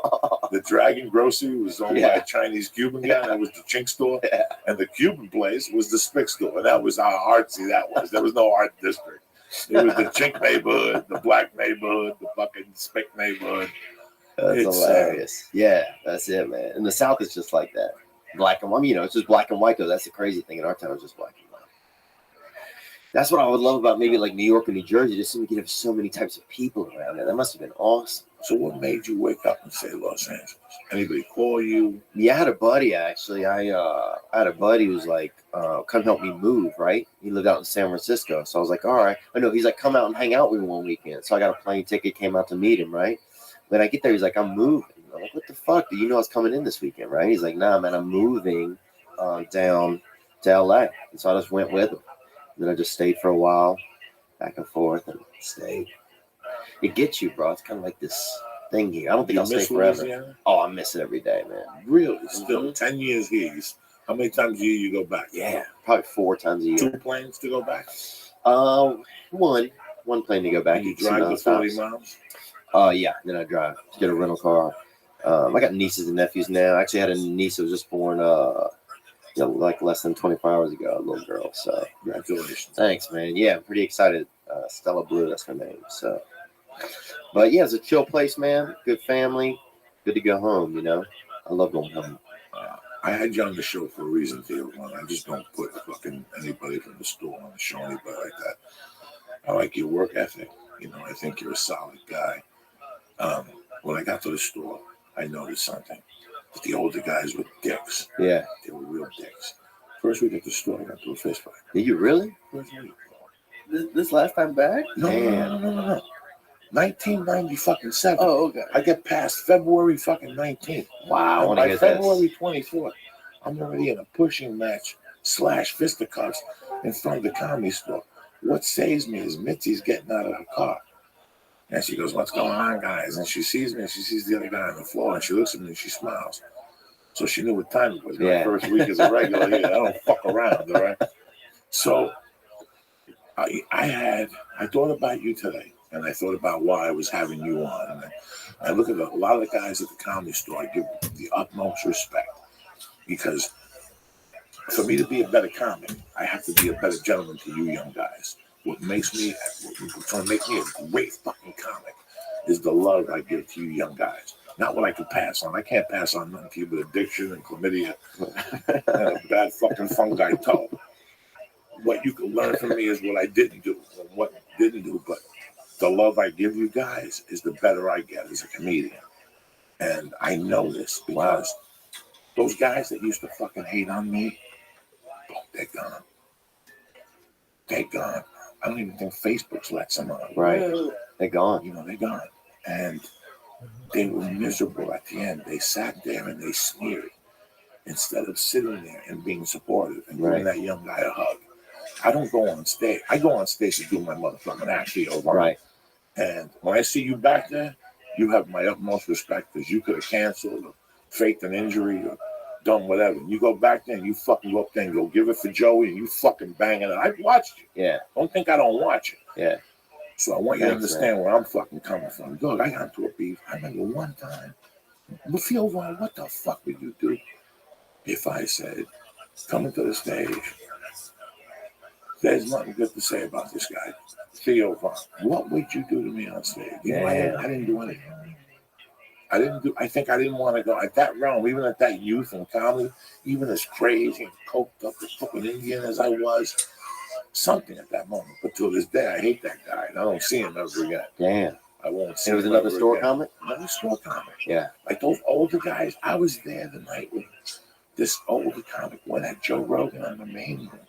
The Dragon Grocery was owned by a Chinese Cuban guy. That was the Chink store. And the Cuban place was the Spick store. And that was how artsy that was. There was no art district. It was the Chink neighborhood, the black neighborhood, the fucking Spick neighborhood. That's hilarious. Yeah, that's it, man. And the South is just like that. Black and white. It's just black and white, though. That's the crazy thing. In our town, it's just black and white. That's what I would love about maybe like New York or New Jersey. Just so we could have so many types of people around there. That must have been awesome. So what made you wake up and say Los Angeles? Anybody call you? Yeah, I had a buddy actually. I had a buddy who was like, come help me move, right? He lived out in San Francisco. So I was like, all right. I know he's like, come out and hang out with me one weekend. So I got a plane ticket, came out to meet him, right? When I get there, he's like, I'm moving. I'm like, what the fuck? Do you know I was coming in this weekend, right? He's like, nah, man, I'm moving down to LA. And so I just went with him. Then I just stayed for a while, back and forth, and stayed. It gets you, bro. It's kind of like this thing here. I don't think I'll stay forever. Louisiana? Oh, I miss it every day, man. Really? Still, 10 years here. How many times a year you go back? Yeah, probably 4 times a year. 2 planes to go back? One plane to go back. And you drive the 40 miles? Yeah. Then I drive. Get a rental car. I got nieces and nephews now. I actually had a niece that was just born like less than 24 hours ago, a little girl. So congratulations. Thanks, man. Yeah, I'm pretty excited. Stella Blue, that's her name. So, but yeah, it's a chill place, man. Good family. Good to go home. I love going home. I had you on the show for a reason, Theo. I just don't put fucking anybody from the store on the show, anybody like that. I like your work ethic. I think you're a solid guy. When I got to the store, I noticed something. But the older guys were dicks. Yeah. They were real dicks. First week at the store, I got to a fist fight. Did you really? First week. This last time back? No. 1997. Oh, okay. I get past February fucking 19th. Wow. And by February 24th, I'm already in a pushing match / fisticuffs in front of the Comedy Store. What saves me is Mitzi's getting out of her car. And she goes, "What's going on, guys?" And she sees me, and she sees the other guy on the floor, and she looks at me, and she smiles. So she knew what time it was. My first week as a regular here. I don't fuck around, all right? So I thought about you today, and I thought about why I was having you on. And I look at a lot of the guys at the Comedy Store. I give the utmost respect because for me to be a better comic, I have to be a better gentleman to you young guys. What's going to make me a great fucking comic is the love I give to you young guys. Not what I can pass on. I can't pass on nothing to you but addiction and chlamydia and a bad fucking fungi toe. What you can learn from me is what I didn't do and what didn't do, but the love I give you guys is the better I get as a comedian. And I know this because those guys that used to fucking hate on me, they're gone. They're gone. I don't even think Facebook's let some on. Right. They're gone. You know, they're gone. And they were miserable at the end. They sat there and they sneered instead of sitting there and being supportive and giving that young guy a hug. I don't go on stage. I go on stage to do my motherfucking act here. Right. And when I see you back there, you have my utmost respect because you could have canceled or faked an injury or done whatever. You go back there and you fucking go up there and go give it for Joey and you fucking bang it. I've watched you. Yeah. Don't think I don't watch it. Yeah. So I want you to understand where I'm fucking coming from. Look, I got into a beef. I remember one time. What the fuck would you do if I said, coming to the stage, there's nothing good to say about this guy, Theo Von. What would you do to me on stage? You know, I didn't do anything. I think I didn't want to go at that realm, even at that youth and comedy, even as crazy and coked up as fucking Indian as I was, something at that moment. But till this day, I hate that guy, and I don't see him ever again. Damn. I won't see him. It was him another ever store again. comic? Another store comic. Yeah. Like those older guys, I was there the night when this older comic went at Joe Rogan on the main room.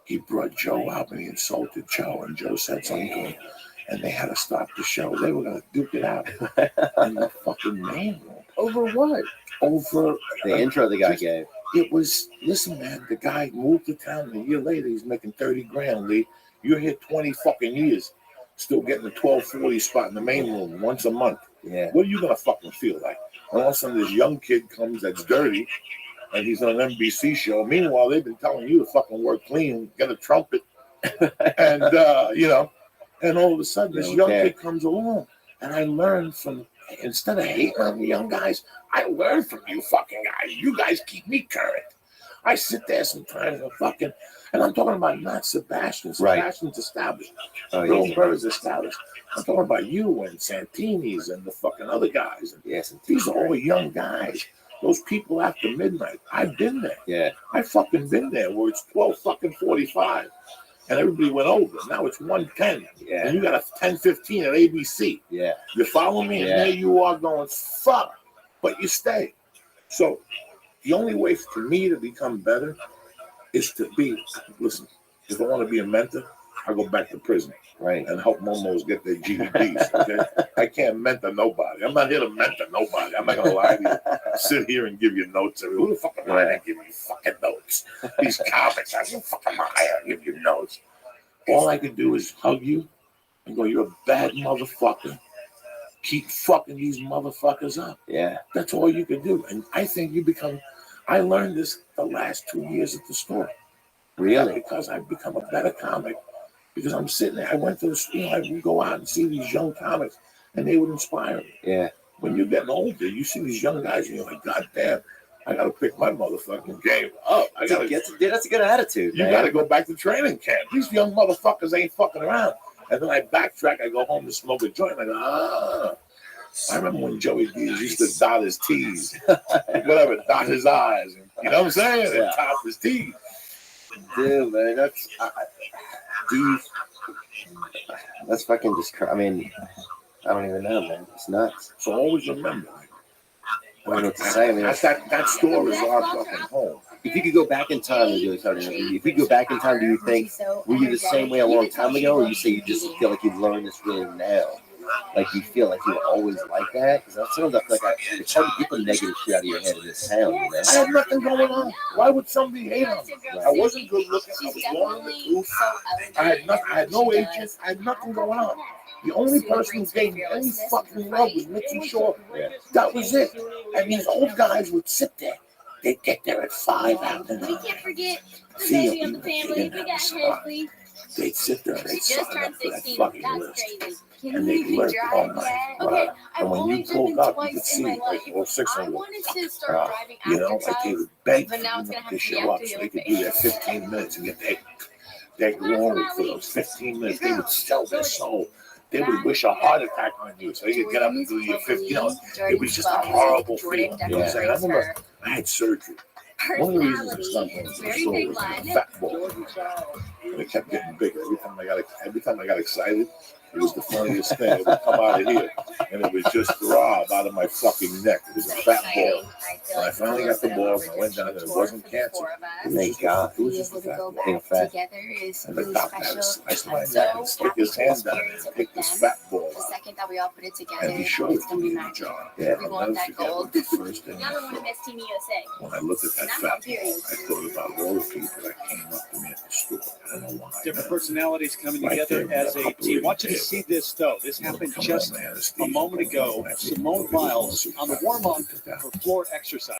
He brought Joe out and he insulted Joe, and Joe said something to him, and they had to stop the show. They were going to duke it out in the fucking main room. Over what? Over the intro the guy gave. It was, listen, man, the guy moved to town, and a year later, he's making 30 grand, Lee. You're here 20 fucking years, still getting a 1240 spot in the main room once a month. Yeah. What are you going to fucking feel like? And all of a sudden, this young kid comes that's dirty, and he's on an NBC show. Meanwhile, they've been telling you to fucking work clean, get a trumpet, and, you know, and all of a sudden, this young kid comes along, and I learned from, instead of hating on the young guys, I learned from you fucking guys. You guys keep me current. I sit there sometimes and fucking, and I'm talking about not Sebastian. Sebastian's established. Bill Burr's established. I'm talking about you and Santini's and the fucking other guys. And yes, these are all young guys. Those people after midnight. I've been there. Yeah. I fucking been there where it's 12 fucking 45. And everybody went over. Now it's 1:10. Yeah. And you got a 10:15 at ABC. Yeah. You follow me? And there you are going, fuck. But you stay. So the only way for me to become better is to be, listen, if I want to be a mentor, I go back to prison. Right. And help momos get their GEDs. Okay? I can't mentor nobody. I'm not here to mentor nobody. I'm not going to lie to you. Sit here and give you notes. Who the fuck am I to give you fucking notes? These comics, I don't fucking hire to give you notes. All I can do is hug you and go, you're a bad motherfucker. Keep fucking these motherfuckers up. Yeah. That's all you can do. And I think you become, I learned this the last 2 years at the store. Really? Because I've become a better comic. Because I'm sitting there, I went to the school, I would go out and see these young comics, and they would inspire me. Yeah. When you're getting older, you see these young guys, and you're like, God damn, I got to pick my motherfucking game up. I gotta that's a good attitude, You got to go back to training camp. These young motherfuckers ain't fucking around. And then I backtrack, I go home to smoke a joint, and I go, I remember when Joey Diaz used to dot his T's, whatever, dot his I's, and, you know what I'm saying? And top his T's. Dude, man, that's fucking just, I mean, I don't even know, man. It's nuts. So always remember, I don't know what to say. I mean, that store is our fucking home. If you could go back in time, if you could go back in time, do you think were you the same way a long time ago, or you say you just feel like you've learned this really now? Like you feel like you were always like that? Because that's sometimes I feel like it's hard to get the negative shit out of your head in this town, you know? I had nothing going on. Why would somebody hate on me? I wasn't good looking. I was long in the tooth. I had no agent. I had nothing going on. The only person who gave me any fucking love was Mitzi Shaw. That was it. And these old guys would sit there. They'd get there at 5 after 9. We can't forget the baby of the family. We got Hesley. They'd sit there and they'd Just sign up turned for that 16. fucking That's list. crazy. And they'd work all night. Okay, And when you pulled up, you could see like 6 of them. wanted to start driving You know, after like they 12, would beg but now for it's you gonna have to to be show up after so the they could do their 15 minutes and get their glory for those 15 minutes. They would sell their soul. They would wish a heart attack on you so you could get up and do your 50. You know, it was just a horrible feeling. You know what I'm saying? I remember I had surgery. One of the reasons I stopped going to the store was a fat ball. And it kept getting bigger. Every time I got excited, it was the funniest thing. It would come out of here, and it would just throb out of my fucking neck. It was a fat ball. When I finally got the ball, and I went down, and it wasn't cancer. Thank God. It was just a fat ball. together is And the really doctor had to special. slice my I'm neck and so stick his happy to hand down experience and it pick with this them. fat ball The out. second that we all put it together, And he showed it's it to gonna be me in the magic. jar. We I'll want never that forget gold. what the first thing Y'all don't want to miss Team USA. when I looked at that fat ball, I thought about all the people that came up to me at the store. I don't know why. Different personalities coming Right together there, as a team. I want you to see this, though. This happened just a moment ago. Simone Biles on the warm-up for floor exercise.